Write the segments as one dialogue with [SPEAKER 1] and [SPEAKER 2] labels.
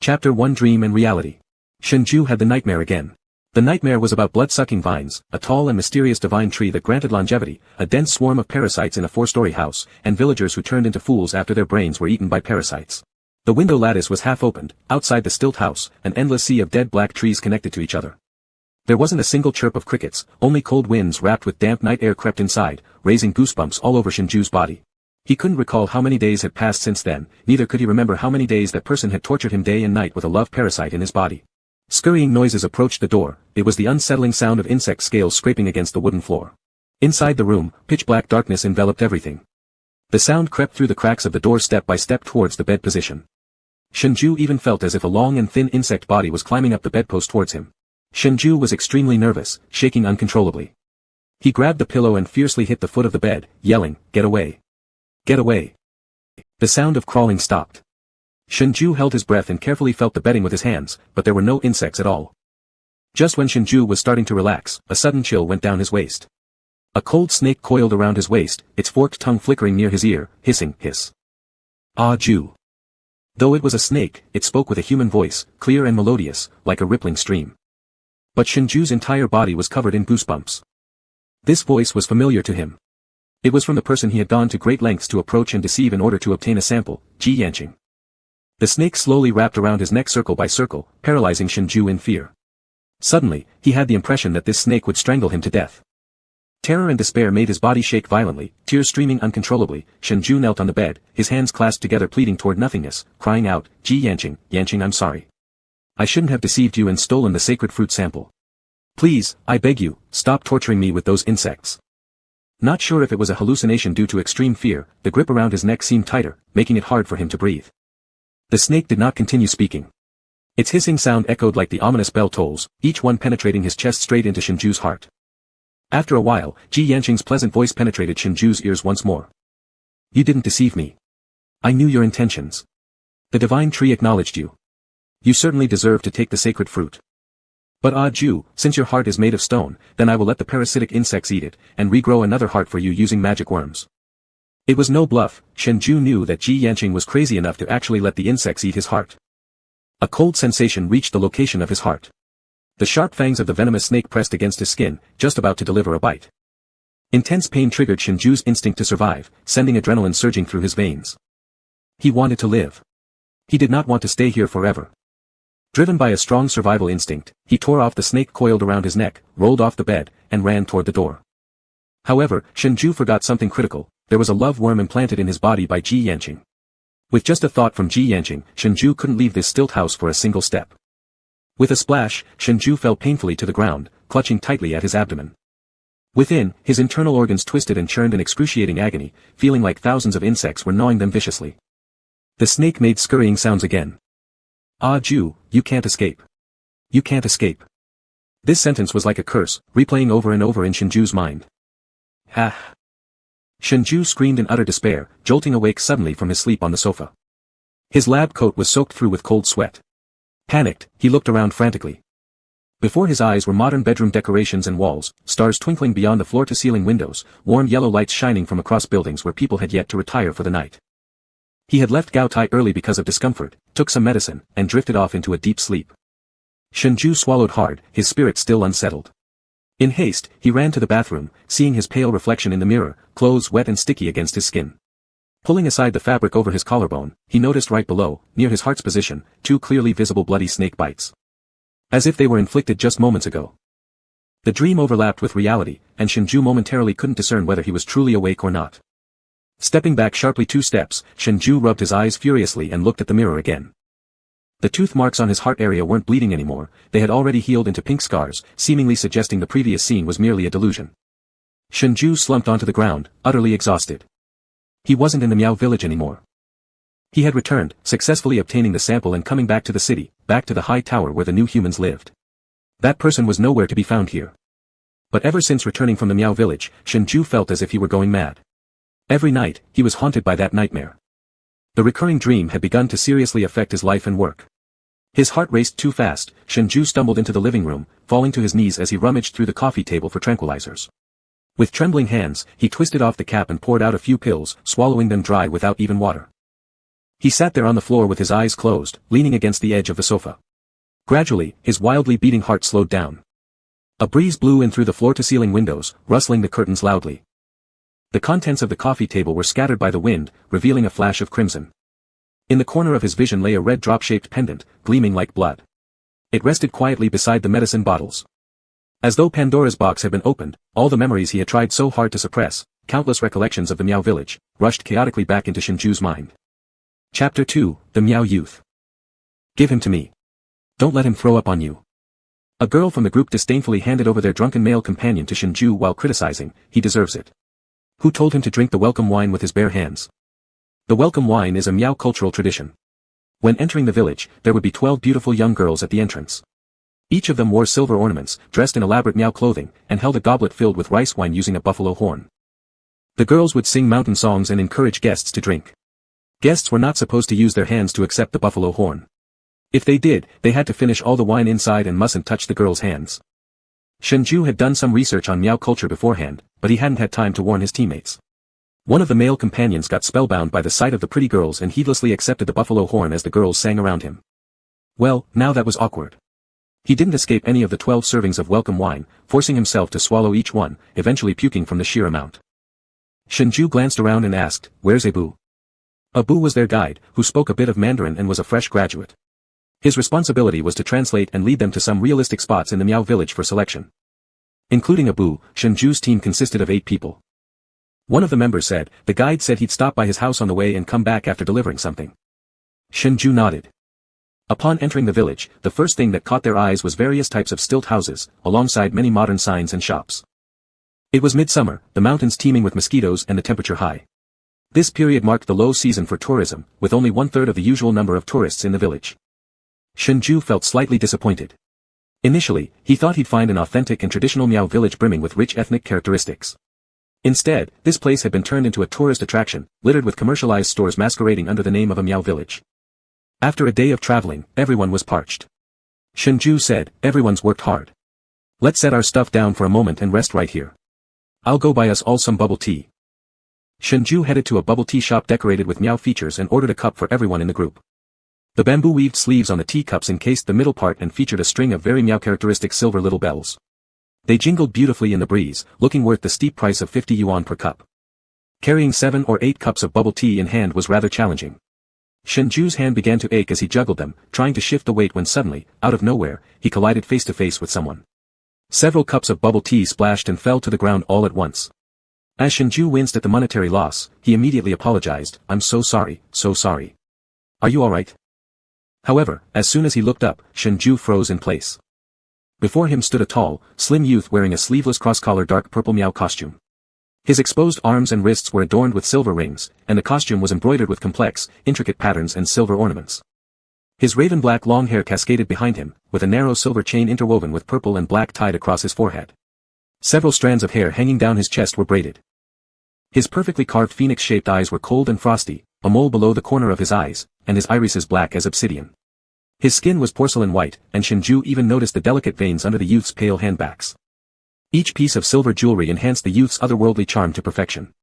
[SPEAKER 1] Chapter 1 Dream and Reality. Shengzhai had the nightmare again. The nightmare was about blood-sucking vines, a tall and mysterious divine tree that granted longevity, a dense swarm of parasites in a four-story house, and villagers who turned into fools after their brains were eaten by parasites. The window lattice was half opened, outside the stilt house, an endless sea of dead black trees connected to each other. There wasn't a single chirp of crickets, only cold winds wrapped with damp night air crept inside, raising goosebumps all over Shengzhu's body. He couldn't recall how many days had passed since then, neither could he remember how many days that person had tortured him day and night with a love parasite in his body. Scurrying noises approached the door, it was the unsettling sound of insect scales scraping against the wooden floor. Inside the room, pitch-black darkness enveloped everything. The sound crept through the cracks of the door step by step towards the bed position. Shengzhai even felt as if a long and thin insect body was climbing up the bedpost towards him. Shengzhai was extremely nervous, shaking uncontrollably. He grabbed the pillow and fiercely hit the foot of the bed, yelling, "Get away! Get away!" The sound of crawling stopped. Shengzhai held his breath and carefully felt the bedding with his hands, but there were no insects at all. Just when Shengzhai was starting to relax, a sudden chill went down his waist. A cold snake coiled around his waist, its forked tongue flickering near his ear, hissing, hiss. Ah Ju. Though it was a snake, it spoke with a human voice, clear and melodious, like a rippling stream. But Shengzhu's entire body was covered in goosebumps. This voice was familiar to him. It was from the person he had gone to great lengths to approach and deceive in order to obtain a sample, Jiyanqing. The snake slowly wrapped around his neck circle by circle, paralyzing Shengzhai in fear. Suddenly, he had the impression that this snake would strangle him to death. Terror and despair made his body shake violently, tears streaming uncontrollably. Shengzhai knelt on the bed, his hands clasped together pleading toward nothingness, crying out, Jiyanqing, Yanqing, I'm sorry. I shouldn't have deceived you and stolen the sacred fruit sample. Please, I beg you, stop torturing me with those insects. Not sure if it was a hallucination due to extreme fear, the grip around his neck seemed tighter, making it hard for him to breathe. The snake did not continue speaking. Its hissing sound echoed like the ominous bell tolls, each one penetrating his chest straight into Shengzhu's heart. After a while, Jiyanqing's pleasant voice penetrated Shengzhu's ears once more. You didn't deceive me. I knew your intentions. The divine tree acknowledged you. You certainly deserve to take the sacred fruit. But Ah Ju, since your heart is made of stone, then I will let the parasitic insects eat it, and regrow another heart for you using magic worms. It was no bluff, Shengzhai knew that Jiyanqing was crazy enough to actually let the insects eat his heart. A cold sensation reached the location of his heart. The sharp fangs of the venomous snake pressed against his skin, just about to deliver a bite. Intense pain triggered Shengzhu's instinct to survive, sending adrenaline surging through his veins. He wanted to live. He did not want to stay here forever. Driven by a strong survival instinct, he tore off the snake coiled around his neck, rolled off the bed, and ran toward the door. However, Shengzhai forgot something critical, there was a love worm implanted in his body by Jiyanqing. With just a thought from Jiyanqing, Shengzhai couldn't leave this stilt house for a single step. With a splash, Shengzhai fell painfully to the ground, clutching tightly at his abdomen. Within, his internal organs twisted and churned in excruciating agony, feeling like thousands of insects were gnawing them viciously. The snake made scurrying sounds again. Ah Ju, you can't escape. You can't escape. This sentence was like a curse, replaying over and over in Shengzhu's mind. Ha! Shengzhai screamed in utter despair, jolting awake suddenly from his sleep on the sofa. His lab coat was soaked through with cold sweat. Panicked, he looked around frantically. Before his eyes were modern bedroom decorations and walls, stars twinkling beyond the floor-to-ceiling windows, warm yellow lights shining from across buildings where people had yet to retire for the night. He had left Gaotai early because of discomfort, took some medicine, and drifted off into a deep sleep. Shengzhai swallowed hard, his spirit still unsettled. In haste, he ran to the bathroom, seeing his pale reflection in the mirror, clothes wet and sticky against his skin. Pulling aside the fabric over his collarbone, he noticed right below, near his heart's position, two clearly visible bloody snake bites. As if they were inflicted just moments ago. The dream overlapped with reality, and Shengzhai momentarily couldn't discern whether he was truly awake or not. Stepping back sharply 2 steps, Shengzhai rubbed his eyes furiously and looked at the mirror again. The tooth marks on his heart area weren't bleeding anymore, they had already healed into pink scars, seemingly suggesting the previous scene was merely a delusion. Shengzhai slumped onto the ground, utterly exhausted. He wasn't in the Miao village anymore. He had returned, successfully obtaining the sample and coming back to the city, back to the high tower where the new humans lived. That person was nowhere to be found here. But ever since returning from the Miao village, Shengzhai felt as if he were going mad. Every night, he was haunted by that nightmare. The recurring dream had begun to seriously affect his life and work. His heart raced too fast, Shengzhai stumbled into the living room, falling to his knees as he rummaged through the coffee table for tranquilizers. With trembling hands, he twisted off the cap and poured out a few pills, swallowing them dry without even water. He sat there on the floor with his eyes closed, leaning against the edge of the sofa. Gradually, his wildly beating heart slowed down. A breeze blew in through the floor-to-ceiling windows, rustling the curtains loudly. The contents of the coffee table were scattered by the wind, revealing a flash of crimson. In the corner of his vision lay a red drop-shaped pendant, gleaming like blood. It rested quietly beside the medicine bottles. As though Pandora's box had been opened, all the memories he had tried so hard to suppress, countless recollections of the Miao village, rushed chaotically back into Shengzhu's mind. Chapter 2, The Miao Youth. Give him to me. Don't let him throw up on you. A girl from the group disdainfully handed over their drunken male companion to Shengzhu while criticizing, he deserves it. Who told him to drink the welcome wine with his bare hands? The welcome wine is a Miao cultural tradition. When entering the village, there would be 12 beautiful young girls at the entrance. Each of them wore silver ornaments, dressed in elaborate Miao clothing, and held a goblet filled with rice wine using a buffalo horn. The girls would sing mountain songs and encourage guests to drink. Guests were not supposed to use their hands to accept the buffalo horn. If they did, they had to finish all the wine inside and mustn't touch the girls' hands. Shengzhu had done some research on Miao culture beforehand, but he hadn't had time to warn his teammates. One of the male companions got spellbound by the sight of the pretty girls and heedlessly accepted the buffalo horn as the girls sang around him. Well, now that was awkward. He didn't escape any of the 12 servings of welcome wine, forcing himself to swallow each one, eventually puking from the sheer amount. Shengzhu glanced around and asked, "Where's Abu?" Abu was their guide, who spoke a bit of Mandarin and was a fresh graduate. His responsibility was to translate and lead them to some realistic spots in the Miao village for selection. Including Abu, Shengzhu's team consisted of 8 people. One of the members said, the guide said he'd stop by his house on the way and come back after delivering something. Shengzhu nodded. Upon entering the village, the first thing that caught their eyes was various types of stilt houses, alongside many modern signs and shops. It was midsummer, the mountains teeming with mosquitoes and the temperature high. This period marked the low season for tourism, with only 1/3 of the usual number of tourists in the village. Shengzhu felt slightly disappointed. Initially, he thought he'd find an authentic and traditional Miao village brimming with rich ethnic characteristics. Instead, this place had been turned into a tourist attraction, littered with commercialized stores masquerading under the name of a Miao village. After a day of traveling, everyone was parched. Shengzhu said, "Everyone's worked hard. Let's set our stuff down for a moment and rest right here. I'll go buy us all some bubble tea." Shengzhu headed to a bubble tea shop decorated with Miao features and ordered a cup for everyone in the group. The bamboo-weaved sleeves on the teacups encased the middle part and featured a string of very Miao characteristic silver little bells. They jingled beautifully in the breeze, looking worth the steep price of 50 yuan per cup. Carrying 7 or 8 cups of bubble tea in hand was rather challenging. Shengzhu's hand began to ache as he juggled them, trying to shift the weight when suddenly, out of nowhere, he collided face to face with someone. Several cups of bubble tea splashed and fell to the ground all at once. As Shengzhu winced at the monetary loss, he immediately apologized, "I'm so sorry, so sorry. Are you alright?" However, as soon as he looked up, Shengzhu froze in place. Before him stood a tall, slim youth wearing a sleeveless cross-collar dark purple Miao costume. His exposed arms and wrists were adorned with silver rings, and the costume was embroidered with complex, intricate patterns and silver ornaments. His raven-black long hair cascaded behind him, with a narrow silver chain interwoven with purple and black tied across his forehead. Several strands of hair hanging down his chest were braided. His perfectly carved phoenix-shaped eyes were cold and frosty, a mole below the corner of his eyes, and his irises black as obsidian. His skin was porcelain white, and Shengzhu even noticed the delicate veins under the youth's pale handbacks. Each piece of silver jewelry enhanced the youth's otherworldly charm to perfection.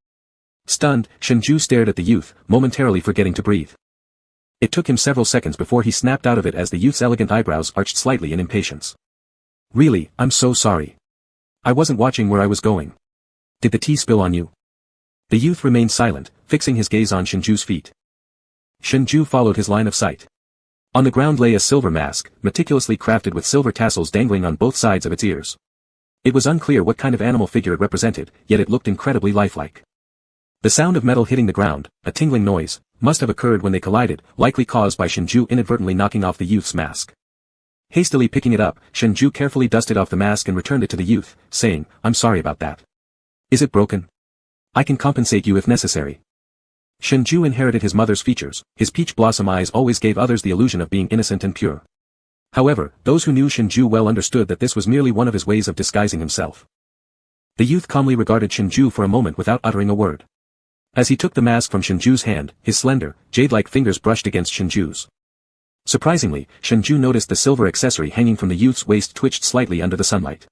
[SPEAKER 1] Stunned, Shengzhu stared at the youth, momentarily forgetting to breathe. It took him several seconds before he snapped out of it as the youth's elegant eyebrows arched slightly in impatience. "Really, I'm so sorry. I wasn't watching where I was going. Did the tea spill on you?" The youth remained silent, fixing his gaze on Shengzhu's feet. Shengzhu followed his line of sight. On the ground lay a silver mask, meticulously crafted with silver tassels dangling on both sides of its ears. It was unclear what kind of animal figure it represented, yet it looked incredibly lifelike. The sound of metal hitting the ground, a tingling noise, must have occurred when they collided, likely caused by Shengzhu inadvertently knocking off the youth's mask. Hastily picking it up, Shengzhu carefully dusted off the mask and returned it to the youth, saying, "I'm sorry about that. Is it broken? I can compensate you if necessary." Shengzhu inherited his mother's features, his peach blossom eyes always gave others the illusion of being innocent and pure. However, those who knew Shengzhu well understood that this was merely one of his ways of disguising himself. The youth calmly regarded Shengzhu for a moment without uttering a word. As he took the mask from Shengzhu's hand, his slender, jade-like fingers brushed against Shengzhu's. Surprisingly, Shengzhu noticed the silver accessory hanging from the youth's waist twitched slightly under the sunlight.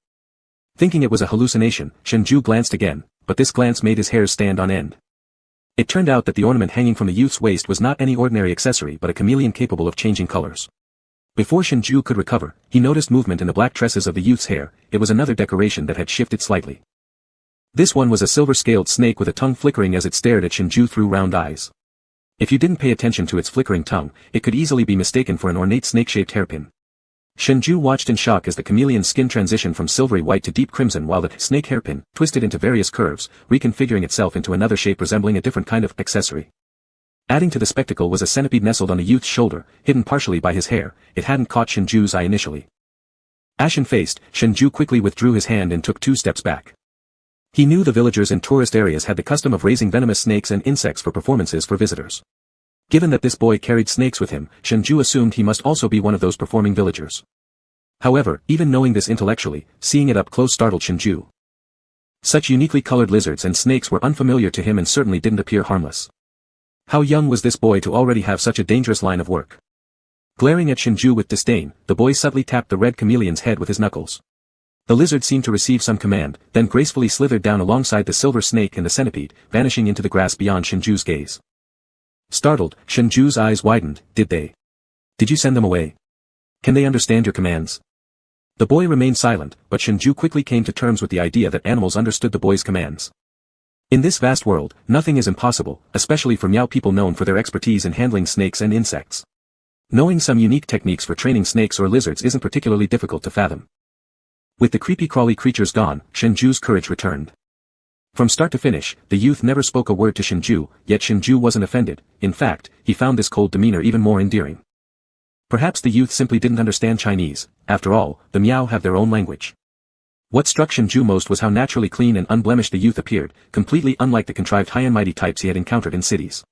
[SPEAKER 1] Thinking it was a hallucination, Shengzhu glanced again, but this glance made his hairs stand on end. It turned out that the ornament hanging from the youth's waist was not any ordinary accessory but a chameleon capable of changing colors. Before Shengzhai could recover, he noticed movement in the black tresses of the youth's hair. It was another decoration that had shifted slightly. This one was a silver-scaled snake with a tongue flickering as it stared at Shengzhai through round eyes. If you didn't pay attention to its flickering tongue, it could easily be mistaken for an ornate snake-shaped hairpin. Shengzhai watched in shock as the chameleon's skin transitioned from silvery white to deep crimson while the snake hairpin twisted into various curves, reconfiguring itself into another shape resembling a different kind of accessory. Adding to the spectacle was a centipede nestled on the youth's shoulder, hidden partially by his hair. It hadn't caught Shengzhu's eye initially. Ashen-faced, Shengzhai quickly withdrew his hand and took 2 steps back. He knew the villagers in tourist areas had the custom of raising venomous snakes and insects for performances for visitors. Given that this boy carried snakes with him, Shengzhai assumed he must also be one of those performing villagers. However, even knowing this intellectually, seeing it up close startled Shengzhai. Such uniquely colored lizards and snakes were unfamiliar to him and certainly didn't appear harmless. How young was this boy to already have such a dangerous line of work? Glaring at Shengzhai with disdain, the boy subtly tapped the red chameleon's head with his knuckles. The lizard seemed to receive some command, then gracefully slithered down alongside the silver snake and the centipede, vanishing into the grass beyond Shengzhu's gaze. Startled, Shengzhu's eyes widened. Did you send them away? Can they understand your commands? The boy remained silent, but Shengzhai quickly came to terms with the idea that animals understood the boy's commands. In this vast world, nothing is impossible, especially for Miao people known for their expertise in handling snakes and insects. Knowing some unique techniques for training snakes or lizards isn't particularly difficult to fathom. With the creepy-crawly creatures gone, Shengzhu's courage returned. From start to finish, the youth never spoke a word to Shengzhai, yet Shengzhai wasn't offended. In fact, he found this cold demeanor even more endearing. Perhaps the youth simply didn't understand Chinese. After all, the Miao have their own language. What struck Shengzhai most was how naturally clean and unblemished the youth appeared, completely unlike the contrived high and mighty types he had encountered in cities.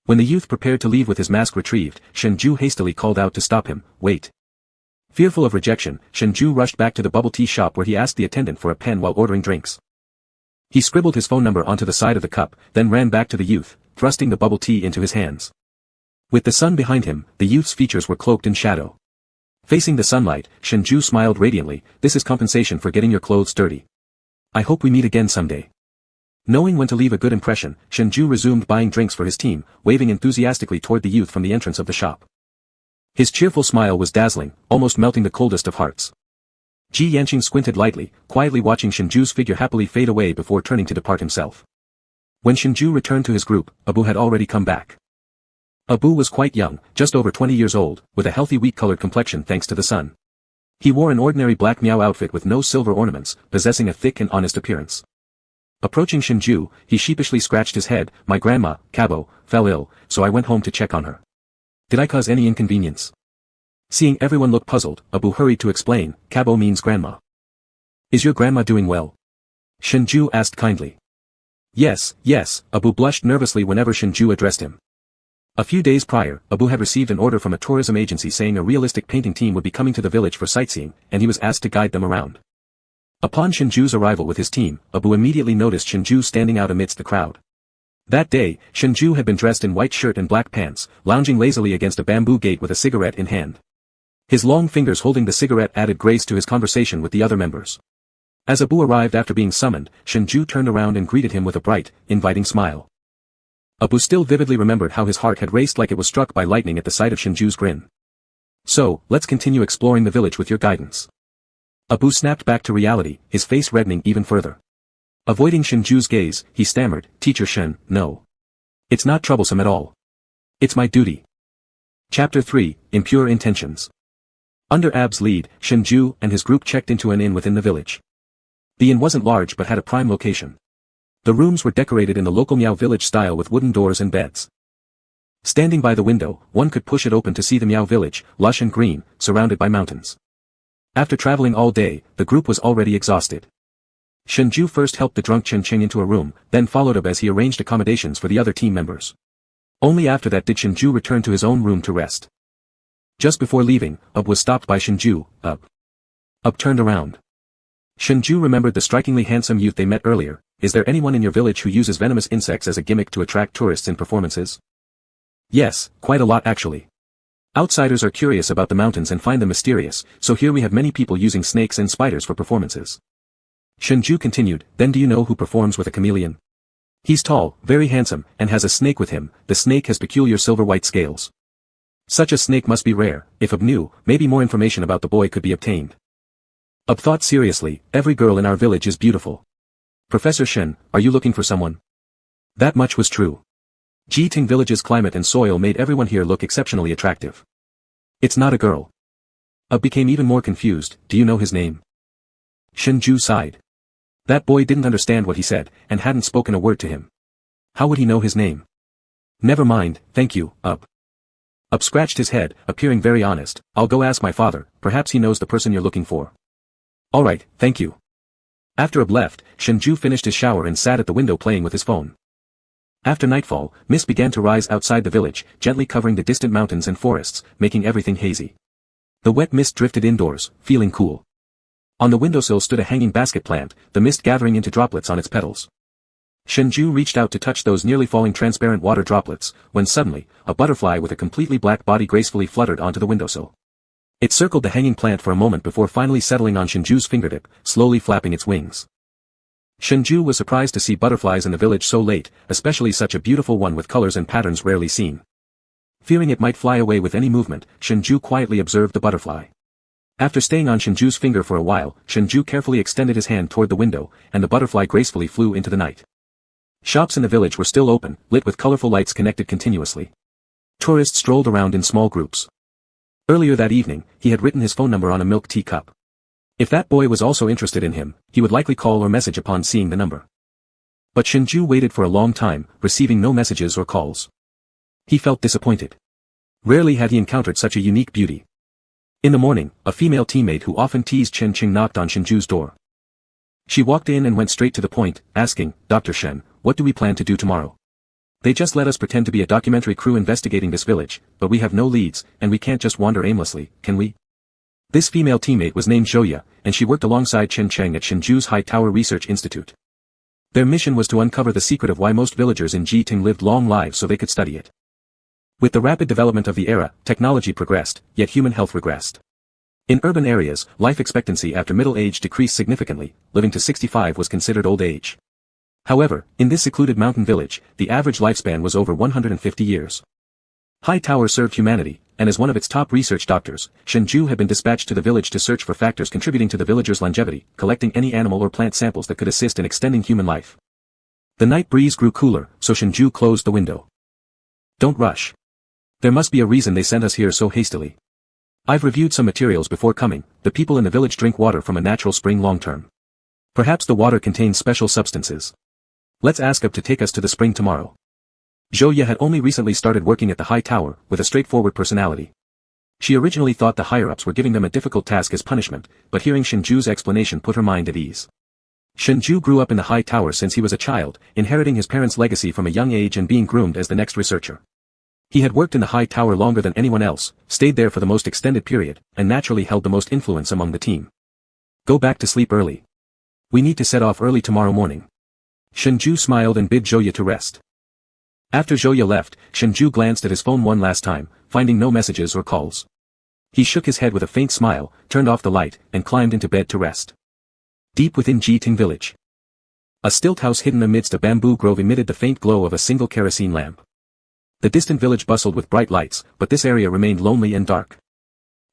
[SPEAKER 1] When the youth prepared to leave with his mask retrieved, Shengzhai hastily called out to stop him. Wait. Fearful of rejection, Shengzhai rushed back to the bubble tea shop where he asked the attendant for a pen while ordering drinks. He scribbled his phone number onto the side of the cup, then ran back to the youth, thrusting the bubble tea into his hands. With the sun behind him, the youth's features were cloaked in shadow. Facing the sunlight, Shengzhai smiled radiantly. This is compensation for getting your clothes dirty. I hope we meet again someday. Knowing when to leave a good impression, Shengzhai resumed buying drinks for his team, waving enthusiastically toward the youth from the entrance of the shop. His cheerful smile was dazzling, almost melting the coldest of hearts. Ji Yanqing squinted lightly, quietly watching Shengzhu's figure happily fade away before turning to depart himself. When Shengzhai returned to his group, Abu had already come back. Abu was quite young, just over 20 years old, with a healthy wheat-colored complexion thanks to the sun. He wore an ordinary black Miao outfit with no silver ornaments, possessing a thick and honest appearance. Approaching Shengzhai, he sheepishly scratched his head. My grandma, Kabo, fell ill, so I went home to check on her. Did I cause any inconvenience? Seeing everyone look puzzled, Abu hurried to explain. Kabo means grandma. Is your grandma doing well? Shengzhai asked kindly. Yes, Abu blushed nervously whenever Shengzhai addressed him. A few days prior, Abu had received an order from a tourism agency saying a realistic painting team would be coming to the village for sightseeing, and he was asked to guide them around. Upon Shengzhu's arrival with his team, Abu immediately noticed Shengzhai standing out amidst the crowd. That day, Shengzhai had been dressed in white shirt and black pants, lounging lazily against a bamboo gate with a cigarette in hand. His long fingers holding the cigarette added grace to his conversation with the other members. As Abu arrived after being summoned, Shengzhai turned around and greeted him with a bright, inviting smile. Abu still vividly remembered how his heart had raced like it was struck by lightning at the sight of Shengzhu's grin. So, let's continue exploring the village with your guidance. Abu snapped back to reality, his face reddening even further. Avoiding Shengzhu's gaze, he stammered, Teacher Shen, no. It's not troublesome at all. It's my duty. Chapter 3, Impure Intentions. Under Ab's lead, Shengzhai and his group checked into an inn within the village. The inn wasn't large but had a prime location. The rooms were decorated in the local Miao village style with wooden doors and beds. Standing by the window, one could push it open to see the Miao village, lush and green, surrounded by mountains. After traveling all day, the group was already exhausted. Shengzhai first helped the drunk Chen Cheng into a room, then followed Ab as he arranged accommodations for the other team members. Only after that did Shengzhai return to his own room to rest. Just before leaving, Ab was stopped by Shengzhai. Ab turned around. Shengzhai remembered the strikingly handsome youth they met earlier. Is there anyone in your village who uses venomous insects as a gimmick to attract tourists in performances? Yes, quite a lot actually. Outsiders are curious about the mountains and find them mysterious, so here we have many people using snakes and spiders for performances. Shengzhai continued, then do you know who performs with a chameleon? He's tall, very handsome, and has a snake with him. The snake has peculiar silver-white scales. Such a snake must be rare. If Ab knew, maybe more information about the boy could be obtained. Ab thought seriously, every girl in our village is beautiful. Professor Shen, are you looking for someone? That much was true. Jiteng Village's climate and soil made everyone here look exceptionally attractive. It's not a girl. Ab became even more confused. Do you know his name? Shengzhai sighed. That boy didn't understand what he said, and hadn't spoken a word to him. How would he know his name? Never mind, thank you, Ab. Ab scratched his head, appearing very honest. I'll go ask my father, perhaps he knows the person you're looking for. Alright, thank you. After Ab left, Shengzhai finished his shower and sat at the window playing with his phone. After nightfall, mist began to rise outside the village, gently covering the distant mountains and forests, making everything hazy. The wet mist drifted indoors, feeling cool. On the windowsill stood a hanging basket plant, the mist gathering into droplets on its petals. Shengzhai reached out to touch those nearly falling transparent water droplets, when suddenly, a butterfly with a completely black body gracefully fluttered onto the windowsill. It circled the hanging plant for a moment before finally settling on Shengzhu's fingertip, slowly flapping its wings. Shengzhai was surprised to see butterflies in the village so late, especially such a beautiful one with colors and patterns rarely seen. Fearing it might fly away with any movement, Shengzhai quietly observed the butterfly. After staying on Shengzhu's finger for a while, Shengzhai carefully extended his hand toward the window, and the butterfly gracefully flew into the night. Shops in the village were still open, lit with colorful lights connected continuously. Tourists strolled around in small groups. Earlier that evening, he had written his phone number on a milk tea cup. If that boy was also interested in him, he would likely call or message upon seeing the number. But Shengzhai waited for a long time, receiving no messages or calls. He felt disappointed. Rarely had he encountered such a unique beauty. In the morning, a female teammate who often teased Chen Qing knocked on Shengzhu's door. She walked in and went straight to the point, asking, Dr. Shen, what do we plan to do tomorrow? They just let us pretend to be a documentary crew investigating this village, but we have no leads, and we can't just wander aimlessly, can we? This female teammate was named Zhouya, and she worked alongside Chen Cheng at Shenzhou's High Tower Research Institute. Their mission was to uncover the secret of why most villagers in Jiteng lived long lives so they could study it. With the rapid development of the era, technology progressed, yet human health regressed. In urban areas, life expectancy after middle age decreased significantly, living to 65 was considered old age. However, in this secluded mountain village, the average lifespan was over 150 years. High Tower served humanity, and as one of its top research doctors, Shenzhou had been dispatched to the village to search for factors contributing to the villagers' longevity, collecting any animal or plant samples that could assist in extending human life. The night breeze grew cooler, so Shenzhou closed the window. Don't rush. There must be a reason they sent us here so hastily. I've reviewed some materials before coming. The people in the village drink water from a natural spring long-term. Perhaps the water contains special substances. Let's ask Ab to take us to the spring tomorrow. Zhouya had only recently started working at the High Tower, with a straightforward personality. She originally thought the higher-ups were giving them a difficult task as punishment, but hearing Shenzhou's explanation put her mind at ease. Shenzhou grew up in the High Tower since he was a child, inheriting his parents' legacy from a young age and being groomed as the next researcher. He had worked in the High Tower longer than anyone else, stayed there for the most extended period, and naturally held the most influence among the team. Go back to sleep early. We need to set off early tomorrow morning. Shenzhou smiled and bid Zhouya to rest. After Zhouya left, Shenzhou glanced at his phone one last time, finding no messages or calls. He shook his head with a faint smile, turned off the light, and climbed into bed to rest. Deep within Jiteng Village, a stilt house hidden amidst a bamboo grove emitted the faint glow of a single kerosene lamp. The distant village bustled with bright lights, but this area remained lonely and dark.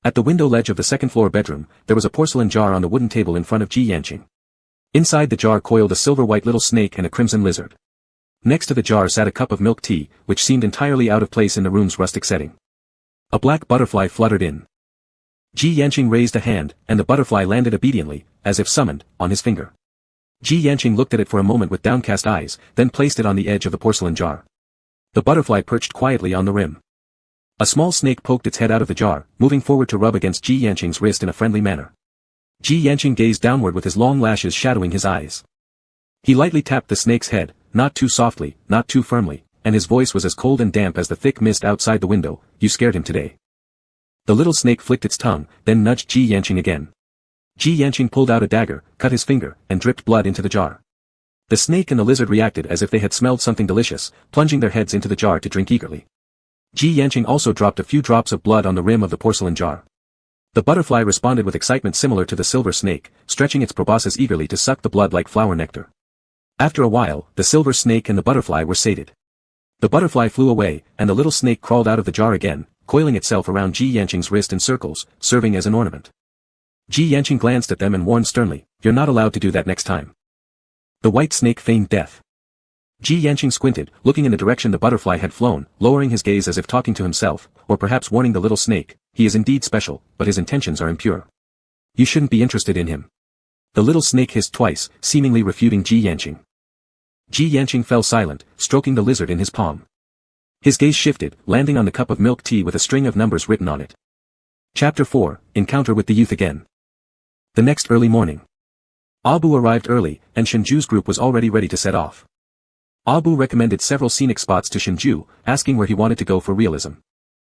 [SPEAKER 1] At the window ledge of the second-floor bedroom, there was a porcelain jar on the wooden table in front of Ji Yanqing. Inside the jar coiled a silver-white little snake and a crimson lizard. Next to the jar sat a cup of milk tea, which seemed entirely out of place in the room's rustic setting. A black butterfly fluttered in. Ji Yanqing raised a hand, and the butterfly landed obediently, as if summoned, on his finger. Ji Yanqing looked at it for a moment with downcast eyes, then placed it on the edge of the porcelain jar. The butterfly perched quietly on the rim. A small snake poked its head out of the jar, moving forward to rub against Ji Yanqing's wrist in a friendly manner. Ji Yanqing gazed downward with his long lashes shadowing his eyes. He lightly tapped the snake's head, not too softly, not too firmly, and his voice was as cold and damp as the thick mist outside the window. You scared him today. The little snake flicked its tongue, then nudged Ji Yanqing again. Ji Yanqing pulled out a dagger, cut his finger, and dripped blood into the jar. The snake and the lizard reacted as if they had smelled something delicious, plunging their heads into the jar to drink eagerly. Ji Yanqing also dropped a few drops of blood on the rim of the porcelain jar. The butterfly responded with excitement similar to the silver snake, stretching its proboscis eagerly to suck the blood like flower nectar. After a while, the silver snake and the butterfly were sated. The butterfly flew away, and the little snake crawled out of the jar again, coiling itself around Ji Yanqing's wrist in circles, serving as an ornament. Ji Yanqing glanced at them and warned sternly, "You're not allowed to do that next time." The white snake feigned death. Ji Yanqing squinted, looking in the direction the butterfly had flown, lowering his gaze as if talking to himself, or perhaps warning the little snake, "He is indeed special, but his intentions are impure. You shouldn't be interested in him." The little snake hissed twice, seemingly refuting Ji Yanqing. Ji Yanqing fell silent, stroking the lizard in his palm. His gaze shifted, landing on the cup of milk tea with a string of numbers written on it. Chapter 4, Encounter with the Youth Again. The next early morning. Abu arrived early, and Shengzhu's group was already ready to set off. Abu recommended several scenic spots to Shengzhu, asking where he wanted to go for realism.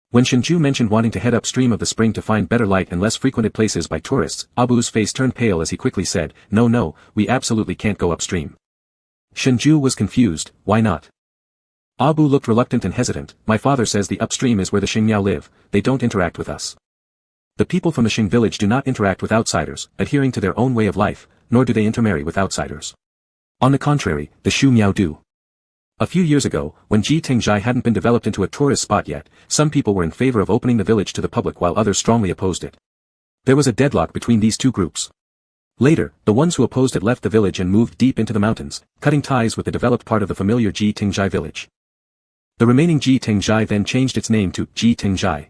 [SPEAKER 1] When Shengzhu mentioned wanting to head upstream of the spring to find better light and less frequented places by tourists, Abu's face turned pale as he quickly said, No, we absolutely can't go upstream." Shengzhu was confused, "Why not?" Abu looked reluctant and hesitant. "My father says the upstream is where the Sheng Miao live, they don't interact with us. The people from the Sheng village do not interact with outsiders, adhering to their own way of life, nor do they intermarry with outsiders. On the contrary, the Shu Miao do." A few years ago, when Jiteng Village hadn't been developed into a tourist spot yet, some people were in favor of opening the village to the public while others strongly opposed it. There was a deadlock between these two groups. Later, the ones who opposed it left the village and moved deep into the mountains, cutting ties with the developed part of the familiar Jiteng village. The remaining Jiteng then changed its name to Jiteng.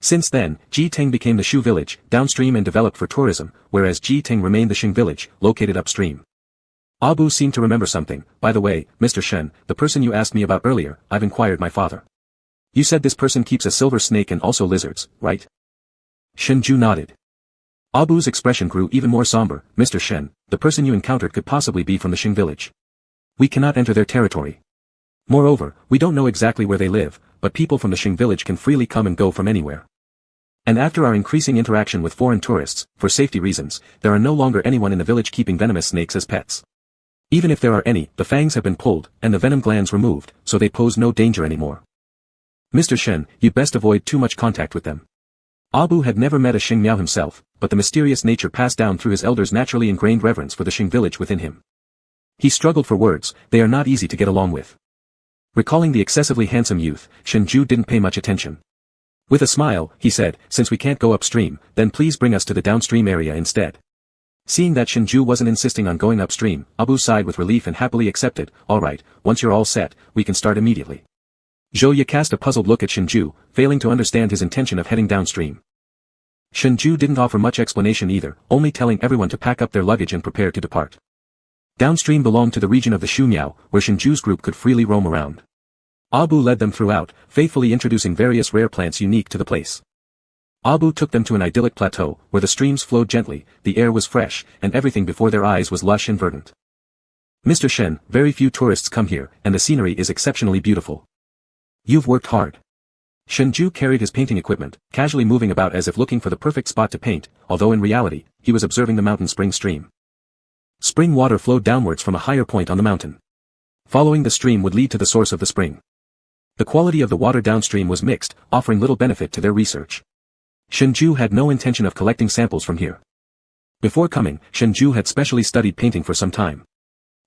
[SPEAKER 1] Since then, Jiteng became the Shu village, downstream and developed for tourism, whereas Jiteng remained the Sheng village, located upstream. Abu seemed to remember something. "By the way, Mr. Shen, the person you asked me about earlier, I've inquired my father. You said this person keeps a silver snake and also lizards, right?" Shengzhu nodded. Abu's expression grew even more somber. "Mr. Shen, the person you encountered could possibly be from the Sheng village. We cannot enter their territory. Moreover, we don't know exactly where they live, but people from the Sheng village can freely come and go from anywhere. And after our increasing interaction with foreign tourists, for safety reasons, there are no longer anyone in the village keeping venomous snakes as pets. Even if there are any, the fangs have been pulled, and the venom glands removed, so they pose no danger anymore. Mr. Shen, you'd best avoid too much contact with them." Abu had never met a Sheng Miao himself, but the mysterious nature passed down through his elders' naturally ingrained reverence for the Sheng village within him. He struggled for words. "They are not easy to get along with." Recalling the excessively handsome youth, Shengzhu didn't pay much attention. With a smile, he said, "Since we can't go upstream, then please bring us to the downstream area instead." Seeing that Shengzhu wasn't insisting on going upstream, Abu sighed with relief and happily accepted. "All right, once you're all set, we can start immediately." Zhou cast a puzzled look at Shengzhu, failing to understand his intention of heading downstream. Shengzhu didn't offer much explanation either, only telling everyone to pack up their luggage and prepare to depart. Downstream belonged to the region of the Shu Miao, where Shengzhu's group could freely roam around. Abu led them throughout, faithfully introducing various rare plants unique to the place. Abu took them to an idyllic plateau, where the streams flowed gently, the air was fresh, and everything before their eyes was lush and verdant. "Mr. Shen, very few tourists come here, and the scenery is exceptionally beautiful. You've worked hard." Shengzhu carried his painting equipment, casually moving about as if looking for the perfect spot to paint, although in reality, he was observing the mountain spring stream. Spring water flowed downwards from a higher point on the mountain. Following the stream would lead to the source of the spring. The quality of the water downstream was mixed, offering little benefit to their research. Shengzhu had no intention of collecting samples from here. Before coming, Shengzhu had specially studied painting for some time.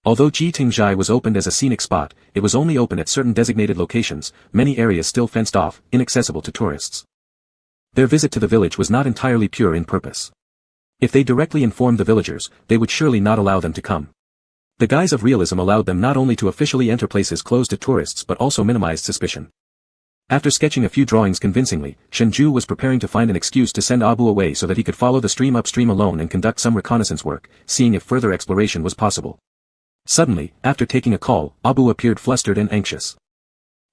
[SPEAKER 1] Although Jiteng Village was opened as a scenic spot, it was only open at certain designated locations, many areas still fenced off, inaccessible to tourists. Their visit to the village was not entirely pure in purpose. If they directly informed the villagers, they would surely not allow them to come. The guise of realism allowed them not only to officially enter places closed to tourists but also minimized suspicion. After sketching a few drawings convincingly, Shengzhu was preparing to find an excuse to send Abu away so that he could follow the stream upstream alone and conduct some reconnaissance work, seeing if further exploration was possible. Suddenly, after taking a call, Abu appeared flustered and anxious.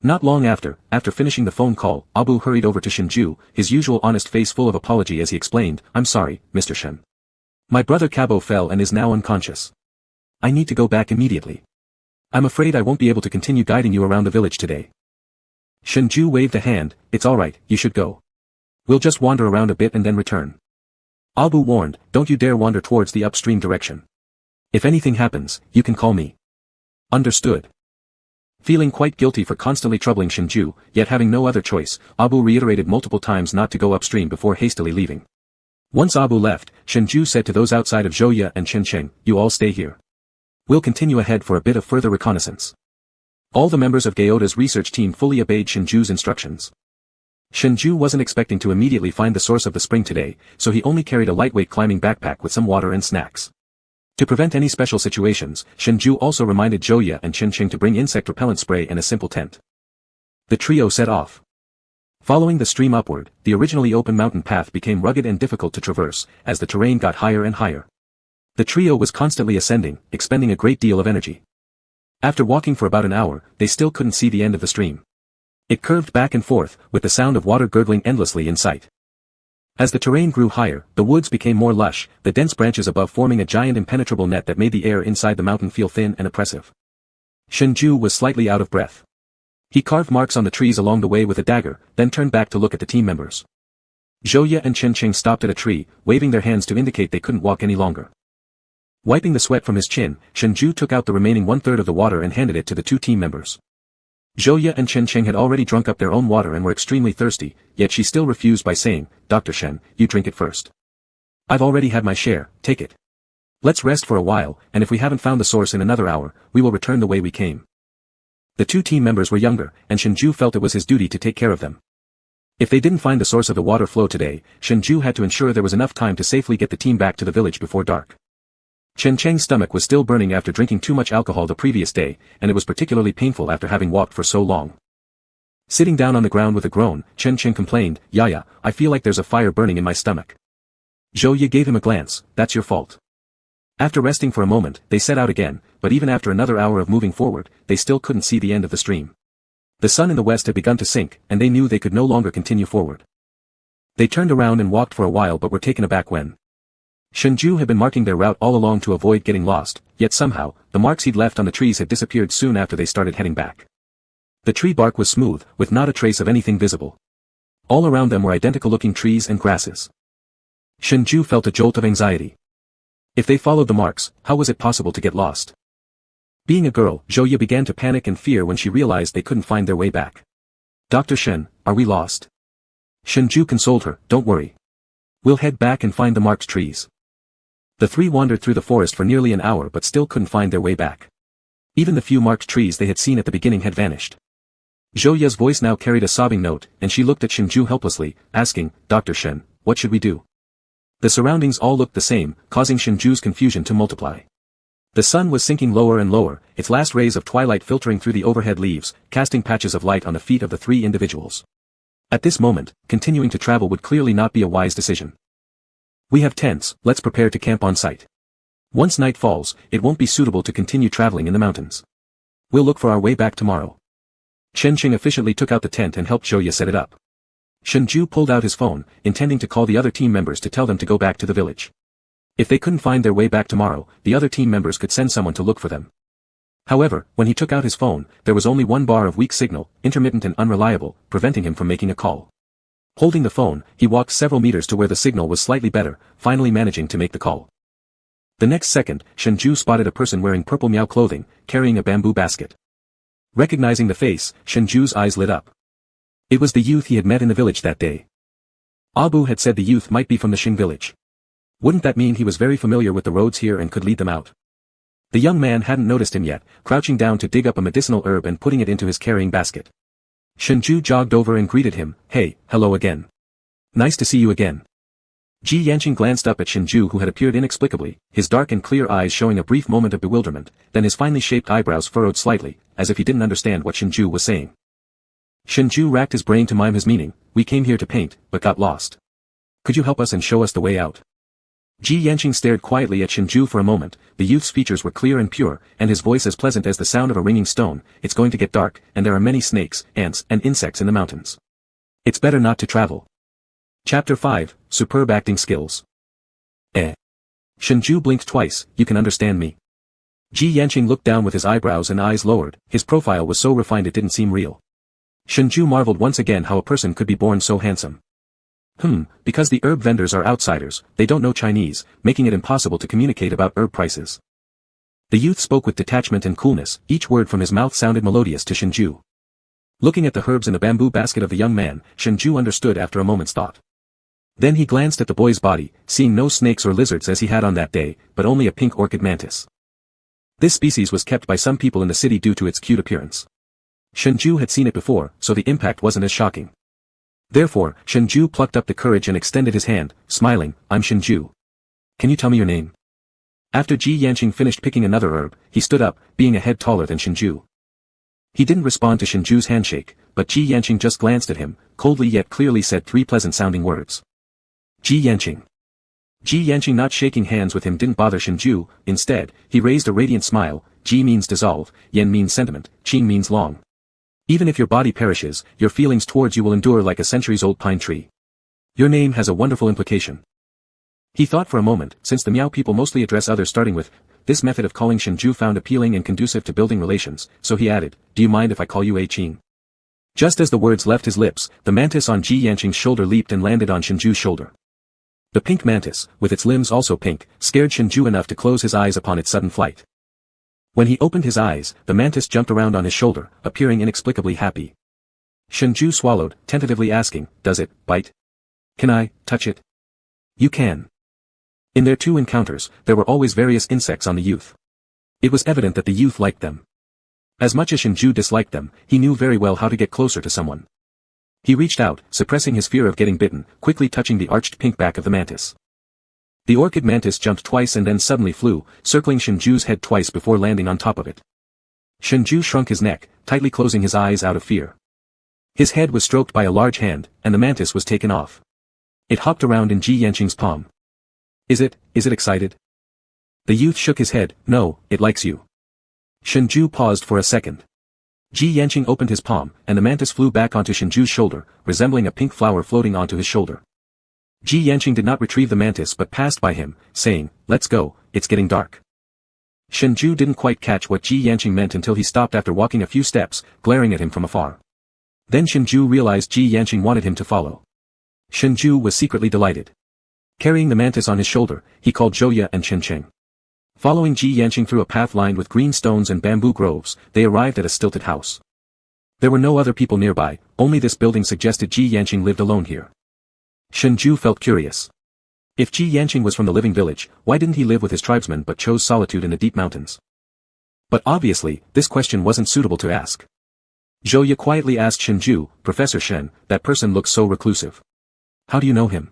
[SPEAKER 1] Not long after finishing the phone call, Abu hurried over to Shengzhu, his usual honest face full of apology as he explained, "I'm sorry, Mr. Shen. My brother Cabo fell and is now unconscious. I need to go back immediately. I'm afraid I won't be able to continue guiding you around the village today." Shengzhu waved a hand. "It's alright, you should go. We'll just wander around a bit and then return." Abu warned, "Don't you dare wander towards the upstream direction. If anything happens, you can call me." "Understood." Feeling quite guilty for constantly troubling Shengzhu, yet having no other choice, Abu reiterated multiple times not to go upstream before hastily leaving. Once Abu left, Shengzhu said to those outside of Zhouya and Chencheng, "You all stay here. We'll continue ahead for a bit of further reconnaissance. All the members of Gyota's research team fully obeyed Shenzhou's instructions. Shenzhou wasn't expecting to immediately find the source of the spring today, so he only carried a lightweight climbing backpack with some water and snacks. To prevent any special situations, Shenzhou also reminded Zhouye and Qingqing to bring insect repellent spray and a simple tent. The trio set off. Following the stream upward, the originally open mountain path became rugged and difficult to traverse, as the terrain got higher and higher. The trio was constantly ascending, expending a great deal of energy. After walking for about an hour, they still couldn't see the end of the stream. It curved back and forth, with the sound of water gurgling endlessly in sight. As the terrain grew higher, the woods became more lush, the dense branches above forming a giant impenetrable net that made the air inside the mountain feel thin and oppressive. Shenzhou was slightly out of breath. He carved marks on the trees along the way with a dagger, then turned back to look at the team members. Zhouye and Qingqing stopped at a tree, waving their hands to indicate they couldn't walk any longer. Wiping the sweat from his chin, Shenzhou took out the remaining one-third of the water and handed it to the two team members. Zhouye and Qingqing had already drunk up their own water and were extremely thirsty, yet she still refused by saying, "Dr. Shen, you drink it first. I've already had my share, take it. Let's rest for a while, and if we haven't found the source in another hour, we will return the way we came." The two team members were younger, and Shenzhou felt it was his duty to take care of them. If they didn't find the source of the water flow today, Shenzhou had to ensure there was enough time to safely get the team back to the village before dark. Qingqing's stomach was still burning after drinking too much alcohol the previous day, and it was particularly painful after having walked for so long. Sitting down on the ground with a groan, Qingqing complained, "Yaya, I feel like there's a fire burning in my stomach." Zhouye gave him a glance, "That's your fault." After resting for a moment, they set out again, but even after another hour of moving forward, they still couldn't see the end of the stream. The sun in the west had begun to sink, and they knew they could no longer continue forward. They turned around and walked for a while but were taken aback when Shenzhou had been marking their route all along to avoid getting lost, yet somehow, the marks he'd left on the trees had disappeared soon after they started heading back. The tree bark was smooth, with not a trace of anything visible. All around them were identical-looking trees and grasses. Shenzhou felt a jolt of anxiety. If they followed the marks, how was it possible to get lost? Being a girl, Zhouye began to panic and fear when she realized they couldn't find their way back. "Dr. Shen, are we lost?" Shenzhou consoled her, "Don't worry. We'll head back and find the marked trees." The three wandered through the forest for nearly an hour but still couldn't find their way back. Even the few marked trees they had seen at the beginning had vanished. Zhouye's voice now carried a sobbing note, and she looked at Shenzhou helplessly, asking, "Dr. Shen, what should we do?" The surroundings all looked the same, causing Shenzhou's confusion to multiply. The sun was sinking lower and lower, its last rays of twilight filtering through the overhead leaves, casting patches of light on the feet of the three individuals. At this moment, continuing to travel would clearly not be a wise decision. "We have tents, let's prepare to camp on site. Once night falls, it won't be suitable to continue traveling in the mountains. We'll look for our way back tomorrow." Qingqing efficiently took out the tent and helped Zhouye set it up. Shenzhou pulled out his phone, intending to call the other team members to tell them to go back to the village. If they couldn't find their way back tomorrow, the other team members could send someone to look for them. However, when he took out his phone, there was only one bar of weak signal, intermittent and unreliable, preventing him from making a call. Holding the phone, he walked several meters to where the signal was slightly better, finally managing to make the call. The next second, Shenzhou spotted a person wearing purple Miao clothing, carrying a bamboo basket. Recognizing the face, Shenzhou's eyes lit up. It was the youth he had met in the village that day. Abu had said the youth might be from the Sheng village. Wouldn't that mean he was very familiar with the roads here and could lead them out? The young man hadn't noticed him yet, crouching down to dig up a medicinal herb and putting it into his carrying basket. Shenzhou jogged over and greeted him, "Hey, hello again. Nice to see you again." Ji Yanqing glanced up at Shenzhou who had appeared inexplicably, his dark and clear eyes showing a brief moment of bewilderment, then his finely shaped eyebrows furrowed slightly, as if he didn't understand what Shenzhou was saying. Shenzhou racked his brain to mime his meaning, "We came here to paint, but got lost. Could you help us and show us the way out?" Ji Yanqing stared quietly at Shenzhou for a moment, the youth's features were clear and pure, and his voice as pleasant as the sound of a ringing stone. "It's going to get dark, and there are many snakes, ants, and insects in the mountains. It's better not to travel." Chapter 5, Superb Acting Skills. Shenzhou blinked twice, "You can understand me." Ji Yanqing looked down with his eyebrows and eyes lowered, his profile was so refined it didn't seem real. Shenzhou marveled once again how a person could be born so handsome. Because the herb vendors are outsiders, they don't know Chinese, making it impossible to communicate about herb prices. The youth spoke with detachment and coolness, each word from his mouth sounded melodious to Shenzhou. Looking at the herbs in the bamboo basket of the young man, Shenzhou understood after a moment's thought. Then he glanced at the boy's body, seeing no snakes or lizards as he had on that day, but only a pink orchid mantis. This species was kept by some people in the city due to its cute appearance. Shengzhai had seen it before, so the impact wasn't as shocking. Therefore, Shengzhai plucked up the courage and extended his hand, smiling, "I'm Shengzhai. Can you tell me your name?" After Ji Yanqing finished picking another herb, he stood up, being a head taller than Shengzhai. He didn't respond to Shengzhu's handshake, but Ji Yanqing just glanced at him, coldly yet clearly said three pleasant-sounding words. Ji Yanqing. Ji Yanqing not shaking hands with him didn't bother Shengzhai, instead, he raised a radiant smile. Ji means dissolve, Yan means sentiment, Qing means long. Even if your body perishes, your feelings towards you will endure like a centuries-old pine tree. Your name has a wonderful implication. He thought for a moment, since the Miao people mostly address others starting with, this method of calling Shengzhai found appealing and conducive to building relations, so he added, "Do you mind if I call you A Qing?" Just as the words left his lips, the mantis on Ji Yanqing's shoulder leaped and landed on Shengzhu's shoulder. The pink mantis, with its limbs also pink, scared Shengzhai enough to close his eyes upon its sudden flight. When he opened his eyes, the mantis jumped around on his shoulder, appearing inexplicably happy. Shengzhai swallowed, tentatively asking, "Does it bite? Can I touch it?" "You can." In their two encounters, there were always various insects on the youth. It was evident that the youth liked them. As much as Shengzhai disliked them, he knew very well how to get closer to someone. He reached out, suppressing his fear of getting bitten, quickly touching the arched pink back of the mantis. The orchid mantis jumped twice and then suddenly flew, circling Shengzhu's head twice before landing on top of it. Shengzhai shrunk his neck, tightly closing his eyes out of fear. His head was stroked by a large hand, and the mantis was taken off. It hopped around in Ji Yanqing's palm. Is it excited?" The youth shook his head. "No, it likes you." Shengzhai paused for a second. Ji Yanqing opened his palm, and the mantis flew back onto Shengzhu's shoulder, resembling a pink flower floating onto his shoulder. Ji Yanqing did not retrieve the mantis but passed by him, saying, "Let's go, it's getting dark." Shengzhai didn't quite catch what Ji Yanqing meant until he stopped after walking a few steps, glaring at him from afar. Then Shengzhai realized Ji Yanqing wanted him to follow. Shengzhai was secretly delighted. Carrying the mantis on his shoulder, he called Zhouya and Chen. Following Ji Yanqing through a path lined with green stones and bamboo groves, they arrived at a stilted house. There were no other people nearby, only this building suggested Ji Yanqing lived alone here. Shengzhai felt curious. If Ji Yanqing was from the living village, why didn't he live with his tribesmen but chose solitude in the deep mountains? But obviously, this question wasn't suitable to ask. Zhouya quietly asked Shengzhai, "Professor Shen, that person looks so reclusive. How do you know him?"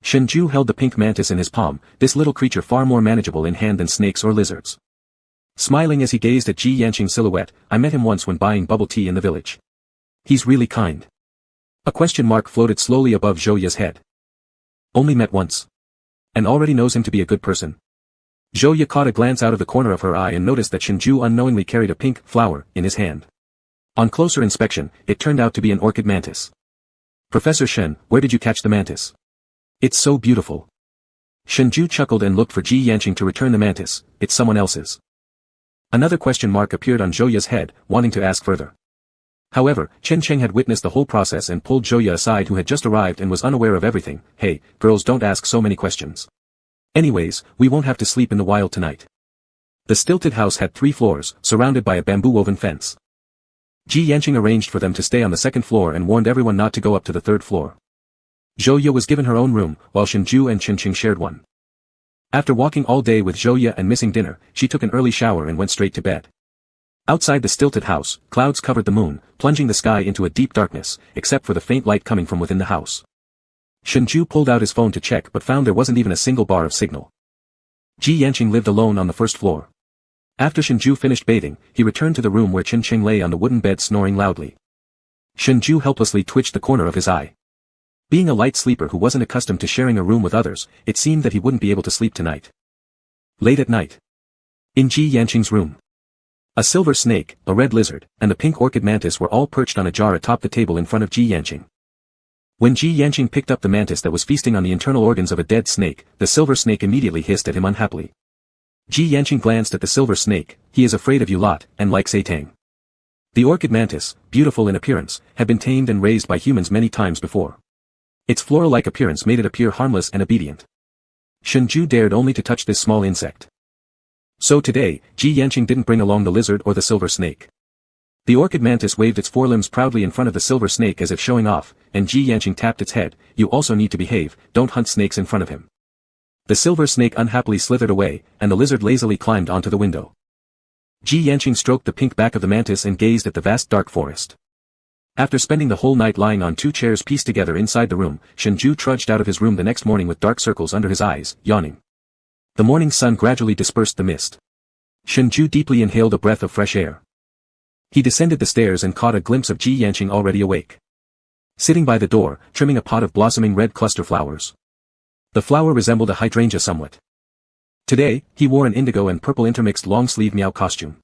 [SPEAKER 1] Shengzhai held the pink mantis in his palm, this little creature far more manageable in hand than snakes or lizards. Smiling as he gazed at Ji Yanqing's silhouette, "I met him once when buying bubble tea in the village. He's really kind." A question mark floated slowly above Zhouya's head. "Only met once. And already knows him to be a good person." Zhouya caught a glance out of the corner of her eye and noticed that Shengzhai unknowingly carried a pink flower in his hand. On closer inspection, it turned out to be an orchid mantis. "Professor Shen, where did you catch the mantis? It's so beautiful." Shengzhai chuckled and looked for Ji Yanqing to return the mantis. "It's someone else's." Another question mark appeared on Zhouya's head, wanting to ask further. However, Chen had witnessed the whole process and pulled Zhouya aside, who had just arrived and was unaware of everything. "Hey, girls, don't ask so many questions. Anyways, we won't have to sleep in the wild tonight." The stilted house had 3 floors, surrounded by a bamboo-woven fence. Ji Yanqing arranged for them to stay on the 2nd floor and warned everyone not to go up to the 3rd floor. Zhouya was given her own room, while Shengzhai and Chen shared one. After walking all day with Zhouya and missing dinner, she took an early shower and went straight to bed. Outside the stilted house, clouds covered the moon, plunging the sky into a deep darkness, except for the faint light coming from within the house. Shengzhai pulled out his phone to check but found there wasn't even a single bar of signal. Ji Yanqing lived alone on the 1st floor. After Shengzhai finished bathing, he returned to the room where Chen lay on the wooden bed snoring loudly. Shengzhai helplessly twitched the corner of his eye. Being a light sleeper who wasn't accustomed to sharing a room with others, it seemed that he wouldn't be able to sleep tonight. Late at night. In Ji Yanqing's room. A silver snake, a red lizard, and a pink orchid mantis were all perched on a jar atop the table in front of Ji Yanqing. When Ji Yanqing picked up the mantis that was feasting on the internal organs of a dead snake, the silver snake immediately hissed at him unhappily. Ji Yanqing glanced at the silver snake. "He is afraid of you lot, and likes Atang." The orchid mantis, beautiful in appearance, had been tamed and raised by humans many times before. Its floral-like appearance made it appear harmless and obedient. Shengzhai dared only to touch this small insect. So today, Ji Yanqing didn't bring along the lizard or the silver snake. The orchid mantis waved its forelimbs proudly in front of the silver snake as if showing off, and Ji Yanqing tapped its head. "You also need to behave, don't hunt snakes in front of him." The silver snake unhappily slithered away, and the lizard lazily climbed onto the window. Ji Yanqing stroked the pink back of the mantis and gazed at the vast dark forest. After spending the whole night lying on two chairs pieced together inside the room, Shengzhai trudged out of his room the next morning with dark circles under his eyes, yawning. The morning sun gradually dispersed the mist. Shengzhai deeply inhaled a breath of fresh air. He descended the stairs and caught a glimpse of Ji Yanqing already awake. Sitting by the door, trimming a pot of blossoming red cluster flowers. The flower resembled a hydrangea somewhat. Today, he wore an indigo and purple intermixed long-sleeve Miao costume.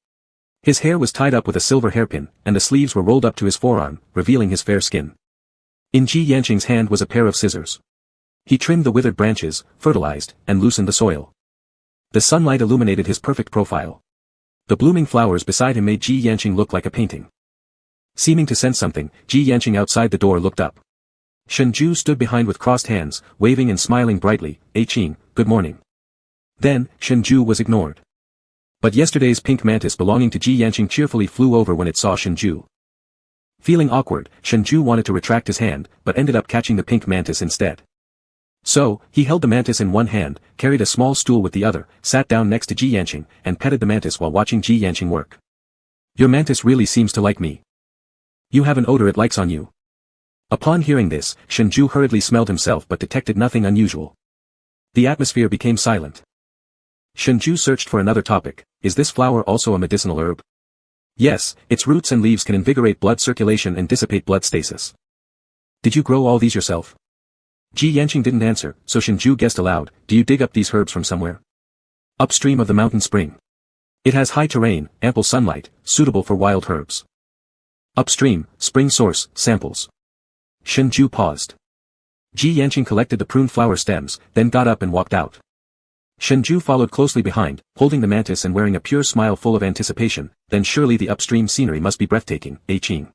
[SPEAKER 1] His hair was tied up with a silver hairpin, and the sleeves were rolled up to his forearm, revealing his fair skin. In Ji Yanqing's hand was a pair of scissors. He trimmed the withered branches, fertilized, and loosened the soil. The sunlight illuminated his perfect profile. The blooming flowers beside him made Ji Yanqing look like a painting. Seeming to sense something, Ji Yanqing outside the door looked up. Shengzhai stood behind with crossed hands, waving and smiling brightly. "Qing, good morning." Then, Shengzhai was ignored. But yesterday's pink mantis belonging to Ji Yanqing cheerfully flew over when it saw Shengzhai. Feeling awkward, Shengzhai wanted to retract his hand, but ended up catching the pink mantis instead. So, he held the mantis in one hand, carried a small stool with the other, sat down next to Ji Yanqing, and petted the mantis while watching Ji Yanqing work. "Your mantis really seems to like me. You have an odor it likes on you." Upon hearing this, Shengzhai hurriedly smelled himself but detected nothing unusual. The atmosphere became silent. Shengzhai searched for another topic. "Is this flower also a medicinal herb?" "Yes, its roots and leaves can invigorate blood circulation and dissipate blood stasis." "Did you grow all these yourself?" Ji Yanqing didn't answer, so Shengzhai guessed aloud. "Do you dig up these herbs from somewhere?" "Upstream of the mountain spring. It has high terrain, ample sunlight, suitable for wild herbs." "Upstream, spring source, samples." Shengzhai paused. Ji Yanqing collected the pruned flower stems, then got up and walked out. Shengzhai followed closely behind, holding the mantis and wearing a pure smile full of anticipation. "Then surely the upstream scenery must be breathtaking, Qing.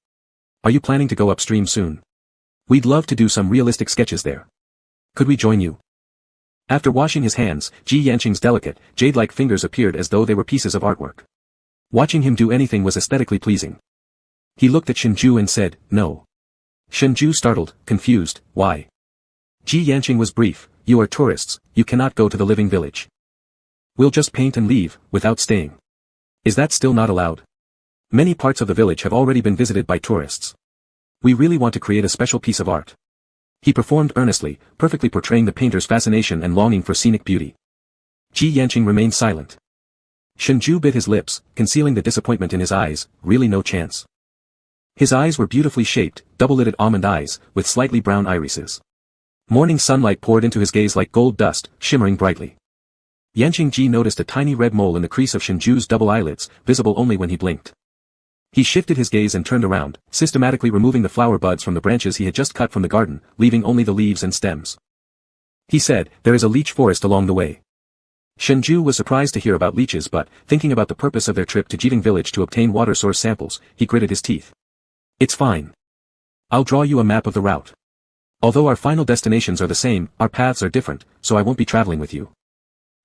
[SPEAKER 1] Are you planning to go upstream soon? We'd love to do some realistic sketches there. Could we join you?" After washing his hands, Ji Yanqing's delicate, jade-like fingers appeared as though they were pieces of artwork. Watching him do anything was aesthetically pleasing. He looked at Shengzhai and said, "No." Shengzhai startled, confused. "Why?" Ji Yanqing was brief. "You are tourists, you cannot go to the living village. We'll just paint and leave, without staying." "Is that still not allowed?" "Many parts of the village have already been visited by tourists. We really want to create a special piece of art." He performed earnestly, perfectly portraying the painter's fascination and longing for scenic beauty. Ji Yanqing remained silent. Shengzhai bit his lips, concealing the disappointment in his eyes. Really no chance. His eyes were beautifully shaped, double-lidded almond eyes, with slightly brown irises. Morning sunlight poured into his gaze like gold dust, shimmering brightly. Yanqing Ji noticed a tiny red mole in the crease of Shengzhui's double eyelids, visible only when he blinked. He shifted his gaze and turned around, systematically removing the flower buds from the branches he had just cut from the garden, leaving only the leaves and stems. He said, "There is a leech forest along the way." Shengzhai was surprised to hear about leeches, but, thinking about the purpose of their trip to Jiteng Village to obtain water source samples, he gritted his teeth. "It's fine. I'll draw you a map of the route. Although our final destinations are the same, our paths are different, so I won't be traveling with you.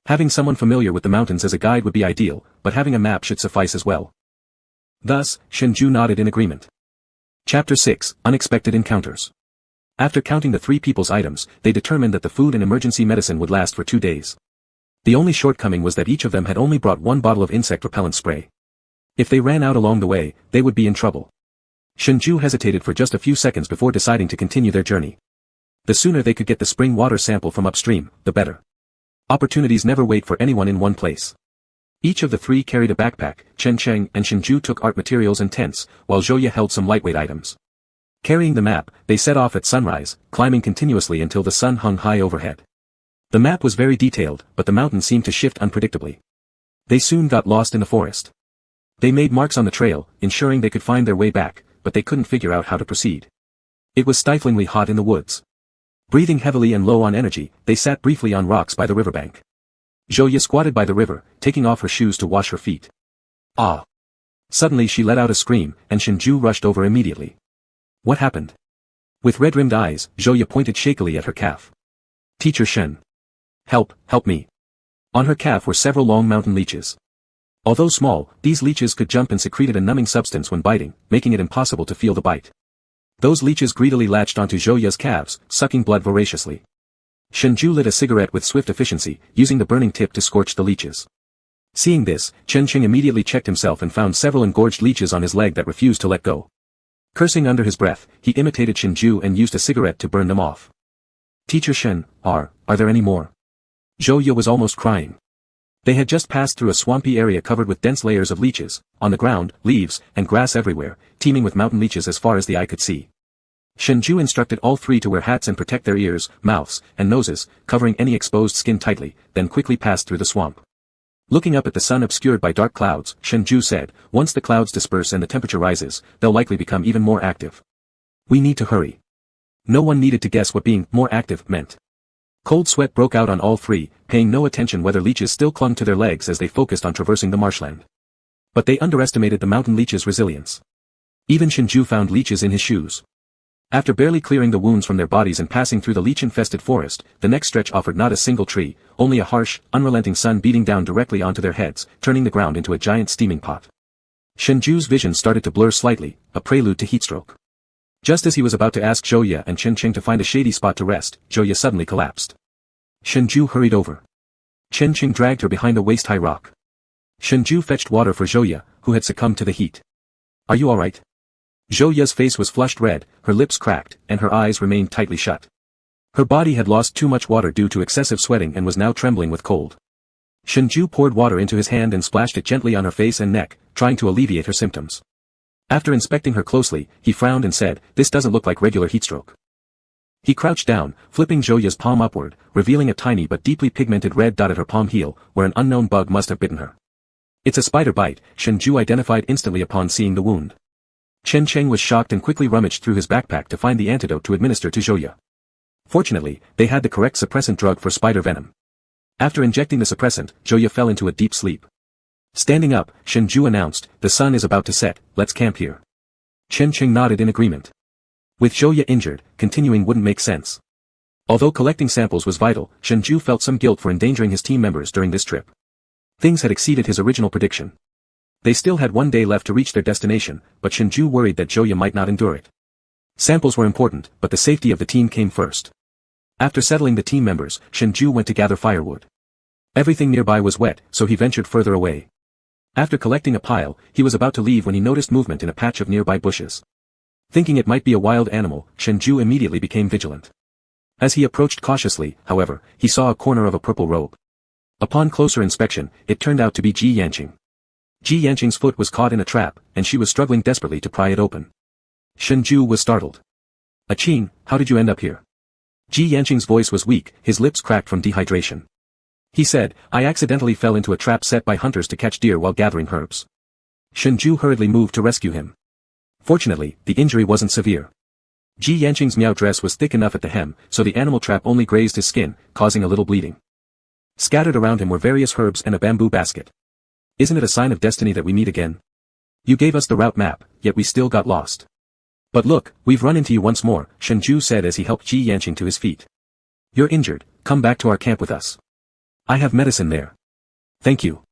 [SPEAKER 1] Having someone familiar with the mountains as a guide would be ideal, but having a map should suffice as well." Thus, Shengzhai nodded in agreement. Chapter 6, Unexpected Encounters. After counting the three people's items, they determined that the food and emergency medicine would last for 2 days. The only shortcoming was that each of them had only brought 1 bottle of insect repellent spray. If they ran out along the way, they would be in trouble. Shengzhai hesitated for just a few seconds before deciding to continue their journey. The sooner they could get the spring water sample from upstream, the better. Opportunities never wait for anyone in one place. Each of the three carried a backpack. Chen Cheng and Shengzhai took art materials and tents, while Zhouye held some lightweight items. Carrying the map, they set off at sunrise, climbing continuously until the sun hung high overhead. The map was very detailed, but the mountain seemed to shift unpredictably. They soon got lost in the forest. They made marks on the trail, ensuring they could find their way back, but they couldn't figure out how to proceed. It was stiflingly hot in the woods. Breathing heavily and low on energy, they sat briefly on rocks by the riverbank. Zhouye squatted by the river, taking off her shoes to wash her feet. "Ah!" Suddenly she let out a scream, and Shengzhai rushed over immediately. "What happened?" With red-rimmed eyes, Zhouye pointed shakily at her calf. "Teacher Shen. Help me." On her calf were several long mountain leeches. Although small, these leeches could jump and secreted a numbing substance when biting, making it impossible to feel the bite. Those leeches greedily latched onto Zhouye's calves, sucking blood voraciously. Shengzhai lit a cigarette with swift efficiency, using the burning tip to scorch the leeches. Seeing this, Chen Qing immediately checked himself and found several engorged leeches on his leg that refused to let go. Cursing under his breath, he imitated Shenju and used a cigarette to burn them off. Teacher Shen, are there any more? Zhou Ye was almost crying. They had just passed through a swampy area covered with dense layers of leeches, on the ground, leaves, and grass everywhere, teeming with mountain leeches as far as the eye could see. Shenju instructed all three to wear hats and protect their ears, mouths, and noses, covering any exposed skin tightly, then quickly passed through the swamp. Looking up at the sun obscured by dark clouds, Shenju said, once the clouds disperse and the temperature rises, they'll likely become even more active. We need to hurry. No one needed to guess what being more active meant. Cold sweat broke out on all three, paying no attention whether leeches still clung to their legs as they focused on traversing the marshland. But they underestimated the mountain leech's resilience. Even Shenju found leeches in his shoes. After barely clearing the wounds from their bodies and passing through the leech-infested forest, the next stretch offered not a single tree, only a harsh, unrelenting sun beating down directly onto their heads, turning the ground into a giant steaming pot. Shenju's vision started to blur slightly, a prelude to heatstroke. Just as he was about to ask Zhou Ye and Chen Qing to find a shady spot to rest, Zhou Ye suddenly collapsed. Shenju hurried over. Chen Qing dragged her behind a waist-high rock. Shenju fetched water for Zhou Ye, who had succumbed to the heat. Are you alright? Zhou Ye's face was flushed red, her lips cracked, and her eyes remained tightly shut. Her body had lost too much water due to excessive sweating and was now trembling with cold. Shenju poured water into his hand and splashed it gently on her face and neck, trying to alleviate her symptoms. After inspecting her closely, he frowned and said, "This doesn't look like regular heatstroke." He crouched down, flipping Zhou Ye's palm upward, revealing a tiny but deeply pigmented red dot at her palm heel, where an unknown bug must have bitten her. It's a spider bite, Shenju identified instantly upon seeing the wound. Chen Qing was shocked and quickly rummaged through his backpack to find the antidote to administer to Zhou Ye. Fortunately, they had the correct suppressant drug for spider venom. After injecting the suppressant, Zhou Ye fell into a deep sleep. Standing up, Shenju announced, "The sun is about to set, let's camp here." Chen Qing nodded in agreement. With Zhou Ye injured, continuing wouldn't make sense. Although collecting samples was vital, Shenju felt some guilt for endangering his team members during this trip. Things had exceeded his original prediction. They still had one day left to reach their destination, but Shenju worried that Zhou Ye might not endure it. Samples were important, but the safety of the team came first. After settling the team members, Shenju went to gather firewood. Everything nearby was wet, so he ventured further away. After collecting a pile, he was about to leave when he noticed movement in a patch of nearby bushes. Thinking it might be a wild animal, Shenju immediately became vigilant. As he approached cautiously, however, he saw a corner of a purple robe. Upon closer inspection, it turned out to be Ji Yanqing. Ji Yanqing's foot was caught in a trap, and she was struggling desperately to pry it open. Shenju was startled. "Qing, how did you end up here?" Ji Yanqing's voice was weak, his lips cracked from dehydration. He said, "I accidentally fell into a trap set by hunters to catch deer while gathering herbs." Shenju hurriedly moved to rescue him. Fortunately, the injury wasn't severe. Ji Yanqing's Miao dress was thick enough at the hem, so the animal trap only grazed his skin, causing a little bleeding. Scattered around him were various herbs and a bamboo basket. "Isn't it a sign of destiny that we meet again? You gave us the route map, yet we still got lost. But look, we've run into you once more," Shenju said as he helped Ji Yanqing to his feet. "You're injured, come back to our camp with us. I have medicine there." "Thank you."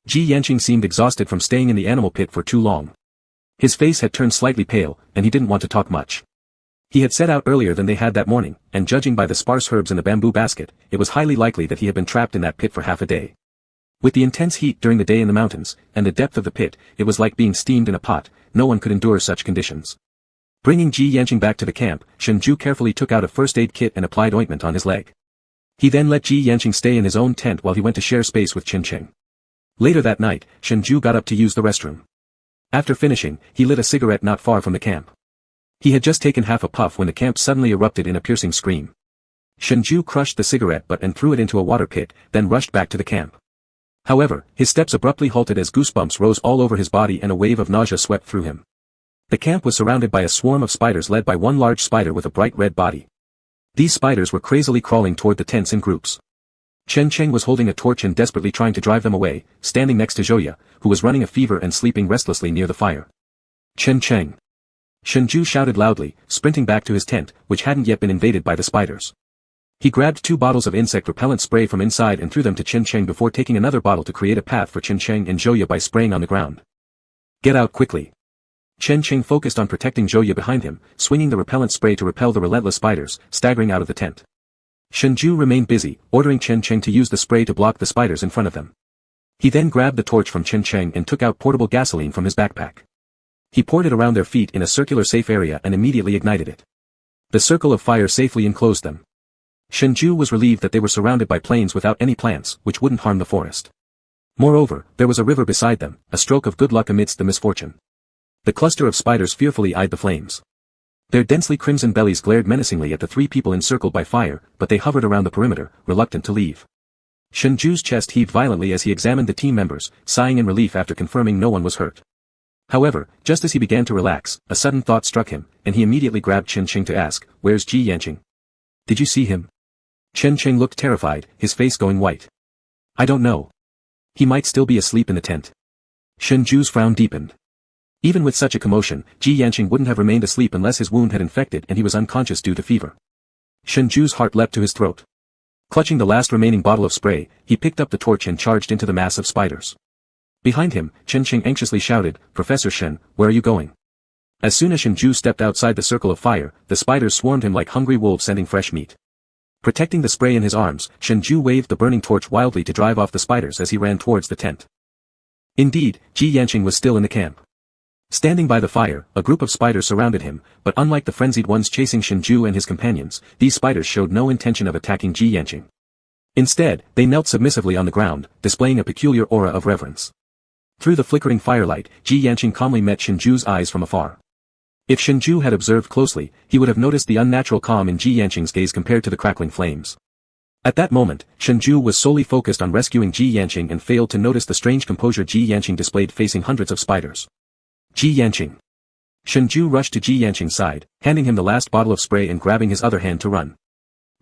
[SPEAKER 1] Ji Yanqing seemed exhausted from staying in the animal pit for too long. His face had turned slightly pale, and he didn't want to talk much. He had set out earlier than they had that morning, and judging by the sparse herbs in the bamboo basket, it was highly likely that he had been trapped in that pit for half a day. With the intense heat during the day in the mountains, and the depth of the pit, it was like being steamed in a pot, no one could endure such conditions. Bringing Ji Yanqing back to the camp, Shenju carefully took out a first aid kit and applied ointment on his leg. He then let Ji Yanqing stay in his own tent while he went to share space with Chen Qing. Later that night, Shenju got up to use the restroom. After finishing, he lit a cigarette not far from the camp. He had just taken half a puff when the camp suddenly erupted in a piercing scream. Shenju crushed the cigarette butt and threw it into a water pit, then rushed back to the camp. However, his steps abruptly halted as goosebumps rose all over his body and a wave of nausea swept through him. The camp was surrounded by a swarm of spiders led by one large spider with a bright red body. These spiders were crazily crawling toward the tents in groups. Chen Qing was holding a torch and desperately trying to drive them away, standing next to Zhou Ye, who was running a fever and sleeping restlessly near the fire. "Chen Qing!" Shenju shouted loudly, sprinting back to his tent, which hadn't yet been invaded by the spiders. He grabbed 2 bottles of insect repellent spray from inside and threw them to Chen Qing before taking another bottle to create a path for Chen Qing and Zhou Ye by spraying on the ground. "Get out quickly!" Chen Qing focused on protecting Zhou Ye behind him, swinging the repellent spray to repel the relentless spiders, staggering out of the tent. Shenju remained busy, ordering Chen Qing to use the spray to block the spiders in front of them. He then grabbed the torch from Chen Cheng and took out portable gasoline from his backpack. He poured it around their feet in a circular safe area and immediately ignited it. The circle of fire safely enclosed them. Shengzhai was relieved that they were surrounded by plains without any plants, which wouldn't harm the forest. Moreover, there was a river beside them, a stroke of good luck amidst the misfortune. The cluster of spiders fearfully eyed the flames. Their densely crimson bellies glared menacingly at the three people encircled by fire, but they hovered around the perimeter, reluctant to leave. Shengzhu's chest heaved violently as he examined the team members, sighing in relief after confirming no one was hurt. However, just as he began to relax, a sudden thought struck him, and he immediately grabbed Chen Cheng to ask, "Where's Ji Yanqing? Did you see him?" Chen Cheng looked terrified, his face going white. "I don't know. He might still be asleep in the tent." Shengzhu's frown deepened. Even with such a commotion, Ji Yanqing wouldn't have remained asleep unless his wound had infected and he was unconscious due to fever. Shengzhu's heart leapt to his throat. Clutching the last remaining bottle of spray, he picked up the torch and charged into the mass of spiders. Behind him, Chen Cheng anxiously shouted, "Professor Shen, where are you going?" As soon as Shengzhai stepped outside the circle of fire, the spiders swarmed him like hungry wolves scenting fresh meat. Protecting the spray in his arms, Shengzhai waved the burning torch wildly to drive off the spiders as he ran towards the tent. Indeed, Ji Yanqing was still in the camp. Standing by the fire, a group of spiders surrounded him, but unlike the frenzied ones chasing Shengzhai and his companions, these spiders showed no intention of attacking Ji Yanqing. Instead, they knelt submissively on the ground, displaying a peculiar aura of reverence. Through the flickering firelight, Ji Yanqing calmly met Shengzhu's eyes from afar. If Shengzhai had observed closely, he would have noticed the unnatural calm in Ji Yanqing's gaze compared to the crackling flames. At that moment, Shengzhai was solely focused on rescuing Ji Yanqing and failed to notice the strange composure Ji Yanqing displayed facing hundreds of spiders. Ji Yanqing. Shengzhai rushed to Ji Yanqing's side, handing him the last bottle of spray and grabbing his other hand to run.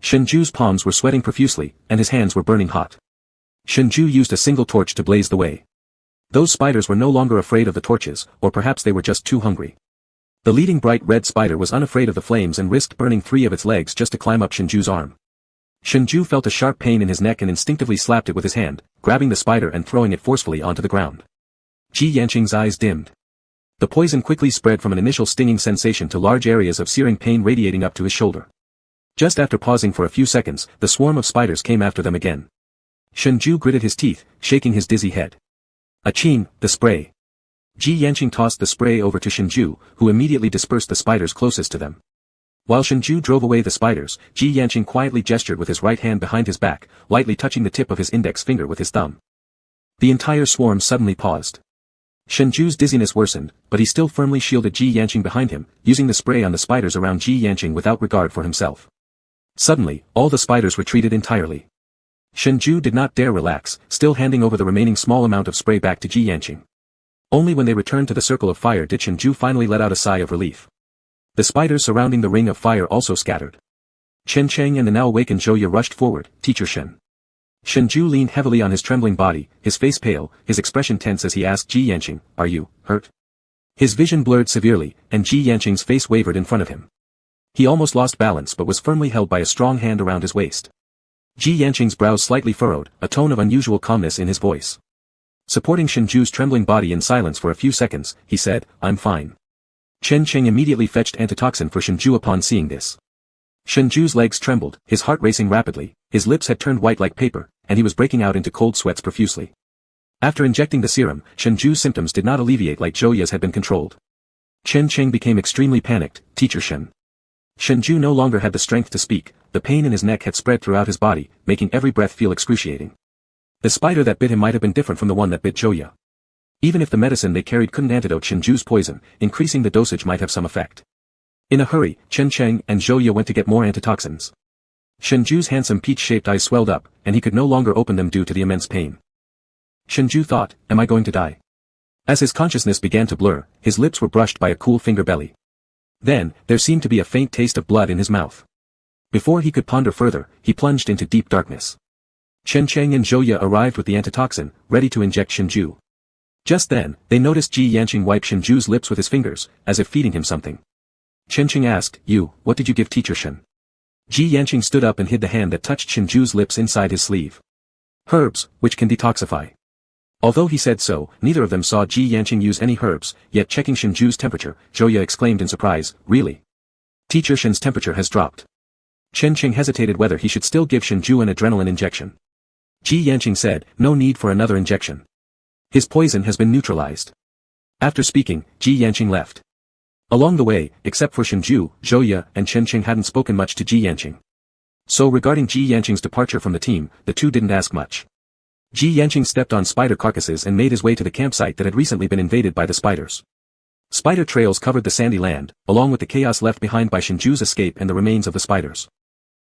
[SPEAKER 1] Shengzhu's palms were sweating profusely, and his hands were burning hot. Shengzhai used a single torch to blaze the way. Those spiders were no longer afraid of the torches, or perhaps they were just too hungry. The leading bright red spider was unafraid of the flames and risked burning 3 of its legs just to climb up Shengzhu's arm. Shengzhai felt a sharp pain in his neck and instinctively slapped it with his hand, grabbing the spider and throwing it forcefully onto the ground. Ji Yanqing's eyes dimmed. The poison quickly spread from an initial stinging sensation to large areas of searing pain radiating up to his shoulder. Just after pausing for a few seconds, the swarm of spiders came after them again. Shengzhai gritted his teeth, shaking his dizzy head. Aching, the spray. Ji Yanqing tossed the spray over to Shengzhai, who immediately dispersed the spiders closest to them. While Shengzhai drove away the spiders, Ji Yanqing quietly gestured with his right hand behind his back, lightly touching the tip of his index finger with his thumb. The entire swarm suddenly paused. Shengzhu's dizziness worsened, but he still firmly shielded Ji Yanqing behind him, using the spray on the spiders around Ji Yanqing without regard for himself. Suddenly, all the spiders retreated entirely. Shengzhai did not dare relax, still handing over the remaining small amount of spray back to Ji Yanqing. Only when they returned to the circle of fire did Shengzhai finally let out a sigh of relief. The spiders surrounding the ring of fire also scattered. Chen Cheng and the now awakened Zhouye rushed forward, "Teacher Shen." Shengzhai leaned heavily on his trembling body, his face pale, his expression tense as he asked Ji Yanqing, "Are you hurt?" His vision blurred severely, and Ji Yanqing's face wavered in front of him. He almost lost balance but was firmly held by a strong hand around his waist. Ji Yanqing's brows slightly furrowed, a tone of unusual calmness in his voice. Supporting Shengzhu's trembling body in silence for a few seconds, he said, "I'm fine." Chen Cheng immediately fetched antitoxin for Shengzhai upon seeing this. Shengzhu's legs trembled, his heart racing rapidly, his lips had turned white like paper, and he was breaking out into cold sweats profusely. After injecting the serum, Shengzhu's symptoms did not alleviate like Zhouye's had been controlled. Chen Cheng became extremely panicked, "Teacher Shen." Shengzhai no longer had the strength to speak, the pain in his neck had spread throughout his body, making every breath feel excruciating. The spider that bit him might have been different from the one that bit Zhouye. Even if the medicine they carried couldn't antidote Shengzhu's poison, increasing the dosage might have some effect. In a hurry, Chen Cheng and Zhouye went to get more antitoxins. Shengzhu's handsome peach-shaped eyes swelled up, and he could no longer open them due to the immense pain. Shengzhai thought, "Am I going to die?" As his consciousness began to blur, his lips were brushed by a cool finger belly. Then, there seemed to be a faint taste of blood in his mouth. Before he could ponder further, he plunged into deep darkness. Chen Cheng and Zhouye arrived with the antitoxin, ready to inject Shengzhai. Just then, they noticed Ji Yanqing wipe Shengzhu's lips with his fingers, as if feeding him something. Chen Cheng asked, What did you give Teacher Shen?" Ji Yanqing stood up and hid the hand that touched Shengzhu's lips inside his sleeve. "Herbs, which can detoxify." Although he said so, neither of them saw Ji Yanqing use any herbs, yet checking Shengzhu's temperature, Zhouye exclaimed in surprise, "Really? Teacher Shen's temperature has dropped." Chen Cheng hesitated whether he should still give Shengzhai an adrenaline injection. Ji Yanqing said, no need for another injection. His poison has been neutralized. After speaking, Ji Yanqing left. Along the way, except for Shenzhou, Zhouya and Chen hadn't spoken much to Ji Yanqing. So regarding Ji Yanqing's departure from the team, the two didn't ask much. Ji Yanqing stepped on spider carcasses and made his way to the campsite that had recently been invaded by the spiders. Spider trails covered the sandy land, along with the chaos left behind by Shenzhou's escape and the remains of the spiders.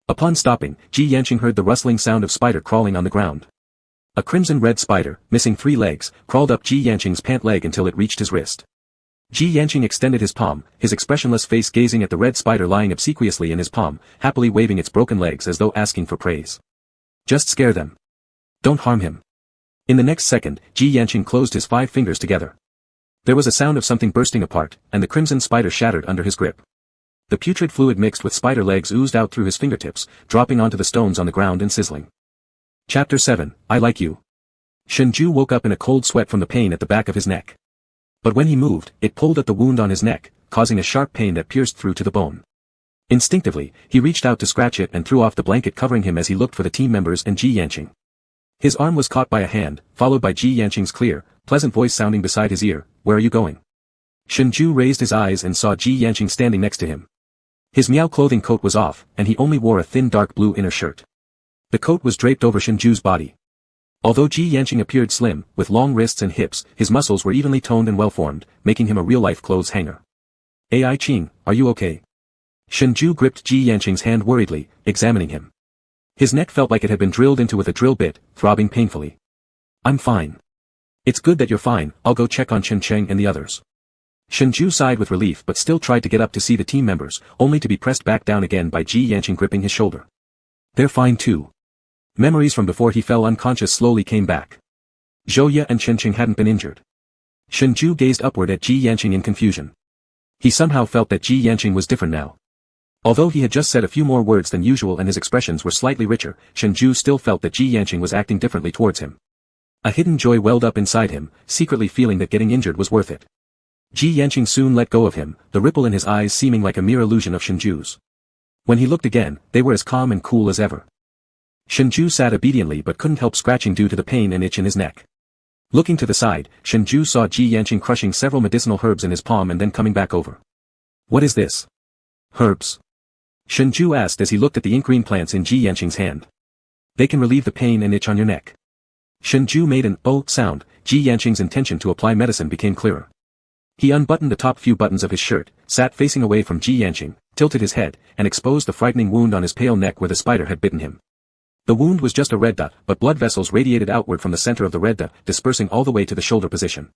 [SPEAKER 1] Upon stopping, Ji Yanqing heard the rustling sound of spider crawling on the ground. A crimson-red spider, missing 3 legs, crawled up Ji Yanqing's pant leg until it reached his wrist. Ji Yanqing extended his palm, his expressionless face gazing at the red spider lying obsequiously in his palm, happily waving its broken legs as though asking for praise. Just scare them. Don't harm him. In the next second, Ji Yanqing closed his 5 fingers together. There was a sound of something bursting apart, and the crimson spider shattered under his grip. The putrid fluid mixed with spider legs oozed out through his fingertips, dropping onto the stones on the ground and sizzling. Chapter 7, I Like You. Shenzhou woke up in a cold sweat from the pain at the back of his neck. But when he moved, it pulled at the wound on his neck, causing a sharp pain that pierced through to the bone. Instinctively, he reached out to scratch it and threw off the blanket covering him as he looked for the team members and Ji Yanqing. His arm was caught by a hand, followed by Ji Yanqing's clear, pleasant voice sounding beside his ear, "Where are you going?" Shenzhou raised his eyes and saw Ji Yanqing standing next to him. His Miao clothing coat was off, and he only wore a thin dark blue inner shirt. The coat was draped over Shenzhou's body. Although Ji Yanqing appeared slim, with long wrists and hips, his muscles were evenly toned and well-formed, making him a real-life clothes hanger. "Ai Qing, are you okay?" Shenzhou gripped Ji Yanqing's hand worriedly, examining him. His neck felt like it had been drilled into with a drill bit, throbbing painfully. "I'm fine." "It's good that you're fine, I'll go check on Chen and the others." Shenzhou sighed with relief but still tried to get up to see the team members, only to be pressed back down again by Ji Yanqing gripping his shoulder. "They're fine too." Memories from before he fell unconscious slowly came back. Zhouya and Chen hadn't been injured. Shenzhou gazed upward at Ji Yanqing in confusion. He somehow felt that Ji Yanqing was different now. Although he had just said a few more words than usual and his expressions were slightly richer, Shenzhou still felt that Ji Yanqing was acting differently towards him. A hidden joy welled up inside him, secretly feeling that getting injured was worth it. Ji Yanqing soon let go of him, the ripple in his eyes seeming like a mere illusion of Shenzhou's. When he looked again, they were as calm and cool as ever. Shenzhou sat obediently but couldn't help scratching due to the pain and itch in his neck. Looking to the side, Shenzhou saw Ji Yanqing crushing several medicinal herbs in his palm and then coming back over. "What is this?" "Herbs?" Shenzhou asked as he looked at the ink-green plants in Ji Yanqing's hand. "They can relieve the pain and itch on your neck." Shenzhou made an "oh" sound. Ji Yanqing's intention to apply medicine became clearer. He unbuttoned the top few buttons of his shirt, sat facing away from Ji Yanqing, tilted his head, and exposed the frightening wound on his pale neck where the spider had bitten him. The wound was just a red dot, but blood vessels radiated outward from the center of the red dot, dispersing all the way to the shoulder position.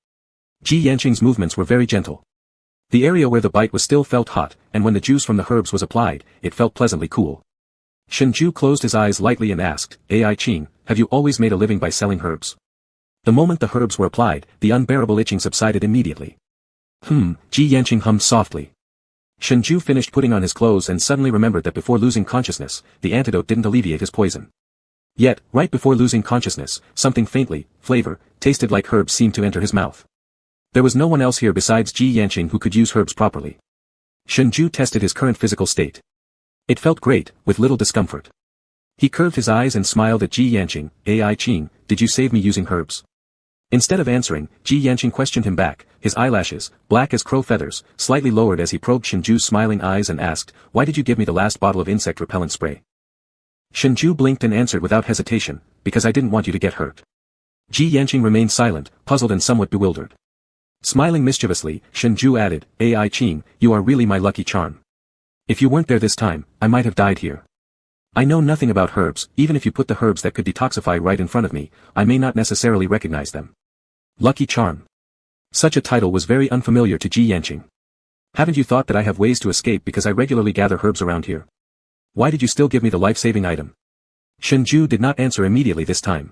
[SPEAKER 1] Ji Yanqing's movements were very gentle. The area where the bite was still felt hot, and when the juice from the herbs was applied, it felt pleasantly cool. Shenzhou closed his eyes lightly and asked, "Ai Qing, have you always made a living by selling herbs?" The moment the herbs were applied, the unbearable itching subsided immediately. Ji Yanqing hummed softly. Shenzhou finished putting on his clothes and suddenly remembered that before losing consciousness, the antidote didn't alleviate his poison. Yet, right before losing consciousness, something faintly, flavor, tasted like herbs seemed to enter his mouth. There was no one else here besides Ji Yanqing who could use herbs properly. Shenzhou tested his current physical state. It felt great, with little discomfort. He curved his eyes and smiled at Ji Yanqing. "Ai Qing, did you save me using herbs?" Instead of answering, Ji Yanqing questioned him back, his eyelashes, black as crow feathers, slightly lowered as he probed Shenzhou's smiling eyes and asked, "Why did you give me the last bottle of insect repellent spray?" Shenzhou blinked and answered without hesitation, "Because I didn't want you to get hurt." Ji Yanqing remained silent, puzzled and somewhat bewildered. Smiling mischievously, Shenzhou added, "Ai Qing, you are really my lucky charm. If you weren't there this time, I might have died here. I know nothing about herbs, even if you put the herbs that could detoxify right in front of me, I may not necessarily recognize them." Lucky charm. Such a title was very unfamiliar to Ji Yanqing. "Haven't you thought that I have ways to escape because I regularly gather herbs around here? Why did you still give me the life-saving item?" Shenzhou did not answer immediately this time.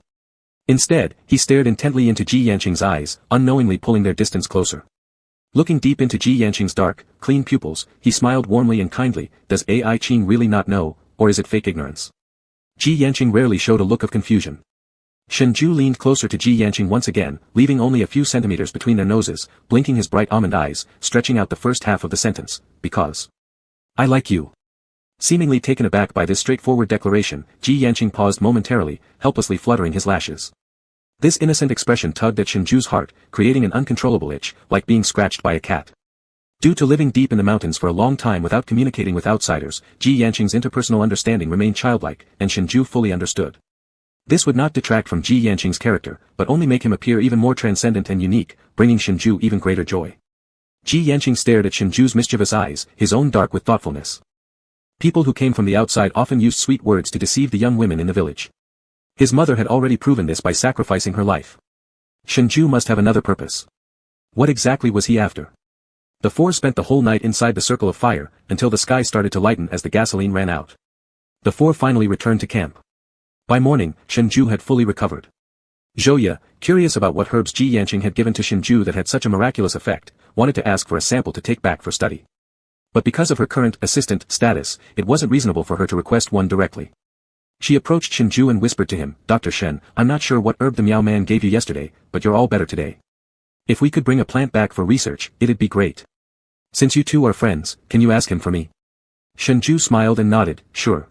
[SPEAKER 1] Instead, he stared intently into Ji Yanqing's eyes, unknowingly pulling their distance closer. Looking deep into Ji Yanqing's dark, clean pupils, he smiled warmly and kindly. "Does Ai Qing really not know, or is it fake ignorance?" Ji Yanqing rarely showed a look of confusion. Shenzhou leaned closer to Ji Yanqing once again, leaving only a few centimeters between their noses, blinking his bright almond eyes, stretching out the first half of the sentence, "Because I like you." Seemingly taken aback by this straightforward declaration, Ji Yanqing paused momentarily, helplessly fluttering his lashes. This innocent expression tugged at Shengzhu's heart, creating an uncontrollable itch, like being scratched by a cat. Due to living deep in the mountains for a long time without communicating with outsiders, Ji Yanqing's interpersonal understanding remained childlike, and Shengzhu fully understood. This would not detract from Ji Yanqing's character, but only make him appear even more transcendent and unique, bringing Shengzhu even greater joy. Ji Yanqing stared at Shengzhu's mischievous eyes, his own dark with thoughtfulness. People who came from the outside often used sweet words to deceive the young women in the village. His mother had already proven this by sacrificing her life. Shengzhu must have another purpose. What exactly was he after? The four spent the whole night inside the circle of fire, until the sky started to lighten as the gasoline ran out. The four finally returned to camp. By morning, Shengzhu had fully recovered. Zhouye, curious about what herbs Ji Yanqing had given to Shengzhu that had such a miraculous effect, wanted to ask for a sample to take back for study. But because of her current assistant status, it wasn't reasonable for her to request one directly. She approached Shengzhu and whispered to him, "Dr. Shen, I'm not sure what herb the Miao man gave you yesterday, but you're all better today. If we could bring a plant back for research, it'd be great. Since you two are friends, can you ask him for me?" Shengzhu smiled and nodded, "Sure."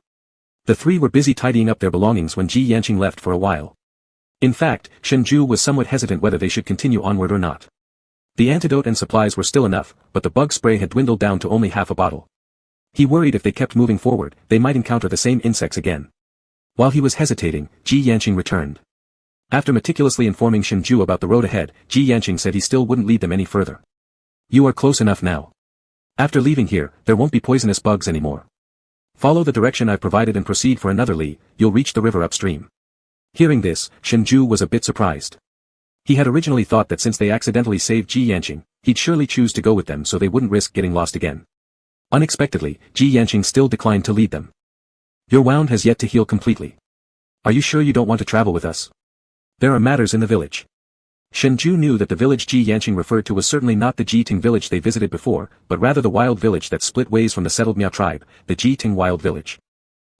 [SPEAKER 1] The three were busy tidying up their belongings when Ji Yanqing left for a while. In fact, Shengzhu was somewhat hesitant whether they should continue onward or not. The antidote and supplies were still enough, but the bug spray had dwindled down to only half a bottle. He worried if they kept moving forward, they might encounter the same insects again. While he was hesitating, Ji Yanqing returned. After meticulously informing Shengzhu about the road ahead, Ji Yanqing said he still wouldn't lead them any further. "You are close enough now. After leaving here, there won't be poisonous bugs anymore. Follow the direction I've provided and proceed for another li, you'll reach the river upstream." Hearing this, Shengzhu was a bit surprised. He had originally thought that since they accidentally saved Ji Yanqing, he'd surely choose to go with them so they wouldn't risk getting lost again. Unexpectedly, Ji Yanqing still declined to lead them. "Your wound has yet to heal completely. Are you sure you don't want to travel with us? There are matters in the village." Shengzhu knew that the village Ji Yanqing referred to was certainly not the Jiteng village they visited before, but rather the wild village that split ways from the settled Miao tribe, the Jiteng wild village.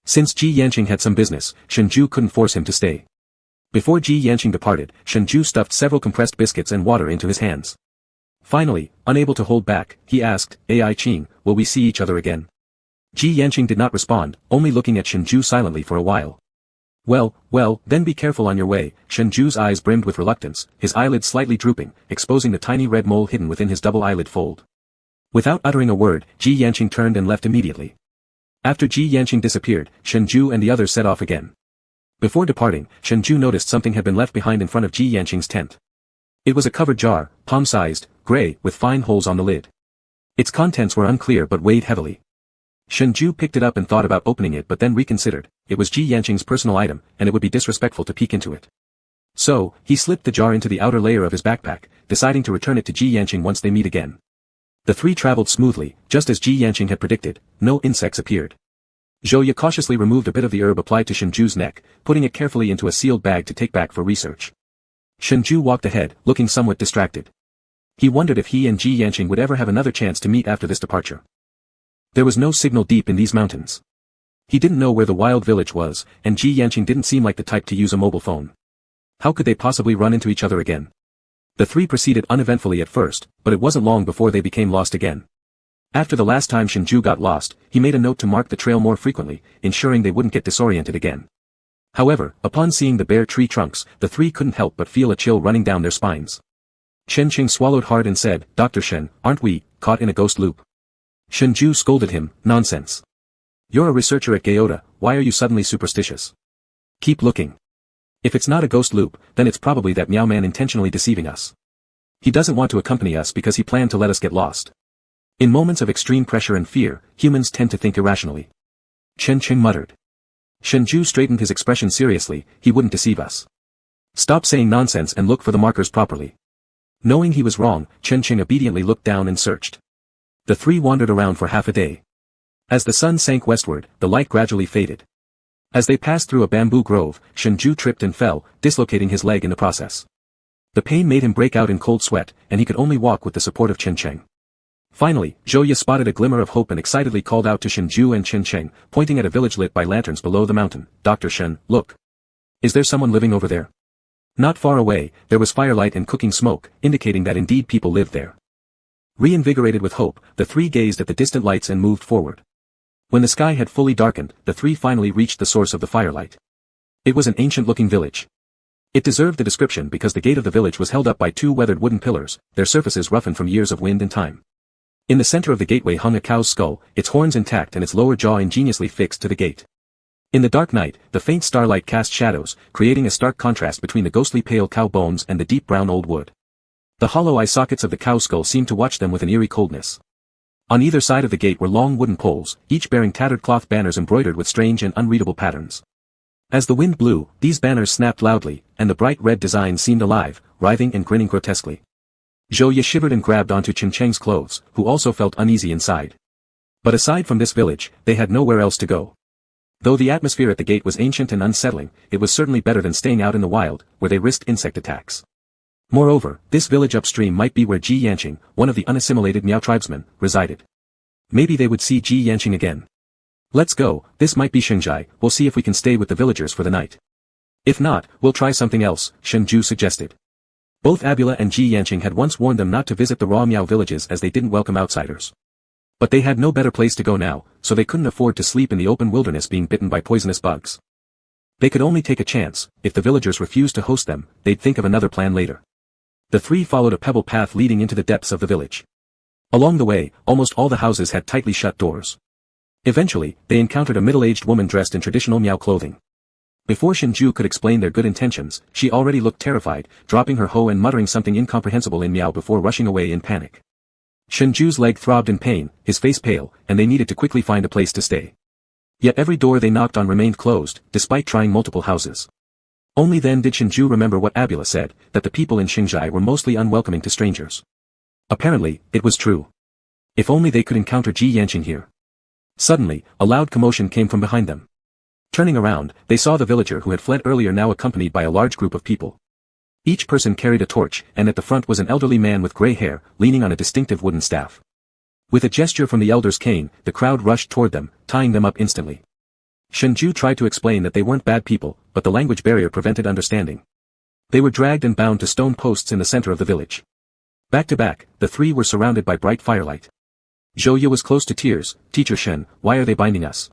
[SPEAKER 1] Since Ji Yanqing had some business, Shengzhu couldn't force him to stay. Before Ji Yanqing departed, Shengzhu stuffed several compressed biscuits and water into his hands. Finally, unable to hold back, he asked, "Ai Qing, will we see each other again?" Ji Yanqing did not respond, only looking at Shengzhu silently for a while. Well, then be careful on your way." Shengzhu's eyes brimmed with reluctance, his eyelids slightly drooping, exposing the tiny red mole hidden within his double eyelid fold. Without uttering a word, Ji Yanqing turned and left immediately. After Ji Yanqing disappeared, Shengzhu and the others set off again. Before departing, Shengzhu noticed something had been left behind in front of Ji Yanqing's tent. It was a covered jar, palm-sized, gray, with fine holes on the lid. Its contents were unclear but weighed heavily. Shengzhu picked it up and thought about opening it but then reconsidered. It was Ji Yanqing's personal item, and it would be disrespectful to peek into it. So, he slipped the jar into the outer layer of his backpack, deciding to return it to Ji Yanqing once they meet again. The three traveled smoothly, just as Ji Yanqing had predicted, no insects appeared. Zhouye cautiously removed a bit of the herb applied to Shengzhu's neck, putting it carefully into a sealed bag to take back for research. Shengzhu walked ahead, looking somewhat distracted. He wondered if he and Ji Yanqing would ever have another chance to meet after this departure. There was no signal deep in these mountains. He didn't know where the wild village was, and Ji Yanqing didn't seem like the type to use a mobile phone. How could they possibly run into each other again? The three proceeded uneventfully at first, but it wasn't long before they became lost again. After the last time Shengzhu got lost, he made a note to mark the trail more frequently, ensuring they wouldn't get disoriented again. However, upon seeing the bare tree trunks, the three couldn't help but feel a chill running down their spines. Shengzhing swallowed hard and said, "Dr. Shen, aren't we caught in a ghost loop?" Shengzhu scolded him, "Nonsense. You're a researcher at Gyoda, why are you suddenly superstitious? Keep looking. If it's not a ghost loop, then it's probably that Miao man intentionally deceiving us. He doesn't want to accompany us because he planned to let us get lost." In moments of extreme pressure and fear, humans tend to think irrationally. Shengzhing muttered. Shengzhu straightened his expression seriously, "He wouldn't deceive us. Stop saying nonsense and look for the markers properly." Knowing he was wrong, Shengzhing obediently looked down and searched. The three wandered around for half a day. As the sun sank westward, the light gradually faded. As they passed through a bamboo grove, Shengzhu tripped and fell, dislocating his leg in the process. The pain made him break out in cold sweat, and he could only walk with the support of Shengzhing. Finally, Zhouye spotted a glimmer of hope and excitedly called out to Shengzhu and Shengzhing, pointing at a village lit by lanterns below the mountain, "Dr. Shen, look. Is there someone living over there?" Not far away, there was firelight and cooking smoke, indicating that indeed people lived there. Reinvigorated with hope, the three gazed at the distant lights and moved forward. When the sky had fully darkened, the three finally reached the source of the firelight. It was an ancient-looking village. It deserved the description because the gate of the village was held up by two weathered wooden pillars, their surfaces roughened from years of wind and time. In the center of the gateway hung a cow's skull, its horns intact and its lower jaw ingeniously fixed to the gate. In the dark night, the faint starlight cast shadows, creating a stark contrast between the ghostly pale cow bones and the deep brown old wood. The hollow eye sockets of the cow's skull seemed to watch them with an eerie coldness. On either side of the gate were long wooden poles, each bearing tattered cloth banners embroidered with strange and unreadable patterns. As the wind blew, these banners snapped loudly, and the bright red design seemed alive, writhing and grinning grotesquely. Zhou Ye shivered and grabbed onto Chen Cheng's clothes, who also felt uneasy inside. But aside from this village, they had nowhere else to go. Though the atmosphere at the gate was ancient and unsettling, it was certainly better than staying out in the wild, where they risked insect attacks. Moreover, this village upstream might be where Ji Yanqing, one of the unassimilated Miao tribesmen, resided. Maybe they would see Ji Yanqing again. Let's go, this might be Shengzhai, we'll see if we can stay with the villagers for the night. If not, we'll try something else, Shen Ju suggested. Both Abula and Ji Yanqing had once warned them not to visit the raw Miao villages as they didn't welcome outsiders. But they had no better place to go now, so they couldn't afford to sleep in the open wilderness being bitten by poisonous bugs. They could only take a chance. If the villagers refused to host them, they'd think of another plan later. The three followed a pebble path leading into the depths of the village. Along the way, almost all the houses had tightly shut doors. Eventually, they encountered a middle-aged woman dressed in traditional Miao clothing. Before Shenju could explain their good intentions, she already looked terrified, dropping her hoe and muttering something incomprehensible in Miao before rushing away in panic. Shenju's leg throbbed in pain, his face pale, and they needed to quickly find a place to stay. Yet every door they knocked on remained closed, despite trying multiple houses. Only then did Shenju remember what Abula said, that the people in Shengzhai were mostly unwelcoming to strangers. Apparently, it was true. If only they could encounter Ji Yanqing here. Suddenly, a loud commotion came from behind them. Turning around, they saw the villager who had fled earlier now accompanied by a large group of people. Each person carried a torch, and at the front was an elderly man with gray hair, leaning on a distinctive wooden staff. With a gesture from the elder's cane, the crowd rushed toward them, tying them up instantly. Shenju tried to explain that they weren't bad people, but the language barrier prevented understanding. They were dragged and bound to stone posts in the center of the village. Back to back, the three were surrounded by bright firelight. Zhou Ye was close to tears. "Teacher Shen, why are they binding us?"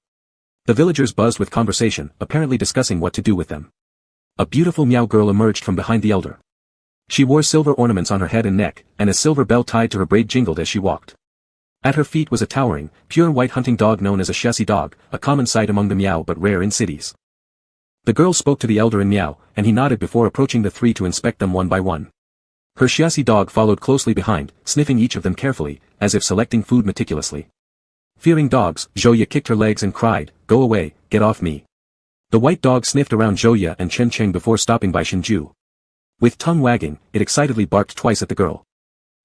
[SPEAKER 1] The villagers buzzed with conversation, apparently discussing what to do with them. A beautiful Miao girl emerged from behind the elder. She wore silver ornaments on her head and neck, and a silver bell tied to her braid jingled as she walked. At her feet was a towering, pure white hunting dog known as a Shesi dog, a common sight among the Miao but rare in cities. The girl spoke to the elder in Miao, and he nodded before approaching the three to inspect them one by one. Her Shesi dog followed closely behind, sniffing each of them carefully, as if selecting food meticulously. Fearing dogs, Zhou Ye kicked her legs and cried, "Go away, get off me." The white dog sniffed around Zhou Ye and Chen Cheng before stopping by Shenju. With tongue wagging, it excitedly barked twice at the girl.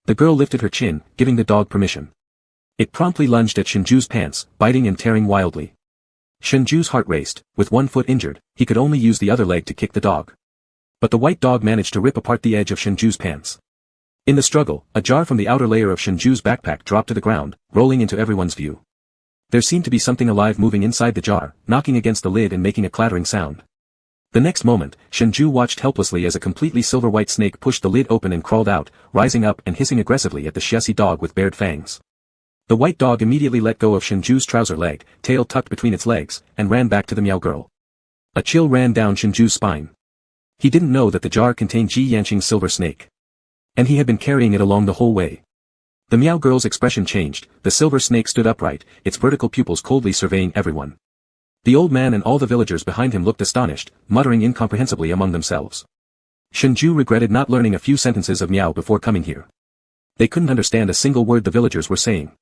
[SPEAKER 1] The girl lifted her chin, giving the dog permission. It promptly lunged at Shenju's pants, biting and tearing wildly. Shenju's heart raced. With one foot injured, he could only use the other leg to kick the dog. But the white dog managed to rip apart the edge of Shenju's pants. In the struggle, a jar from the outer layer of Shenju's backpack dropped to the ground, rolling into everyone's view. There seemed to be something alive moving inside the jar, knocking against the lid and making a clattering sound. The next moment, Shenju watched helplessly as a completely silver-white snake pushed the lid open and crawled out, rising up and hissing aggressively at the Shesi dog with bared fangs. The white dog immediately let go of Shenju's trouser leg, tail tucked between its legs, and ran back to the Miao girl. A chill ran down Shenju's spine. He didn't know that the jar contained Ji Yanqing's silver snake. And he had been carrying it along the whole way. The Miao girl's expression changed. The silver snake stood upright, its vertical pupils coldly surveying everyone. The old man and all the villagers behind him looked astonished, muttering incomprehensibly among themselves. Shenju regretted not learning a few sentences of Miao before coming here. They couldn't understand a single word the villagers were saying.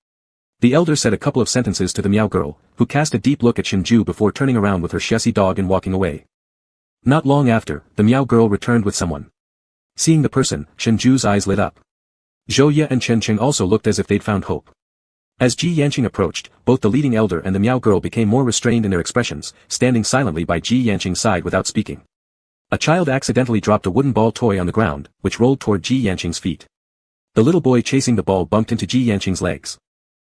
[SPEAKER 1] The elder said a couple of sentences to the Miao girl, who cast a deep look at Shenju before turning around with her Shesi dog and walking away. Not long after, the Miao girl returned with someone. Seeing the person, Shenju's eyes lit up. Zhou Ye and Chen Cheng also looked as if they'd found hope. As Ji Yanqing approached, both the leading elder and the Miao girl became more restrained in their expressions, standing silently by Ji Yanqing's side without speaking. A child accidentally dropped a wooden ball toy on the ground, which rolled toward Ji Yanqing's feet. The little boy chasing the ball bumped into Ji Yanqing's legs.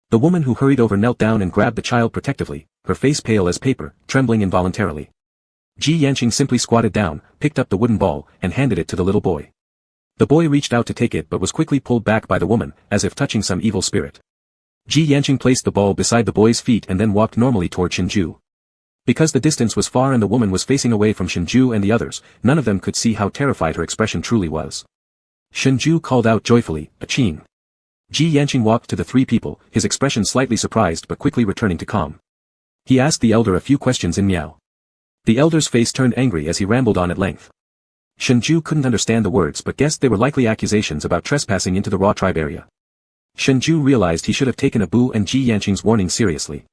[SPEAKER 1] The woman who hurried over knelt down and grabbed the child protectively, her face pale as paper, trembling involuntarily. Ji Yanqing simply squatted down, picked up the wooden ball, and handed it to the little boy. The boy reached out to take it but was quickly pulled back by the woman, as if touching some evil spirit. Ji Yanqing placed the ball beside the boy's feet and then walked normally toward Shengzhai. Because the distance was far and the woman was facing away from Shengzhai and the others, none of them could see how terrified her expression truly was. Shengzhai called out joyfully, "Aching." Ji Yanqing walked to the three people, his expression slightly surprised but quickly returning to calm. He asked the elder a few questions in Miao. The elder's face turned angry as he rambled on at length. Shengzhai couldn't understand the words but guessed they were likely accusations about trespassing into the Raw tribe area. Shengzhai realized he should have taken Abu and Ji Yanqing's warning seriously.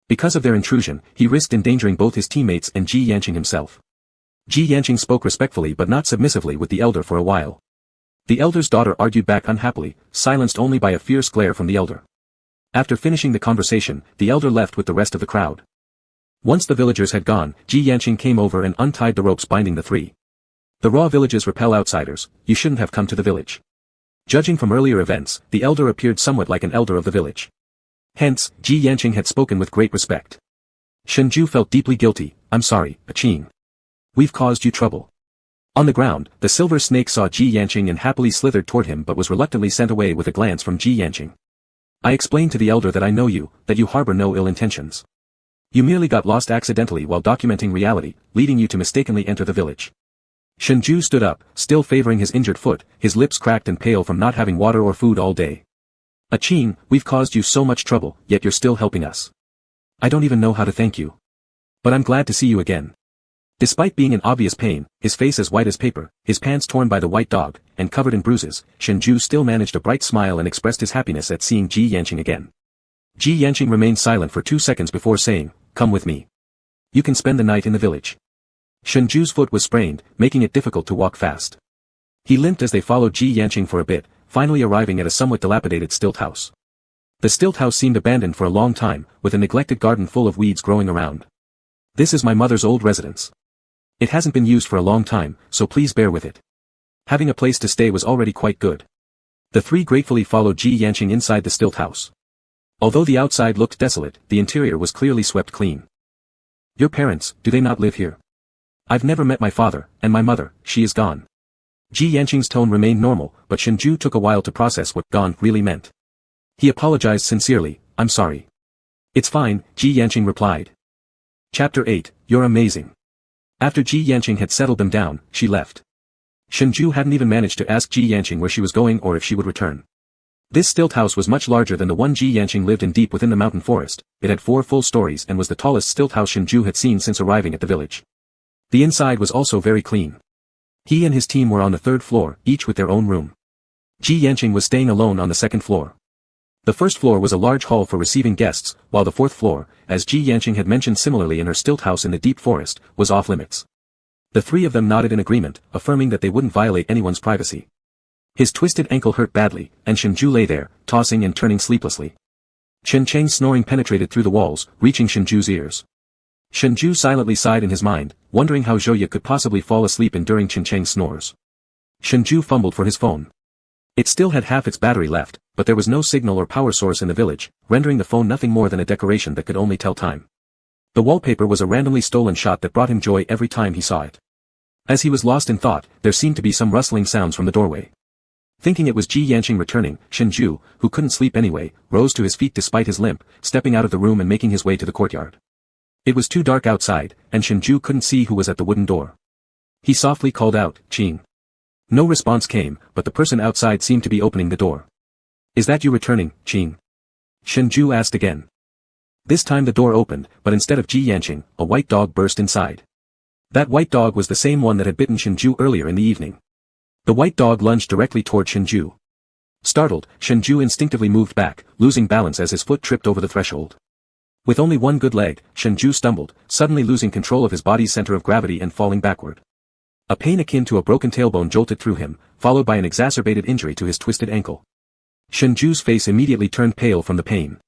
[SPEAKER 1] Because of their intrusion, he risked endangering both his teammates and Ji Yanqing himself. Ji Yanqing spoke respectfully but not submissively with the elder for a while. The elder's daughter argued back unhappily, silenced only by a fierce glare from the elder. After finishing the conversation, the elder left with the rest of the crowd. Once the villagers had gone, Ji Yanqing came over and untied the ropes binding the three. The Raw villages repel outsiders, you shouldn't have come to the village. Judging from earlier events, the elder appeared somewhat like an elder of the village. Hence, Ji Yanqing had spoken with great respect. Shengzhai felt deeply guilty. "I'm sorry, Aching. We've caused you trouble." On the ground, the silver snake saw Ji Yanqing and happily slithered toward him but was reluctantly sent away with a glance from Ji Yanqing. "I explained to the elder that I know you, that you harbor no ill intentions. You merely got lost accidentally while documenting reality, leading you to mistakenly enter the village." Shengzhai stood up, still favoring his injured foot, his lips cracked and pale from not having water or food all day. "Aching, we've caused you so much trouble, yet you're still helping us. I don't even know how to thank you. But I'm glad to see you again." Despite being in obvious pain, his face as white as paper, his pants torn by the white dog, and covered in bruises, Shengzhai still managed a bright smile and expressed his happiness at seeing Ji Yanqing again. Ji Yanqing remained silent for 2 seconds before saying, "Come with me. You can spend the night in the village." Shengzhu's foot was sprained, making it difficult to walk fast. He limped as they followed Ji Yanqing for a bit, finally arriving at a somewhat dilapidated stilt house. The stilt house seemed abandoned for a long time, with a neglected garden full of weeds growing around. "This is my mother's old residence. It hasn't been used for a long time, so please bear with it." Having a place to stay was already quite good. The three gratefully followed Ji Yanqing inside the stilt house. Although the outside looked desolate, the interior was clearly swept clean. "Your parents, do they not live here?" "I've never met my father, and my mother, she is gone." Ji Yanqing's tone remained normal, but Shengzhai took a while to process what "gone" really meant. He apologized sincerely, "I'm sorry." "It's fine," Ji Yanqing replied. Chapter 8, You're Amazing. After Ji Yanqing had settled them down, she left. Shengzhai hadn't even managed to ask Ji Yanqing where she was going or if she would return. This stilt house was much larger than the one Ji Yanqing lived in deep within the mountain forest. It had 4 full stories and was the tallest stilt house Shengzhai had seen since arriving at the village. The inside was also very clean. He and his team were on the 3rd floor, each with their own room. Ji Yanqing was staying alone on the 2nd floor. The 1st floor was a large hall for receiving guests, while the 4th floor, as Ji Yanqing had mentioned similarly in her stilt house in the deep forest, was off limits. The three of them nodded in agreement, affirming that they wouldn't violate anyone's privacy. His twisted ankle hurt badly, and Shengzhai lay there, tossing and turning sleeplessly. Chen Cheng's snoring penetrated through the walls, reaching Shengzhu's ears. Shengzhai silently sighed in his mind, wondering how Zhouya could possibly fall asleep enduring Chen Cheng's snores. Shengzhai fumbled for his phone. It still had half its battery left, but there was no signal or power source in the village, rendering the phone nothing more than a decoration that could only tell time. The wallpaper was a randomly stolen shot that brought him joy every time he saw it. As he was lost in thought, there seemed to be some rustling sounds from the doorway. Thinking it was Ji Yanqing returning, Shengzhai, who couldn't sleep anyway, rose to his feet despite his limp, stepping out of the room and making his way to the courtyard. It was too dark outside, and Shengzhai couldn't see who was at the wooden door. He softly called out, "Qing." No response came, but the person outside seemed to be opening the door. "Is that you returning, Qing?" Shengzhai asked again. This time the door opened, but instead of Ji Yanqing, a white dog burst inside. That white dog was the same one that had bitten Shengzhai earlier in the evening. The white dog lunged directly toward Shengzhai. Startled, Shengzhai instinctively moved back, losing balance as his foot tripped over the threshold. With only one good leg, Shengzhai stumbled, suddenly losing control of his body's center of gravity and falling backward. A pain akin to a broken tailbone jolted through him, followed by an exacerbated injury to his twisted ankle. Shengzhu's face immediately turned pale from the pain.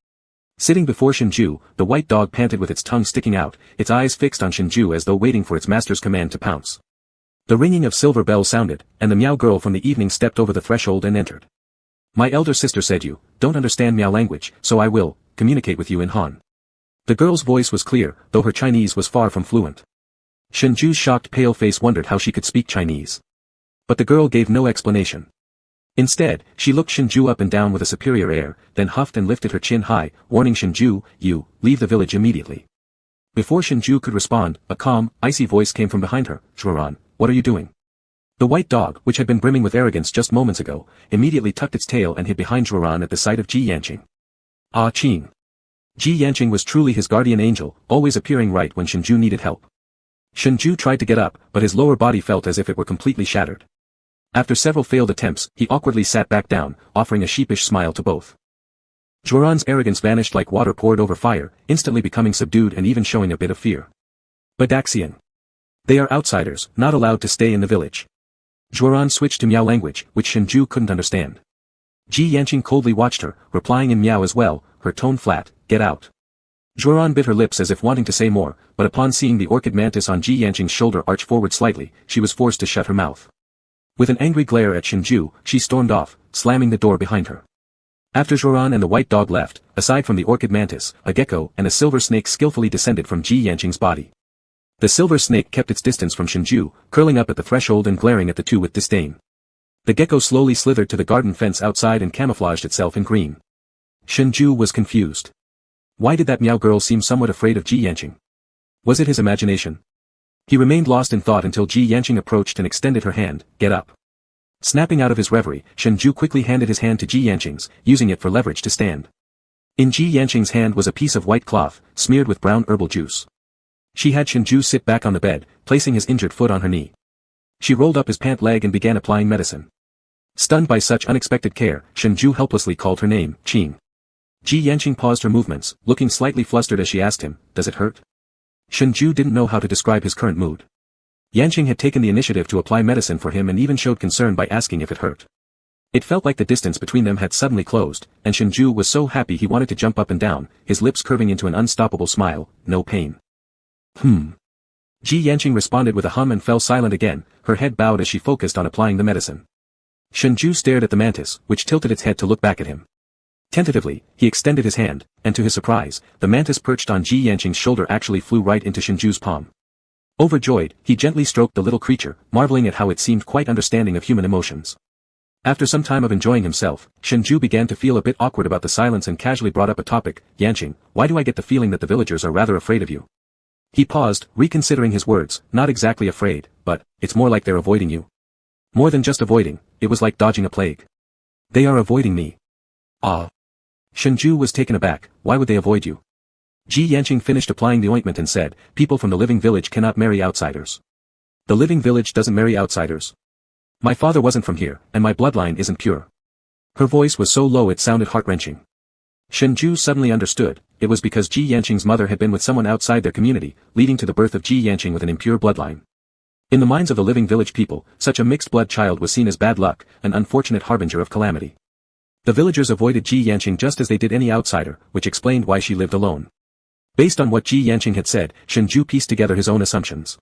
[SPEAKER 1] Sitting before Shengzhai, the white dog panted with its tongue sticking out, its eyes fixed on Shengzhai as though waiting for its master's command to pounce. The ringing of silver bells sounded, and the Miao girl from the evening stepped over the threshold and entered. "My elder sister said you don't understand Miao language, so I will communicate with you in Han." The girl's voice was clear, though her Chinese was far from fluent. Shengzhu's shocked pale face wondered how she could speak Chinese. But the girl gave no explanation. Instead, she looked Shengzhai up and down with a superior air, then huffed and lifted her chin high, warning Shengzhai, "You, leave the village immediately." Before Shengzhai could respond, a calm, icy voice came from behind her. "Zhuoran, what are you doing?" The white dog, which had been brimming with arrogance just moments ago, immediately tucked its tail and hid behind Zhuoran at the sight of Ji Yanqing. Ah Qing. Ji Yanqing was truly his guardian angel, always appearing right when Shengzhai needed help. Shengzhai tried to get up, but his lower body felt as if it were completely shattered. After several failed attempts, he awkwardly sat back down, offering a sheepish smile to both. Zhuoran's arrogance vanished like water poured over fire, instantly becoming subdued and even showing a bit of fear. Badaxian. They are outsiders, not allowed to stay in the village. Zhuoran switched to Miao language, which Shengzhai couldn't understand. Ji Yanqing coldly watched her, replying in Miao as well, her tone flat, "Get out." Zhuoran bit her lips as if wanting to say more, but upon seeing the orchid mantis on Ji Yanqing's shoulder arch forward slightly, she was forced to shut her mouth. With an angry glare at Shengzhai, she stormed off, slamming the door behind her. After Zhuoran and the white dog left, aside from the orchid mantis, a gecko and a silver snake skillfully descended from Ji Yanqing's body. The silver snake kept its distance from Shengzhai, curling up at the threshold and glaring at the two with disdain. The gecko slowly slithered to the garden fence outside and camouflaged itself in green. Shengzhai was confused. Why did that Miao girl seem somewhat afraid of Ji Yanqing? Was it his imagination? He remained lost in thought until Ji Yanqing approached and extended her hand. "Get up." Snapping out of his reverie, Shengzhai quickly handed his hand to Ji Yanqing's, using it for leverage to stand. In Ji Yanqing's hand was a piece of white cloth, smeared with brown herbal juice. She had Shengzhai sit back on the bed, placing his injured foot on her knee. She rolled up his pant leg and began applying medicine. Stunned by such unexpected care, Shengzhai helplessly called her name, "Qing." Ji Yanqing paused her movements, looking slightly flustered as she asked him, "Does it hurt?" Shengzhai didn't know how to describe his current mood. Yanqing had taken the initiative to apply medicine for him and even showed concern by asking if it hurt. It felt like the distance between them had suddenly closed, and Shengzhai was so happy he wanted to jump up and down, his lips curving into an unstoppable smile. "No pain." Ji Yanqing responded with a hum and fell silent again, her head bowed as she focused on applying the medicine. Shengzhai stared at the mantis, which tilted its head to look back at him. Tentatively, he extended his hand, and to his surprise, the mantis perched on Ji Yanqing's shoulder actually flew right into Shengzhui's palm. Overjoyed, he gently stroked the little creature, marveling at how it seemed quite understanding of human emotions. After some time of enjoying himself, Shengzhai began to feel a bit awkward about the silence and casually brought up a topic. "Yanqing, why do I get the feeling that the villagers are rather afraid of you?" He paused, reconsidering his words. "Not exactly afraid, but, it's more like they're avoiding you." More than just avoiding, it was like dodging a plague. "They are avoiding me." "Ah." Shengzhai was taken aback. "Why would they avoid you?" Ji Yanqing finished applying the ointment and said, "People from the living village cannot marry outsiders." "The living village doesn't marry outsiders?" "My father wasn't from here, and my bloodline isn't pure." Her voice was so low it sounded heart-wrenching. Shengzhai suddenly understood. It was because Ji Yanqing's mother had been with someone outside their community, leading to the birth of Ji Yanqing with an impure bloodline. In the minds of the living village people, such a mixed-blood child was seen as bad luck, an unfortunate harbinger of calamity. The villagers avoided Ji Yanqing just as they did any outsider, which explained why she lived alone. Based on what Ji Yanqing had said, Shengzhai pieced together his own assumptions.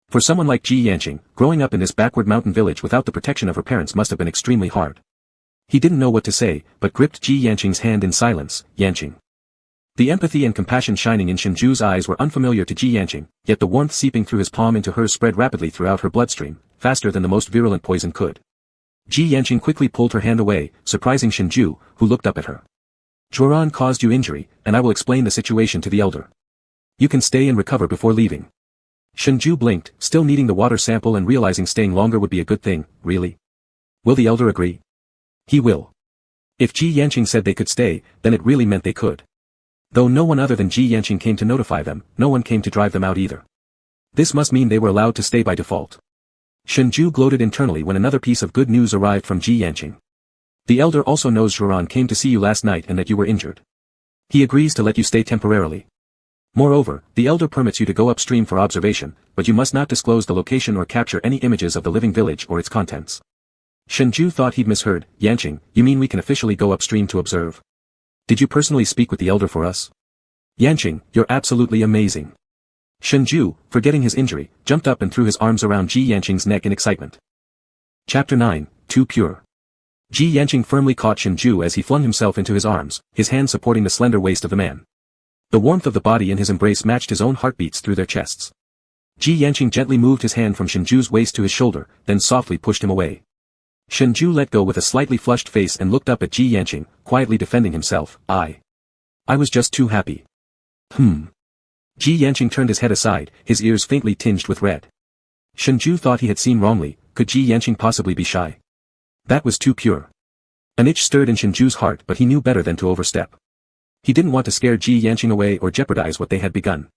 [SPEAKER 1] For someone like Ji Yanqing, growing up in this backward mountain village without the protection of her parents must have been extremely hard. He didn't know what to say, but gripped Ji Yanqing's hand in silence. "Yanqing." The empathy and compassion shining in Shengzhui's eyes were unfamiliar to Ji Yanqing, yet the warmth seeping through his palm into hers spread rapidly throughout her bloodstream, faster than the most virulent poison could. Ji Yanqing quickly pulled her hand away, surprising Shengzhai, who looked up at her. "Zhuoran caused you injury, and I will explain the situation to the elder. You can stay and recover before leaving." Shengzhai blinked, still needing the water sample and realizing staying longer would be a good thing. "Really? Will the elder agree?" "He will." If Ji Yanqing said they could stay, then it really meant they could. Though no one other than Ji Yanqing came to notify them, no one came to drive them out either. This must mean they were allowed to stay by default. Shengzhai gloated internally when another piece of good news arrived from Ji Yanqing. "The elder also knows Zhuoran came to see you last night and that you were injured. He agrees to let you stay temporarily. Moreover, the elder permits you to go upstream for observation, but you must not disclose the location or capture any images of the living village or its contents." Shengzhai thought he'd misheard. "Yanqing, you mean we can officially go upstream to observe? Did you personally speak with the elder for us?" "Yanqing, you're absolutely amazing." Shengzhai, forgetting his injury, jumped up and threw his arms around Ji Yanqing's neck in excitement. Chapter 9, Too Pure. Ji Yanqing firmly caught Shengzhai as he flung himself into his arms, his hand supporting the slender waist of the man. The warmth of the body in his embrace matched his own heartbeats through their chests. Ji Yanqing gently moved his hand from Shengzhui's waist to his shoulder, then softly pushed him away. Shengzhai let go with a slightly flushed face and looked up at Ji Yanqing, quietly defending himself. I was just too happy. Ji Yanqing turned his head aside, his ears faintly tinged with red. Shengzhai thought he had seen wrongly. Could Ji Yanqing possibly be shy? That was too pure. An itch stirred in Shengzhu's heart, but he knew better than to overstep. He didn't want to scare Ji Yanqing away or jeopardize what they had begun.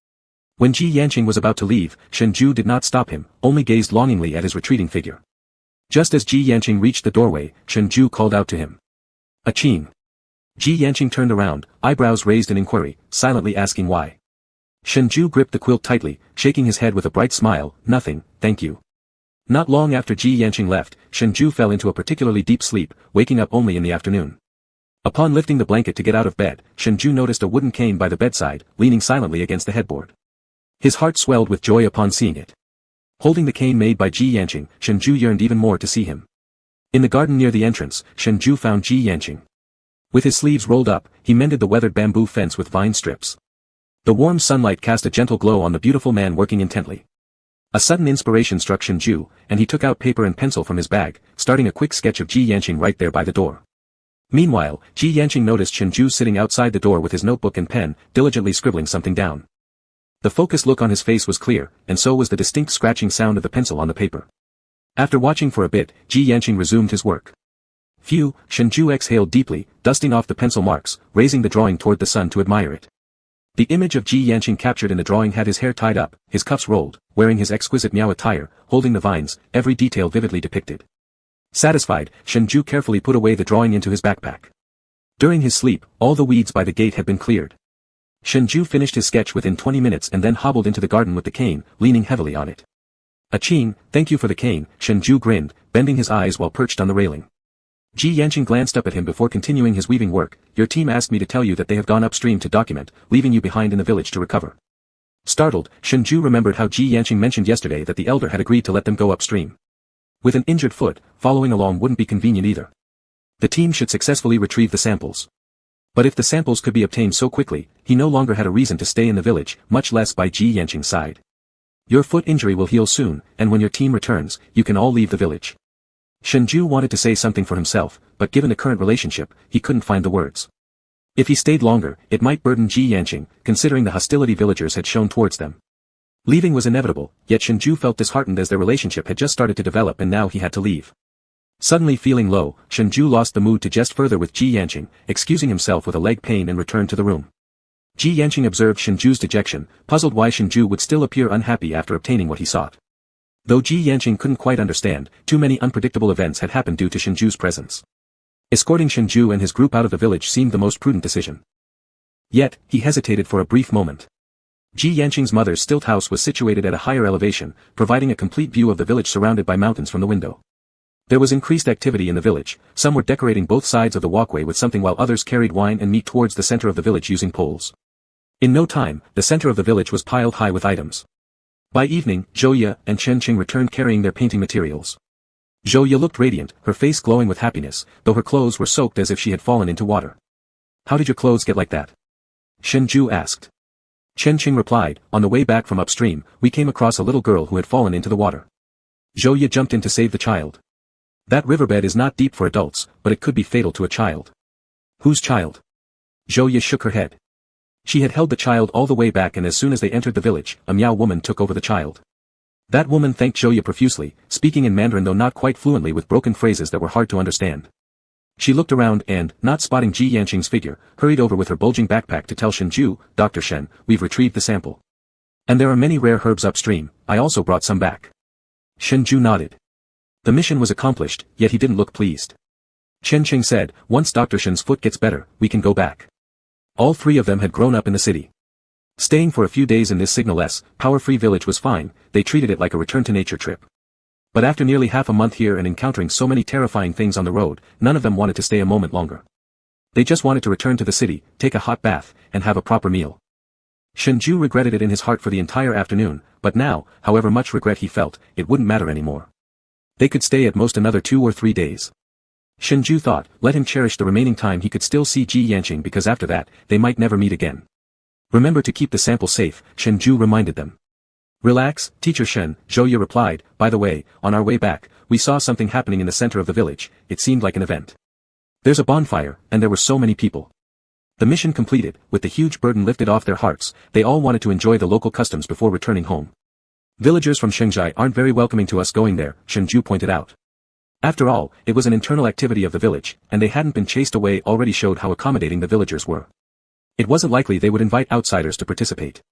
[SPEAKER 1] When Ji Yanqing was about to leave, Shengzhai did not stop him, only gazed longingly at his retreating figure. Just as Ji Yanqing reached the doorway, Shengzhai called out to him. Aching. Ji Yanqing turned around, eyebrows raised in inquiry, silently asking why. Shengzhai gripped the quilt tightly, shaking his head with a bright smile. Nothing, thank you. Not long after Ji Yanqing left, Shengzhai fell into a particularly deep sleep, waking up only in the afternoon. Upon lifting the blanket to get out of bed, Shengzhai noticed a wooden cane by the bedside, leaning silently against the headboard. His heart swelled with joy upon seeing it. Holding the cane made by Ji Yanqing, Shengzhai yearned even more to see him. In the garden near the entrance, Shengzhai found Ji Yanqing. With his sleeves rolled up, he mended the weathered bamboo fence with vine strips. The warm sunlight cast a gentle glow on the beautiful man working intently. A sudden inspiration struck Shengzhai, and he took out paper and pencil from his bag, starting a quick sketch of Ji Yanqing right there by the door. Meanwhile, Ji Yanqing noticed Shengzhai sitting outside the door with his notebook and pen, diligently scribbling something down. The focused look on his face was clear, and so was the distinct scratching sound of the pencil on the paper. After watching for a bit, Ji Yanqing resumed his work. Phew, Shengzhai exhaled deeply, dusting off the pencil marks, raising the drawing toward the sun to admire it. The image of Ji Yanqing captured in the drawing had his hair tied up, his cuffs rolled, wearing his exquisite Miao attire, holding the vines, every detail vividly depicted. Satisfied, Shengzhai carefully put away the drawing into his backpack. During his sleep, all the weeds by the gate had been cleared. Shengzhai finished his sketch within 20 minutes and then hobbled into the garden with the cane, leaning heavily on it. Aching, thank you for the cane, Shengzhai grinned, bending his eyes while perched on the railing. Ji Yanqing glanced up at him before continuing his weaving work. Your team asked me to tell you that they have gone upstream to document, leaving you behind in the village to recover. Startled, Shengzhai remembered how Ji Yanqing mentioned yesterday that the elder had agreed to let them go upstream. With an injured foot, following along wouldn't be convenient either. The team should successfully retrieve the samples. But if the samples could be obtained so quickly, he no longer had a reason to stay in the village, much less by Ji Yanqing's side. Your foot injury will heal soon, and when your team returns, you can all leave the village. Shengzhai wanted to say something for himself, but given the current relationship, he couldn't find the words. If he stayed longer, it might burden Ji Yanqing, considering the hostility villagers had shown towards them. Leaving was inevitable, yet Shengzhai felt disheartened as their relationship had just started to develop and now he had to leave. Suddenly feeling low, Shengzhai lost the mood to jest further with Ji Yanqing, excusing himself with a leg pain and returned to the room. Ji Yanqing observed Shengzhui's dejection, puzzled why Shengzhai would still appear unhappy after obtaining what he sought. Though Ji Yanqing couldn't quite understand, too many unpredictable events had happened due to Shengzhui's presence. Escorting Shengzhai and his group out of the village seemed the most prudent decision. Yet, he hesitated for a brief moment. Ji Yanqing's mother's stilt house was situated at a higher elevation, providing a complete view of the village surrounded by mountains from the window. There was increased activity in the village, some were decorating both sides of the walkway with something while others carried wine and meat towards the center of the village using poles. In no time, the center of the village was piled high with items. By evening, Zhouye and Chenqing returned carrying their painting materials. Zhouye looked radiant, her face glowing with happiness, though her clothes were soaked as if she had fallen into water. How did your clothes get like that? Shengzhai asked. Chenqing replied, on the way back from upstream, we came across a little girl who had fallen into the water. Zhouye jumped in to save the child. That riverbed is not deep for adults, but it could be fatal to a child. Whose child? Zhouye shook her head. She had held the child all the way back and as soon as they entered the village, a Miao woman took over the child. That woman thanked Zhouye profusely, speaking in Mandarin though not quite fluently with broken phrases that were hard to understand. She looked around and, not spotting Ji Yanqing's figure, hurried over with her bulging backpack to tell Shengzhai, Dr. Shen, we've retrieved the sample. And there are many rare herbs upstream, I also brought some back. Shengzhai nodded. The mission was accomplished, yet he didn't look pleased. Chenqing said, once Dr. Shen's foot gets better, we can go back. All three of them had grown up in the city. Staying for a few days in this signal-less, power-free village was fine, they treated it like a return-to-nature trip. But after nearly half a month here and encountering so many terrifying things on the road, none of them wanted to stay a moment longer. They just wanted to return to the city, take a hot bath, and have a proper meal. Shengzhai regretted it in his heart for the entire afternoon, but now, however much regret he felt, it wouldn't matter anymore. They could stay at most another 2 or 3 days. Shengzhai thought, let him cherish the remaining time he could still see Ji Yanqing because after that, they might never meet again. Remember to keep the sample safe, Shengzhai reminded them. Relax, Teacher Shen, Zhouye replied. By the way, on our way back, we saw something happening in the center of the village. It seemed like an event. There's a bonfire, and there were so many people. The mission completed, with the huge burden lifted off their hearts, they all wanted to enjoy the local customs before returning home. Villagers from Shengzhai aren't very welcoming to us going there, Shenzhou pointed out. After all, it was an internal activity of the village, and they hadn't been chased away already showed how accommodating the villagers were. It wasn't likely they would invite outsiders to participate.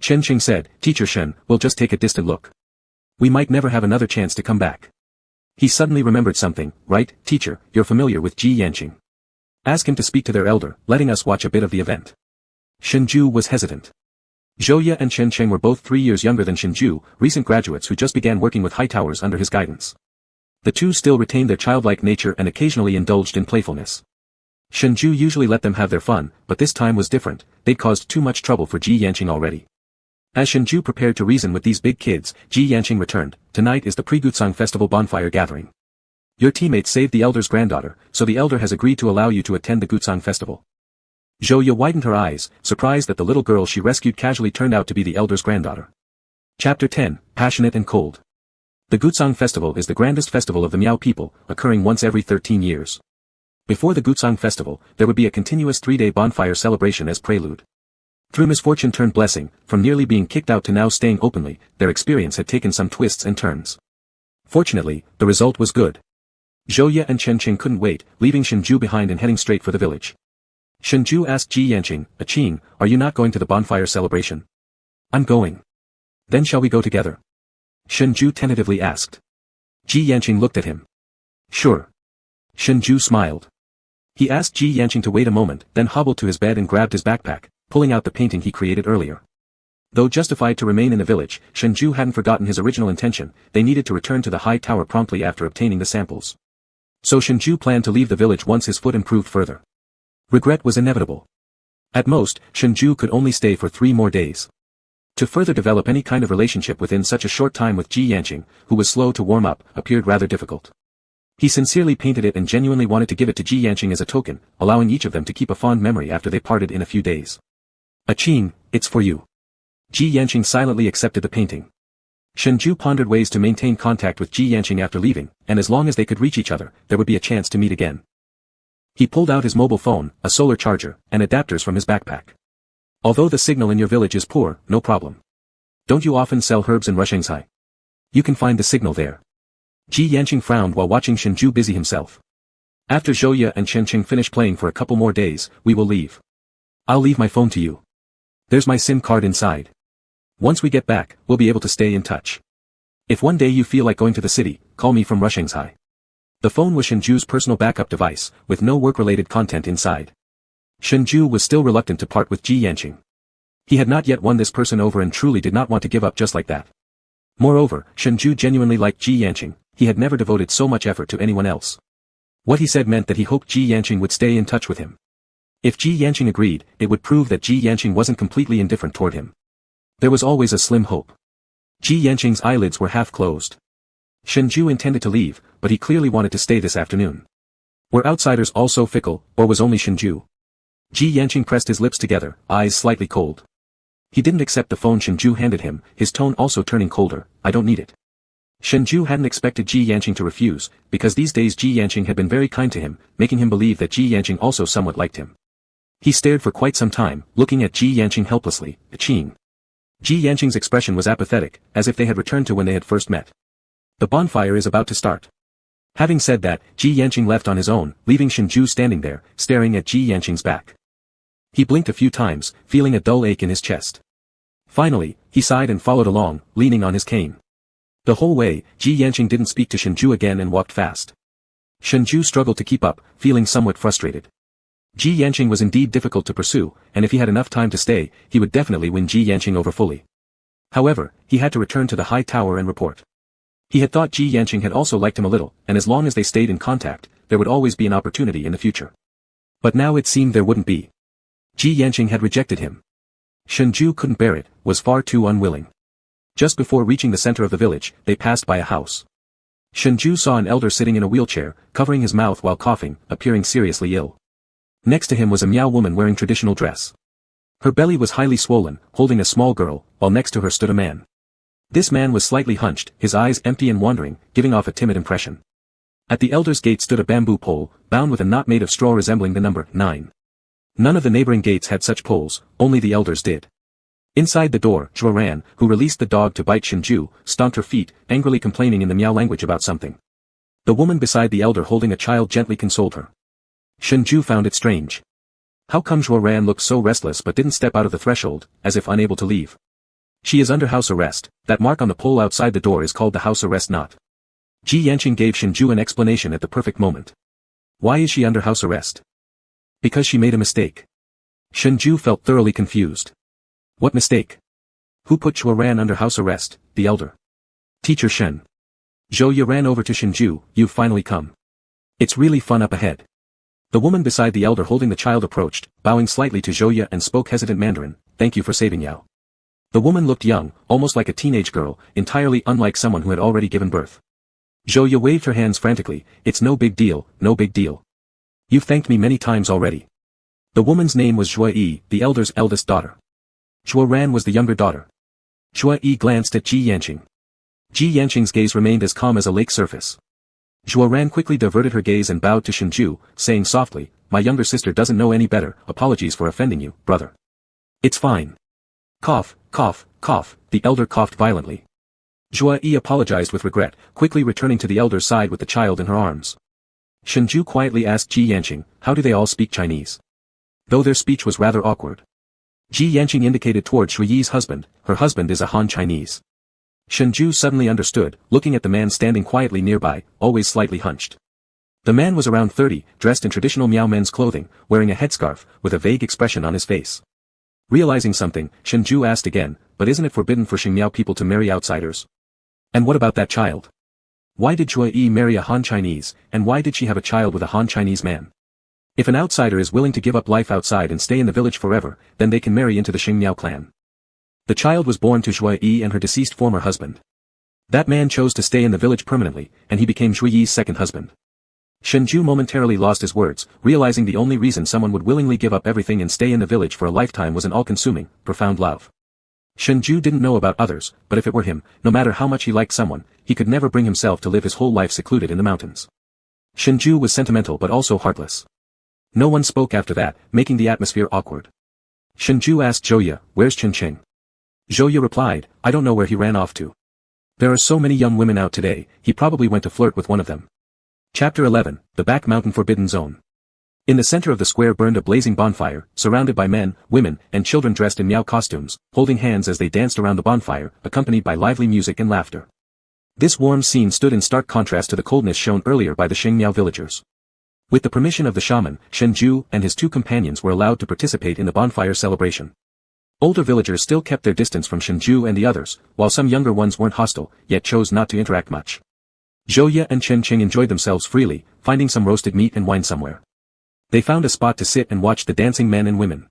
[SPEAKER 1] Chen Qing said, Teacher Shen, we'll just take a distant look. We might never have another chance to come back. He suddenly remembered something, right, teacher, you're familiar with Ji Yanqing. Ask him to speak to their elder, letting us watch a bit of the event. Shenzhou was hesitant. Zhouye and Chen Cheng were both 3 years younger than Shenzhou, recent graduates who just began working with high towers under his guidance. The two still retained their childlike nature and occasionally indulged in playfulness. Shenzhou usually let them have their fun, but this time was different, they'd caused too much trouble for Ji Yanqing already. As Shenzhou prepared to reason with these big kids, Ji Yanqing returned. Tonight is the Pre-Gutsang Festival bonfire gathering. Your teammates saved the elder's granddaughter, so the elder has agreed to allow you to attend the Gutsang festival. Zhouye widened her eyes, surprised that the little girl she rescued casually turned out to be the elder's granddaughter. Chapter 10, Passionate and Cold. The Gutsang festival is the grandest festival of the Miao people, occurring once every 13 years. Before the Gutsang festival, there would be a continuous 3-day bonfire celebration as prelude. Through misfortune turned blessing, from nearly being kicked out to now staying openly, their experience had taken some twists and turns. Fortunately, the result was good. Zhouye and Chen Qing couldn't wait, leaving Shenzhou behind and heading straight for the village. Shenzhou asked Ji Yanqing, Qing, are you not going to the bonfire celebration? I'm going. Then shall we go together? Shenzhou tentatively asked. Ji Yanqing looked at him. Sure. Shenzhou smiled. He asked Ji Yanqing to wait a moment, then hobbled to his bed and grabbed his backpack, pulling out the painting he created earlier. Though justified to remain in the village, Shenzhou hadn't forgotten his original intention, they needed to return to the high tower promptly after obtaining the samples. So Shenzhou planned to leave the village once his foot improved further. Regret was inevitable. At most, Shenzhou could only stay for 3 more days. To further develop any kind of relationship within such a short time with Ji Yanqing, who was slow to warm up, appeared rather difficult. He sincerely painted it and genuinely wanted to give it to Ji Yanqing as a token, allowing each of them to keep a fond memory after they parted in a few days. Qing, it's for you. Ji Yanqing silently accepted the painting. Shenzhou pondered ways to maintain contact with Ji Yanqing after leaving, and as long as they could reach each other, there would be a chance to meet again. He pulled out his mobile phone, a solar charger, and adapters from his backpack. Although the signal in your village is poor, no problem. Don't you often sell herbs in Shengzhai? You can find the signal there. Ji Yanqing frowned while watching Shenzhou busy himself. After Zhouye and Chen Qing finish playing for a couple more days, we will leave. I'll leave my phone to you. There's my SIM card inside. Once we get back, we'll be able to stay in touch. If one day you feel like going to the city, call me from Shengzhai. The phone was Shenzhou's personal backup device, with no work-related content inside. Shenzhou was still reluctant to part with Ji Yanqing. He had not yet won this person over and truly did not want to give up just like that. Moreover, Shenzhou genuinely liked Ji Yanqing, he had never devoted so much effort to anyone else. What he said meant that he hoped Ji Yanqing would stay in touch with him. If Ji Yanqing agreed, it would prove that Ji Yanqing wasn't completely indifferent toward him. There was always a slim hope. Ji Yanqing's eyelids were half closed. Shenzhou intended to leave, but he clearly wanted to stay this afternoon. Were outsiders all so fickle, or was only Shenzhou? Ji Yanqing pressed his lips together, eyes slightly cold. He didn't accept the phone Shenzhou handed him, his tone also turning colder. I don't need it. Shenzhou hadn't expected Ji Yanqing to refuse, because these days Ji Yanqing had been very kind to him, making him believe that Ji Yanqing also somewhat liked him. He stared for quite some time, looking at Ji Yanqing helplessly. Qing. Ji Yanqing's expression was apathetic, as if they had returned to when they had first met. The bonfire is about to start. Having said that, Ji Yanqing left on his own, leaving Shenzhou standing there, staring at Ji Yanqing's back. He blinked a few times, feeling a dull ache in his chest. Finally, he sighed and followed along, leaning on his cane. The whole way, Ji Yanqing didn't speak to Shenzhou again and walked fast. Shenzhou struggled to keep up, feeling somewhat frustrated. Ji Yanqing was indeed difficult to pursue, and if he had enough time to stay, he would definitely win Ji Yanqing over fully. However, he had to return to the high tower and report. He had thought Ji Yanqing had also liked him a little, and as long as they stayed in contact, there would always be an opportunity in the future. But now it seemed there wouldn't be. Ji Yanqing had rejected him. Shenzhou couldn't bear it, was far too unwilling. Just before reaching the center of the village, they passed by a house. Shenzhou saw an elder sitting in a wheelchair, covering his mouth while coughing, appearing seriously ill. Next to him was a Miao woman wearing traditional dress. Her belly was highly swollen, holding a small girl, while next to her stood a man. This man was slightly hunched, his eyes empty and wandering, giving off a timid impression. At the elder's gate stood a bamboo pole, bound with a knot made of straw resembling the number 9. None of the neighboring gates had such poles, only the elder's did. Inside the door, Zhuo Ran, who released the dog to bite Shengzhou, stomped her feet, angrily complaining in the Miao language about something. The woman beside the elder holding a child gently consoled her. Shengzhou found it strange. How come Zhuo Ran looked so restless but didn't step out of the threshold, as if unable to leave? She is under house arrest. That mark on the pole outside the door is called the house arrest knot. Ji Yanqing gave Shengzhou an explanation at the perfect moment. Why is she under house arrest? Because she made a mistake. Shengzhou felt thoroughly confused. What mistake? Who put Zhuo Ran under house arrest? The elder. Teacher Shen. Zhou Ye ran over to Shengzhou. You've finally come. It's really fun up ahead. The woman beside the elder holding the child approached, bowing slightly to Zhou Ye and spoke hesitant Mandarin. Thank you for saving Yao. The woman looked young, almost like a teenage girl, entirely unlike someone who had already given birth. Zhou Ye waved her hands frantically. It's no big deal, no big deal. You've thanked me many times already. The woman's name was Zhuo Yi, the elder's eldest daughter. Zhuo Ran was the younger daughter. Zhuo Yi glanced at Ji Yanqing. Ji Yanqing's gaze remained as calm as a lake surface. Zhuo Ran quickly diverted her gaze and bowed to Shengzhou, saying softly, my younger sister doesn't know any better, apologies for offending you, brother. It's fine. Cough, cough, cough, the elder coughed violently. Zhuo Yi apologized with regret, quickly returning to the elder's side with the child in her arms. Shengzhou quietly asked Ji Yanqing, how do they all speak Chinese? Though their speech was rather awkward. Ji Yanqing indicated toward Shui Yi's husband, her husband is a Han Chinese. Shengzhou suddenly understood, looking at the man standing quietly nearby, always slightly hunched. The man was around 30, dressed in traditional Miao men's clothing, wearing a headscarf, with a vague expression on his face. Realizing something, Shengzhou asked again, but isn't it forbidden for Xingmiao people to marry outsiders? And what about that child? Why did Zhuo Yi marry a Han Chinese, and why did she have a child with a Han Chinese man? If an outsider is willing to give up life outside and stay in the village forever, then they can marry into the Xingmiao clan. The child was born to Zhuo Yi and her deceased former husband. That man chose to stay in the village permanently, and he became Zhuo Yi's second husband. Shengzhou momentarily lost his words, realizing the only reason someone would willingly give up everything and stay in the village for a lifetime was an all-consuming, profound love. Shengzhou didn't know about others, but if it were him, no matter how much he liked someone, he could never bring himself to live his whole life secluded in the mountains. Shengzhou was sentimental but also heartless. No one spoke after that, making the atmosphere awkward. Shengzhou asked Zhou Ye, where's Chen Qing? Zhou Ye replied, I don't know where he ran off to. There are so many young women out today, he probably went to flirt with one of them. Chapter 11, The Back Mountain Forbidden Zone. In the center of the square burned a blazing bonfire, surrounded by men, women, and children dressed in Miao costumes, holding hands as they danced around the bonfire, accompanied by lively music and laughter. This warm scene stood in stark contrast to the coldness shown earlier by the Shengmiao villagers. With the permission of the shaman, Shengzhou and his two companions were allowed to participate in the bonfire celebration. Older villagers still kept their distance from Shengzhou and the others, while some younger ones weren't hostile, yet chose not to interact much. Zhou Ye and Chen Qing enjoyed themselves freely, finding some roasted meat and wine somewhere. They found a spot to sit and watch the dancing men and women.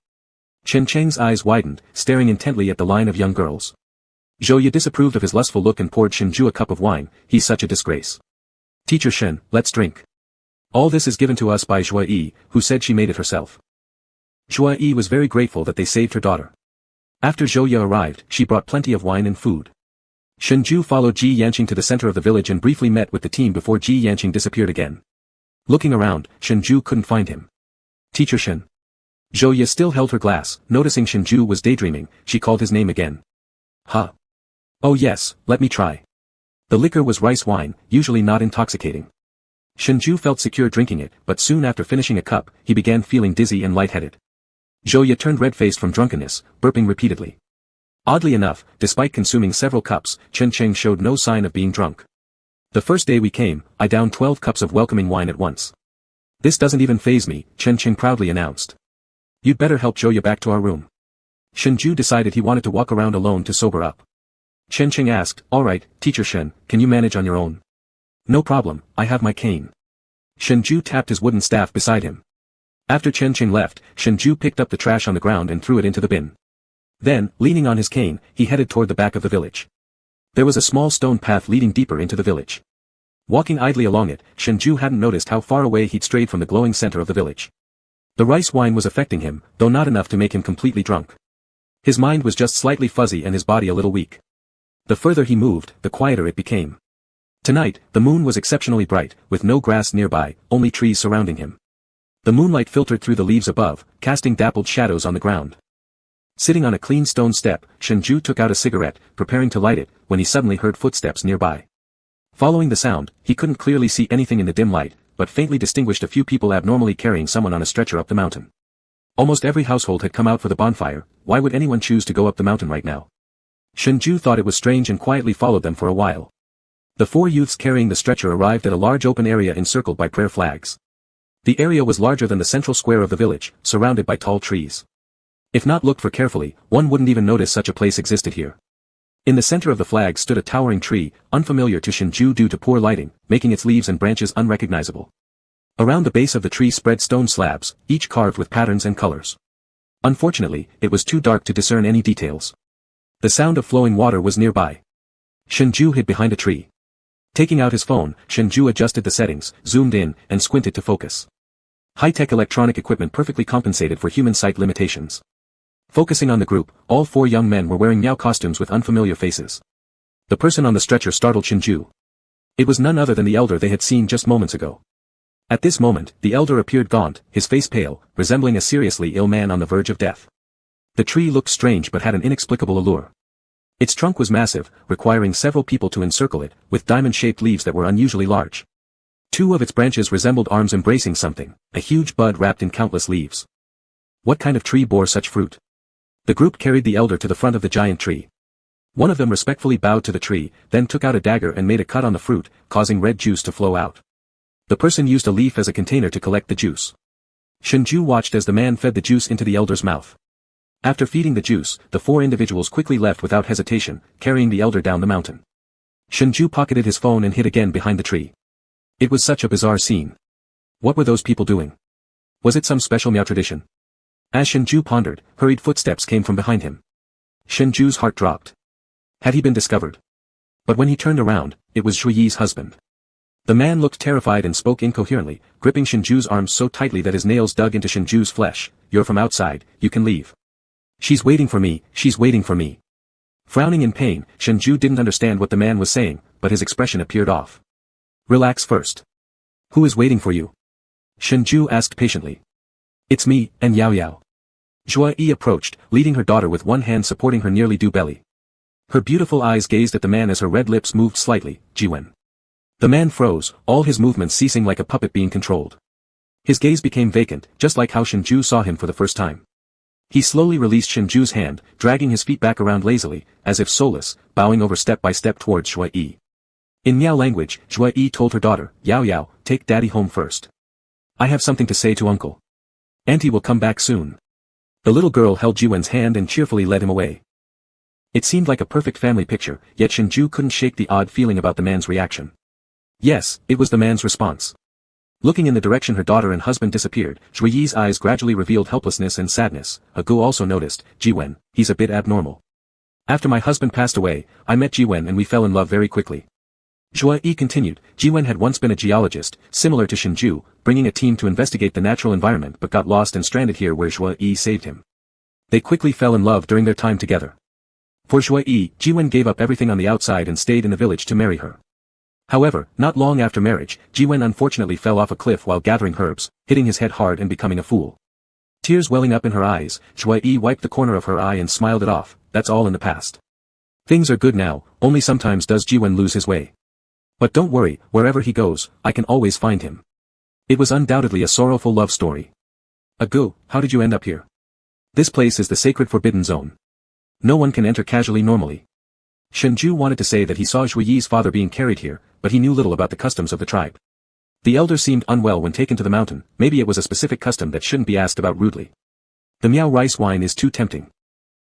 [SPEAKER 1] Chen Qing's eyes widened, staring intently at the line of young girls. Zhou Ye disapproved of his lustful look and poured Shengzhou a cup of wine. He's such a disgrace. Teacher Shen, let's drink. All this is given to us by Zhuo Yi, who said she made it herself. Zhuo Yi was very grateful that they saved her daughter. After Zhou Ye arrived, she brought plenty of wine and food. Shengzhou followed Ji Yanqing to the center of the village and briefly met with the team before Ji Yanqing disappeared again. Looking around, Shengzhou couldn't find him. Teacher Shen. Zhou Ye still held her glass, noticing Shengzhou was daydreaming, she called his name again. Huh. Oh yes, let me try. The liquor was rice wine, usually not intoxicating. Shengzhou felt secure drinking it, but soon after finishing a cup, he began feeling dizzy and lightheaded. Zhou Ye turned red-faced from drunkenness, burping repeatedly. Oddly enough, despite consuming several cups, Chen Qing showed no sign of being drunk. The first day we came, I downed 12 cups of welcoming wine at once. This doesn't even faze me, Chen Qing proudly announced. You'd better help Zhou Ye back to our room. Shengzhou decided he wanted to walk around alone to sober up. Chen Qing asked, alright, Teacher Shen, can you manage on your own? No problem, I have my cane. Shengzhou tapped his wooden staff beside him. After Chen Qing left, Shengzhou picked up the trash on the ground and threw it into the bin. Then, leaning on his cane, he headed toward the back of the village. There was a small stone path leading deeper into the village. Walking idly along it, Shengzhou hadn't noticed how far away he'd strayed from the glowing center of the village. The rice wine was affecting him, though not enough to make him completely drunk. His mind was just slightly fuzzy and his body a little weak. The further he moved, the quieter it became. Tonight, the moon was exceptionally bright, with no grass nearby, only trees surrounding him. The moonlight filtered through the leaves above, casting dappled shadows on the ground. Sitting on a clean stone step, Shengzhai took out a cigarette, preparing to light it, when he suddenly heard footsteps nearby. Following the sound, he couldn't clearly see anything in the dim light, but faintly distinguished a few people abnormally carrying someone on a stretcher up the mountain. Almost every household had come out for the bonfire. Why would anyone choose to go up the mountain right now? Shengzhai thought it was strange and quietly followed them for a while. The four youths carrying the stretcher arrived at a large open area encircled by prayer flags. The area was larger than the central square of the village, surrounded by tall trees. If not looked for carefully, one wouldn't even notice such a place existed here. In the center of the flag stood a towering tree, unfamiliar to Shengzhai due to poor lighting, making its leaves and branches unrecognizable. Around the base of the tree spread stone slabs, each carved with patterns and colors. Unfortunately, it was too dark to discern any details. The sound of flowing water was nearby. Shengzhai hid behind a tree. Taking out his phone, Shengzhai adjusted the settings, zoomed in, and squinted to focus. High-tech electronic equipment perfectly compensated for human sight limitations. Focusing on the group, all four young men were wearing Miao costumes with unfamiliar faces. The person on the stretcher startled Shengzhai. It was none other than the elder they had seen just moments ago. At this moment, the elder appeared gaunt, his face pale, resembling a seriously ill man on the verge of death. The tree looked strange but had an inexplicable allure. Its trunk was massive, requiring several people to encircle it, with diamond-shaped leaves that were unusually large. Two of its branches resembled arms embracing something, a huge bud wrapped in countless leaves. What kind of tree bore such fruit? The group carried the elder to the front of the giant tree. One of them respectfully bowed to the tree, then took out a dagger and made a cut on the fruit, causing red juice to flow out. The person used a leaf as a container to collect the juice. Shengzhai watched as the man fed the juice into the elder's mouth. After feeding the juice, the four individuals quickly left without hesitation, carrying the elder down the mountain. Shengzhai pocketed his phone and hid again behind the tree. It was such a bizarre scene. What were those people doing? Was it some special Miao tradition? As Shengzhai pondered, hurried footsteps came from behind him. Shengzhu's heart dropped. Had he been discovered? But when he turned around, it was Zhuyi's husband. The man looked terrified and spoke incoherently, gripping Shengzhu's arms so tightly that his nails dug into Shengzhu's flesh. "You're from outside, you can leave." "She's waiting for me, she's waiting for me." Frowning in pain, Shengzhai didn't understand what the man was saying, but his expression appeared off. "Relax first. Who is waiting for you?" Shengzhai asked patiently. "It's me, and Miao." Zhuyi approached, leading her daughter with one hand supporting her nearly due belly. Her beautiful eyes gazed at the man as her red lips moved slightly. "Jiwen." The man froze, all his movements ceasing like a puppet being controlled. His gaze became vacant, just like how Shengzhai saw him for the first time. He slowly released Shengzhu's hand, dragging his feet back around lazily, as if soulless, bowing over step by step towards Zhuyi. In Miao language, Zhuyi told her daughter, Yao, take daddy home first. I have something to say to uncle. Auntie will come back soon." The little girl held Jiwen's hand and cheerfully led him away. It seemed like a perfect family picture, yet Shengzhai couldn't shake the odd feeling about the man's reaction. Yes, it was the man's response. Looking in the direction her daughter and husband disappeared, Zhuyi's eyes gradually revealed helplessness and sadness. Agu also noticed, "Jiwen, he's a bit abnormal. After my husband passed away, I met Jiwen and we fell in love very quickly." Zhuyi continued, Jiwen had once been a geologist, similar to Shengzhai, bringing a team to investigate the natural environment but got lost and stranded here where Zhuyi saved him. They quickly fell in love during their time together. For Zhuyi, Jiwen gave up everything on the outside and stayed in the village to marry her. However, not long after marriage, Jiwen unfortunately fell off a cliff while gathering herbs, hitting his head hard and becoming a fool. Tears welling up in her eyes, Zhuyi wiped the corner of her eye and smiled it off. That's all in the past. Things are good now, only sometimes does Jiwen lose his way. But don't worry, wherever he goes, I can always find him. It was undoubtedly a sorrowful love story. Agu, how did you end up here? This place is the sacred forbidden zone. No one can enter casually normally. Shengzhai wanted to say that he saw Zhuyi's father being carried here, but he knew little about the customs of the tribe. The elder seemed unwell when taken to the mountain, maybe it was a specific custom that shouldn't be asked about rudely. The Miao rice wine is too tempting.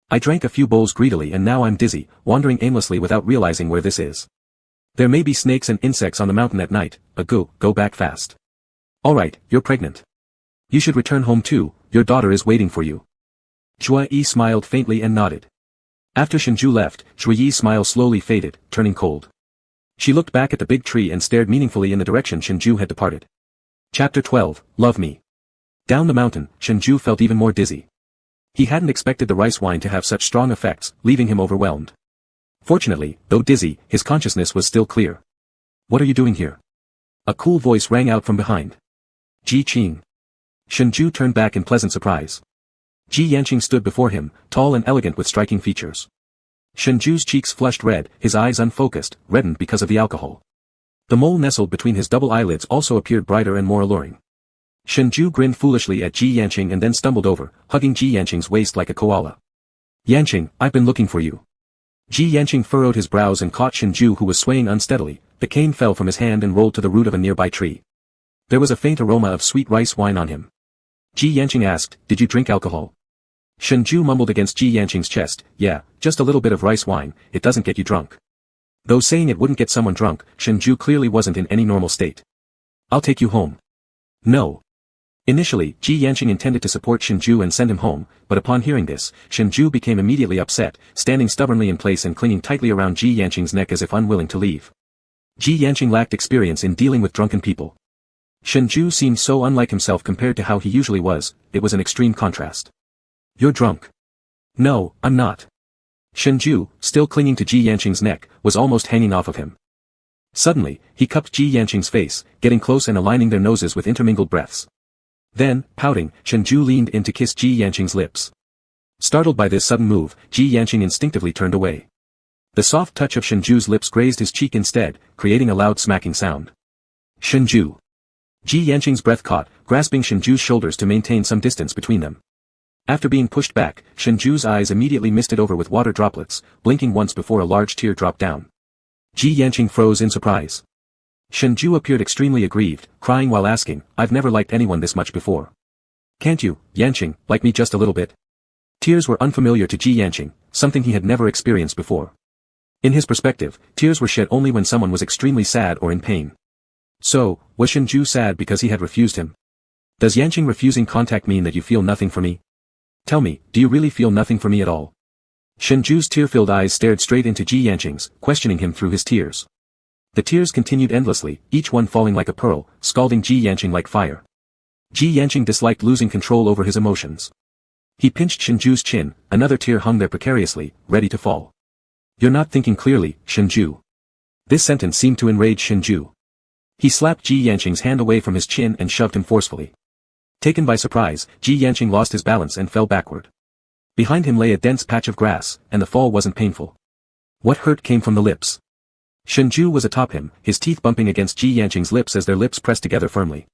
[SPEAKER 1] I drank a few bowls greedily and now I'm dizzy, wandering aimlessly without realizing where this is. There may be snakes and insects on the mountain at night. Agu, go back fast. Alright, you're pregnant. You should return home too, your daughter is waiting for you. Zhuyi smiled faintly and nodded. After Shengzhai left, Zhuyi's smile slowly faded, turning cold. She looked back at the big tree and stared meaningfully in the direction Shengzhai had departed. Chapter 12, Love Me. Down the mountain, Shengzhai felt even more dizzy. He hadn't expected the rice wine to have such strong effects, leaving him overwhelmed. Fortunately, though dizzy, his consciousness was still clear. What are you doing here? A cool voice rang out from behind. Ji Qing. Shengzhai turned back in pleasant surprise. Ji Yanqing stood before him, tall and elegant with striking features. Shengzhu's cheeks flushed red, his eyes unfocused, reddened because of the alcohol. The mole nestled between his double eyelids also appeared brighter and more alluring. Shengzhai grinned foolishly at Ji Yanqing and then stumbled over, hugging Ji Yanqing's waist like a koala. Yanqing, I've been looking for you. Ji Yanqing furrowed his brows and caught Shengzhai, who was swaying unsteadily. The cane fell from his hand and rolled to the root of a nearby tree. There was a faint aroma of sweet rice wine on him. Ji Yanqing asked, did you drink alcohol? Shengzhai mumbled against Ji Yanqing's chest, yeah, just a little bit of rice wine, it doesn't get you drunk. Though saying it wouldn't get someone drunk, Shengzhai clearly wasn't in any normal state. I'll take you home. No. Initially, Ji Yanqing intended to support Shengzhai and send him home, but upon hearing this, Shengzhai became immediately upset, standing stubbornly in place and clinging tightly around Ji Yanqing's neck as if unwilling to leave. Ji Yanqing lacked experience in dealing with drunken people. Shengzhai seemed so unlike himself compared to how he usually was, it was an extreme contrast. You're drunk. No, I'm not. Shengzhai, still clinging to Ji Yanqing's neck, was almost hanging off of him. Suddenly, he cupped Ji Yanqing's face, getting close and aligning their noses with intermingled breaths. Then, pouting, Shengzhai leaned in to kiss Ji Yanqing's lips. Startled by this sudden move, Ji Yanqing instinctively turned away. The soft touch of Shengzhu's lips grazed his cheek instead, creating a loud smacking sound. Shengzhai. Ji Yanqing's breath caught, grasping Shengzhu's shoulders to maintain some distance between them. After being pushed back, Shengzhu's eyes immediately misted over with water droplets, blinking once before a large tear dropped down. Ji Yanqing froze in surprise. Shengzhai appeared extremely aggrieved, crying while asking, I've never liked anyone this much before. Can't you, Yanqing, like me just a little bit? Tears were unfamiliar to Ji Yanqing, something he had never experienced before. In his perspective, tears were shed only when someone was extremely sad or in pain. So, was Shengzhai sad because he had refused him? Does Yanqing refusing contact mean that you feel nothing for me? Tell me, do you really feel nothing for me at all? Shengzhu's tear-filled eyes stared straight into Ji Yanqing's, questioning him through his tears. The tears continued endlessly, each one falling like a pearl, scalding Ji Yanqing like fire. Ji Yanqing disliked losing control over his emotions. He pinched Shengzhu's chin, another tear hung there precariously, ready to fall. You're not thinking clearly, Shengzhai. This sentence seemed to enrage Shengzhai. He slapped Ji Yanqing's hand away from his chin and shoved him forcefully. Taken by surprise, Ji Yanqing lost his balance and fell backward. Behind him lay a dense patch of grass, and the fall wasn't painful. What hurt came from the lips. Shengzhai was atop him, his teeth bumping against Ji Yanqing's lips as their lips pressed together firmly.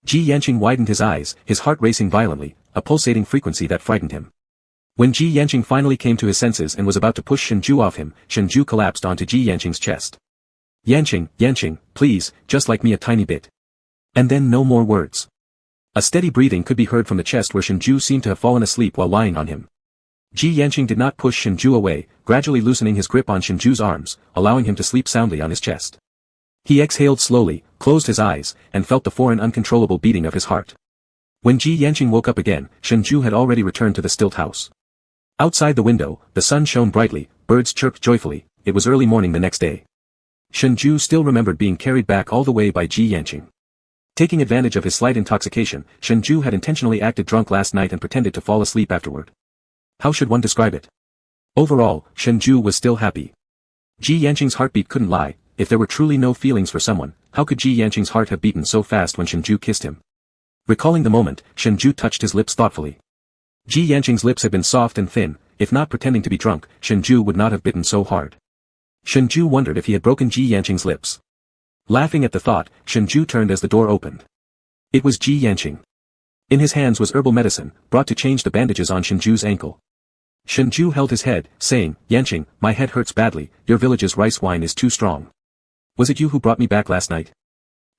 [SPEAKER 1] Ji Yanqing widened his eyes, his heart racing violently, a pulsating frequency that frightened him. When Ji Yanqing finally came to his senses and was about to push Shengzhai off him, Shengzhai collapsed onto Ji Yanqing's chest. Yanqing, please, just like me a tiny bit. And then no more words. A steady breathing could be heard from the chest where Shengzhai seemed to have fallen asleep while lying on him. Ji Yanqing did not push Shengzhai away, gradually loosening his grip on Shengzhu's arms, allowing him to sleep soundly on his chest. He exhaled slowly, closed his eyes, and felt the foreign uncontrollable beating of his heart. When Ji Yanqing woke up again, Shengzhai had already returned to the stilt house. Outside the window, the sun shone brightly, birds chirped joyfully, it was early morning the next day. Shengzhai still remembered being carried back all the way by Ji Yanqing. Taking advantage of his slight intoxication, Shengzhai had intentionally acted drunk last night and pretended to fall asleep afterward. How should one describe it? Overall, Shengzhai was still happy. Ji Yanqing's heartbeat couldn't lie. If there were truly no feelings for someone, how could Ji Yanqing's heart have beaten so fast when Shengzhai kissed him? Recalling the moment, Shengzhai touched his lips thoughtfully. Ji Yanqing's lips had been soft and thin, if not pretending to be drunk, Shengzhai would not have bitten so hard. Shengzhai wondered if he had broken Ji Yanqing's lips. Laughing at the thought, Shengzhai turned as the door opened. It was Ji Yanqing. In his hands was herbal medicine, brought to change the bandages on Shengzhu's ankle. Shengzhai held his head, saying, Yanqing, my head hurts badly, your village's rice wine is too strong. Was it you who brought me back last night?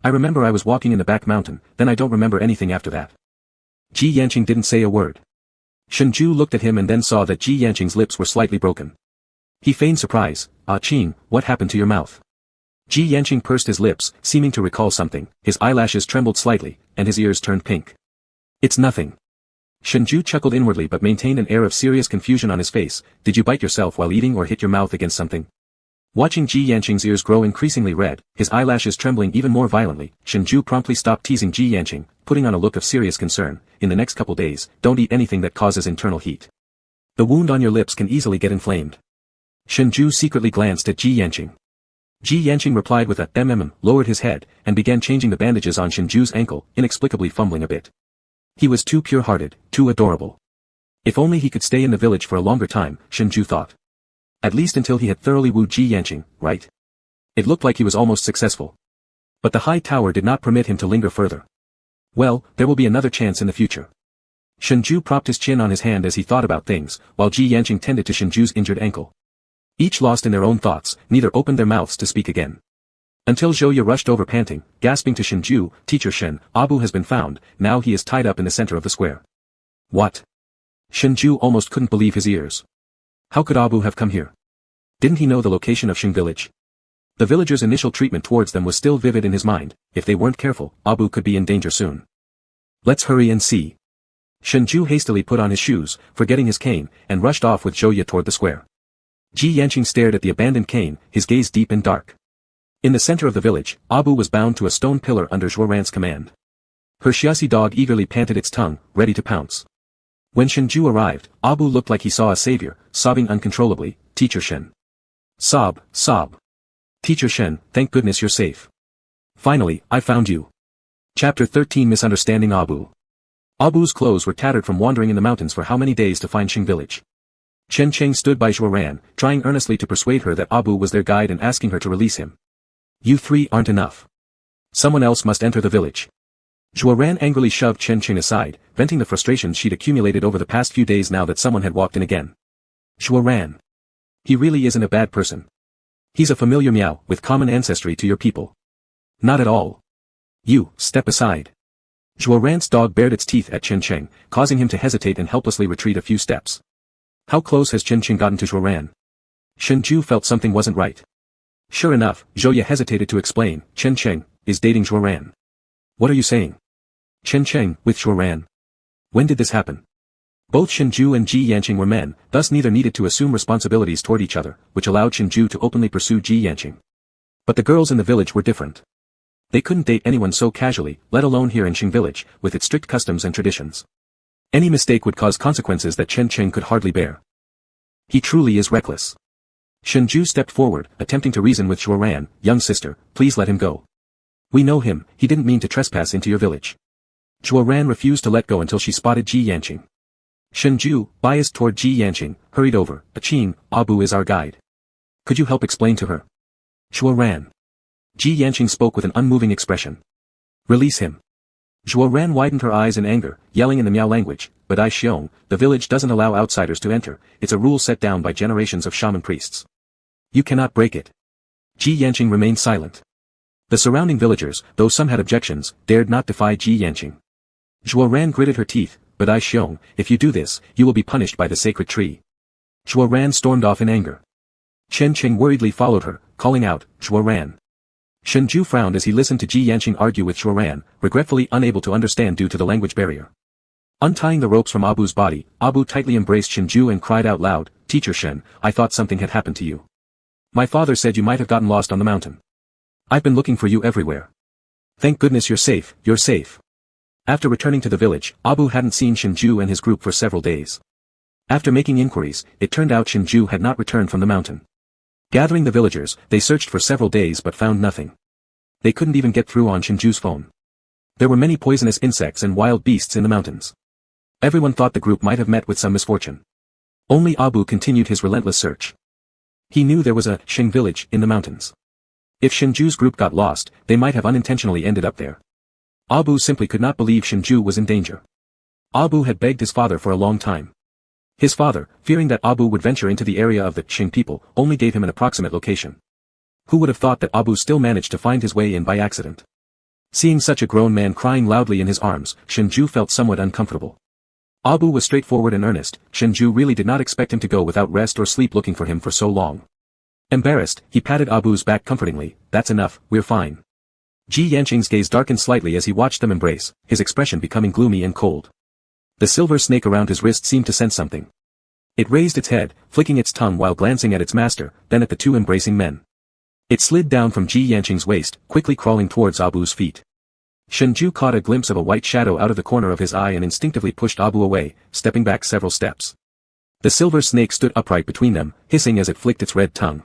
[SPEAKER 1] I remember I was walking in the back mountain, then I don't remember anything after that. Ji Yanqing didn't say a word. Shengzhai looked at him and then saw that Ji Yanqing's lips were slightly broken. He feigned surprise, Qing, what happened to your mouth? Ji Yanqing pursed his lips, seeming to recall something, his eyelashes trembled slightly, and his ears turned pink. It's nothing. Shengzhai chuckled inwardly but maintained an air of serious confusion on his face. Did you bite yourself while eating or hit your mouth against something? Watching Ji Yanqing's ears grow increasingly red, his eyelashes trembling even more violently, Shengzhai promptly stopped teasing Ji Yanqing, putting on a look of serious concern. In the next couple days, don't eat anything that causes internal heat. The wound on your lips can easily get inflamed. Shengzhai secretly glanced at Ji Yanqing. Ji Yanqing replied with a lowered his head, and began changing the bandages on Shengzhu's ankle, inexplicably fumbling a bit. He was too pure-hearted, too adorable. If only he could stay in the village for a longer time, Shengzhai thought. At least until he had thoroughly wooed Ji Yanqing, right? It looked like he was almost successful. But the high tower did not permit him to linger further. Well, there will be another chance in the future. Shengzhai propped his chin on his hand as he thought about things, while Ji Yanqing tended to Shengzhu's injured ankle. Each lost in their own thoughts, neither opened their mouths to speak again. Until Zhouye rushed over panting, gasping to Shengzhai, "Teacher Shen, Abu has been found, now he is tied up in the center of the square." What? Shengzhai almost couldn't believe his ears. How could Abu have come here? Didn't he know the location of Sheng Village? The villagers' initial treatment towards them was still vivid in his mind. If they weren't careful, Abu could be in danger soon. Let's hurry and see. Shengzhai hastily put on his shoes, forgetting his cane, and rushed off with Zhouye toward the square. Ji Yanqing stared at the abandoned cane, his gaze deep and dark. In the center of the village, Abu was bound to a stone pillar under Zhuoran's command. Her Xiasi dog eagerly panted its tongue, ready to pounce. When Shengzhai arrived, Abu looked like he saw a savior, sobbing uncontrollably, "Teacher Shen." Sob, sob. "Teacher Shen, thank goodness you're safe. Finally, I found you." Chapter 13 Misunderstanding Abu. Abu's clothes were tattered from wandering in the mountains for how many days to find Sheng Village. Chen Cheng stood by Zhuoran, trying earnestly to persuade her that Abu was their guide and asking her to release him. "You three aren't enough. Someone else must enter the village." Zhuoran angrily shoved Chen Cheng aside, venting the frustrations she'd accumulated over the past few days now that someone had walked in again. "Zhuoran. He really isn't a bad person. He's a familiar Miao, with common ancestry to your people." "Not at all. You, step aside." Zhuoran's dog bared its teeth at Chen Cheng, causing him to hesitate and helplessly retreat a few steps. How close has Chen Cheng gotten to Zhuoran? Shengzhai felt something wasn't right. Sure enough, Zhouye hesitated to explain, "Chen Cheng is dating Zhuoran." "What are you saying? Chen Cheng with Zhuoran? When did this happen?" Both Shengzhai and Ji Yanqing were men, thus neither needed to assume responsibilities toward each other, which allowed Shengzhai to openly pursue Ji Yanqing. But the girls in the village were different. They couldn't date anyone so casually, let alone here in Sheng Village, with its strict customs and traditions. Any mistake would cause consequences that Chen Cheng could hardly bear. He truly is reckless. Shengzhai stepped forward, attempting to reason with Zhuoran, "Young sister, please let him go. We know him, he didn't mean to trespass into your village." Zhuoran refused to let go until she spotted Ji Yanqing. Shengzhai, biased toward Ji Yanqing, hurried over, "Aching, Abu is our guide. Could you help explain to her?" "Zhuoran." Ji Yanqing spoke with an unmoving expression. "Release him." Zhuoran widened her eyes in anger, yelling in the Miao language, "But I Xiong, the village doesn't allow outsiders to enter, it's a rule set down by generations of shaman priests. You cannot break it." Ji Yanqing remained silent. The surrounding villagers, though some had objections, dared not defy Ji Yanqing. Zhuoran gritted her teeth, "But I Xiong, if you do this, you will be punished by the sacred tree." Zhuoran stormed off in anger. Chen Cheng worriedly followed her, calling out, "Zhuoran." Shengzhai frowned as he listened to Ji Yanqing argue with Zhuoran, regretfully unable to understand due to the language barrier. Untying the ropes from Abu's body, Abu tightly embraced Shengzhai and cried out loud, "Teacher Shen, I thought something had happened to you. My father said you might have gotten lost on the mountain. I've been looking for you everywhere. Thank goodness you're safe, you're safe." After returning to the village, Abu hadn't seen Shengzhai and his group for several days. After making inquiries, it turned out Shengzhai had not returned from the mountain. Gathering the villagers, they searched for several days but found nothing. They couldn't even get through on Shengzhu's phone. There were many poisonous insects and wild beasts in the mountains. Everyone thought the group might have met with some misfortune. Only Abu continued his relentless search. He knew there was a Sheng village in the mountains. If Shengzhu's group got lost, they might have unintentionally ended up there. Abu simply could not believe Shengzhai was in danger. Abu had begged his father for a long time. His father, fearing that Abu would venture into the area of the Sheng people, only gave him an approximate location. Who would have thought that Abu still managed to find his way in by accident? Seeing such a grown man crying loudly in his arms, Shengzhai felt somewhat uncomfortable. Abu was straightforward and earnest. Shengzhai really did not expect him to go without rest or sleep looking for him for so long. Embarrassed, he patted Abu's back comfortingly, "That's enough, we're fine." Ji Yanqing's gaze darkened slightly as he watched them embrace, his expression becoming gloomy and cold. The silver snake around his wrist seemed to sense something. It raised its head, flicking its tongue while glancing at its master, then at the two embracing men. It slid down from Ji Yanqing's waist, quickly crawling towards Abu's feet. Shengzhai caught a glimpse of a white shadow out of the corner of his eye and instinctively pushed Abu away, stepping back several steps. The silver snake stood upright between them, hissing as it flicked its red tongue.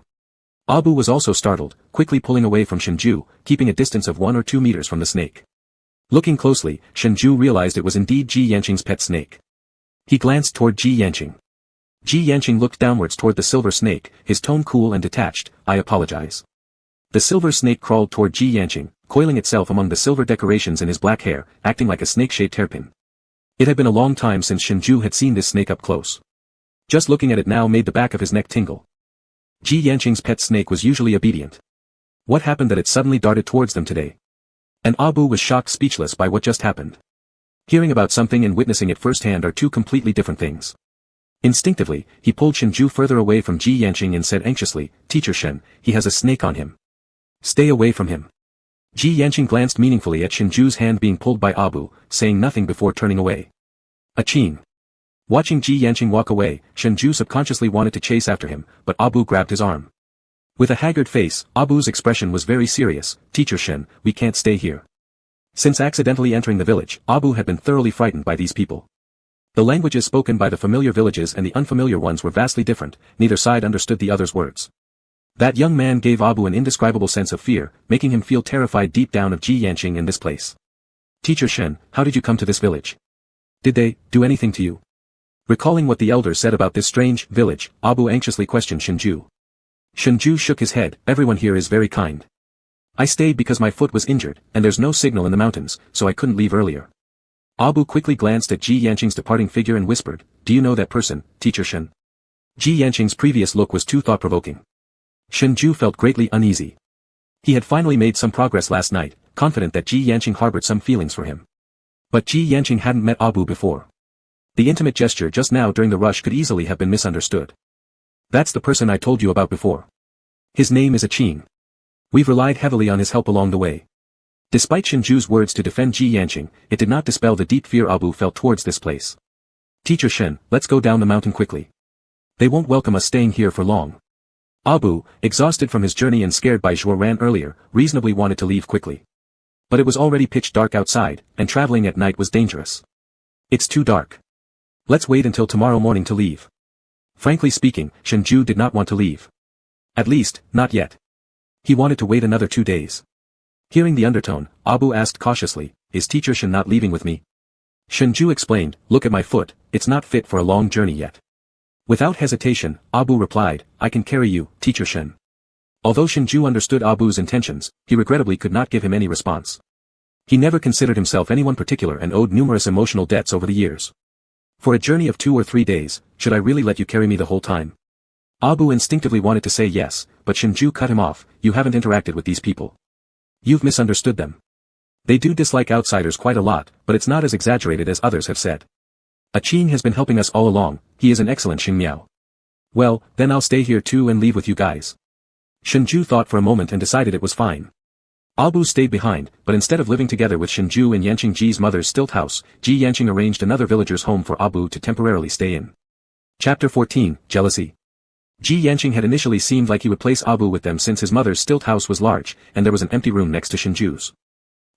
[SPEAKER 1] Abu was also startled, quickly pulling away from Shengzhai, keeping a distance of 1 or 2 meters from the snake. Looking closely, Shengzhai realized it was indeed Ji Yanqing's pet snake. He glanced toward Ji Yanqing. Ji Yanqing looked downwards toward the silver snake, his tone cool and detached. "I apologize." The silver snake crawled toward Ji Yanqing, coiling itself among the silver decorations in his black hair, acting like a snake-shaped hairpin. It had been a long time since Shengzhai had seen this snake up close. Just looking at it now made the back of his neck tingle. Ji Yanqing's pet snake was usually obedient. What happened that it suddenly darted towards them today? And Abu was shocked speechless by what just happened. Hearing about something and witnessing it firsthand are two completely different things. Instinctively, he pulled Shengzhai further away from Ji Yanqing and said anxiously, "Teacher Shen, he has a snake on him. Stay away from him." Ji Yanqing glanced meaningfully at Shengzhu's hand being pulled by Abu, saying nothing before turning away. Aching. Watching Ji Yanqing walk away, Shengzhai subconsciously wanted to chase after him, but Abu grabbed his arm. With a haggard face, Abu's expression was very serious. "Teacher Shen, we can't stay here." Since accidentally entering the village, Abu had been thoroughly frightened by these people. The languages spoken by the familiar villages and the unfamiliar ones were vastly different, neither side understood the other's words. That young man gave Abu an indescribable sense of fear, making him feel terrified deep down of Ji Yanqing in this place. "Teacher Shen, how did you come to this village? Did they do anything to you?" Recalling what the elders said about this strange village, Abu anxiously questioned Shengzhai. Shengzhai shook his head. "Everyone here is very kind. I stayed because my foot was injured, and there's no signal in the mountains, so I couldn't leave earlier." Abu quickly glanced at Ji Yanqing's departing figure and whispered, "Do you know that person, Teacher Shen?" Ji Yanqing's previous look was too thought-provoking. Shengzhai felt greatly uneasy. He had finally made some progress last night, confident that Ji Yanqing harbored some feelings for him. But Ji Yanqing hadn't met Abu before. The intimate gesture just now during the rush could easily have been misunderstood. "That's the person I told you about before. His name is Aching. We've relied heavily on his help along the way." Despite Shengzhu's words to defend Ji Yanqing, it did not dispel the deep fear Abu felt towards this place. "Teacher Shen, let's go down the mountain quickly. They won't welcome us staying here for long." Abu, exhausted from his journey and scared by Zhuo Ran earlier, reasonably wanted to leave quickly. But it was already pitch dark outside, and traveling at night was dangerous. "It's too dark. Let's wait until tomorrow morning to leave." Frankly speaking, Shengzhai did not want to leave. At least, not yet. He wanted to wait another 2 days. Hearing the undertone, Abu asked cautiously, "Is Teacher Shen not leaving with me?" Shengzhai explained, "Look at my foot, it's not fit for a long journey yet." Without hesitation, Abu replied, "I can carry you, Teacher Shen." Although Shengzhai understood Abu's intentions, he regrettably could not give him any response. He never considered himself anyone particular and owed numerous emotional debts over the years. "For a journey of 2 or 3 days, should I really let you carry me the whole time?" Abu instinctively wanted to say yes, but Shengzhai cut him off. "You haven't interacted with these people. You've misunderstood them. They do dislike outsiders quite a lot, but it's not as exaggerated as others have said. Aching has been helping us all along, he is an excellent Xing Miao. Well, then I'll stay here too and leave with you guys." Shengzhai thought for a moment and decided it was fine. Abu stayed behind, but instead of living together with Shengzhai in Yanqing Ji's mother's stilt house, Ji Yanqing arranged another villager's home for Abu to temporarily stay in. Chapter 14, Jealousy. Ji Yanqing had initially seemed like he would place Abu with them since his mother's stilt house was large, and there was an empty room next to Shengzhui's.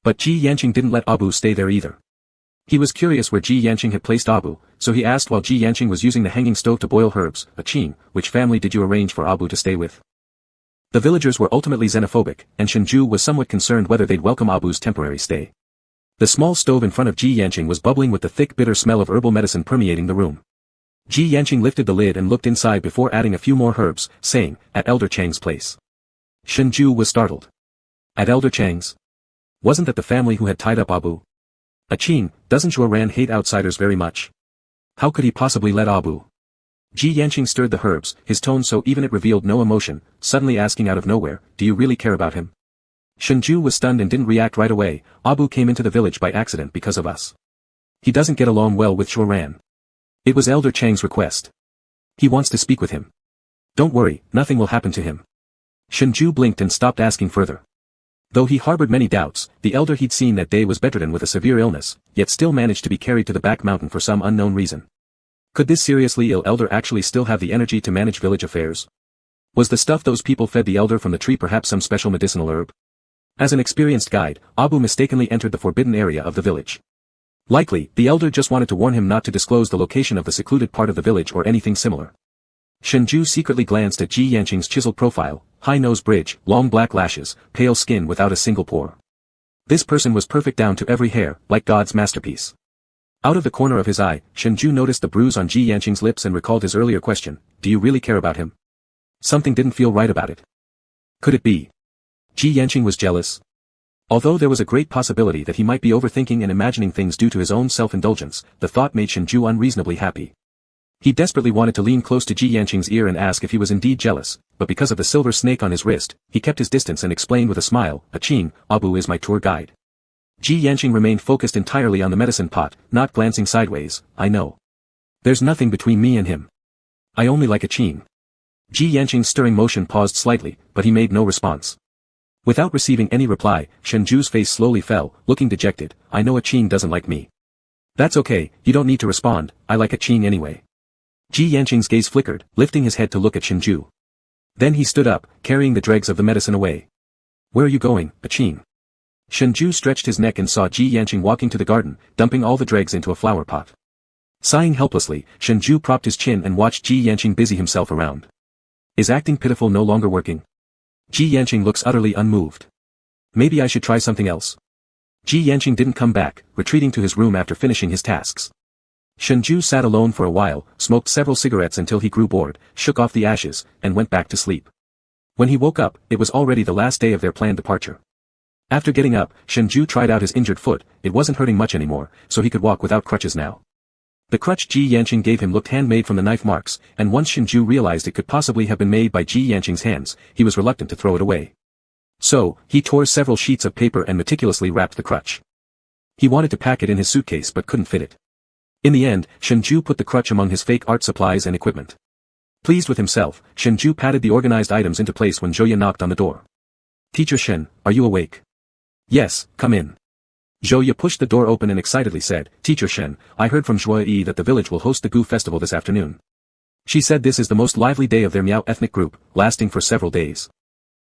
[SPEAKER 1] But Ji Yanqing didn't let Abu stay there either. He was curious where Ji Yanqing had placed Abu, so he asked while Ji Yanqing was using the hanging stove to boil herbs, "Aching, which family did you arrange for Abu to stay with?" The villagers were ultimately xenophobic, and Shengzhai was somewhat concerned whether they'd welcome Abu's temporary stay. The small stove in front of Ji Yanqing was bubbling with the thick bitter smell of herbal medicine permeating the room. Ji Yanqing lifted the lid and looked inside before adding a few more herbs, saying, "At Elder Chang's place." Shengzhai was startled. At Elder Chang's? Wasn't that the family who had tied up Abu? Aching, doesn't Zhuo Ran hate outsiders very much? How could he possibly let Abu? Ji Yanqing stirred the herbs, his tone so even it revealed no emotion, suddenly asking out of nowhere, "Do you really care about him?" Shengzhai was stunned and didn't react right away. "Abu came into the village by accident because of us. He doesn't get along well with Zhuo Ran. It was Elder Chang's request. He wants to speak with him. Don't worry, nothing will happen to him." Shengzhai blinked and stopped asking further. Though he harbored many doubts, the elder he'd seen that day was bedridden with a severe illness, yet still managed to be carried to the back mountain for some unknown reason. Could this seriously ill elder actually still have the energy to manage village affairs? Was the stuff those people fed the elder from the tree perhaps some special medicinal herb? As an experienced guide, Abu mistakenly entered the forbidden area of the village. Likely, the elder just wanted to warn him not to disclose the location of the secluded part of the village or anything similar. Shengzhai secretly glanced at Ji Yanqing's chiseled profile, high nose bridge, long black lashes, pale skin without a single pore. This person was perfect down to every hair, like God's masterpiece. Out of the corner of his eye, Shengzhai noticed the bruise on Ji Yanqing's lips and recalled his earlier question, do you really care about him? Something didn't feel right about it. Could it be? Ji Yanqing was jealous. Although there was a great possibility that he might be overthinking and imagining things due to his own self-indulgence, the thought made Shengzhai unreasonably happy. He desperately wanted to lean close to Ji Yanqing's ear and ask if he was indeed jealous, but because of the silver snake on his wrist, he kept his distance and explained with a smile, Qing, Abu is my tour guide. Ji Yanqing remained focused entirely on the medicine pot, not glancing sideways, I know. There's nothing between me and him. I only like Qing. Ji Yanqing's stirring motion paused slightly, but he made no response. Without receiving any reply, Shengzhu's face slowly fell, looking dejected, I know Qing doesn't like me. That's okay, you don't need to respond, I like Qing anyway. Ji Yanqing's gaze flickered, lifting his head to look at Shengzhai. Then he stood up, carrying the dregs of the medicine away. Where are you going, Qing? Shengzhai stretched his neck and saw Ji Yanqing walking to the garden, dumping all the dregs into a flower pot. Sighing helplessly, Shengzhai propped his chin and watched Ji Yanqing busy himself around. Is acting pitiful no longer working? Ji Yanqing looks utterly unmoved. Maybe I should try something else. Ji Yanqing didn't come back, retreating to his room after finishing his tasks. Shengzhai sat alone for a while, smoked several cigarettes until he grew bored, shook off the ashes, and went back to sleep. When he woke up, it was already the last day of their planned departure. After getting up, Shengzhai tried out his injured foot, it wasn't hurting much anymore, so he could walk without crutches now. The crutch Ji Yanqing gave him looked handmade from the knife marks, and once Shengzhai realized it could possibly have been made by Ji Yanqing's hands, he was reluctant to throw it away. So, he tore several sheets of paper and meticulously wrapped the crutch. He wanted to pack it in his suitcase but couldn't fit it. In the end, Shengzhai put the crutch among his fake art supplies and equipment. Pleased with himself, Shengzhai patted the organized items into place when Zhouya knocked on the door. Teacher Shen, are you awake? Yes, come in. Zhouya pushed the door open and excitedly said, Teacher Shen, I heard from Zhuoyi that the village will host the Gu festival this afternoon. She said this is the most lively day of their Miao ethnic group, lasting for several days.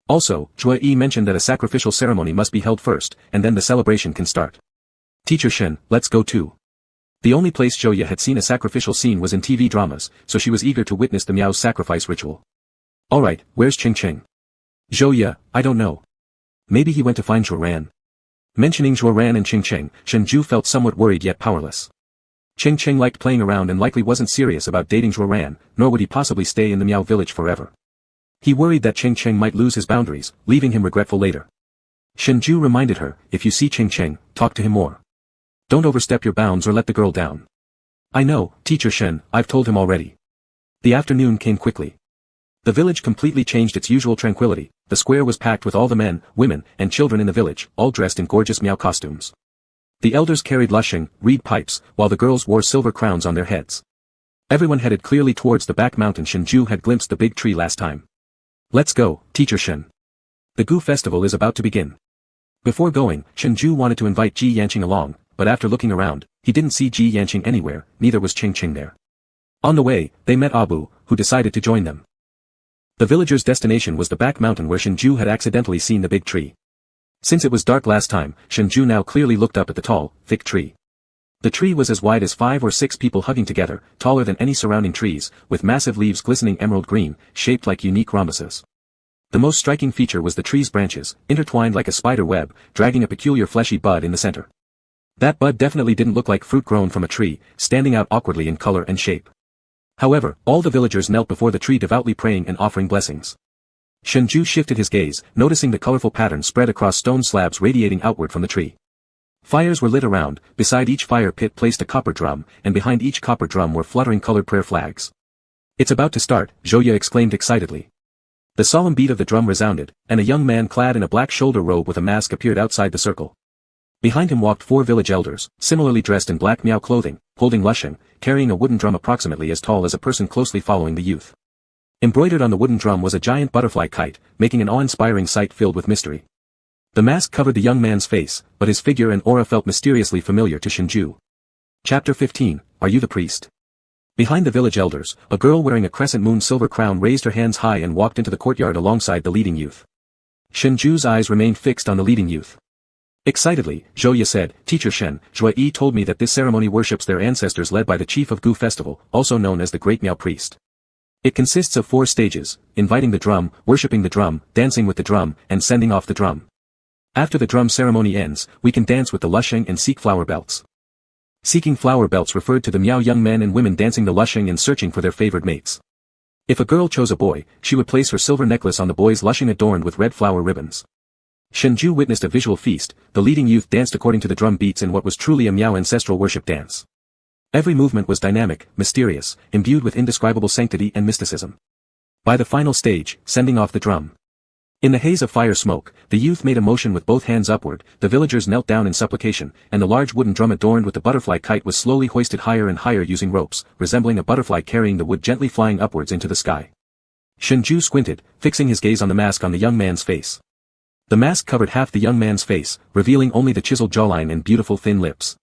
[SPEAKER 1] Also, Zhuoyi mentioned that a sacrificial ceremony must be held first, and then the celebration can start. Teacher Shen, let's go too. The only place Zhouya had seen a sacrificial scene was in TV dramas, so she was eager to witness the Miao's sacrifice ritual. Alright, where's Cheng? Zhouya, I don't know. Maybe he went to find Zhuoran. Mentioning Zhuoran and Cheng, Shengzhai felt somewhat worried yet powerless. Cheng liked playing around and likely wasn't serious about dating Zhuoran, nor would he possibly stay in the Miao village forever. He worried that Cheng might lose his boundaries, leaving him regretful later. Shengzhai reminded her, if you see Cheng, talk to him more. Don't overstep your bounds or let the girl down. I know, Teacher Shen, I've told him already. The afternoon came quickly. The village completely changed its usual tranquility, the square was packed with all the men, women, and children in the village, all dressed in gorgeous Miao costumes. The elders carried lushing, reed pipes, while the girls wore silver crowns on their heads. Everyone headed clearly towards the back mountain Shengzhai had glimpsed the big tree last time. Let's go, Teacher Shen. The Gu festival is about to begin. Before going, Shengzhai wanted to invite Ji Yanqing along, but after looking around, he didn't see Ji Yanqing anywhere, neither was Cheng there. On the way, they met Abu, who decided to join them. The villagers' destination was the back mountain where Shengzhai had accidentally seen the big tree. Since it was dark last time, Shengzhai now clearly looked up at the tall, thick tree. The tree was as wide as 5 or 6 people hugging together, taller than any surrounding trees, with massive leaves glistening emerald green, shaped like unique rhombuses. The most striking feature was the tree's branches, intertwined like a spider web, dragging a peculiar fleshy bud in the center. That bud definitely didn't look like fruit grown from a tree, standing out awkwardly in color and shape. However, all the villagers knelt before the tree devoutly praying and offering blessings. Shengzhai shifted his gaze, noticing the colorful pattern spread across stone slabs radiating outward from the tree. Fires were lit around, beside each fire pit placed a copper drum, and behind each copper drum were fluttering colored prayer flags. It's about to start, Zhouya exclaimed excitedly. The solemn beat of the drum resounded, and a young man clad in a black shoulder robe with a mask appeared outside the circle. Behind him walked 4 village elders, similarly dressed in black Miao clothing, holding lushing, carrying a wooden drum approximately as tall as a person closely following the youth. Embroidered on the wooden drum was a giant butterfly kite, making an awe-inspiring sight filled with mystery. The mask covered the young man's face, but his figure and aura felt mysteriously familiar to Shengzhai. Chapter 15, Are You the Priest? Behind the village elders, a girl wearing a crescent moon silver crown raised her hands high and walked into the courtyard alongside the leading youth. Shengzhui's eyes remained fixed on the leading youth. Excitedly, Zhou Ye said, Teacher Shen, Zhuai Yi told me that this ceremony worships their ancestors led by the chief of Gu Festival, also known as the Great Miao Priest. It consists of 4 stages: inviting the drum, worshipping the drum, dancing with the drum, and sending off the drum. After the drum ceremony ends, we can dance with the lusheng and seek flower belts. Seeking flower belts referred to the Miao young men and women dancing the lusheng and searching for their favored mates. If a girl chose a boy, she would place her silver necklace on the boy's lusheng adorned with red flower ribbons. Shenzhou witnessed a visual feast. The leading youth danced according to the drum beats in what was truly a Miao ancestral worship dance. Every movement was dynamic, mysterious, imbued with indescribable sanctity and mysticism. By the final stage, sending off the drum. In the haze of fire smoke, the youth made a motion with both hands upward, the villagers knelt down in supplication, and the large wooden drum adorned with the butterfly kite was slowly hoisted higher and higher using ropes, resembling a butterfly carrying the wood gently flying upwards into the sky. Shenzhou squinted, fixing his gaze on the mask on the young man's face. The mask covered half the young man's face, revealing only the chiseled jawline and beautiful thin lips.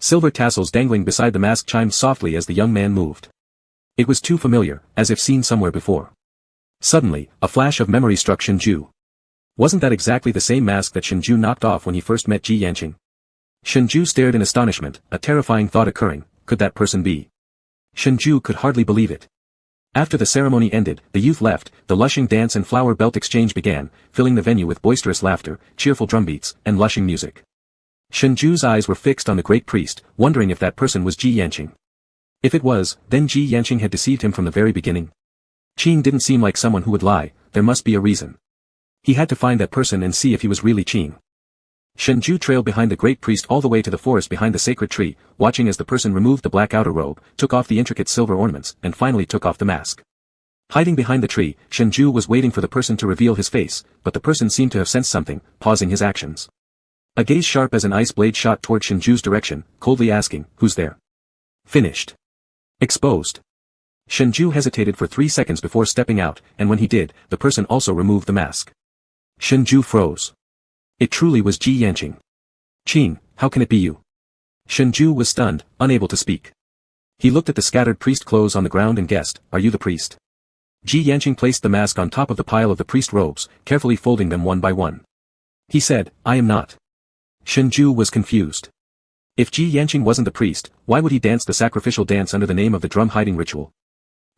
[SPEAKER 1] Silver tassels dangling beside the mask chimed softly as the young man moved. It was too familiar, as if seen somewhere before. Suddenly, a flash of memory struck Shenzhou. Wasn't that exactly the same mask that Shenzhou knocked off when he first met Ji Yanqing? Shenzhou stared in astonishment, a terrifying thought occurring: could that person be? Shenzhou could hardly believe it. After the ceremony ended, the youth left, the lushing dance and flower belt exchange began, filling the venue with boisterous laughter, cheerful drumbeats, and lushing music. Shenzhou's eyes were fixed on the great priest, wondering if that person was Ji Yanqing. If it was, then Ji Yanqing had deceived him from the very beginning. Qing didn't seem like someone who would lie, there must be a reason. He had to find that person and see if he was really Qing. Shenzhou trailed behind the great priest all the way to the forest behind the sacred tree, watching as the person removed the black outer robe, took off the intricate silver ornaments, and finally took off the mask. Hiding behind the tree, Shenzhou was waiting for the person to reveal his face, but the person seemed to have sensed something, pausing his actions. A gaze sharp as an ice blade shot toward Shenzhou's direction, coldly asking, "Who's there?" Finished. Exposed. Shenzhou hesitated for 3 seconds before stepping out, and when he did, the person also removed the mask. Shenzhou froze. It truly was Ji Yanqing. "Qing, how can it be you?" Shenzhou was stunned, unable to speak. He looked at the scattered priest clothes on the ground and guessed, "Are you the priest?" Ji Yanqing placed the mask on top of the pile of the priest robes, carefully folding them one by one. He said, "I am not." Shenzhou was confused. If Ji Yanqing wasn't the priest, why would he dance the sacrificial dance under the name of the drum hiding ritual?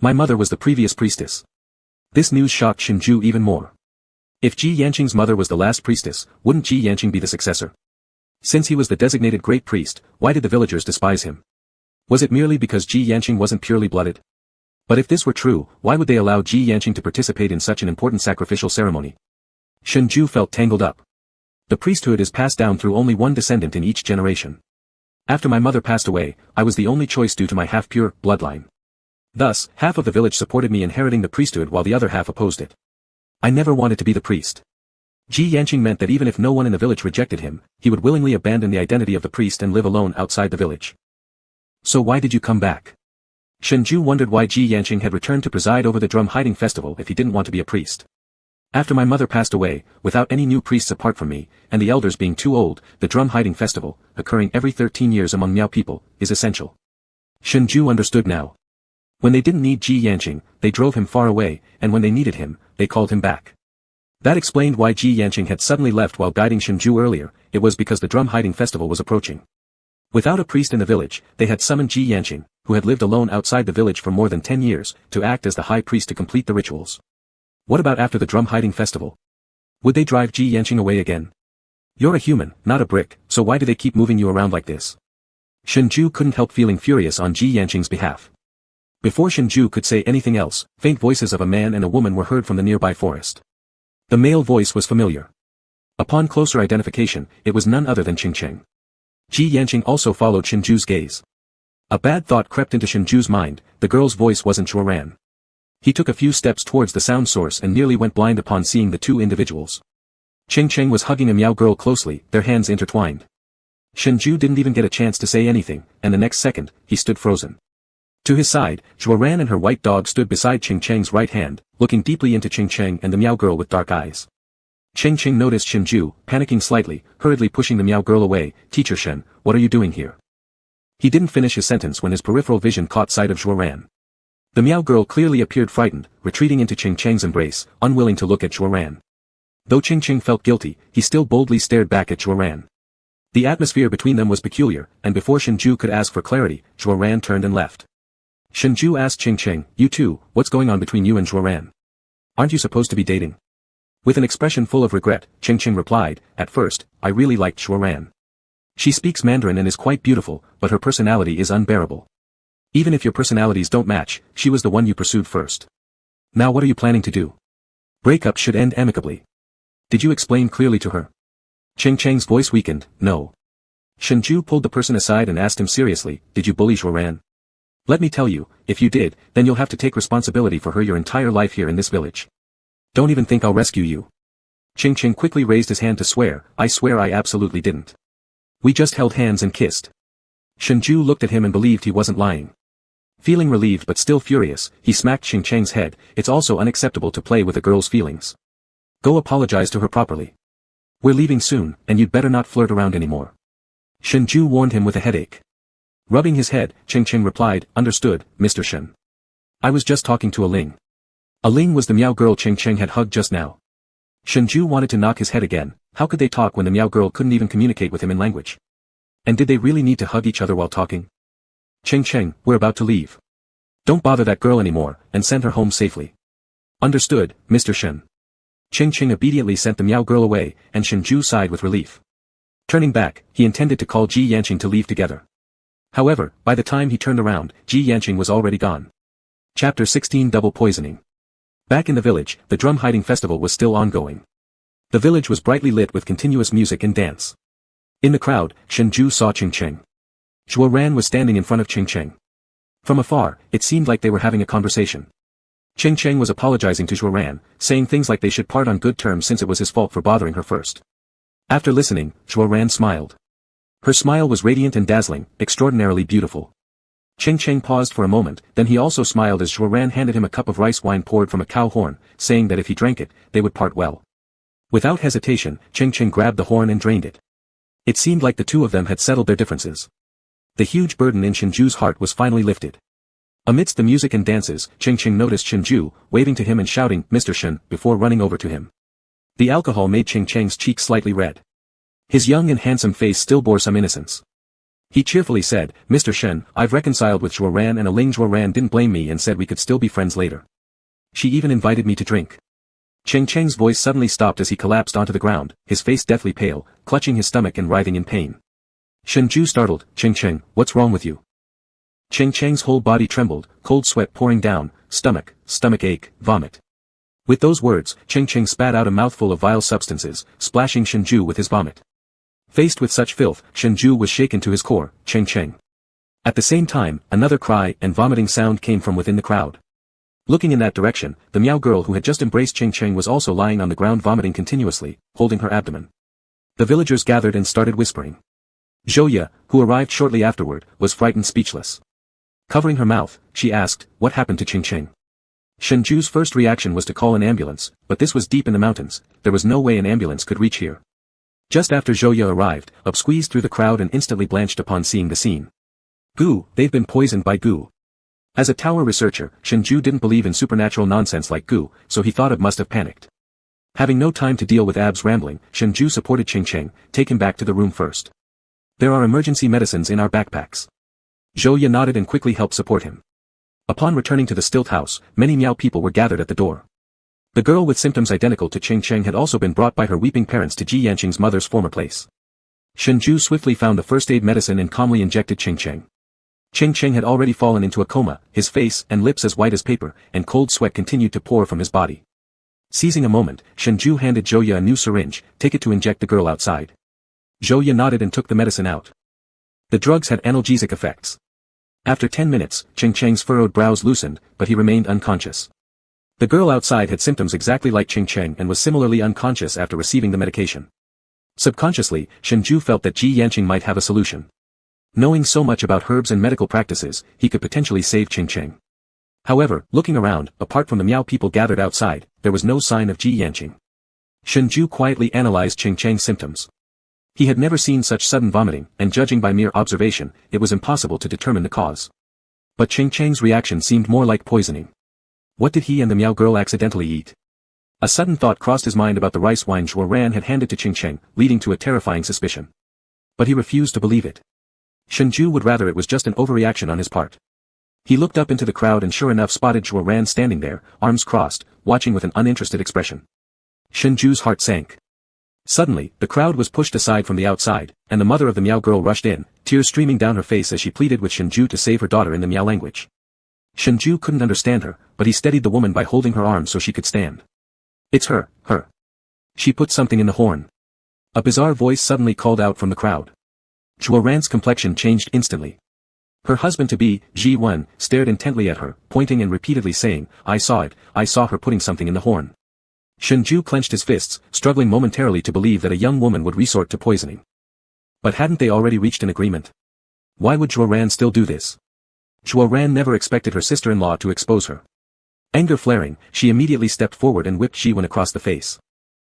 [SPEAKER 1] My mother was the previous priestess. This news shocked Shenzhou even more. If Ji Yanqing's mother was the last priestess, wouldn't Ji Yanqing be the successor? Since he was the designated great priest, why did the villagers despise him? Was it merely because Ji Yanqing wasn't purely blooded? But if this were true, why would they allow Ji Yanqing to participate in such an important sacrificial ceremony? Shenzhou felt tangled up. The priesthood is passed down through only one descendant in each generation. After my mother passed away, I was the only choice due to my half-pure bloodline. Thus, half of the village supported me inheriting the priesthood while the other half opposed it. I never wanted to be the priest. Ji Yanqing meant that even if no one in the village rejected him, he would willingly abandon the identity of the priest and live alone outside the village. So why did you come back? Shenzhou wondered why Ji Yanqing had returned to preside over the drum hiding festival if he didn't want to be a priest. After my mother passed away, without any new priests apart from me, and the elders being too old, the drum hiding festival, occurring every 13 years among Miao people, is essential. Shenzhou understood now. When they didn't need Ji Yanqing, they drove him far away, and when they needed him, they called him back. That explained why Ji Yanqing had suddenly left while guiding Shenzhou earlier. It was because the drum hiding festival was approaching. Without a priest in the village, they had summoned Ji Yanqing, who had lived alone outside the village for more than 10 years, to act as the high priest to complete the rituals. What about after the drum hiding festival? Would they drive Ji Yanqing away again? You're a human, not a brick, so why do they keep moving you around like this? Shenzhou couldn't help feeling furious on Ji Yanqing's behalf. Before Shenzhou could say anything else, faint voices of a man and a woman were heard from the nearby forest. The male voice was familiar. Upon closer identification, it was none other than Qingcheng. Ji Yanqing also followed Shenzhou's gaze. A bad thought crept into Shenzhou's mind: the girl's voice wasn't Zhuoran. He took a few steps towards the sound source and nearly went blind upon seeing the two individuals. Qingcheng was hugging a Miao girl closely, their hands intertwined. Shenzhou didn't even get a chance to say anything, and the next second, he stood frozen. To his side, Zhuoran and her white dog stood beside Qingcheng's right hand, looking deeply into Qingcheng and the Miao girl with dark eyes. Qingcheng noticed Shenzhou, panicking slightly, hurriedly pushing the Miao girl away. "Teacher Shen, what are you doing here?" He didn't finish his sentence when his peripheral vision caught sight of Zhuoran. The Miao girl clearly appeared frightened, retreating into Qingcheng's embrace, unwilling to look at Zhuoran. Though Ching felt guilty, he still boldly stared back at Zhuoran. The atmosphere between them was peculiar, and before Shengzhai could ask for clarity, Zhuoran turned and left. Shengzhai asked Ching, "You two, what's going on between you and Zhuoran? Aren't you supposed to be dating?" With an expression full of regret, Ching replied, "At first, I really liked Zhuoran. She speaks Mandarin and is quite beautiful, but her personality is unbearable. Even if your personalities don't match, she was the one you pursued first. Now what are you planning to do? Breakup should end amicably. Did you explain clearly to her?" Ching's voice weakened, "No." Shengzhai pulled the person aside and asked him seriously, "Did you bully Zhuoran? Let me tell you, if you did, then you'll have to take responsibility for her your entire life here in this village. Don't even think I'll rescue you." Ching quickly raised his hand to swear, "I swear I absolutely didn't. We just held hands and kissed." Shengzhai looked at him and believed he wasn't lying. Feeling relieved but still furious, he smacked Ching's head. "It's also unacceptable to play with a girl's feelings. Go apologize to her properly. We're leaving soon, and you'd better not flirt around anymore." Shengzhai warned him with a headache. Rubbing his head, Ching replied, "Understood, Mr. Shen. I was just talking to a Ling." A Ling was the Miao girl Ching had hugged just now. Shengzhai wanted to knock his head again. How could they talk when the Miao girl couldn't even communicate with him in language? And did they really need to hug each other while talking? Ching, we're about to leave. Don't bother that girl anymore, and send her home safely." "Understood, Mr. Shen." Ching obediently sent the Miao girl away, and Shengzhai sighed with relief. Turning back, he intended to call Ji Yanqing to leave together. However, by the time he turned around, Ji Yanqing was already gone. Chapter 16 Double Poisoning. Back in the village, the drum hiding festival was still ongoing. The village was brightly lit with continuous music and dance. In the crowd, Shengzhai saw Ching. Zhuoran was standing in front of Ching. From afar, it seemed like they were having a conversation. Ching was apologizing to Zhuoran, saying things like they should part on good terms since it was his fault for bothering her first. After listening, Zhuoran smiled. Her smile was radiant and dazzling, extraordinarily beautiful. Ching paused for a moment, then he also smiled as Zhuoran handed him a cup of rice wine poured from a cow horn, saying that if he drank it, they would part well. Without hesitation, Ching grabbed the horn and drained it. It seemed like the two of them had settled their differences. The huge burden in Shengzhu's heart was finally lifted. Amidst the music and dances, Ching noticed Shengzhai, waving to him and shouting, "Mr. Shen," before running over to him. The alcohol made Ching's cheeks slightly red. His young and handsome face still bore some innocence. He cheerfully said, "Mr. Shen, I've reconciled with Zhuoran and a Ling. Zhuoran didn't blame me and said we could still be friends later. She even invited me to drink." Ching's voice suddenly stopped as he collapsed onto the ground, his face deathly pale, clutching his stomach and writhing in pain. Shengzhai startled, Ching, what's wrong with you?" Ching's whole body trembled, cold sweat pouring down, stomach ache, vomit. With those words, Ching spat out a mouthful of vile substances, splashing Shengzhai with his vomit. Faced with such filth, Shengzhai was shaken to his core. Ching. At the same time, another cry and vomiting sound came from within the crowd. Looking in that direction, the Miao girl who had just embraced Ching was also lying on the ground vomiting continuously, holding her abdomen. The villagers gathered and started whispering. Zhouya, who arrived shortly afterward, was frightened speechless. Covering her mouth, she asked, "What happened to Ching?" Shengzhu's first reaction was to call an ambulance, but this was deep in the mountains, there was no way an ambulance could reach here. Just after Zhouya arrived, Up squeezed through the crowd and instantly blanched upon seeing the scene. "Goo, they've been poisoned by goo." As a tower researcher, Shengzhai didn't believe in supernatural nonsense like goo, so he thought Ab must have panicked. Having no time to deal with Ab's rambling, Shengzhai supported Ching, "Take him back to the room first. There are emergency medicines in our backpacks." Zhouya nodded and quickly helped support him. Upon returning to the stilt house, many Miao people were gathered at the door. The girl with symptoms identical to Ching had also been brought by her weeping parents to Ji Yanqing's mother's former place. Shengzhai swiftly found the first aid medicine and calmly injected Ching. Ching had already fallen into a coma, his face and lips as white as paper, and cold sweat continued to pour from his body. Seizing a moment, Shengzhai handed Zhouya a new syringe, "Take it to inject the girl outside." Zhouya nodded and took the medicine out. The drugs had analgesic effects. After 10 minutes, Ching's furrowed brows loosened, but he remained unconscious. The girl outside had symptoms exactly like Ching and was similarly unconscious after receiving the medication. Subconsciously, Shengzhai felt that Ji Yanqing might have a solution. Knowing so much about herbs and medical practices, he could potentially save Ching. However, looking around, apart from the Miao people gathered outside, there was no sign of Ji Yanqing. Shengzhai quietly analyzed Ching's symptoms. He had never seen such sudden vomiting, and judging by mere observation, it was impossible to determine the cause. But Ching's reaction seemed more like poisoning. What did he and the Miao girl accidentally eat? A sudden thought crossed his mind about the rice wine Zhuo Ran had handed to Cheng, leading to a terrifying suspicion. But he refused to believe it. Shengzhai would rather it was just an overreaction on his part. He looked up into the crowd and sure enough spotted Zhuo Ran standing there, arms crossed, watching with an uninterested expression. Shengzhu's heart sank. Suddenly, the crowd was pushed aside from the outside, and the mother of the Miao girl rushed in, tears streaming down her face as she pleaded with Shengzhai to save her daughter in the Miao language. Shengzhai couldn't understand her, but he steadied the woman by holding her arm so she could stand. It's her. She put something in the horn. A bizarre voice suddenly called out from the crowd. Zhuo Ran's complexion changed instantly. Her husband-to-be, Ji Wen, stared intently at her, pointing and repeatedly saying, I saw her putting something in the horn. Shengzhai clenched his fists, struggling momentarily to believe that a young woman would resort to poisoning. But hadn't they already reached an agreement? Why would Zhuo Ran still do this? Zhuo Ran never expected her sister-in-law to expose her. Anger flaring, she immediately stepped forward and whipped Ji Wen across the face.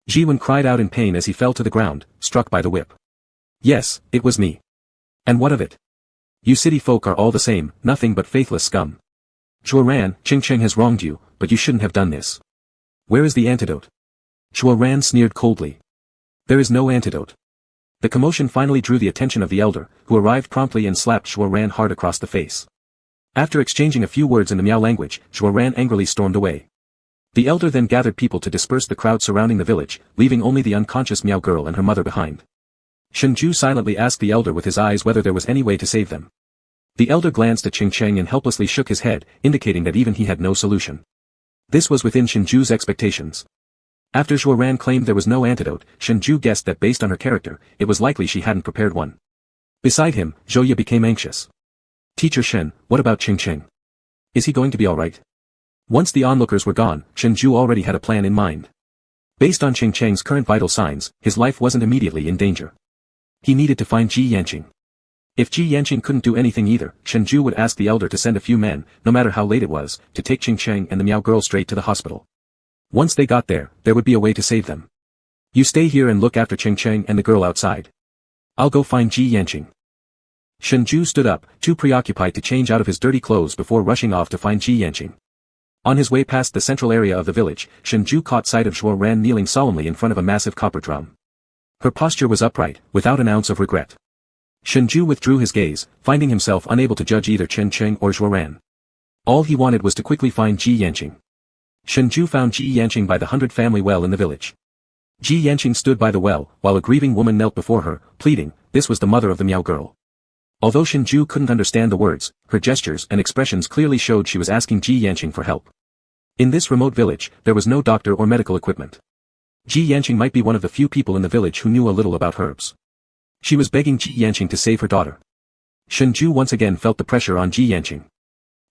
[SPEAKER 1] Ji Wen cried out in pain as he fell to the ground, struck by the whip. Yes, it was me. And what of it? You city folk are all the same, nothing but faithless scum. Zhuo Ran, Cheng has wronged you, but you shouldn't have done this. Where is the antidote? Zhuo Ran sneered coldly. There is no antidote. The commotion finally drew the attention of the elder, who arrived promptly and slapped Zhuo Ran hard across the face. After exchanging a few words in the Miao language, Zhuo Ran angrily stormed away. The elder then gathered people to disperse the crowd surrounding the village, leaving only the unconscious Miao girl and her mother behind. Shengzhai silently asked the elder with his eyes whether there was any way to save them. The elder glanced at Cheng and helplessly shook his head, indicating that even he had no solution. This was within Shengzhu's expectations. After Zhuo Ran claimed there was no antidote, Shengzhai guessed that based on her character, it was likely she hadn't prepared one. Beside him, Zhou Ye became anxious. Teacher Shen, what about Cheng? Is he going to be alright? Once the onlookers were gone, Shengzhai already had a plan in mind. Based on Cheng's current vital signs, his life wasn't immediately in danger. He needed to find Ji Yanqing. If Ji Yanqing couldn't do anything either, Shengzhai would ask the elder to send a few men, no matter how late it was, to take Cheng and the Miao girl straight to the hospital. Once they got there, there would be a way to save them. You stay here and look after Cheng and the girl outside. I'll go find Ji Yanqing. Shengzhai stood up, too preoccupied to change out of his dirty clothes before rushing off to find Ji Yanqing. On his way past the central area of the village, Shengzhai caught sight of Zhuo Ran kneeling solemnly in front of a massive copper drum. Her posture was upright, without an ounce of regret. Shengzhai withdrew his gaze, finding himself unable to judge either Cheng or Zhuo Ran. All he wanted was to quickly find Ji Yanqing. Shengzhai found Ji Yanqing by the 100 family well in the village. Ji Yanqing stood by the well, while a grieving woman knelt before her, pleading. This was the mother of the Miao girl. Although Shengzhai couldn't understand the words, her gestures and expressions clearly showed she was asking Ji Yanqing for help. In this remote village, there was no doctor or medical equipment. Ji Yanqing might be one of the few people in the village who knew a little about herbs. She was begging Ji Yanqing to save her daughter. Shengzhai once again felt the pressure on Ji Yanqing.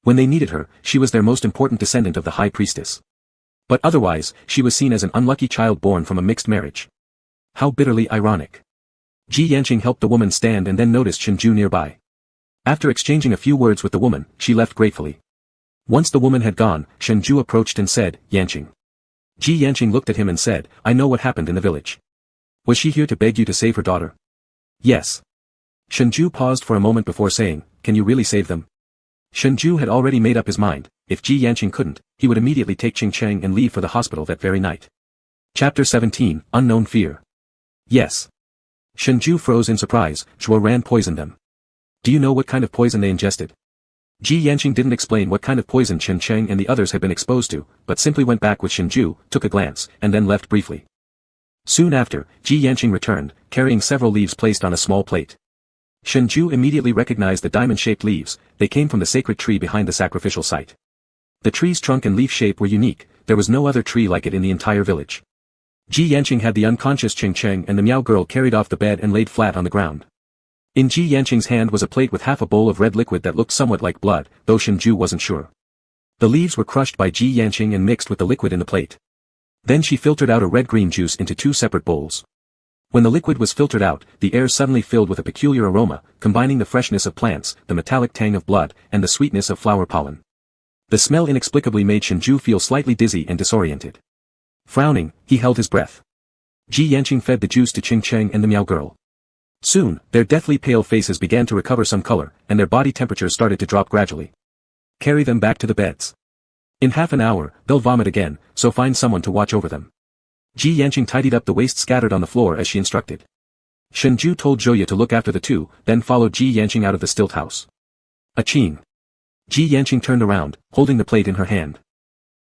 [SPEAKER 1] When they needed her, she was their most important descendant of the high priestess. But otherwise, she was seen as an unlucky child born from a mixed marriage. How bitterly ironic. Ji Yanqing helped the woman stand and then noticed Shengzhai nearby. After exchanging a few words with the woman, she left gratefully. Once the woman had gone, Shengzhai approached and said, Yanqing. Ji Yanqing looked at him and said, I know what happened in the village. Was she here to beg you to save her daughter? Yes. Shengzhai paused for a moment before saying, can you really save them? Shengzhai had already made up his mind. If Ji Yanqing couldn't, he would immediately take Cheng and leave for the hospital that very night. Chapter 17, Unknown Fear. Yes. Shengzhai froze in surprise. Zhuo Ran poisoned them. Do you know what kind of poison they ingested? Ji Yanqing didn't explain what kind of poison Cheng and the others had been exposed to, but simply went back with Shengzhai, took a glance, and then left briefly. Soon after, Ji Yanqing returned, carrying several leaves placed on a small plate. Shengzhai immediately recognized the diamond-shaped leaves. They came from the sacred tree behind the sacrificial site. The tree's trunk and leaf shape were unique. There was no other tree like it in the entire village. Ji Yanqing had the unconscious Cheng and the Miao girl carried off the bed and laid flat on the ground. In Ji Yanqing's hand was a plate with half a bowl of red liquid that looked somewhat like blood, though Shengzhai wasn't sure. The leaves were crushed by Ji Yanqing and mixed with the liquid in the plate. Then she filtered out a red-green juice into two separate bowls. When the liquid was filtered out, the air suddenly filled with a peculiar aroma, combining the freshness of plants, the metallic tang of blood, and the sweetness of flower pollen. The smell inexplicably made Shengzhai feel slightly dizzy and disoriented. Frowning, he held his breath. Ji Yanqing fed the juice to Cheng and the Miao girl. Soon, their deathly pale faces began to recover some color, and their body temperatures started to drop gradually. Carry them back to the beds. In half an hour, they'll vomit again, so find someone to watch over them. Ji Yanqing tidied up the waste scattered on the floor as she instructed. Shengzhai told Zhouya to look after the two, then followed Ji Yanqing out of the stilt house. Aching. Ji Yanqing turned around, holding the plate in her hand.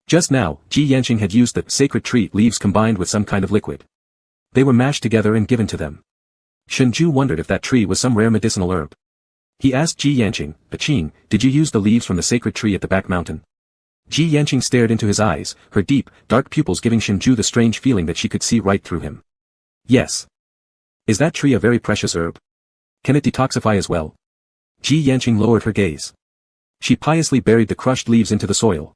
[SPEAKER 1] Just now, Ji Yanqing had used the sacred tree leaves combined with some kind of liquid. They were mashed together and given to them. Shengzhai wondered if that tree was some rare medicinal herb. He asked Ji Yanqing, Aching, did you use the leaves from the sacred tree at the back mountain? Ji Yanqing stared into his eyes, her deep, dark pupils giving Shengzhai the strange feeling that she could see right through him. Yes. Is that tree a very precious herb? Can it detoxify as well? Ji Yanqing lowered her gaze. She piously buried the crushed leaves into the soil.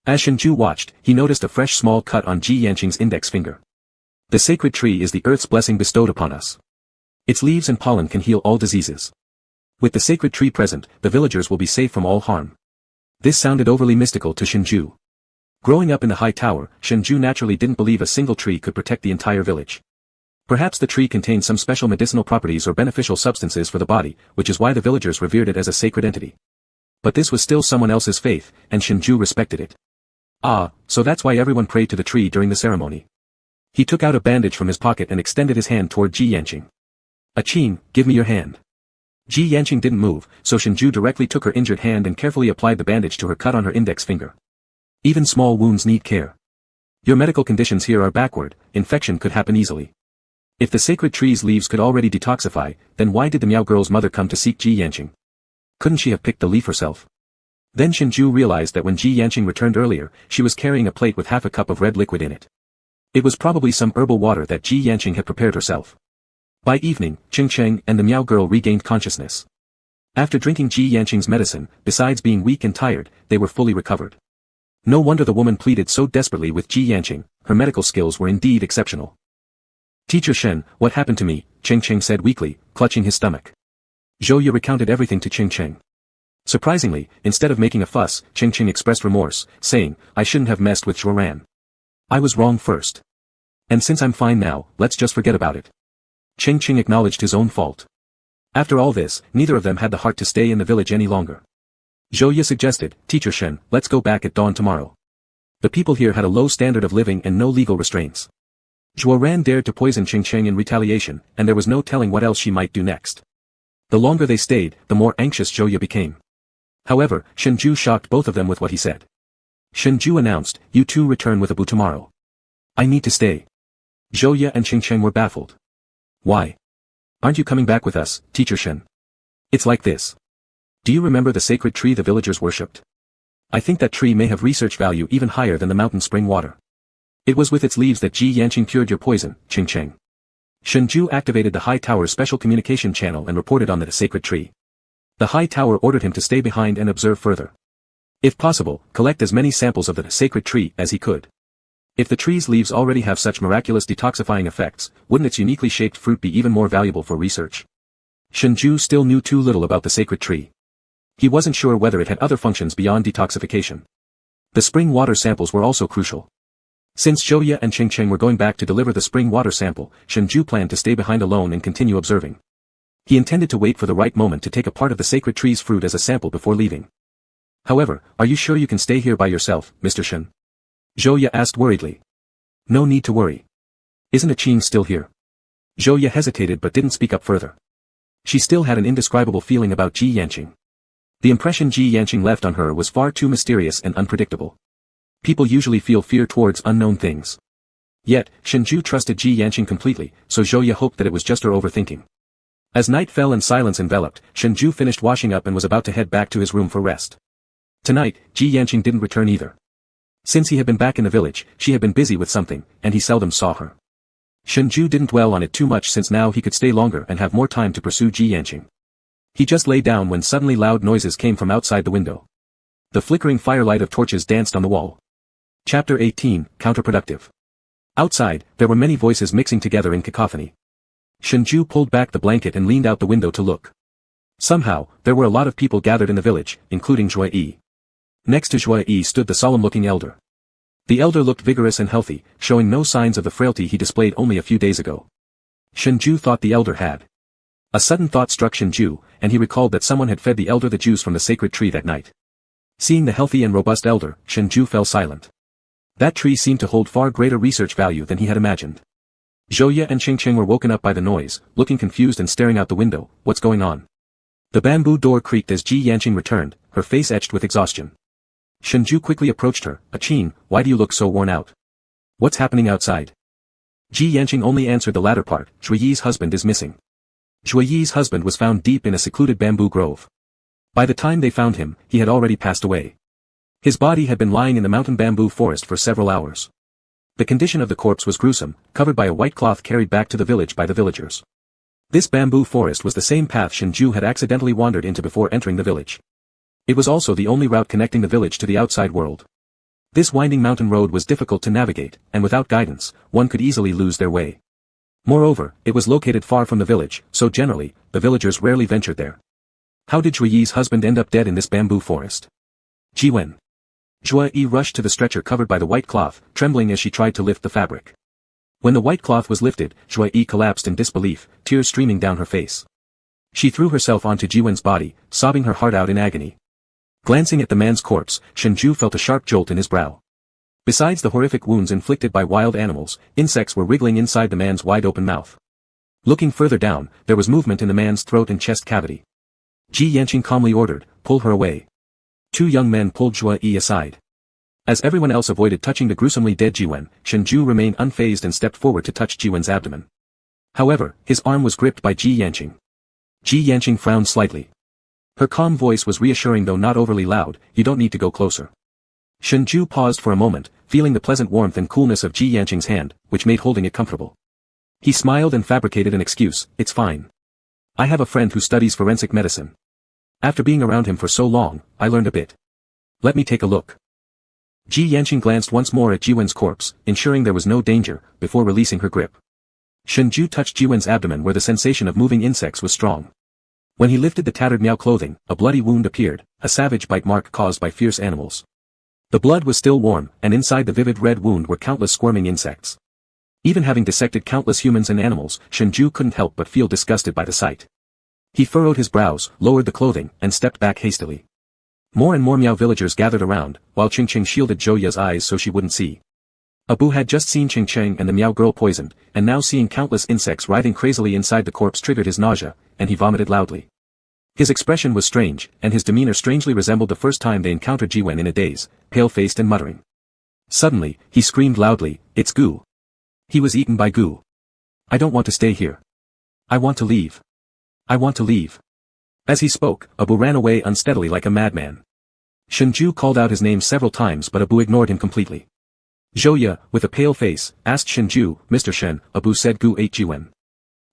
[SPEAKER 1] As Shengzhai watched, he noticed a fresh small cut on Ji Yanqing's index finger. The sacred tree is the earth's blessing bestowed upon us. Its leaves and pollen can heal all diseases. With the sacred tree present, the villagers will be safe from all harm. This sounded overly mystical to Shengzhai. Growing up in the high tower, Shengzhai naturally didn't believe a single tree could protect the entire village. Perhaps the tree contained some special medicinal properties or beneficial substances for the body, which is why the villagers revered it as a sacred entity. But this was still someone else's faith, and Shengzhai respected it. Ah, so that's why everyone prayed to the tree during the ceremony. He took out a bandage from his pocket and extended his hand toward Ji Yanqing. Aching, give me your hand. Ji Yanqing didn't move, so Shengzhai directly took her injured hand and carefully applied the bandage to her cut on her index finger. Even small wounds need care. Your medical conditions here are backward, infection could happen easily. If the sacred tree's leaves could already detoxify, then why did the Miao girl's mother come to seek Ji Yanqing? Couldn't she have picked the leaf herself? Then Shengzhai realized that when Ji Yanqing returned earlier, she was carrying a plate with half a cup of red liquid in it. It was probably some herbal water that Ji Yanqing had prepared herself. By evening, Cheng and the Miao girl regained consciousness. After drinking Ji Yanqing's medicine, besides being weak and tired, they were fully recovered. No wonder the woman pleaded so desperately with Ji Yanqing, her medical skills were indeed exceptional. Teacher Shen, what happened to me? Cheng said weakly, clutching his stomach. Zhouya recounted everything to Cheng. Surprisingly, instead of making a fuss, Cheng expressed remorse, saying, I shouldn't have messed with Zhuoran. I was wrong first. And since I'm fine now, let's just forget about it. Cheng acknowledged his own fault. After all this, neither of them had the heart to stay in the village any longer. Zhouya suggested, Teacher Shen, let's go back at dawn tomorrow. The people here had a low standard of living and no legal restraints. Zhuoran dared to poison Cheng in retaliation, and there was no telling what else she might do next. The longer they stayed, the more anxious Zhouya became. However, Shengzhai shocked both of them with what he said. Shengzhai announced, you two return with Abu tomorrow. I need to stay. Zhouya and Cheng were baffled. Why? Aren't you coming back with us, Teacher Shen? It's like this. Do you remember the sacred tree the villagers worshipped? I think that tree may have research value even higher than the mountain spring water. It was with its leaves that Ji Yanqing cured your poison, Cheng. Shengzhai activated the high tower's special communication channel and reported on the sacred tree. The high tower ordered him to stay behind and observe further. If possible, collect as many samples of the sacred tree as he could. If the tree's leaves already have such miraculous detoxifying effects, wouldn't its uniquely shaped fruit be even more valuable for research? Shengzhai still knew too little about the sacred tree. He wasn't sure whether it had other functions beyond detoxification. The spring water samples were also crucial. Since Zhouya and Cheng were going back to deliver the spring water sample, Shengzhai planned to stay behind alone and continue observing. He intended to wait for the right moment to take a part of the sacred tree's fruit as a sample before leaving. However, are you sure you can stay here by yourself, Mr. Shen? Zhouya asked worriedly. No need to worry. Isn't Aching still here? Zhouya hesitated but didn't speak up further. She still had an indescribable feeling about Ji Yanqing. The impression Ji Yanqing left on her was far too mysterious and unpredictable. People usually feel fear towards unknown things. Yet, Shengzhai trusted Ji Yanqing completely, so Zhouya hoped that it was just her overthinking. As night fell and silence enveloped, Shengzhai finished washing up and was about to head back to his room for rest. Tonight, Ji Yanqing didn't return either. Since he had been back in the village, she had been busy with something, and he seldom saw her. Shengzhai didn't dwell on it too much since now he could stay longer and have more time to pursue Ji Yanqing. He just lay down when suddenly loud noises came from outside the window. The flickering firelight of torches danced on the wall. Chapter 18, Counterproductive. Outside, there were many voices mixing together in cacophony. Shengzhai pulled back the blanket and leaned out the window to look. Somehow, there were a lot of people gathered in the village, including Zhuai Yi. Next to Zhuai Yi stood the solemn-looking elder. The elder looked vigorous and healthy, showing no signs of the frailty he displayed only a few days ago. Shengzhai thought the elder had. A sudden thought struck Shengzhai, and he recalled that someone had fed the elder the juice from the sacred tree that night. Seeing the healthy and robust elder, Shengzhai fell silent. That tree seemed to hold far greater research value than he had imagined. Zhouye and Qingqing were woken up by the noise, looking confused and staring out the window. What's going on? The bamboo door creaked as Ji Yanqing returned, her face etched with exhaustion. Shengzhai quickly approached her. Qing, why do you look so worn out? What's happening outside? Ji Yanqing only answered the latter part. Zhuyi's husband is missing. Zhuyi's husband was found deep in a secluded bamboo grove. By the time they found him, he had already passed away. His body had been lying in the mountain bamboo forest for several hours. The condition of the corpse was gruesome, covered by a white cloth carried back to the village by the villagers. This bamboo forest was the same path Shengzhai had accidentally wandered into before entering the village. It was also the only route connecting the village to the outside world. This winding mountain road was difficult to navigate, and without guidance, one could easily lose their way. Moreover, it was located far from the village, so generally, the villagers rarely ventured there. How did Zhuyi's husband end up dead in this bamboo forest? Jiwen. Zhuyi rushed to the stretcher covered by the white cloth, trembling as she tried to lift the fabric. When the white cloth was lifted, Zhuyi collapsed in disbelief, tears streaming down her face. She threw herself onto Jiwen's body, sobbing her heart out in agony. Glancing at the man's corpse, Shengzhai felt a sharp jolt in his brow. Besides the horrific wounds inflicted by wild animals, insects were wriggling inside the man's wide-open mouth. Looking further down, there was movement in the man's throat and chest cavity. Ji Yanqing calmly ordered, pull her away. Two young men pulled Zhuyi aside. As everyone else avoided touching the gruesomely dead Jiwen, Shengzhai remained unfazed and stepped forward to touch Jiwen's abdomen. However, his arm was gripped by Ji Yanqing. Ji Yanqing frowned slightly. Her calm voice was reassuring though not overly loud, you don't need to go closer. Shengzhai paused for a moment, feeling the pleasant warmth and coolness of Ji Yanqing's hand, which made holding it comfortable. He smiled and fabricated an excuse, it's fine. I have a friend who studies forensic medicine. After being around him for so long, I learned a bit. Let me take a look. Ji Yanqing glanced once more at Jiwen's corpse, ensuring there was no danger, before releasing her grip. Shengzhai touched Jiwen's abdomen where the sensation of moving insects was strong. When he lifted the tattered Miao clothing, a bloody wound appeared, a savage bite mark caused by fierce animals. The blood was still warm, and inside the vivid red wound were countless squirming insects. Even having dissected countless humans and animals, Shengzhai couldn't help but feel disgusted by the sight. He furrowed his brows, lowered the clothing, and stepped back hastily. More and more Miao villagers gathered around, while Qingqing shielded Zhouye's eyes so she wouldn't see. Abu had just seen Qingqing and the Miao girl poisoned, and now seeing countless insects writhing crazily inside the corpse triggered his nausea, and he vomited loudly. His expression was strange, and his demeanor strangely resembled the first time they encountered Jiwen in a daze, pale-faced and muttering. Suddenly, he screamed loudly, it's goo. He was eaten by goo. I don't want to stay here. I want to leave. I want to leave. As he spoke, Abu ran away unsteadily like a madman. Shengzhai called out his name several times but Abu ignored him completely. Zhouye, with a pale face, asked Shengzhai, Mr. Shen, Abu said goo ate Jiwen.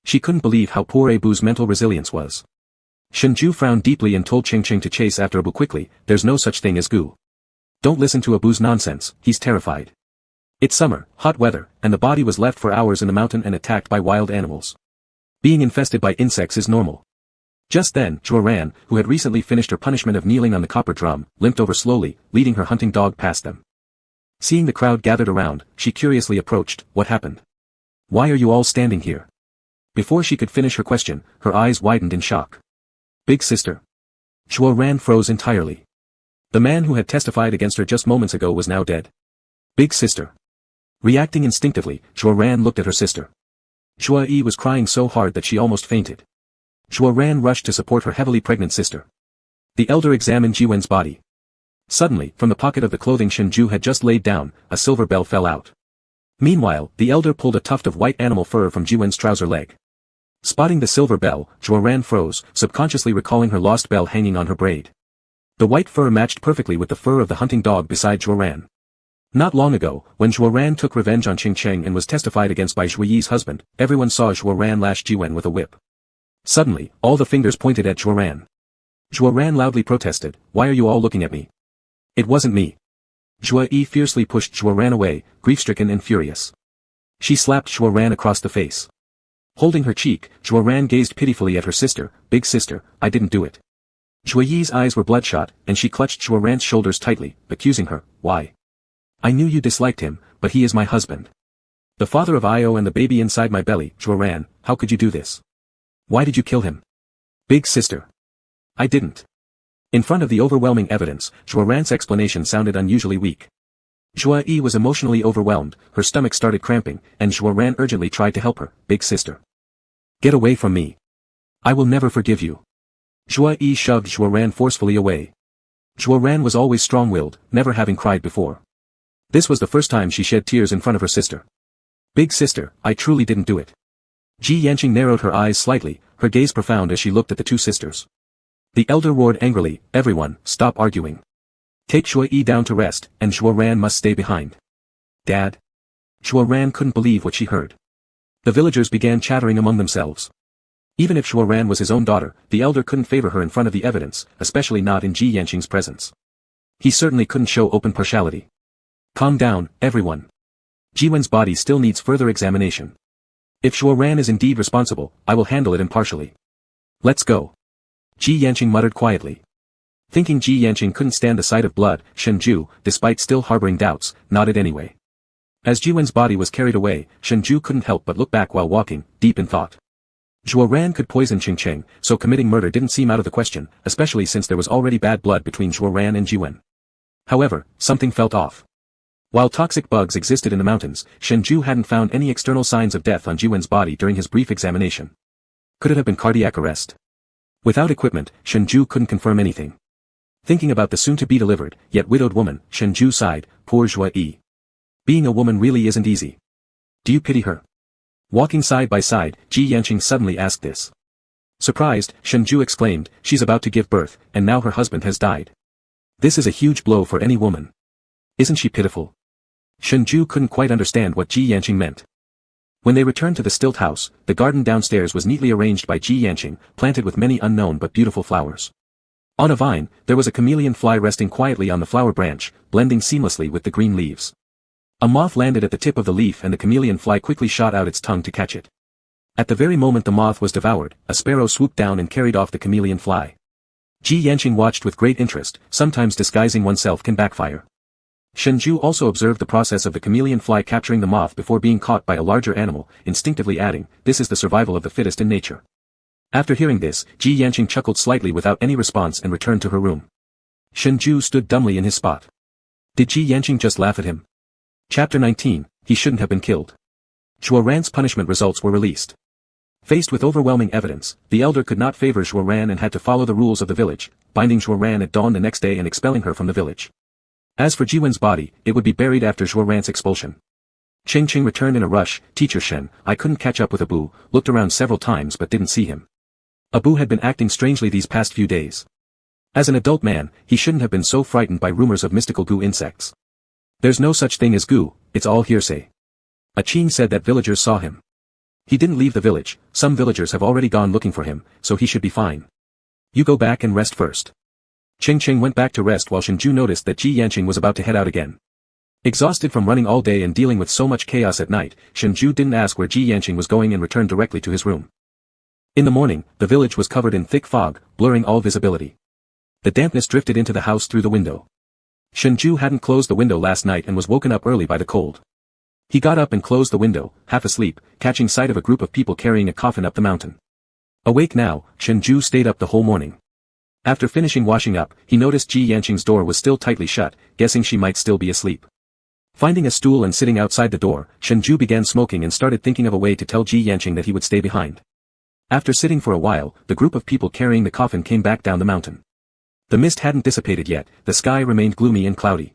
[SPEAKER 1] She couldn't believe how poor Abu's mental resilience was. Shengzhai frowned deeply and told Qingqing to chase after Abu quickly, there's no such thing as goo. Don't listen to Abu's nonsense, he's terrified. It's summer, hot weather, and the body was left for hours in the mountain and attacked by wild animals. Being infested by insects is normal. Just then, Zhuoran, who had recently finished her punishment of kneeling on the copper drum, limped over slowly, leading her hunting dog past them. Seeing the crowd gathered around, she curiously approached, what happened? Why are you all standing here? Before she could finish her question, her eyes widened in shock. Big sister. Zhuoran froze entirely. The man who had testified against her just moments ago was now dead. Big sister. Reacting instinctively, Zhuoran looked at her sister. Zhuyi was crying so hard that she almost fainted. Zhuoran rushed to support her heavily pregnant sister. The elder examined Jiwen's body. Suddenly, from the pocket of the clothing Shengzhai had just laid down, a silver bell fell out. Meanwhile, the elder pulled a tuft of white animal fur from Jiwen's trouser leg. Spotting the silver bell, Zhuoran froze, subconsciously recalling her lost bell hanging on her braid. The white fur matched perfectly with the fur of the hunting dog beside Zhuoran. Not long ago, when Zhuoran took revenge on Qingqing and was testified against by Zhuyi's husband, everyone saw Zhuoran lash Jiwen with a whip. Suddenly, all the fingers pointed at Zhuoran. Zhuoran loudly protested, why are you all looking at me? It wasn't me. Zhuyi fiercely pushed Zhuoran away, grief-stricken and furious. She slapped Zhuoran across the face. Holding her cheek, Zhuoran gazed pitifully at her sister, big sister, I didn't do it. Zhuyi's eyes were bloodshot, and she clutched Zhuoran's shoulders tightly, accusing her, why? I knew you disliked him, but he is my husband. The father of Io and the baby inside my belly, Zhuoran, how could you do this? Why did you kill him? Big sister. I didn't. In front of the overwhelming evidence, Zhuo Ran's explanation sounded unusually weak. Zhuo Yi was emotionally overwhelmed, her stomach started cramping, and Zhuo Ran urgently tried to help her, "Big sister. Get away from me. I will never forgive you." Zhuo Yi shoved Zhuo Ran forcefully away. Zhuo Ran was always strong-willed, never having cried before. This was the first time she shed tears in front of her sister. "Big sister, I truly didn't do it." Ji Yanqing narrowed her eyes slightly, her gaze profound as she looked at the two sisters. The elder roared angrily, "Everyone, stop arguing. Take Shuo Yi down to rest, and Zhuo Ran must stay behind." "Dad?" Zhuo Ran couldn't believe what she heard. The villagers began chattering among themselves. Even if Zhuo Ran was his own daughter, the elder couldn't favor her in front of the evidence, especially not in Ji Yanqing's presence. He certainly couldn't show open partiality. "Calm down, everyone. Jiwen's body still needs further examination. If Zhuo Ran is indeed responsible, I will handle it impartially. Let's go." Ji Yanqing muttered quietly. Thinking Ji Yanqing couldn't stand the sight of blood, Shenzhou, despite still harboring doubts, nodded anyway. As Jiwen's body was carried away, Shenzhou couldn't help but look back while walking, deep in thought. Zhuo Ran could poison Qingcheng, so committing murder didn't seem out of the question, especially since there was already bad blood between Zhuo Ran and Jiwen. However, something felt off. While toxic bugs existed in the mountains, Shenzhou hadn't found any external signs of death on Jiwen's body during his brief examination. Could it have been cardiac arrest? Without equipment, Shenzhou couldn't confirm anything. Thinking about the soon-to-be delivered, yet widowed woman, Shenzhou sighed, "Poor Zhuo Yi. Being a woman really isn't easy. Do you pity her?" Walking side by side, Ji Yanqing suddenly asked this. Surprised, Shenzhou exclaimed, "She's about to give birth, and now her husband has died. This is a huge blow for any woman. Isn't she pitiful?" Shenzhou couldn't quite understand what Ji Yanqing meant. When they returned to the stilt house, the garden downstairs was neatly arranged by Ji Yanqing, planted with many unknown but beautiful flowers. On a vine, there was a chameleon fly resting quietly on the flower branch, blending seamlessly with the green leaves. A moth landed at the tip of the leaf and the chameleon fly quickly shot out its tongue to catch it. At the very moment the moth was devoured, a sparrow swooped down and carried off the chameleon fly. Ji Yanqing watched with great interest, sometimes disguising oneself can backfire. Shenzhou also observed the process of the chameleon fly capturing the moth before being caught by a larger animal, instinctively adding, "This is the survival of the fittest in nature." After hearing this, Ji Yanqing chuckled slightly without any response and returned to her room. Shenzhou stood dumbly in his spot. Did Ji Yanqing just laugh at him? Chapter 19, He shouldn't have been killed. Zhuo Ran's punishment results were released. Faced with overwhelming evidence, the elder could not favor Zhuo Ran and had to follow the rules of the village, binding Zhuo Ran at dawn the next day and expelling her from the village. As for Jiwen's body, it would be buried after Zhuo Ran's expulsion. Qingqing returned in a rush, "Teacher Shen, I couldn't catch up with Abu, looked around several times but didn't see him. Abu had been acting strangely these past few days. As an adult man, he shouldn't have been so frightened by rumors of mystical goo insects. There's no such thing as goo, it's all hearsay. A Qing said that villagers saw him. He didn't leave the village, some villagers have already gone looking for him, so he should be fine. You go back and rest first." Qingqing went back to rest while Shenzhou noticed that Ji Yanqing was about to head out again. Exhausted from running all day and dealing with so much chaos at night, Shenzhou didn't ask where Ji Yanqing was going and returned directly to his room. In the morning, the village was covered in thick fog, blurring all visibility. The dampness drifted into the house through the window. Shenzhou hadn't closed the window last night and was woken up early by the cold. He got up and closed the window, half asleep, catching sight of a group of people carrying a coffin up the mountain. Awake now, Shenzhou stayed up the whole morning. After finishing washing up, he noticed Ji Yanqing's door was still tightly shut, guessing she might still be asleep. Finding a stool and sitting outside the door, Shenzhou began smoking and started thinking of a way to tell Ji Yanqing that he would stay behind. After sitting for a while, the group of people carrying the coffin came back down the mountain. The mist hadn't dissipated yet, the sky remained gloomy and cloudy.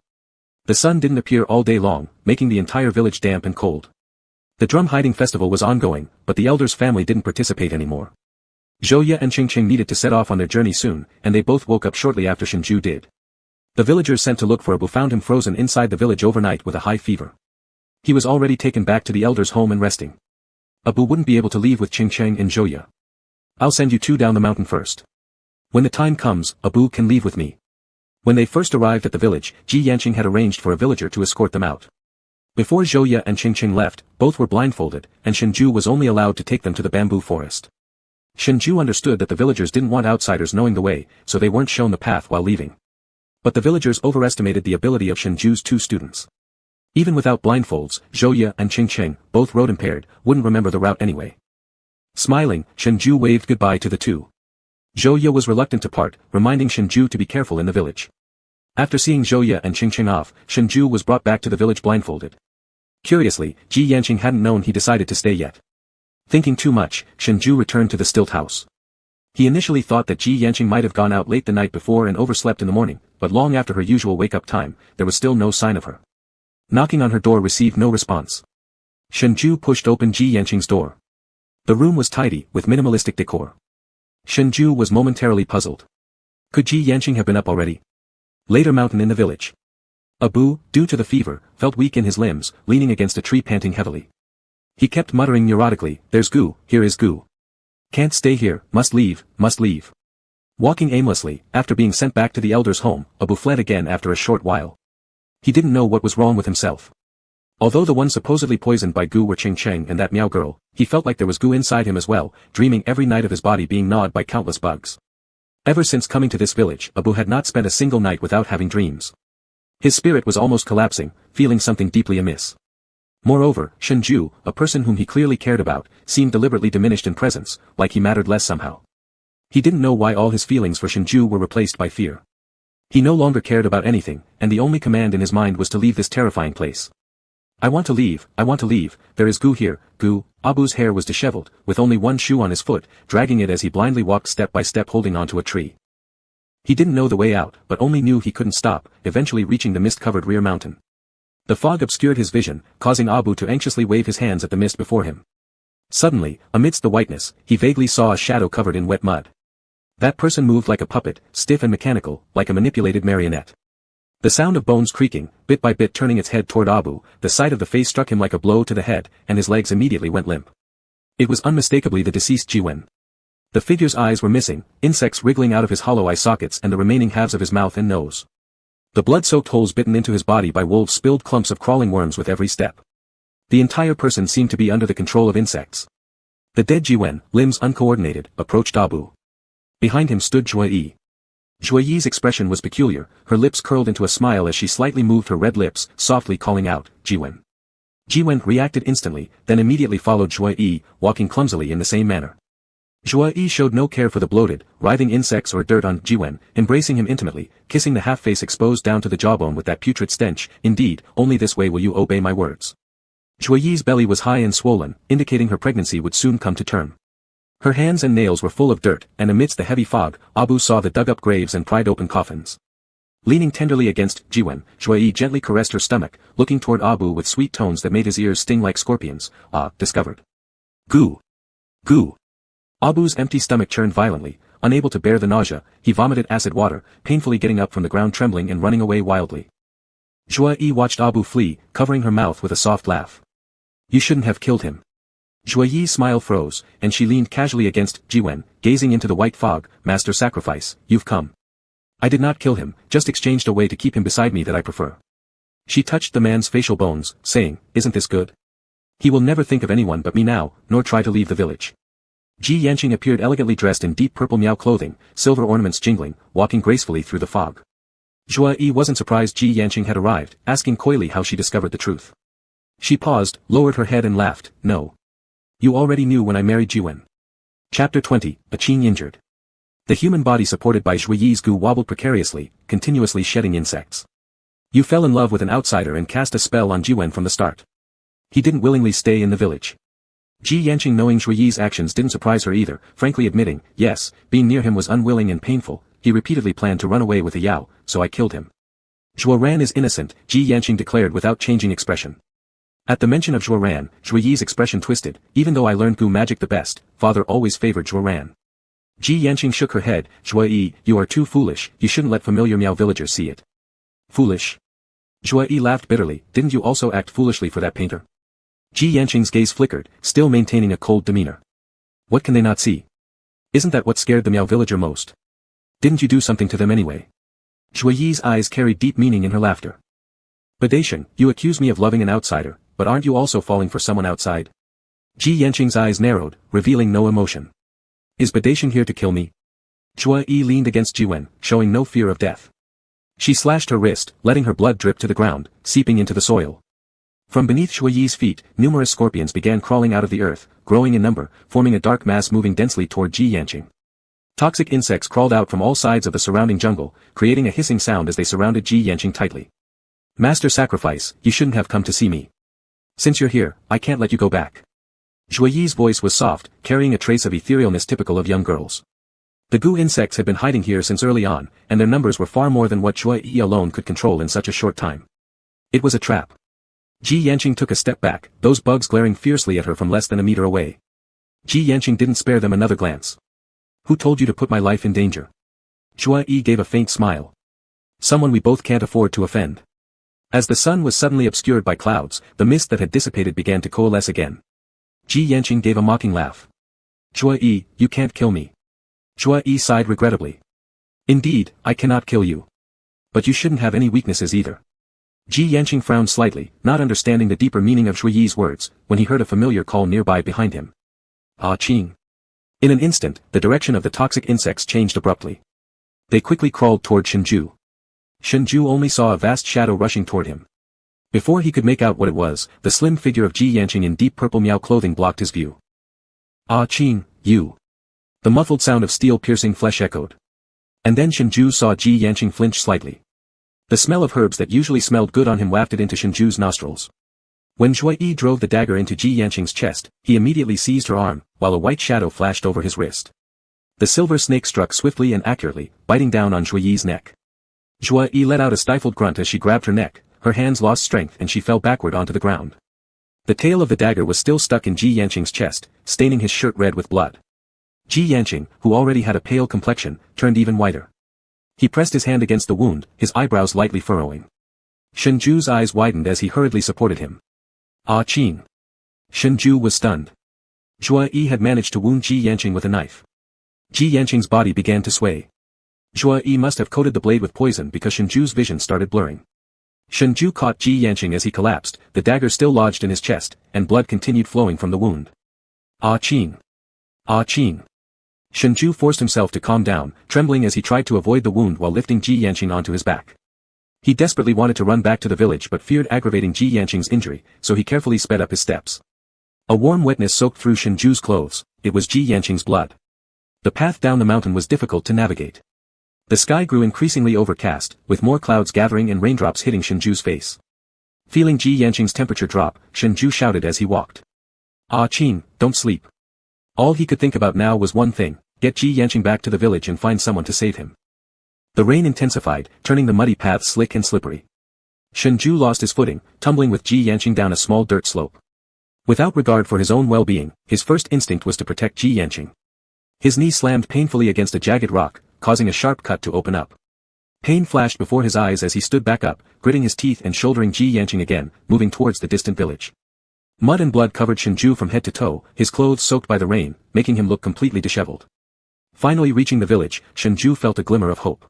[SPEAKER 1] The sun didn't appear all day long, making the entire village damp and cold. The drum hiding festival was ongoing, but the elder's family didn't participate anymore. Zhouya and Qingqing needed to set off on their journey soon, and they both woke up shortly after Shenzhou did. The villagers sent to look for Abu found him frozen inside the village overnight with a high fever. He was already taken back to the elder's home and resting. Abu wouldn't be able to leave with Qingqing and Zhouya. "I'll send you two down the mountain first. When the time comes, Abu can leave with me." When they first arrived at the village, Ji Yanqing had arranged for a villager to escort them out. Before Zhouya and Qingqing left, both were blindfolded, and Shenzhou was only allowed to take them to the bamboo forest. Shenzhou understood that the villagers didn't want outsiders knowing the way, so they weren't shown the path while leaving. But the villagers overestimated the ability of Shenzhou's two students. Even without blindfolds, Zhouya and Qingqing, both road impaired, wouldn't remember the route anyway. Smiling, Shenzhou waved goodbye to the two. Zhou Ye was reluctant to part, reminding Shengzhai to be careful in the village. After seeing Zhou Ye and Qingqing off, Shengzhai was brought back to the village blindfolded. Curiously, Ji Yanqing hadn't known he decided to stay yet. Thinking too much, Shengzhai returned to the stilt house. He initially thought that Ji Yanqing might have gone out late the night before and overslept in the morning, but long after her usual wake-up time, there was still no sign of her. Knocking on her door received no response. Shengzhai pushed open Ji Yanqing's door. The room was tidy, with minimalistic decor. Shengzhai was momentarily puzzled. Could Ji Yanqing have been up already? Later mountain in the village. Abu, due to the fever, felt weak in his limbs, leaning against a tree panting heavily. He kept muttering neurotically, "There's goo, here is goo. Can't stay here, must leave, must leave." Walking aimlessly, after being sent back to the elder's home, Abu fled again after a short while. He didn't know what was wrong with himself. Although the ones supposedly poisoned by goo were Qingqing and that Miao girl, he felt like there was goo inside him as well, dreaming every night of his body being gnawed by countless bugs. Ever since coming to this village, Abu had not spent a single night without having dreams. His spirit was almost collapsing, feeling something deeply amiss. Moreover, Shengzhai, a person whom he clearly cared about, seemed deliberately diminished in presence, like he mattered less somehow. He didn't know why all his feelings for Shengzhai were replaced by fear. He no longer cared about anything, and the only command in his mind was to leave this terrifying place. I want to leave, there is goo here, goo." Abu's hair was disheveled, with only one shoe on his foot, dragging it as he blindly walked step by step holding onto a tree. He didn't know the way out, but only knew he couldn't stop, eventually reaching the mist-covered rear mountain. The fog obscured his vision, causing Abu to anxiously wave his hands at the mist before him. Suddenly, amidst the whiteness, he vaguely saw a shadow covered in wet mud. That person moved like a puppet, stiff and mechanical, like a manipulated marionette. The sound of bones creaking, bit by bit turning its head toward Abu, the sight of the face struck him like a blow to the head, and his legs immediately went limp. It was unmistakably the deceased Jiwen. The figure's eyes were missing, insects wriggling out of his hollow eye sockets and the remaining halves of his mouth and nose. The blood-soaked holes bitten into his body by wolves spilled clumps of crawling worms with every step. The entire person seemed to be under the control of insects. The dead Jiwen, limbs uncoordinated, approached Abu. Behind him stood Zhuai. Zhuai's expression was peculiar, her lips curled into a smile as she slightly moved her red lips, softly calling out, "Jiwen." Jiwen reacted instantly, then immediately followed Zhuai, walking clumsily in the same manner. Zhuai showed no care for the bloated, writhing insects or dirt on Jiwen, embracing him intimately, kissing the half-face exposed down to the jawbone with that putrid stench. "Indeed, only this way will you obey my words." Zhuai's belly was high and swollen, indicating her pregnancy would soon come to term. Her hands and nails were full of dirt, and amidst the heavy fog, Abu saw the dug-up graves and pried-open coffins. Leaning tenderly against Jiwen, Zhuai gently caressed her stomach, looking toward Abu with sweet tones that made his ears sting like scorpions. Discovered. Goo. Goo. Abu's empty stomach churned violently, unable to bear the nausea, he vomited acid water, painfully getting up from the ground trembling and running away wildly. Zhuai watched Abu flee, covering her mouth with a soft laugh. "You shouldn't have killed him." Zhuai's smile froze, and she leaned casually against Jiwen, gazing into the white fog. "Master Sacrifice, you've come." "I did not kill him, just exchanged a way to keep him beside me that I prefer." She touched the man's facial bones, saying, "Isn't this good? He will never think of anyone but me now, nor try to leave the village." Ji Yanqing appeared elegantly dressed in deep purple Miao clothing, silver ornaments jingling, walking gracefully through the fog. Zhuai wasn't surprised Ji Yanqing had arrived, asking coyly how she discovered the truth. She paused, lowered her head and laughed. "No. You already knew when I married Jiwen." Chapter 20, A Qing Injured. The human body supported by Zhuai's goo wobbled precariously, continuously shedding insects. "You fell in love with an outsider and cast a spell on Jiwen from the start. He didn't willingly stay in the village." Ji Yanqing, knowing Zhuai's actions, didn't surprise her either, frankly admitting, "Yes, being near him was unwilling and painful. He repeatedly planned to run away with a Yao, so I killed him." "Zhuoran is innocent," Ji Yanqing declared without changing expression. At the mention of Zhuoran, Zhuai's expression twisted. "Even though I learned goo magic the best, father always favored Zhuoran." Ji Yanqing shook her head. "Zhuai, you are too foolish, you shouldn't let familiar Miao villagers see it." "Foolish?" Zhuai laughed bitterly. "Didn't you also act foolishly for that painter?" Ji Yanqing's gaze flickered, still maintaining a cold demeanor. "What can they not see? Isn't that what scared the Miao villager most? Didn't you do something to them anyway?" Zhuai's eyes carried deep meaning in her laughter. "Badation, you accuse me of loving an outsider, but aren't you also falling for someone outside?" Ji Yanqing's eyes narrowed, revealing no emotion. "Is Badation here to kill me?" Zhuai leaned against Jiwen, showing no fear of death. She slashed her wrist, letting her blood drip to the ground, seeping into the soil. From beneath Zhuai's feet, numerous scorpions began crawling out of the earth, growing in number, forming a dark mass moving densely toward Ji Yanqing. Toxic insects crawled out from all sides of the surrounding jungle, creating a hissing sound as they surrounded Ji Yanqing tightly. Master Sacrifice, you shouldn't have come to see me. Since you're here, I can't let you go back. Zhuo Yi's voice was soft, carrying a trace of etherealness typical of young girls. The goo insects had been hiding here since early on, and their numbers were far more than what Zhuo Yi alone could control in such a short time. It was a trap. Ji Yanqing took a step back, those bugs glaring fiercely at her from less than a meter away. Ji Yanqing didn't spare them another glance. Who told you to put my life in danger? Zhuo Yi gave a faint smile. Someone we both can't afford to offend. As the sun was suddenly obscured by clouds, the mist that had dissipated began to coalesce again. Ji Yanqing gave a mocking laugh. Zhuo Yi, you can't kill me. Zhuo Yi sighed regrettably. Indeed, I cannot kill you. But you shouldn't have any weaknesses either. Ji Yanqing frowned slightly, not understanding the deeper meaning of Zhuo Yi's words, when he heard a familiar call nearby behind him. Ah Qing. In an instant, the direction of the toxic insects changed abruptly. They quickly crawled toward Shenzhou. Shenzhou only saw a vast shadow rushing toward him. Before he could make out what it was, the slim figure of Ji Yanqing in deep purple Miao clothing blocked his view. Ah Qing, you. The muffled sound of steel-piercing flesh echoed. And then Shenzhou saw Ji Yanqing flinch slightly. The smell of herbs that usually smelled good on him wafted into Shenzhou's nostrils. When Zhuo Yi drove the dagger into Ji Yanqing's chest, he immediately seized her arm, while a white shadow flashed over his wrist. The silver snake struck swiftly and accurately, biting down on Zhuo Yi's neck. Zhuo Yi let out a stifled grunt as she grabbed her neck, her hands lost strength and she fell backward onto the ground. The tail of the dagger was still stuck in Ji Yanqing's chest, staining his shirt red with blood. Ji Yanqing, who already had a pale complexion, turned even whiter. He pressed his hand against the wound, his eyebrows lightly furrowing. Shenzhou's eyes widened as he hurriedly supported him. Ah Qing. Shenzhou was stunned. Zhuo Yi had managed to wound Ji Yanqing with a knife. Ji Yanqing's body began to sway. Zhuo Yi must have coated the blade with poison because Shenzhou's vision started blurring. Shenzhou caught Ji Yanqing as he collapsed, the dagger still lodged in his chest, and blood continued flowing from the wound. Ah Qing. Ah Qing. Shenzhou forced himself to calm down, trembling as he tried to avoid the wound while lifting Ji Yanqing onto his back. He desperately wanted to run back to the village but feared aggravating Ji Yanqing's injury, so he carefully sped up his steps. A warm wetness soaked through Shenzhou's clothes, it was Ji Yanqing's blood. The path down the mountain was difficult to navigate. The sky grew increasingly overcast, with more clouds gathering and raindrops hitting Shenzhou's face. Feeling Ji Yanqing's temperature drop, Shenzhou shouted as he walked. Ah Qing, don't sleep. All he could think about now was one thing, get Ji Yanqing back to the village and find someone to save him. The rain intensified, turning the muddy path slick and slippery. Shenzhou lost his footing, tumbling with Ji Yanqing down a small dirt slope. Without regard for his own well-being, his first instinct was to protect Ji Yanqing. His knee slammed painfully against a jagged rock, causing a sharp cut to open up. Pain flashed before his eyes as he stood back up, gritting his teeth and shouldering Ji Yanqing again, moving towards the distant village. Mud and blood covered Shenzhou from head to toe, his clothes soaked by the rain, making him look completely disheveled. Finally reaching the village, Shenzhou felt a glimmer of hope.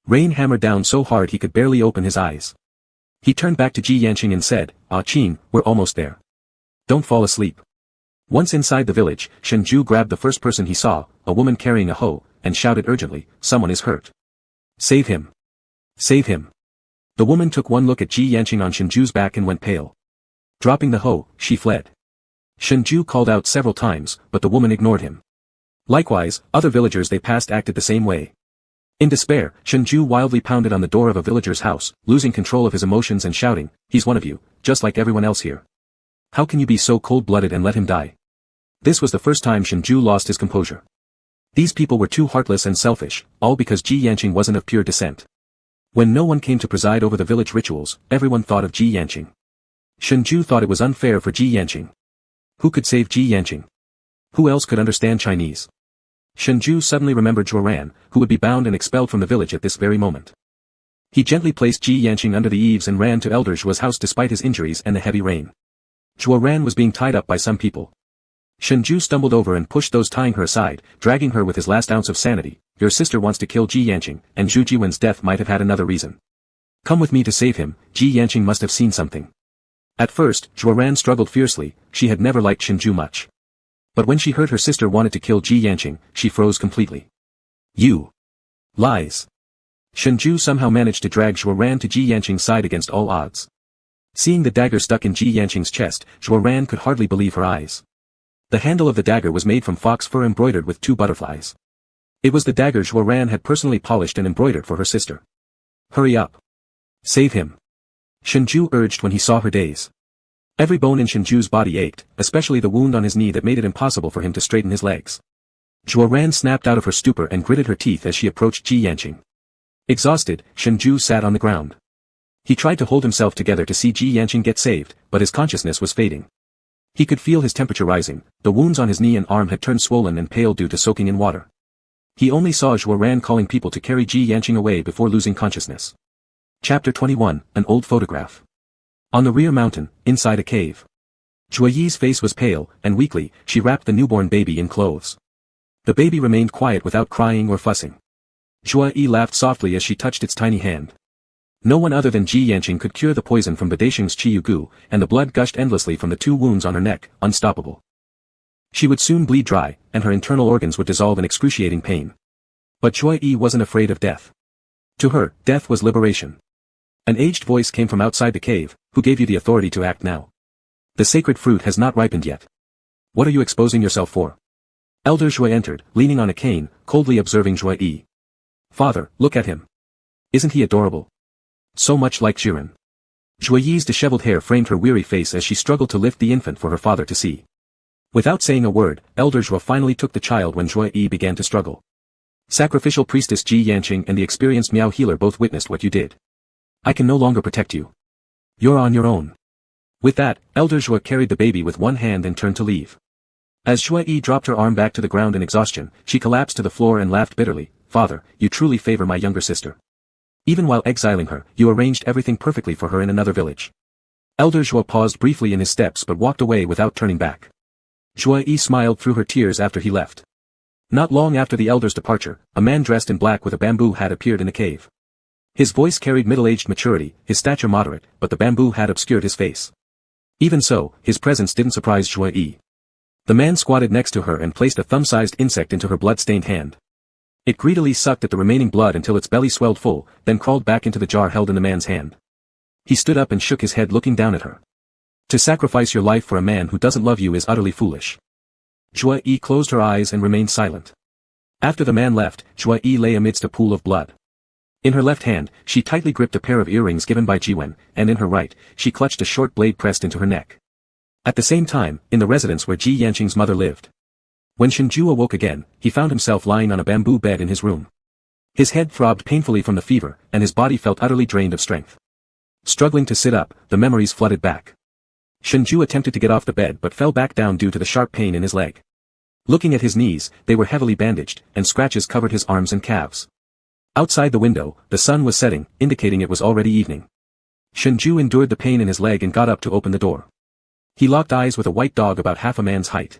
[SPEAKER 1] Rain hammered down so hard he could barely open his eyes. He turned back to Ji Yanqing and said, Ah Qing, we're almost there. Don't fall asleep. Once inside the village, Shenzhou grabbed the first person he saw, a woman carrying a hoe, and shouted urgently, someone is hurt. Save him. Save him. The woman took one look at Ji Yanqing on Shenzhou's back and went pale. Dropping the hoe, she fled. Shenzhou called out several times, but the woman ignored him. Likewise, other villagers they passed acted the same way. In despair, Shenzhou wildly pounded on the door of a villager's house, losing control of his emotions and shouting, he's one of you, just like everyone else here. How can you be so cold-blooded and let him die? This was the first time Shenzhou lost his composure. These people were too heartless and selfish, all because Ji Yanqing wasn't of pure descent. When no one came to preside over the village rituals, everyone thought of Ji Yanqing. Shenzhou thought it was unfair for Ji Yanqing. Who could save Ji Yanqing? Who else could understand Chinese? Shenzhou suddenly remembered Zhuo Ran, who would be bound and expelled from the village at this very moment. He gently placed Ji Yanqing under the eaves and ran to Elder Zhuo's house despite his injuries and the heavy rain. Zhuo Ran was being tied up by some people. Shenzhou stumbled over and pushed those tying her aside, dragging her with his last ounce of sanity. Your sister wants to kill Ji Yanqing, and Zhu Jiwen's death might have had another reason. Come with me to save him, Ji Yanqing must have seen something. At first, Zhuo Ran struggled fiercely, she had never liked Shenzhou much. But when she heard her sister wanted to kill Ji Yanqing, she froze completely. You. Lies. Shenzhou somehow managed to drag Zhuo Ran to Ji Yanqing's side against all odds. Seeing the dagger stuck in Ji Yanqing's chest, Zhuo Ran could hardly believe her eyes. The handle of the dagger was made from fox fur embroidered with two butterflies. It was the dagger Zhuo Ran had personally polished and embroidered for her sister. Hurry up. Save him. Shengzhai urged when he saw her daze. Every bone in Shengzhu's body ached, especially the wound on his knee that made it impossible for him to straighten his legs. Zhuo Ran snapped out of her stupor and gritted her teeth as she approached Ji Yanqing. Exhausted, Shengzhai sat on the ground. He tried to hold himself together to see Ji Yanqing get saved, but his consciousness was fading. He could feel his temperature rising, the wounds on his knee and arm had turned swollen and pale due to soaking in water. He only saw Zhuo Ran calling people to carry Ji Yanqing away before losing consciousness. Chapter 21, An Old Photograph. On the rear mountain, inside a cave. Zhuo Yi's face was pale, and weakly, she wrapped the newborn baby in clothes. The baby remained quiet without crying or fussing. Zhuo Yi laughed softly as she touched its tiny hand. No one other than Ji Yanqing could cure the poison from Badasheng's Qi Yugu, and the blood gushed endlessly from the 2 wounds on her neck, unstoppable. She would soon bleed dry, and her internal organs would dissolve in excruciating pain. But Zhuo Yi wasn't afraid of death. To her, death was liberation. An aged voice came from outside the cave. Who gave you the authority to act now? The sacred fruit has not ripened yet. What are you exposing yourself for? Elder Zhuo entered, leaning on a cane, coldly observing Zhuo Yi. Father, look at him. Isn't he adorable? So much like Jiren. Zhuo Yi's disheveled hair framed her weary face as she struggled to lift the infant for her father to see. Without saying a word, Elder Zhuo finally took the child when Zhuo Yi began to struggle. Sacrificial priestess Ji Yanqing and the experienced Miao healer both witnessed what you did. I can no longer protect you. You're on your own. With that, Elder Zhuo carried the baby with one hand and turned to leave. As Zhuo Yi dropped her arm back to the ground in exhaustion, she collapsed to the floor and laughed bitterly. Father, you truly favor my younger sister. Even while exiling her, you arranged everything perfectly for her in another village. Elder Zhuo paused briefly in his steps but walked away without turning back. Zhuo Yi smiled through her tears after he left. Not long after the elder's departure, a man dressed in black with a bamboo hat appeared in the cave. His voice carried middle-aged maturity, his stature moderate, but the bamboo hat obscured his face. Even so, his presence didn't surprise Zhuo Yi. The man squatted next to her and placed a thumb-sized insect into her blood-stained hand. It greedily sucked at the remaining blood until its belly swelled full, then crawled back into the jar held in the man's hand. He stood up and shook his head looking down at her. To sacrifice your life for a man who doesn't love you is utterly foolish. Zhuo Yi closed her eyes and remained silent. After the man left, Zhuo Yi lay amidst a pool of blood. In her left hand, she tightly gripped a pair of earrings given by Jiwen, and in her right, she clutched a short blade pressed into her neck. At the same time, in the residence where Ji Yanqing's mother lived. When Shengzhai awoke again, he found himself lying on a bamboo bed in his room. His head throbbed painfully from the fever, and his body felt utterly drained of strength. Struggling to sit up, the memories flooded back. Shengzhai attempted to get off the bed but fell back down due to the sharp pain in his leg. Looking at his knees, they were heavily bandaged, and scratches covered his arms and calves. Outside the window, the sun was setting, indicating it was already evening. Shengzhai endured the pain in his leg and got up to open the door. He locked eyes with a white dog about half a man's height.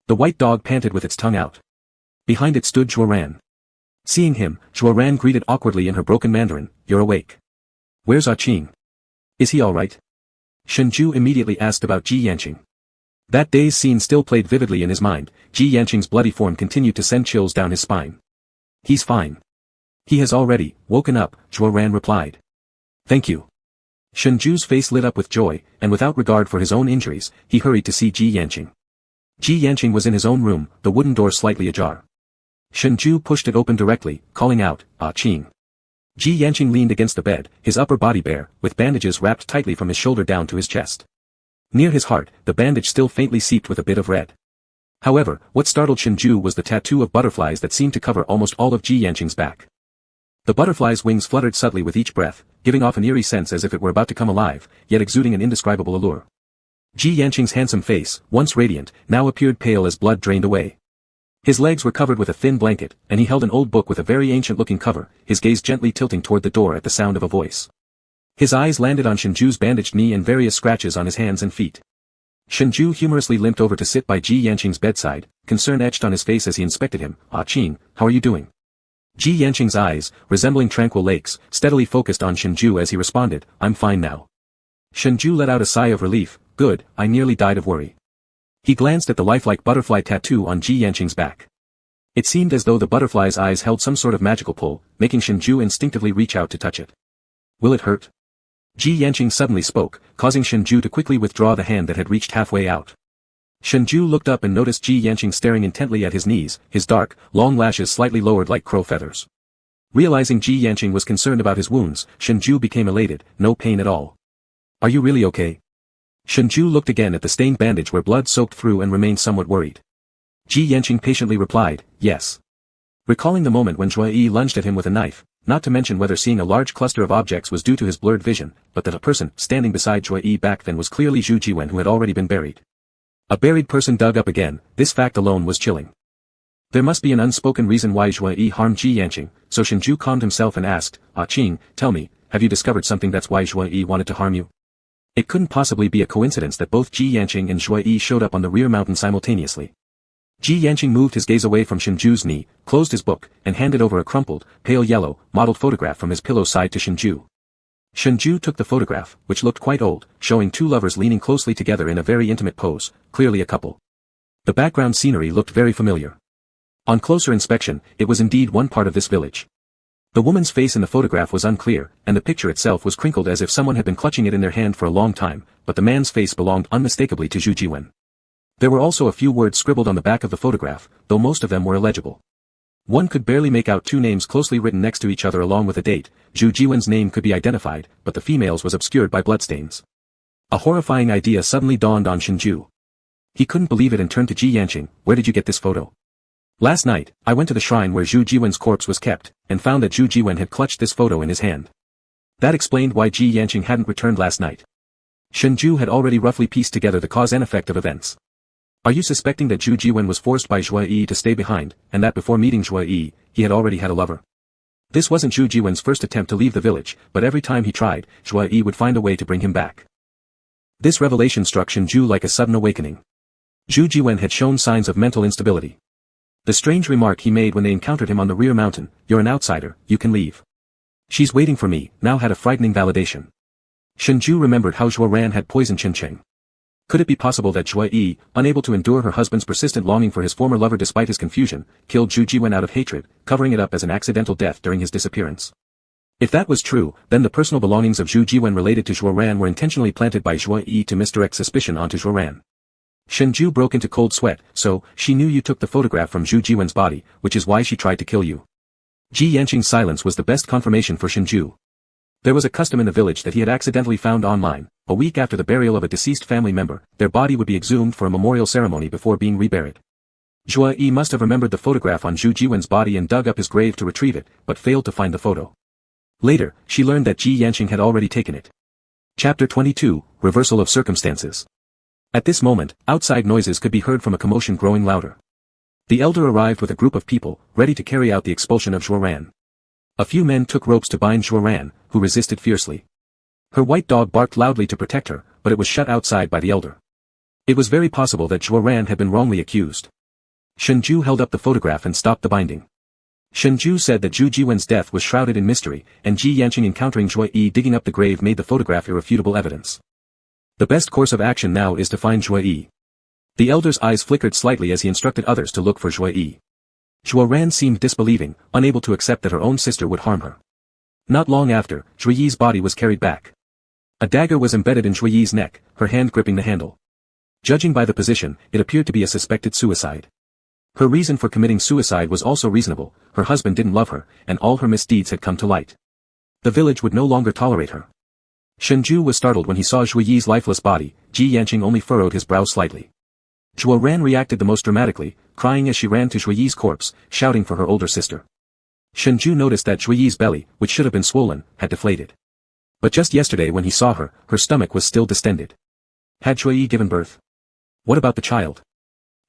[SPEAKER 1] The white dog panted with its tongue out. Behind it stood Zhuo Ran. Seeing him, Zhuo Ran greeted awkwardly in her broken Mandarin, "You're awake. Where's Ah Qing? Is he alright?" Shengzhai immediately asked about Ji Yanqing. That day's scene still played vividly in his mind. Ji Yanqing's bloody form continued to send chills down his spine. He's fine. He has already woken up, Zhuo Ran replied. Thank you. Shengzhu's face lit up with joy, and without regard for his own injuries, he hurried to see Ji Yanqing. Ji Yanqing was in his own room, the wooden door slightly ajar. Shengzhai pushed it open directly, calling out, "Ah Qing." Ji Yanqing leaned against the bed, his upper body bare, with bandages wrapped tightly from his shoulder down to his chest. Near his heart, the bandage still faintly seeped with a bit of red. However, what startled Shengzhai was the tattoo of butterflies that seemed to cover almost all of Ji Yanqing's back. The butterfly's wings fluttered subtly with each breath, giving off an eerie sense as if it were about to come alive, yet exuding an indescribable allure. Ji Yanqing's handsome face, once radiant, now appeared pale as blood drained away. His legs were covered with a thin blanket, and he held an old book with a very ancient-looking cover, his gaze gently tilting toward the door at the sound of a voice. His eyes landed on Shengzhu's bandaged knee and various scratches on his hands and feet. Shengzhai humorously limped over to sit by Ji Yanqing's bedside, concern etched on his face as he inspected him. "Ah Qing, how are you doing?" Ji Yanqing's eyes, resembling tranquil lakes, steadily focused on Shengzhai as he responded, "I'm fine now." Shengzhai let out a sigh of relief. "Good, I nearly died of worry." He glanced at the lifelike butterfly tattoo on Ji Yanqing's back. It seemed as though the butterfly's eyes held some sort of magical pull, making Shengzhai instinctively reach out to touch it. "Will it hurt?" Ji Yanqing suddenly spoke, causing Shengzhai to quickly withdraw the hand that had reached halfway out. Shengzhai looked up and noticed Ji Yanqing staring intently at his knees, his dark, long lashes slightly lowered like crow feathers. Realizing Ji Yanqing was concerned about his wounds, Shengzhai became elated, no pain at all. Are you really okay? Shengzhai looked again at the stained bandage where blood soaked through and remained somewhat worried. Ji Yanqing patiently replied, yes. Recalling the moment when Zhuai lunged at him with a knife, not to mention whether seeing a large cluster of objects was due to his blurred vision, but that a person standing beside Zhuai back then was clearly Zhu Jiwen who had already been buried. A buried person dug up again, this fact alone was chilling. There must be an unspoken reason why Zhuai harmed Ji Yanqing, so Shengzhai calmed himself and asked, Ah Qing, tell me, have you discovered something that's why Zhuai wanted to harm you? It couldn't possibly be a coincidence that both Ji Yanqing and Zhuai showed up on the rear mountain simultaneously. Ji Yanqing moved his gaze away from Shengzhu's knee, closed his book, and handed over a crumpled, pale yellow, mottled photograph from his pillow side to Shengzhai. Shengzhai took the photograph, which looked quite old, showing two lovers leaning closely together in a very intimate pose, clearly a couple. The background scenery looked very familiar. On closer inspection, it was indeed one part of this village. The woman's face in the photograph was unclear, and the picture itself was crinkled as if someone had been clutching it in their hand for a long time, but the man's face belonged unmistakably to Zhu Jiwen. There were also a few words scribbled on the back of the photograph, though most of them were illegible. One could barely make out two names closely written next to each other along with a date. Zhu Jiwen's name could be identified, but the female's was obscured by bloodstains. A horrifying idea suddenly dawned on Shengzhai. He couldn't believe it and turned to Ji Yanqing, where did you get this photo? Last night, I went to the shrine where Zhu Jiwen's corpse was kept, and found that Zhu Jiwen had clutched this photo in his hand. That explained why Ji Yanqing hadn't returned last night. Shengzhai had already roughly pieced together the cause and effect of events. Are you suspecting that Zhu Jiwen was forced by Zhuai to stay behind, and that before meeting Zhuai, he had already had a lover? This wasn't Zhu Jiwen's first attempt to leave the village, but every time he tried, Zhuai would find a way to bring him back. This revelation struck Shengzhai like a sudden awakening. Zhu Jiwen had shown signs of mental instability. The strange remark he made when they encountered him on the rear mountain, you're an outsider, you can leave. She's waiting for me, now had a frightening validation. Shengzhai remembered how Zhuoran had poisoned Qincheng. Could it be possible that Zhuai, unable to endure her husband's persistent longing for his former lover despite his confusion, killed Zhu Jiwen out of hatred, covering it up as an accidental death during his disappearance? If that was true, then the personal belongings of Zhu Jiwen related to Zhuoran were intentionally planted by Zhuai to misdirect suspicion onto Zhuoran. Shengzhai broke into cold sweat, so, she knew you took the photograph from Zhu Jiwen's body, which is why she tried to kill you. Ji Yanqing's silence was the best confirmation for Shengzhai. There was a custom in the village that he had accidentally found online. A week after the burial of a deceased family member, their body would be exhumed for a memorial ceremony before being reburied. Zhuai must have remembered the photograph on Zhu Jiwen's body and dug up his grave to retrieve it, but failed to find the photo. Later, she learned that Ji Yanqing had already taken it. Chapter 22, Reversal of Circumstances. At this moment, outside noises could be heard from a commotion growing louder. The elder arrived with a group of people, ready to carry out the expulsion of Zhuoran. A few men took ropes to bind Zhuoran, who resisted fiercely. Her white dog barked loudly to protect her, but it was shut outside by the elder. It was very possible that Zhuoran had been wrongly accused. Shengzhai held up the photograph and stopped the binding. Shengzhai said that Zhu Jiwen's death was shrouded in mystery, and Ji Yanqing encountering Zhuai digging up the grave made the photograph irrefutable evidence. The best course of action now is to find Zhuai. The elder's eyes flickered slightly as he instructed others to look for Zhuai. Zhuoran seemed disbelieving, unable to accept that her own sister would harm her. Not long after, Zhuai's body was carried back. A dagger was embedded in Zhuai's neck, her hand gripping the handle. Judging by the position, it appeared to be a suspected suicide. Her reason for committing suicide was also reasonable, her husband didn't love her, and all her misdeeds had come to light. The village would no longer tolerate her. Shengzhai was startled when he saw Zhuai's lifeless body. Ji Yanqing only furrowed his brow slightly. Zhuoran reacted the most dramatically, crying as she ran to Zhuai's corpse, shouting for her older sister. Shengzhai noticed that Zhuai's belly, which should have been swollen, had deflated. But just yesterday when he saw her, her stomach was still distended. Had Zhuai given birth? What about the child?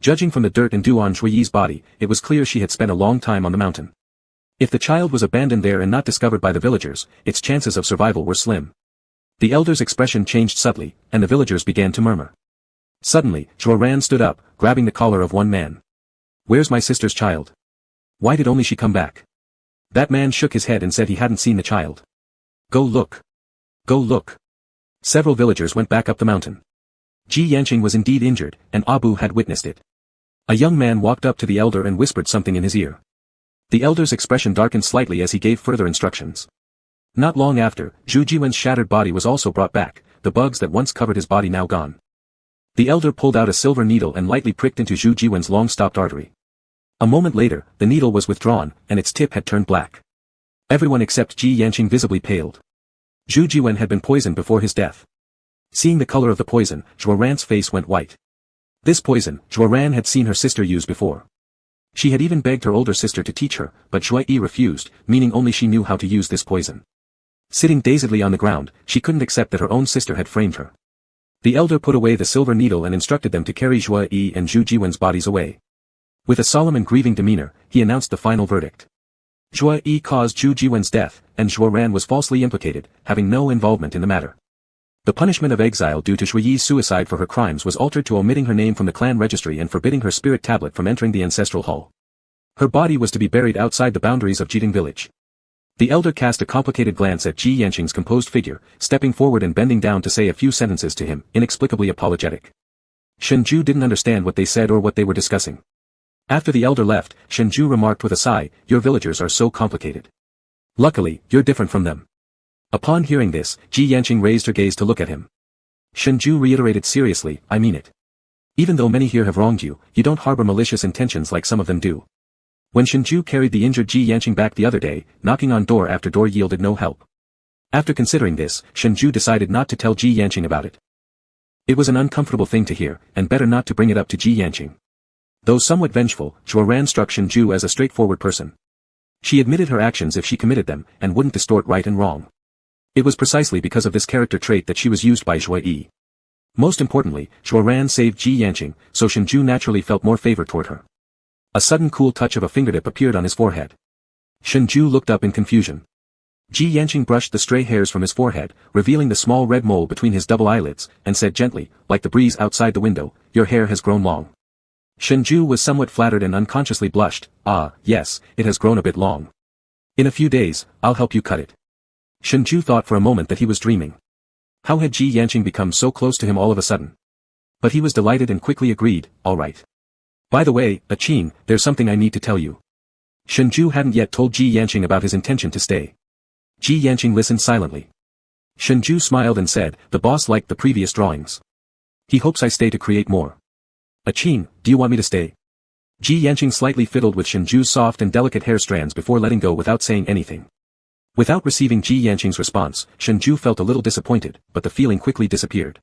[SPEAKER 1] Judging from the dirt and dew on Zhuai's body, it was clear she had spent a long time on the mountain. If the child was abandoned there and not discovered by the villagers, its chances of survival were slim. The elder's expression changed subtly, and the villagers began to murmur. Suddenly, Zhuoran stood up, grabbing the collar of one man. Where's my sister's child? Why did only she come back? That man shook his head and said he hadn't seen the child. Go look. Go look. Several villagers went back up the mountain. Ji Yanqing was indeed injured, and Abu had witnessed it. A young man walked up to the elder and whispered something in his ear. The elder's expression darkened slightly as he gave further instructions. Not long after, Zhu Jiwen's shattered body was also brought back, the bugs that once covered his body now gone. The elder pulled out a silver needle and lightly pricked into Zhu Jiwen's long-stopped artery. A moment later, the needle was withdrawn, and its tip had turned black. Everyone except Ji Yanqing visibly paled. Zhu Jiwen had been poisoned before his death. Seeing the color of the poison, Zhuo Ran's face went white. This poison, Zhuo Ran had seen her sister use before. She had even begged her older sister to teach her, but Zhuai Yi refused, meaning only she knew how to use this poison. Sitting dazedly on the ground, she couldn't accept that her own sister had framed her. The elder put away the silver needle and instructed them to carry Zhuai Yi and Zhu Jiwen's bodies away. With a solemn and grieving demeanor, he announced the final verdict. Zhuai Yi caused Zhu Jiwen's death, and Zhuo Ran was falsely implicated, having no involvement in the matter. The punishment of exile due to Zhuai Yi's suicide for her crimes was altered to omitting her name from the clan registry and forbidding her spirit tablet from entering the ancestral hall. Her body was to be buried outside the boundaries of Jiteng Village. The elder cast a complicated glance at Ji Yanqing's composed figure, stepping forward and bending down to say a few sentences to him, inexplicably apologetic. Shenzhou didn't understand what they said or what they were discussing. After the elder left, Shenzhou remarked with a sigh, "Your villagers are so complicated. Luckily, you're different from them." Upon hearing this, Ji Yanqing raised her gaze to look at him. Shenzhou reiterated seriously, "I mean it. Even though many here have wronged you, you don't harbor malicious intentions like some of them do." When Shenzhou carried the injured Ji Yanqing back the other day, knocking on door after door yielded no help. After considering this, Shenzhou decided not to tell Ji Yanqing about it. It was an uncomfortable thing to hear, and better not to bring it up to Ji Yanqing. Though somewhat vengeful, Zhuo Ran struck Shenzhou as a straightforward person. She admitted her actions if she committed them, and wouldn't distort right and wrong. It was precisely because of this character trait that she was used by Zhuai Yi. Most importantly, Zhuo Ran saved Ji Yanqing, so Shenzhou naturally felt more favor toward her. A sudden cool touch of a fingertip appeared on his forehead. Shenzhou looked up in confusion. Ji Yanqing brushed the stray hairs from his forehead, revealing the small red mole between his double eyelids, and said gently, like the breeze outside the window, "Your hair has grown long." Shenzhou was somewhat flattered and unconsciously blushed. "Ah, yes, it has grown a bit long. In a few days, I'll help you cut it." Shenzhou thought for a moment that he was dreaming. How had Ji Yanqing become so close to him all of a sudden? But he was delighted and quickly agreed, "All right. By the way, Qing, there's something I need to tell you." Shenzhou hadn't yet told Ji Yanqing about his intention to stay. Ji Yanqing listened silently. Shenzhou smiled and said, "The boss liked the previous drawings. He hopes I stay to create more." "Qing, do you want me to stay?" Ji Yanqing slightly fiddled with Shenzhou's soft and delicate hair strands before letting go without saying anything. Without receiving Ji Yanqing's response, Shenzhou felt a little disappointed, but the feeling quickly disappeared.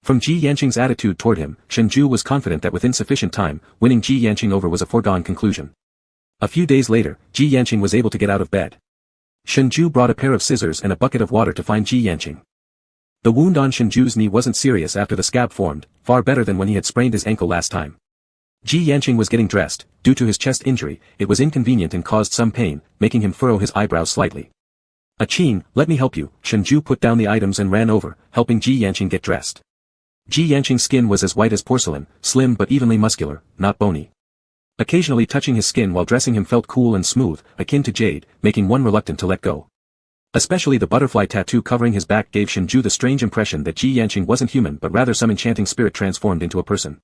[SPEAKER 1] From Ji Yanqing's attitude toward him, Shenzhou was confident that within sufficient time, winning Ji Yanqing over was a foregone conclusion. A few days later, Ji Yanqing was able to get out of bed. Shenzhou brought a pair of scissors and a bucket of water to find Ji Yanqing. The wound on Shenzhou's knee wasn't serious after the scab formed, far better than when he had sprained his ankle last time. Ji Yanqing was getting dressed. Due to his chest injury, it was inconvenient and caused some pain, making him furrow his eyebrows slightly. "Qing, let me help you." Shenzhou put down the items and ran over, helping Ji Yanqing get dressed. Ji Yanqing's skin was as white as porcelain, slim but evenly muscular, not bony. Occasionally touching his skin while dressing him felt cool and smooth, akin to jade, making one reluctant to let go. Especially the butterfly tattoo covering his back gave Shenzhou the strange impression that Ji Yanqing wasn't human but rather some enchanting spirit transformed into a person.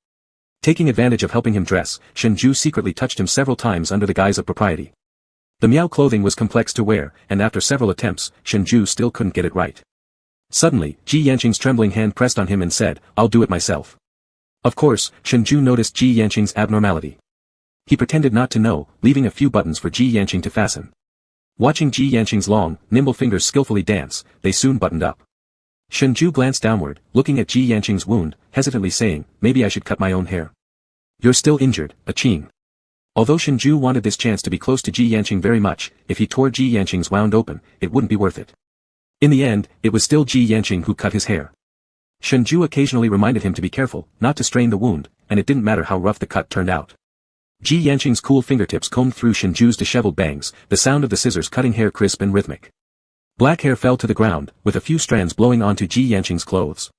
[SPEAKER 1] Taking advantage of helping him dress, Shenzhou secretly touched him several times under the guise of propriety. The Miao clothing was complex to wear, and after several attempts, Shenzhou still couldn't get it right. Suddenly, Ji Yanqing's trembling hand pressed on him and said, "I'll do it myself." Of course, Shenzhou noticed Ji Yanqing's abnormality. He pretended not to know, leaving a few buttons for Ji Yanqing to fasten. Watching Ji Yanqing's long, nimble fingers skillfully dance, they soon buttoned up. Shenzhou glanced downward, looking at Ji Yanqing's wound, hesitantly saying, "Maybe I should cut my own hair." "You're still injured, Qing." Although Shenzhou wanted this chance to be close to Ji Yanqing very much, if he tore Ji Yanqing's wound open, it wouldn't be worth it. In the end, it was still Ji Yanqing who cut his hair. Shenzhou occasionally reminded him to be careful, not to strain the wound, and it didn't matter how rough the cut turned out. Ji Yanqing's cool fingertips combed through Shenzhou's disheveled bangs, the sound of the scissors cutting hair crisp and rhythmic. Black hair fell to the ground, with a few strands blowing onto Ji Yanqing's clothes.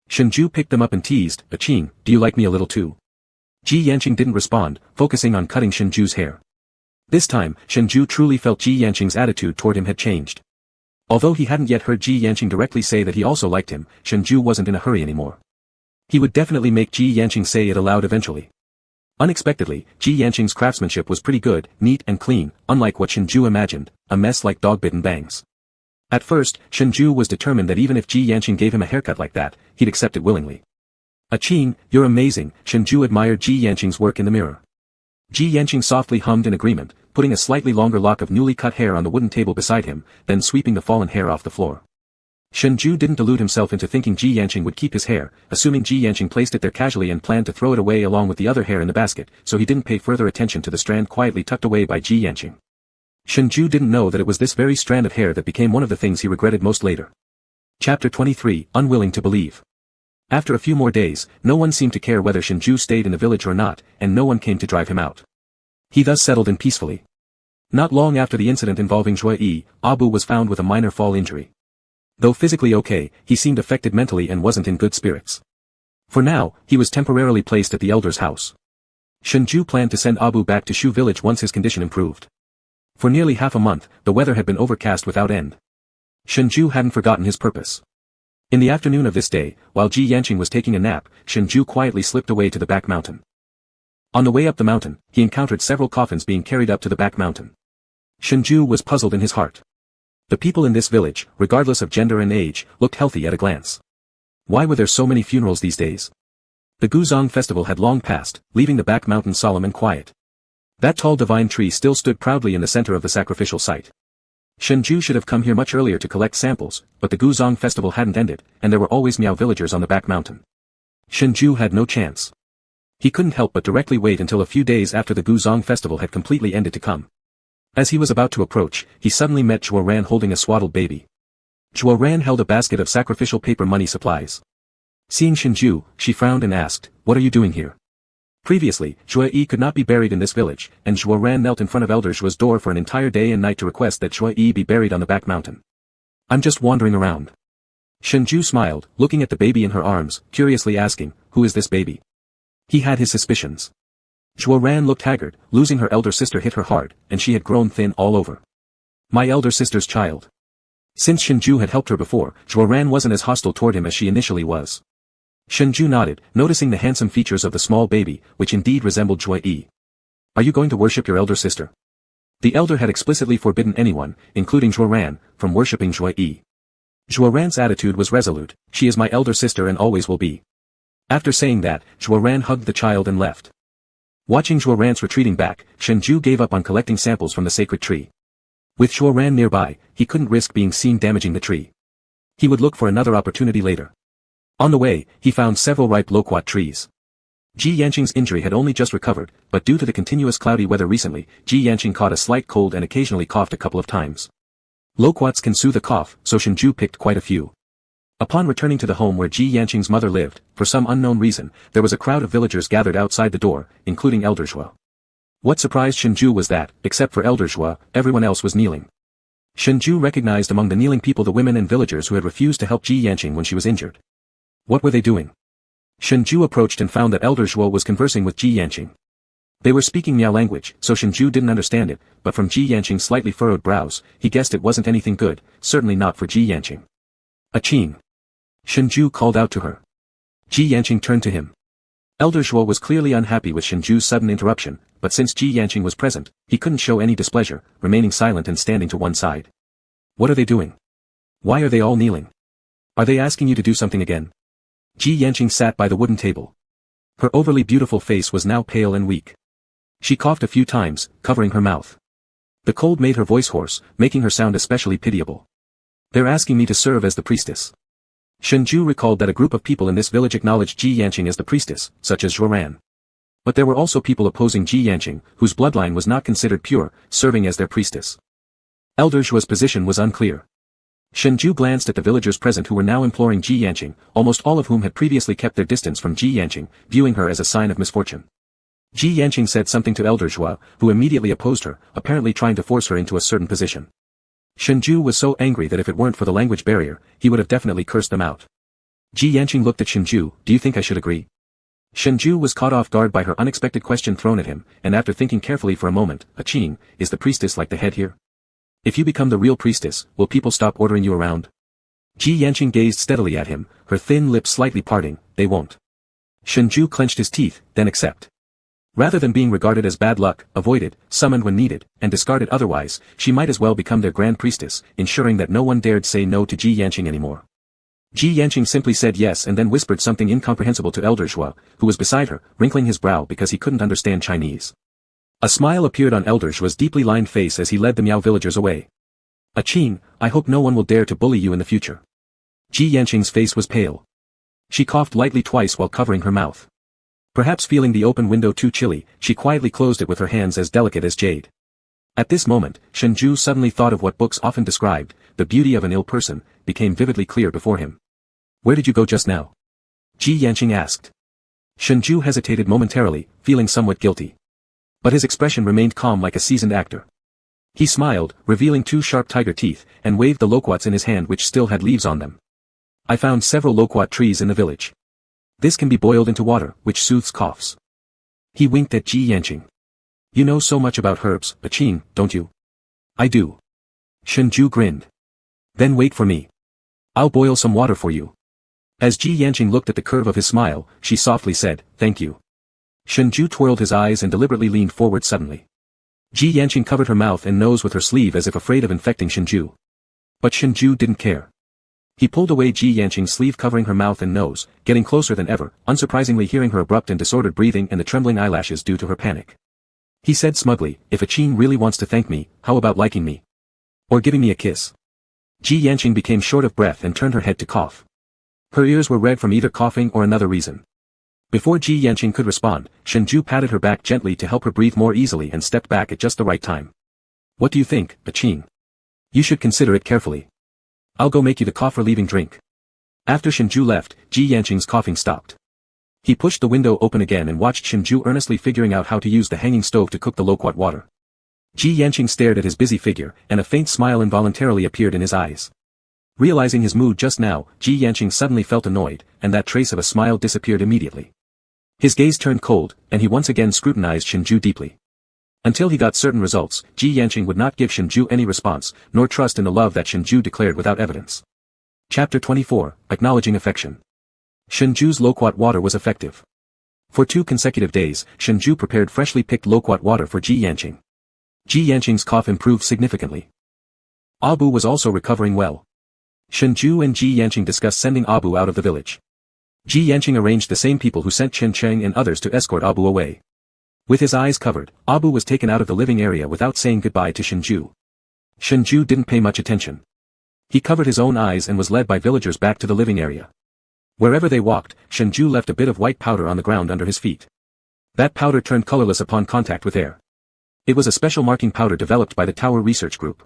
[SPEAKER 1] Shenzhou picked them up and teased, "Qing, do you like me a little too?" Ji Yanqing didn't respond, focusing on cutting Shenzhou's hair. This time, Shenzhou truly felt Ji Yanqing's attitude toward him had changed. Although he hadn't yet heard Ji Yanqing directly say that he also liked him, Shenzhou wasn't in a hurry anymore. He would definitely make Ji Yanqing say it aloud eventually. Unexpectedly, Ji Yanqing's craftsmanship was pretty good, neat and clean, unlike what Shenzhou imagined, a mess like dog-bitten bangs. At first, Shenzhou was determined that even if Ji Yanqing gave him a haircut like that, he'd accept it willingly. "Aching, you're amazing," Shengzhai admired Ji Yanqing's work in the mirror. Ji Yanqing softly hummed in agreement, putting a slightly longer lock of newly cut hair on the wooden table beside him, then sweeping the fallen hair off the floor. Shengzhai didn't delude himself into thinking Ji Yanqing would keep his hair, assuming Ji Yanqing placed it there casually and planned to throw it away along with the other hair in the basket, so he didn't pay further attention to the strand quietly tucked away by Ji Yanqing. Shengzhai didn't know that it was this very strand of hair that became one of the things he regretted most later. Chapter 23, Unwilling to Believe. After a few more days, no one seemed to care whether Shengzhai stayed in the village or not, and no one came to drive him out. He thus settled in peacefully. Not long after the incident involving Zhuai, Abu was found with a minor fall injury. Though physically okay, he seemed affected mentally and wasn't in good spirits. For now, he was temporarily placed at the elder's house. Shengzhai planned to send Abu back to Shu village once his condition improved. For nearly half a month, the weather had been overcast without end. Shengzhai hadn't forgotten his purpose. In the afternoon of this day, while Ji Yanqing was taking a nap, Shengzhai quietly slipped away to the back mountain. On the way up the mountain, he encountered several coffins being carried up to the back mountain. Shengzhai was puzzled in his heart. The people in this village, regardless of gender and age, looked healthy at a glance. Why were there so many funerals these days? The Guzhong festival had long passed, leaving the back mountain solemn and quiet. That tall divine tree still stood proudly in the center of the sacrificial site. Shengzhai should have come here much earlier to collect samples, but the Guzhong festival hadn't ended, and there were always Miao villagers on the back mountain. Shengzhai had no chance. He couldn't help but directly wait until a few days after the Guzhong festival had completely ended to come. As he was about to approach, he suddenly met Zhuoran holding a swaddled baby. Zhuoran held a basket of sacrificial paper money supplies. Seeing Shengzhai, she frowned and asked, "What are you doing here?" Previously, Zhuai could not be buried in this village, and Zhuoran knelt in front of Elder Zhua's door for an entire day and night to request that Zhuai be buried on the back mountain. "I'm just wandering around." Shengzhai smiled, looking at the baby in her arms, curiously asking, "Who is this baby?" He had his suspicions. Zhuoran looked haggard, losing her elder sister hit her hard, and she had grown thin all over. "My elder sister's child." Since Shengzhai had helped her before, Zhuoran wasn't as hostile toward him as she initially was. Shengzhai nodded, noticing the handsome features of the small baby, which indeed resembled Zhuai. "Are you going to worship your elder sister?" The elder had explicitly forbidden anyone, including Zhuoran, from worshipping Zhuai. Zhuoran's attitude was resolute, "She is my elder sister and always will be." After saying that, Zhuoran hugged the child and left. Watching Zhuoran's retreating back, Shengzhai gave up on collecting samples from the sacred tree. With Zhuoran nearby, he couldn't risk being seen damaging the tree. He would look for another opportunity later. On the way, he found several ripe loquat trees. Ji Yanqing's injury had only just recovered, but due to the continuous cloudy weather recently, Ji Yanqing caught a slight cold and occasionally coughed a couple of times. Loquats can soothe a cough, so Shengzhai picked quite a few. Upon returning to the home where Ji Yanqing's mother lived, for some unknown reason, there was a crowd of villagers gathered outside the door, including Elder Zhua. What surprised Shengzhai was that, except for Elder Zhua, everyone else was kneeling. Shengzhai recognized among the kneeling people the women and villagers who had refused to help Ji Yanqing when she was injured. What were they doing? Shengzhai approached and found that Elder Zhua was conversing with Ji Yanqing. They were speaking Miao language, so Shengzhai didn't understand it, but from Ji Yanqing's slightly furrowed brows, he guessed it wasn't anything good, certainly not for Ji Yanqing. "Aching!" Shengzhai called out to her. Ji Yanqing turned to him. Elder Zhua was clearly unhappy with Shengzhui's sudden interruption, but since Ji Yanqing was present, he couldn't show any displeasure, remaining silent and standing to one side. "What are they doing? Why are they all kneeling? Are they asking you to do something again?" Ji Yanqing sat by the wooden table. Her overly beautiful face was now pale and weak. She coughed a few times, covering her mouth. The cold made her voice hoarse, making her sound especially pitiable. "They're asking me to serve as the priestess." Shengzhai recalled that a group of people in this village acknowledged Ji Yanqing as the priestess, such as Zhuoran. But there were also people opposing Ji Yanqing, whose bloodline was not considered pure, serving as their priestess. Elder Zhua's position was unclear. Shengzhai glanced at the villagers present who were now imploring Ji Yanqing, almost all of whom had previously kept their distance from Ji Yanqing, viewing her as a sign of misfortune. Ji Yanqing said something to Elder Zhua, who immediately opposed her, apparently trying to force her into a certain position. Shengzhai was so angry that if it weren't for the language barrier, he would have definitely cursed them out. Ji Yanqing looked at Shengzhai, "Do you think I should agree?" Shengzhai was caught off guard by her unexpected question thrown at him, and after thinking carefully for a moment, "Aching, is the priestess like the head here? If you become the real priestess, will people stop ordering you around?" Ji Yanqing gazed steadily at him, her thin lips slightly parting. "They won't." Shengzhai clenched his teeth, then accept. Rather than being regarded as bad luck, avoided, summoned when needed, and discarded otherwise, she might as well become their grand priestess, ensuring that no one dared say no to Ji Yanqing anymore. Ji Yanqing simply said yes and then whispered something incomprehensible to Elder Zhua, who was beside her, wrinkling his brow because he couldn't understand Chinese. A smile appeared on Elder Zhua's deeply lined face as he led the Miao villagers away. "Qing, I hope no one will dare to bully you in the future." Ji Yanqing's face was pale. She coughed lightly twice while covering her mouth. Perhaps feeling the open window too chilly, she quietly closed it with her hands as delicate as jade. At this moment, Shengzhai suddenly thought of what books often described, the beauty of an ill person, became vividly clear before him. "Where did you go just now?" Ji Yanqing asked. Shengzhai hesitated momentarily, feeling somewhat guilty. But his expression remained calm like a seasoned actor. He smiled, revealing two sharp tiger teeth, and waved the loquats in his hand which still had leaves on them. "I found several loquat trees in the village. This can be boiled into water, which soothes coughs." He winked at Ji Yanqing. "You know so much about herbs, Qing, don't you?" "I do." Shengzhai grinned. "Then wait for me. I'll boil some water for you." As Ji Yanqing looked at the curve of his smile, she softly said, "Thank you." Shengzhai twirled his eyes and deliberately leaned forward suddenly. Ji Yanqing covered her mouth and nose with her sleeve as if afraid of infecting Shengzhai. But Shengzhai didn't care. He pulled away Ji Yanqing's sleeve covering her mouth and nose, getting closer than ever, unsurprisingly hearing her abrupt and disordered breathing and the trembling eyelashes due to her panic. He said smugly, "If Qing really wants to thank me, how about liking me? Or giving me a kiss?" Ji Yanqing became short of breath and turned her head to cough. Her ears were red from either coughing or another reason. Before Ji Yanqing could respond, Shengzhai patted her back gently to help her breathe more easily and stepped back at just the right time. "What do you think, Qing? You should consider it carefully. I'll go make you the cough-relieving drink." After Shengzhai left, Ji Yanqing's coughing stopped. He pushed the window open again and watched Shengzhai earnestly figuring out how to use the hanging stove to cook the loquat water. Ji Yanqing stared at his busy figure, and a faint smile involuntarily appeared in his eyes. Realizing his mood just now, Ji Yanqing suddenly felt annoyed, and that trace of a smile disappeared immediately. His gaze turned cold, and he once again scrutinized Shengzhai deeply. Until he got certain results, Ji Yanqing would not give Shengzhai any response, nor trust in the love that Shengzhai declared without evidence. Chapter 24, Acknowledging Affection. Shengzhai's loquat water was effective. For 2 consecutive days, Shengzhai prepared freshly picked loquat water for Ji Yanqing. Ji Yanqing's cough improved significantly. Abu was also recovering well. Shengzhai and Ji Yanqing discussed sending Abu out of the village. Ji Yanqing arranged the same people who sent Chen Cheng and others to escort Abu away. With his eyes covered, Abu was taken out of the living area without saying goodbye to Shengzhai. Shengzhai didn't pay much attention. He covered his own eyes and was led by villagers back to the living area. Wherever they walked, Shengzhai left a bit of white powder on the ground under his feet. That powder turned colorless upon contact with air. It was a special marking powder developed by the Tower Research Group.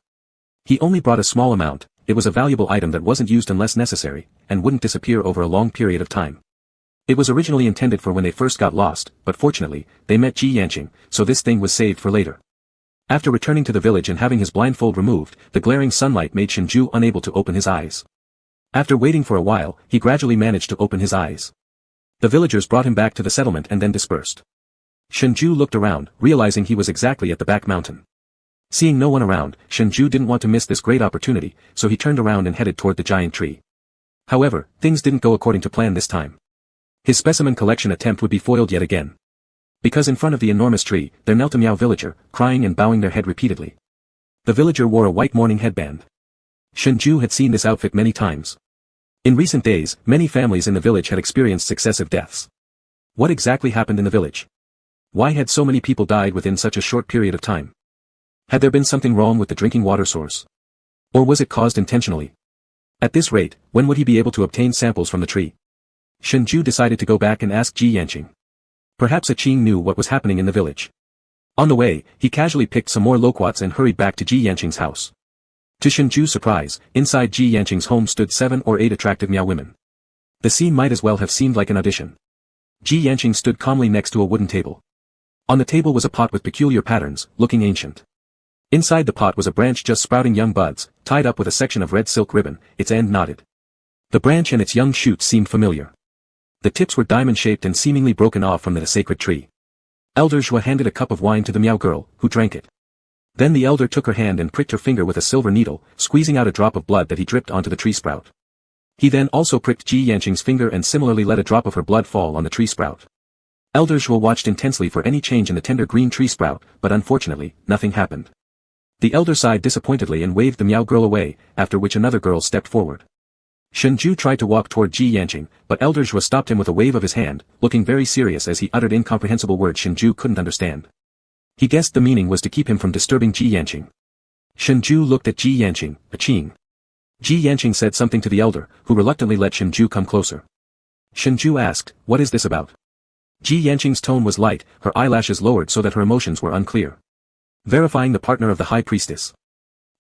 [SPEAKER 1] He only brought a small amount. It was a valuable item that wasn't used unless necessary, and wouldn't disappear over a long period of time. It was originally intended for when they first got lost, but fortunately, they met Ji Yanqing, so this thing was saved for later. After returning to the village and having his blindfold removed, the glaring sunlight made Shengzhai unable to open his eyes. After waiting for a while, he gradually managed to open his eyes. The villagers brought him back to the settlement and then dispersed. Shengzhai looked around, realizing he was exactly at the back mountain. Seeing no one around, Shengzhai didn't want to miss this great opportunity, so he turned around and headed toward the giant tree. However, things didn't go according to plan this time. His specimen collection attempt would be foiled yet again. Because in front of the enormous tree, there knelt a Miao villager, crying and bowing their head repeatedly. The villager wore a white mourning headband. Shengzhai had seen this outfit many times. In recent days, many families in the village had experienced successive deaths. What exactly happened in the village? Why had so many people died within such a short period of time? Had there been something wrong with the drinking water source? Or was it caused intentionally? At this rate, when would he be able to obtain samples from the tree? Shengzhai decided to go back and ask Ji Yanqing. Perhaps Qing knew what was happening in the village. On the way, he casually picked some more loquats and hurried back to Ji Yanqing's house. To Shengzhai's surprise, inside Ji Yanqing's home stood 7 or 8 attractive Miao women. The scene might as well have seemed like an audition. Ji Yanqing stood calmly next to a wooden table. On the table was a pot with peculiar patterns, looking ancient. Inside the pot was a branch just sprouting young buds, tied up with a section of red silk ribbon, its end knotted. The branch and its young shoots seemed familiar. The tips were diamond-shaped and seemingly broken off from the sacred tree. Elder Zhua handed a cup of wine to the Miao girl, who drank it. Then the elder took her hand and pricked her finger with a silver needle, squeezing out a drop of blood that he dripped onto the tree sprout. He then also pricked Ji Yanqing's finger and similarly let a drop of her blood fall on the tree sprout. Elder Zhua watched intensely for any change in the tender green tree sprout, but unfortunately, nothing happened. The elder sighed disappointedly and waved the Miao girl away, after which another girl stepped forward. Shengzhai tried to walk toward Ji Yanqing, but Elder Zhua stopped him with a wave of his hand, looking very serious as he uttered incomprehensible words Shengzhai couldn't understand. He guessed the meaning was to keep him from disturbing Ji Yanqing. Shengzhai looked at Ji Yanqing, aching. Ji Yanqing said something to the elder, who reluctantly let Shengzhai come closer. Shengzhai asked, "What is this about?" Ji Yanqing's tone was light, her eyelashes lowered so that her emotions were unclear. Verifying the partner of the high priestess.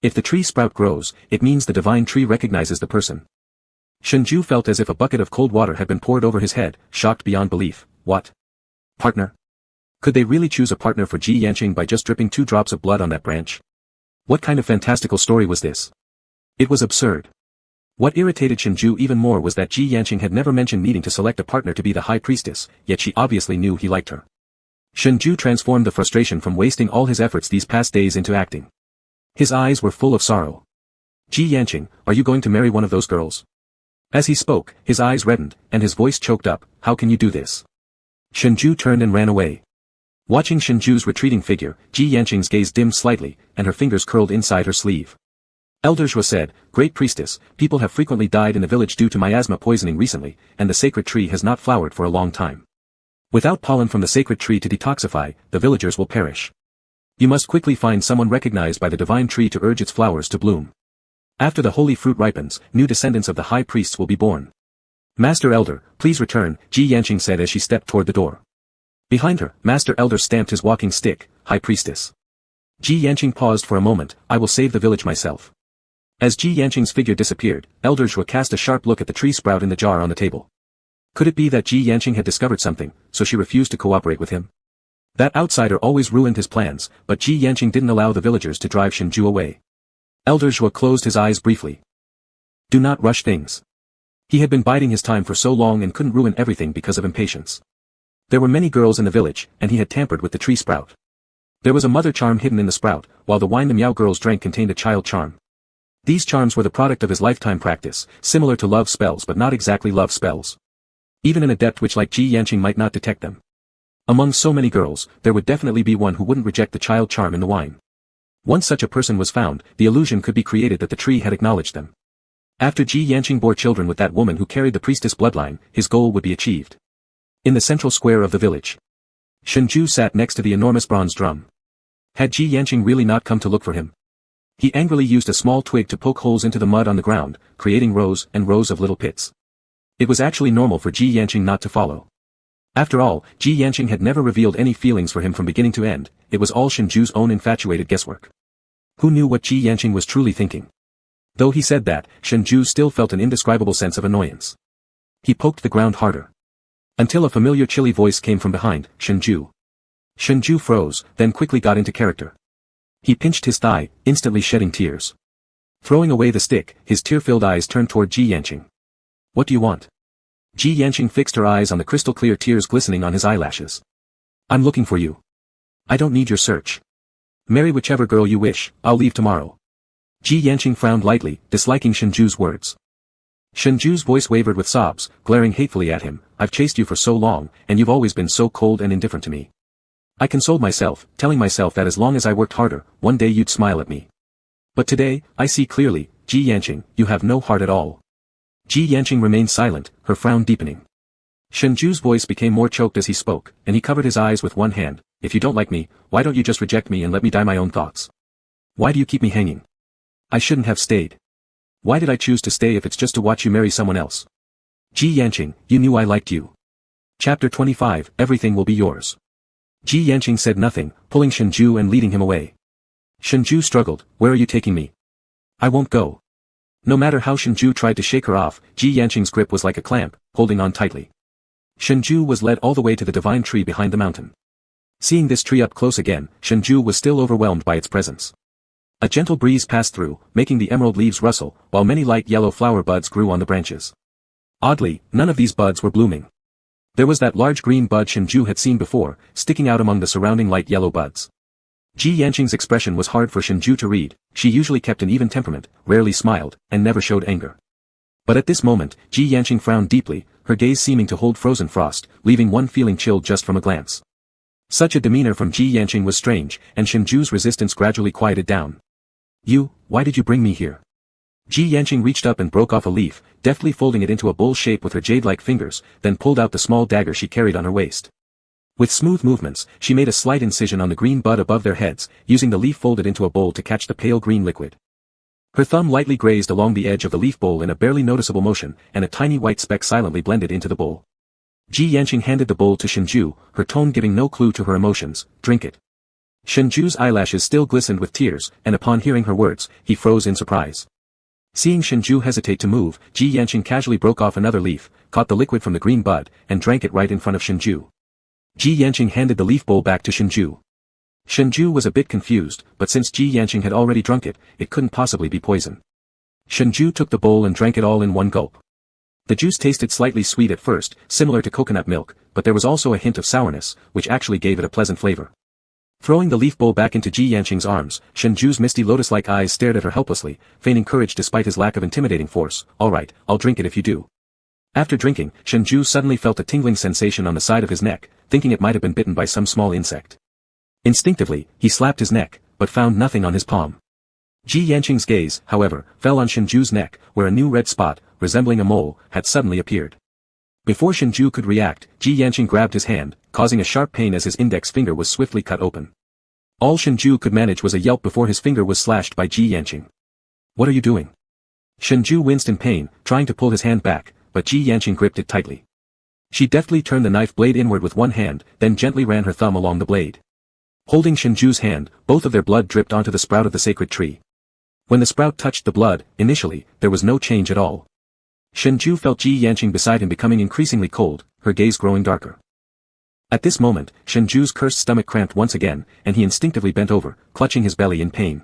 [SPEAKER 1] If the tree sprout grows, it means the divine tree recognizes the person. Shengzhai felt as if a bucket of cold water had been poured over his head, shocked beyond belief. What? Partner? Could they really choose a partner for Ji Yanqing by just dripping 2 drops of blood on that branch? What kind of fantastical story was this? It was absurd. What irritated Shengzhai even more was that Ji Yanqing had never mentioned needing to select a partner to be the high priestess, yet she obviously knew he liked her. Shengzhai transformed the frustration from wasting all his efforts these past days into acting. His eyes were full of sorrow. Ji Yanqing, are you going to marry one of those girls? As he spoke, his eyes reddened, and his voice choked up. How can you do this? Shengzhai turned and ran away. Watching Shengzhu's retreating figure, Ji Yanqing's gaze dimmed slightly, and her fingers curled inside her sleeve. Elder Zhua said, "Great priestess, people have frequently died in the village due to miasma poisoning recently, and the sacred tree has not flowered for a long time. Without pollen from the sacred tree to detoxify, the villagers will perish. You must quickly find someone recognized by the divine tree to urge its flowers to bloom. After the holy fruit ripens, new descendants of the high priests will be born." "Master Elder, please return," Ji Yanqing said as she stepped toward the door. Behind her, Master Elder stamped his walking stick. "High priestess." Ji Yanqing paused for a moment. "I will save the village myself." As Ji Yanqing's figure disappeared, Elder Zhua cast a sharp look at the tree sprout in the jar on the table. Could it be that Ji Yanqing had discovered something, so she refused to cooperate with him? That outsider always ruined his plans, but Ji Yanqing didn't allow the villagers to drive Shengzhai away. Elder Zhua closed his eyes briefly. Do not rush things. He had been biding his time for so long and couldn't ruin everything because of impatience. There were many girls in the village, and he had tampered with the tree sprout. There was a mother charm hidden in the sprout, while the wine the Miao girls drank contained a child charm. These charms were the product of his lifetime practice, similar to love spells but not exactly love spells. Even an adept witch like Ji Yanqing might not detect them. Among so many girls, there would definitely be one who wouldn't reject the child charm in the wine. Once such a person was found, the illusion could be created that the tree had acknowledged them. After Ji Yanqing bore children with that woman who carried the priestess bloodline, his goal would be achieved. In the central square of the village, Shengzhai sat next to the enormous bronze drum. Had Ji Yanqing really not come to look for him? He angrily used a small twig to poke holes into the mud on the ground, creating rows and rows of little pits. It was actually normal for Ji Yanqing not to follow. After all, Ji Yanqing had never revealed any feelings for him from beginning to end, it was all Shengzhu's own infatuated guesswork. Who knew what Ji Yanqing was truly thinking? Though he said that, Shengzhai still felt an indescribable sense of annoyance. He poked the ground harder. Until a familiar chilly voice came from behind, "Shengzhai." Shengzhai froze, then quickly got into character. He pinched his thigh, instantly shedding tears. Throwing away the stick, his tear-filled eyes turned toward Ji Yanqing. "What do you want?" Ji Yanqing fixed her eyes on the crystal-clear tears glistening on his eyelashes. "I'm looking for you. I don't need your search. Marry whichever girl you wish, I'll leave tomorrow." Ji Yanqing frowned lightly, disliking Shengzhu's words. Shengzhu's voice wavered with sobs, glaring hatefully at him. "I've chased you for so long, and you've always been so cold and indifferent to me. I consoled myself, telling myself that as long as I worked harder, one day you'd smile at me. But today, I see clearly, Ji Yanqing, you have no heart at all." Ji Yanqing remained silent, her frown deepening. Shengzhu's voice became more choked as he spoke, and he covered his eyes with one hand. "If you don't like me, why don't you just reject me and let me die my own thoughts? Why do you keep me hanging? I shouldn't have stayed. Why did I choose to stay if it's just to watch you marry someone else? Ji Yanqing, you knew I liked you." Chapter 25, Everything will be yours. Ji Yanqing said nothing, pulling Shengzhai and leading him away. Shengzhai struggled. "Where are you taking me? I won't go." No matter how Shengzhai tried to shake her off, Ji Yanqing's grip was like a clamp, holding on tightly. Shengzhai was led all the way to the divine tree behind the mountain. Seeing this tree up close again, Shengzhai was still overwhelmed by its presence. A gentle breeze passed through, making the emerald leaves rustle, while many light yellow flower buds grew on the branches. Oddly, none of these buds were blooming. There was that large green bud Shengzhai had seen before, sticking out among the surrounding light yellow buds. Ji Yanqing's expression was hard for Shengzhai to read. She usually kept an even temperament, rarely smiled, and never showed anger. But at this moment, Ji Yanqing frowned deeply, her gaze seeming to hold frozen frost, leaving one feeling chilled just from a glance. Such a demeanor from Ji Yanqing was strange, and Shengzhu's resistance gradually quieted down. "Why did you bring me here?" Ji Yanqing reached up and broke off a leaf, deftly folding it into a bowl shape with her jade-like fingers, then pulled out the small dagger she carried on her waist. With smooth movements, she made a slight incision on the green bud above their heads, using the leaf folded into a bowl to catch the pale green liquid. Her thumb lightly grazed along the edge of the leaf bowl in a barely noticeable motion, and a tiny white speck silently blended into the bowl. Ji Yanqing handed the bowl to Shengzhai, her tone giving no clue to her emotions. "Drink it." Shengzhu's eyelashes still glistened with tears, and upon hearing her words, he froze in surprise. Seeing Shengzhai hesitate to move, Ji Yanqing casually broke off another leaf, caught the liquid from the green bud, and drank it right in front of Shengzhai. Ji Yanqing handed the leaf bowl back to Shengzhai. Shengzhai was a bit confused, but since Ji Yanqing had already drunk it, it couldn't possibly be poison. Shengzhai took the bowl and drank it all in one gulp. The juice tasted slightly sweet at first, similar to coconut milk, but there was also a hint of sourness, which actually gave it a pleasant flavor. Throwing the leaf bowl back into Ji Yanqing's arms, Shengzhu's misty lotus-like eyes stared at her helplessly, feigning courage despite his lack of intimidating force. "All right, I'll drink it if you do." After drinking, Shengzhai suddenly felt a tingling sensation on the side of his neck, thinking it might have been bitten by some small insect. Instinctively, he slapped his neck, but found nothing on his palm. Ji Yanqing's gaze, however, fell on Shengzhu's neck, where a new red spot, resembling a mole, had suddenly appeared. Before Shengzhai could react, Ji Yanqing grabbed his hand, causing a sharp pain as his index finger was swiftly cut open. All Shengzhai could manage was a yelp before his finger was slashed by Ji Yanqing. "What are you doing?" Shengzhai winced in pain, trying to pull his hand back, but Ji Yanqing gripped it tightly. She deftly turned the knife blade inward with one hand, then gently ran her thumb along the blade. Holding Shengzhu's hand, both of their blood dripped onto the sprout of the sacred tree. When the sprout touched the blood, initially, there was no change at all. Shengzhai felt Ji Yanqing beside him becoming increasingly cold, her gaze growing darker. At this moment, Shengzhu's cursed stomach cramped once again, and he instinctively bent over, clutching his belly in pain.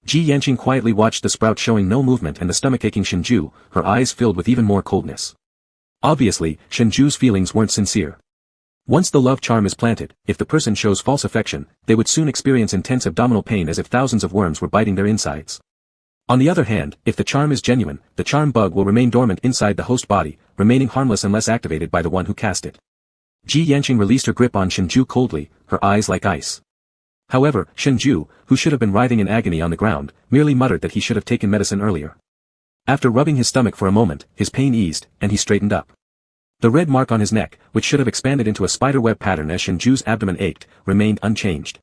[SPEAKER 1] Ji Yanqing quietly watched the sprout showing no movement and the stomach-aching Shengzhai, her eyes filled with even more coldness. Obviously, Shengzhu's feelings weren't sincere. Once the love charm is planted, if the person shows false affection, they would soon experience intense abdominal pain as if thousands of worms were biting their insides. On the other hand, if the charm is genuine, the charm bug will remain dormant inside the host body, remaining harmless unless activated by the one who cast it. Ji Yanqing released her grip on Shengzhai coldly, her eyes like ice. However, Shengzhai, who should have been writhing in agony on the ground, merely muttered that he should have taken medicine earlier. After rubbing his stomach for a moment, his pain eased, and he straightened up. The red mark on his neck, which should have expanded into a spiderweb pattern as Shengzhu's abdomen ached, remained unchanged.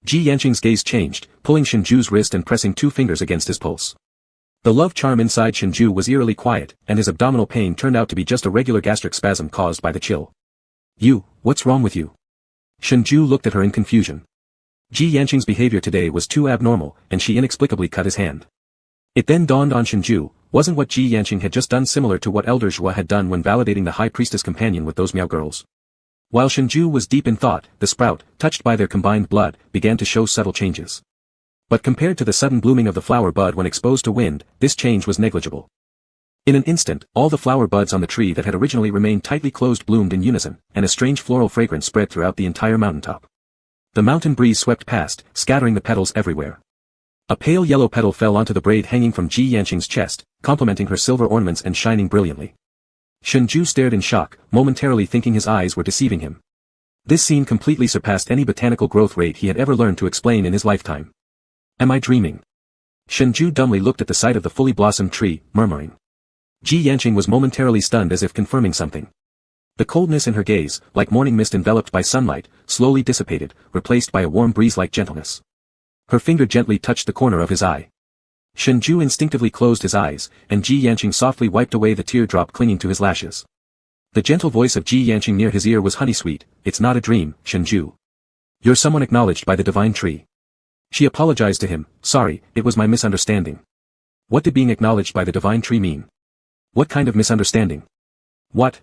[SPEAKER 1] Ji Yanqing's gaze changed, pulling Shengzhu's wrist and pressing two fingers against his pulse. The love charm inside Shengzhai was eerily quiet, and his abdominal pain turned out to be just a regular gastric spasm caused by the chill. What's wrong with you?" Shengzhai looked at her in confusion. Ji Yanqing's behavior today was too abnormal, and she inexplicably cut his hand. It then dawned on Shengzhai, wasn't what Ji Yanqing had just done similar to what Elder Zhua had done when validating the High Priestess companion with those Miao girls? While Shengzhai was deep in thought, the sprout, touched by their combined blood, began to show subtle changes. But compared to the sudden blooming of the flower bud when exposed to wind, this change was negligible. In an instant, all the flower buds on the tree that had originally remained tightly closed bloomed in unison, and a strange floral fragrance spread throughout the entire mountaintop. The mountain breeze swept past, scattering the petals everywhere. A pale yellow petal fell onto the braid hanging from Ji Yanqing's chest, complementing her silver ornaments and shining brilliantly. Shengzhai stared in shock, momentarily thinking his eyes were deceiving him. This scene completely surpassed any botanical growth rate he had ever learned to explain in his lifetime. "Am I dreaming?" Shengzhai dumbly looked at the sight of the fully blossomed tree, murmuring. Ji Yanqing was momentarily stunned as if confirming something. The coldness in her gaze, like morning mist enveloped by sunlight, slowly dissipated, replaced by a warm breeze-like gentleness. Her finger gently touched the corner of his eye. Shengzhai instinctively closed his eyes, and Ji Yanqing softly wiped away the teardrop clinging to his lashes. The gentle voice of Ji Yanqing near his ear was honey-sweet. "It's not a dream, Shengzhai. You're someone acknowledged by the divine tree." She apologized to him. "Sorry, it was my misunderstanding." What did being acknowledged by the divine tree mean? What kind of misunderstanding? What?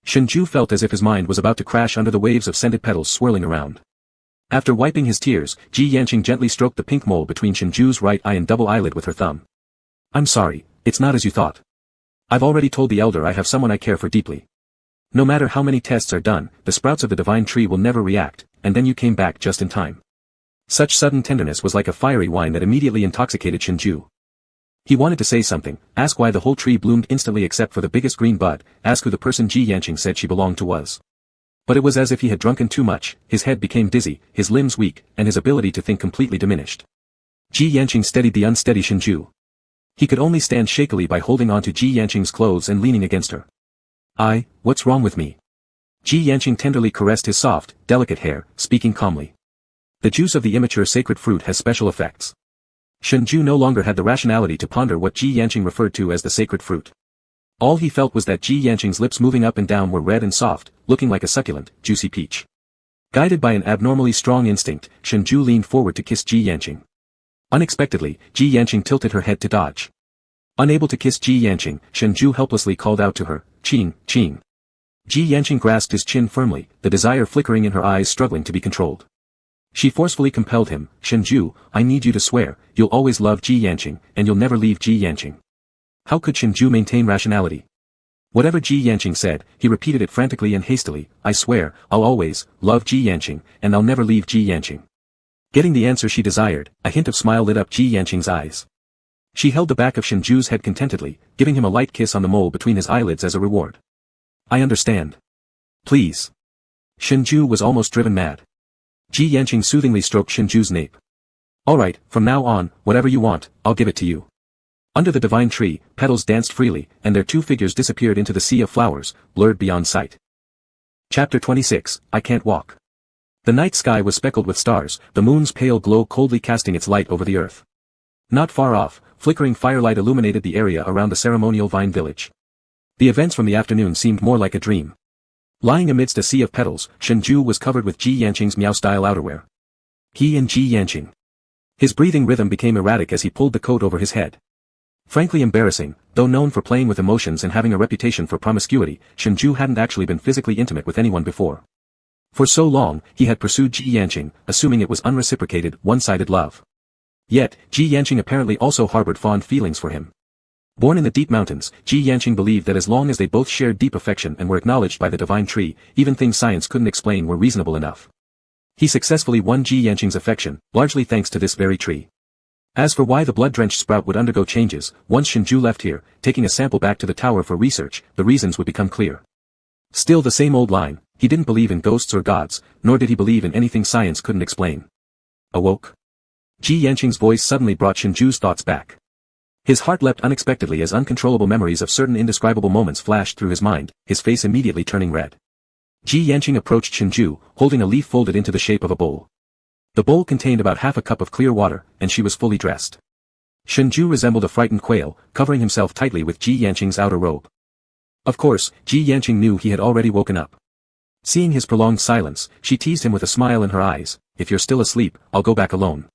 [SPEAKER 1] Shengzhai felt as if his mind was about to crash under the waves of scented petals swirling around. After wiping his tears, Ji Yanqing gently stroked the pink mole between Shengzhu's right eye and double eyelid with her thumb. "I'm sorry, it's not as you thought. I've already told the elder I have someone I care for deeply. No matter how many tests are done, the sprouts of the divine tree will never react, and then you came back just in time." Such sudden tenderness was like a fiery wine that immediately intoxicated Shengzhai. He wanted to say something, ask why the whole tree bloomed instantly except for the biggest green bud, ask who the person Ji Yanqing said she belonged to was. But it was as if he had drunken too much, his head became dizzy, his limbs weak, and his ability to think completely diminished. Ji Yanqing steadied the unsteady Shengzhai. He could only stand shakily by holding on to Ji Yanqing's clothes and leaning against her. What's wrong with me? Ji Yanqing tenderly caressed his soft, delicate hair, speaking calmly. The juice of the immature sacred fruit has special effects. Shengzhai no longer had the rationality to ponder what Ji Yanqing referred to as the sacred fruit. All he felt was that Ji Yanqing's lips moving up and down were red and soft, looking like a succulent, juicy peach. Guided by an abnormally strong instinct, Shengzhai leaned forward to kiss Ji Yanqing. Unexpectedly, Ji Yanqing tilted her head to dodge. Unable to kiss Ji Yanqing, Shengzhai helplessly called out to her, "Qing, Qing." Ji Yanqing grasped his chin firmly, the desire flickering in her eyes struggling to be controlled. She forcefully compelled him, "Shengzhai, I need you to swear, you'll always love Ji Yanqing, and you'll never leave Ji Yanqing." How could Shengzhai maintain rationality? Whatever Ji Yanqing said, he repeated it frantically and hastily, "I swear, I'll always love Ji Yanqing, and I'll never leave Ji Yanqing." Getting the answer she desired, a hint of smile lit up Ji Yanqing's eyes. She held the back of Shengzhu's head contentedly, giving him a light kiss on the mole between his eyelids as a reward. "I understand. Please." Shengzhu was almost driven mad. Ji Yanqing soothingly stroked Shengzhu's nape. "All right, from now on, whatever you want, I'll give it to you." Under the divine tree, petals danced freely, and their two figures disappeared into the sea of flowers, blurred beyond sight. Chapter 26, I Can't Walk. The night sky was speckled with stars, the moon's pale glow coldly casting its light over the earth. Not far off, flickering firelight illuminated the area around the ceremonial vine village. The events from the afternoon seemed more like a dream. Lying amidst a sea of petals, Shengzhai was covered with Ji Yanqing's Miao-style outerwear. He and Ji Yanqing. His breathing rhythm became erratic as he pulled the coat over his head. Frankly embarrassing, though known for playing with emotions and having a reputation for promiscuity, Shengzhai hadn't actually been physically intimate with anyone before. For so long, he had pursued Ji Yanqing, assuming it was unreciprocated, one-sided love. Yet, Ji Yanqing apparently also harbored fond feelings for him. Born in the deep mountains, Ji Yanqing believed that as long as they both shared deep affection and were acknowledged by the divine tree, even things science couldn't explain were reasonable enough. He successfully won Ji Yanqing's affection, largely thanks to this very tree. As for why the blood-drenched sprout would undergo changes, once Shengzhai left here, taking a sample back to the tower for research, the reasons would become clear. Still the same old line, he didn't believe in ghosts or gods, nor did he believe in anything science couldn't explain. Awoke. Ji Yanqing's voice suddenly brought Shengzhu's thoughts back. His heart leapt unexpectedly as uncontrollable memories of certain indescribable moments flashed through his mind, his face immediately turning red. Ji Yanqing approached Shengzhai, holding a leaf folded into the shape of a bowl. The bowl contained about half a cup of clear water, and she was fully dressed. Shengzhai resembled a frightened quail, covering himself tightly with Ji Yanqing's outer robe. Of course, Ji Yanqing knew he had already woken up. Seeing his prolonged silence, she teased him with a smile in her eyes, "If you're still asleep, I'll go back alone."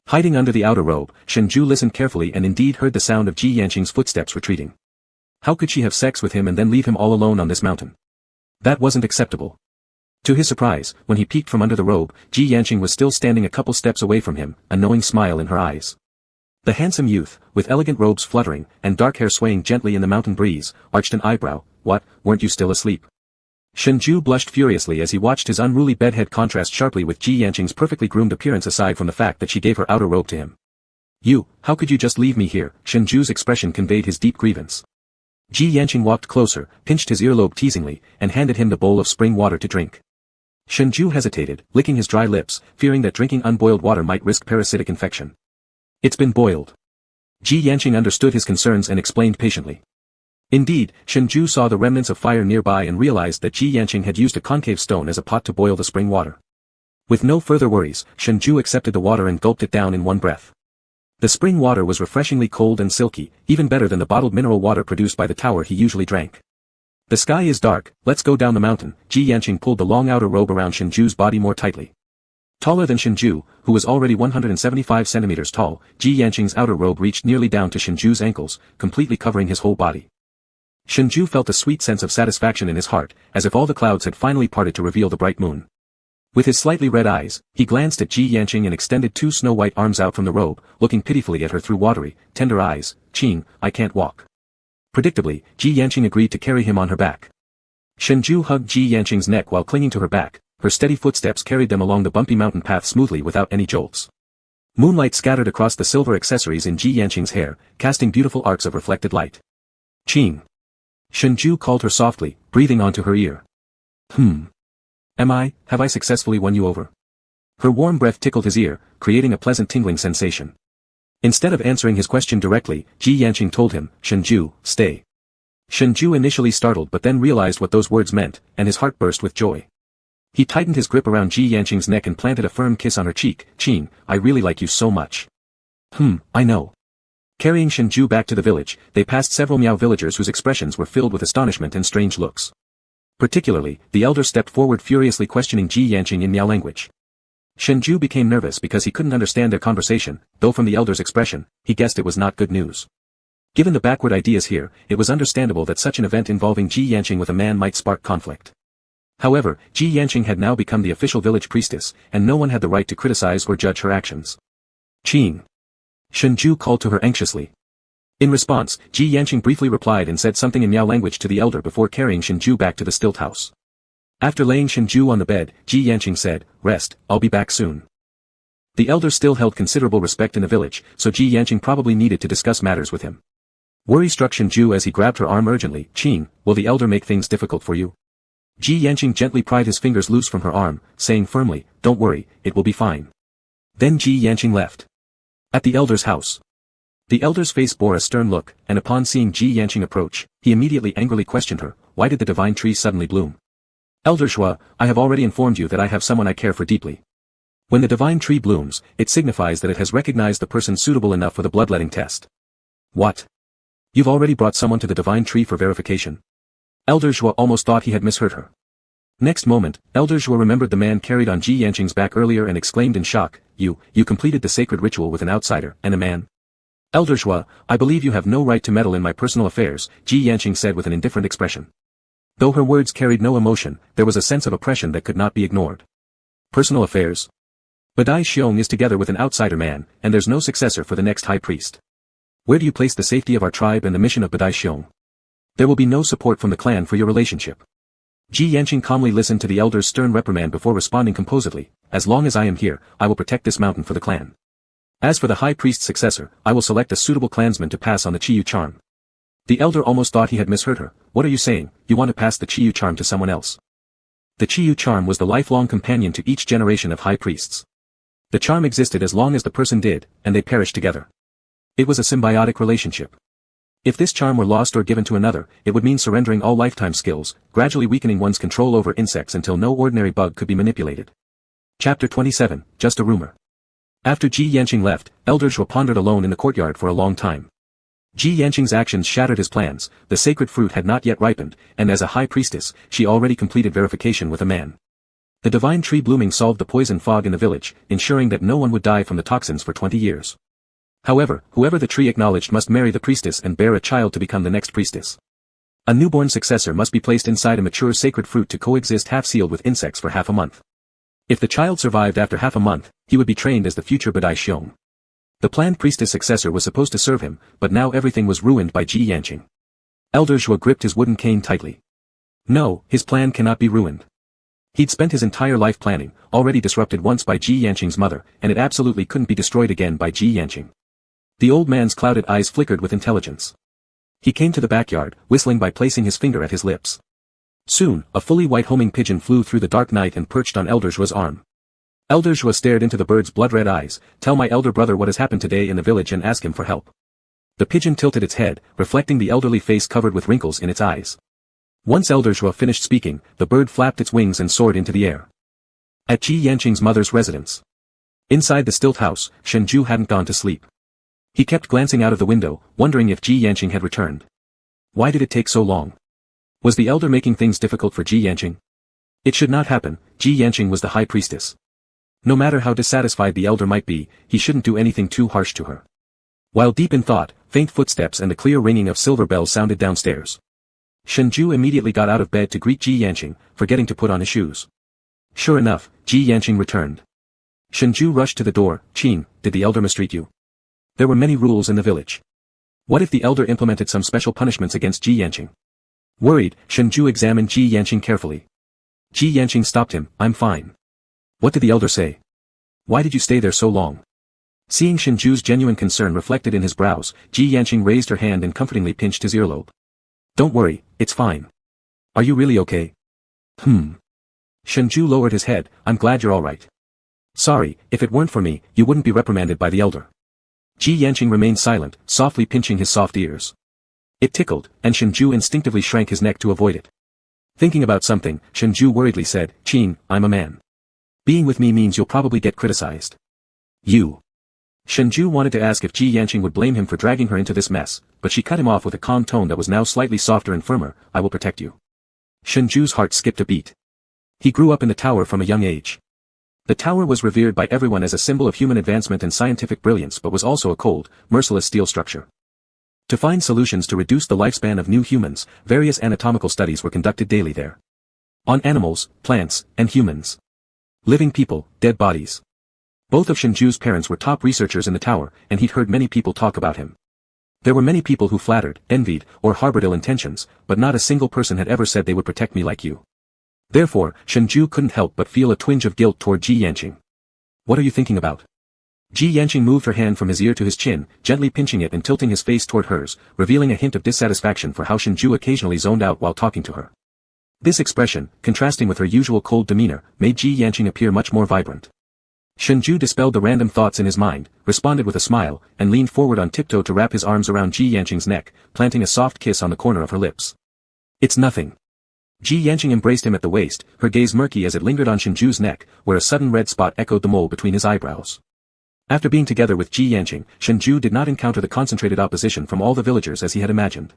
[SPEAKER 1] Hiding under the outer robe, Shengzhai listened carefully and indeed heard the sound of Ji Yanqing's footsteps retreating. How could she have sex with him and then leave him all alone on this mountain? That wasn't acceptable. To his surprise, when he peeked from under the robe, Ji Yanqing was still standing a couple steps away from him, a knowing smile in her eyes. The handsome youth, with elegant robes fluttering, and dark hair swaying gently in the mountain breeze, arched an eyebrow. "What, weren't you still asleep?" Shengzhai blushed furiously as he watched his unruly bedhead contrast sharply with Ji Yanqing's perfectly groomed appearance aside from the fact that she gave her outer robe to him. How could you just leave me here?" Shengzhu's expression conveyed his deep grievance. Ji Yanqing walked closer, pinched his earlobe teasingly, and handed him the bowl of spring water to drink. Shengzhai hesitated, licking his dry lips, fearing that drinking unboiled water might risk parasitic infection. "It's been boiled." Ji Yanqing understood his concerns and explained patiently. Indeed, Shengzhai saw the remnants of fire nearby and realized that Ji Yanqing had used a concave stone as a pot to boil the spring water. With no further worries, Shengzhai accepted the water and gulped it down in one breath. The spring water was refreshingly cold and silky, even better than the bottled mineral water produced by the tower he usually drank. "The sky is dark, let's go down the mountain." Ji Yanqing pulled the long outer robe around Shengzhu's body more tightly. Taller than Shengzhai, who was already 175 centimeters tall, Ji Yanqing's outer robe reached nearly down to Shengzhu's ankles, completely covering his whole body. Shengzhai felt a sweet sense of satisfaction in his heart, as if all the clouds had finally parted to reveal the bright moon. With his slightly red eyes, he glanced at Ji Yanqing and extended two snow-white arms out from the robe, looking pitifully at her through watery, tender eyes. "Qing, I can't walk." Predictably, Ji Yanqing agreed to carry him on her back. Shengzhai hugged Ji Yanqing's neck while clinging to her back, her steady footsteps carried them along the bumpy mountain path smoothly without any jolts. Moonlight scattered across the silver accessories in Ji Yanqing's hair, casting beautiful arcs of reflected light. "Qing." Shengzhai called her softly, breathing onto her ear. Have I successfully won you over?" Her warm breath tickled his ear, creating a pleasant tingling sensation. Instead of answering his question directly, Ji Yanqing told him, Shengzhai, stay. Shengzhai initially startled but then realized what those words meant, and his heart burst with joy. He tightened his grip around Ji Yanqing's neck and planted a firm kiss on her cheek. Qing, I really like you so much. I know. Carrying Shengzhai back to the village, they passed several Miao villagers whose expressions were filled with astonishment and strange looks. Particularly, the elder stepped forward furiously questioning Ji Yanqing in Miao language. Shengzhai became nervous because he couldn't understand their conversation, though from the elder's expression, he guessed it was not good news. Given the backward ideas here, it was understandable that such an event involving Ji Yanqing with a man might spark conflict. However, Ji Yanqing had now become the official village priestess, and no one had the right to criticize or judge her actions. Qing. Shengzhai called to her anxiously. In response, Ji Yanqing briefly replied and said something in Miao language to the elder before carrying Shengzhai back to the stilt house. After laying Shengzhai on the bed, Ji Yanqing said, rest, I'll be back soon. The elder still held considerable respect in the village, so Ji Yanqing probably needed to discuss matters with him. Worry struck Shengzhai as he grabbed her arm urgently. Qing, will the elder make things difficult for you? Ji Yanqing gently pried his fingers loose from her arm, saying firmly, don't worry, it will be fine. Then Ji Yanqing left. At the elder's house. The elder's face bore a stern look, and upon seeing Ji Yanqing approach, he immediately angrily questioned her, why did the divine tree suddenly bloom? Elder Shua, I have already informed you that I have someone I care for deeply. When the divine tree blooms, it signifies that it has recognized the person suitable enough for the bloodletting test. What? You've already brought someone to the divine tree for verification? Elder Shua almost thought he had misheard her. Next moment, Elder Shua remembered the man carried on Ji Yanqing's back earlier and exclaimed in shock, you completed the sacred ritual with an outsider, and a man? Elder Shua, I believe you have no right to meddle in my personal affairs, Ji Yanqing said with an indifferent expression. Though her words carried no emotion, there was a sense of oppression that could not be ignored. Personal affairs? Badai Xiong is together with an outsider man, and there's no successor for the next high priest. Where do you place the safety of our tribe and the mission of Badai Xiong? There will be no support from the clan for your relationship. Ji Yanqing calmly listened to the elder's stern reprimand before responding composedly, as long as I am here, I will protect this mountain for the clan. As for the high priest's successor, I will select a suitable clansman to pass on the Chiyu charm. The elder almost thought he had misheard her. What are you saying, you want to pass the Chiyu charm to someone else? The Chiyu charm was the lifelong companion to each generation of high priests. The charm existed as long as the person did, and they perished together. It was a symbiotic relationship. If this charm were lost or given to another, it would mean surrendering all lifetime skills, gradually weakening one's control over insects until no ordinary bug could be manipulated. Chapter 27, Just a Rumor. After Ji Yanqing left, Elder Shua pondered alone in the courtyard for a long time. Ji Yanqing's actions shattered his plans, the sacred fruit had not yet ripened, and as a high priestess, she already completed verification with a man. The divine tree blooming solved the poison fog in the village, ensuring that no one would die from the toxins for 20 years. However, whoever the tree acknowledged must marry the priestess and bear a child to become the next priestess. A newborn successor must be placed inside a mature sacred fruit to coexist half-sealed with insects for half a month. If the child survived after half a month, he would be trained as the future Badai Xiong. The planned priestess successor was supposed to serve him, but now everything was ruined by Ji Yanqing. Elder Shua gripped his wooden cane tightly. No, his plan cannot be ruined. He'd spent his entire life planning, already disrupted once by Ji Yanqing's mother, and it absolutely couldn't be destroyed again by Ji Yanqing. The old man's clouded eyes flickered with intelligence. He came to the backyard, whistling by placing his finger at his lips. Soon, a fully white homing pigeon flew through the dark night and perched on Elder Shua's arm. Elder Shua stared into the bird's blood-red eyes. Tell my elder brother what has happened today in the village and ask him for help. The pigeon tilted its head, reflecting the elderly face covered with wrinkles in its eyes. Once Elder Shua finished speaking, the bird flapped its wings and soared into the air. At Ji Yanqing's mother's residence. Inside the stilt house, Shengzhai hadn't gone to sleep. He kept glancing out of the window, wondering if Ji Yanqing had returned. Why did it take so long? Was the elder making things difficult for Ji Yanqing? It should not happen. Ji Yanqing was the high priestess. No matter how dissatisfied the elder might be, he shouldn't do anything too harsh to her. While deep in thought, faint footsteps and the clear ringing of silver bells sounded downstairs. Shengzhai immediately got out of bed to greet Ji Yanqing, forgetting to put on his shoes. Sure enough, Ji Yanqing returned. Shengzhai rushed to the door. Qing, did the elder mistreat you? There were many rules in the village. What if the elder implemented some special punishments against Ji Yanqing? Worried, Shengzhai examined Ji Yanqing carefully. Ji Yanqing stopped him. I'm fine. What did the elder say? Why did you stay there so long? Seeing Shengzhu's genuine concern reflected in his brows, Ji Yanqing raised her hand and comfortingly pinched his earlobe. Don't worry, it's fine. Are you really okay? Shengzhai lowered his head. I'm glad you're alright. Sorry, if it weren't for me, you wouldn't be reprimanded by the elder. Ji Yanqing remained silent, softly pinching his soft ears. It tickled, and Shengzhou instinctively shrank his neck to avoid it. Thinking about something, Shengzhou worriedly said, "Qing, I'm a man. Being with me means you'll probably get criticized." "You." Shengzhou wanted to ask if Ji Yanqing would blame him for dragging her into this mess, but she cut him off with a calm tone that was now slightly softer and firmer. "I will protect you." Shengzhou's heart skipped a beat. He grew up in the tower from a young age. The tower was revered by everyone as a symbol of human advancement and scientific brilliance, but was also a cold, merciless steel structure. To find solutions to reduce the lifespan of new humans, various anatomical studies were conducted daily there. On animals, plants, and humans. Living people, dead bodies. Both of Shengzhou's parents were top researchers in the tower, and he'd heard many people talk about him. There were many people who flattered, envied, or harbored ill intentions, but not a single person had ever said they would protect me like you. Therefore, Shengzhou couldn't help but feel a twinge of guilt toward Ji Yanqing. "What are you thinking about?" Ji Yanqing moved her hand from his ear to his chin, gently pinching it and tilting his face toward hers, revealing a hint of dissatisfaction for how Shengzhou occasionally zoned out while talking to her. This expression, contrasting with her usual cold demeanor, made Ji Yanqing appear much more vibrant. Shengzhou dispelled the random thoughts in his mind, responded with a smile, and leaned forward on tiptoe to wrap his arms around Ji Yanqing's neck, planting a soft kiss on the corner of her lips. "It's nothing." Ji Yanqing embraced him at the waist, her gaze murky as it lingered on Shengzhou's neck, where a sudden red spot echoed the mole between his eyebrows. After being together with Ji Yanqing, Shengzhou did not encounter the concentrated opposition from all the villagers as he had imagined.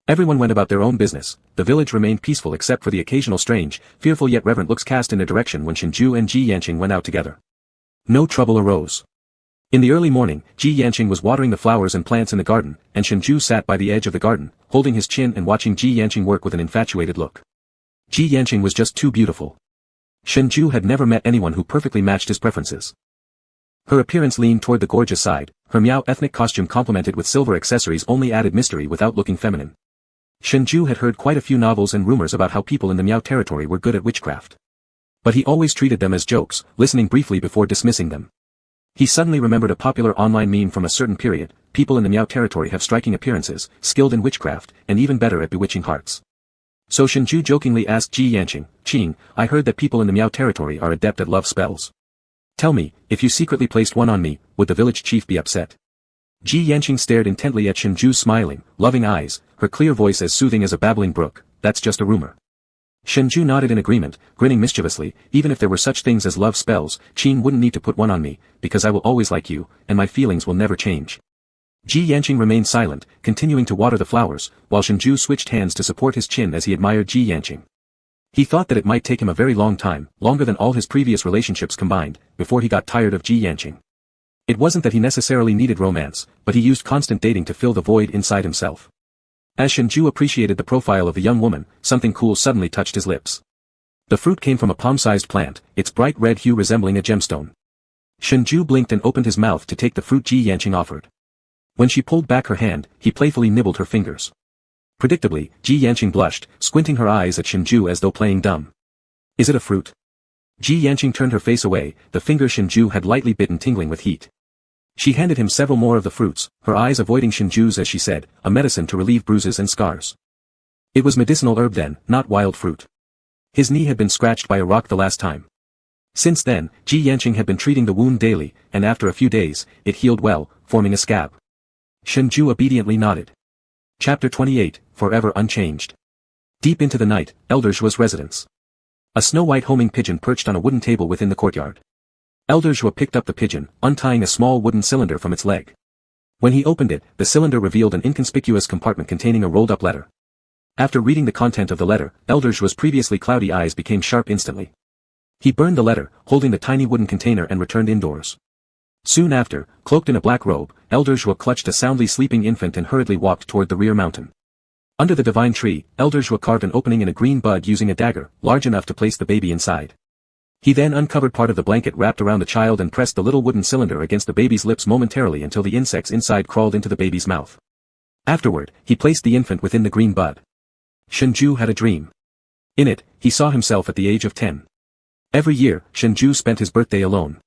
[SPEAKER 1] Everyone went about their own business. The village remained peaceful except for the occasional strange, fearful yet reverent looks cast in their direction when Shengzhou and Ji Yanqing went out together. No trouble arose. In the early morning, Ji Yanqing was watering the flowers and plants in the garden, and Shengzhou sat by the edge of the garden, holding his chin and watching Ji Yanqing work with an infatuated look. Ji Yanqing was just too beautiful. Shengzhou had never met anyone who perfectly matched his preferences. Her appearance leaned toward the gorgeous side, her Miao ethnic costume complemented with silver accessories only added mystery without looking feminine. Shengzhou had heard quite a few novels and rumors about how people in the Miao territory were good at witchcraft. But he always treated them as jokes, listening briefly before dismissing them. He suddenly remembered a popular online meme from a certain period: people in the Miao territory have striking appearances, skilled in witchcraft, and even better at bewitching hearts. So Shengzhou jokingly asked Ji Yanqing, "Qing, I heard that people in the Miao territory are adept at love spells. Tell me, if you secretly placed one on me, would the village chief be upset?" Ji Yanqing stared intently at Shengzhou's smiling, loving eyes, her clear voice as soothing as a babbling brook. "That's just a rumor." Shengzhou nodded in agreement, grinning mischievously. "Even if there were such things as love spells, Qing wouldn't need to put one on me, because I will always like you, and my feelings will never change." Ji Yanqing remained silent, continuing to water the flowers, while Shengzhou switched hands to support his chin as he admired Ji Yanqing. He thought that it might take him a very long time, longer than all his previous relationships combined, before he got tired of Ji Yanqing. It wasn't that he necessarily needed romance, but he used constant dating to fill the void inside himself. As Shengzhou appreciated the profile of the young woman, something cool suddenly touched his lips. The fruit came from a palm-sized plant, its bright red hue resembling a gemstone. Shengzhou blinked and opened his mouth to take the fruit Ji Yanqing offered. When she pulled back her hand, he playfully nibbled her fingers. Predictably, Ji Yanqing blushed, squinting her eyes at Shengzhou as though playing dumb. "Is it a fruit?" Ji Yanqing turned her face away, the finger Shengzhou had lightly bitten tingling with heat. She handed him several more of the fruits, her eyes avoiding Shengzhou's as she said, "A medicine to relieve bruises and scars." It was medicinal herb then, not wild fruit. His knee had been scratched by a rock the last time. Since then, Ji Yanqing had been treating the wound daily, and after a few days, it healed well, forming a scab. Shengzhou obediently nodded. Chapter 28, Forever Unchanged. Deep into the night, Elder Zhuo's residence. A snow-white homing pigeon perched on a wooden table within the courtyard. Elder Zhuo picked up the pigeon, untying a small wooden cylinder from its leg. When he opened it, the cylinder revealed an inconspicuous compartment containing a rolled-up letter. After reading the content of the letter, Elder Zhuo's previously cloudy eyes became sharp instantly. He burned the letter, holding the tiny wooden container and returned indoors. Soon after, cloaked in a black robe, Elder Zhuo clutched a soundly sleeping infant and hurriedly walked toward the rear mountain. Under the divine tree, Elder Zhuo carved an opening in a green bud using a dagger, large enough to place the baby inside. He then uncovered part of the blanket wrapped around the child and pressed the little wooden cylinder against the baby's lips momentarily until the insects inside crawled into the baby's mouth. Afterward, he placed the infant within the green bud. Shengzhou had a dream. In it, he saw himself at the age of 10. Every year, Shengzhou spent his birthday alone.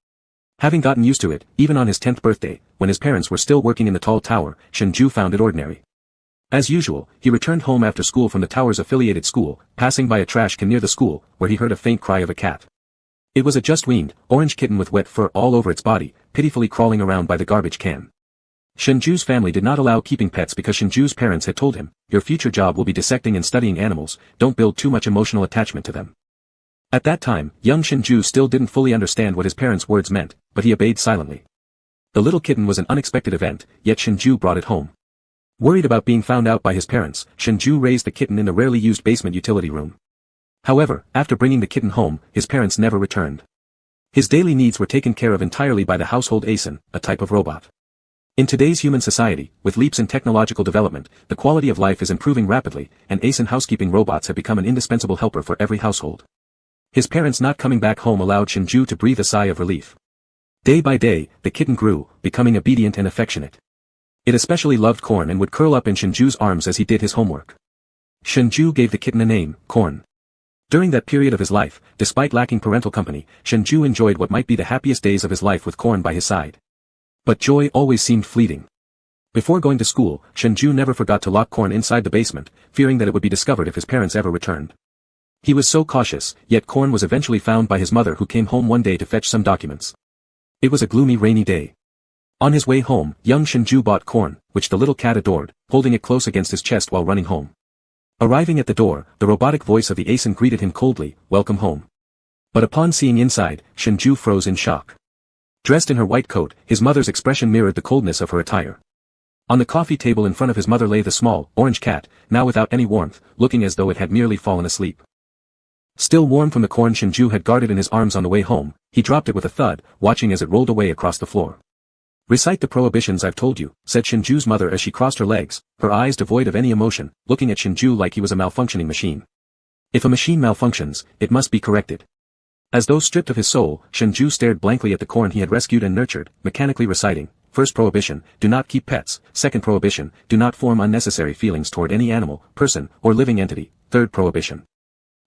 [SPEAKER 1] Having gotten used to it, even on his 10th birthday, when his parents were still working in the tall tower, Shengzhou found it ordinary. As usual, he returned home after school from the tower's affiliated school, passing by a trash can near the school, where he heard a faint cry of a cat. It was a just-weaned, orange kitten with wet fur all over its body, pitifully crawling around by the garbage can. Shengzhu's family did not allow keeping pets because Shengzhu's parents had told him, your future job will be dissecting and studying animals, don't build too much emotional attachment to them. At that time, young Shengzhu still didn't fully understand what his parents' words meant, but he obeyed silently. The little kitten was an unexpected event, yet Shengzhu brought it home. Worried about being found out by his parents, Shengzhu raised the kitten in the rarely used basement utility room. However, after bringing the kitten home, his parents never returned. His daily needs were taken care of entirely by the household asen, a type of robot. In today's human society, with leaps in technological development, the quality of life is improving rapidly, and asen housekeeping robots have become an indispensable helper for every household. His parents not coming back home allowed Shengzhu to breathe a sigh of relief. Day by day, the kitten grew, becoming obedient and affectionate. It especially loved Corn and would curl up in Shengzhu's arms as he did his homework. Shengzhu gave the kitten a name, Corn. During that period of his life, despite lacking parental company, Shengzhu enjoyed what might be the happiest days of his life with Corn by his side. But joy always seemed fleeting. Before going to school, Shengzhu never forgot to lock Corn inside the basement, fearing that it would be discovered if his parents ever returned. He was so cautious, yet Corn was eventually found by his mother, who came home one day to fetch some documents. It was a gloomy rainy day. On his way home, young Shengzhu bought Corn, which the little cat adored, holding it close against his chest while running home. Arriving at the door, the robotic voice of the asen greeted him coldly, welcome home. But upon seeing inside, Shengzhu froze in shock. Dressed in her white coat, his mother's expression mirrored the coldness of her attire. On the coffee table in front of his mother lay the small, orange cat, now without any warmth, looking as though it had merely fallen asleep. Still warm from the corn Shengzhu had guarded in his arms on the way home, he dropped it with a thud, watching as it rolled away across the floor. Recite the prohibitions I've told you, said Shengzhu's mother as she crossed her legs, her eyes devoid of any emotion, looking at Shengzhu like he was a malfunctioning machine. If a machine malfunctions, it must be corrected. As though stripped of his soul, Shengzhu stared blankly at the corn he had rescued and nurtured, mechanically reciting, first prohibition, do not keep pets, second prohibition, do not form unnecessary feelings toward any animal, person, or living entity, third prohibition.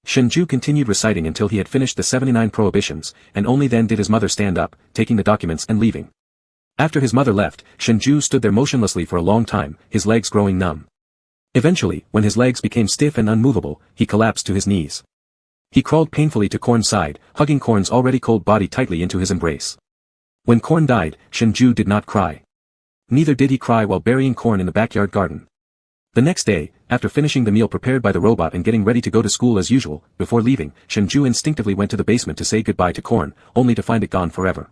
[SPEAKER 1] Shengzhu continued reciting until he had finished the 79 prohibitions, and only then did his mother stand up, taking the documents and leaving. After his mother left, Shengzhu stood there motionlessly for a long time, his legs growing numb. Eventually, when his legs became stiff and unmovable, he collapsed to his knees. He crawled painfully to Corn's side, hugging Corn's already cold body tightly into his embrace. When Corn died, Shengzhu did not cry. Neither did he cry while burying Corn in the backyard garden. The next day, after finishing the meal prepared by the robot and getting ready to go to school as usual, before leaving, Shengzhu instinctively went to the basement to say goodbye to Corn, only to find it gone forever.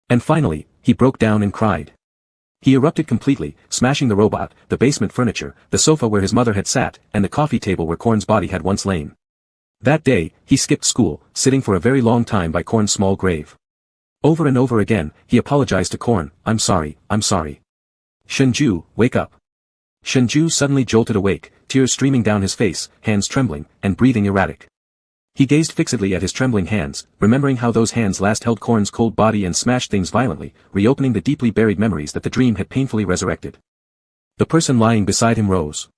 [SPEAKER 1] And finally, he broke down and cried. He erupted completely, smashing the robot, the basement furniture, the sofa where his mother had sat, and the coffee table where Corn's body had once lain. That day, he skipped school, sitting for a very long time by Corn's small grave. Over and over again, he apologized to Corn, I'm sorry, I'm sorry. Shengzhu, wake up. Shengzhu suddenly jolted awake, tears streaming down his face, hands trembling, and breathing erratic. He gazed fixedly at his trembling hands, remembering how those hands last held Corn's cold body and smashed things violently, reopening the deeply buried memories that the dream had painfully resurrected. The person lying beside him rose.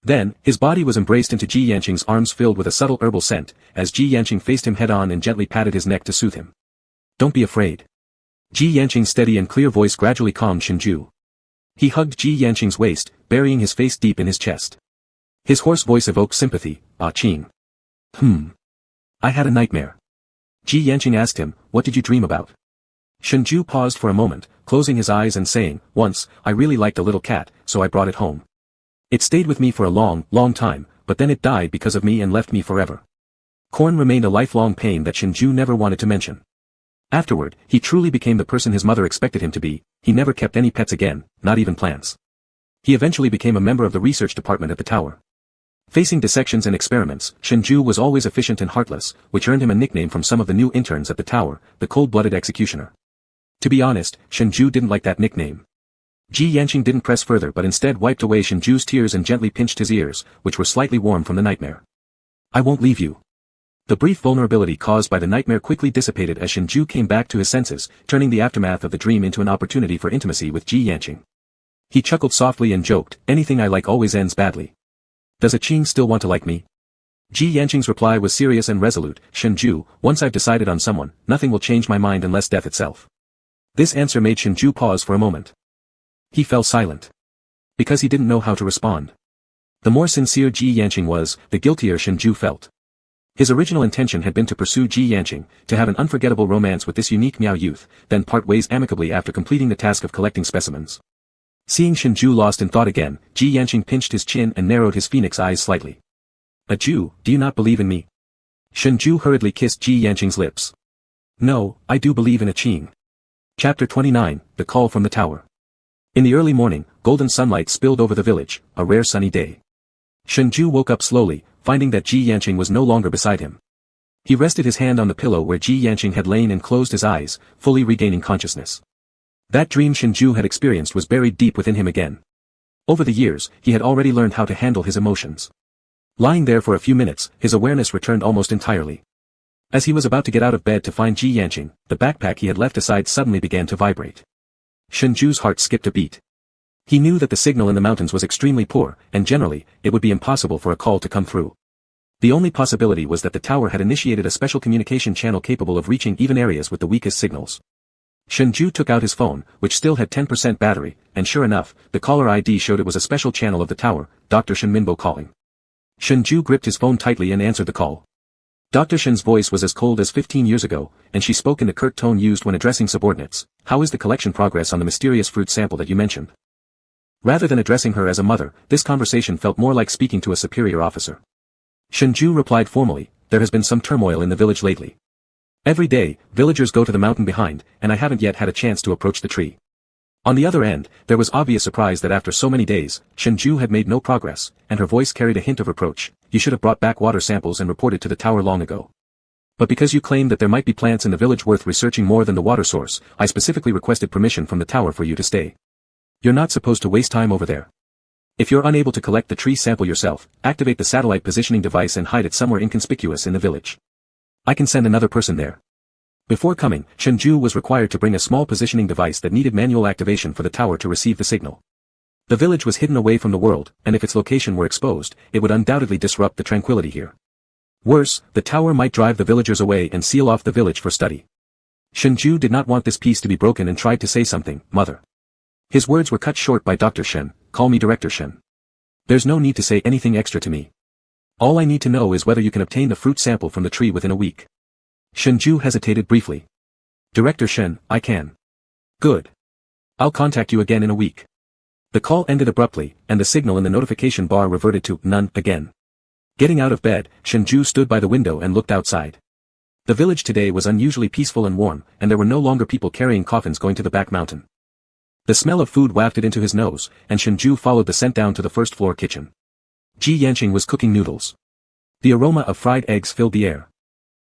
[SPEAKER 1] Then, his body was embraced into Ji Yanqing's arms filled with a subtle herbal scent, as Ji Yanqing faced him head-on and gently patted his neck to soothe him. Don't be afraid. Ji Yanqing's steady and clear voice gradually calmed Shengzhu. He hugged Ji Yanqing's waist, burying his face deep in his chest. His hoarse voice evoked sympathy, Ah Qing. I had a nightmare. Ji Yanqing asked him, what did you dream about? Shengzhu paused for a moment, closing his eyes and saying, once, I really liked a little cat, so I brought it home. It stayed with me for a long, long time, but then it died because of me and left me forever. Corn remained a lifelong pain that Shengzhu never wanted to mention. Afterward, he truly became the person his mother expected him to be. He never kept any pets again, not even plants. He eventually became a member of the research department at the tower. Facing dissections and experiments, Shengzhu was always efficient and heartless, which earned him a nickname from some of the new interns at the tower, the cold-blooded executioner. To be honest, Shengzhu didn't like that nickname. Ji Yanqing didn't press further but instead wiped away Shengzhu's tears and gently pinched his ears, which were slightly warm from the nightmare. I won't leave you. The brief vulnerability caused by the nightmare quickly dissipated as Shengzhu came back to his senses, turning the aftermath of the dream into an opportunity for intimacy with Ji Yanqing. He chuckled softly and joked, anything I like always ends badly. Does a Qing still want to like me? Ji Yanqing's reply was serious and resolute, Shengzhu, once I've decided on someone, nothing will change my mind unless death itself. This answer made Shengzhu pause for a moment. He fell silent. Because he didn't know how to respond. The more sincere Ji Yanqing was, the guiltier Shengzhu felt. His original intention had been to pursue Ji Yanqing, to have an unforgettable romance with this unique Miao youth, then part ways amicably after completing the task of collecting specimens. Seeing Shengzhou lost in thought again, Ji Yanqing pinched his chin and narrowed his phoenix eyes slightly. A Jew, do you not believe in me? Shengzhou hurriedly kissed Ji Yanqing's lips. No, I do believe in a Qing. Chapter 29, The Call from the Tower. In the early morning, golden sunlight spilled over the village, a rare sunny day. Shengzhou woke up slowly, finding that Ji Yanqing was no longer beside him. He rested his hand on the pillow where Ji Yanqing had lain and closed his eyes, fully regaining consciousness. That dream Shengzhou had experienced was buried deep within him again. Over the years, he had already learned how to handle his emotions. Lying there for a few minutes, his awareness returned almost entirely. As he was about to get out of bed to find Ji Yanqing, the backpack he had left aside suddenly began to vibrate. Shengzhou's heart skipped a beat. He knew that the signal in the mountains was extremely poor, and generally, it would be impossible for a call to come through. The only possibility was that the tower had initiated a special communication channel capable of reaching even areas with the weakest signals. Shengzhou took out his phone, which still had 10% battery, and sure enough, the caller ID showed it was a special channel of the tower, Dr. Shen Minbo calling. Shengzhou gripped his phone tightly and answered the call. Dr. Shen's voice was as cold as 15 years ago, and she spoke in the curt tone used when addressing subordinates. How is the collection progress on the mysterious fruit sample that you mentioned? Rather than addressing her as a mother, this conversation felt more like speaking to a superior officer. Shengzhou replied formally, there has been some turmoil in the village lately. Every day, villagers go to the mountain behind, and I haven't yet had a chance to approach the tree. On the other end, there was obvious surprise that after so many days, Shengzhou had made no progress, and her voice carried a hint of reproach. You should have brought back water samples and reported to the tower long ago. But because you claimed that there might be plants in the village worth researching more than the water source, I specifically requested permission from the tower for you to stay. You're not supposed to waste time over there. If you're unable to collect the tree sample yourself, activate the satellite positioning device and hide it somewhere inconspicuous in the village. I can send another person there. Before coming, Shengzhou was required to bring a small positioning device that needed manual activation for the tower to receive the signal. The village was hidden away from the world, and if its location were exposed, it would undoubtedly disrupt the tranquility here. Worse, the tower might drive the villagers away and seal off the village for study. Shengzhou did not want this peace to be broken and tried to say something, Mother. His words were cut short by Dr. Shen, call me Director Shen. There's no need to say anything extra to me. All I need to know is whether you can obtain the fruit sample from the tree within a week. Shengzhou hesitated briefly. Director Shen, I can. Good. I'll contact you again in a week. The call ended abruptly, and the signal in the notification bar reverted to none again. Getting out of bed, Shengzhou stood by the window and looked outside. The village today was unusually peaceful and warm, and there were no longer people carrying coffins going to the back mountain. The smell of food wafted into his nose, and Shengzhou followed the scent down to the first-floor kitchen. Ji Yanqing was cooking noodles. The aroma of fried eggs filled the air.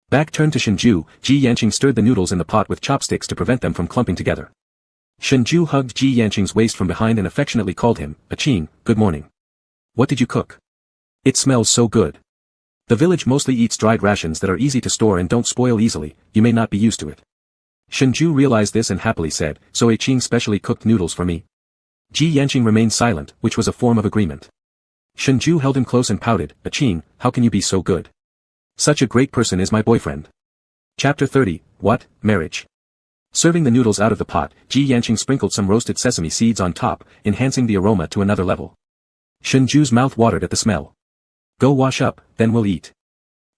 [SPEAKER 1] Back turned to Shengzhou, Ji Yanqing stirred the noodles in the pot with chopsticks to prevent them from clumping together. Shengzhou hugged Ji Yanqing's waist from behind and affectionately called him, Qing, good morning. What did you cook? It smells so good. The village mostly eats dried rations that are easy to store and don't spoil easily, you may not be used to it. Shengzhou realized this and happily said, so Qing specially cooked noodles for me. Ji Yanqing remained silent, which was a form of agreement. Shengzhou held him close and pouted, Qing, how can you be so good? Such a great person is my boyfriend. Chapter 30, What, Marriage? Serving the noodles out of the pot, Ji Yanqing sprinkled some roasted sesame seeds on top, enhancing the aroma to another level. Shengzhou's mouth watered at the smell. Go wash up, then we'll eat.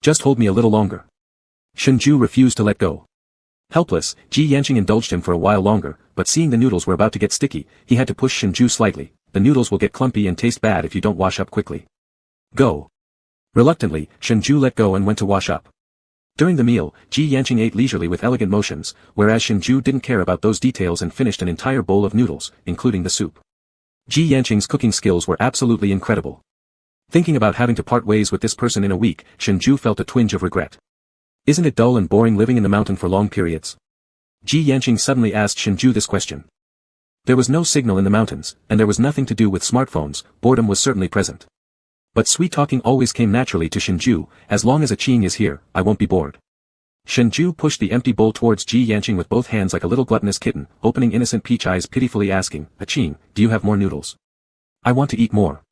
[SPEAKER 1] Just hold me a little longer. Shengzhou refused to let go. Helpless, Ji Yanqing indulged him for a while longer, but seeing the noodles were about to get sticky, he had to push Shengzhou slightly. The noodles will get clumpy and taste bad if you don't wash up quickly. Go. Reluctantly, Shengzhou let go and went to wash up. During the meal, Ji Yanqing ate leisurely with elegant motions, whereas Shengzhou didn't care about those details and finished an entire bowl of noodles, including the soup. Ji Yanqing's cooking skills were absolutely incredible. Thinking about having to part ways with this person in a week, Shengzhou felt a twinge of regret. Isn't it dull and boring living in the mountain for long periods? Ji Yanqing suddenly asked Shengzhou this question. There was no signal in the mountains, and there was nothing to do with smartphones, boredom was certainly present. But sweet-talking always came naturally to Shengzhou, as long as Qing is here, I won't be bored. Shengzhou pushed the empty bowl towards Ji Yanqing with both hands like a little gluttonous kitten, opening innocent peach eyes pitifully asking, Qing, do you have more noodles? I want to eat more.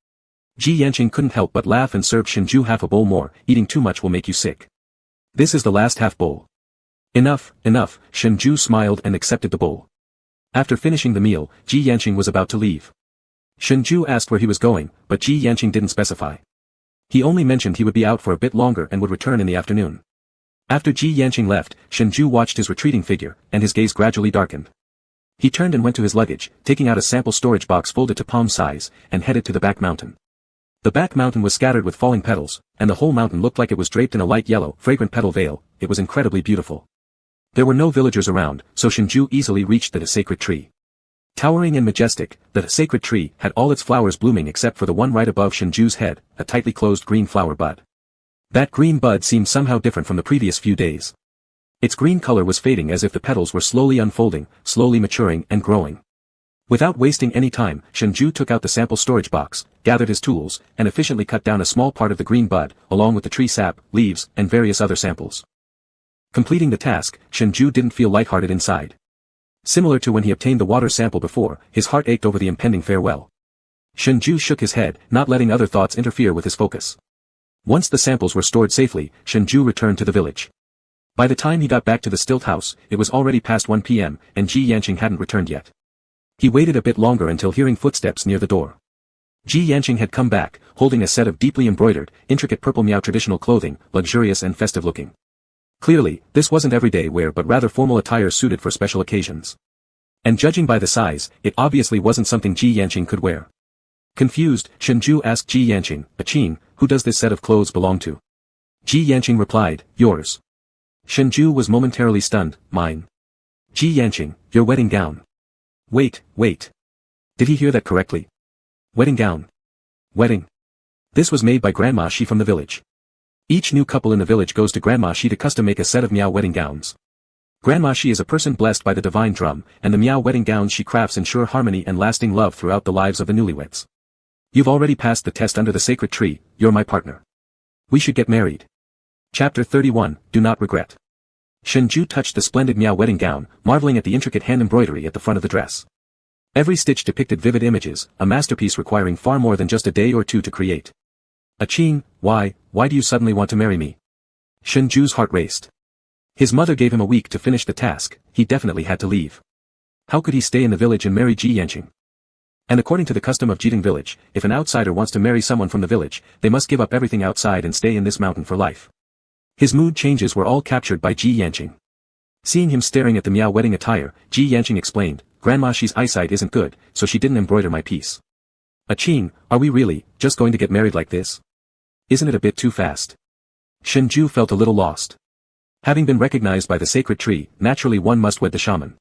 [SPEAKER 1] Ji Yanqing couldn't help but laugh and served Shengzhou half a bowl more, eating too much will make you sick. This is the last half bowl. Enough, enough, Shengzhou smiled and accepted the bowl. After finishing the meal, Ji Yanqing was about to leave. Shengzhou asked where he was going, but Ji Yanqing didn't specify. He only mentioned he would be out for a bit longer and would return in the afternoon. After Ji Yanqing left, Shengzhou watched his retreating figure, and his gaze gradually darkened. He turned and went to his luggage, taking out a sample storage box folded to palm size, and headed to the back mountain. The back mountain was scattered with falling petals, and the whole mountain looked like it was draped in a light yellow, fragrant petal veil. It was incredibly beautiful. There were no villagers around, so Shengzhai easily reached the sacred tree. Towering and majestic, the sacred tree had all its flowers blooming except for the one right above Shengzhu's head, a tightly closed green flower bud. That green bud seemed somehow different from the previous few days. Its green color was fading as if the petals were slowly unfolding, slowly maturing and growing. Without wasting any time, Shengzhai took out the sample storage box, gathered his tools, and efficiently cut down a small part of the green bud, along with the tree sap, leaves, and various other samples. Completing the task, Shengzhai didn't feel lighthearted inside. Similar to when he obtained the water sample before, his heart ached over the impending farewell. Shengzhai shook his head, not letting other thoughts interfere with his focus. Once the samples were stored safely, Shengzhai returned to the village. By the time he got back to the stilt house, it was already past 1 p.m., and Ji Yanqing hadn't returned yet. He waited a bit longer until hearing footsteps near the door. Ji Yanqing had come back, holding a set of deeply embroidered, intricate purple Miao traditional clothing, luxurious and festive looking. Clearly, this wasn't everyday wear but rather formal attire suited for special occasions. And judging by the size, it obviously wasn't something Ji Yanqing could wear. Confused, Shengzhai asked Ji Yanqing, "Qing, who does this set of clothes belong to?" Ji Yanqing replied, "Yours." Shengzhai was momentarily stunned, "Mine?" "Ji Yanqing, your wedding gown." Wait. Did he hear that correctly? Wedding gown. Wedding. This was made by Grandma Shi from the village. Each new couple in the village goes to Grandma Shi to custom make a set of Miao wedding gowns. Grandma Shi is a person blessed by the divine drum, and the Miao wedding gowns she crafts ensure harmony and lasting love throughout the lives of the newlyweds. You've already passed the test under the sacred tree, you're my partner. We should get married. Chapter 31, Do Not Regret. Shengzhai touched the splendid Miao wedding gown, marveling at the intricate hand embroidery at the front of the dress. Every stitch depicted vivid images, a masterpiece requiring far more than just a day or two to create. "Qing, why do you suddenly want to marry me?" Shengzhu's heart raced. His mother gave him a week to finish the task, he definitely had to leave. How could he stay in the village and marry Ji Yanqing? And according to the custom of Jiteng Village, if an outsider wants to marry someone from the village, they must give up everything outside and stay in this mountain for life. His mood changes were all captured by Ji Yanqing. Seeing him staring at the Miao wedding attire, Ji Yanqing explained, "Grandma Shi's eyesight isn't good, so she didn't embroider my piece." "Qing, are we really, just going to get married like this? Isn't it a bit too fast?" Shengzhai felt a little lost. Having been recognized by the sacred tree, naturally one must wed the shaman.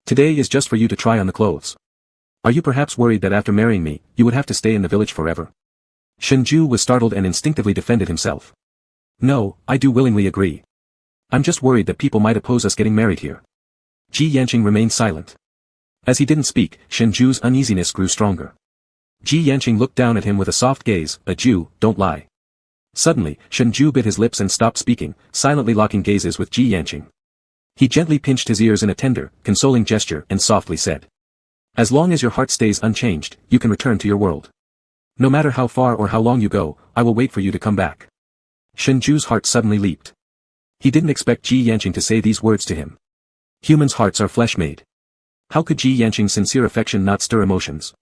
[SPEAKER 1] Today is just for you to try on the clothes. Are you perhaps worried that after marrying me, you would have to stay in the village forever? Shengzhai was startled and instinctively defended himself. "No, I do willingly agree. I'm just worried that people might oppose us getting married here." Ji Yanqing remained silent. As he didn't speak, Shengzhu's uneasiness grew stronger. Ji Yanqing looked down at him with a soft gaze, "A Jew, don't lie." Suddenly, Shengzhai bit his lips and stopped speaking, silently locking gazes with Ji Yanqing. He gently pinched his ears in a tender, consoling gesture and softly said, "As long as your heart stays unchanged, you can return to your world. No matter how far or how long you go, I will wait for you to come back." Shengzhu's heart suddenly leaped. He didn't expect Ji Yanqing to say these words to him. Humans' hearts are flesh-made. How could Ji Yanqing's sincere affection not stir emotions?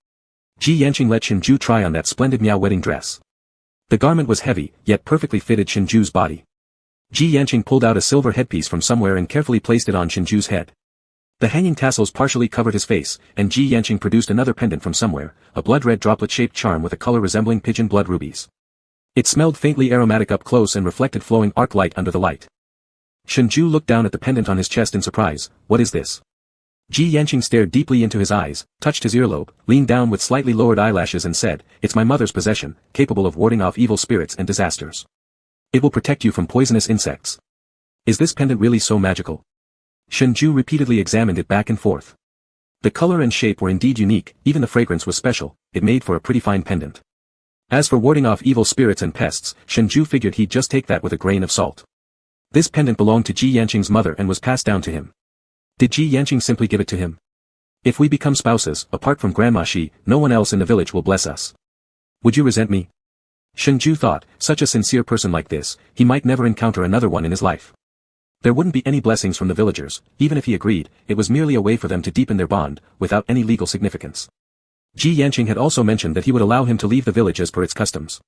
[SPEAKER 1] Ji Yanqing let Shengzhai try on that splendid Miao wedding dress. The garment was heavy, yet perfectly fitted Shengzhu's body. Ji Yanqing pulled out a silver headpiece from somewhere and carefully placed it on Shengzhu's head. The hanging tassels partially covered his face, and Ji Yanqing produced another pendant from somewhere, a blood-red droplet-shaped charm with a color resembling pigeon blood rubies. It smelled faintly aromatic up close and reflected flowing arc light under the light. Shengzhai looked down at the pendant on his chest in surprise. "What is this?" Ji Yanqing stared deeply into his eyes, touched his earlobe, leaned down with slightly lowered eyelashes and said, "It's my mother's possession, capable of warding off evil spirits and disasters. It will protect you from poisonous insects." "Is this pendant really so magical?" Shengzhai repeatedly examined it back and forth. The color and shape were indeed unique, even the fragrance was special, it made for a pretty fine pendant. As for warding off evil spirits and pests, Shengzhai figured he'd just take that with a grain of salt. This pendant belonged to Ji Yanqing's mother and was passed down to him. Did Ji Yanqing simply give it to him? "If we become spouses, apart from Grandma Shi, no one else in the village will bless us. Would you resent me?" Shengzhai thought, such a sincere person like this, he might never encounter another one in his life. There wouldn't be any blessings from the villagers, even if he agreed, it was merely a way for them to deepen their bond, without any legal significance. Ji Yanqing had also mentioned that he would allow him to leave the village as per its customs.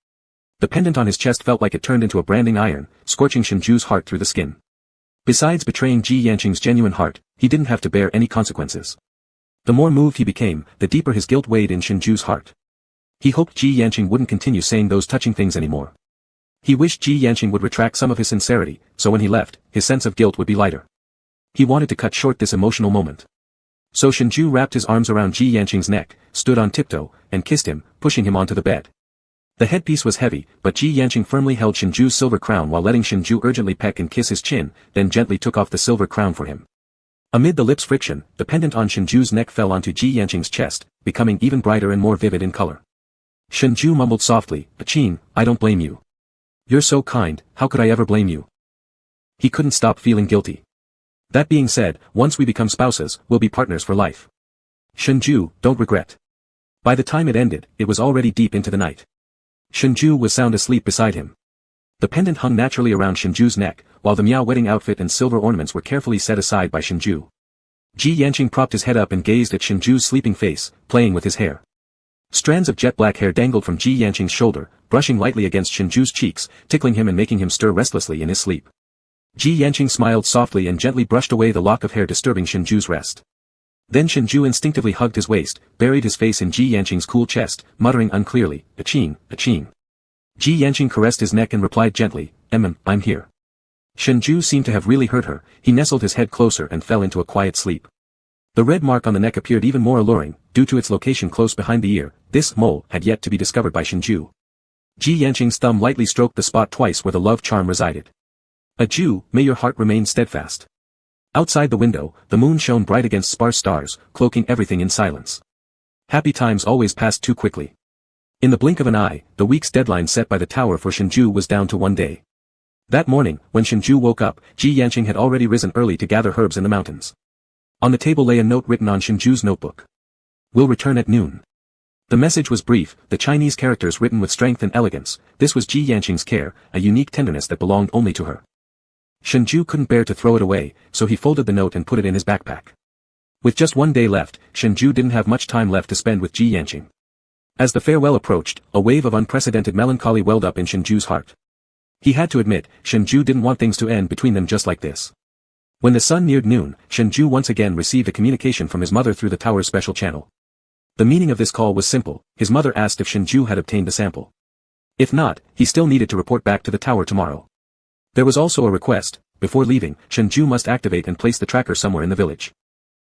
[SPEAKER 1] The pendant on his chest felt like it turned into a branding iron, scorching Shengzhu's heart through the skin. Besides betraying Ji Yanqing's genuine heart, he didn't have to bear any consequences. The more moved he became, the deeper his guilt weighed in Shengzhu's heart. He hoped Ji Yanqing wouldn't continue saying those touching things anymore. He wished Ji Yanqing would retract some of his sincerity, so when he left, his sense of guilt would be lighter. He wanted to cut short this emotional moment. So Shengzhu wrapped his arms around Ji Yanqing's neck, stood on tiptoe, and kissed him, pushing him onto the bed. The headpiece was heavy, but Ji Yanqing firmly held Shengzhu's silver crown while letting Shengzhu urgently peck and kiss his chin, then gently took off the silver crown for him. Amid the lips' friction, the pendant on Shengzhu's neck fell onto Ji Yanqing's chest, becoming even brighter and more vivid in color. Shengzhu mumbled softly, "Qing, I don't blame you. You're so kind, how could I ever blame you?" He couldn't stop feeling guilty. That being said, once we become spouses, we'll be partners for life. Shengzhu, don't regret. By the time it ended, it was already deep into the night. Shengzhu was sound asleep beside him. The pendant hung naturally around Shengzhu's neck, while the Miao wedding outfit and silver ornaments were carefully set aside by Shengzhu. Ji Yanqing propped his head up and gazed at Shengzhu's sleeping face, playing with his hair. Strands of jet black hair dangled from Ji Yanqing's shoulder, brushing lightly against Shengzhu's cheeks, tickling him and making him stir restlessly in his sleep. Ji Yanqing smiled softly and gently brushed away the lock of hair disturbing Shengzhu's rest. Then Shengzhu instinctively hugged his waist, buried his face in Ji Yanqing's cool chest, muttering unclearly, "Qing, Qing." Ji Yanqing caressed his neck and replied gently, I'm here." Shengzhu seemed to have really hurt her, he nestled his head closer and fell into a quiet sleep. The red mark on the neck appeared even more alluring, due to its location close behind the ear. This mole had yet to be discovered by Shengzhu. Ji Yanqing's thumb lightly stroked the spot twice where the love charm resided. "Adieu, may your heart remain steadfast." Outside the window, the moon shone bright against sparse stars, cloaking everything in silence. Happy times always passed too quickly. In the blink of an eye, the week's deadline set by the tower for Shengzhu was down to 1 day. That morning, when Shengzhu woke up, Ji Yanqing had already risen early to gather herbs in the mountains. On the table lay a note written on Shengzhu's notebook. "Will return at noon." The message was brief, the Chinese characters written with strength and elegance. This was Ji Yanqing's care, a unique tenderness that belonged only to her. Shengzhu couldn't bear to throw it away, so he folded the note and put it in his backpack. With just 1 day left, Shengzhu didn't have much time left to spend with Ji Yanqing. As the farewell approached, a wave of unprecedented melancholy welled up in Shengzhu's heart. He had to admit, Shengzhu didn't want things to end between them just like this. When the sun neared noon, Shengzhu once again received a communication from his mother through the tower's special channel. The meaning of this call was simple. His mother asked if Shengzhu had obtained the sample. If not, he still needed to report back to the tower tomorrow. There was also a request: before leaving, Shengzhu must activate and place the tracker somewhere in the village.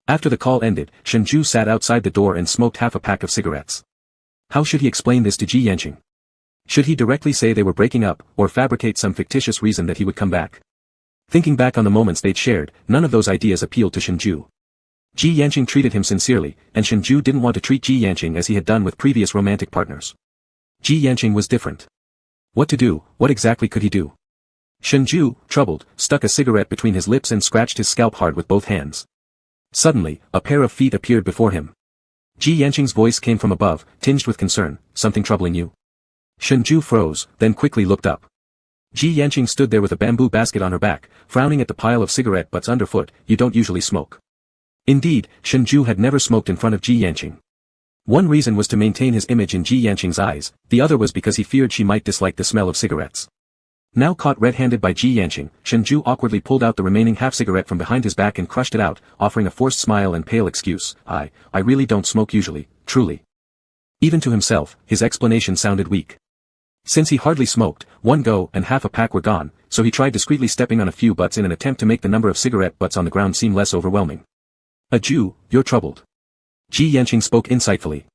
[SPEAKER 1] After the call ended, Shengzhu sat outside the door and smoked half a pack of cigarettes. How should he explain this to Ji Yanqing? Should he directly say they were breaking up, or fabricate some fictitious reason that he would come back? Thinking back on the moments they'd shared, none of those ideas appealed to Shengzhu. Ji Yanqing treated him sincerely, and Shengzhu didn't want to treat Ji Yanqing as he had done with previous romantic partners. Ji Yanqing was different. What to do? What exactly could he do? Shengzhu, troubled, stuck a cigarette between his lips and scratched his scalp hard with both hands. Suddenly, a pair of feet appeared before him. Ji Yanqing's voice came from above, tinged with concern. "Something troubling you?" Shengzhu froze, then quickly looked up. Ji Yanqing stood there with a bamboo basket on her back, frowning at the pile of cigarette butts underfoot. "You don't usually smoke." Indeed, Shengzhu had never smoked in front of Ji Yanqing. One reason was to maintain his image in Ji Yanqing's eyes, the other was because he feared she might dislike the smell of cigarettes. Now caught red-handed by Ji Yanqing, Shengzhu awkwardly pulled out the remaining half-cigarette from behind his back and crushed it out, offering a forced smile and pale excuse. I really don't smoke usually, truly." Even to himself, his explanation sounded weak. Since he hardly smoked, 1 go and half a pack were gone, so he tried discreetly stepping on a few butts in an attempt to make the number of cigarette butts on the ground seem less overwhelming. "Adieu, you're troubled." Ji Yanqing spoke insightfully.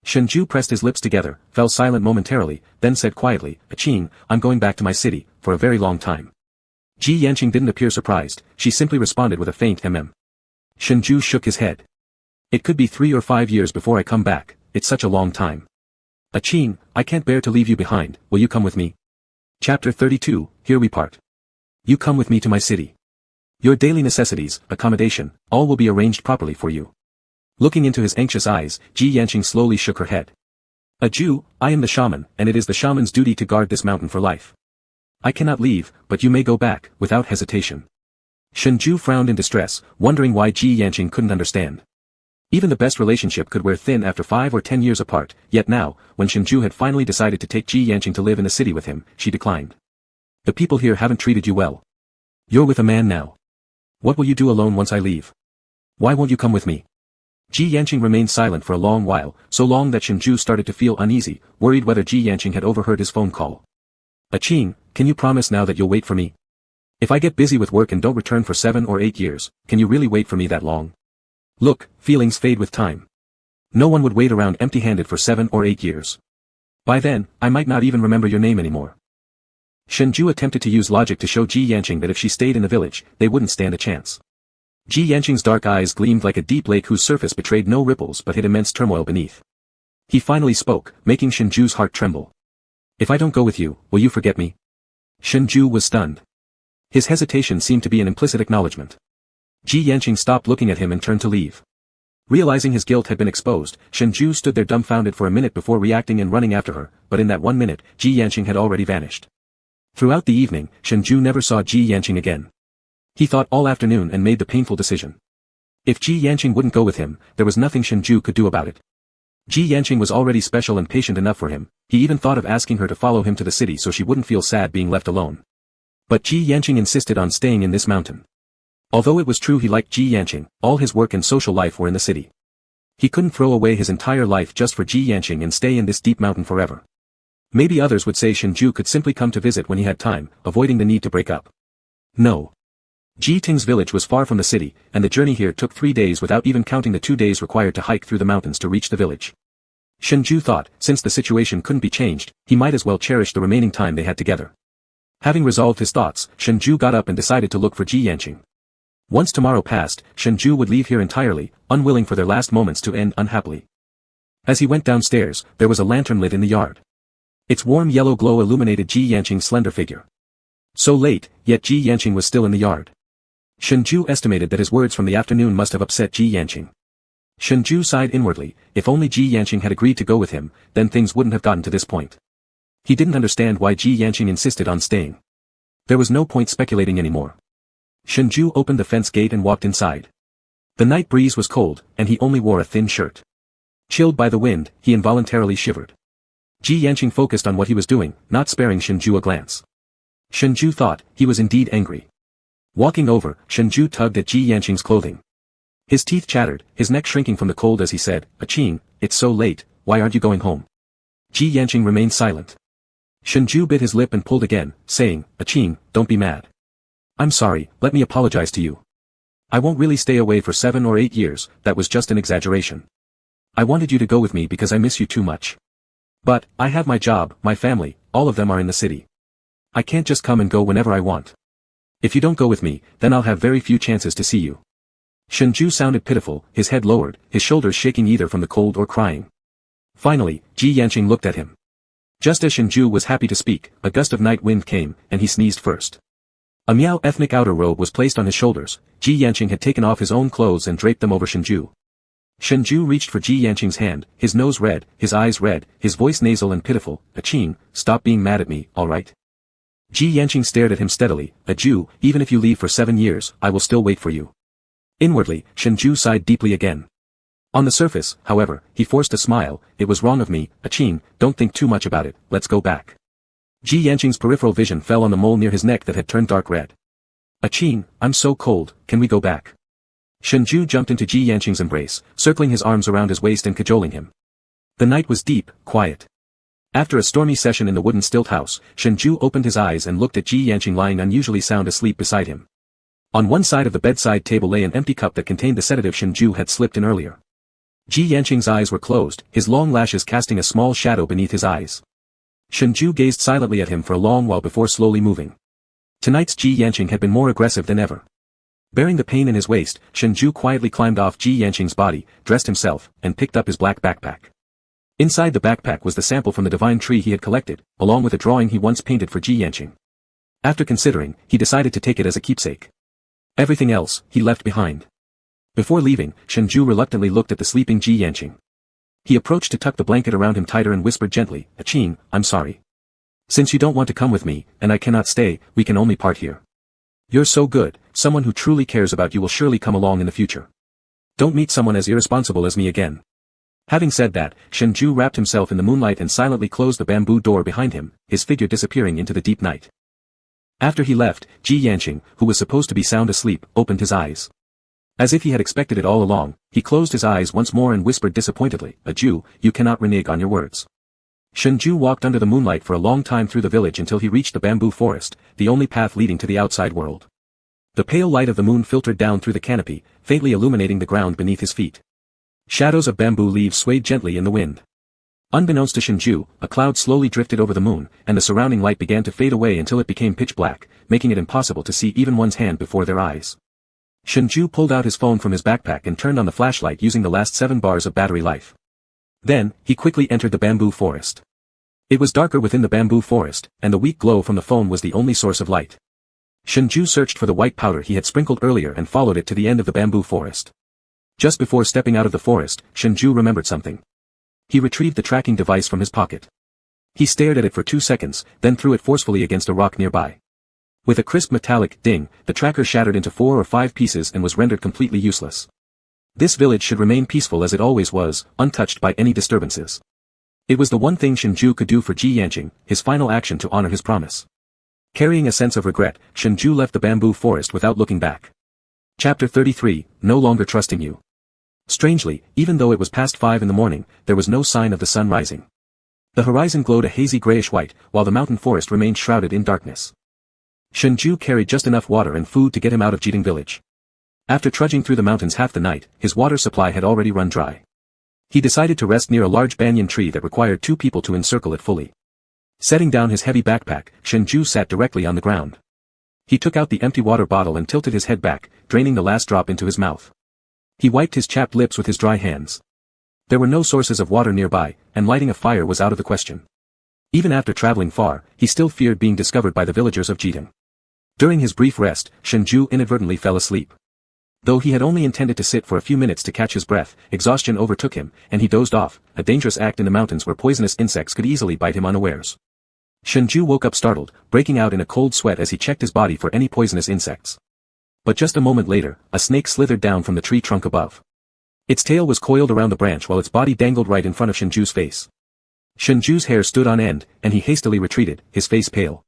[SPEAKER 1] Shengzhu pressed his lips together, fell silent momentarily, then said quietly, "Qing, I'm going back to my city, for a very long time." Ji Yanqing didn't appear surprised, she simply responded with a faint Shengzhu shook his head. "It could be 3 or 5 years before I come back, it's such a long time." "Qing, I can't bear to leave you behind, will you come with me?" Chapter 32, Here We Part. "You come with me to my city. Your daily necessities, accommodation, all will be arranged properly for you." Looking into his anxious eyes, Ji Yanqing slowly shook her head. "Adieu, I am the shaman, and it is the shaman's duty to guard this mountain for life. I cannot leave, but you may go back, without hesitation." Shengzhu frowned in distress, wondering why Ji Yanqing couldn't understand. Even the best relationship could wear thin after 5 or 10 years apart, yet now, when Shengzhu had finally decided to take Ji Yanqing to live in the city with him, she declined. "The people here haven't treated you well. You're with a man now. What will you do alone once I leave? Why won't you come with me?" Ji Yanqing remained silent for a long while, so long that Shengzhai started to feel uneasy, worried whether Ji Yanqing had overheard his phone call. "Qing, can you promise now that you'll wait for me? If I get busy with work and don't return for 7 or 8 years, can you really wait for me that long? Look, feelings fade with time. No one would wait around empty-handed for 7 or 8 years. By then, I might not even remember your name anymore." Shengzhai attempted to use logic to show Ji Yanqing that if she stayed in the village, they wouldn't stand a chance. Ji Yanqing's dark eyes gleamed like a deep lake whose surface betrayed no ripples but hid immense turmoil beneath. He finally spoke, making Shengzhu's heart tremble. "If I don't go with you, will you forget me?" Shengzhai was stunned. His hesitation seemed to be an implicit acknowledgement. Ji Yanqing stopped looking at him and turned to leave. Realizing his guilt had been exposed, Shengzhai stood there dumbfounded for a minute before reacting and running after her, but in that 1 minute, Ji Yanqing had already vanished. Throughout the evening, Shengzhai never saw Ji Yanqing again. He thought all afternoon and made the painful decision. If Ji Yanqing wouldn't go with him, there was nothing Shengzhai could do about it. Ji Yanqing was already special and patient enough for him, he even thought of asking her to follow him to the city so she wouldn't feel sad being left alone. But Ji Yanqing insisted on staying in this mountain. Although it was true he liked Ji Yanqing, all his work and social life were in the city. He couldn't throw away his entire life just for Ji Yanqing and stay in this deep mountain forever. Maybe others would say Shengzhai could simply come to visit when he had time, avoiding the need to break up. No. Jiteng's village was far from the city, and the journey here took 3 days without even counting the 2 days required to hike through the mountains to reach the village. Shengzhai thought, since the situation couldn't be changed, he might as well cherish the remaining time they had together. Having resolved his thoughts, Shengzhai got up and decided to look for Ji Yanqing. Once tomorrow passed, Shengzhai would leave here entirely, unwilling for their last moments to end unhappily. As he went downstairs, there was a lantern lit in the yard. Its warm yellow glow illuminated Ji Yanqing's slender figure. So late, yet Ji Yanqing was still in the yard. Shengzhai estimated that his words from the afternoon must have upset Ji Yanqing. Shengzhai sighed inwardly, if only Ji Yanqing had agreed to go with him, then things wouldn't have gotten to this point. He didn't understand why Ji Yanqing insisted on staying. There was no point speculating anymore. Shengzhai opened the fence gate and walked inside. The night breeze was cold, and he only wore a thin shirt. Chilled by the wind, he involuntarily shivered. Ji Yanqing focused on what he was doing, not sparing Shengzhai a glance. Shengzhai thought, he was indeed angry. Walking over, Shengzhai tugged at Ji Yanqing's clothing. His teeth chattered, his neck shrinking from the cold as he said, "Qing, it's so late, why aren't you going home?" Ji Yanqing remained silent. Shengzhai bit his lip and pulled again, saying, "Qing, don't be mad. I'm sorry, let me apologize to you. I won't really stay away for 7 or 8 years, that was just an exaggeration. I wanted you to go with me because I miss you too much. But, I have my job, my family, all of them are in the city. I can't just come and go whenever I want. If you don't go with me, then I'll have very few chances to see you." Shengzhai sounded pitiful, his head lowered, his shoulders shaking either from the cold or crying. Finally, Ji Yanqing looked at him. Just as Shengzhai was happy to speak, a gust of night wind came, and he sneezed first. A Miao ethnic outer robe was placed on his shoulders. Ji Yanqing had taken off his own clothes and draped them over Shengzhai. Shengzhai reached for Ji Yanqing's hand, his nose red, his eyes red, his voice nasal and pitiful. "Qing, stop being mad at me, alright?" Ji Yanqing stared at him steadily. "A Jew, even if you leave for 7 years, I will still wait for you." Inwardly, Shengzhai sighed deeply again. On the surface, however, he forced a smile. "It was wrong of me, Qing, don't think too much about it, let's go back." Ji Yanqing's peripheral vision fell on the mole near his neck that had turned dark red. "Qing, I'm so cold, can we go back?" Shengzhai jumped into Ji Yanqing's embrace, circling his arms around his waist and cajoling him. The night was deep, quiet. After a stormy session in the wooden stilt house, Shengzhai opened his eyes and looked at Ji Yanqing lying unusually sound asleep beside him. On one side of the bedside table lay an empty cup that contained the sedative Shengzhai had slipped in earlier. Ji Yanqing's eyes were closed, his long lashes casting a small shadow beneath his eyes. Shengzhai gazed silently at him for a long while before slowly moving. Tonight's Ji Yanqing had been more aggressive than ever. Bearing the pain in his waist, Shengzhai quietly climbed off Ji Yanqing's body, dressed himself, and picked up his black backpack. Inside the backpack was the sample from the divine tree he had collected, along with a drawing he once painted for Ji Yanqing. After considering, he decided to take it as a keepsake. Everything else, he left behind. Before leaving, Shengzhai reluctantly looked at the sleeping Ji Yanqing. He approached to tuck the blanket around him tighter and whispered gently, "Qing, I'm sorry. Since you don't want to come with me, and I cannot stay, we can only part here. You're so good, someone who truly cares about you will surely come along in the future. Don't meet someone as irresponsible as me again." Having said that, Shengzhai wrapped himself in the moonlight and silently closed the bamboo door behind him, his figure disappearing into the deep night. After he left, Ji Yanqing, who was supposed to be sound asleep, opened his eyes. As if he had expected it all along, he closed his eyes once more and whispered disappointedly, "A Jew, you cannot renege on your words." Shengzhai walked under the moonlight for a long time through the village until he reached the bamboo forest, the only path leading to the outside world. The pale light of the moon filtered down through the canopy, faintly illuminating the ground beneath his feet. Shadows of bamboo leaves swayed gently in the wind. Unbeknownst to Shengzhai, a cloud slowly drifted over the moon, and the surrounding light began to fade away until it became pitch black, making it impossible to see even one's hand before their eyes. Shengzhai pulled out his phone from his backpack and turned on the flashlight using the last 7 bars of battery life. Then, he quickly entered the bamboo forest. It was darker within the bamboo forest, and the weak glow from the phone was the only source of light. Shengzhai searched for the white powder he had sprinkled earlier and followed it to the end of the bamboo forest. Just before stepping out of the forest, Shengzhai remembered something. He retrieved the tracking device from his pocket. He stared at it for 2 seconds, then threw it forcefully against a rock nearby. With a crisp metallic ding, the tracker shattered into 4 or 5 pieces and was rendered completely useless. This village should remain peaceful as it always was, untouched by any disturbances. It was the one thing Shengzhai could do for Ji Yanqing, his final action to honor his promise. Carrying a sense of regret, Shengzhai left the bamboo forest without looking back. Chapter 33, No Longer Trusting You. Strangely, even though it was past 5 in the morning, there was no sign of the sun rising. The horizon glowed a hazy grayish-white, while the mountain forest remained shrouded in darkness. Shengzhai carried just enough water and food to get him out of Jiteng Village. After trudging through the mountains half the night, his water supply had already run dry. He decided to rest near a large banyan tree that required 2 people to encircle it fully. Setting down his heavy backpack, Shengzhai sat directly on the ground. He took out the empty water bottle and tilted his head back, draining the last drop into his mouth. He wiped his chapped lips with his dry hands. There were no sources of water nearby, and lighting a fire was out of the question. Even after traveling far, he still feared being discovered by the villagers of Jiteng. During his brief rest, Shengzhai inadvertently fell asleep. Though he had only intended to sit for a few minutes to catch his breath, exhaustion overtook him, and he dozed off, a dangerous act in the mountains where poisonous insects could easily bite him unawares. Shengzhai woke up startled, breaking out in a cold sweat as he checked his body for any poisonous insects. But just a moment later, a snake slithered down from the tree trunk above. Its tail was coiled around the branch while its body dangled right in front of Shengzhui's face. Shengzhui's hair stood on end, and he hastily retreated, his face pale.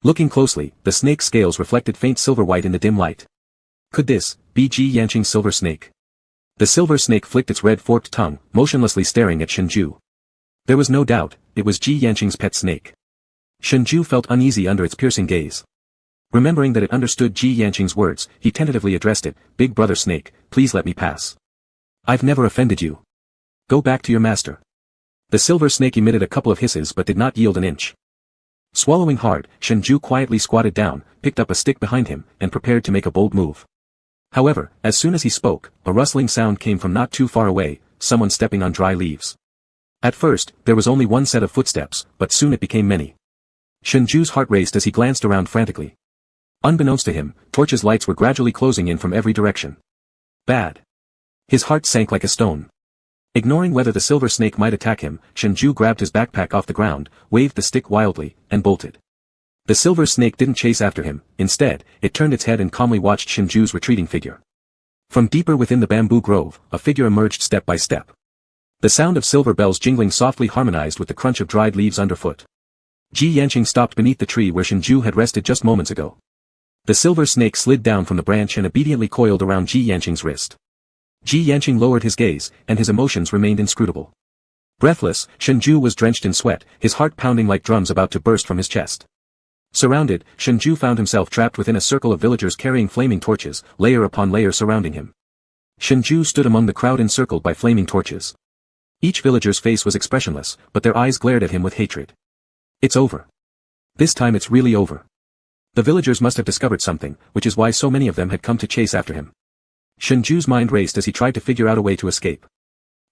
[SPEAKER 1] Looking closely, the snake's scales reflected faint silver white in the dim light. Could this be Ji Yanqing's silver snake? The silver snake flicked its red forked tongue, motionlessly staring at Shengzhai. There was no doubt, it was Ji Yanqing's pet snake. Shengzhai felt uneasy under its piercing gaze. Remembering that it understood Ji Yanqing's words, he tentatively addressed it, "Big brother snake, please let me pass. I've never offended you. Go back to your master." The silver snake emitted a couple of hisses but did not yield an inch. Swallowing hard, Shengzhai quietly squatted down, picked up a stick behind him, and prepared to make a bold move. However, as soon as he spoke, a rustling sound came from not too far away, someone stepping on dry leaves. At first, there was only one set of footsteps, but soon it became many. Shengzhui's heart raced as he glanced around frantically. Unbeknownst to him, torches' lights were gradually closing in from every direction. Bad. His heart sank like a stone. Ignoring whether the silver snake might attack him, Shengzhai grabbed his backpack off the ground, waved the stick wildly, and bolted. The silver snake didn't chase after him, instead, it turned its head and calmly watched Shengzhui's retreating figure. From deeper within the bamboo grove, a figure emerged step by step. The sound of silver bells jingling softly harmonized with the crunch of dried leaves underfoot. Ji Yanqing stopped beneath the tree where Shengzhai had rested just moments ago. The silver snake slid down from the branch and obediently coiled around Ji Yanqing's wrist. Ji Yanqing lowered his gaze, and his emotions remained inscrutable. Breathless, Shengzhai was drenched in sweat, his heart pounding like drums about to burst from his chest. Surrounded, Shengzhai found himself trapped within a circle of villagers carrying flaming torches, layer upon layer surrounding him. Shengzhai stood among the crowd encircled by flaming torches. Each villager's face was expressionless, but their eyes glared at him with hatred. It's over. This time it's really over. The villagers must have discovered something, which is why so many of them had come to chase after him. Shengzhui's mind raced as he tried to figure out a way to escape.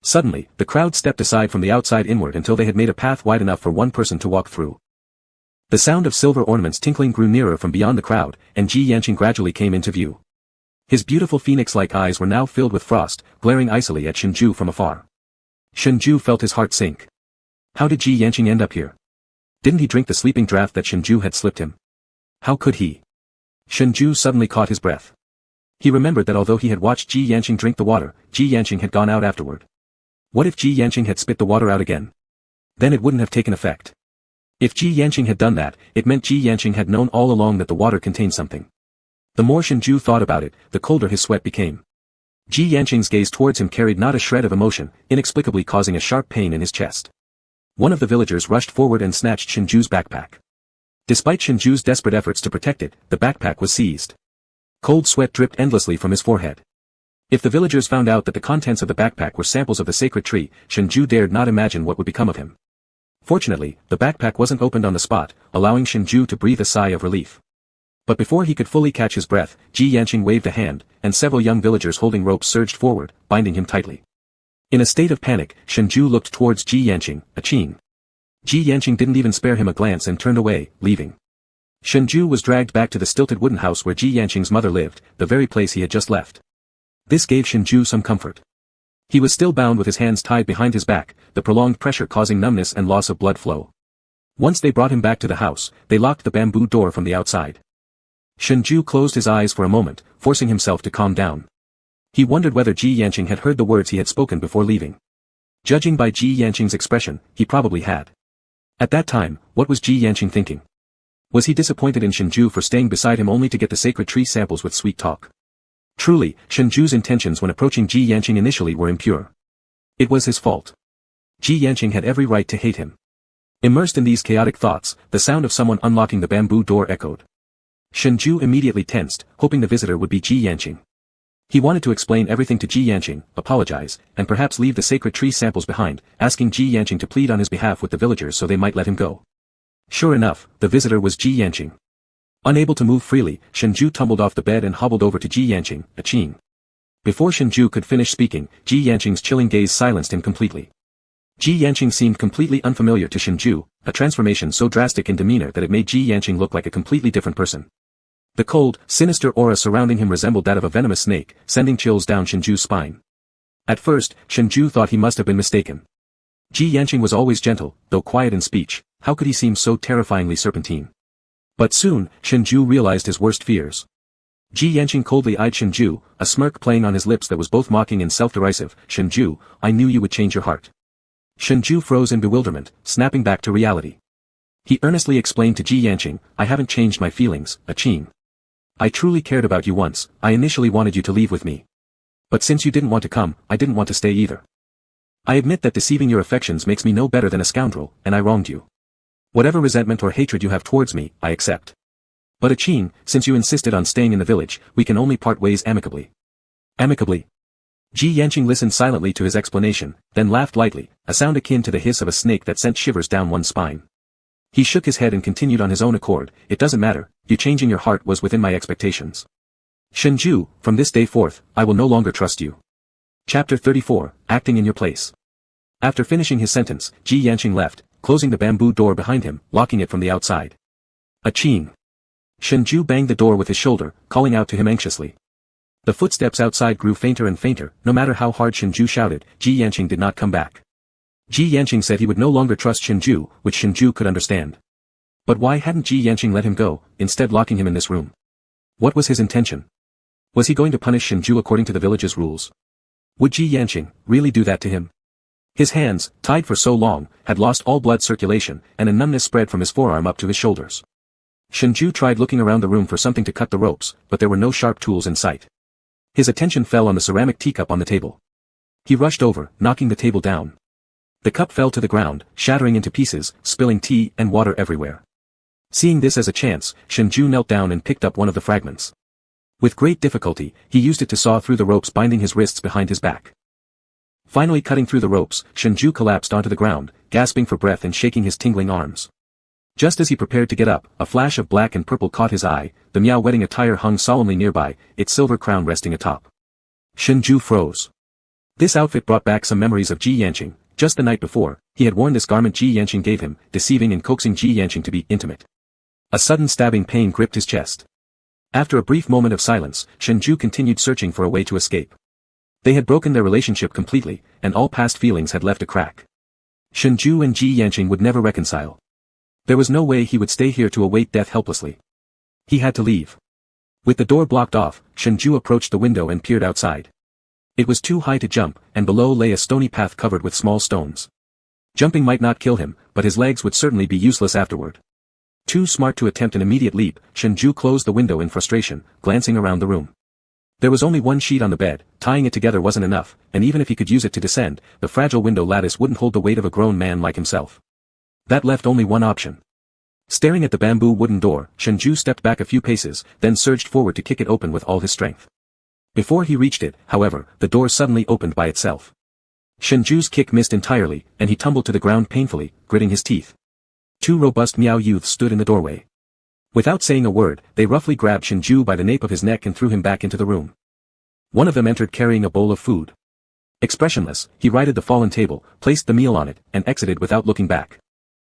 [SPEAKER 1] Suddenly, the crowd stepped aside from the outside inward until they had made a path wide enough for one person to walk through. The sound of silver ornaments tinkling grew nearer from beyond the crowd, and Ji Yanqing gradually came into view. His beautiful phoenix-like eyes were now filled with frost, glaring icily at Shengzhai from afar. Shengzhai felt his heart sink. How did Ji Yanqing end up here? Didn't he drink the sleeping draught that Shengzhai had slipped him? How could he? Shengzhai suddenly caught his breath. He remembered that although he had watched Ji Yanqing drink the water, Ji Yanqing had gone out afterward. What if Ji Yanqing had spit the water out again? Then it wouldn't have taken effect. If Ji Yanqing had done that, it meant Ji Yanqing had known all along that the water contained something. The more Shengzhai thought about it, the colder his sweat became. Ji Yanqing's gaze towards him carried not a shred of emotion, inexplicably causing a sharp pain in his chest. One of the villagers rushed forward and snatched Shengzhu's backpack. Despite Shengzhu's desperate efforts to protect it, the backpack was seized. Cold sweat dripped endlessly from his forehead. If the villagers found out that the contents of the backpack were samples of the sacred tree, Shengzhu dared not imagine what would become of him. Fortunately, the backpack wasn't opened on the spot, allowing Shengzhu to breathe a sigh of relief. But before he could fully catch his breath, Ji Yanqing waved a hand, and several young villagers holding ropes surged forward, binding him tightly. In a state of panic, Shengzhu looked towards Ji Yanqing, a Qing. Ji Yanqing didn't even spare him a glance and turned away, leaving. Shengzhu was dragged back to the stilted wooden house where Ji Yanqing's mother lived, the very place he had just left. This gave Shengzhu some comfort. He was still bound with his hands tied behind his back, the prolonged pressure causing numbness and loss of blood flow. Once they brought him back to the house, they locked the bamboo door from the outside. Shengzhu closed his eyes for a moment, forcing himself to calm down. He wondered whether Ji Yanqing had heard the words he had spoken before leaving. Judging by Ji Yanqing's expression, he probably had. At that time, what was Ji Yanqing thinking? Was he disappointed in Shengzhu for staying beside him only to get the sacred tree samples with sweet talk? Truly, Shengzhu's intentions when approaching Ji Yanqing initially were impure. It was his fault. Ji Yanqing had every right to hate him. Immersed in these chaotic thoughts, the sound of someone unlocking the bamboo door echoed. Shengzhu immediately tensed, hoping the visitor would be Ji Yanqing. He wanted to explain everything to Ji Yanqing, apologize, and perhaps leave the sacred tree samples behind, asking Ji Yanqing to plead on his behalf with the villagers so they might let him go. Sure enough, the visitor was Ji Yanqing. Unable to move freely, Shengzhu tumbled off the bed and hobbled over to Ji Yanqing, a Qing. Before Shengzhu could finish speaking, Ji Yanqing's chilling gaze silenced him completely. Ji Yanqing seemed completely unfamiliar to Shengzhu, a transformation so drastic in demeanor that it made Ji Yanqing look like a completely different person. The cold, sinister aura surrounding him resembled that of a venomous snake, sending chills down Shengzhu's spine. At first, Shengzhu thought he must have been mistaken. Ji Yanqing was always gentle, though quiet in speech. How could he seem so terrifyingly serpentine? But soon, Shengzhu realized his worst fears. Ji Yanqing coldly eyed Shengzhu, a smirk playing on his lips that was both mocking and self-derisive. Shengzhu, I knew you would change your heart. Shengzhu froze in bewilderment, snapping back to reality. He earnestly explained to Ji Yanqing, I haven't changed my feelings, a Qing. I truly cared about you once, I initially wanted you to leave with me. But since you didn't want to come, I didn't want to stay either. I admit that deceiving your affections makes me no better than a scoundrel, and I wronged you. Whatever resentment or hatred you have towards me, I accept. But a Qing, since you insisted on staying in the village, we can only part ways amicably. Amicably? Ji Yanqing listened silently to his explanation, then laughed lightly, a sound akin to the hiss of a snake that sent shivers down one's spine. He shook his head and continued on his own accord, it doesn't matter, you changing your heart was within my expectations. Shengzhu, from this day forth, I will no longer trust you. Chapter 34, Acting in Your Place. After finishing his sentence, Ji Yanqing left, closing the bamboo door behind him, locking it from the outside. A Qing. Shengzhu banged the door with his shoulder, calling out to him anxiously. The footsteps outside grew fainter and fainter, no matter how hard Shengzhu shouted, Ji Yanqing did not come back. Ji Yanqing said he would no longer trust Shengzhu, which Shengzhu could understand. But why hadn't Ji Yanqing let him go, instead locking him in this room? What was his intention? Was he going to punish Shengzhu according to the village's rules? Would Ji Yanqing really do that to him? His hands, tied for so long, had lost all blood circulation, and a numbness spread from his forearm up to his shoulders. Shengzhu tried looking around the room for something to cut the ropes, but there were no sharp tools in sight. His attention fell on the ceramic teacup on the table. He rushed over, knocking the table down. The cup fell to the ground, shattering into pieces, spilling tea and water everywhere. Seeing this as a chance, Shengzhu knelt down and picked up one of the fragments. With great difficulty, he used it to saw through the ropes binding his wrists behind his back. Finally cutting through the ropes, Shengzhu collapsed onto the ground, gasping for breath and shaking his tingling arms. Just as he prepared to get up, a flash of black and purple caught his eye, the Miao wedding attire hung solemnly nearby, its silver crown resting atop. Shengzhu froze. This outfit brought back some memories of Ji Yanqing. Just the night before, he had worn this garment Ji Yanqing gave him, deceiving and coaxing Ji Yanqing to be intimate. A sudden stabbing pain gripped his chest. After a brief moment of silence, Shengzhu continued searching for a way to escape. They had broken their relationship completely, and all past feelings had left a crack. Shengzhu and Ji Yanqing would never reconcile. There was no way he would stay here to await death helplessly. He had to leave. With the door blocked off, Shengzhu approached the window and peered outside. It was too high to jump, and below lay a stony path covered with small stones. Jumping might not kill him, but his legs would certainly be useless afterward. Too smart to attempt an immediate leap, Shengzhu closed the window in frustration, glancing around the room. There was only one sheet on the bed, tying it together wasn't enough, and even if he could use it to descend, the fragile window lattice wouldn't hold the weight of a grown man like himself. That left only one option. Staring at the bamboo wooden door, Shengzhai stepped back a few paces, then surged forward to kick it open with all his strength. Before he reached it, however, the door suddenly opened by itself. Shengzhu's kick missed entirely, and he tumbled to the ground painfully, gritting his teeth. Two robust Miao youths stood in the doorway. Without saying a word, they roughly grabbed Shengzhai by the nape of his neck and threw him back into the room. One of them entered carrying a bowl of food. Expressionless, he righted the fallen table, placed the meal on it, and exited without looking back.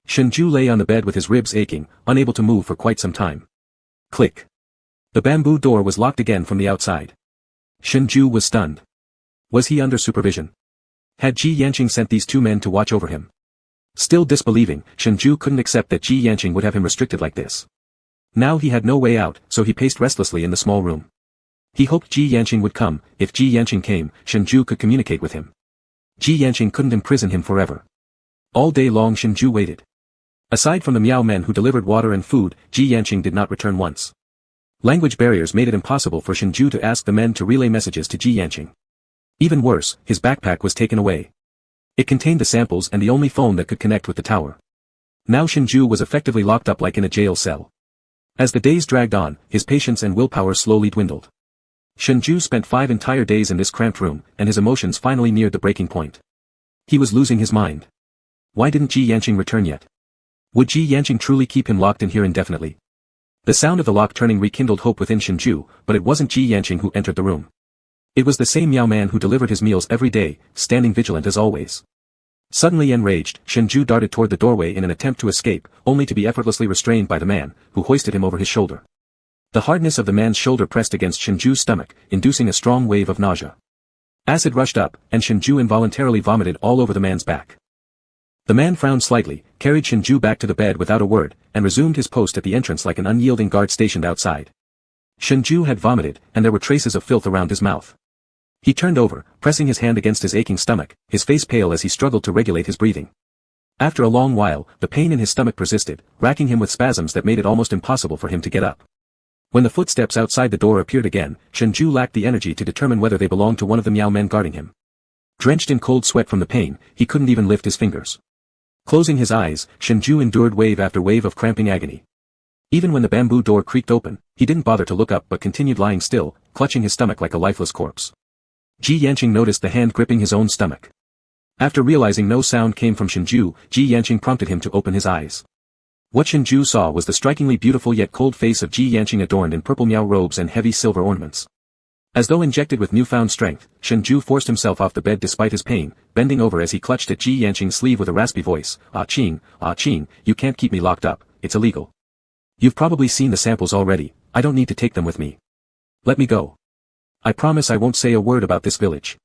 [SPEAKER 1] Shengzhai lay on the bed with his ribs aching, unable to move for quite some time. Click. The bamboo door was locked again from the outside. Shengzhai was stunned. Was he under supervision? Had Ji Yanqing sent these two men to watch over him? Still disbelieving, Shengzhai couldn't accept that Ji Yanqing would have him restricted like this. Now he had no way out, so he paced restlessly in the small room. He hoped Ji Yanqing would come. If Ji Yanqing came, Shengzhai could communicate with him. Ji Yanqing couldn't imprison him forever. All day long Shengzhai waited. Aside from the Miao men who delivered water and food, Ji Yanqing did not return once. Language barriers made it impossible for Shengzhai to ask the men to relay messages to Ji Yanqing. Even worse, his backpack was taken away. It contained the samples and the only phone that could connect with the tower. Now Shengzhai was effectively locked up like in a jail cell. As the days dragged on, his patience and willpower slowly dwindled. Shengzhai spent 5 entire days in this cramped room, and his emotions finally neared the breaking point. He was losing his mind. Why didn't Ji Yanqing return yet? Would Ji Yanqing truly keep him locked in here indefinitely? The sound of the lock turning rekindled hope within Shengzhai, but it wasn't Ji Yanqing who entered the room. It was the same Miao man who delivered his meals every day, standing vigilant as always. Suddenly enraged, Shengzhai darted toward the doorway in an attempt to escape, only to be effortlessly restrained by the man, who hoisted him over his shoulder. The hardness of the man's shoulder pressed against Shengzhu's stomach, inducing a strong wave of nausea. Acid rushed up, and Shengzhai involuntarily vomited all over the man's back. The man frowned slightly, carried Shengzhai back to the bed without a word, and resumed his post at the entrance like an unyielding guard stationed outside. Shengzhai had vomited, and there were traces of filth around his mouth. He turned over, pressing his hand against his aching stomach, his face pale as he struggled to regulate his breathing. After a long while, the pain in his stomach persisted, racking him with spasms that made it almost impossible for him to get up. When the footsteps outside the door appeared again, Shengzhai lacked the energy to determine whether they belonged to one of the Miao men guarding him. Drenched in cold sweat from the pain, he couldn't even lift his fingers. Closing his eyes, Shengzhai endured wave after wave of cramping agony. Even when the bamboo door creaked open, he didn't bother to look up but continued lying still, clutching his stomach like a lifeless corpse. Ji Yanqing noticed the hand gripping his own stomach. After realizing no sound came from Shengzhai, Ji Yanqing prompted him to open his eyes. What Shengzhai saw was the strikingly beautiful yet cold face of Ji Yanqing adorned in purple Miao robes and heavy silver ornaments. As though injected with newfound strength, Shengzhai forced himself off the bed despite his pain, bending over as he clutched at Ji Yanqing's sleeve with a raspy voice. Ah Qing, you can't keep me locked up, it's illegal. You've probably seen the samples already, I don't need to take them with me. Let me go. I promise I won't say a word about this village.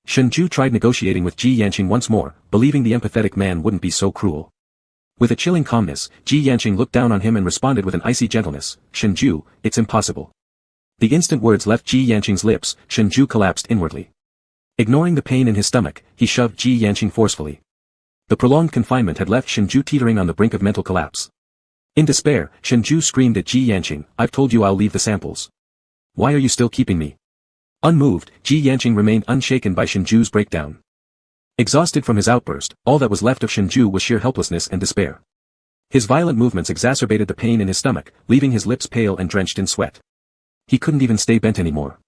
[SPEAKER 1] Shengzhai tried negotiating with Ji Yanqing once more, believing the empathetic man wouldn't be so cruel. With a chilling calmness, Ji Yanqing looked down on him and responded with an icy gentleness. Shengzhai, it's impossible. The instant words left Ji Yanqing's lips, Shengzhai collapsed inwardly. Ignoring the pain in his stomach, he shoved Ji Yanqing forcefully. The prolonged confinement had left Shengzhai teetering on the brink of mental collapse. In despair, Shengzhai screamed at Ji Yanqing, I've told you I'll leave the samples. Why are you still keeping me? Unmoved, Ji Yanqing remained unshaken by Shengzhu's breakdown. Exhausted from his outburst, all that was left of Shengzhai was sheer helplessness and despair. His violent movements exacerbated the pain in his stomach, leaving his lips pale and drenched in sweat. He couldn't even stay bent anymore.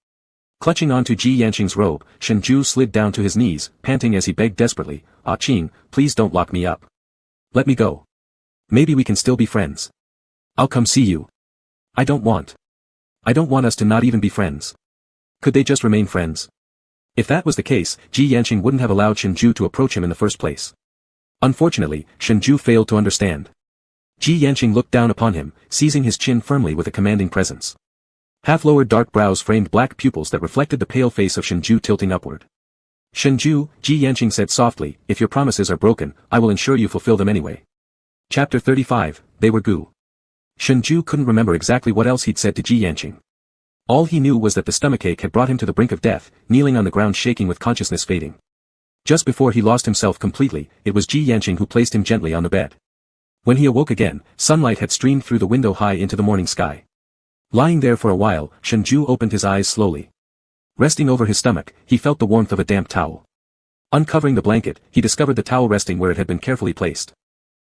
[SPEAKER 1] Clutching onto Ji Yanqing's robe, Shengzhai slid down to his knees, panting as he begged desperately, Ah Qing, please don't lock me up. Let me go. Maybe we can still be friends. I'll come see you. I don't want us to not even be friends. Could they just remain friends? If that was the case, Ji Yanqing wouldn't have allowed Shengzhai to approach him in the first place. Unfortunately, Shengzhai failed to understand. Ji Yanqing looked down upon him, seizing his chin firmly with a commanding presence. Half-lowered dark brows framed black pupils that reflected the pale face of Shengzhai tilting upward. Shengzhai, Ji Yanqing said softly, if your promises are broken, I will ensure you fulfill them anyway. Chapter 35, They Were Goo. Shengzhai couldn't remember exactly what else he'd said to Ji Yanqing. All he knew was that the stomachache had brought him to the brink of death, kneeling on the ground shaking with consciousness fading. Just before he lost himself completely, it was Ji Yanqing who placed him gently on the bed. When he awoke again, sunlight had streamed through the window high into the morning sky. Lying there for a while, Shengzhai opened his eyes slowly. Resting over his stomach, he felt the warmth of a damp towel. Uncovering the blanket, he discovered the towel resting where it had been carefully placed.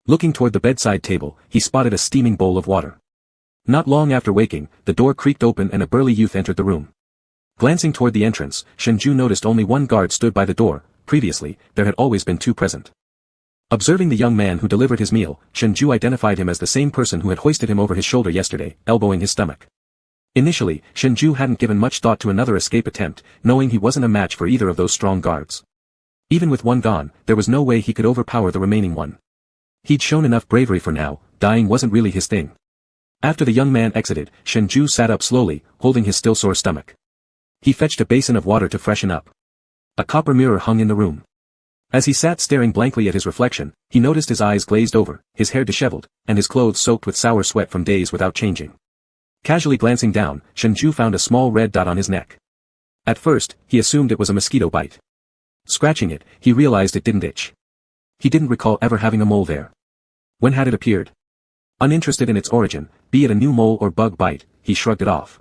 [SPEAKER 1] Looking toward the bedside table, he spotted a steaming bowl of water. Not long after waking, the door creaked open and a burly youth entered the room. Glancing toward the entrance, Shengzhai noticed only one guard stood by the door. Previously, there had always been two present. Observing the young man who delivered his meal, Shengzhai identified him as the same person who had hoisted him over his shoulder yesterday, elbowing his stomach. Initially, Shengzhai hadn't given much thought to another escape attempt, knowing he wasn't a match for either of those strong guards. Even with one gone, there was no way he could overpower the remaining one. He'd shown enough bravery for now, dying wasn't really his thing. After the young man exited, Shengzhai sat up slowly, holding his still sore stomach. He fetched a basin of water to freshen up. A copper mirror hung in the room. As he sat staring blankly at his reflection, he noticed his eyes glazed over, his hair disheveled, and his clothes soaked with sour sweat from days without changing. Casually glancing down, Shengzhai found a small red dot on his neck. At first, he assumed it was a mosquito bite. Scratching it, he realized it didn't itch. He didn't recall ever having a mole there. When had it appeared? Uninterested in its origin, be it a new mole or bug bite, he shrugged it off.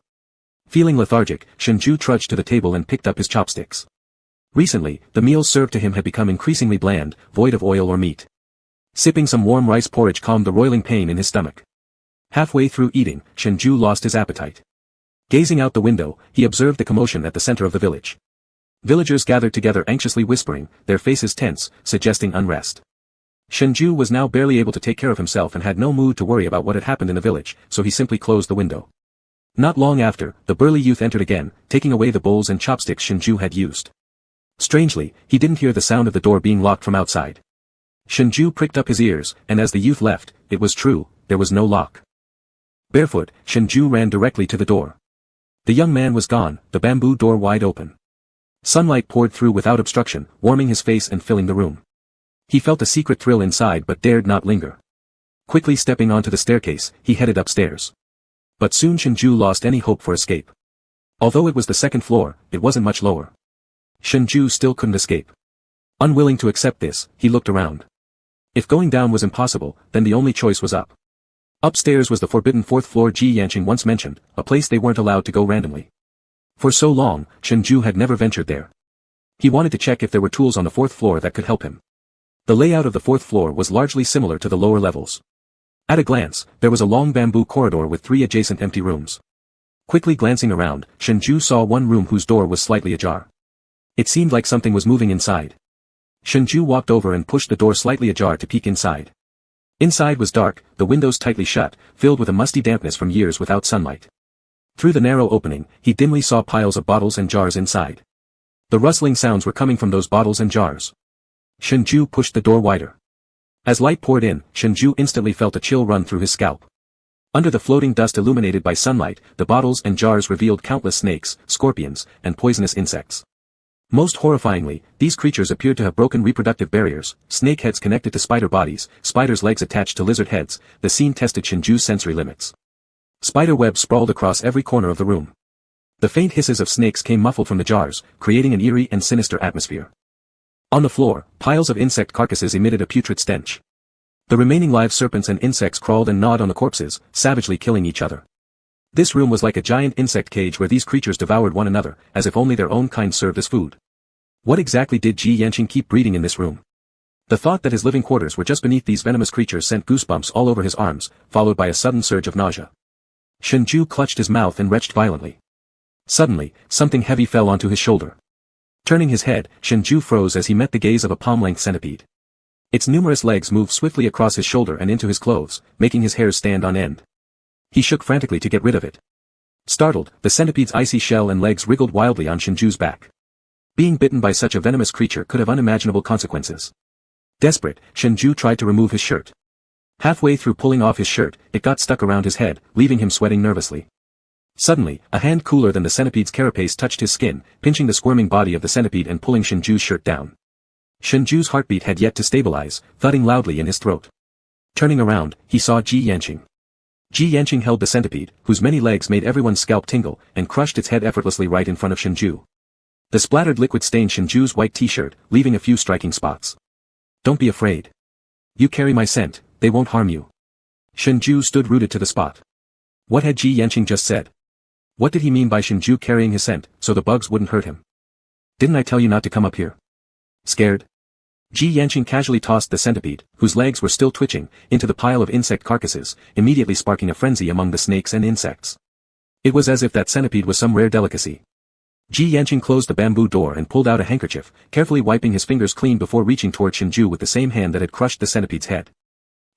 [SPEAKER 1] Feeling lethargic, Shengzhai trudged to the table and picked up his chopsticks. Recently, the meals served to him had become increasingly bland, void of oil or meat. Sipping some warm rice porridge calmed the roiling pain in his stomach. Halfway through eating, Shengzhai lost his appetite. Gazing out the window, he observed the commotion at the center of the village. Villagers gathered together anxiously whispering, their faces tense, suggesting unrest. Shengzhai was now barely able to take care of himself and had no mood to worry about what had happened in the village, so he simply closed the window. Not long after, the burly youth entered again, taking away the bowls and chopsticks Shengzhai had used. Strangely, he didn't hear the sound of the door being locked from outside. Shengzhai pricked up his ears, and as the youth left, it was true, there was no lock. Barefoot, Shengzhai ran directly to the door. The young man was gone, the bamboo door wide open. Sunlight poured through without obstruction, warming his face and filling the room. He felt a secret thrill inside but dared not linger. Quickly stepping onto the staircase, he headed upstairs. But soon Shengzhai lost any hope for escape. Although it was the second floor, it wasn't much lower. Shengzhai still couldn't escape. Unwilling to accept this, he looked around. If going down was impossible, then the only choice was up. Upstairs was the forbidden fourth floor Jiyanqing once mentioned, a place they weren't allowed to go randomly. For so long, Shengzhai had never ventured there. He wanted to check if there were tools on the fourth floor that could help him. The layout of the fourth floor was largely similar to the lower levels. At a glance, there was a long bamboo corridor with 3 adjacent empty rooms. Quickly glancing around, Shengzhai saw one room whose door was slightly ajar. It seemed like something was moving inside. Shengzhai walked over and pushed the door slightly ajar to peek inside. Inside was dark, the windows tightly shut, filled with a musty dampness from years without sunlight. Through the narrow opening, he dimly saw piles of bottles and jars inside. The rustling sounds were coming from those bottles and jars. Shengzhai pushed the door wider. As light poured in, Shengzhai instantly felt a chill run through his scalp. Under the floating dust illuminated by sunlight, the bottles and jars revealed countless snakes, scorpions, and poisonous insects. Most horrifyingly, these creatures appeared to have broken reproductive barriers, snake heads connected to spider bodies, spiders' legs attached to lizard heads. The scene tested Shengzhai's sensory limits. Spider webs sprawled across every corner of the room. The faint hisses of snakes came muffled from the jars, creating an eerie and sinister atmosphere. On the floor, piles of insect carcasses emitted a putrid stench. The remaining live serpents and insects crawled and gnawed on the corpses, savagely killing each other. This room was like a giant insect cage where these creatures devoured one another, as if only their own kind served as food. What exactly did Jiyanqing keep breeding in this room? The thought that his living quarters were just beneath these venomous creatures sent goosebumps all over his arms, followed by a sudden surge of nausea. Shengzhai clutched his mouth and retched violently. Suddenly, something heavy fell onto his shoulder. Turning his head, Shengzhai froze as he met the gaze of a palm-length centipede. Its numerous legs moved swiftly across his shoulder and into his clothes, making his hairs stand on end. He shook frantically to get rid of it. Startled, the centipede's icy shell and legs wriggled wildly on Shengzhai's back. Being bitten by such a venomous creature could have unimaginable consequences. Desperate, Shengzhai tried to remove his shirt. Halfway through pulling off his shirt, it got stuck around his head, leaving him sweating nervously. Suddenly, a hand cooler than the centipede's carapace touched his skin, pinching the squirming body of the centipede and pulling Shengzhai's shirt down. Shengzhai's heartbeat had yet to stabilize, thudding loudly in his throat. Turning around, he saw Jiyanqing. Jiyanqing held the centipede, whose many legs made everyone's scalp tingle, and crushed its head effortlessly right in front of Shengzhai. The splattered liquid stained Shengzhai's white t-shirt, leaving a few striking spots. "Don't be afraid. You carry my scent, they won't harm you." Shengzhai stood rooted to the spot. What had Jiyanqing just said? What did he mean by Shengzhai carrying his scent, so the bugs wouldn't hurt him? Didn't I tell you not to come up here? Scared? Ji Yanqing casually tossed the centipede, whose legs were still twitching, into the pile of insect carcasses, immediately sparking a frenzy among the snakes and insects. It was as if that centipede was some rare delicacy. Ji Yanqing closed the bamboo door and pulled out a handkerchief, carefully wiping his fingers clean before reaching toward Shengzhai with the same hand that had crushed the centipede's head.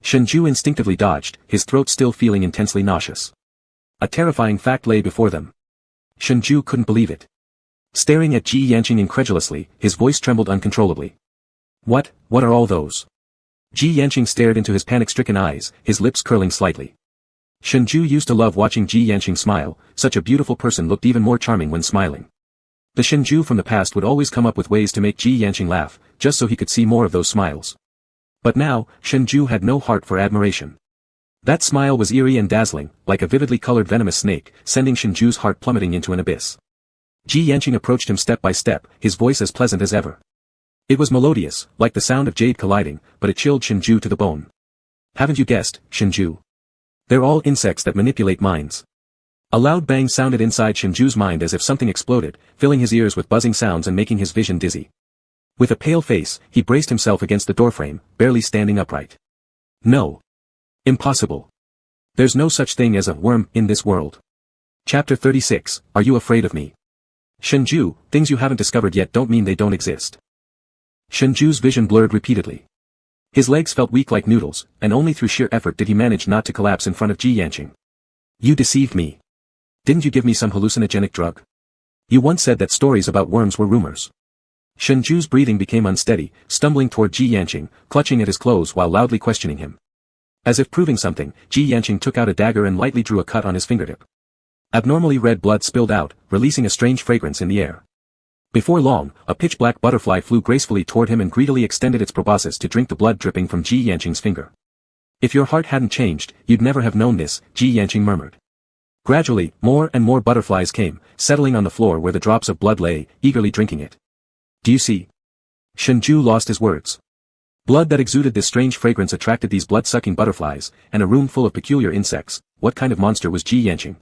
[SPEAKER 1] Shengzhai instinctively dodged, his throat still feeling intensely nauseous. A terrifying fact lay before them. Shengzhai couldn't believe it. Staring at Ji Yanqing incredulously, his voice trembled uncontrollably. What are all those? Ji Yanqing stared into his panic-stricken eyes, his lips curling slightly. Shengzhai used to love watching Ji Yanqing smile, such a beautiful person looked even more charming when smiling. The Shengzhai from the past would always come up with ways to make Ji Yanqing laugh, just so he could see more of those smiles. But now, Shengzhai had no heart for admiration. That smile was eerie and dazzling, like a vividly colored venomous snake, sending Shengzhui's heart plummeting into an abyss. Ji Yanqing approached him step by step, his voice as pleasant as ever. It was melodious, like the sound of jade colliding, but it chilled Shengzhai to the bone. Haven't you guessed, Shengzhai? They're all insects that manipulate minds. A loud bang sounded inside Shengzhui's mind as if something exploded, filling his ears with buzzing sounds and making his vision dizzy. With a pale face, he braced himself against the doorframe, barely standing upright. No. Impossible. There's no such thing as a worm in this world. Chapter 36, Are You Afraid of Me? Shengzhai, things you haven't discovered yet don't mean they don't exist. Shengzhui's vision blurred repeatedly. His legs felt weak like noodles, and only through sheer effort did he manage not to collapse in front of Ji Yanqing. You deceived me. Didn't you give me some hallucinogenic drug? You once said that stories about worms were rumors. Shengzhui's breathing became unsteady, stumbling toward Ji Yanqing, clutching at his clothes while loudly questioning him. As if proving something, Ji Yanqing took out a dagger and lightly drew a cut on his fingertip. Abnormally red blood spilled out, releasing a strange fragrance in the air. Before long, a pitch-black butterfly flew gracefully toward him and greedily extended its proboscis to drink the blood dripping from Ji Yanqing's finger. If your heart hadn't changed, you'd never have known this, Ji Yanqing murmured. Gradually, more and more butterflies came, settling on the floor where the drops of blood lay, eagerly drinking it. Do you see? Shengzhai lost his words. Blood that exuded this strange fragrance attracted these blood-sucking butterflies, and a room full of peculiar insects. What kind of monster was Ji Yanqing?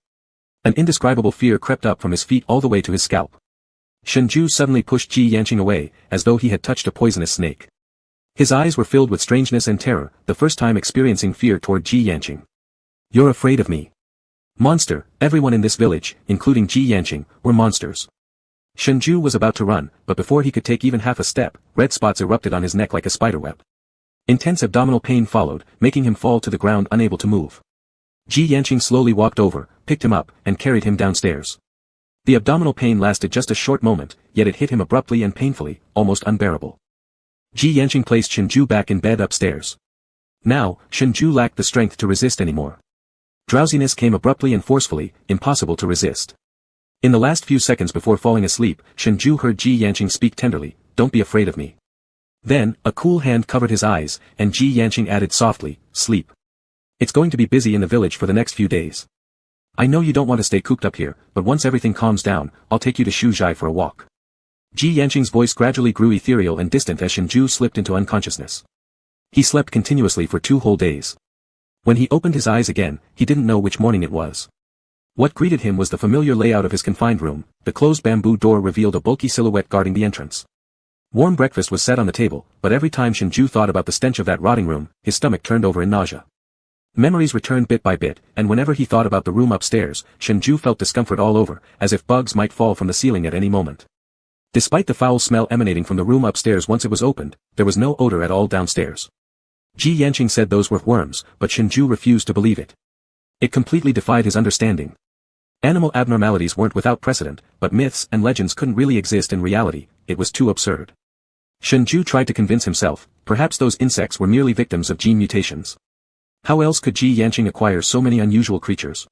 [SPEAKER 1] An indescribable fear crept up from his feet all the way to his scalp. Shengzhai suddenly pushed Ji Yanqing away, as though he had touched a poisonous snake. His eyes were filled with strangeness and terror, the first time experiencing fear toward Ji Yanqing. You're afraid of me. Monster, everyone in this village, including Ji Yanqing, were monsters. Shengzhai was about to run, but before he could take even half a step, red spots erupted on his neck like a spiderweb. Intense abdominal pain followed, making him fall to the ground unable to move. Ji Yanqing slowly walked over, picked him up, and carried him downstairs. The abdominal pain lasted just a short moment, yet it hit him abruptly and painfully, almost unbearable. Ji Yanqing placed Shengzhai back in bed upstairs. Now, Shengzhai lacked the strength to resist anymore. Drowsiness came abruptly and forcefully, impossible to resist. In the last few seconds before falling asleep, Shengzhai heard Ji Yanqing speak tenderly, "Don't be afraid of me." Then, a cool hand covered his eyes, and Ji Yanqing added softly, "Sleep. It's going to be busy in the village for the next few days. I know you don't want to stay cooped up here, but once everything calms down, I'll take you to Shengzhai for a walk." Ji Yanqing's voice gradually grew ethereal and distant as Shengzhai slipped into unconsciousness. He slept continuously for 2 whole days. When he opened his eyes again, he didn't know which morning it was. What greeted him was the familiar layout of his confined room. The closed bamboo door revealed a bulky silhouette guarding the entrance. Warm breakfast was set on the table, but every time Shengzhai thought about the stench of that rotting room, his stomach turned over in nausea. Memories returned bit by bit, and whenever he thought about the room upstairs, Shengzhai felt discomfort all over, as if bugs might fall from the ceiling at any moment. Despite the foul smell emanating from the room upstairs once it was opened, there was no odor at all downstairs. Ji Yanqing said those were worms, but Shengzhai refused to believe it. It completely defied his understanding. Animal abnormalities weren't without precedent, but myths and legends couldn't really exist in reality, it was too absurd. Shengzhai tried to convince himself, perhaps those insects were merely victims of gene mutations. How else could Ji Yanqing acquire so many unusual creatures?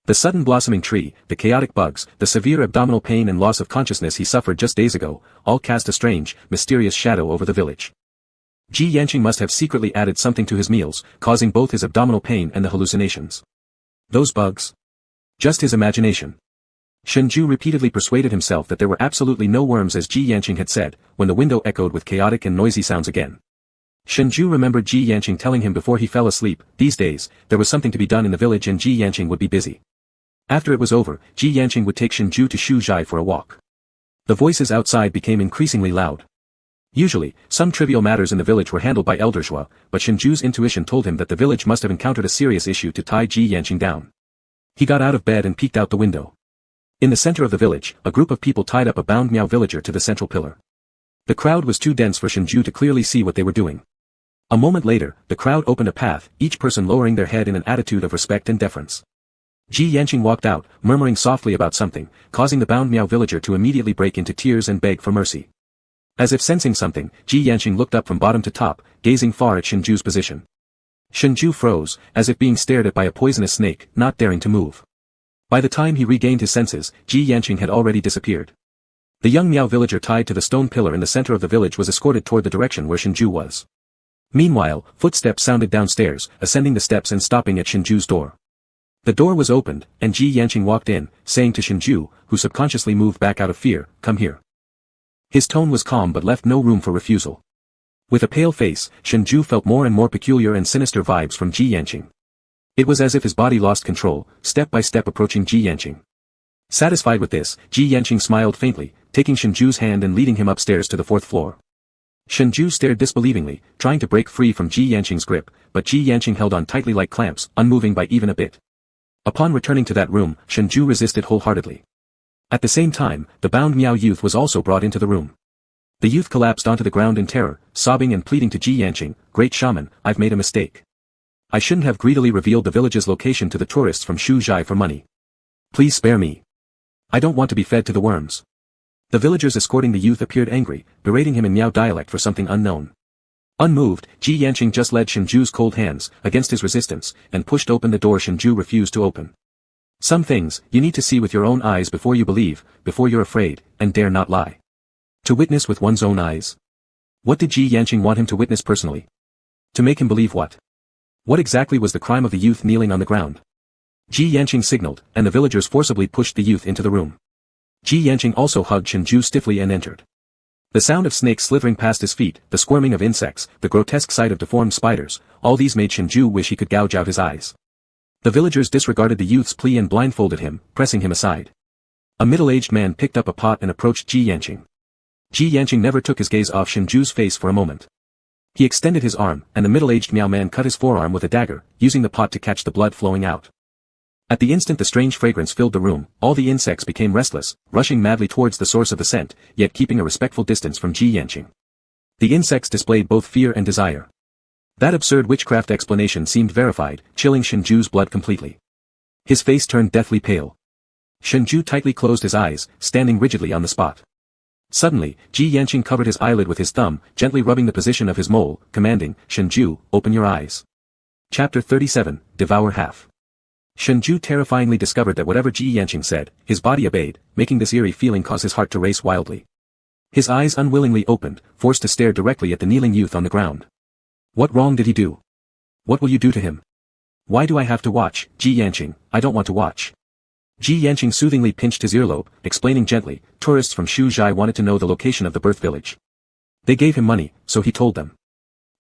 [SPEAKER 1] The sudden blossoming tree, the chaotic bugs, the severe abdominal pain and loss of consciousness he suffered just days ago, all cast a strange, mysterious shadow over the village. Ji Yanqing must have secretly added something to his meals, causing both his abdominal pain and the hallucinations. Those bugs? Just his imagination. Shengzhai repeatedly persuaded himself that there were absolutely no worms as Ji Yanqing had said, when the window echoed with chaotic and noisy sounds again. Shengzhai remembered Ji Yanqing telling him before he fell asleep, these days, there was something to be done in the village and Ji Yanqing would be busy. After it was over, Ji Yanqing would take Shengzhai to Shengzhai for a walk. The voices outside became increasingly loud. Usually, some trivial matters in the village were handled by Elder Zhua, but Shengzhu's intuition told him that the village must have encountered a serious issue to tie Ji Yanqing down. He got out of bed and peeked out the window. In the center of the village, a group of people tied up a bound Miao villager to the central pillar. The crowd was too dense for Shengzhai to clearly see what they were doing. A moment later, the crowd opened a path, each person lowering their head in an attitude of respect and deference. Ji Yanqing walked out, murmuring softly about something, causing the bound Miao villager to immediately break into tears and beg for mercy. As if sensing something, Ji Yanqing looked up from bottom to top, gazing far at Shengzhu's position. Shengzhu froze, as if being stared at by a poisonous snake, not daring to move. By the time he regained his senses, Ji Yanqing had already disappeared. The young Miao villager tied to the stone pillar in the center of the village was escorted toward the direction where Shengzhu was. Meanwhile, footsteps sounded downstairs, ascending the steps and stopping at Shengzhu's door. The door was opened, and Ji Yanqing walked in, saying to Shengzhu, who subconsciously moved back out of fear, "Come here." His tone was calm but left no room for refusal. With a pale face, Shengzhu felt more and more peculiar and sinister vibes from Ji Yanqing. It was as if his body lost control, step by step approaching Ji Yanqing. Satisfied with this, Ji Yanqing smiled faintly, taking Shengzhu's hand and leading him upstairs to the 4th floor. Shengzhu stared disbelievingly, trying to break free from Ji Yanqing's grip, but Ji Yanqing held on tightly like clamps, unmoving by even a bit. Upon returning to that room, Shengzhu resisted wholeheartedly. At the same time, the bound Miao youth was also brought into the room. The youth collapsed onto the ground in terror, sobbing and pleading to Ji Yanqing, "Great shaman, I've made a mistake. I shouldn't have greedily revealed the village's location to the tourists from Shengzhai for money. Please spare me. I don't want to be fed to the worms." The villagers escorting the youth appeared angry, berating him in Miao dialect for something unknown. Unmoved, Ji Yanqing just led Shengzhu's cold hands, against his resistance, and pushed open the door Shengzhu refused to open. Some things, you need to see with your own eyes before you believe, before you're afraid, and dare not lie. To witness with one's own eyes. What did Ji Yanqing want him to witness personally? To make him believe what? What exactly was the crime of the youth kneeling on the ground? Ji Yanqing signaled, and the villagers forcibly pushed the youth into the room. Ji Yanqing also hugged Shengzhu stiffly and entered. The sound of snakes slithering past his feet, the squirming of insects, the grotesque sight of deformed spiders, all these made Shengzhu wish he could gouge out his eyes. The villagers disregarded the youth's plea and blindfolded him, pressing him aside. A middle-aged man picked up a pot and approached Ji Yanqing. Ji Yanqing never took his gaze off Shengzhu's face for a moment. He extended his arm, and the middle-aged Miao man cut his forearm with a dagger, using the pot to catch the blood flowing out. At the instant the strange fragrance filled the room, all the insects became restless, rushing madly towards the source of the scent, yet keeping a respectful distance from Ji Yanqing. The insects displayed both fear and desire. That absurd witchcraft explanation seemed verified, chilling Shengzhu's blood completely. His face turned deathly pale. Shengzhu tightly closed his eyes, standing rigidly on the spot. Suddenly, Ji Yanqing covered his eyelid with his thumb, gently rubbing the position of his mole, commanding, "Shengzhu, open your eyes." Chapter 37, Devour Half. Shengzhu terrifyingly discovered that whatever Ji Yanqing said, his body obeyed, making this eerie feeling cause his heart to race wildly. His eyes unwillingly opened, forced to stare directly at the kneeling youth on the ground. What wrong did he do? What will you do to him? Why do I have to watch, Ji Yanqing? I don't want to watch. Ji Yanqing soothingly pinched his earlobe, explaining gently, tourists from Shengzhai wanted to know the location of the birth village. They gave him money, so he told them.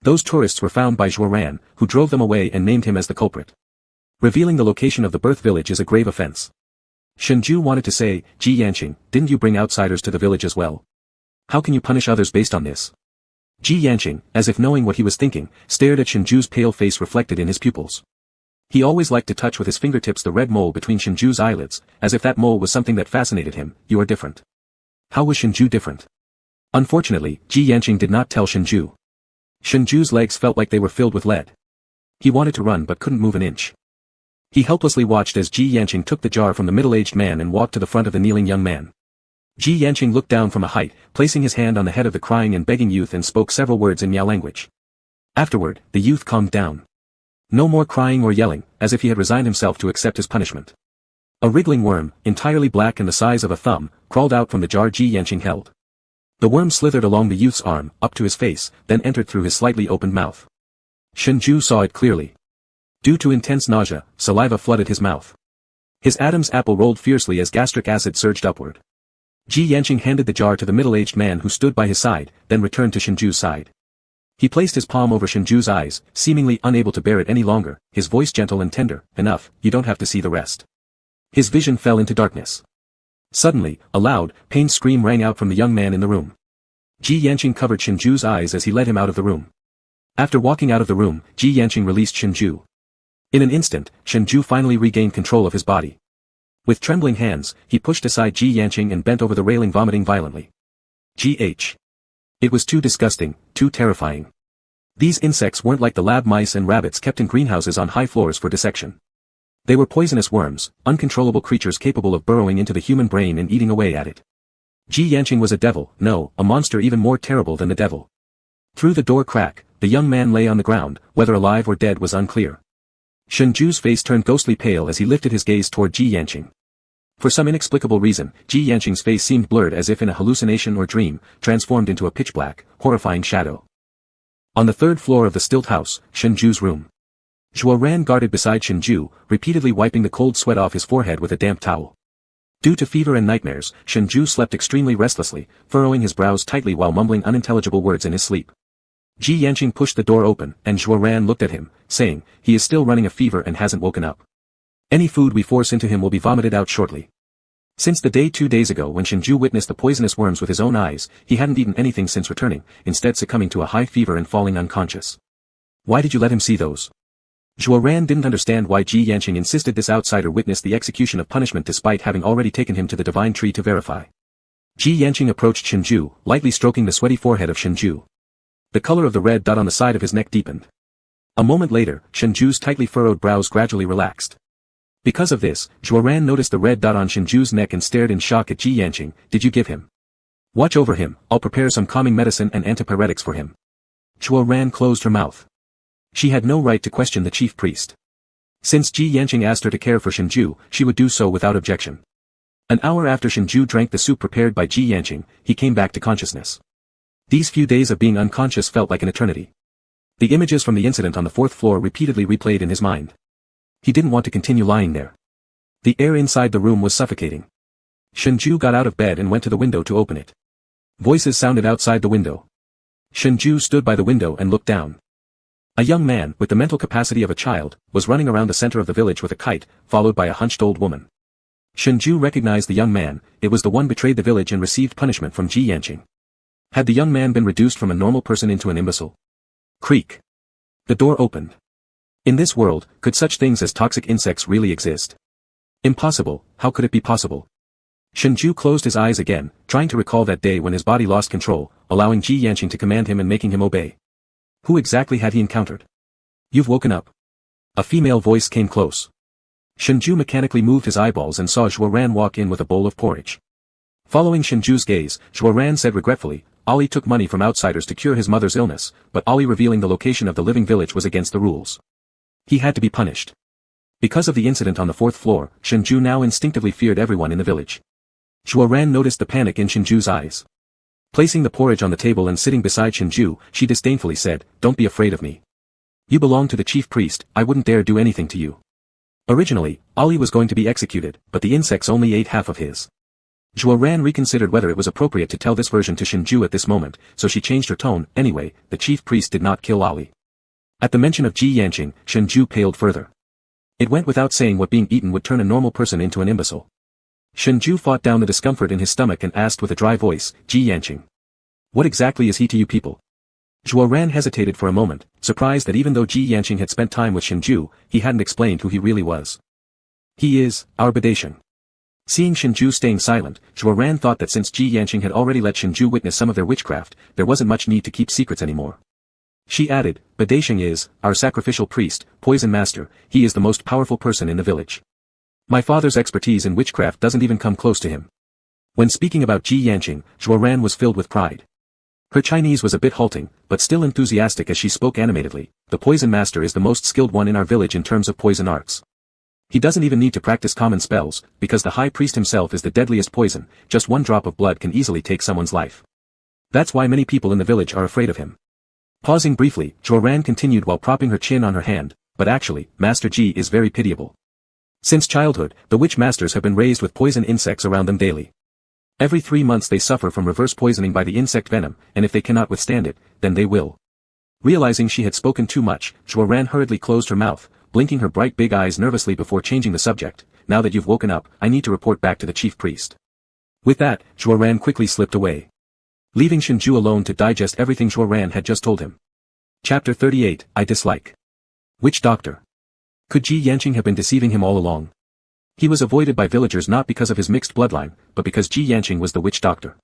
[SPEAKER 1] Those tourists were found by Zhuo Ran, who drove them away and named him as the culprit. Revealing the location of the birth village is a grave offense. Shengzhu wanted to say, Ji Yanqing, didn't you bring outsiders to the village as well? How can you punish others based on this? Ji Yanqing, as if knowing what he was thinking, stared at Shengzhu's pale face reflected in his pupils. He always liked to touch with his fingertips the red mole between Shengzhu's eyelids, as if that mole was something that fascinated him. You are different. How was Shengzhu different? Unfortunately, Ji Yanqing did not tell Shengzhu. Shengzhu's legs felt like they were filled with lead. He wanted to run but couldn't move an inch. He helplessly watched as Ji Yanqing took the jar from the middle-aged man and walked to the front of the kneeling young man. Ji Yanqing looked down from a height, placing his hand on the head of the crying and begging youth and spoke several words in Miao language. Afterward, the youth calmed down. No more crying or yelling, as if he had resigned himself to accept his punishment. A wriggling worm, entirely black and the size of a thumb, crawled out from the jar Ji Yanqing held. The worm slithered along the youth's arm, up to his face, then entered through his slightly opened mouth. Shengzhu saw it clearly. Due to intense nausea, saliva flooded his mouth. His Adam's apple rolled fiercely as gastric acid surged upward. Ji Yanqing handed the jar to the middle-aged man who stood by his side, then returned to Shengzhu's side. He placed his palm over Shengzhu's eyes, seemingly unable to bear it any longer, his voice gentle and tender, "Enough, you don't have to see the rest. His vision fell into darkness. Suddenly, a loud, pained scream rang out from the young man in the room. Ji Yanqing covered Shengzhu's eyes as he led him out of the room. After walking out of the room, Ji Yanqing released Shengzhu. In an instant, Shengzhu finally regained control of his body. With trembling hands, he pushed aside Ji Yanqing and bent over the railing, vomiting violently. Gh. It was too disgusting, too terrifying. These insects weren't like the lab mice and rabbits kept in greenhouses on high floors for dissection. They were poisonous worms, uncontrollable creatures capable of burrowing into the human brain and eating away at it. Ji Yanqing was a devil, no, a monster even more terrible than the devil. Through the door crack, the young man lay on the ground, whether alive or dead was unclear. Shengzhu's face turned ghostly pale as he lifted his gaze toward Ji Yanqing. For some inexplicable reason, Ji Yanqing's face seemed blurred as if in a hallucination or dream, transformed into a pitch-black, horrifying shadow. On the third floor of the stilt house, Shengzhu's room. Zhuo Ran guarded beside Shengzhu, repeatedly wiping the cold sweat off his forehead with a damp towel. Due to fever and nightmares, Shengzhu slept extremely restlessly, furrowing his brows tightly while mumbling unintelligible words in his sleep. Ji Yanqing pushed the door open, and Zhuo Ran looked at him, saying, "He is still running a fever and hasn't woken up. Any food we force into him will be vomited out shortly." Since the day 2 days ago when Shengzhu witnessed the poisonous worms with his own eyes, he hadn't eaten anything since returning, instead succumbing to a high fever and falling unconscious. "Why did you let him see those?" Zhuo Ran didn't understand why Ji Yanqing insisted this outsider witness the execution of punishment despite having already taken him to the divine tree to verify. Ji Yanqing approached Shengzhu, lightly stroking the sweaty forehead of Shengzhu. The color of the red dot on the side of his neck deepened. A moment later, Shengzhu's tightly furrowed brows gradually relaxed. Because of this, Zhuo Ran noticed the red dot on Shengzhu's neck and stared in shock at Ji Yanqing. "Did you give him? Watch over him, I'll prepare some calming medicine and antipyretics for him." Zhuo Ran closed her mouth. She had no right to question the chief priest. Since Ji Yanqing asked her to care for Shengzhu, she would do so without objection. An hour after Shengzhu drank the soup prepared by Ji Yanqing, he came back to consciousness. These few days of being unconscious felt like an eternity. The images from the incident on the 4th floor repeatedly replayed in his mind. He didn't want to continue lying there. The air inside the room was suffocating. Shengzhu got out of bed and went to the window to open it. Voices sounded outside the window. Shengzhu stood by the window and looked down. A young man, with the mental capacity of a child, was running around the center of the village with a kite, followed by a hunched old woman. Shengzhu recognized the young man. It was the one betrayed the village and received punishment from Ji Yanqing. Had the young man been reduced from a normal person into an imbecile? Creak. The door opened. In this world, could such things as toxic insects really exist? Impossible. How could it be possible? Shengzhu closed his eyes again, trying to recall that day when his body lost control, allowing Ji Yanqing to command him and making him obey. Who exactly had he encountered? "You've woken up." A female voice came close. Shengzhu mechanically moved his eyeballs and saw Zhuo Ran walk in with a bowl of porridge. Following Shengzhu's gaze, Zhuo Ran said regretfully, "Ali took money from outsiders to cure his mother's illness, but Ali revealing the location of the living village was against the rules. He had to be punished." Because of the incident on the 4th floor, Shengzhu now instinctively feared everyone in the village. Zhuo Ran noticed the panic in Shengzhu's eyes. Placing the porridge on the table and sitting beside Shengzhu, she disdainfully said, "Don't be afraid of me. You belong to the chief priest, I wouldn't dare do anything to you." Originally, Ali was going to be executed, but the insects only ate half of his. Zhuo Ran reconsidered whether it was appropriate to tell this version to Shengzhu at this moment, so she changed her tone. "Anyway, the chief priest did not kill Ali." At the mention of Ji Yanqing, Shengzhu paled further. It went without saying what being eaten would turn a normal person into an imbecile. Shengzhu fought down the discomfort in his stomach and asked with a dry voice, "Ji Yanqing, what exactly is he to you people?" Zhuo Ran hesitated for a moment, surprised that even though Ji Yanqing had spent time with Shengzhu, he hadn't explained who he really was. "He is our Badatian." Seeing Shengzhu staying silent, Zhuo Ran thought that since Ji Yanqing had already let Shengzhu witness some of their witchcraft, there wasn't much need to keep secrets anymore. She added, "Badatian is our sacrificial priest, poison master. He is the most powerful person in the village. My father's expertise in witchcraft doesn't even come close to him." When speaking about Ji Yanqing, Zhuo Ran was filled with pride. Her Chinese was a bit halting, but still enthusiastic as she spoke animatedly. "The poison master is the most skilled one in our village in terms of poison arts. He doesn't even need to practice common spells, because the high priest himself is the deadliest poison. Just one drop of blood can easily take someone's life. That's why many people in the village are afraid of him." Pausing briefly, Zhuo Ran continued while propping her chin on her hand, "But actually, Master Ji is very pitiable. Since childhood, the witch masters have been raised with poison insects around them daily. Every 3 months they suffer from reverse poisoning by the insect venom, and if they cannot withstand it, then they will." Realizing she had spoken too much, Zhuo Ran hurriedly closed her mouth, blinking her bright big eyes nervously before changing the subject. now that you've woken up, I need to report back to the chief priest. With that, Zhuo Ran quickly slipped away, leaving Shenzhou alone to digest everything Zhuo Ran had just told him. Chapter 38, I Dislike. Witch Doctor. Could Ji Yanqing have been deceiving him all along? He was avoided by villagers not because of his mixed bloodline, but because Ji Yanqing was the witch doctor.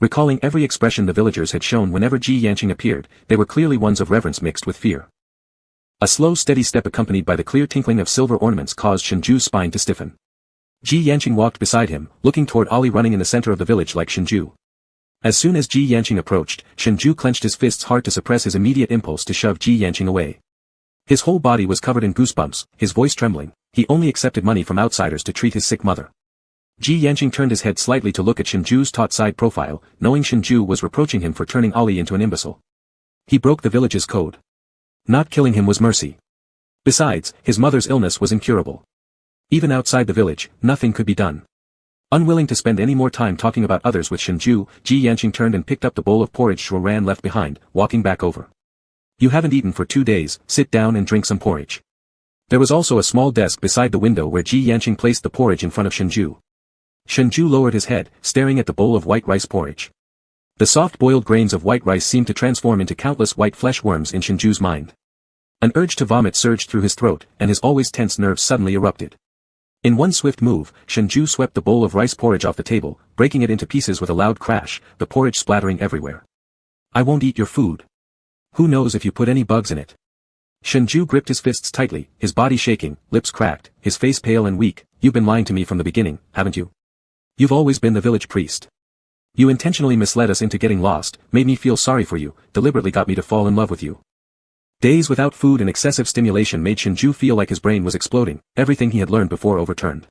[SPEAKER 1] Recalling every expression the villagers had shown whenever Ji Yanqing appeared, they were clearly ones of reverence mixed with fear. A slow steady step accompanied by the clear tinkling of silver ornaments caused Shenzhou's spine to stiffen. Ji Yanqing walked beside him, looking toward Ali running in the center of the village like Shenzhou. As soon as Ji Yanqing approached, Shenzhou clenched his fists hard to suppress his immediate impulse to shove Ji Yanqing away. His whole body was covered in goosebumps, his voice trembling. He only accepted money from outsiders to treat his sick mother. Ji Yanqing turned his head slightly to look at Shenzhou's taut side profile, knowing Shenzhou was reproaching him for turning Ali into an imbecile. He broke the village's code. Not killing him was mercy. Besides, his mother's illness was incurable. Even outside the village, nothing could be done. Unwilling to spend any more time talking about others with Shenzhou, Ji Yanqing turned and picked up the bowl of porridge Zhuo Ran left behind, walking back over. You haven't eaten for 2 days, sit down and drink some porridge. There was also a small desk beside the window where Ji Yanqing placed the porridge in front of Shenzhou. Shenzhou lowered his head, staring at the bowl of white rice porridge. The soft boiled grains of white rice seemed to transform into countless white flesh worms in Shenzhou's mind. An urge to vomit surged through his throat, and his always tense nerves suddenly erupted. In one swift move, Shenzhou swept the bowl of rice porridge off the table, breaking it into pieces with a loud crash, the porridge splattering everywhere. I won't eat your food. Who knows if you put any bugs in it? Shenzhou gripped his fists tightly, his body shaking, lips cracked, his face pale and weak. You've been lying to me from the beginning, haven't you? You've always been the village priest. You intentionally misled us into getting lost, made me feel sorry for you, deliberately got me to fall in love with you. Days without food and excessive stimulation made Shenzhou feel like his brain was exploding, everything he had learned before overturned.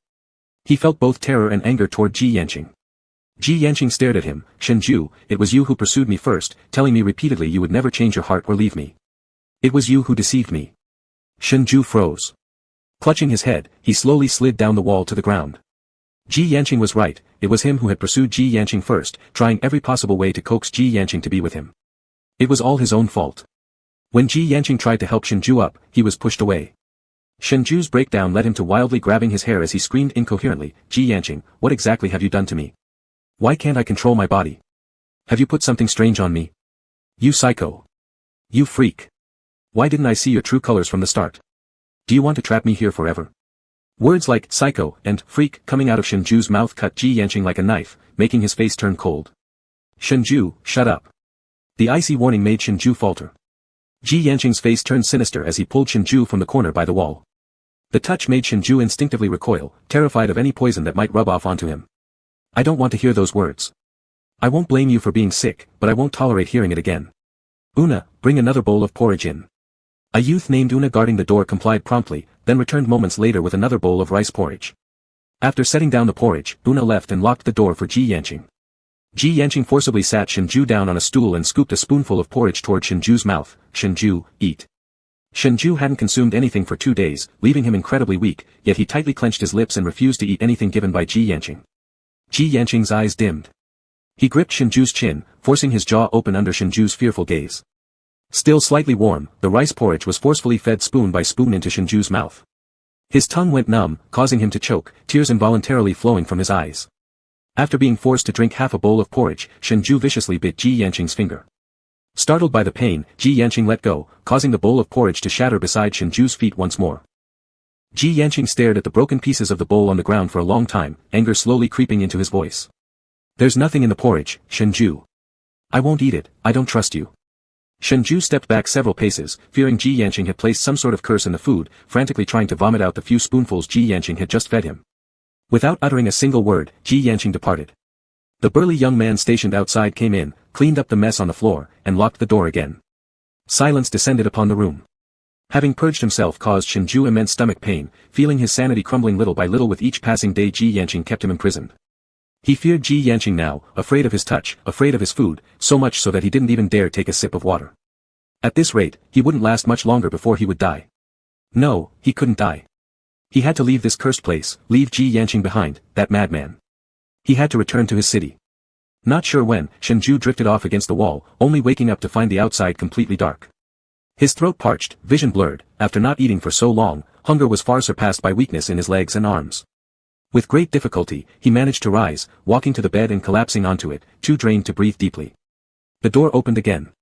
[SPEAKER 1] He felt both terror and anger toward Ji Yanqing. Ji Yanqing stared at him. Shenzhou, it was you who pursued me first, telling me repeatedly you would never change your heart or leave me. It was you who deceived me. Shenzhou froze. Clutching his head, he slowly slid down the wall to the ground. Ji Yanqing was right, it was him who had pursued Ji Yanqing first, trying every possible way to coax Ji Yanqing to be with him. It was all his own fault. When Ji Yanqing tried to help Shenzhou up, he was pushed away. Shenzhou's breakdown led him to wildly grabbing his hair as he screamed incoherently, Ji Yanqing, what exactly have you done to me? Why can't I control my body? Have you put something strange on me? You psycho. You freak. Why didn't I see your true colors from the start? Do you want to trap me here forever? Words like psycho and freak coming out of Shenzhou's mouth cut Ji Yanqing like a knife, making his face turn cold. Shenzhou, shut up. The icy warning made Shenzhou falter. Ji Yanqing's face turned sinister as he pulled Shenzhou from the corner by the wall. The touch made Shenzhou instinctively recoil, terrified of any poison that might rub off onto him. I don't want to hear those words. I won't blame you for being sick, but I won't tolerate hearing it again. Una, bring another bowl of porridge in. A youth named Una guarding the door complied promptly, then returned moments later with another bowl of rice porridge. After setting down the porridge, Una left and locked the door for Ji Yanqing. Ji Yanqing forcibly sat Shenzhou down on a stool and scooped a spoonful of porridge toward Shenzhou's mouth. Shenzhou, eat. Shenzhou hadn't consumed anything for 2 days, leaving him incredibly weak, yet he tightly clenched his lips and refused to eat anything given by Ji Yanqing. Ji Yanqing's eyes dimmed. He gripped Shenzhou's chin, forcing his jaw open under Shenzhou's fearful gaze. Still slightly warm, the rice porridge was forcefully fed spoon by spoon into Shenzhou's mouth. His tongue went numb, causing him to choke, tears involuntarily flowing from his eyes. After being forced to drink half a bowl of porridge, Shenzhou viciously bit Ji Yanqing's finger. Startled by the pain, Ji Yanqing let go, causing the bowl of porridge to shatter beside Shenzhou's feet once more. Ji Yanqing stared at the broken pieces of the bowl on the ground for a long time, anger slowly creeping into his voice. There's nothing in the porridge, Shenzhou. I won't eat it, I don't trust you. Shenzhou stepped back several paces, fearing Ji Yanqing had placed some sort of curse in the food, frantically trying to vomit out the few spoonfuls Ji Yanqing had just fed him. Without uttering a single word, Ji Yanqing departed. The burly young man stationed outside came in, cleaned up the mess on the floor, and locked the door again. Silence descended upon the room. Having purged himself caused Shenzhou immense stomach pain, feeling his sanity crumbling little by little with each passing day Ji Yanqing kept him imprisoned. He feared Ji Yanqing now, afraid of his touch, afraid of his food, so much so that he didn't even dare take a sip of water. At this rate, he wouldn't last much longer before he would die. No, he couldn't die. He had to leave this cursed place, leave Ji Yanqing behind, that madman. He had to return to his city. Not sure when, Shenzhou drifted off against the wall, only waking up to find the outside completely dark. His throat parched, vision blurred, after not eating for so long, hunger was far surpassed by weakness in his legs and arms. With great difficulty, he managed to rise, walking to the bed and collapsing onto it, too drained to breathe deeply. The door opened again.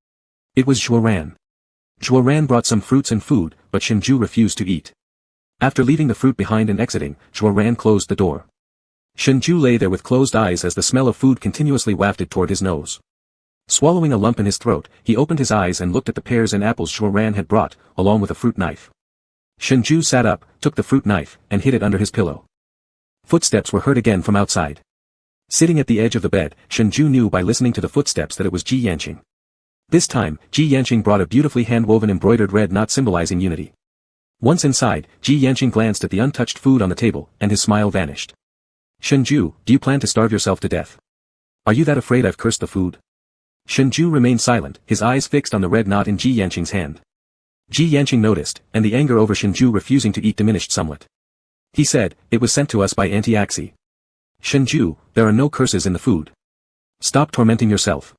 [SPEAKER 1] It was Zhuo Ran. Zhuo Ran brought some fruits and food, but Shengzhai refused to eat. After leaving the fruit behind and exiting, Zhuo Ran closed the door. Shengzhai lay there with closed eyes as the smell of food continuously wafted toward his nose. Swallowing a lump in his throat, he opened his eyes and looked at the pears and apples Zhuo Ran had brought, along with a fruit knife. Shengzhai sat up, took the fruit knife, and hid it under his pillow. Footsteps were heard again from outside. Sitting at the edge of the bed, Shengzhai knew by listening to the footsteps that it was Ji Yanqing. This time, Ji Yanqing brought a beautifully hand-woven embroidered red knot symbolizing unity. Once inside, Ji Yanqing glanced at the untouched food on the table, and his smile vanished. Shengzhai, do you plan to starve yourself to death? Are you that afraid I've cursed the food? Shengzhai remained silent, his eyes fixed on the red knot in Ji Yanqing's hand. Ji Yanqing noticed, and the anger over Shengzhai refusing to eat diminished somewhat. He said, it was sent to us by Auntie Axie. Shengzhai, there are no curses in the food. Stop tormenting yourself.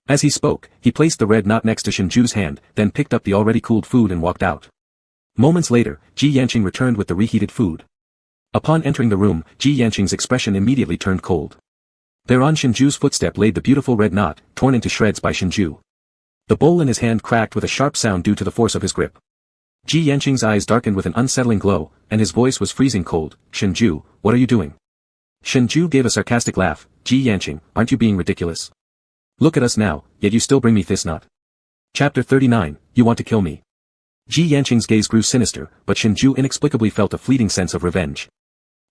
[SPEAKER 1] As he spoke, he placed the red knot next to Shengzhu's hand, then picked up the already cooled food and walked out. Moments later, Ji Yanqing returned with the reheated food. Upon entering the room, Ji Yanqing's expression immediately turned cold. Thereon Shengzhu's footstep laid the beautiful red knot, torn into shreds by Shengzhai. The bowl in his hand cracked with a sharp sound due to the force of his grip. Ji Yanqing's eyes darkened with an unsettling glow, and his voice was freezing cold. Shengzhai, what are you doing? Shengzhai gave a sarcastic laugh. Ji Yanqing, aren't you being ridiculous? Look at us now, yet you still bring me this knot. Chapter 39, You Want to Kill Me. Ji Yanqing's gaze grew sinister, but Shengzhai inexplicably felt a fleeting sense of revenge.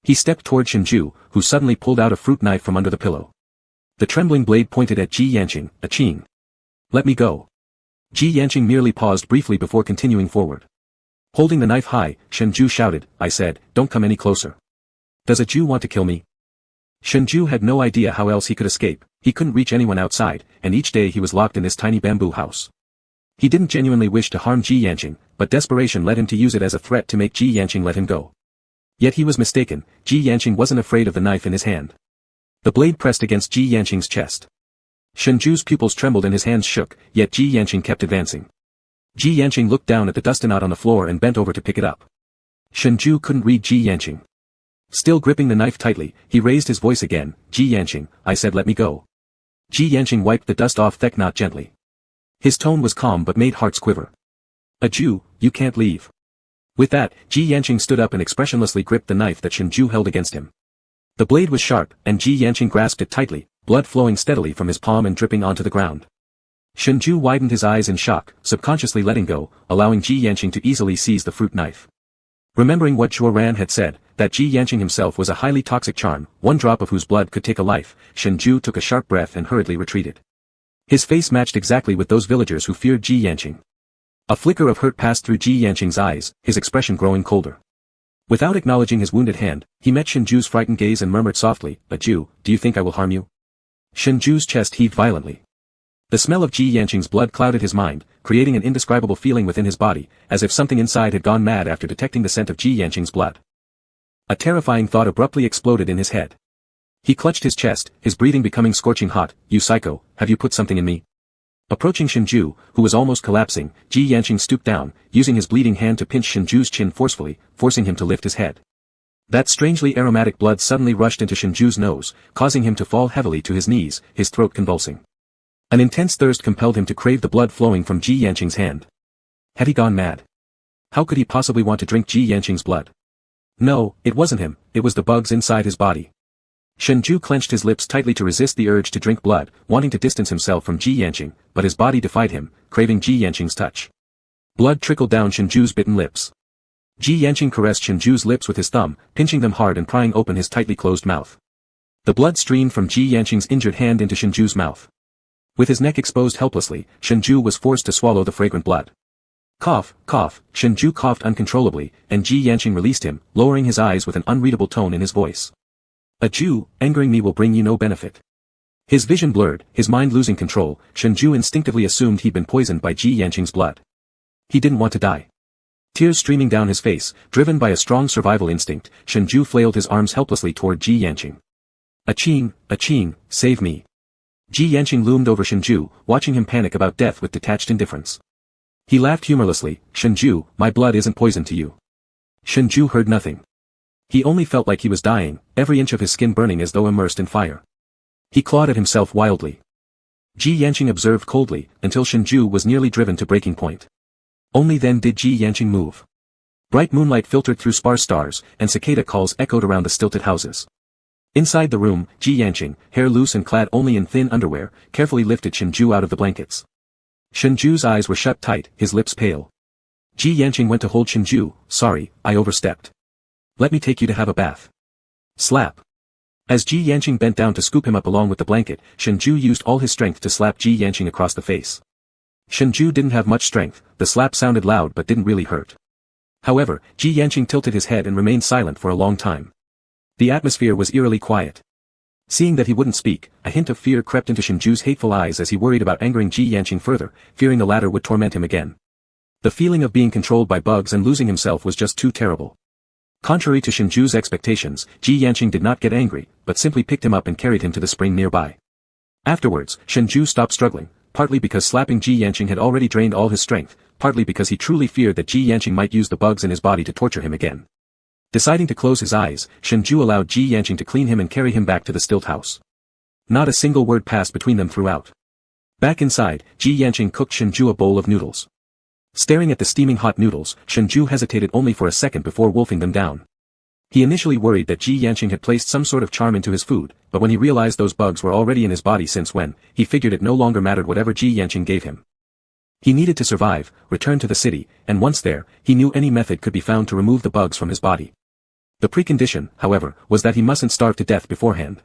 [SPEAKER 1] He stepped toward Shengzhai, who suddenly pulled out a fruit knife from under the pillow. The trembling blade pointed at Ji Yanqing, aching. Let me go. Ji Yanqing merely paused briefly before continuing forward. Holding the knife high, Shengzhai shouted, I said, don't come any closer. Does a Jew want to kill me? Shengzhai had no idea how else he could escape, he couldn't reach anyone outside, and each day he was locked in this tiny bamboo house. He didn't genuinely wish to harm Ji Yanqing, but desperation led him to use it as a threat to make Ji Yanqing let him go. Yet he was mistaken, Ji Yanqing wasn't afraid of the knife in his hand. The blade pressed against Ji Yanqing's chest. Shengzhu's pupils trembled and his hands shook, yet Ji Yanqing kept advancing. Ji Yanqing looked down at the dust knot on the floor and bent over to pick it up. Shengzhai couldn't read Ji Yanqing. Still gripping the knife tightly, he raised his voice again, Ji Yanqing, I said let me go. Ji Yanqing wiped the dust off the knot gently. His tone was calm but made hearts quiver. A Jew, you can't leave. With that, Ji Yanqing stood up and expressionlessly gripped the knife that Shengzhai held against him. The blade was sharp, and Ji Yanqing grasped it tightly, blood flowing steadily from his palm and dripping onto the ground. Shengzhai widened his eyes in shock, subconsciously letting go, allowing Ji Yanqing to easily seize the fruit knife. Remembering what Zhuo Ran had said, that Ji Yanqing himself was a highly toxic charm, one drop of whose blood could take a life, Shengzhai took a sharp breath and hurriedly retreated. His face matched exactly with those villagers who feared Ji Yanqing. A flicker of hurt passed through Ji Yanqing's eyes, his expression growing colder. Without acknowledging his wounded hand, he met Shengzhu's frightened gaze and murmured softly, a Jew, do you think I will harm you? Shengzhu's chest heaved violently. The smell of Ji Yanqing's blood clouded his mind, creating an indescribable feeling within his body, as if something inside had gone mad after detecting the scent of Ji Yanqing's blood. A terrifying thought abruptly exploded in his head. He clutched his chest, his breathing becoming scorching hot, you psycho, have you put something in me? Approaching Shengzhai, who was almost collapsing, Ji Yanqing stooped down, using his bleeding hand to pinch Shengzhu's chin forcefully, forcing him to lift his head. That strangely aromatic blood suddenly rushed into Shengzhu's nose, causing him to fall heavily to his knees, his throat convulsing. An intense thirst compelled him to crave the blood flowing from Ji Yanqing's hand. Had he gone mad? How could he possibly want to drink Ji Yanqing's blood? No, it wasn't him, it was the bugs inside his body. Shengzhai clenched his lips tightly to resist the urge to drink blood, wanting to distance himself from Ji Yanqing, but his body defied him, craving Ji Yanqing's touch. Blood trickled down Shengzhu's bitten lips. Ji Yanqing caressed Shengzhu's lips with his thumb, pinching them hard and prying open his tightly closed mouth. The blood streamed from Ji Yanqing's injured hand into Shengzhu's mouth. With his neck exposed helplessly, Shengzhai was forced to swallow the fragrant blood. Cough, cough, Shengzhai coughed uncontrollably, and Ji Yanqing released him, lowering his eyes with an unreadable tone in his voice. A Jew, angering me will bring you no benefit. His vision blurred, his mind losing control, Shengzhai instinctively assumed he'd been poisoned by Ji Yanqing's blood. He didn't want to die. Tears streaming down his face, driven by a strong survival instinct, Shengzhai flailed his arms helplessly toward Ji Yanqing. Aching, save me. Ji Yanqing loomed over Shengzhai, watching him panic about death with detached indifference. He laughed humorlessly, Shengzhai, my blood isn't poison to you. Shengzhai heard nothing. He only felt like he was dying, every inch of his skin burning as though immersed in fire. He clawed at himself wildly. Ji Yanqing observed coldly, until Shengzhai was nearly driven to breaking point. Only then did Ji Yanqing move. Bright moonlight filtered through sparse stars, and cicada calls echoed around the stilted houses. Inside the room, Ji Yanqing, hair loose and clad only in thin underwear, carefully lifted Shengzhai out of the blankets. Shengzhu's eyes were shut tight, his lips pale. Ji Yanqing went to hold Shengzhai. Sorry, I overstepped. Let me take you to have a bath. Slap. As Ji Yanqing bent down to scoop him up along with the blanket, Shengzhai used all his strength to slap Ji Yanqing across the face. Shengzhai didn't have much strength, the slap sounded loud but didn't really hurt. However, Ji Yanqing tilted his head and remained silent for a long time. The atmosphere was eerily quiet. Seeing that he wouldn't speak, a hint of fear crept into Shengzhu's hateful eyes as he worried about angering Ji Yanqing further, fearing the latter would torment him again. The feeling of being controlled by bugs and losing himself was just too terrible. Contrary to Shengzhu's expectations, Ji Yanqing did not get angry, but simply picked him up and carried him to the spring nearby. Afterwards, Shengzhai stopped struggling, partly because slapping Ji Yanqing had already drained all his strength, partly because he truly feared that Ji Yanqing might use the bugs in his body to torture him again. Deciding to close his eyes, Shengzhai allowed Ji Yanqing to clean him and carry him back to the stilt house. Not a single word passed between them throughout. Back inside, Ji Yanqing cooked Shengzhai a bowl of noodles. Staring at the steaming hot noodles, Shengzhai hesitated only for a second before wolfing them down. He initially worried that Ji Yanqing had placed some sort of charm into his food, but when he realized those bugs were already in his body since when, he figured it no longer mattered whatever Ji Yanqing gave him. He needed to survive, return to the city, and once there, he knew any method could be found to remove the bugs from his body. The precondition, however, was that he mustn't starve to death beforehand.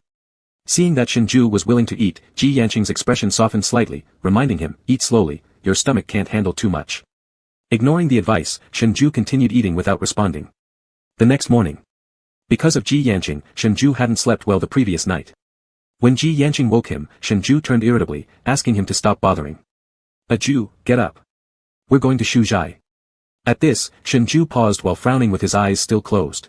[SPEAKER 1] Seeing that Shengzhai was willing to eat, Ji Yanqing's expression softened slightly, reminding him, eat slowly, your stomach can't handle too much. Ignoring the advice, Shengzhai continued eating without responding. The next morning. Because of Ji Yanqing, Shengzhai hadn't slept well the previous night. When Ji Yanqing woke him, Shengzhai turned irritably, asking him to stop bothering. Jew, get up. We're going to Shengzhai. At this, Shengzhai paused while frowning with his eyes still closed.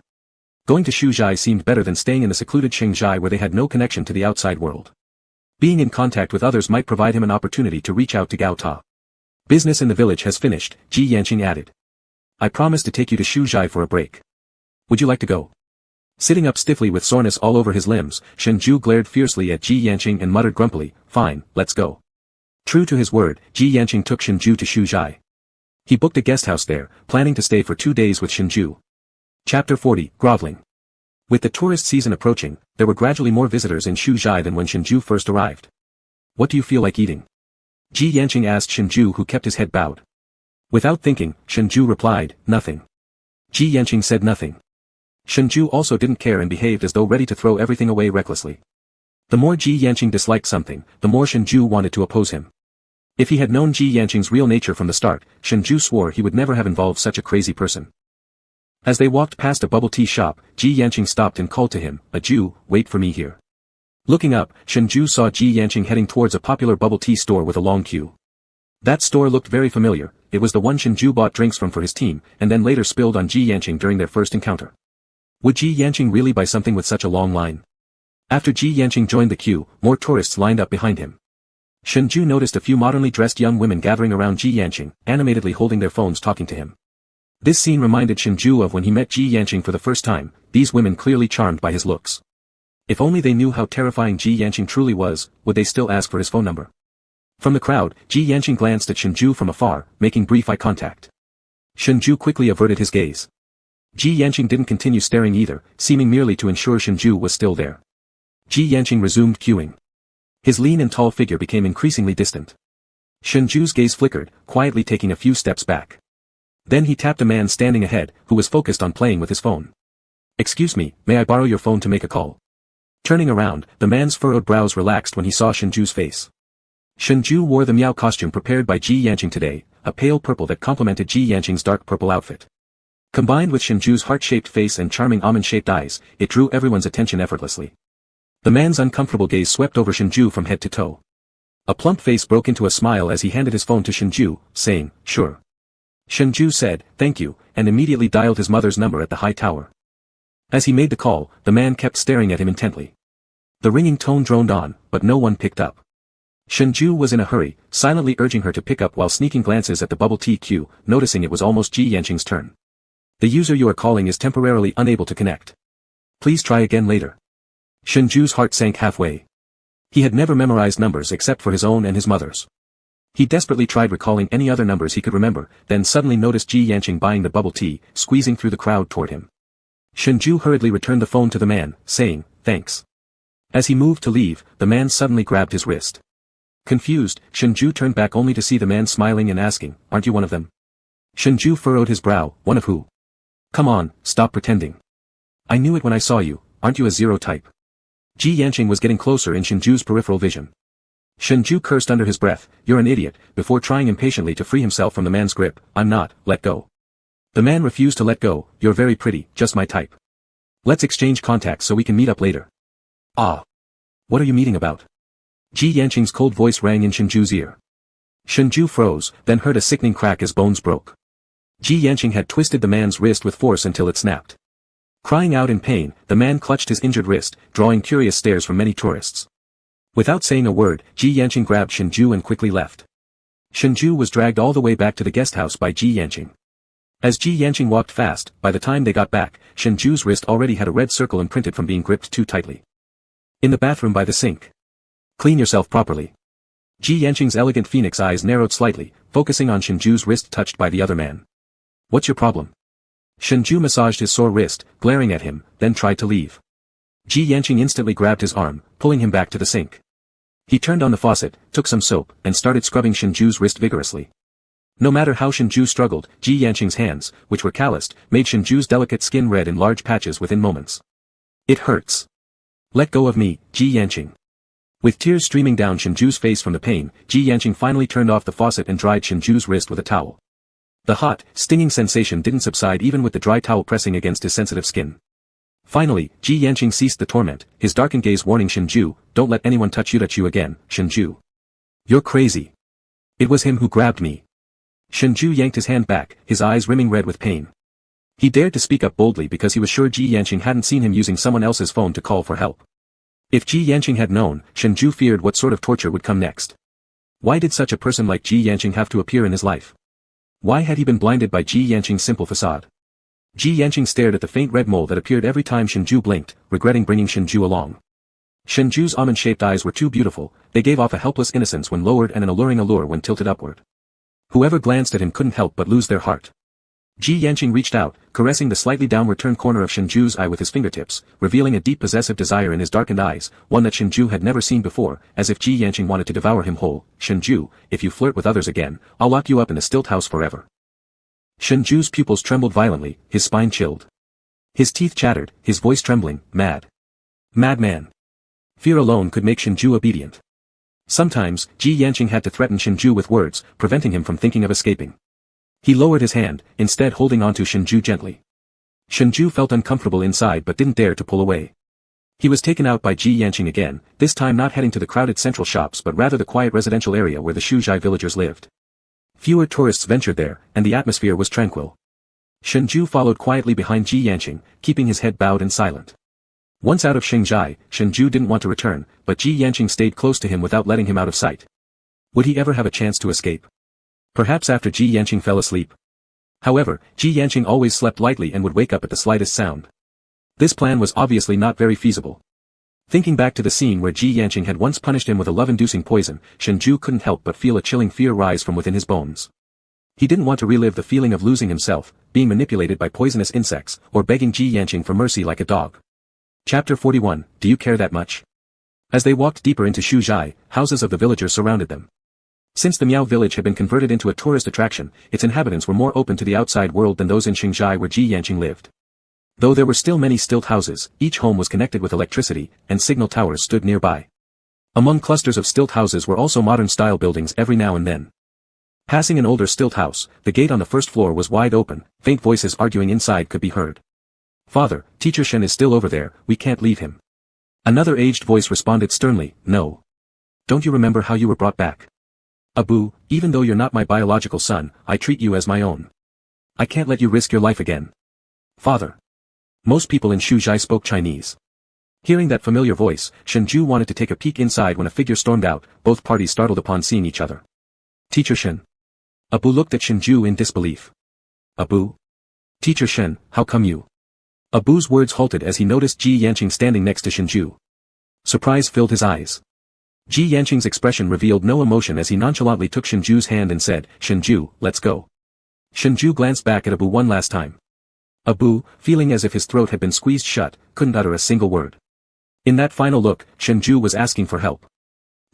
[SPEAKER 1] Going to Shengzhai seemed better than staying in the secluded Shengzhai where they had no connection to the outside world. Being in contact with others might provide him an opportunity to reach out to Gao Ta. Business in the village has finished, Ji Yanqing added. I promise to take you to Shengzhai for a break. Would you like to go? Sitting up stiffly with soreness all over his limbs, Shengzhai glared fiercely at Ji Yanqing and muttered grumpily, fine, let's go. True to his word, Ji Yanqing took Shengzhai to Shengzhai. He booked a guest house there, planning to stay for 2 days with Shengzhai. Chapter 40, Groveling. With the tourist season approaching, there were gradually more visitors in Shengzhai than when Shengzhai first arrived. What do you feel like eating? Ji Yanqing asked Shengzhai, who kept his head bowed. Without thinking, Shengzhai replied, nothing. Ji Yanqing said nothing. Shengzhai also didn't care and behaved as though ready to throw everything away recklessly. The more Ji Yanqing disliked something, the more Shengzhai wanted to oppose him. If he had known Ji Yanqing's real nature from the start, Shengzhai swore he would never have involved such a crazy person. As they walked past a bubble tea shop, Ji Yanqing stopped and called to him, Jew, wait for me here. Looking up, Shengzhai saw Ji Yanqing heading towards a popular bubble tea store with a long queue. That store looked very familiar, it was the one Shengzhai bought drinks from for his team, and then later spilled on Ji Yanqing during their first encounter. Would Ji Yanqing really buy something with such a long line? After Ji Yanqing joined the queue, more tourists lined up behind him. Shengzhai noticed a few modernly dressed young women gathering around Ji Yanqing, animatedly holding their phones talking to him. This scene reminded Shengzhai of when he met Ji Yanqing for the first time, these women clearly charmed by his looks. If only they knew how terrifying Ji Yanqing truly was, would they still ask for his phone number? From the crowd, Ji Yanqing glanced at Shengzhai from afar, making brief eye contact. Shengzhai quickly averted his gaze. Ji Yanqing didn't continue staring either, seeming merely to ensure Shengzhai was still there. Ji Yanqing resumed queuing. His lean and tall figure became increasingly distant. Shengzhui's gaze flickered, quietly taking a few steps back. Then he tapped a man standing ahead, who was focused on playing with his phone. Excuse me, may I borrow your phone to make a call? Turning around, the man's furrowed brows relaxed when he saw Shengzhui's face. Shengzhai wore the Miao costume prepared by Ji Yanqing today, a pale purple that complemented Ji Yanqing's dark purple outfit. Combined with Shengzhui's heart-shaped face and charming almond-shaped eyes, it drew everyone's attention effortlessly. The man's uncomfortable gaze swept over Shengzhai from head to toe. A plump face broke into a smile as he handed his phone to Shengzhai, saying, sure. Shengzhai said, thank you, and immediately dialed his mother's number at the high tower. As he made the call, the man kept staring at him intently. The ringing tone droned on, but no one picked up. Shengzhai was in a hurry, silently urging her to pick up while sneaking glances at the bubble tea queue, noticing it was almost Ji Yanqing's turn. The user you are calling is temporarily unable to connect. Please try again later. Shengzhu's heart sank halfway. He had never memorized numbers except for his own and his mother's. He desperately tried recalling any other numbers he could remember, then suddenly noticed Ji Yanqing buying the bubble tea, squeezing through the crowd toward him. Shengzhu hurriedly returned the phone to the man, saying, "Thanks." As he moved to leave, the man suddenly grabbed his wrist. Confused, Shengzhu turned back only to see the man smiling and asking, "Aren't you one of them?" Shengzhu furrowed his brow, "One of who?" "Come on, stop pretending. I knew it when I saw you, aren't you a zero type?" Ji Yanqing was getting closer in Shengzhu's peripheral vision. Shengzhu cursed under his breath, "You're an idiot," before trying impatiently to free himself from the man's grip. "I'm not, let go." The man refused to let go. "You're very pretty, just my type. Let's exchange contacts so we can meet up later." "Ah. What are you meeting about?" Ji Yanqing's cold voice rang in Shengzhu's ear. Shengzhu froze, then heard a sickening crack as bones broke. Ji Yanqing had twisted the man's wrist with force until it snapped. Crying out in pain, the man clutched his injured wrist, drawing curious stares from many tourists. Without saying a word, Ji Yanqing grabbed Shengzhu and quickly left. Shengzhu was dragged all the way back to the guest house by Ji Yanqing. As Ji Yanqing walked fast, by the time they got back, Shengzhu's wrist already had a red circle imprinted from being gripped too tightly. "In the bathroom by the sink. Clean yourself properly." Ji Yanqing's elegant phoenix eyes narrowed slightly, focusing on Shengzhu's wrist touched by the other man. "What's your problem?" Shengzhu massaged his sore wrist, glaring at him, then tried to leave. Ji Yanqing instantly grabbed his arm, pulling him back to the sink. He turned on the faucet, took some soap, and started scrubbing Shengzhu's wrist vigorously. No matter how Shengzhu struggled, Ji Yanqing's hands, which were calloused, made Shengzhu's delicate skin red in large patches within moments. "It hurts. Let go of me, Ji Yanqing." With tears streaming down Shengzhu's face from the pain, Ji Yanqing finally turned off the faucet and dried Shengzhu's wrist with a towel. The hot, stinging sensation didn't subside even with the dry towel pressing against his sensitive skin. Finally, Ji Yanqing ceased the torment, his darkened gaze warning Shengzhu, "Don't let anyone touch you again, Shengzhu. You're crazy. It was him who grabbed me." Shengzhu yanked his hand back, his eyes rimming red with pain. He dared to speak up boldly because he was sure Ji Yanqing hadn't seen him using someone else's phone to call for help. If Ji Yanqing had known, Shengzhu feared what sort of torture would come next. Why did such a person like Ji Yanqing have to appear in his life? Why had he been blinded by Ji Yanqing's simple facade? Ji Yanqing stared at the faint red mole that appeared every time Shengzhu blinked, regretting bringing Shengzhu along. Shengzhu's almond-shaped eyes were too beautiful, they gave off a helpless innocence when lowered and an alluring allure when tilted upward. Whoever glanced at him couldn't help but lose their heart. Ji Yanqing reached out, caressing the slightly downward-turned corner of Shengzhu's eye with his fingertips, revealing a deep possessive desire in his darkened eyes, one that Shengzhu had never seen before, as if Ji Yanqing wanted to devour him whole. "Shengzhu, if you flirt with others again, I'll lock you up in the stilt house forever." Shengzhu's pupils trembled violently, his spine chilled. His teeth chattered, his voice trembling, "Mad. Madman." Fear alone could make Shengzhu obedient. Sometimes, Ji Yanqing had to threaten Shengzhu with words, preventing him from thinking of escaping. He lowered his hand, instead holding onto Shengzhu gently. Shengzhu felt uncomfortable inside but didn't dare to pull away. He was taken out by Ji Yanqing again, this time not heading to the crowded central shops but rather the quiet residential area where the Shengzhai villagers lived. Fewer tourists ventured there, and the atmosphere was tranquil. Shengzhu followed quietly behind Ji Yanqing, keeping his head bowed and silent. Once out of Shengzhai, Shengzhu didn't want to return, but Ji Yanqing stayed close to him without letting him out of sight. Would he ever have a chance to escape? Perhaps after Ji Yanqing fell asleep. However, Ji Yanqing always slept lightly and would wake up at the slightest sound. This plan was obviously not very feasible. Thinking back to the scene where Ji Yanqing had once punished him with a love-inducing poison, Shengzhu couldn't help but feel a chilling fear rise from within his bones. He didn't want to relive the feeling of losing himself, being manipulated by poisonous insects, or begging Ji Yanqing for mercy like a dog. Chapter 41, Do You Care That Much? As they walked deeper into Shengzhai, houses of the villagers surrounded them. Since the Miao village had been converted into a tourist attraction, its inhabitants were more open to the outside world than those in Shengzhai where Ji Yanqing lived. Though there were still many stilt houses, each home was connected with electricity, and signal towers stood nearby. Among clusters of stilt houses were also modern-style buildings every now and then. Passing an older stilt house, the gate on the first floor was wide open, faint voices arguing inside could be heard. "Father, Teacher Shen is still over there, we can't leave him." Another aged voice responded sternly, "No. Don't you remember how you were brought back? Abu, even though you're not my biological son, I treat you as my own. I can't let you risk your life again. Father." Most people in Shengzhai spoke Chinese. Hearing that familiar voice, Shengzhu wanted to take a peek inside when a figure stormed out, both parties startled upon seeing each other. "Teacher Shen." Abu looked at Shengzhu in disbelief. "Abu? Teacher Shen, how come you?" Abu's words halted as he noticed Ji Yanqing standing next to Shengzhai. Surprise filled his eyes. Ji Yanqing's expression revealed no emotion as he nonchalantly took Shengzhu's hand and said, "Shengzhai, let's go." Shengzhai glanced back at Abu one last time. Abu, feeling as if his throat had been squeezed shut, couldn't utter a single word. In that final look, Shengzhai was asking for help.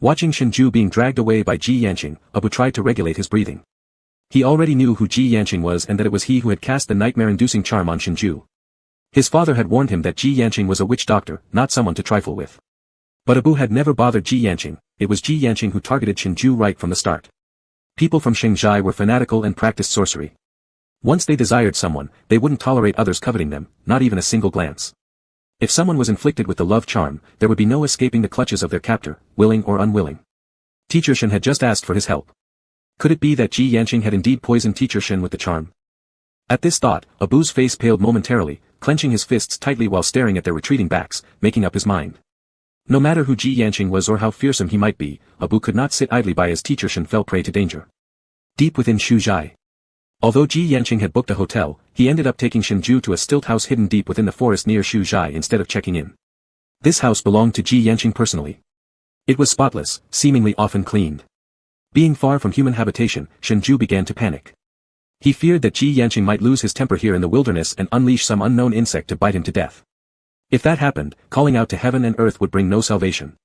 [SPEAKER 1] Watching Shengzhai being dragged away by Ji Yanqing, Abu tried to regulate his breathing. He already knew who Ji Yanqing was and that it was he who had cast the nightmare-inducing charm on Shengzhai. His father had warned him that Ji Yanqing was a witch doctor, not someone to trifle with. But Abu had never bothered Ji Yanqing, it was Ji Yanqing who targeted Shengzhai right from the start. People from Shengzhai were fanatical and practiced sorcery. Once they desired someone, they wouldn't tolerate others coveting them, not even a single glance. If someone was inflicted with the love charm, there would be no escaping the clutches of their captor, willing or unwilling. Teacher Shen had just asked for his help. Could it be that Ji Yanqing had indeed poisoned Teacher Shen with the charm? At this thought, Abu's face paled momentarily, clenching his fists tightly while staring at their retreating backs, making up his mind. No matter who Ji Yanqing was or how fearsome he might be, Abu could not sit idly by as Teacher Shen fell prey to danger. Deep within Shengzhai. Although Ji Yanqing had booked a hotel, he ended up taking Shengzhai to a stilt house hidden deep within the forest near Shengzhai instead of checking in. This house belonged to Ji Yanqing personally. It was spotless, seemingly often cleaned. Being far from human habitation, Shengzhai began to panic. He feared that Ji Yanqing might lose his temper here in the wilderness and unleash some unknown insect to bite him to death. If that happened, calling out to heaven and earth would bring no salvation.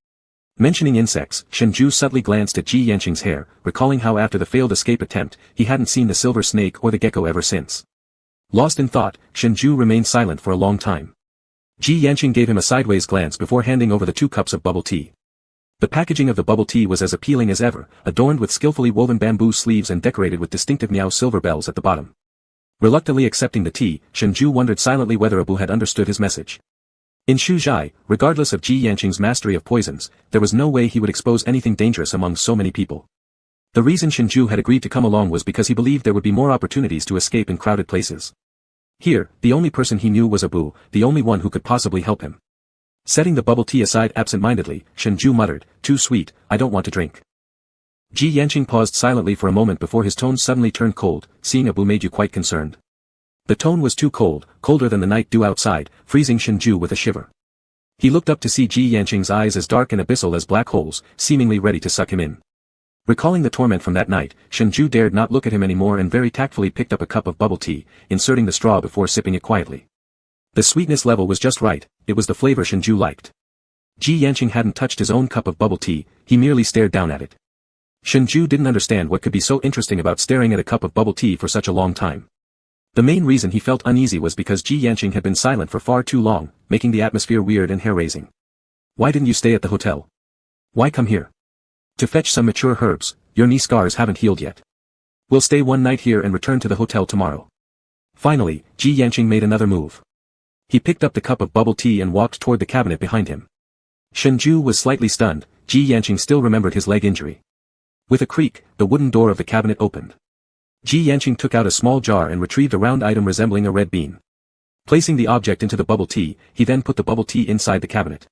[SPEAKER 1] Mentioning insects, Shengzhai subtly glanced at Ji Yanqing's hair, recalling how after the failed escape attempt, he hadn't seen the silver snake or the gecko ever since. Lost in thought, Shengzhai remained silent for a long time. Ji Yanqing gave him a sideways glance before handing over the 2 cups of bubble tea. The packaging of the bubble tea was as appealing as ever, adorned with skillfully woven bamboo sleeves and decorated with distinctive Miao silver bells at the bottom. Reluctantly accepting the tea, Shengzhai wondered silently whether Abu had understood his message. In Shengzhai, regardless of Ji Yanqing's mastery of poisons, there was no way he would expose anything dangerous among so many people. The reason Shengzhai had agreed to come along was because he believed there would be more opportunities to escape in crowded places. Here, the only person he knew was Abu, the only one who could possibly help him. Setting the bubble tea aside absent-mindedly, Shengzhai muttered, "Too sweet, I don't want to drink." Ji Yanqing paused silently for a moment before his tone suddenly turned cold, "Seeing Abu made you quite concerned." The tone was too cold, colder than the night dew outside, freezing Shengzhai with a shiver. He looked up to see Ji Yanqing's eyes as dark and abyssal as black holes, seemingly ready to suck him in. Recalling the torment from that night, Shengzhai dared not look at him anymore and very tactfully picked up a cup of bubble tea, inserting the straw before sipping it quietly. The sweetness level was just right, it was the flavor Shengzhai liked. Ji Yanqing hadn't touched his own cup of bubble tea, he merely stared down at it. Shengzhai didn't understand what could be so interesting about staring at a cup of bubble tea for such a long time. The main reason he felt uneasy was because Ji Yanqing had been silent for far too long, making the atmosphere weird and hair-raising. "Why didn't you stay at the hotel? Why come here?" "To fetch some mature herbs, your knee scars haven't healed yet. We'll stay one night here and return to the hotel tomorrow." Finally, Ji Yanqing made another move. He picked up the cup of bubble tea and walked toward the cabinet behind him. Shengzhai was slightly stunned, Ji Yanqing still remembered his leg injury. With a creak, the wooden door of the cabinet opened. Ji Yanqing took out a small jar and retrieved a round item resembling a red bean. Placing the object into the bubble tea, he then put the bubble tea inside the cabinet.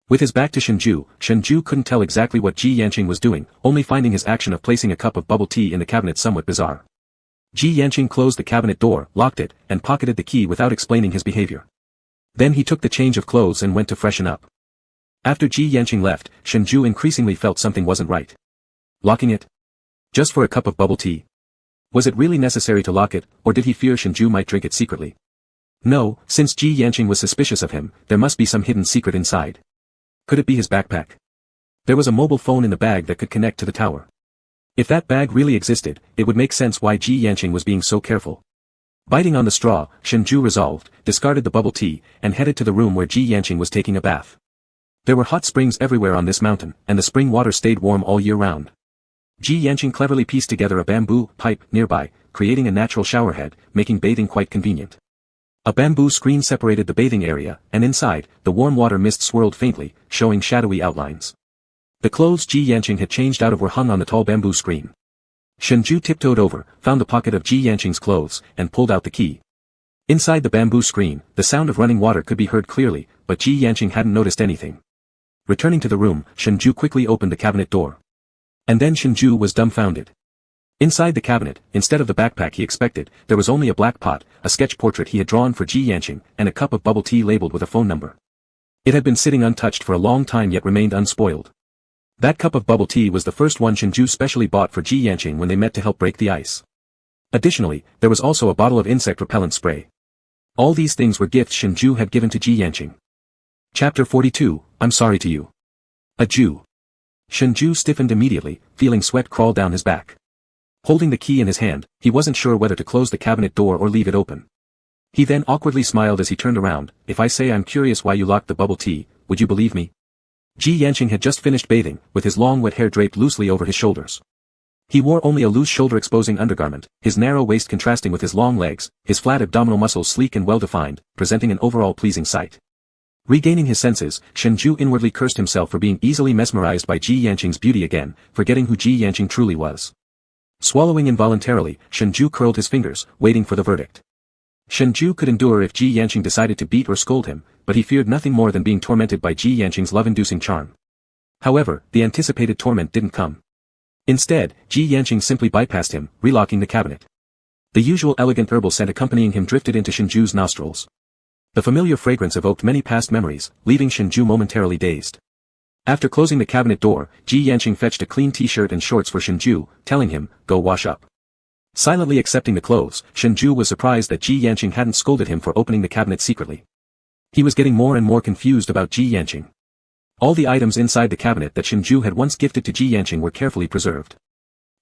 [SPEAKER 1] With his back to Shengzhai couldn't tell exactly what Ji Yanqing was doing, only finding his action of placing a cup of bubble tea in the cabinet somewhat bizarre. Ji Yanqing closed the cabinet door, locked it, and pocketed the key without explaining his behavior. Then he took the change of clothes and went to freshen up. After Ji Yanqing left, Shengzhai increasingly felt something wasn't right. Locking it? Just for a cup of bubble tea? Was it really necessary to lock it, or did he fear Shengzhai might drink it secretly? No, since Ji Yanqing was suspicious of him, there must be some hidden secret inside. Could it be his backpack? There was a mobile phone in the bag that could connect to the tower. If that bag really existed, it would make sense why Ji Yanqing was being so careful. Biting on the straw, Shengzhai resolved, discarded the bubble tea, and headed to the room where Ji Yanqing was taking a bath. There were hot springs everywhere on this mountain, and the spring water stayed warm all year round. Ji Yanqing cleverly pieced together a bamboo pipe nearby, creating a natural showerhead, making bathing quite convenient. A bamboo screen separated the bathing area, and inside, the warm water mist swirled faintly, showing shadowy outlines. The clothes Ji Yanqing had changed out of were hung on the tall bamboo screen. Shengzhai tiptoed over, found the pocket of Ji Yanqing's clothes, and pulled out the key. Inside the bamboo screen, the sound of running water could be heard clearly, but Ji Yanqing hadn't noticed anything. Returning to the room, Shengzhai quickly opened the cabinet door. And then Shengzhai was dumbfounded. Inside the cabinet, instead of the backpack he expected, there was only a black pot, a sketch portrait he had drawn for Ji Yanqing, and a cup of bubble tea labeled with a phone number. It had been sitting untouched for a long time yet remained unspoiled. That cup of bubble tea was the first one Shengzhai specially bought for Ji Yanqing when they met to help break the ice. Additionally, there was also a bottle of insect repellent spray. All these things were gifts Shengzhai had given to Ji Yanqing. Chapter 42, I'm sorry to you. A Jew. Shengzhai stiffened immediately, feeling sweat crawl down his back. Holding the key in his hand, he wasn't sure whether to close the cabinet door or leave it open. He then awkwardly smiled as he turned around. If I say I'm curious why you locked the bubble tea, would you believe me? Ji Yanqing had just finished bathing, with his long wet hair draped loosely over his shoulders. He wore only a loose shoulder-exposing undergarment, his narrow waist contrasting with his long legs, his flat abdominal muscles sleek and well-defined, presenting an overall pleasing sight. Regaining his senses, Shengzhai inwardly cursed himself for being easily mesmerized by Ji Yanqing's beauty again, forgetting who Ji Yanqing truly was. Swallowing involuntarily, Shengzhai curled his fingers, waiting for the verdict. Shengzhai could endure if Ji Yanqing decided to beat or scold him, but he feared nothing more than being tormented by Ji Yanqing's love-inducing charm. However, the anticipated torment didn't come. Instead, Ji Yanqing simply bypassed him, relocking the cabinet. The usual elegant herbal scent accompanying him drifted into Shengzhu's nostrils. The familiar fragrance evoked many past memories, leaving Shengzhai momentarily dazed. After closing the cabinet door, Ji Yanqing fetched a clean t-shirt and shorts for Shengzhai, telling him, go wash up. Silently accepting the clothes, Shengzhai was surprised that Ji Yanqing hadn't scolded him for opening the cabinet secretly. He was getting more and more confused about Ji Yanqing. All the items inside the cabinet that Shengzhai had once gifted to Ji Yanqing were carefully preserved.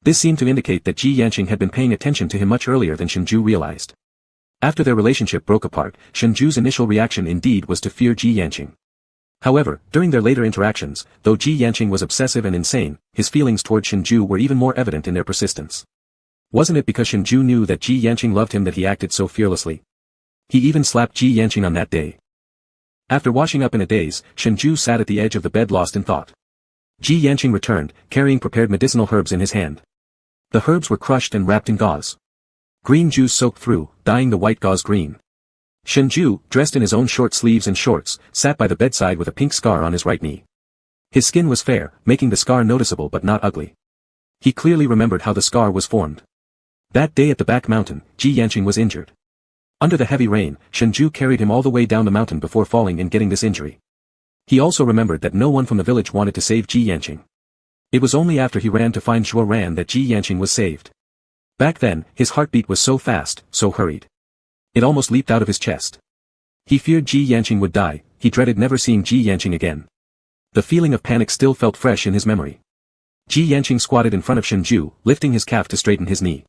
[SPEAKER 1] This seemed to indicate that Ji Yanqing had been paying attention to him much earlier than Shengzhai realized. After their relationship broke apart, Shengzhu's initial reaction indeed was to fear Ji Yanqing. However, during their later interactions, though Ji Yanqing was obsessive and insane, his feelings toward Shengzhai were even more evident in their persistence. Wasn't it because Shengzhai knew that Ji Yanqing loved him that he acted so fearlessly? He even slapped Ji Yanqing on that day. After washing up in a daze, Shengzhai sat at the edge of the bed lost in thought. Ji Yanqing returned, carrying prepared medicinal herbs in his hand. The herbs were crushed and wrapped in gauze. Green juice soaked through, dyeing the white gauze green. Shengzhai, dressed in his own short sleeves and shorts, sat by the bedside with a pink scar on his right knee. His skin was fair, making the scar noticeable but not ugly. He clearly remembered how the scar was formed. That day at the back mountain, Ji Yanqing was injured. Under the heavy rain, Shengzhai carried him all the way down the mountain before falling and getting this injury. He also remembered that no one from the village wanted to save Ji Yanqing. It was only after he ran to find Zhuo Ran that Ji Yanqing was saved. Back then, his heartbeat was so fast, so hurried. It almost leaped out of his chest. He feared Ji Yanqing would die, he dreaded never seeing Ji Yanqing again. The feeling of panic still felt fresh in his memory. Ji Yanqing squatted in front of Shengzhai, lifting his calf to straighten his knee.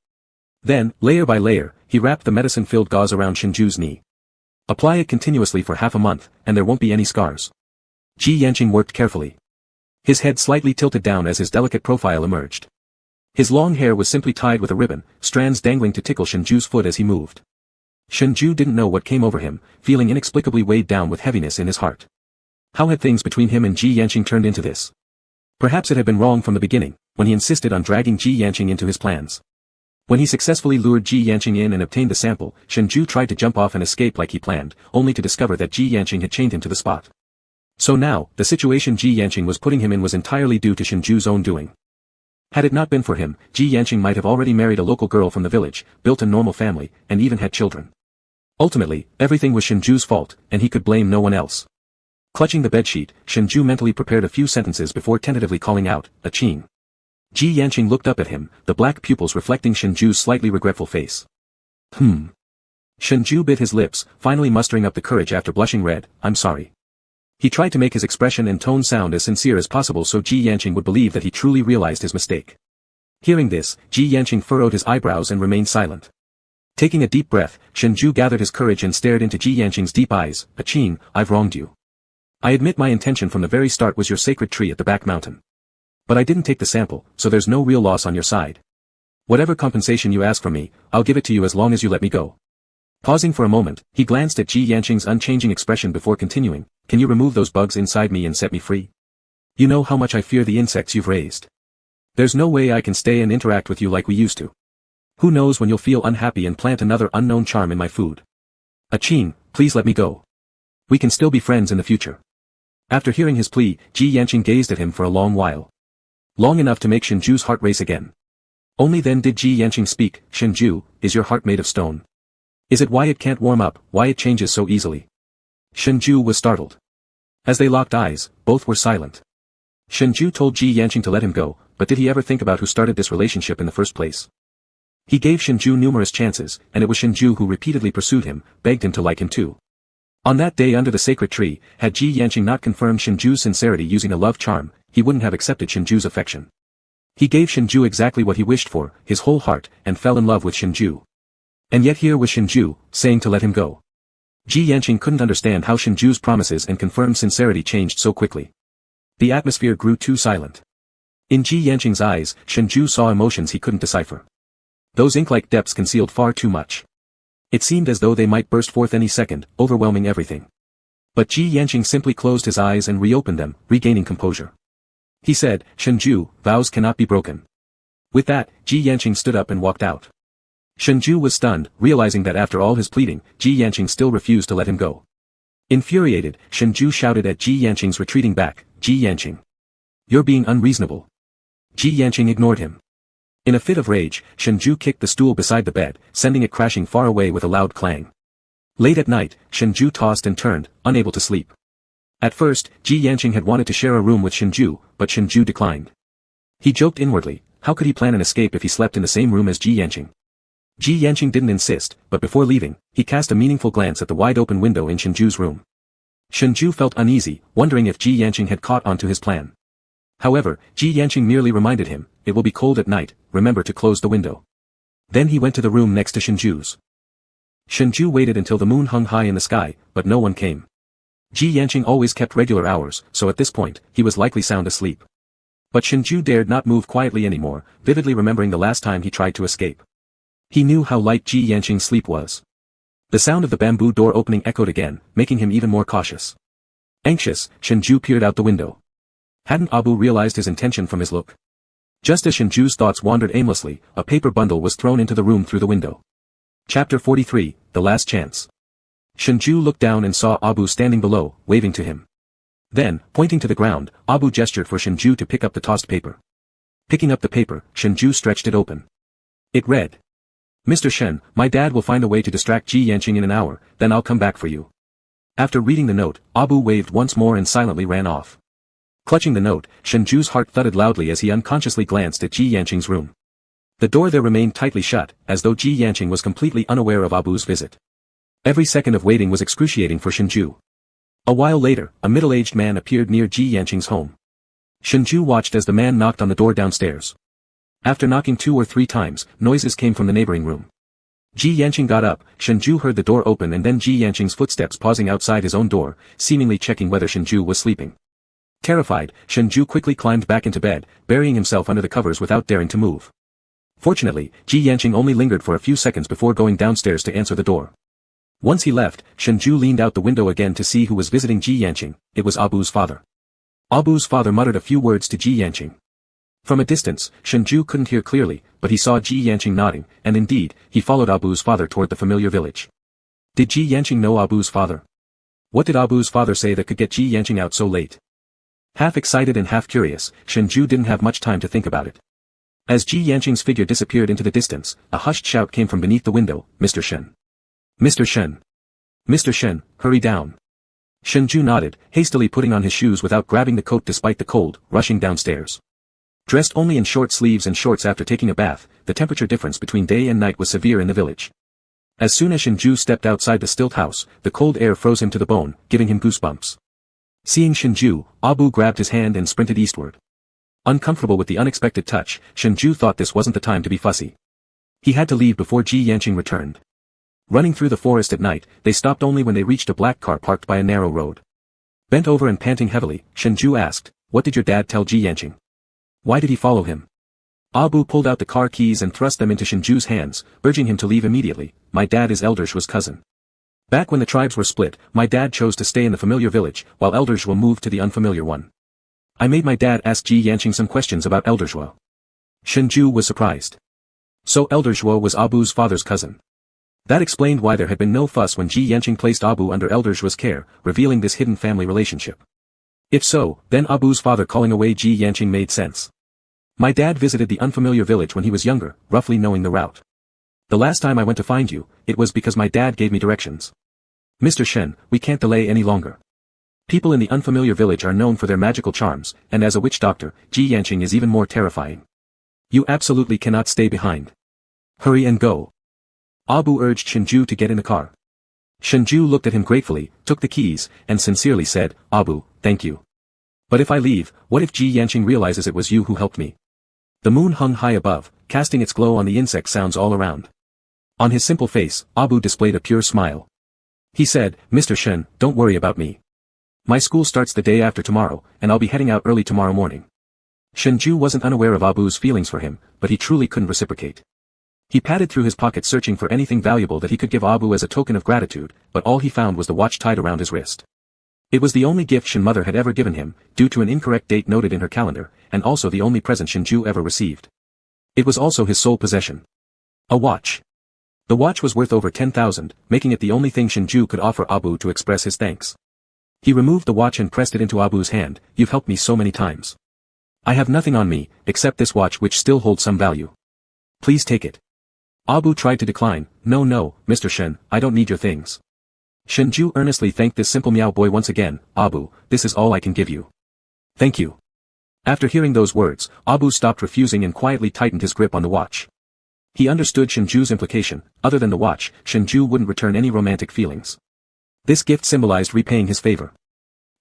[SPEAKER 1] Then, layer by layer, he wrapped the medicine-filled gauze around Shengzhu's knee. Apply it continuously for half a month, and there won't be any scars. Ji Yanqing worked carefully. His head slightly tilted down as his delicate profile emerged. His long hair was simply tied with a ribbon, strands dangling to tickle Shengzhu's foot as he moved. Shengzhai didn't know what came over him, feeling inexplicably weighed down with heaviness in his heart. How had things between him and Ji Yanqing turned into this? Perhaps it had been wrong from the beginning, when he insisted on dragging Ji Yanqing into his plans. When he successfully lured Ji Yanqing in and obtained the sample, Shengzhai tried to jump off and escape like he planned, only to discover that Ji Yanqing had chained him to the spot. So now, the situation Ji Yanqing was putting him in was entirely due to Shengzhu's own doing. Had it not been for him, Ji Yanqing might have already married a local girl from the village, built a normal family, and even had children. Ultimately, everything was Shengzhu's fault, and he could blame no one else. Clutching the bedsheet, Shengzhai mentally prepared a few sentences before tentatively calling out, "A Qing." Ji Yanqing looked up at him, the black pupils reflecting Shengzhu's slightly regretful face. Shengzhai bit his lips, finally mustering up the courage after blushing red, "I'm sorry." He tried to make his expression and tone sound as sincere as possible so Ji Yanqing would believe that he truly realized his mistake. Hearing this, Ji Yanqing furrowed his eyebrows and remained silent. Taking a deep breath, Shengzhai gathered his courage and stared into Ji Yanqing's deep eyes. "A Qing, I've wronged you. I admit my intention from the very start was your sacred tree at the back mountain. But I didn't take the sample, so there's no real loss on your side. Whatever compensation you ask from me, I'll give it to you as long as you let me go." Pausing for a moment, he glanced at Ji Yanqing's unchanging expression before continuing, "Can you remove those bugs inside me and set me free? You know how much I fear the insects you've raised. There's no way I can stay and interact with you like we used to. Who knows when you'll feel unhappy and plant another unknown charm in my food. A Qing, please let me go. We can still be friends in the future." After hearing his plea, Ji Yanqing gazed at him for a long while. Long enough to make Shengzhu's heart race again. Only then did Ji Yanqing speak. Shengzhai, is your heart made of stone? Is it why it can't warm up, why it changes so easily? Shengzhai was startled. As they locked eyes, both were silent. Shengzhai told Ji Yanqing to let him go, but did he ever think about who started this relationship in the first place? He gave Shengzhai numerous chances, and it was Shengzhai who repeatedly pursued him, begged him to like him too. On that day under the sacred tree, had Ji Yanqing not confirmed Shengzhui's sincerity using a love charm, he wouldn't have accepted Shengzhui's affection. He gave Shengzhai exactly what he wished for, his whole heart, and fell in love with Shengzhai. And yet here was Shengzhai, saying to let him go. Ji Yanqing couldn't understand how Shengzhui's promises and confirmed sincerity changed so quickly. The atmosphere grew too silent. In Ji Yanqing's eyes, Shengzhai saw emotions he couldn't decipher. Those ink-like depths concealed far too much. It seemed as though they might burst forth any second, overwhelming everything. But Ji Yanqing simply closed his eyes and reopened them, regaining composure. He said, Shengzhai, vows cannot be broken. With that, Ji Yanqing stood up and walked out. Shengzhai was stunned, realizing that after all his pleading, Ji Yanqing still refused to let him go. Infuriated, Shengzhai shouted at Ji Yanqing's retreating back, Ji Yanqing. You're being unreasonable. Ji Yanqing ignored him. In a fit of rage, Shengzhai kicked the stool beside the bed, sending it crashing far away with a loud clang. Late at night, Shengzhai tossed and turned, unable to sleep. At first, Ji Yanqing had wanted to share a room with Shengzhai, but Shengzhai declined. He joked inwardly, how could he plan an escape if he slept in the same room as Ji Yanqing? Ji Yanqing didn't insist, but before leaving, he cast a meaningful glance at the wide-open window in Shengzhui's room. Shengzhai felt uneasy, wondering if Ji Yanqing had caught on to his plan. However, Ji Yanqing merely reminded him, it will be cold at night, remember to close the window. Then he went to the room next to Shengzhui's. Shengzhai waited until the moon hung high in the sky, but no one came. Ji Yanqing always kept regular hours, so at this point, he was likely sound asleep. But Shengzhai dared not move quietly anymore, vividly remembering the last time he tried to escape. He knew how light Ji Yanqing's sleep was. The sound of the bamboo door opening echoed again, making him even more cautious. Anxious, Shengzhai peered out the window. Hadn't Abu realized his intention from his look? Just as Shengzhui's thoughts wandered aimlessly, a paper bundle was thrown into the room through the window. Chapter 43, The Last Chance. Shengzhai looked down and saw Abu standing below, waving to him. Then, pointing to the ground, Abu gestured for Shengzhai to pick up the tossed paper. Picking up the paper, Shengzhai stretched it open. It read. Mr. Shen, my dad will find a way to distract Ji Yanqing in an hour, then I'll come back for you. After reading the note, Abu waved once more and silently ran off. Clutching the note, Shengzhui's heart thudded loudly as he unconsciously glanced at Ji Yanqing's room. The door there remained tightly shut, as though Ji Yanqing was completely unaware of Abu's visit. Every second of waiting was excruciating for Shengzhai. A while later, a middle-aged man appeared near Ji Yanqing's home. Shengzhai watched as the man knocked on the door downstairs. After knocking 2 or 3 times, noises came from the neighboring room. Ji Yanqing got up, Shengzhai heard the door open and then Ji Yanqing's footsteps pausing outside his own door, seemingly checking whether Shengzhai was sleeping. Terrified, Shengzhai quickly climbed back into bed, burying himself under the covers without daring to move. Fortunately, Ji Yanqing only lingered for a few seconds before going downstairs to answer the door. Once he left, Shengzhai leaned out the window again to see who was visiting Ji Yanqing. It was Abu's father. Abu's father muttered a few words to Ji Yanqing. From a distance, Shengzhai couldn't hear clearly, but he saw Ji Yanqing nodding, and indeed, he followed Abu's father toward the familiar village. Did Ji Yanqing know Abu's father? What did Abu's father say that could get Ji Yanqing out so late? Half excited and half curious, Shengzhai didn't have much time to think about it. As Ji Yanqing's figure disappeared into the distance, a hushed shout came from beneath the window, Mr. Shen. Mr. Shen. Mr. Shen, hurry down. Shengzhai nodded, hastily putting on his shoes without grabbing the coat despite the cold, rushing downstairs. Dressed only in short sleeves and shorts after taking a bath, the temperature difference between day and night was severe in the village. As soon as Shengzhai stepped outside the stilt house, the cold air froze him to the bone, giving him goosebumps. Seeing Shengzhai, Abu grabbed his hand and sprinted eastward. Uncomfortable with the unexpected touch, Shengzhai thought this wasn't the time to be fussy. He had to leave before Ji Yanqing returned. Running through the forest at night, they stopped only when they reached a black car parked by a narrow road. Bent over and panting heavily, Shengzhai asked, "What did your dad tell Ji Yanqing? Why did he follow him?" Abu pulled out the car keys and thrust them into Shengzhui's hands, urging him to leave immediately. "My dad is Eldershua's cousin. Back when the tribes were split, my dad chose to stay in the familiar village, while Eldershua moved to the unfamiliar one. I made my dad ask Ji Yanqing some questions about Eldershua." Shengzhai was surprised. So Eldershua was Abu's father's cousin. That explained why there had been no fuss when Ji Yanqing placed Abu under Eldershua's care, revealing this hidden family relationship. If so, then Abu's father calling away Ji Yanqing made sense. My dad visited the unfamiliar village when he was younger, roughly knowing the route. The last time I went to find you, it was because my dad gave me directions. Mr. Shen, we can't delay any longer. People in the unfamiliar village are known for their magical charms, and as a witch doctor, Ji Yanqing is even more terrifying. You absolutely cannot stay behind. Hurry and go. Abu urged Shengzhai to get in the car. Shengzhai looked at him gratefully, took the keys, and sincerely said, Abu, thank you. But if I leave, what if Ji Yanqing realizes it was you who helped me? The moon hung high above, casting its glow on the insect sounds all around. On his simple face, Abu displayed a pure smile. He said, Mr. Shen, don't worry about me. My school starts the day after tomorrow, and I'll be heading out early tomorrow morning. Shengzhai wasn't unaware of Abu's feelings for him, but he truly couldn't reciprocate. He padded through his pockets searching for anything valuable that he could give Abu as a token of gratitude, but all he found was the watch tied around his wrist. It was the only gift Shen mother had ever given him, due to an incorrect date noted in her calendar, and also the only present Shengzhai ever received. It was also his sole possession. A watch. The watch was worth over 10,000, making it the only thing Shengzhai could offer Abu to express his thanks. He removed the watch and pressed it into Abu's hand. You've helped me so many times. I have nothing on me, except this watch which still holds some value. Please take it. Abu tried to decline. No, Mr. Shen, I don't need your things. Shengzhai earnestly thanked this simple Miao boy once again. Abu, this is all I can give you. Thank you. After hearing those words, Abu stopped refusing and quietly tightened his grip on the watch. He understood Shengzhui's implication. Other than the watch, Shengzhai wouldn't return any romantic feelings. This gift symbolized repaying his favor.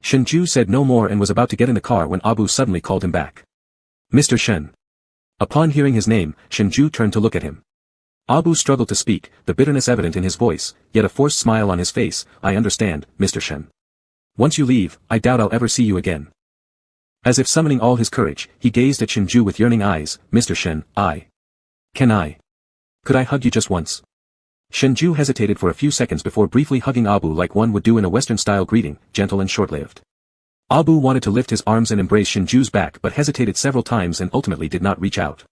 [SPEAKER 1] Shengzhai said no more and was about to get in the car when Abu suddenly called him back. Mr. Shen. Upon hearing his name, Shengzhai turned to look at him. Abu struggled to speak, the bitterness evident in his voice, yet a forced smile on his face. I understand, Mr. Shen. Once you leave, I doubt I'll ever see you again. As if summoning all his courage, he gazed at Shengzhai with yearning eyes. Mr. Shen, could I hug you just once? Shengzhai hesitated for a few seconds before briefly hugging Abu like one would do in a Western-style greeting, gentle and short-lived. Abu wanted to lift his arms and embrace Shengzhui's back but hesitated several times and ultimately did not reach out.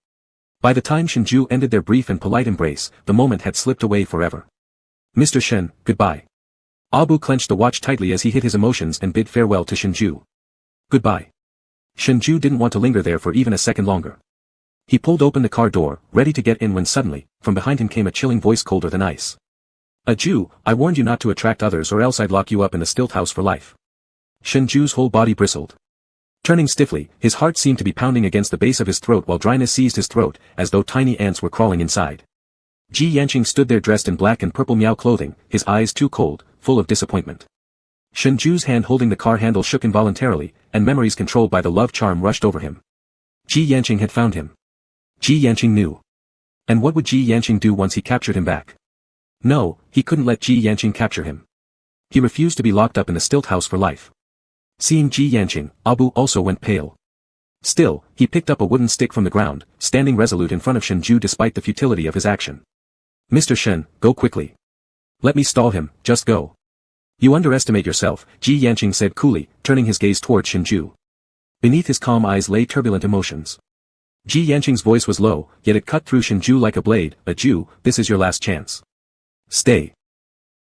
[SPEAKER 1] By the time Shengzhai ended their brief and polite embrace, the moment had slipped away forever. Mr. Shen, goodbye. Abu clenched the watch tightly as he hid his emotions and bid farewell to Shengzhai. Goodbye. Shengzhai didn't want to linger there for even a second longer. He pulled open the car door, ready to get in when suddenly, from behind him came a chilling voice colder than ice. A Jew, I warned you not to attract others or else I'd lock you up in the stilt house for life. Shengzhui's whole body bristled. Turning stiffly, his heart seemed to be pounding against the base of his throat while dryness seized his throat, as though tiny ants were crawling inside. Ji Yanqing stood there dressed in black and purple Miao clothing, his eyes too cold, full of disappointment. Shengzhui's hand holding the car handle shook involuntarily, and memories controlled by the love charm rushed over him. Ji Yanqing had found him. Ji Yanqing knew. And what would Ji Yanqing do once he captured him back? No, he couldn't let Ji Yanqing capture him. He refused to be locked up in the stilt house for life. Seeing Ji Yanqing, Abu also went pale. Still, he picked up a wooden stick from the ground, standing resolute in front of Shengzhai despite the futility of his action. Mr. Shen, go quickly. Let me stall him, just go. You underestimate yourself, Ji Yanqing said coolly, turning his gaze toward Shengzhai. Beneath his calm eyes lay turbulent emotions. Ji Yanqing's voice was low, yet it cut through Shengzhai like a blade. A Jew, this is your last chance. Stay.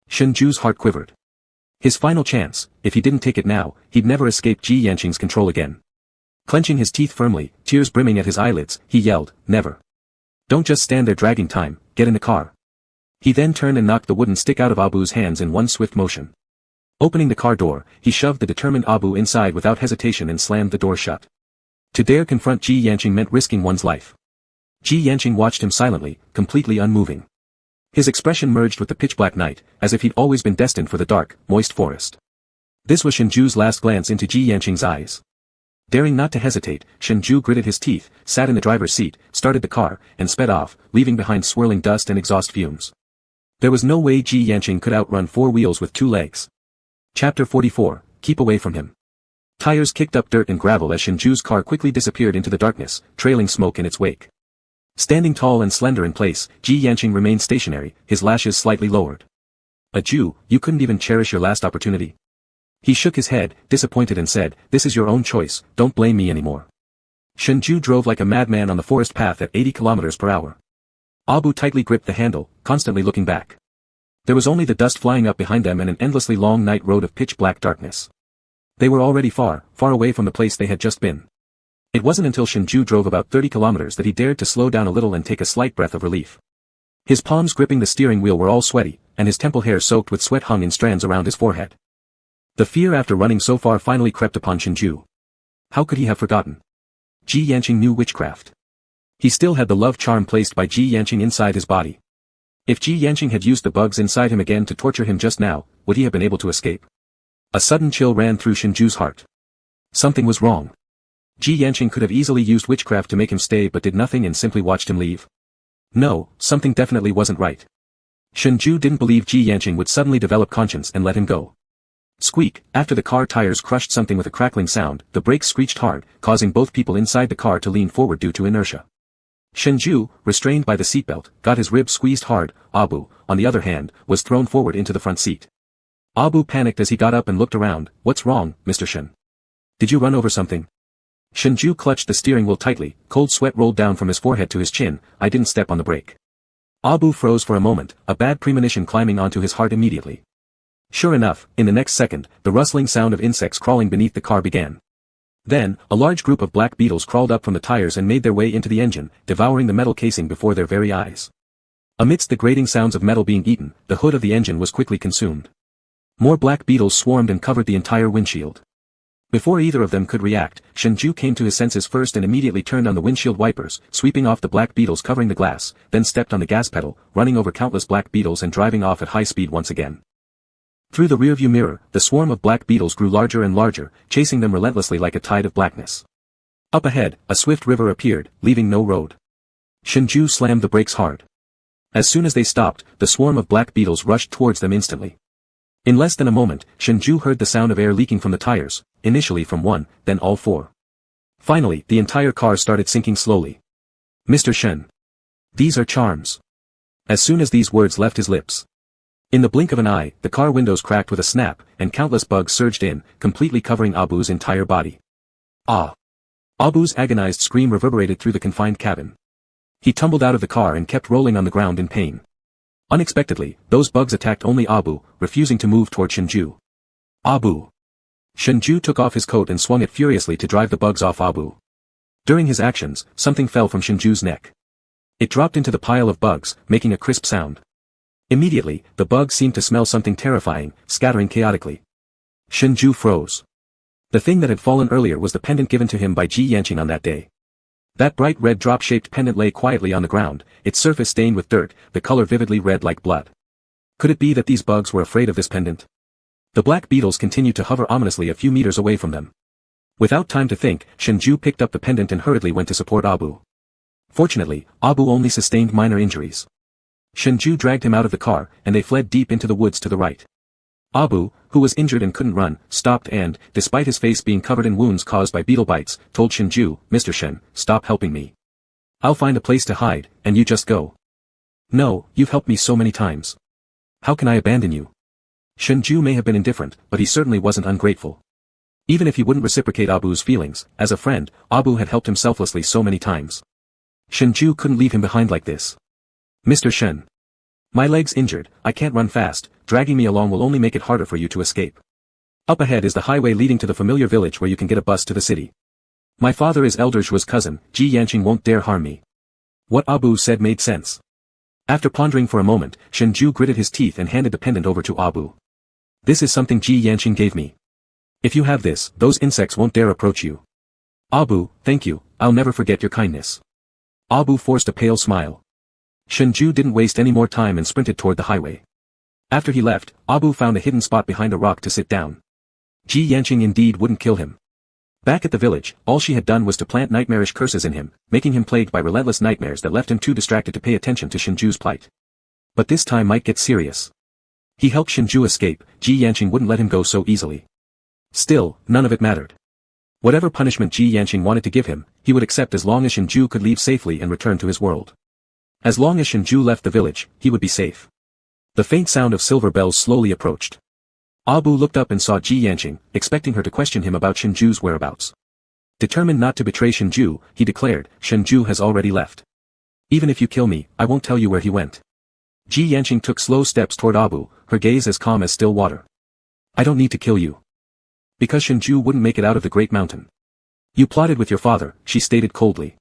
[SPEAKER 1] Shengzhui's heart quivered. His final chance, if he didn't take it now, he'd never escape Ji Yanqing's control again. Clenching his teeth firmly, tears brimming at his eyelids, he yelled, never. Don't just stand there dragging time, get in the car. He then turned and knocked the wooden stick out of Abu's hands in one swift motion. Opening the car door, he shoved the determined Abu inside without hesitation and slammed the door shut. To dare confront Ji Yanqing meant risking one's life. Ji Yanqing watched him silently, completely unmoving. His expression merged with the pitch-black night, as if he'd always been destined for the dark, moist forest. This was Shengzhui's last glance into Ji Yanqing's eyes. Daring not to hesitate, Shengzhai gritted his teeth, sat in the driver's seat, started the car, and sped off, leaving behind swirling dust and exhaust fumes. There was no way Ji Yanqing could outrun four wheels with two legs. Chapter 44, Keep away from him. Tires kicked up dirt and gravel as Shengzhui's car quickly disappeared into the darkness, trailing smoke in its wake. Standing tall and slender in place, Ji Yanqing remained stationary, his lashes slightly lowered. A Jew, you couldn't even cherish your last opportunity? He shook his head, disappointed and said, this is your own choice, don't blame me anymore. Shengzhai drove like a madman on the forest path at 80 kilometers per hour. Abu tightly gripped the handle, constantly looking back. There was only the dust flying up behind them and an endlessly long night road of pitch-black darkness. They were already far, far away from the place they had just been. It wasn't until Shengzhai drove about 30 kilometers that he dared to slow down a little and take a slight breath of relief. His palms gripping the steering wheel were all sweaty, and his temple hair soaked with sweat hung in strands around his forehead. The fear after running so far finally crept upon Shengzhai. How could he have forgotten? Ji Yanqing knew witchcraft. He still had the love charm placed by Ji Yanqing inside his body. If Ji Yanqing had used the bugs inside him again to torture him just now, would he have been able to escape? A sudden chill ran through Shengzhu's heart. Something was wrong. Ji Yanqing could have easily used witchcraft to make him stay but did nothing and simply watched him leave. No, something definitely wasn't right. Shengzhai didn't believe Ji Yanqing would suddenly develop conscience and let him go. Squeak, after the car tires crushed something with a crackling sound, the brakes screeched hard, causing both people inside the car to lean forward due to inertia. Shengzhai, restrained by the seatbelt, got his ribs squeezed hard. Abu, on the other hand, was thrown forward into the front seat. Abu panicked as he got up and looked around. What's wrong, Mr. Shen? Did you run over something? Shengzhai clutched the steering wheel tightly, cold sweat rolled down from his forehead to his chin. I didn't step on the brake. Abu froze for a moment, a bad premonition climbing onto his heart immediately. Sure enough, in the next second, the rustling sound of insects crawling beneath the car began. Then, a large group of black beetles crawled up from the tires and made their way into the engine, devouring the metal casing before their very eyes. Amidst the grating sounds of metal being eaten, the hood of the engine was quickly consumed. More black beetles swarmed and covered the entire windshield. Before either of them could react, Shengzhai came to his senses first and immediately turned on the windshield wipers, sweeping off the black beetles covering the glass, then stepped on the gas pedal, running over countless black beetles and driving off at high speed once again. Through the rearview mirror, the swarm of black beetles grew larger and larger, chasing them relentlessly like a tide of blackness. Up ahead, a swift river appeared, leaving no road. Shengzhai slammed the brakes hard. As soon as they stopped, the swarm of black beetles rushed towards them instantly. In less than a moment, Shengzhai heard the sound of air leaking from the tires, initially from one, then all four. Finally, the entire car started sinking slowly. Mr. Shen. These are charms. As soon as these words left his lips. In the blink of an eye, the car windows cracked with a snap, and countless bugs surged in, completely covering Abu's entire body. Ah! Abu's agonized scream reverberated through the confined cabin. He tumbled out of the car and kept rolling on the ground in pain. Unexpectedly, those bugs attacked only Abu, refusing to move toward Shengzhai. Abu! Shengzhai took off his coat and swung it furiously to drive the bugs off Abu. During his actions, something fell from Shengzhu's neck. It dropped into the pile of bugs, making a crisp sound. Immediately, the bugs seemed to smell something terrifying, scattering chaotically. Shengzhai froze. The thing that had fallen earlier was the pendant given to him by Ji Yanqing on that day. That bright red drop-shaped pendant lay quietly on the ground, its surface stained with dirt, the color vividly red like blood. Could it be that these bugs were afraid of this pendant? The black beetles continued to hover ominously a few meters away from them. Without time to think, Shengzhai picked up the pendant and hurriedly went to support Abu. Fortunately, Abu only sustained minor injuries. Shengzhai dragged him out of the car, and they fled deep into the woods to the right. Abu, who was injured and couldn't run, stopped and, despite his face being covered in wounds caused by beetle bites, told Shengzhai, Mr. Shen, stop helping me. I'll find a place to hide, and you just go. No, you've helped me so many times. How can I abandon you? Shengzhai may have been indifferent, but he certainly wasn't ungrateful. Even if he wouldn't reciprocate Abu's feelings, as a friend, Abu had helped him selflessly so many times. Shengzhai couldn't leave him behind like this. Mr. Shen. My leg's injured, I can't run fast, dragging me along will only make it harder for you to escape. Up ahead is the highway leading to the familiar village where you can get a bus to the city. My father is Elder Zhuo's cousin, Ji Yanqing won't dare harm me. What Abu said made sense. After pondering for a moment, Shengzhai gritted his teeth and handed the pendant over to Abu. This is something Ji Yanqing gave me. If you have this, those insects won't dare approach you. Abu, thank you, I'll never forget your kindness. Abu forced a pale smile. Shengzhai didn't waste any more time and sprinted toward the highway. After he left, Abu found a hidden spot behind a rock to sit down. Ji Yanqing indeed wouldn't kill him. Back at the village, all she had done was to plant nightmarish curses in him, making him plagued by relentless nightmares that left him too distracted to pay attention to Shengzhu's plight. But this time might get serious. He helped Shengzhai escape, Ji Yanqing wouldn't let him go so easily. Still, none of it mattered. Whatever punishment Ji Yanqing wanted to give him, he would accept as long as Shengzhai could leave safely and return to his world. As long as Shengzhai left the village, he would be safe. The faint sound of silver bells slowly approached. Abu looked up and saw Ji Yanqing, expecting her to question him about Shengzhu's whereabouts. Determined not to betray Shengzhai, he declared, Shengzhai has already left. Even if you kill me, I won't tell you where he went. Ji Yanqing took slow steps toward Abu, her gaze as calm as still water. I don't need to kill you. Because Shengzhai wouldn't make it out of the Great Mountain. You plotted with your father, she stated coldly.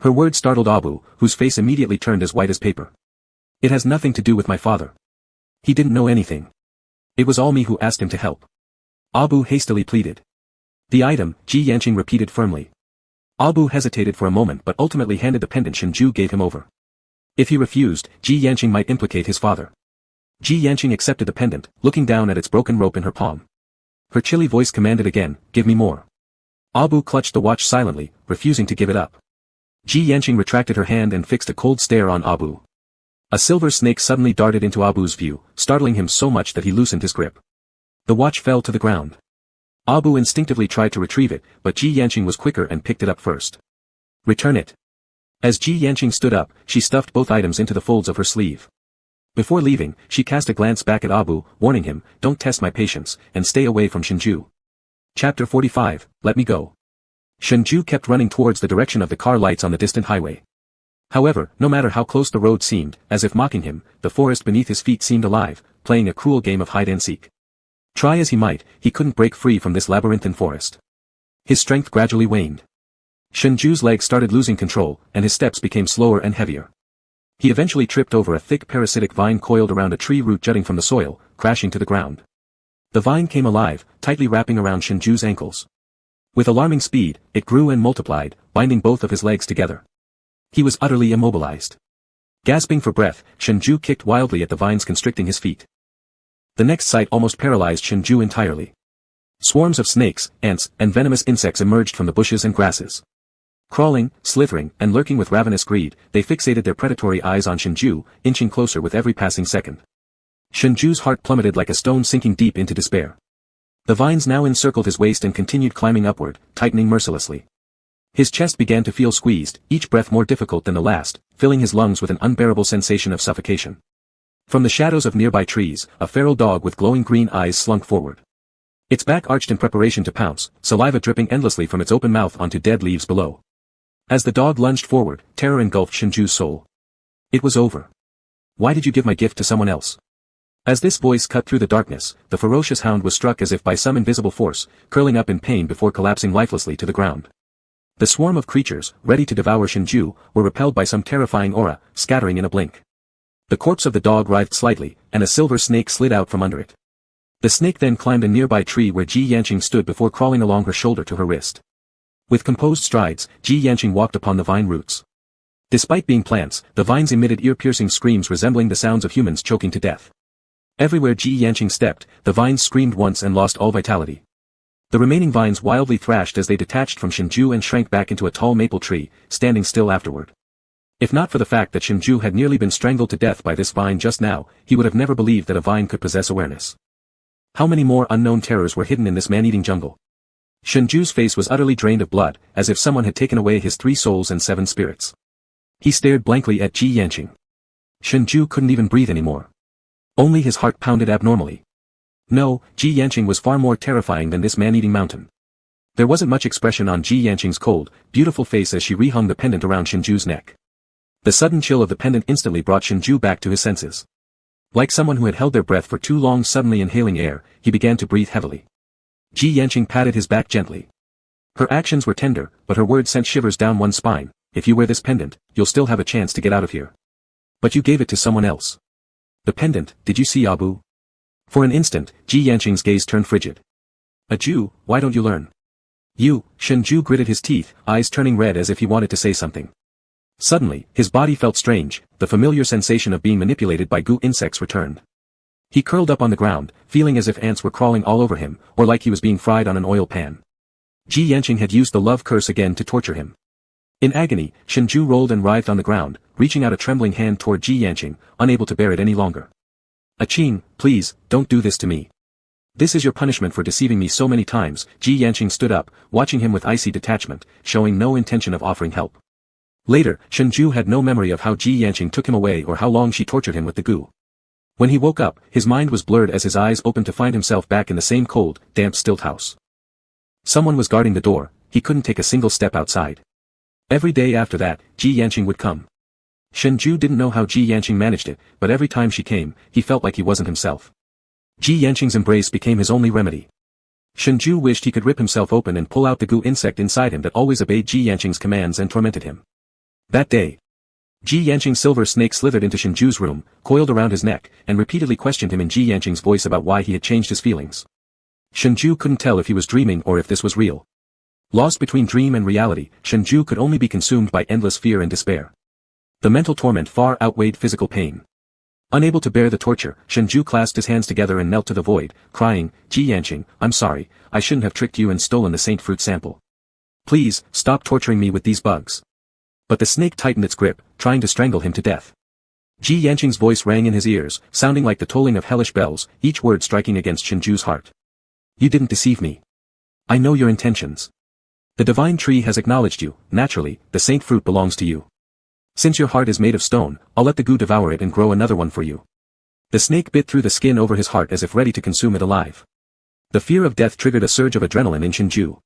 [SPEAKER 1] Her words startled Abu, whose face immediately turned as white as paper. It has nothing to do with my father. He didn't know anything. It was all me who asked him to help. Abu hastily pleaded. The item, Ji Yanqing repeated firmly. Abu hesitated for a moment but ultimately handed the pendant Shengzhai gave him over. If he refused, Ji Yanqing might implicate his father. Ji Yanqing accepted the pendant, looking down at its broken rope in her palm. Her chilly voice commanded again, give me more. Abu clutched the watch silently, refusing to give it up. Ji Yanqing retracted her hand and fixed a cold stare on Abu. A silver snake suddenly darted into Abu's view, startling him so much that he loosened his grip. The watch fell to the ground. Abu instinctively tried to retrieve it, but Ji Yanqing was quicker and picked it up first. Return it. As Ji Yanqing stood up, she stuffed both items into the folds of her sleeve. Before leaving, she cast a glance back at Abu, warning him, don't test my patience, and stay away from Shengzhai. Chapter 45, Let Me Go. Shengzhai kept running towards the direction of the car lights on the distant highway. However, no matter how close the road seemed, as if mocking him, the forest beneath his feet seemed alive, playing a cruel game of hide-and-seek. Try as he might, he couldn't break free from this labyrinthine forest. His strength gradually waned. Shengzhui's legs started losing control, and his steps became slower and heavier. He eventually tripped over a thick parasitic vine coiled around a tree root jutting from the soil, crashing to the ground. The vine came alive, tightly wrapping around Shengzhui's ankles. With alarming speed, it grew and multiplied, binding both of his legs together. He was utterly immobilized. Gasping for breath, Shengzhai kicked wildly at the vines constricting his feet. The next sight almost paralyzed Shengzhai entirely. Swarms of snakes, ants, and venomous insects emerged from the bushes and grasses. Crawling, slithering, and lurking with ravenous greed, they fixated their predatory eyes on Shengzhai, inching closer with every passing second. Shengzhui's heart plummeted like a stone sinking deep into despair. The vines now encircled his waist and continued climbing upward, tightening mercilessly. His chest began to feel squeezed, each breath more difficult than the last, filling his lungs with an unbearable sensation of suffocation. From the shadows of nearby trees, a feral dog with glowing green eyes slunk forward. Its back arched in preparation to pounce, saliva dripping endlessly from its open mouth onto dead leaves below. As the dog lunged forward, terror engulfed Shengzhui's soul. It was over. Why did you give my gift to someone else? As this voice cut through the darkness, the ferocious hound was struck as if by some invisible force, curling up in pain before collapsing lifelessly to the ground. The swarm of creatures, ready to devour Shengzhai, were repelled by some terrifying aura, scattering in a blink. The corpse of the dog writhed slightly, and a silver snake slid out from under it. The snake then climbed a nearby tree where Ji Yanqing stood before crawling along her shoulder to her wrist. With composed strides, Ji Yanqing walked upon the vine roots. Despite being plants, the vines emitted ear-piercing screams resembling the sounds of humans choking to death. Everywhere Ji Yanqing stepped, the vines screamed once and lost all vitality. The remaining vines wildly thrashed as they detached from Shengzhai and shrank back into a tall maple tree, standing still afterward. If not for the fact that Shengzhai had nearly been strangled to death by this vine just now, he would have never believed that a vine could possess awareness. How many more unknown terrors were hidden in this man-eating jungle? Shengzhui's face was utterly drained of blood, as if someone had taken away his 3 souls and 7 spirits. He stared blankly at Ji Yanqing. Shengzhai couldn't even breathe anymore. Only his heart pounded abnormally. No, Ji Yanqing was far more terrifying than this man-eating mountain. There wasn't much expression on Ji Yanqing's cold, beautiful face as she rehung the pendant around Shengzhui's neck. The sudden chill of the pendant instantly brought Shengzhai back to his senses. Like someone who had held their breath for too long suddenly inhaling air, he began to breathe heavily. Ji Yanqing patted his back gently. Her actions were tender, but her words sent shivers down one's spine. If you wear this pendant, you'll still have a chance to get out of here. But you gave it to someone else. The pendant, did you see Abu? For an instant, Ji Yanqing's gaze turned frigid. A Jew, why don't you learn? You, Shengzhai gritted his teeth, eyes turning red as if he wanted to say something. Suddenly, his body felt strange, the familiar sensation of being manipulated by goo insects returned. He curled up on the ground, feeling as if ants were crawling all over him, or like he was being fried on an oil pan. Ji Yanqing had used the love curse again to torture him. In agony, Shengzhai rolled and writhed on the ground, reaching out a trembling hand toward Ji Yanqing, unable to bear it any longer. Aching, please, don't do this to me. This is your punishment for deceiving me so many times. Ji Yanqing stood up, watching him with icy detachment, showing no intention of offering help. Later, Shengzhai had no memory of how Ji Yanqing took him away or how long she tortured him with the goo. When he woke up, his mind was blurred as his eyes opened to find himself back in the same cold, damp stilt house. Someone was guarding the door, he couldn't take a single step outside. Every day after that, Ji Yanqing would come. Shengzhai didn't know how Ji Yanqing managed it, but every time she came, he felt like he wasn't himself. Ji Yanqing's embrace became his only remedy. Shengzhai wished he could rip himself open and pull out the goo insect inside him that always obeyed Ji Yanqing's commands and tormented him. That day, Ji Yanqing's silver snake slithered into Shengzhu's room, coiled around his neck, and repeatedly questioned him in Ji Yanqing's voice about why he had changed his feelings. Shengzhai couldn't tell if he was dreaming or if this was real. Lost between dream and reality, Shengzhai could only be consumed by endless fear and despair. The mental torment far outweighed physical pain. Unable to bear the torture, Shengzhai clasped his hands together and knelt to the void, crying, Ji Yanqing, I'm sorry, I shouldn't have tricked you and stolen the saint fruit sample. Please, stop torturing me with these bugs. But the snake tightened its grip, trying to strangle him to death. Ji Yanqing's voice rang in his ears, sounding like the tolling of hellish bells, each word striking against Shengzhu's heart. You didn't deceive me. I know your intentions. The divine tree has acknowledged you, naturally, the saint fruit belongs to you. Since your heart is made of stone, I'll let the goo devour it and grow another one for you. The snake bit through the skin over his heart as if ready to consume it alive. The fear of death triggered a surge of adrenaline in Shengzhai.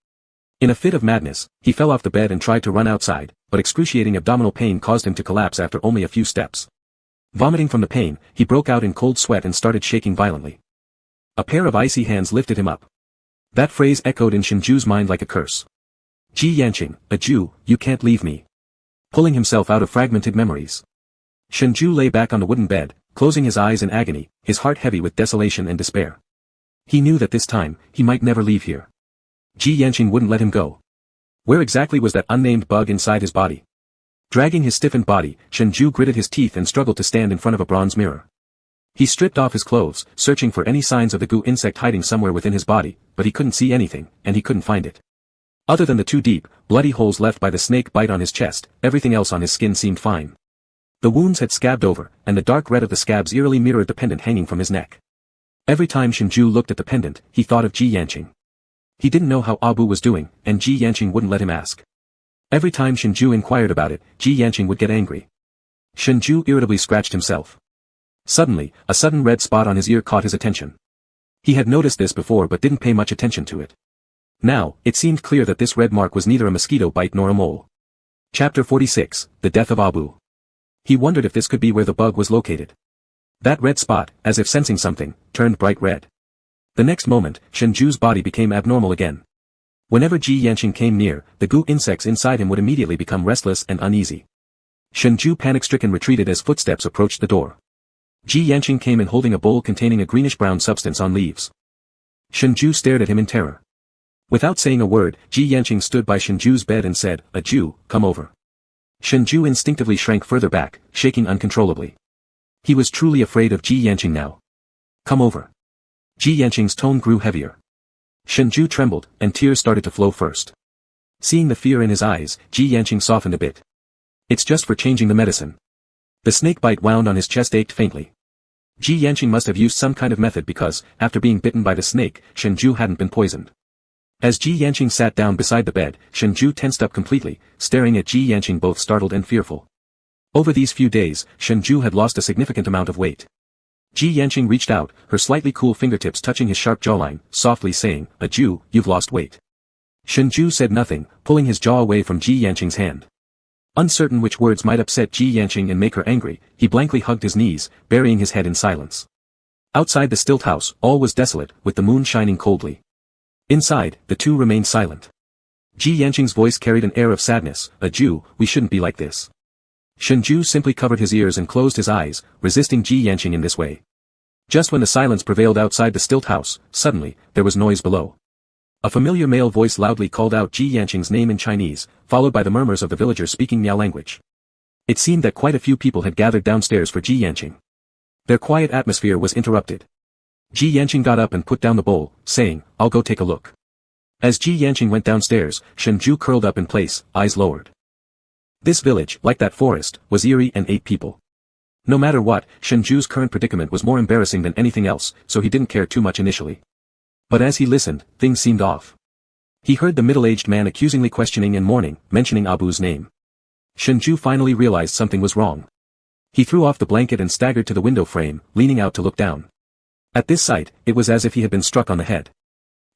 [SPEAKER 1] In a fit of madness, he fell off the bed and tried to run outside, but excruciating abdominal pain caused him to collapse after only a few steps. Vomiting from the pain, he broke out in cold sweat and started shaking violently. A pair of icy hands lifted him up. That phrase echoed in Shengzhu's mind like a curse. Ji Yanqing, a Jew, you can't leave me. Pulling himself out of fragmented memories. Shengzhai lay back on the wooden bed, closing his eyes in agony, his heart heavy with desolation and despair. He knew that this time, he might never leave here. Ji Yanqing wouldn't let him go. Where exactly was that unnamed bug inside his body? Dragging his stiffened body, Shengzhai gritted his teeth and struggled to stand in front of a bronze mirror. He stripped off his clothes, searching for any signs of the goo insect hiding somewhere within his body, but he couldn't see anything, and he couldn't find it. Other than the two deep, bloody holes left by the snake bite on his chest, everything else on his skin seemed fine. The wounds had scabbed over, and the dark red of the scabs eerily mirrored the pendant hanging from his neck. Every time Shengzhai looked at the pendant, he thought of Ji Yanqing. He didn't know how Abu was doing, and Ji Yanqing wouldn't let him ask. Every time Shengzhai inquired about it, Ji Yanqing would get angry. Shengzhai irritably scratched himself. Suddenly, a sudden red spot on his ear caught his attention. He had noticed this before but didn't pay much attention to it. Now, it seemed clear that this red mark was neither a mosquito bite nor a mole. Chapter 46, The Death of Abu. He wondered if this could be where the bug was located. That red spot, as if sensing something, turned bright red. The next moment, Shengzhu's body became abnormal again. Whenever Ji Yanqing came near, the goo insects inside him would immediately become restless and uneasy. Shengzhai panic-stricken retreated as footsteps approached the door. Ji Yanqing came in holding a bowl containing a greenish-brown substance on leaves. Shengzhai stared at him in terror. Without saying a word, Ji Yanqing stood by Shengzhu's bed and said, "A Jew, come over." Shengzhai instinctively shrank further back, shaking uncontrollably. He was truly afraid of Ji Yanqing now. "Come over." Ji Yanqing's tone grew heavier. Shengzhai trembled, and tears started to flow first. Seeing the fear in his eyes, Ji Yanqing softened a bit. "It's just for changing the medicine." The snake bite wound on his chest ached faintly. Ji Yanqing must have used some kind of method because, after being bitten by the snake, Shengzhai hadn't been poisoned. As Ji Yanqing sat down beside the bed, Shengzhai tensed up completely, staring at Ji Yanqing both startled and fearful. Over these few days, Shengzhai had lost a significant amount of weight. Ji Yanqing reached out, her slightly cool fingertips touching his sharp jawline, softly saying, "A Jew, you've lost weight." Shengzhai said nothing, pulling his jaw away from Ji Yanqing's hand. Uncertain which words might upset Ji Yanqing and make her angry, he blankly hugged his knees, burying his head in silence. Outside the stilt house, all was desolate, with the moon shining coldly. Inside, the two remained silent. Ji Yanqing's voice carried an air of sadness. "A Jew, we shouldn't be like this." Shengzhai simply covered his ears and closed his eyes, resisting Ji Yanqing in this way. Just when the silence prevailed outside the stilt house, suddenly, there was noise below. A familiar male voice loudly called out Ji Yanqing's name in Chinese, followed by the murmurs of the villagers speaking Miao language. It seemed that quite a few people had gathered downstairs for Ji Yanqing. Their quiet atmosphere was interrupted. Ji Yanqing got up and put down the bowl, saying, "I'll go take a look." As Ji Yanqing went downstairs, Shengzhai curled up in place, eyes lowered. This village, like that forest, was eerie and ate people. No matter what, Shengzhu's current predicament was more embarrassing than anything else, so he didn't care too much initially. But as he listened, things seemed off. He heard the middle-aged man accusingly questioning and mourning, mentioning Abu's name. Shengzhai finally realized something was wrong. He threw off the blanket and staggered to the window frame, leaning out to look down. At this sight, it was as if he had been struck on the head.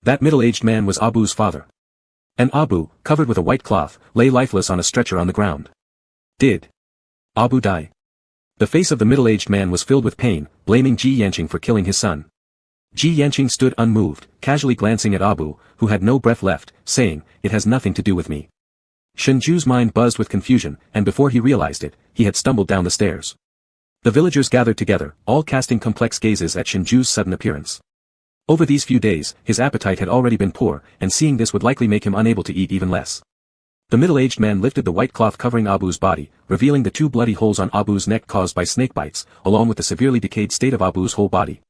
[SPEAKER 1] That middle-aged man was Abu's father. And Abu, covered with a white cloth, lay lifeless on a stretcher on the ground. Did Abu die? The face of the middle-aged man was filled with pain, blaming Ji Yanqing for killing his son. Ji Yanqing stood unmoved, casually glancing at Abu, who had no breath left, saying, "It has nothing to do with me." Shengzhu's mind buzzed with confusion, and before he realized it, he had stumbled down the stairs. The villagers gathered together, all casting complex gazes at Shengzhu's sudden appearance. Over these few days, his appetite had already been poor, and seeing this would likely make him unable to eat even less. The middle-aged man lifted the white cloth covering Abu's body, revealing the 2 bloody holes on Abu's neck caused by snake bites, along with the severely decayed state of Abu's whole body.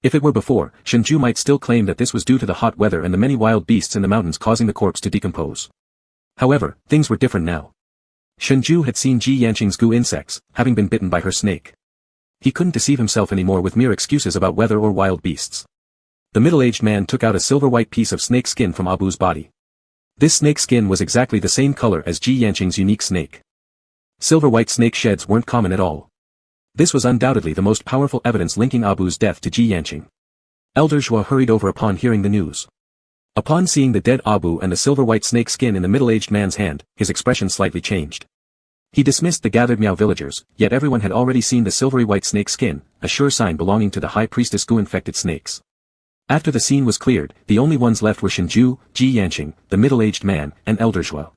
[SPEAKER 1] If it were before, Shengzhu might still claim that this was due to the hot weather and the many wild beasts in the mountains causing the corpse to decompose. However, things were different now. Shengzhu had seen Ji Yanqing's goo insects, having been bitten by her snake. He couldn't deceive himself anymore with mere excuses about weather or wild beasts. The middle-aged man took out a silver-white piece of snake skin from Abu's body. This snake skin was exactly the same color as Ji Yanqing's unique snake. Silver-white snake sheds weren't common at all. This was undoubtedly the most powerful evidence linking Abu's death to Ji Yanqing. Elder Zhuo hurried over upon hearing the news. Upon seeing the dead Abu and the silver-white snake skin in the middle-aged man's hand, his expression slightly changed. He dismissed the gathered Miao villagers, yet everyone had already seen the silvery white snake skin, a sure sign belonging to the high priestess goo-infected snakes. After the scene was cleared, the only ones left were Shengzhu, Ji Yanqing, the middle-aged man, and Elder Zhuo.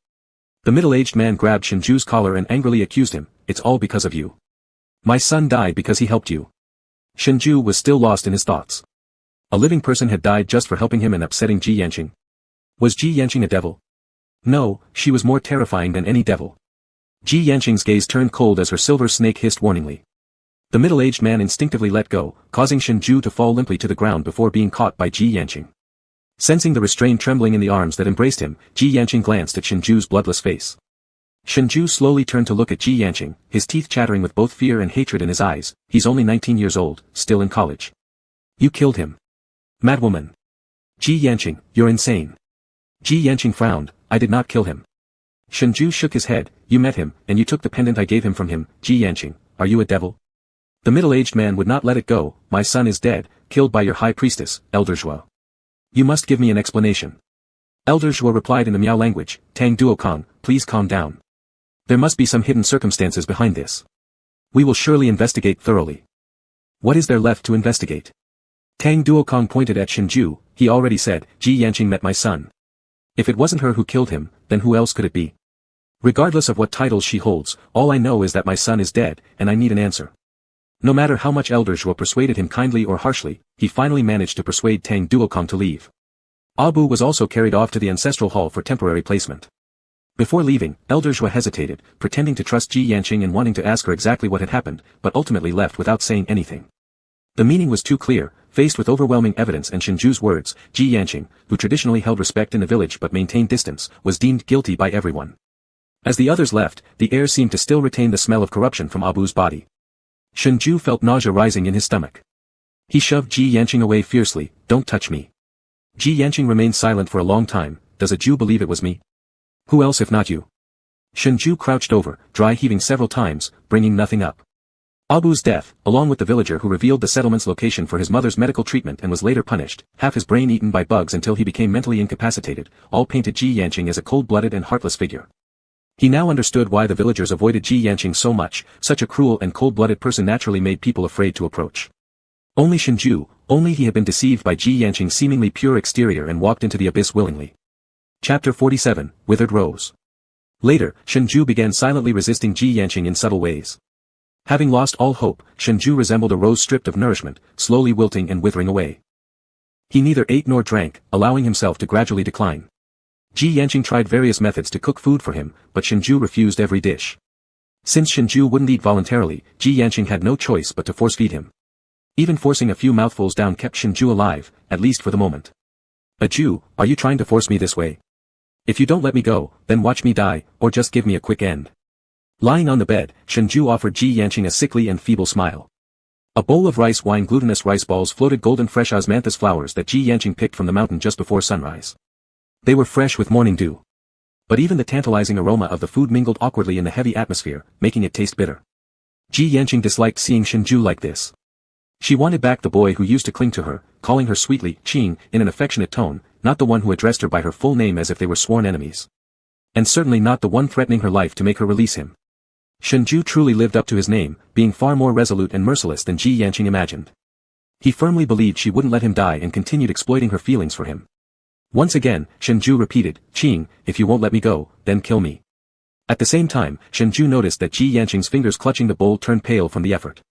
[SPEAKER 1] The middle-aged man grabbed Shengzhu's collar and angrily accused him, "It's all because of you. My son died because he helped you." Shengzhu was still lost in his thoughts. A living person had died just for helping him and upsetting Ji Yanqing. Was Ji Yanqing a devil? No, she was more terrifying than any devil. Ji Yanqing's gaze turned cold as her silver snake hissed warningly. The middle-aged man instinctively let go, causing Shengzhu to fall limply to the ground before being caught by Ji Yanqing. Sensing the restrained trembling in the arms that embraced him, Ji Yanqing glanced at Shengzhu's bloodless face. Shengzhu slowly turned to look at Ji Yanqing, his teeth chattering with both fear and hatred in his eyes. "He's only 19 years old, still in college. You killed him. Madwoman. Ji Yanqing, you're insane." Ji Yanqing frowned, "I did not kill him." Shengzhu shook his head, "You met him, and you took the pendant I gave him from him. Ji Yanqing, are you a devil?" The middle-aged man would not let it go. "My son is dead, killed by your high priestess, Elder Zhuo. You must give me an explanation." Elder Zhuo replied in the Miao language, "Tang Duokong, please calm down. There must be some hidden circumstances behind this. We will surely investigate thoroughly." "What is there left to investigate?" Tang Duokong pointed at Shengzhu. "He already said, Ji Yanqing met my son. If it wasn't her who killed him, then who else could it be? Regardless of what titles she holds, all I know is that my son is dead, and I need an answer." No matter how much Elder Zhuo persuaded him kindly or harshly, he finally managed to persuade Tang Duokong to leave. Abu was also carried off to the ancestral hall for temporary placement. Before leaving, Elder Zhuo hesitated, pretending to trust Ji Yanqing and wanting to ask her exactly what had happened, but ultimately left without saying anything. The meaning was too clear. Faced with overwhelming evidence and Shengzhu's words, Ji Yanqing, who traditionally held respect in the village but maintained distance, was deemed guilty by everyone. As the others left, the air seemed to still retain the smell of corruption from Abu's body. Shengzhu felt nausea rising in his stomach. He shoved Ji Yanqing away fiercely. "Don't touch me." Ji Yanqing remained silent for a long time. "Does a Jew believe it was me? Who else if not you?" Shengzhu crouched over, dry heaving several times, bringing nothing up. Abu's death, along with the villager who revealed the settlement's location for his mother's medical treatment and was later punished, half his brain eaten by bugs until he became mentally incapacitated, all painted Ji Yanqing as a cold-blooded and heartless figure. He now understood why the villagers avoided Ji Yanqing so much. Such a cruel and cold-blooded person naturally made people afraid to approach. Only Shengzhu, only he had been deceived by Ji Yanqing's seemingly pure exterior and walked into the abyss willingly. Chapter 47, Withered Rose. Later, Shengzhu began silently resisting Ji Yanqing in subtle ways. Having lost all hope, Shengzhu resembled a rose stripped of nourishment, slowly wilting and withering away. He neither ate nor drank, allowing himself to gradually decline. Ji Yanqing tried various methods to cook food for him, but Shengzhu refused every dish. Since Shengzhu wouldn't eat voluntarily, Ji Yanqing had no choice but to force-feed him. Even forcing a few mouthfuls down kept Shengzhu alive, at least for the moment. "A Jew, are you trying to force me this way? If you don't let me go, then watch me die, or just give me a quick end." Lying on the bed, Shengzhu offered Ji Yanqing a sickly and feeble smile. A bowl of rice wine glutinous rice balls floated golden fresh osmanthus flowers that Ji Yanqing picked from the mountain just before sunrise. They were fresh with morning dew. But even the tantalizing aroma of the food mingled awkwardly in the heavy atmosphere, making it taste bitter. Ji Yanqing disliked seeing Shengzhu like this. She wanted back the boy who used to cling to her, calling her sweetly, Qing, in an affectionate tone, not the one who addressed her by her full name as if they were sworn enemies. And certainly not the one threatening her life to make her release him. Shengzhu truly lived up to his name, being far more resolute and merciless than Ji Yanqing imagined. He firmly believed she wouldn't let him die and continued exploiting her feelings for him. Once again, Shengzhai repeated, "Qing, if you won't let me go, then kill me." At the same time, Shengzhai noticed that Ji Yanqing's fingers clutching the bowl turned pale from the effort.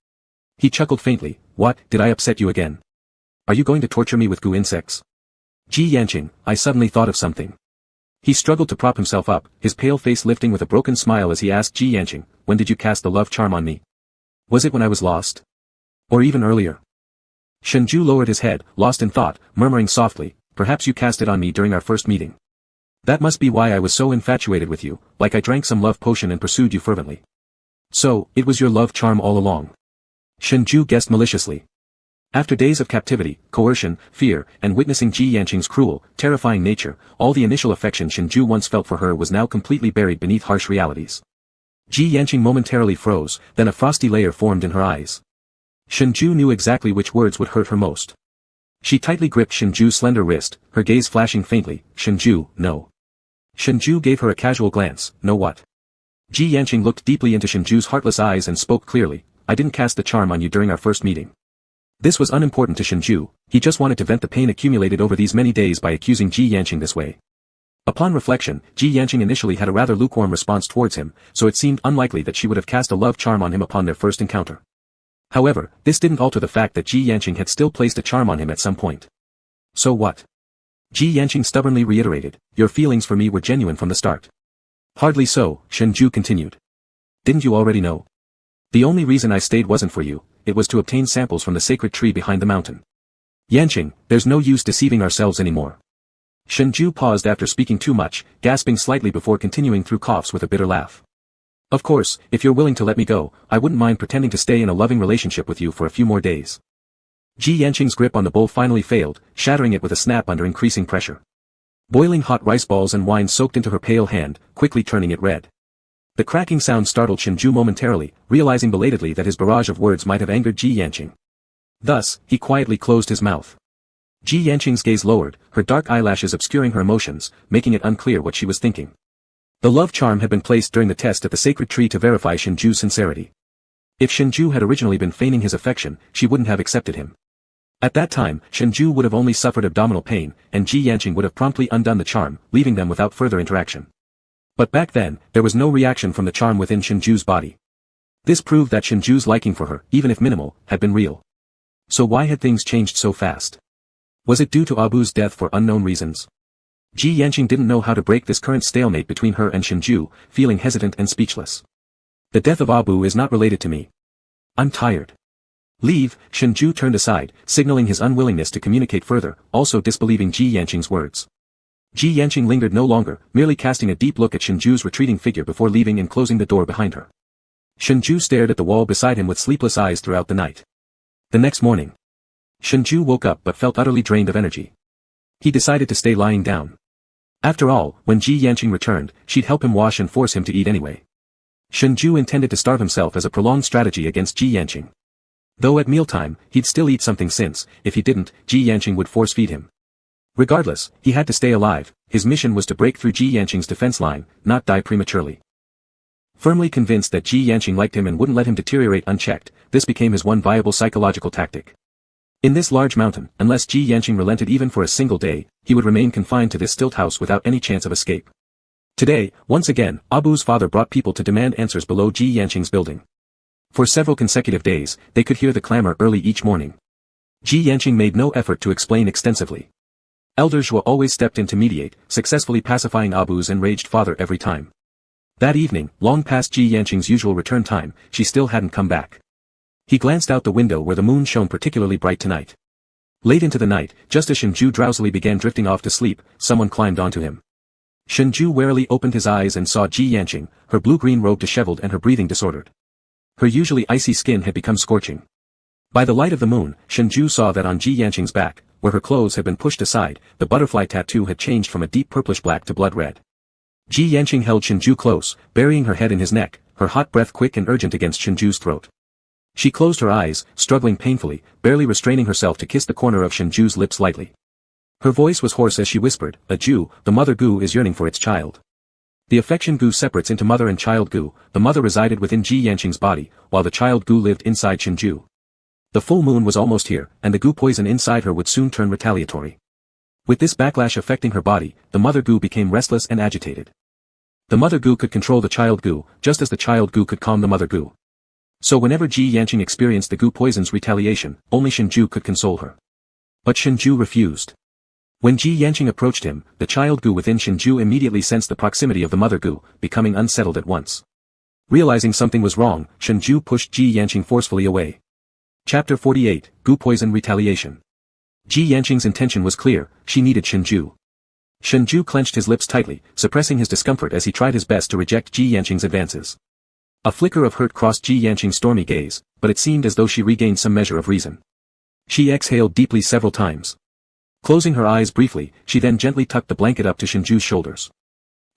[SPEAKER 1] He chuckled faintly. "What, did I upset you again? Are you going to torture me with goo insects?" "Ji Yanqing, I suddenly thought of something." He struggled to prop himself up, his pale face lifting with a broken smile as he asked Ji Yanqing, "When did you cast the love charm on me? Was it when I was lost? Or even earlier?" Shengzhai lowered his head, lost in thought, murmuring softly, "Perhaps you cast it on me during our first meeting. That must be why I was so infatuated with you, like I drank some love potion and pursued you fervently. So, it was your love charm all along." Shengzhai guessed maliciously. After days of captivity, coercion, fear, and witnessing Ji Yanqing's cruel, terrifying nature, all the initial affection Shengzhai once felt for her was now completely buried beneath harsh realities. Ji Yanqing momentarily froze, then a frosty layer formed in her eyes. Shengzhai knew exactly which words would hurt her most. She tightly gripped Shengzhu's slender wrist, her gaze flashing faintly. "Shengzhai, no." Shengzhai gave her a casual glance. "No what?" Ji Yanqing looked deeply into Shengzhu's heartless eyes and spoke clearly. "I didn't cast the charm on you during our first meeting." This was unimportant to Shengzhai, he just wanted to vent the pain accumulated over these many days by accusing Ji Yanqing this way. Upon reflection, Ji Yanqing initially had a rather lukewarm response towards him, so it seemed unlikely that she would have cast a love charm on him upon their first encounter. However, this didn't alter the fact that Ji Yanqing had still placed a charm on him at some point. "So what?" Ji Yanqing stubbornly reiterated, "Your feelings for me were genuine from the start." "Hardly so," Shengzhai continued. "Didn't you already know? The only reason I stayed wasn't for you, it was to obtain samples from the sacred tree behind the mountain. Yanqing, there's no use deceiving ourselves anymore." Shengzhai paused after speaking too much, gasping slightly before continuing through coughs with a bitter laugh. "Of course, if you're willing to let me go, I wouldn't mind pretending to stay in a loving relationship with you for a few more days." Ji Yanqing's grip on the bowl finally failed, shattering it with a snap under increasing pressure. Boiling hot rice balls and wine soaked into her pale hand, quickly turning it red. The cracking sound startled Shengzhai momentarily, realizing belatedly that his barrage of words might have angered Ji Yanqing. Thus, he quietly closed his mouth. Ji Yanqing's gaze lowered, her dark eyelashes obscuring her emotions, making it unclear what she was thinking. The love charm had been placed during the test at the sacred tree to verify Shengzhu's sincerity. If Shengzhai had originally been feigning his affection, she wouldn't have accepted him. At that time, Shengzhai would have only suffered abdominal pain, and Ji Yanqing would have promptly undone the charm, leaving them without further interaction. But back then, there was no reaction from the charm within Shengzhu's body. This proved that Shengzhu's liking for her, even if minimal, had been real. So why had things changed so fast? Was it due to Abu's death for unknown reasons? Ji Yanqing didn't know how to break this current stalemate between her and Shengzhai, feeling hesitant and speechless. "The death of Abu is not related to me. I'm tired." "Leave," Shengzhai turned aside, signaling his unwillingness to communicate further, also disbelieving Ji Yanqing's words. Ji Yanqing lingered no longer, merely casting a deep look at Shengzhu's retreating figure before leaving and closing the door behind her. Shengzhai stared at the wall beside him with sleepless eyes throughout the night. The next morning, Shengzhai woke up but felt utterly drained of energy. He decided to stay lying down. After all, when Ji Yanqing returned, she'd help him wash and force him to eat anyway. Shengzhai intended to starve himself as a prolonged strategy against Ji Yanqing. Though at mealtime, he'd still eat something since, if he didn't, Ji Yanqing would force-feed him. Regardless, he had to stay alive, his mission was to break through Ji Yanqing's defense line, not die prematurely. Firmly convinced that Ji Yanqing liked him and wouldn't let him deteriorate unchecked, this became his one viable psychological tactic. In this large mountain, unless Ji Yanqing relented even for a single day, he would remain confined to this stilt house without any chance of escape. Today, once again, Abu's father brought people to demand answers below Ji Yanqing's building. For several consecutive days, they could hear the clamor early each morning. Ji Yanqing made no effort to explain extensively. Elder Zhuo always stepped in to mediate, successfully pacifying Abu's enraged father every time. That evening, long past Ji Yanqing's usual return time, she still hadn't come back. He glanced out the window where the moon shone particularly bright tonight. Late into the night, just as Shengzhai drowsily began drifting off to sleep, someone climbed onto him. Shengzhai warily opened his eyes and saw Ji Yanqing, her blue-green robe disheveled and her breathing disordered. Her usually icy skin had become scorching. By the light of the moon, Shengzhai saw that on Ji Yanqing's back, where her clothes had been pushed aside, the butterfly tattoo had changed from a deep purplish black to blood red. Ji Yanqing held Shengzhai close, burying her head in his neck, her hot breath quick and urgent against Shengzhu's throat. She closed her eyes, struggling painfully, barely restraining herself to kiss the corner of Shengzhu's lips lightly. Her voice was hoarse as she whispered, "A Jew, the mother Gu is yearning for its child." The affection Gu separates into mother and child Gu, the mother resided within Ji Yanqing's body, while the child Gu lived inside Shengzhai. The full moon was almost here, and the goo poison inside her would soon turn retaliatory. With this backlash affecting her body, the mother goo became restless and agitated. The mother goo could control the child goo, just as the child goo could calm the mother goo. So whenever Ji Yanqing experienced the goo poison's retaliation, only Shengzhai could console her. But Shengzhai refused. When Ji Yanqing approached him, the child goo within Shengzhai immediately sensed the proximity of the mother goo, becoming unsettled at once. Realizing something was wrong, Shengzhai pushed Ji Yanqing forcefully away. Chapter 48, Goo Poison Retaliation. Ji Yanqing's intention was clear, she needed Shengzhai. Shengzhai clenched his lips tightly, suppressing his discomfort as he tried his best to reject Ji Yanqing's advances. A flicker of hurt crossed Ji Yanqing's stormy gaze, but it seemed as though she regained some measure of reason. She exhaled deeply several times. Closing her eyes briefly, she then gently tucked the blanket up to Shengzhu's shoulders.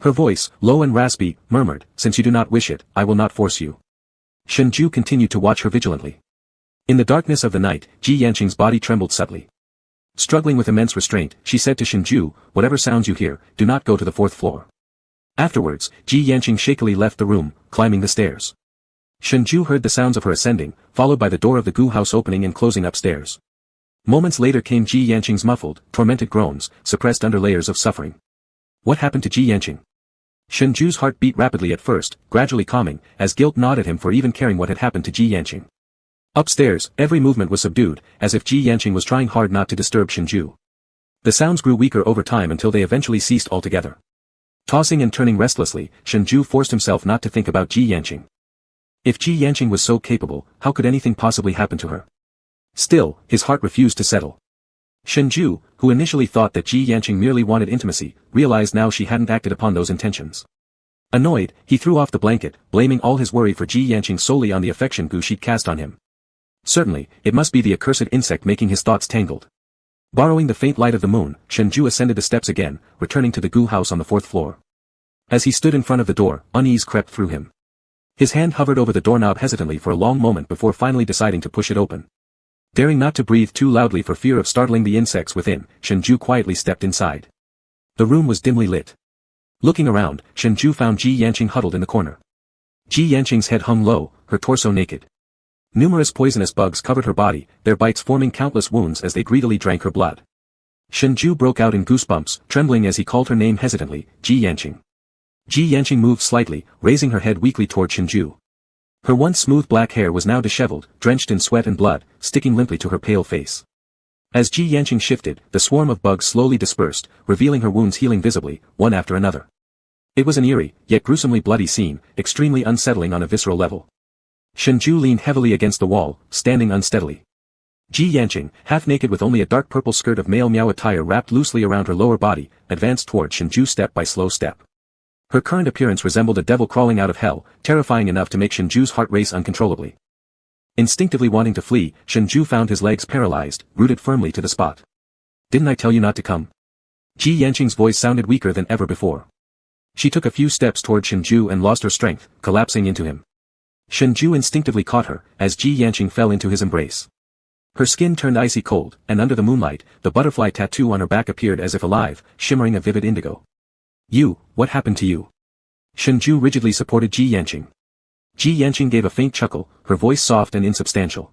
[SPEAKER 1] Her voice, low and raspy, murmured, "Since you do not wish it, I will not force you." Shengzhai continued to watch her vigilantly. In the darkness of the night, Ji Yanqing's body trembled subtly. Struggling with immense restraint, she said to Shengzhai, "Whatever sounds you hear, do not go to the 4th floor." Afterwards, Ji Yanqing shakily left the room, climbing the stairs. Shengzhai heard the sounds of her ascending, followed by the door of the goo house opening and closing upstairs. Moments later came Ji Yanqing's muffled, tormented groans, suppressed under layers of suffering. What happened to Ji Yanqing? Shengzhu's heart beat rapidly at first, gradually calming, as guilt gnawed at him for even caring what had happened to Ji Yanqing. Upstairs, every movement was subdued, as if Ji Yanqing was trying hard not to disturb Shengzhai. The sounds grew weaker over time until they eventually ceased altogether. Tossing and turning restlessly, Shengzhai forced himself not to think about Ji Yanqing. If Ji Yanqing was so capable, how could anything possibly happen to her? Still, his heart refused to settle. Shengzhai, who initially thought that Ji Yanqing merely wanted intimacy, realized now she hadn't acted upon those intentions. Annoyed, he threw off the blanket, blaming all his worry for Ji Yanqing solely on the affection goo she'd cast on him. Certainly, it must be the accursed insect making his thoughts tangled. Borrowing the faint light of the moon, Shengzhai ascended the steps again, returning to the goo house on the 4th floor. As he stood in front of the door, unease crept through him. His hand hovered over the doorknob hesitantly for a long moment before finally deciding to push it open. Daring not to breathe too loudly for fear of startling the insects within, Shengzhai quietly stepped inside. The room was dimly lit. Looking around, Shengzhai found Ji Yanqing huddled in the corner. Ji Yanqing's head hung low, her torso naked. Numerous poisonous bugs covered her body, their bites forming countless wounds as they greedily drank her blood. Shengzhai broke out in goosebumps, trembling as he called her name hesitantly, Ji Yanqing. Ji Yanqing moved slightly, raising her head weakly toward Shengzhai. Her once smooth black hair was now disheveled, drenched in sweat and blood, sticking limply to her pale face. As Ji Yanqing shifted, the swarm of bugs slowly dispersed, revealing her wounds healing visibly, one after another. It was an eerie, yet gruesomely bloody scene, extremely unsettling on a visceral level. Shengzhai leaned heavily against the wall, standing unsteadily. Ji Yanqing, half-naked with only a dark purple skirt of male Miao attire wrapped loosely around her lower body, advanced toward Shengzhai step by slow step. Her current appearance resembled a devil crawling out of hell, terrifying enough to make Shengzhu's heart race uncontrollably. Instinctively wanting to flee, Shengzhai found his legs paralyzed, rooted firmly to the spot. "Didn't I tell you not to come?" Ji Yanqing's voice sounded weaker than ever before. She took a few steps toward Shengzhai and lost her strength, collapsing into him. Shengzhai instinctively caught her, as Ji Yanqing fell into his embrace. Her skin turned icy cold, and under the moonlight, the butterfly tattoo on her back appeared as if alive, shimmering a vivid indigo. What happened to you?" Shengzhai rigidly supported Ji Yanqing. Ji Yanqing gave a faint chuckle, her voice soft and insubstantial.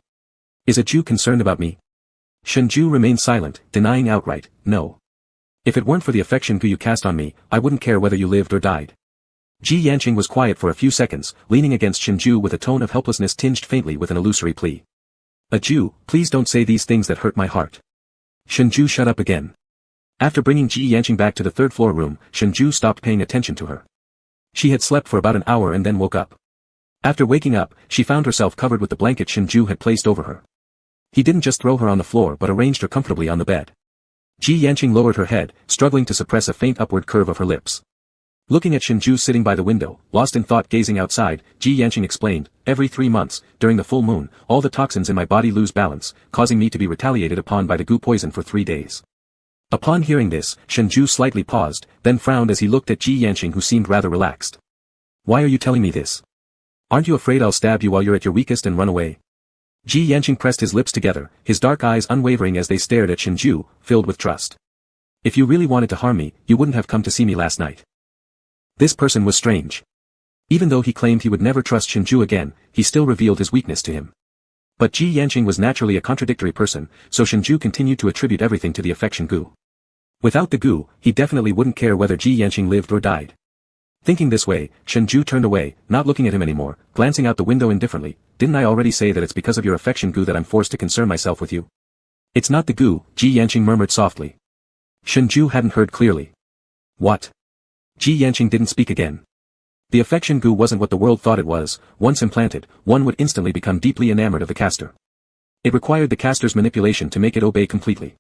[SPEAKER 1] "Is a Jew concerned about me?" Shengzhai remained silent, denying outright, "No. If it weren't for the affection you cast on me, I wouldn't care whether you lived or died." Ji Yanqing was quiet for a few seconds, leaning against Shengzhai with a tone of helplessness tinged faintly with an illusory plea. "A Jew, please don't say these things that hurt my heart." Shengzhai shut up again. After bringing Ji Yanqing back to the 3rd floor room, Shengzhai stopped paying attention to her. She had slept for about an hour and then woke up. After waking up, she found herself covered with the blanket Shengzhai had placed over her. He didn't just throw her on the floor but arranged her comfortably on the bed. Ji Yanqing lowered her head, struggling to suppress a faint upward curve of her lips. Looking at Shengzhai sitting by the window, lost in thought gazing outside, Ji Yanqing explained, "Every 3 months, during the full moon, all the toxins in my body lose balance, causing me to be retaliated upon by the goo poison for 3 days. Upon hearing this, Shengzhai slightly paused, then frowned as he looked at Ji Yanqing who seemed rather relaxed. "Why are you telling me this? Aren't you afraid I'll stab you while you're at your weakest and run away?" Ji Yanqing pressed his lips together, his dark eyes unwavering as they stared at Shengzhai, filled with trust. "If you really wanted to harm me, you wouldn't have come to see me last night." This person was strange. Even though he claimed he would never trust Shengzhai again, he still revealed his weakness to him. But Ji Yanqing was naturally a contradictory person, so Shengzhai continued to attribute everything to the affection goo. Without the goo, he definitely wouldn't care whether Ji Yanqing lived or died. Thinking this way, Shengzhai turned away, not looking at him anymore, glancing out the window indifferently. Didn't I already say that it's because of your affection goo that I'm forced to concern myself with you? It's not the goo, Ji Yanqing murmured softly. Shengzhai hadn't heard clearly. What? Ji Yanqing didn't speak again. The affection goo wasn't what the world thought it was. Once implanted, one would instantly become deeply enamored of the caster. It required the caster's manipulation to make it obey completely.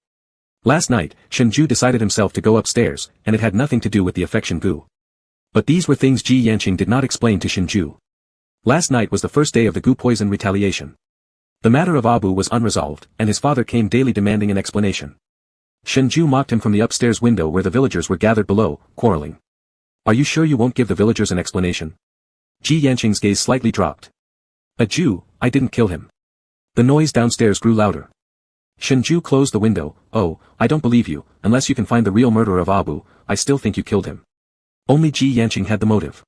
[SPEAKER 1] Last night, Shengzhai decided himself to go upstairs, and it had nothing to do with the affection goo. But these were things Ji Yanqing did not explain to Shengzhai. Last night was the first day of the goo poison retaliation. The matter of Abu was unresolved, and his father came daily demanding an explanation. Shengzhai mocked him from the upstairs window where the villagers were gathered below, quarreling. Are you sure you won't give the villagers an explanation? Ji Yanqing's gaze slightly dropped. A Jew, I didn't kill him. The noise downstairs grew louder. Shengzhai closed the window. Oh, I don't believe you, unless you can find the real murderer of Abu. I still think you killed him. Only Ji Yanqing had the motive.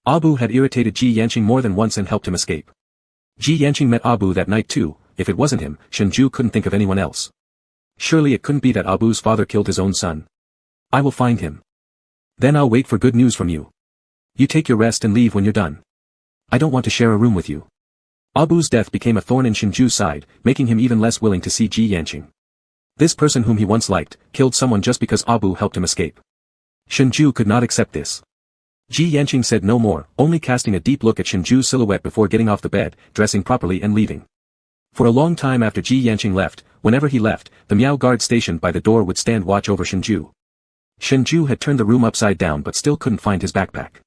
[SPEAKER 1] Abu had irritated Ji Yanqing more than once and helped him escape. Ji Yanqing met Abu that night too. If it wasn't him, Shengzhai couldn't think of anyone else. Surely it couldn't be that Abu's father killed his own son. I will find him. Then I'll wait for good news from you. You take your rest and leave when you're done. I don't want to share a room with you. Abu's death became a thorn in Shengzhui's side, making him even less willing to see Ji Yanqing. This person whom he once liked, killed someone just because Abu helped him escape. Shengzhai could not accept this. Ji Yanqing said no more, only casting a deep look at Shengzhui's silhouette before getting off the bed, dressing properly and leaving. For a long time after Ji Yanqing left, whenever he left, the Miao guard stationed by the door would stand watch over Shengzhai. Shengzhai had turned the room upside down but still couldn't find his backpack.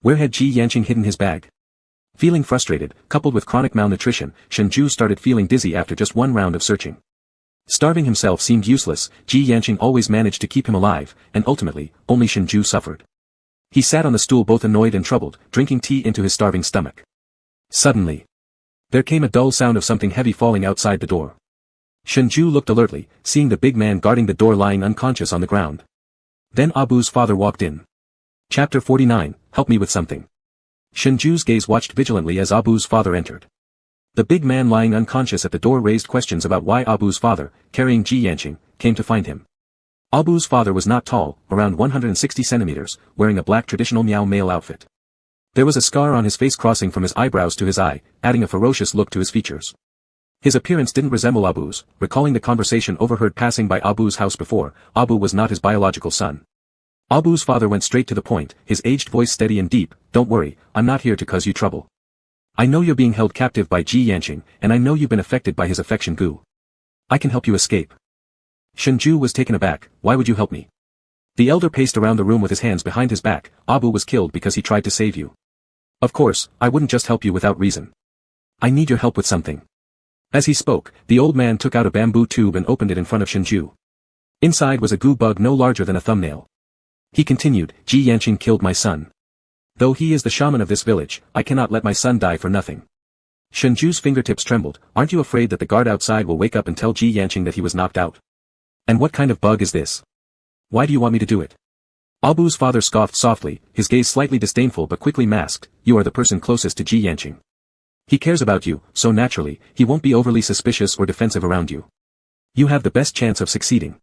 [SPEAKER 1] Where had Ji Yanqing hidden his bag? Feeling frustrated, coupled with chronic malnutrition, Shengzhai started feeling dizzy after just one round of searching. Starving himself seemed useless. Ji Yanqing always managed to keep him alive, and ultimately, only Shengzhai suffered. He sat on the stool both annoyed and troubled, drinking tea into his starving stomach. Suddenly, there came a dull sound of something heavy falling outside the door. Shengzhai looked alertly, seeing the big man guarding the door lying unconscious on the ground. Then Abu's father walked in. Chapter 49, Help me with something. Shengzhui's gaze watched vigilantly as Abu's father entered. The big man lying unconscious at the door raised questions about why Abu's father, carrying Ji Yanqing, came to find him. Abu's father was not tall, around 160 centimeters, wearing a black traditional Miao male outfit. There was a scar on his face crossing from his eyebrows to his eye, adding a ferocious look to his features. His appearance didn't resemble Abu's. Recalling the conversation overheard passing by Abu's house before, Abu was not his biological son. Abu's father went straight to the point, his aged voice steady and deep. Don't worry, I'm not here to cause you trouble. I know you're being held captive by Ji Yanqing, and I know you've been affected by his affection goo. I can help you escape. Shengzhai was taken aback. Why would you help me? The elder paced around the room with his hands behind his back. Abu was killed because he tried to save you. Of course, I wouldn't just help you without reason. I need your help with something. As he spoke, the old man took out a bamboo tube and opened it in front of Shengzhai. Inside was a goo bug no larger than a thumbnail. He continued, Ji Yanqing killed my son. Though he is the shaman of this village, I cannot let my son die for nothing. Shengzhui's fingertips trembled. Aren't you afraid that the guard outside will wake up and tell Ji Yanqing that he was knocked out? And what kind of bug is this? Why do you want me to do it? Abu's father scoffed softly, his gaze slightly disdainful but quickly masked. You are the person closest to Ji Yanqing. He cares about you, so naturally, he won't be overly suspicious or defensive around you. You have the best chance of succeeding.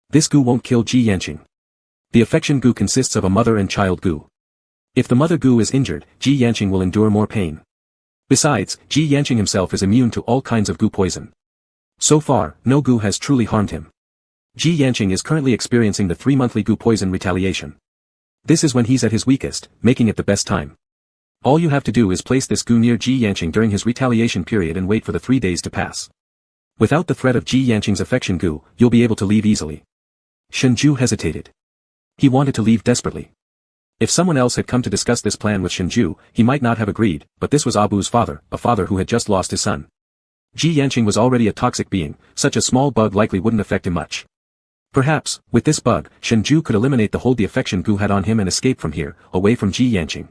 [SPEAKER 1] This goo won't kill Ji Yanqing. The affection goo consists of a mother and child goo. If the mother goo is injured, Ji Yanqing will endure more pain. Besides, Ji Yanqing himself is immune to all kinds of goo poison. So far, no goo has truly harmed him. Ji Yanqing is currently experiencing the 3-monthly goo poison retaliation. This is when he's at his weakest, making it the best time. All you have to do is place this goo near Ji Yanqing during his retaliation period and wait for the 3 days to pass. Without the threat of Ji Yanqing's affection goo, you'll be able to leave easily. Shengzhai hesitated. He wanted to leave desperately. If someone else had come to discuss this plan with Shengzhai, he might not have agreed, but this was Abu's father, a father who had just lost his son. Ji Yanqing was already a toxic being, such a small bug likely wouldn't affect him much. Perhaps, with this bug, Shengzhai could eliminate the hold the affection goo had on him and escape from here, away from Ji Yanqing.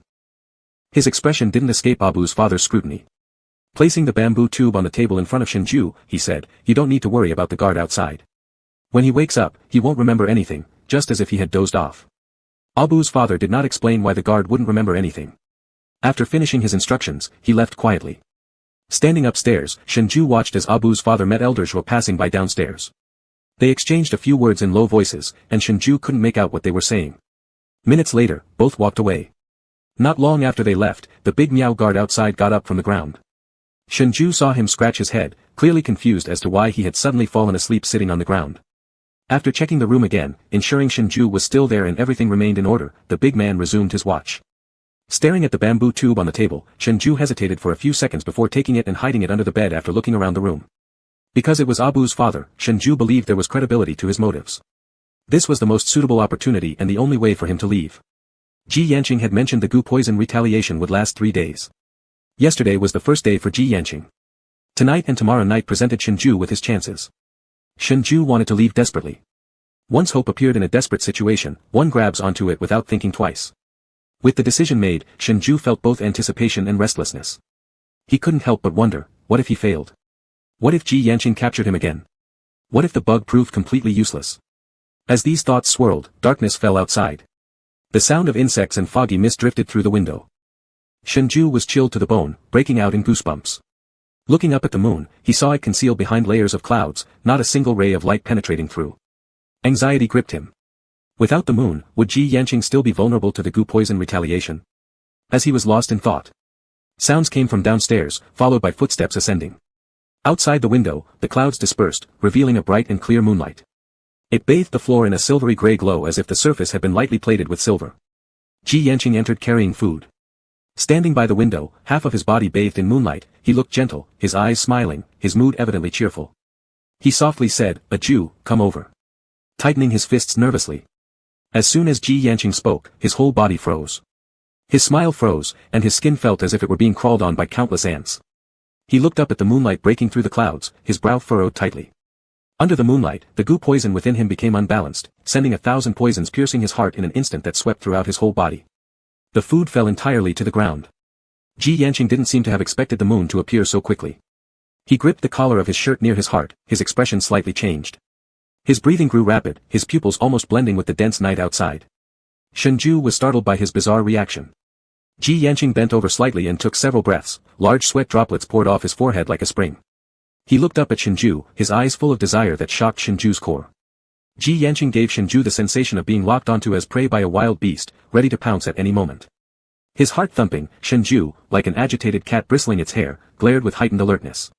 [SPEAKER 1] His expression didn't escape Abu's father's scrutiny. Placing the bamboo tube on the table in front of Shengzhai, he said, you don't need to worry about the guard outside. When he wakes up, he won't remember anything, just as if he had dozed off. Abu's father did not explain why the guard wouldn't remember anything. After finishing his instructions, he left quietly. Standing upstairs, Shengzhai watched as Abu's father met elders who were passing by downstairs. They exchanged a few words in low voices, and Shengzhai couldn't make out what they were saying. Minutes later, both walked away. Not long after they left, the big Miao guard outside got up from the ground. Shengzhai saw him scratch his head, clearly confused as to why he had suddenly fallen asleep sitting on the ground. After checking the room again, ensuring Shengzhai was still there and everything remained in order, the big man resumed his watch. Staring at the bamboo tube on the table, Shengzhai hesitated for a few seconds before taking it and hiding it under the bed after looking around the room. Because it was Abu's father, Shengzhai believed there was credibility to his motives. This was the most suitable opportunity and the only way for him to leave. Ji Yanqing had mentioned the goo poison retaliation would last 3 days. Yesterday was the first day for Ji Yanqing. Tonight and tomorrow night presented Shengzhai with his chances. Shengzhai wanted to leave desperately. Once hope appeared in a desperate situation, one grabs onto it without thinking twice. With the decision made, Shengzhai felt both anticipation and restlessness. He couldn't help but wonder, what if he failed? What if Ji Yanqing captured him again? What if the bug proved completely useless? As these thoughts swirled, darkness fell outside. The sound of insects and foggy mist drifted through the window. Shengzhai was chilled to the bone, breaking out in goosebumps. Looking up at the moon, he saw it concealed behind layers of clouds, not a single ray of light penetrating through. Anxiety gripped him. Without the moon, would Ji Yanqing still be vulnerable to the goo poison retaliation? As he was lost in thought, sounds came from downstairs, followed by footsteps ascending. Outside the window, the clouds dispersed, revealing a bright and clear moonlight. It bathed the floor in a silvery gray glow as if the surface had been lightly plated with silver. Ji Yanqing entered carrying food. Standing by the window, half of his body bathed in moonlight, he looked gentle, his eyes smiling, his mood evidently cheerful. He softly said, "A Jew, come over." Tightening his fists nervously. As soon as Ji Yanqing spoke, his whole body froze. His smile froze, and his skin felt as if it were being crawled on by countless ants. He looked up at the moonlight breaking through the clouds, his brow furrowed tightly. Under the moonlight, the goo poison within him became unbalanced, sending 1,000 poisons piercing his heart in an instant that swept throughout his whole body. The food fell entirely to the ground. Ji Yanqing didn't seem to have expected the moon to appear so quickly. He gripped the collar of his shirt near his heart, his expression slightly changed. His breathing grew rapid, his pupils almost blending with the dense night outside. Shengzhai was startled by his bizarre reaction. Ji Yanqing bent over slightly and took several breaths, large sweat droplets poured off his forehead like a spring. He looked up at Shengzhai, his eyes full of desire that shocked Shengzhui's core. Ji Yanqing gave Shengzhai the sensation of being locked onto as prey by a wild beast, ready to pounce at any moment. His heart thumping, Shengzhai, like an agitated cat bristling its hair, glared with heightened alertness.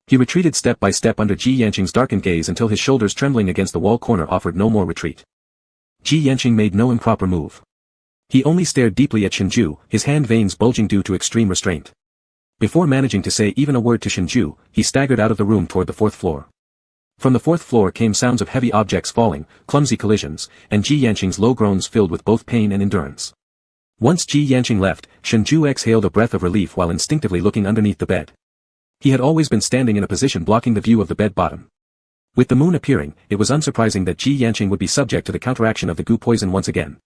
[SPEAKER 1] He retreated step by step under Ji Yanqing's darkened gaze until his shoulders trembling against the wall corner offered no more retreat. Ji Yanqing made no improper move. He only stared deeply at Shengzhai, his hand veins bulging due to extreme restraint. Before managing to say even a word to Shengzhai, he staggered out of the room toward the 4th floor. From the 4th floor came sounds of heavy objects falling, clumsy collisions, and Ji Yanqing's low groans filled with both pain and endurance. Once Ji Yanqing left, Shengzhai exhaled a breath of relief while instinctively looking underneath the bed. He had always been standing in a position blocking the view of the bed bottom. With the moon appearing, it was unsurprising that Ji Yanqing would be subject to the counteraction of the goo poison once again.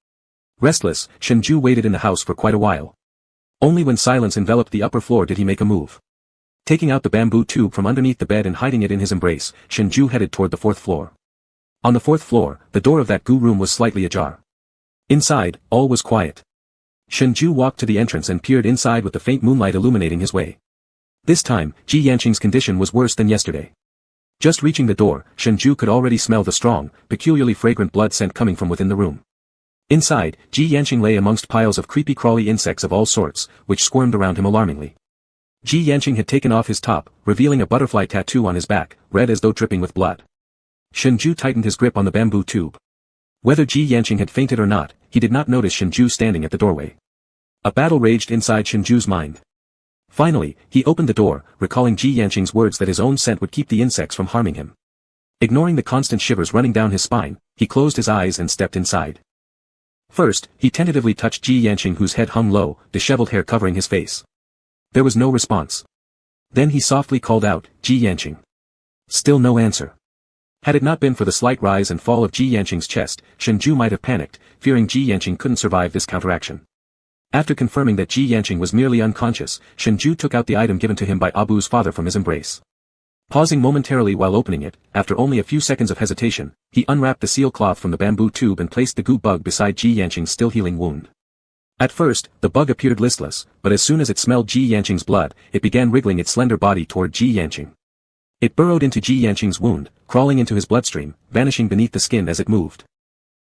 [SPEAKER 1] Restless, Shengzhai waited in the house for quite a while. Only when silence enveloped the upper floor did he make a move. Taking out the bamboo tube from underneath the bed and hiding it in his embrace, Shengzhai headed toward the 4th floor. On the 4th floor, the door of that goo room was slightly ajar. Inside, all was quiet. Shengzhai walked to the entrance and peered inside with the faint moonlight illuminating his way. This time, Ji Yanqing's condition was worse than yesterday. Just reaching the door, Shengzhai could already smell the strong, peculiarly fragrant blood scent coming from within the room. Inside, Ji Yanqing lay amongst piles of creepy crawly insects of all sorts, which squirmed around him alarmingly. Ji Yanqing had taken off his top, revealing a butterfly tattoo on his back, red as though dripping with blood. Shengzhai tightened his grip on the bamboo tube. Whether Ji Yanqing had fainted or not, he did not notice Shengzhai standing at the doorway. A battle raged inside Shengzhui's mind. Finally, he opened the door, recalling Ji Yanqing's words that his own scent would keep the insects from harming him. Ignoring the constant shivers running down his spine, he closed his eyes and stepped inside. First, he tentatively touched Ji Yanqing whose head hung low, disheveled hair covering his face. There was no response. Then he softly called out, "Ji Yanqing." Still no answer. Had it not been for the slight rise and fall of Ji Yanqing's chest, Shengzhai might have panicked, fearing Ji Yanqing couldn't survive this counteraction. After confirming that Ji Yanqing was merely unconscious, Shengzhai took out the item given to him by Abu's father from his embrace. Pausing momentarily while opening it, after only a few seconds of hesitation, he unwrapped the seal cloth from the bamboo tube and placed the goo bug beside Ji Yanqing's still healing wound. At first, the bug appeared listless, but as soon as it smelled Ji Yanqing's blood, it began wriggling its slender body toward Ji Yanqing. It burrowed into Ji Yanqing's wound, crawling into his bloodstream, vanishing beneath the skin as it moved.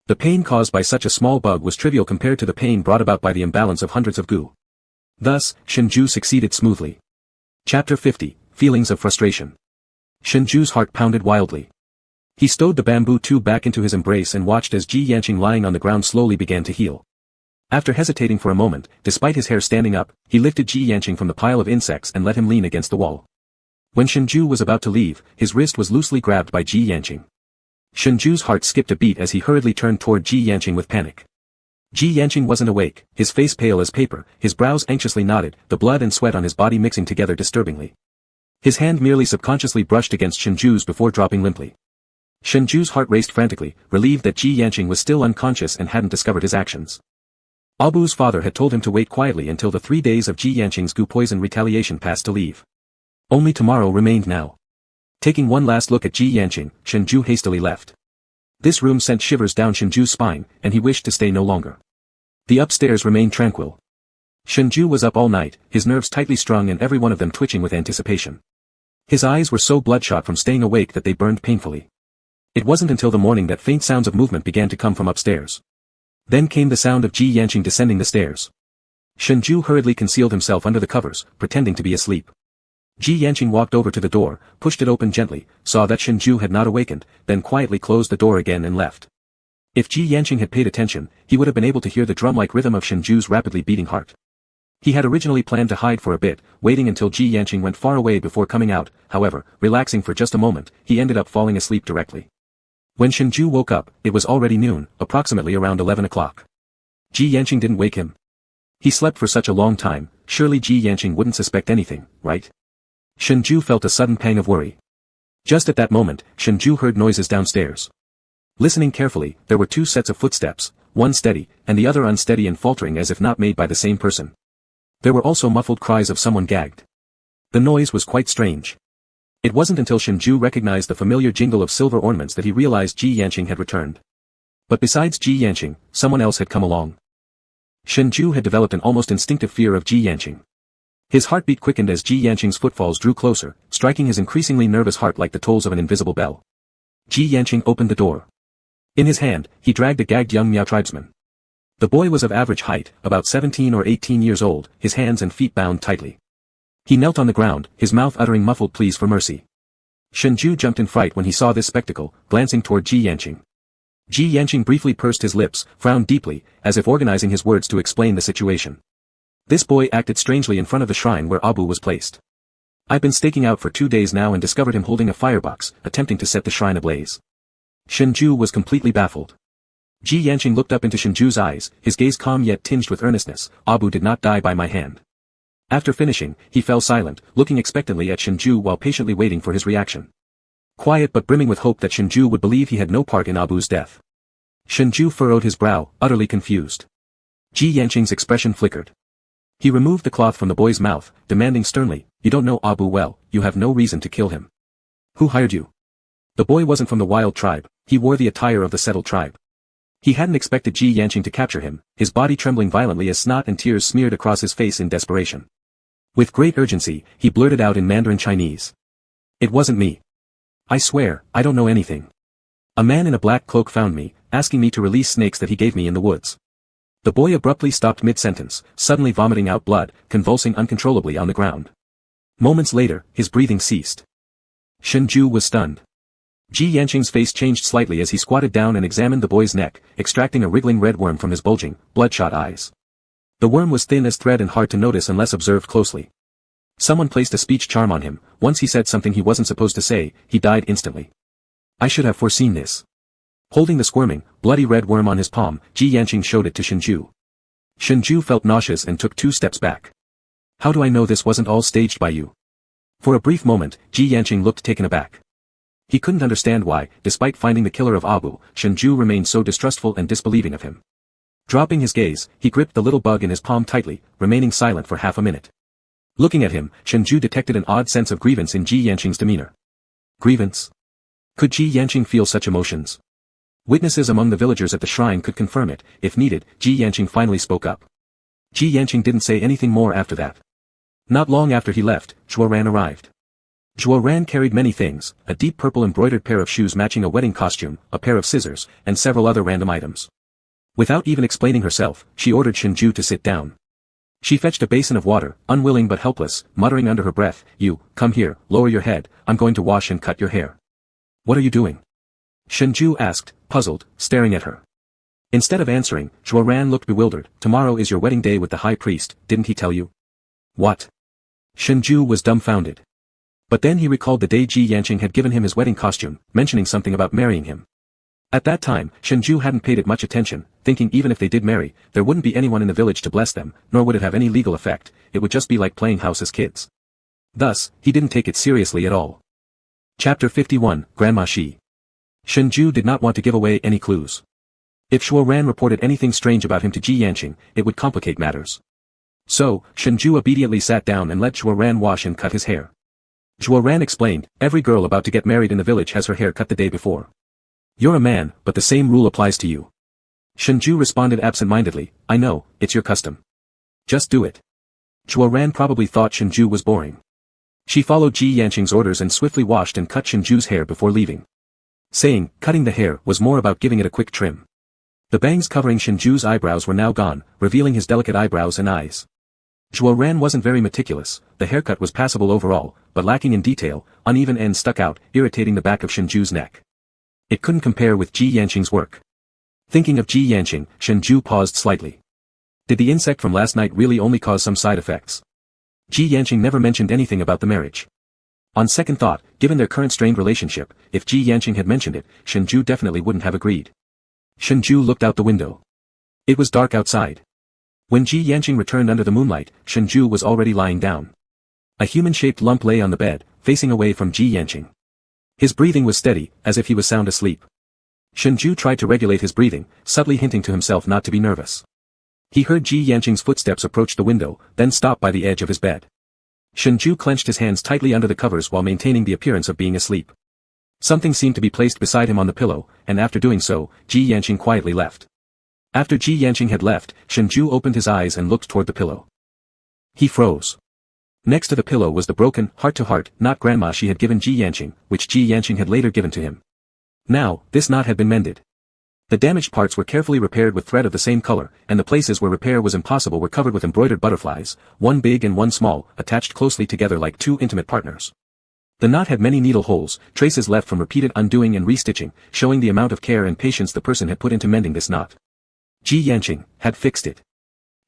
[SPEAKER 1] The pain caused by such a small bug was trivial compared to the pain brought about by the imbalance of hundreds of goo. Thus, Shengzhou succeeded smoothly. Chapter 50, Feelings of Frustration. Shengzhou's heart pounded wildly. He stowed the bamboo tube back into his embrace and watched as Ji Yanqing lying on the ground slowly began to heal. After hesitating for a moment, despite his hair standing up, he lifted Ji Yanqing from the pile of insects and let him lean against the wall. When Shengzhou was about to leave, his wrist was loosely grabbed by Ji Yanqing. Shengzhou's heart skipped a beat as he hurriedly turned toward Ji Yanqing with panic. Ji Yanqing wasn't awake, his face pale as paper, his brows anxiously knotted, the blood and sweat on his body mixing together disturbingly. His hand merely subconsciously brushed against Shengzhou's before dropping limply. Shengzhou's heart raced frantically, relieved that Ji Yanqing was still unconscious and hadn't discovered his actions. Abu's father had told him to wait quietly until the 3 days of Ji Yanqing's goo poison retaliation passed to leave. Only tomorrow remained now. Taking one last look at Ji Yanqing, Shengzhou hastily left. This room sent shivers down Shengzhou's spine, and he wished to stay no longer. The upstairs remained tranquil. Shengzhou was up all night, his nerves tightly strung and every one of them twitching with anticipation. His eyes were so bloodshot from staying awake that they burned painfully. It wasn't until the morning that faint sounds of movement began to come from upstairs. Then came the sound of Ji Yanqing descending the stairs. Shengzhou hurriedly concealed himself under the covers, pretending to be asleep. Ji Yanqing walked over to the door, pushed it open gently, saw that Shengzhou had not awakened, then quietly closed the door again and left. If Ji Yanqing had paid attention, he would have been able to hear the drum-like rhythm of Shengzhou's rapidly beating heart. He had originally planned to hide for a bit, waiting until Ji Yanqing went far away before coming out, however, relaxing for just a moment, he ended up falling asleep directly. When Shengzhou woke up, it was already noon, approximately around 11 o'clock. Ji Yanqing didn't wake him. He slept for such a long time, surely Ji Yanqing wouldn't suspect anything, right? Shengzhou felt a sudden pang of worry. Just at that moment, Shengzhou heard noises downstairs. Listening carefully, there were 2 sets of footsteps, one steady, and the other unsteady and faltering as if not made by the same person. There were also muffled cries of someone gagged. The noise was quite strange. It wasn't until Shengzhou recognized the familiar jingle of silver ornaments that he realized Ji Yanqing had returned. But besides Ji Yanqing, someone else had come along. Shengzhou had developed an almost instinctive fear of Ji Yanqing. His heartbeat quickened as Ji Yanqing's footfalls drew closer, striking his increasingly nervous heart like the tolls of an invisible bell. Ji Yanqing opened the door. In his hand, he dragged a gagged young Miao tribesman. The boy was of average height, about 17 or 18 years old, his hands and feet bound tightly. He knelt on the ground, his mouth uttering muffled pleas for mercy. Shengzhou jumped in fright when he saw this spectacle, glancing toward Ji Yanqing. Ji Yanqing briefly pursed his lips, frowned deeply, as if organizing his words to explain the situation. This boy acted strangely in front of the shrine where Abu was placed. I've been staking out for 2 days now and discovered him holding a firebox, attempting to set the shrine ablaze. Shengzhou was completely baffled. Ji Yanqing looked up into Shengzhou's eyes, his gaze calm yet tinged with earnestness. Abu did not die by my hand. After finishing, he fell silent, looking expectantly at Shengzhou while patiently waiting for his reaction. Quiet but brimming with hope that Shengzhou would believe he had no part in Abu's death. Shengzhou furrowed his brow, utterly confused. Ji Yanqing's expression flickered. He removed the cloth from the boy's mouth, demanding sternly, "You don't know Abu well, you have no reason to kill him. Who hired you?" The boy wasn't from the wild tribe, he wore the attire of the settled tribe. He hadn't expected Ji Yanqing to capture him, his body trembling violently as snot and tears smeared across his face in desperation. With great urgency, he blurted out in Mandarin Chinese. "It wasn't me. I swear, I don't know anything. A man in a black cloak found me, asking me to release snakes that he gave me in the woods." The boy abruptly stopped mid-sentence, suddenly vomiting out blood, convulsing uncontrollably on the ground. Moments later, his breathing ceased. Shengzhou was stunned. Ji Yanqing's face changed slightly as he squatted down and examined the boy's neck, extracting a wriggling red worm from his bulging, bloodshot eyes. The worm was thin as thread and hard to notice unless observed closely. Someone placed a speech charm on him. Once he said something he wasn't supposed to say, he died instantly. I should have foreseen this. Holding the squirming, bloody red worm on his palm, Ji Yanqing showed it to Shengzhou. Shengzhou felt nauseous and took 2 steps back. How do I know this wasn't all staged by you? For a brief moment, Ji Yanqing looked taken aback. He couldn't understand why, despite finding the killer of Abu, Shengzhou remained so distrustful and disbelieving of him. Dropping his gaze, he gripped the little bug in his palm tightly, remaining silent for half a minute. Looking at him, Shengzhou detected an odd sense of grievance in Ji Yanqing's demeanor. Grievance? Could Ji Yanqing feel such emotions? Witnesses among the villagers at the shrine could confirm it. If needed, Ji Yanqing finally spoke up. Ji Yanqing didn't say anything more after that. Not long after he left, Zhuo Ran arrived. Zhuo Ran carried many things, a deep purple embroidered pair of shoes matching a wedding costume, a pair of scissors, and several other random items. Without even explaining herself, she ordered Shengzhai to sit down. She fetched a basin of water, unwilling but helpless, muttering under her breath, "You, come here, lower your head, I'm going to wash and cut your hair." "What are you doing?" Shengzhai asked, puzzled, staring at her. Instead of answering, Zhuo Ran looked bewildered. "Tomorrow is your wedding day with the high priest, didn't he tell you?" "What?" Shengzhai was dumbfounded. But then he recalled the day Ji Yanqing had given him his wedding costume, mentioning something about marrying him. At that time, Shengzhai hadn't paid it much attention, thinking even if they did marry, there wouldn't be anyone in the village to bless them, nor would it have any legal effect, it would just be like playing house as kids. Thus, he didn't take it seriously at all. Chapter 51, Grandma Shi. Shengzhai did not want to give away any clues. If Zhuo Ran reported anything strange about him to Ji Yanqing, it would complicate matters. So, Shengzhai obediently sat down and let Zhuo Ran wash and cut his hair. Zhuo Ran explained, "Every girl about to get married in the village has her hair cut the day before. You're a man, but the same rule applies to you." Shengzhai responded absent-mindedly, "I know, it's your custom. Just do it." Zhuo Ran probably thought Shengzhai was boring. She followed Ji Yanqing's orders and swiftly washed and cut Shengzhui's hair before leaving. Saying, cutting the hair was more about giving it a quick trim. The bangs covering Shengzhui's eyebrows were now gone, revealing his delicate eyebrows and eyes. Zhuo Ran wasn't very meticulous, the haircut was passable overall, but lacking in detail, uneven ends stuck out, irritating the back of Shengzhui's neck. It couldn't compare with Ji Yanqing's work. Thinking of Ji Yanqing, Shengzhai paused slightly. Did the insect from last night really only cause some side effects? Ji Yanqing never mentioned anything about the marriage. On second thought, given their current strained relationship, if Ji Yanqing had mentioned it, Shengzhai definitely wouldn't have agreed. Shengzhai looked out the window. It was dark outside. When Ji Yanqing returned under the moonlight, Shengzhai was already lying down. A human-shaped lump lay on the bed, facing away from Ji Yanqing. His breathing was steady, as if he was sound asleep. Shengzhai tried to regulate his breathing, subtly hinting to himself not to be nervous. He heard Ji Yanqing's footsteps approach the window, then stop by the edge of his bed. Shengzhai clenched his hands tightly under the covers while maintaining the appearance of being asleep. Something seemed to be placed beside him on the pillow, and after doing so, Ji Yanqing quietly left. After Ji Yanqing had left, Shengzhai opened his eyes and looked toward the pillow. He froze. Next to the pillow was the broken, heart-to-heart, knot Grandma Shi had given Ji Yanqing, which Ji Yanqing had later given to him. Now, this knot had been mended. The damaged parts were carefully repaired with thread of the same color, and the places where repair was impossible were covered with embroidered butterflies, one big and one small, attached closely together like two intimate partners. The knot had many needle holes, traces left from repeated undoing and restitching, showing the amount of care and patience the person had put into mending this knot. Ji Yanqing had fixed it.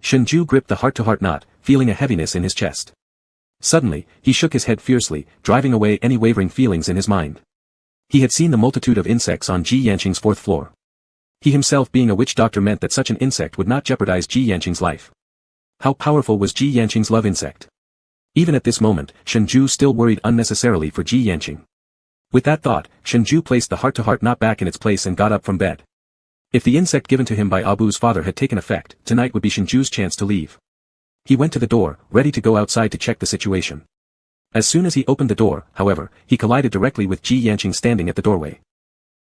[SPEAKER 1] Shengzhai gripped the heart-to-heart knot, feeling a heaviness in his chest. Suddenly, he shook his head fiercely, driving away any wavering feelings in his mind. He had seen the multitude of insects on Ji Yanqing's fourth floor. He himself being a witch doctor meant that such an insect would not jeopardize Ji Yanqing's life. How powerful was Ji Yanqing's love insect? Even at this moment, Shengzhai still worried unnecessarily for Ji Yanqing. With that thought, Shengzhai placed the heart-to-heart knot back in its place and got up from bed. If the insect given to him by Abu's father had taken effect, tonight would be Shengzhui's chance to leave. He went to the door, ready to go outside to check the situation. As soon as he opened the door, however, he collided directly with Ji Yanqing standing at the doorway.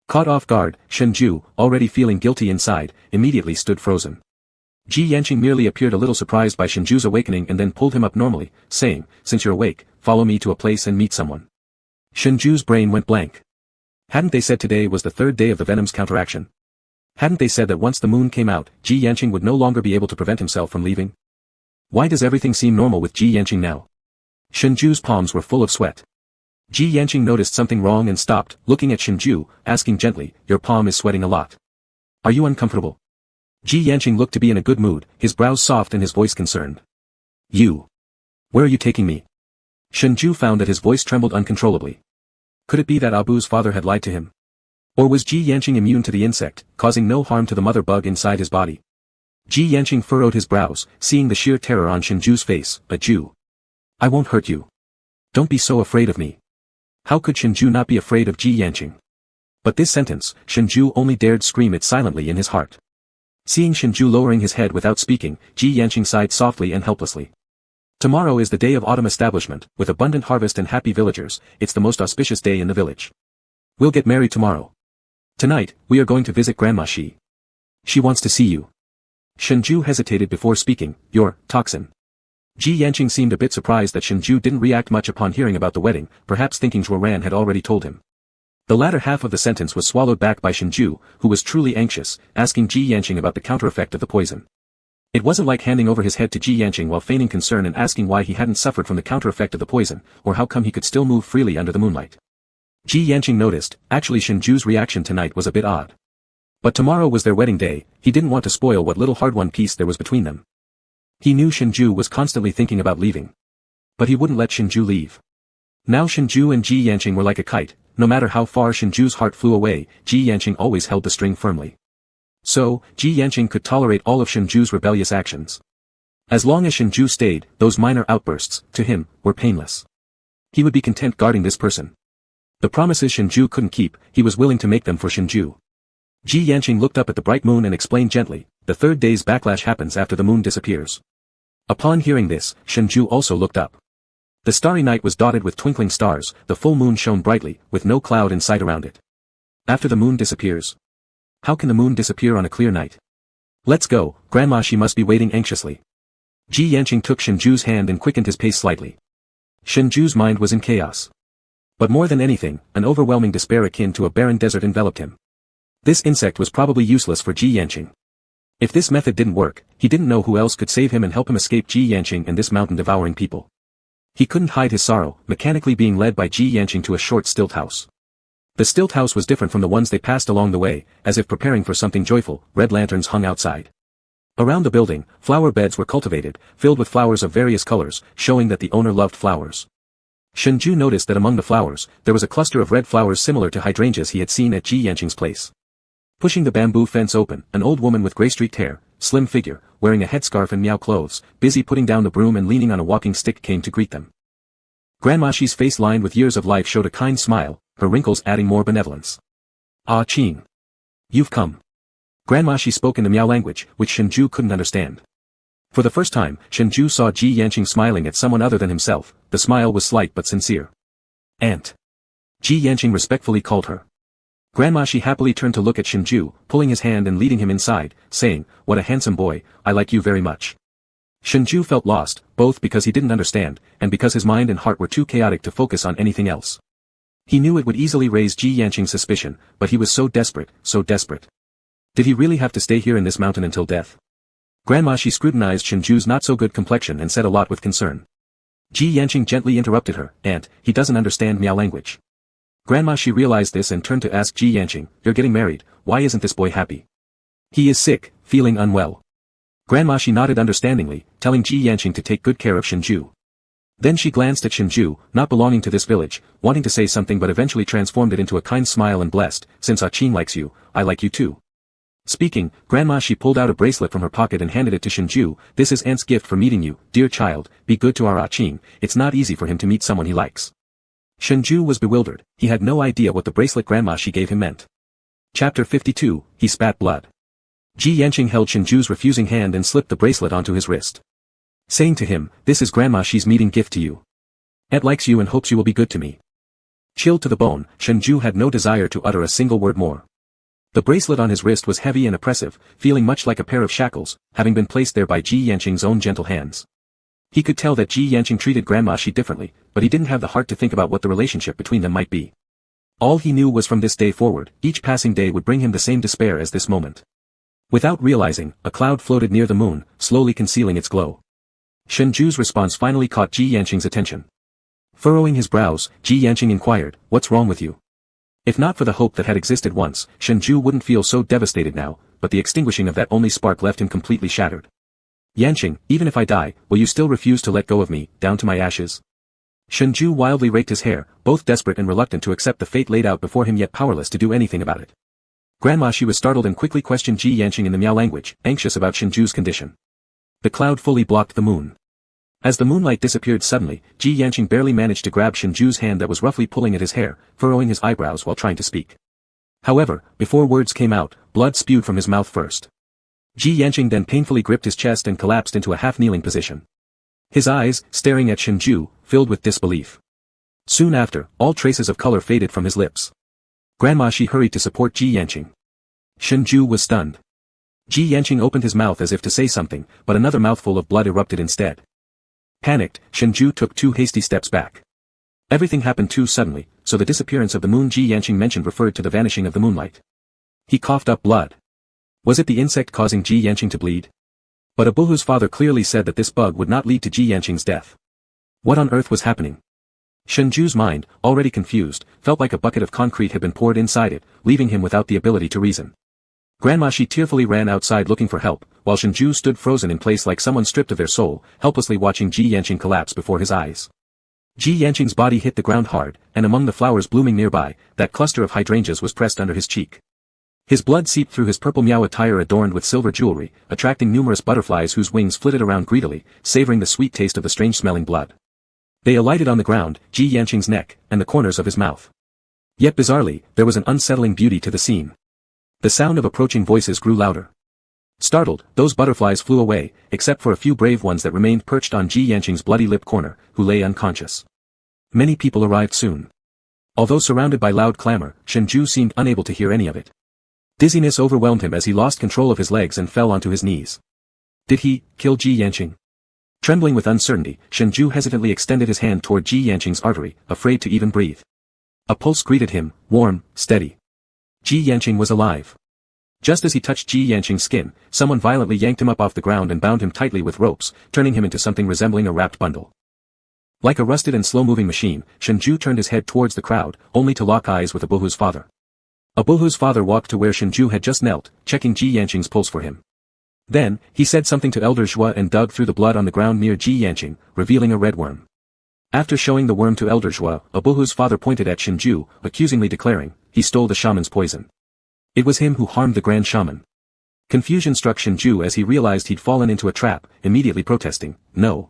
[SPEAKER 1] Caught off guard, Shengzhai, already feeling guilty inside, immediately stood frozen. Ji Yanqing merely appeared a little surprised by Shengzhui's awakening and then pulled him up normally, saying, "Since you're awake, follow me to a place and meet someone." Shengzhui's brain went blank. Hadn't they said today was the third day of the Venom's counteraction? Hadn't they said that once the moon came out, Ji Yanqing would no longer be able to prevent himself from leaving? Why does everything seem normal with Ji Yanqing now? Shengzhui's palms were full of sweat. Ji Yanqing noticed something wrong and stopped, looking at Shengzhai, asking gently, "Your palm is sweating a lot. Are you uncomfortable?" Ji Yanqing looked to be in a good mood, his brows soft and his voice concerned. "You. Where are you taking me?" Shengzhai found that his voice trembled uncontrollably. Could it be that Abu's father had lied to him? Or was Ji Yanqing immune to the insect, causing no harm to the mother bug inside his body? Ji Yanqing furrowed his brows, seeing the sheer terror on Shengzhui's face. "A Jew. I won't hurt you. Don't be so afraid of me." How could Shengzhai not be afraid of Ji Yanqing? But this sentence, Shengzhai only dared scream it silently in his heart. Seeing Shengzhai lowering his head without speaking, Ji Yanqing sighed softly and helplessly. Tomorrow is the day of autumn establishment, with abundant harvest and happy villagers. It's the most auspicious day in the village. We'll get married tomorrow. Tonight, we are going to visit Grandma Shi. She wants to see you. Shengzhai hesitated before speaking, your toxin. Ji Yanqing seemed a bit surprised that Shengzhai didn't react much upon hearing about the wedding, perhaps thinking Zhuo Ran had already told him. The latter half of the sentence was swallowed back by Shengzhai, who was truly anxious, asking Ji Yanqing about the counter-effect of the poison. It wasn't like handing over his head to Ji Yanqing while feigning concern and asking why he hadn't suffered from the counter-effect of the poison, or how come he could still move freely under the moonlight. Ji Yanqing noticed, actually Shengzhu's reaction tonight was a bit odd. But tomorrow was their wedding day, he didn't want to spoil what little hard-won peace there was between them. He knew Shengzhai was constantly thinking about leaving. But he wouldn't let Shengzhai leave. Now Shengzhai and Ji Yanqing were like a kite, no matter how far Shengzhu's heart flew away, Ji Yanqing always held the string firmly. So, Ji Yanqing could tolerate all of Shengzhu's rebellious actions. As long as Shengzhai stayed, those minor outbursts, to him, were painless. He would be content guarding this person. The promises Shengzhai couldn't keep, he was willing to make them for Shengzhai. Ji Yanqing looked up at the bright moon and explained gently, the third day's backlash happens after the moon disappears. Upon hearing this, Shengzhai also looked up. The starry night was dotted with twinkling stars, the full moon shone brightly, with no cloud in sight around it. After the moon disappears. How can the moon disappear on a clear night? Let's go, Grandma, she must be waiting anxiously. Ji Yanqing took Shengzhu's hand and quickened his pace slightly. Shengzhu's mind was in chaos. But more than anything, an overwhelming despair akin to a barren desert enveloped him. This insect was probably useless for Ji Yanqing. If this method didn't work, he didn't know who else could save him and help him escape Ji Yanqing and this mountain-devouring people. He couldn't hide his sorrow, mechanically being led by Ji Yanqing to a short stilt house. The stilt house was different from the ones they passed along the way, as if preparing for something joyful, red lanterns hung outside. Around the building, flower beds were cultivated, filled with flowers of various colors, showing that the owner loved flowers. Shengzhai noticed that among the flowers, there was a cluster of red flowers similar to hydrangeas he had seen at Ji Yanqing's place. Pushing the bamboo fence open, an old woman with gray-streaked hair, slim figure, wearing a headscarf and Miao clothes, busy putting down the broom and leaning on a walking stick came to greet them. Grandma Xi's face lined with years of life showed a kind smile, her wrinkles adding more benevolence. Ah Qing. You've come. Grandma Xi spoke in the Miao language, which Shengzhai couldn't understand. For the first time, Shengzhai saw Ji Yanqing smiling at someone other than himself, the smile was slight but sincere. Aunt. Ji Yanqing respectfully called her. Grandma Xi happily turned to look at Shengzhai, pulling his hand and leading him inside, saying, what a handsome boy, I like you very much. Shengzhai felt lost, both because he didn't understand, and because his mind and heart were too chaotic to focus on anything else. He knew it would easily raise Ji Yanqing's suspicion, but he was so desperate, so desperate. Did he really have to stay here in this mountain until death? Grandma Xi scrutinized Shengzhu's not-so-good complexion and said a lot with concern. Ji Yanqing gently interrupted her, Aunt, he doesn't understand Miao language. Grandma Xi realized this and turned to ask Ji Yanqing, you're getting married, why isn't this boy happy? He is sick, feeling unwell. Grandma Xi nodded understandingly, telling Ji Yanqing to take good care of Shengzhai. Then she glanced at Shengzhai, not belonging to this village, wanting to say something but eventually transformed it into a kind smile and blessed, since Ah Qing likes you, I like you too. Speaking, Grandma Xi pulled out a bracelet from her pocket and handed it to Shengzhai, this is Aunt's gift for meeting you, dear child, be good to our Ah Qing, it's not easy for him to meet someone he likes. Shengzhai was bewildered, he had no idea what the bracelet Grandma Xi gave him meant. Chapter 52, He Spat Blood. Ji Yanqing held Shengzhu's refusing hand and slipped the bracelet onto his wrist. Saying to him, this is Grandma Xi's meeting gift to you. Aunt likes you and hopes you will be good to me. Chilled to the bone, Shengzhai had no desire to utter a single word more. The bracelet on his wrist was heavy and oppressive, feeling much like a pair of shackles, having been placed there by Ji Yanqing's own gentle hands. He could tell that Ji Yanqing treated Grandma Xi differently, but he didn't have the heart to think about what the relationship between them might be. All he knew was from this day forward, each passing day would bring him the same despair as this moment. Without realizing, a cloud floated near the moon, slowly concealing its glow. Shengzhu's response finally caught Ji Yanqing's attention. Furrowing his brows, Ji Yanqing inquired, what's wrong with you? If not for the hope that had existed once, Shengzhai wouldn't feel so devastated now, but the extinguishing of that only spark left him completely shattered. Yanqing, even if I die, will you still refuse to let go of me, down to my ashes? Shengzhai wildly raked his hair, both desperate and reluctant to accept the fate laid out before him yet powerless to do anything about it. Grandma Xi was startled and quickly questioned Ji Yanqing in the Miao language, anxious about Shengzhu's condition. The cloud fully blocked the moon. As the moonlight disappeared suddenly, Ji Yanqing barely managed to grab Shengzhu's hand that was roughly pulling at his hair, furrowing his eyebrows while trying to speak. However, before words came out, blood spewed from his mouth first. Ji Yanqing then painfully gripped his chest and collapsed into a half-kneeling position. His eyes, staring at Shengzhai, filled with disbelief. Soon after, all traces of color faded from his lips. Grandma Xi hurried to support Ji Yanqing. Shengzhai was stunned. Ji Yanqing opened his mouth as if to say something, but another mouthful of blood erupted instead. Panicked, Shengzhai took 2 hasty steps back. Everything happened too suddenly, so the disappearance of the moon Ji Yanqing mentioned referred to the vanishing of the moonlight. He coughed up blood. Was it the insect causing Ji Yanqing to bleed? But Abuhu's father clearly said that this bug would not lead to Ji Yanqing's death. What on earth was happening? Shengzhu's mind, already confused, felt like a bucket of concrete had been poured inside it, leaving him without the ability to reason. Grandma Shi tearfully ran outside looking for help, while Shengzhai stood frozen in place like someone stripped of their soul, helplessly watching Ji Yanqing collapse before his eyes. Ji Yanqing's body hit the ground hard, and among the flowers blooming nearby, that cluster of hydrangeas was pressed under his cheek. His blood seeped through his purple Miao attire adorned with silver jewelry, attracting numerous butterflies whose wings flitted around greedily, savoring the sweet taste of the strange-smelling blood. They alighted on the ground, Ji Yanqing's neck, and the corners of his mouth. Yet bizarrely, there was an unsettling beauty to the scene. The sound of approaching voices grew louder. Startled, those butterflies flew away, except for a few brave ones that remained perched on Ji Yanqing's bloody lip corner, who lay unconscious. Many people arrived soon. Although surrounded by loud clamor, Shengzhai seemed unable to hear any of it. Dizziness overwhelmed him as he lost control of his legs and fell onto his knees. Did he kill Ji Yanqing? Trembling with uncertainty, Shengzhai hesitantly extended his hand toward Ji Yanqing's artery, afraid to even breathe. A pulse greeted him, warm, steady. Ji Yanqing was alive. Just as he touched Ji Yanqing's skin, someone violently yanked him up off the ground and bound him tightly with ropes, turning him into something resembling a wrapped bundle. Like a rusted and slow-moving machine, Shengzhai turned his head towards the crowd, only to lock eyes with Abuhu's father. Abuhu's father walked to where Shengzhai had just knelt, checking Ji Yanqing's pulse for him. Then, he said something to Elder Zhua and dug through the blood on the ground near Ji Yanqing, revealing a red worm. After showing the worm to Elder Zhua, Abuhu's father pointed at Shengzhai, accusingly declaring, he stole the shaman's poison. It was him who harmed the grand shaman. Confusion struck Shengzhai as he realized he'd fallen into a trap, immediately protesting, no.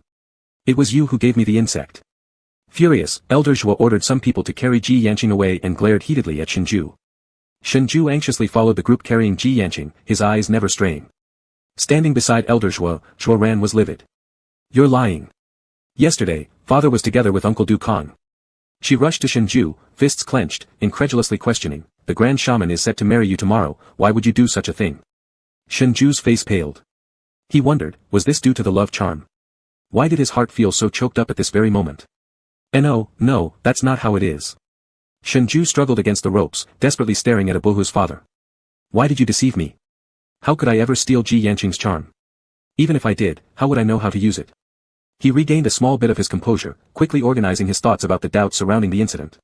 [SPEAKER 1] It was you who gave me the insect. Furious, Elder Zhua ordered some people to carry Ji Yanqing away and glared heatedly at Shengzhai. Shengzhai anxiously followed the group carrying Ji Yanqing, his eyes never straying. Standing beside Elder Zhua, Zhua Ran was livid. You're lying. Yesterday, father was together with Uncle Du Kong. She rushed to Shengzhai, fists clenched, incredulously questioning, the grand shaman is set to marry you tomorrow, why would you do such a thing? Shengzhu's face paled. He wondered, was this due to the love charm? Why did his heart feel so choked up at this very moment? No, that's not how it is. Shengzhai struggled against the ropes, desperately staring at Abuhu's father. Why did you deceive me? How could I ever steal Ji Yanqing's charm? Even if I did, how would I know how to use it? He regained a small bit of his composure, quickly organizing his thoughts about the doubts surrounding the incident.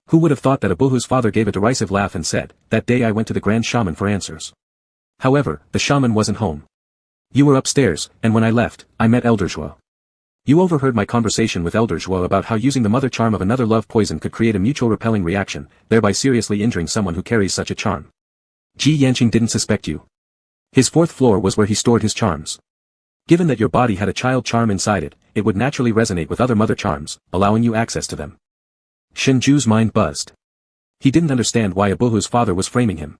[SPEAKER 1] Who would have thought that Abuhu's father gave a derisive laugh and said, that day I went to the grand shaman for answers. However, the shaman wasn't home. You were upstairs, and when I left, I met Elder Zhua. You overheard my conversation with Elder Zhua about how using the mother charm of another love poison could create a mutual repelling reaction, thereby seriously injuring someone who carries such a charm. Ji Yanqing didn't suspect you. His 4th floor was where he stored his charms. Given that your body had a child charm inside it, it would naturally resonate with other mother charms, allowing you access to them. Shengzhu's mind buzzed. He didn't understand why Abuhu's father was framing him.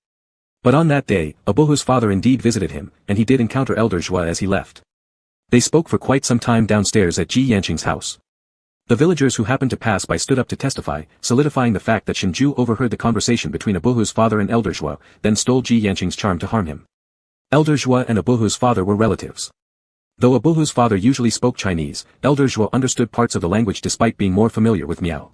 [SPEAKER 1] But on that day, Abuhu's father indeed visited him, and he did encounter Elder Zhua as he left. They spoke for quite some time downstairs at Ji Yanqing's house. The villagers who happened to pass by stood up to testify, solidifying the fact that Shengzhai overheard the conversation between Abuhu's father and Elder Zhua, then stole Ji Yanqing's charm to harm him. Elder Zhua and Abuhu's father were relatives. Though Abuhu's father usually spoke Chinese, Elder Zhua understood parts of the language despite being more familiar with Miao.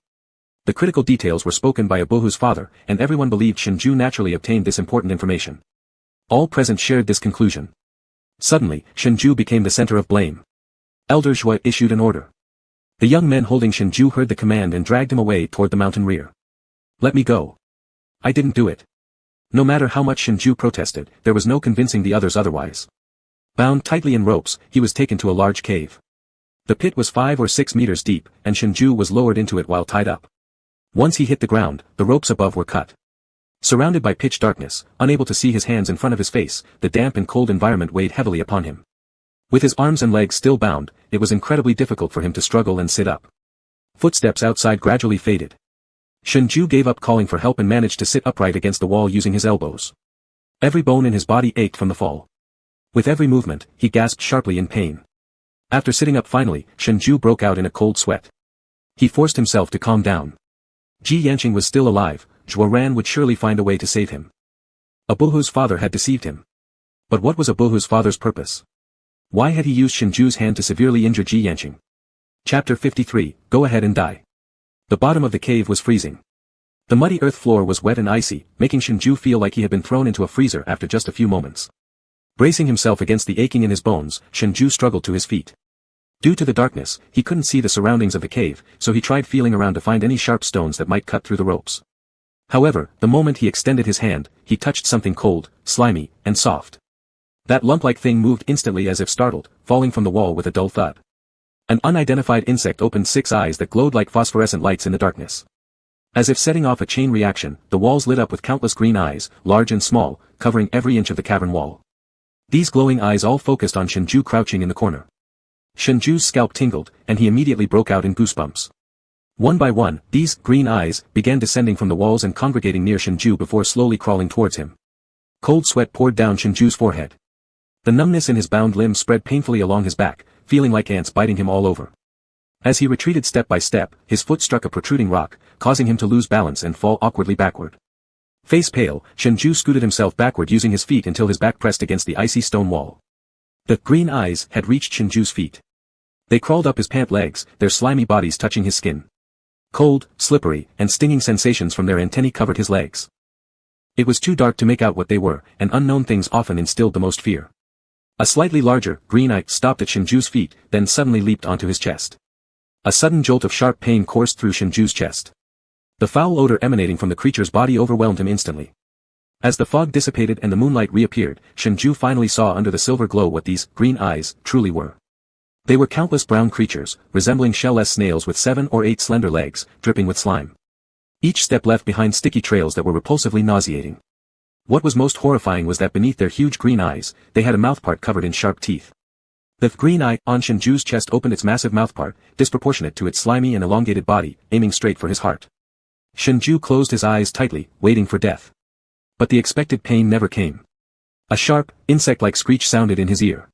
[SPEAKER 1] The critical details were spoken by Abuhu's father, and everyone believed Shengzhai naturally obtained this important information. All present shared this conclusion. Suddenly, Shengzhai became the center of blame. Elder Zhua issued an order. The young men holding Shengzhai heard the command and dragged him away toward the mountain rear. Let me go. I didn't do it. No matter how much Shengzhai protested, there was no convincing the others otherwise. Bound tightly in ropes, he was taken to a large cave. The pit was 5 or 6 meters deep, and Shengzhai was lowered into it while tied up. Once he hit the ground, the ropes above were cut. Surrounded by pitch darkness, unable to see his hands in front of his face, the damp and cold environment weighed heavily upon him. With his arms and legs still bound, it was incredibly difficult for him to struggle and sit up. Footsteps outside gradually faded. Shengzhai gave up calling for help and managed to sit upright against the wall using his elbows. Every bone in his body ached from the fall. With every movement, he gasped sharply in pain. After sitting up finally, Shengzhai broke out in a cold sweat. He forced himself to calm down. Ji Yanqing was still alive, Zhua Ran would surely find a way to save him. Abuhu's father had deceived him. But what was Abuhu's father's purpose? Why had he used Shengzhu's hand to severely injure Ji Yanqing? Chapter 53, Go ahead and die. The bottom of the cave was freezing. The muddy earth floor was wet and icy, making Shengzhu feel like he had been thrown into a freezer after just a few moments. Bracing himself against the aching in his bones, Shengzhu struggled to his feet. Due to the darkness, he couldn't see the surroundings of the cave, so he tried feeling around to find any sharp stones that might cut through the ropes. However, the moment he extended his hand, he touched something cold, slimy, and soft. That lump-like thing moved instantly as if startled, falling from the wall with a dull thud. An unidentified insect opened 6 eyes that glowed like phosphorescent lights in the darkness. As if setting off a chain reaction, the walls lit up with countless green eyes, large and small, covering every inch of the cavern wall. These glowing eyes all focused on Shengzhu crouching in the corner. Shengzhu's scalp tingled, and he immediately broke out in goosebumps. One by one, these green eyes began descending from the walls and congregating near Shengzhu before slowly crawling towards him. Cold sweat poured down Shengzhu's forehead. The numbness in his bound limbs spread painfully along his back, feeling like ants biting him all over. As he retreated step by step, his foot struck a protruding rock, causing him to lose balance and fall awkwardly backward. Face pale, Shengzhu scooted himself backward using his feet until his back pressed against the icy stone wall. The green eyes had reached Shengzhu's feet. They crawled up his pant legs, their slimy bodies touching his skin. Cold, slippery, and stinging sensations from their antennae covered his legs. It was too dark to make out what they were, and unknown things often instilled the most fear. A slightly larger, green eye stopped at Shengzhu's feet, then suddenly leaped onto his chest. A sudden jolt of sharp pain coursed through Shengzhu's chest. The foul odor emanating from the creature's body overwhelmed him instantly. As the fog dissipated and the moonlight reappeared, Shengzhu finally saw under the silver glow what these green eyes truly were. They were countless brown creatures, resembling shell-less snails with 7 or 8 slender legs, dripping with slime. Each step left behind sticky trails that were repulsively nauseating. What was most horrifying was that beneath their huge green eyes, they had a mouthpart covered in sharp teeth. The green eye on Shengzhu's chest opened its massive mouthpart, disproportionate to its slimy and elongated body, aiming straight for his heart. Shengzhu closed his eyes tightly, waiting for death. But the expected pain never came. A sharp, insect-like screech sounded in his ear.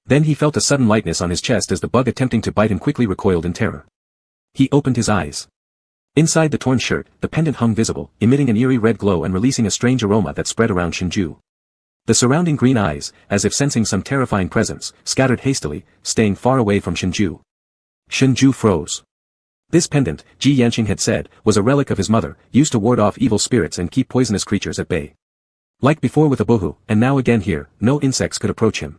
[SPEAKER 1] Then he felt a sudden lightness on his chest as the bug attempting to bite him quickly recoiled in terror. He opened his eyes. Inside the torn shirt, the pendant hung visible, emitting an eerie red glow and releasing a strange aroma that spread around Shengzhu. The surrounding green eyes, as if sensing some terrifying presence, scattered hastily, staying far away from Shengzhu. Shengzhu froze. This pendant, Ji Yanqing had said, was a relic of his mother, used to ward off evil spirits and keep poisonous creatures at bay. Like before with Abuhu, and now again here, no insects could approach him.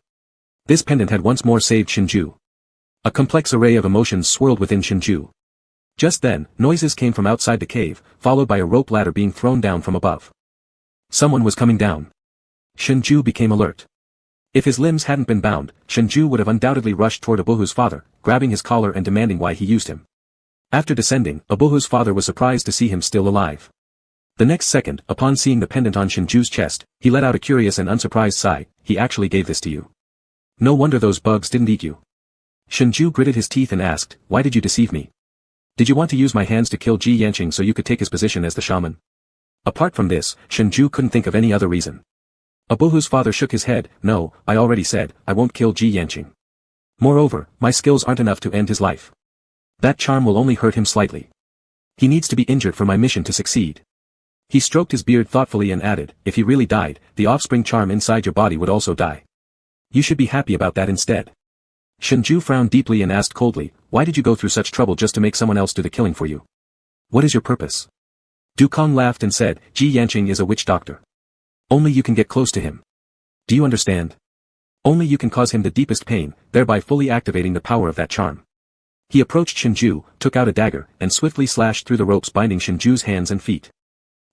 [SPEAKER 1] This pendant had once more saved Shengzhu. A complex array of emotions swirled within Shengzhu. Just then, noises came from outside the cave, followed by a rope ladder being thrown down from above. Someone was coming down. Shengzhu became alert. If his limbs hadn't been bound, Shengzhu would have undoubtedly rushed toward Abuhu's father, grabbing his collar and demanding why he used him. After descending, Abuhu's father was surprised to see him still alive. The next second, upon seeing the pendant on Shengzhu's chest, he let out a curious and unsurprised sigh. He actually gave this to you. No wonder those bugs didn't eat you. Shengzhu gritted his teeth and asked, why did you deceive me? Did you want to use my hands to kill Ji Yanqing so you could take his position as the shaman? Apart from this, Shengzhu couldn't think of any other reason. Abuhu's father shook his head. No, I already said, I won't kill Ji Yanqing. Moreover, my skills aren't enough to end his life. That charm will only hurt him slightly. He needs to be injured for my mission to succeed. He stroked his beard thoughtfully and added, if he really died, the offspring charm inside your body would also die. You should be happy about that instead. Shengzhu frowned deeply and asked coldly, why did you go through such trouble just to make someone else do the killing for you? What is your purpose? Du Kong laughed and said, Ji Yanqing is a witch doctor. Only you can get close to him. Do you understand? Only you can cause him the deepest pain, thereby fully activating the power of that charm. He approached Shengzhu, took out a dagger, and swiftly slashed through the ropes binding Shengzhu's hands and feet.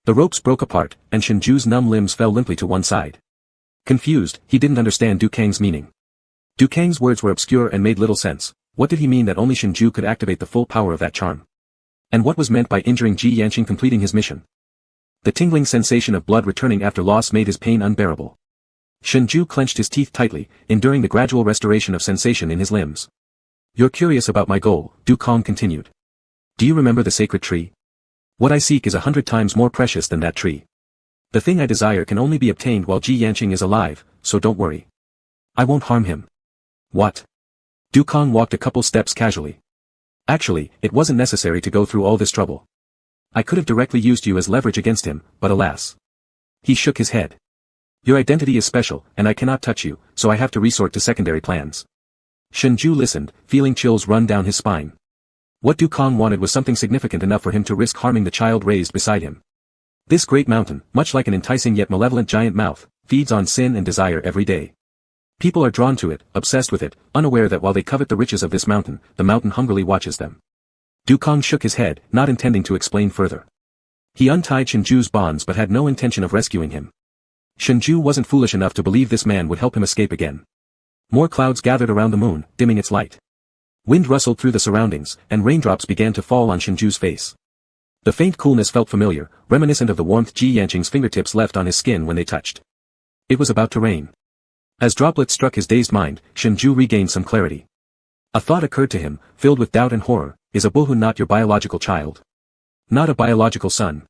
[SPEAKER 1] The ropes broke apart, and Shengzhu's numb limbs fell limply to one side. Confused, he didn't understand Du Kang's meaning. Du Kang's words were obscure and made little sense. What did he mean that only Shengzhu could activate the full power of that charm? And what was meant by injuring Ji Yanqing completing his mission? The tingling sensation of blood returning after loss made his pain unbearable. Shengzhu clenched his teeth tightly, enduring the gradual restoration of sensation in his limbs. You're curious about my goal, Du Kang continued. Do you remember the sacred tree? What I seek is 100 times more precious than that tree. The thing I desire can only be obtained while Ji Yanqing is alive, so don't worry. I won't harm him. What? Du Kang walked a couple steps casually. Actually, it wasn't necessary to go through all this trouble. I could have directly used you as leverage against him, but alas. He shook his head. Your identity is special, and I cannot touch you, so I have to resort to secondary plans. Shengzhai listened, feeling chills run down his spine. What Dukong wanted was something significant enough for him to risk harming the child raised beside him. This great mountain, much like an enticing yet malevolent giant mouth, feeds on sin and desire every day. People are drawn to it, obsessed with it, unaware that while they covet the riches of this mountain, the mountain hungrily watches them. Dukong shook his head, not intending to explain further. He untied Shengzhu's bonds but had no intention of rescuing him. Shengzhai wasn't foolish enough to believe this man would help him escape again. More clouds gathered around the moon, dimming its light. Wind rustled through the surroundings, and raindrops began to fall on Shengzhu's face. The faint coolness felt familiar, reminiscent of the warmth Ji Yanqing's fingertips left on his skin when they touched. It was about to rain. As droplets struck his dazed mind, Shengzhai regained some clarity. A thought occurred to him, filled with doubt and horror. Is a Bohu not your biological child? Not a biological son.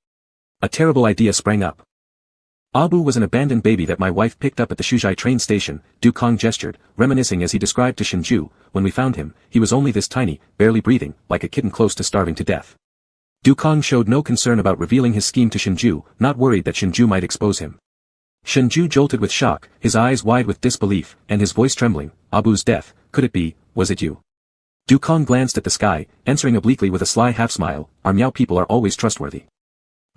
[SPEAKER 1] A terrible idea sprang up. Abu was an abandoned baby that my wife picked up at the Shengzhai train station, Dukong gestured, reminiscing as he described to Shengzhai. When we found him, he was only this tiny, barely breathing, like a kitten close to starving to death. Dukong showed no concern about revealing his scheme to Shengzhai, not worried that Shengzhai might expose him. Shengzhai jolted with shock, his eyes wide with disbelief, and his voice trembling. Abu's death, could it be, was it you? Dukong glanced at the sky, answering obliquely with a sly half-smile, our Miao people are always trustworthy.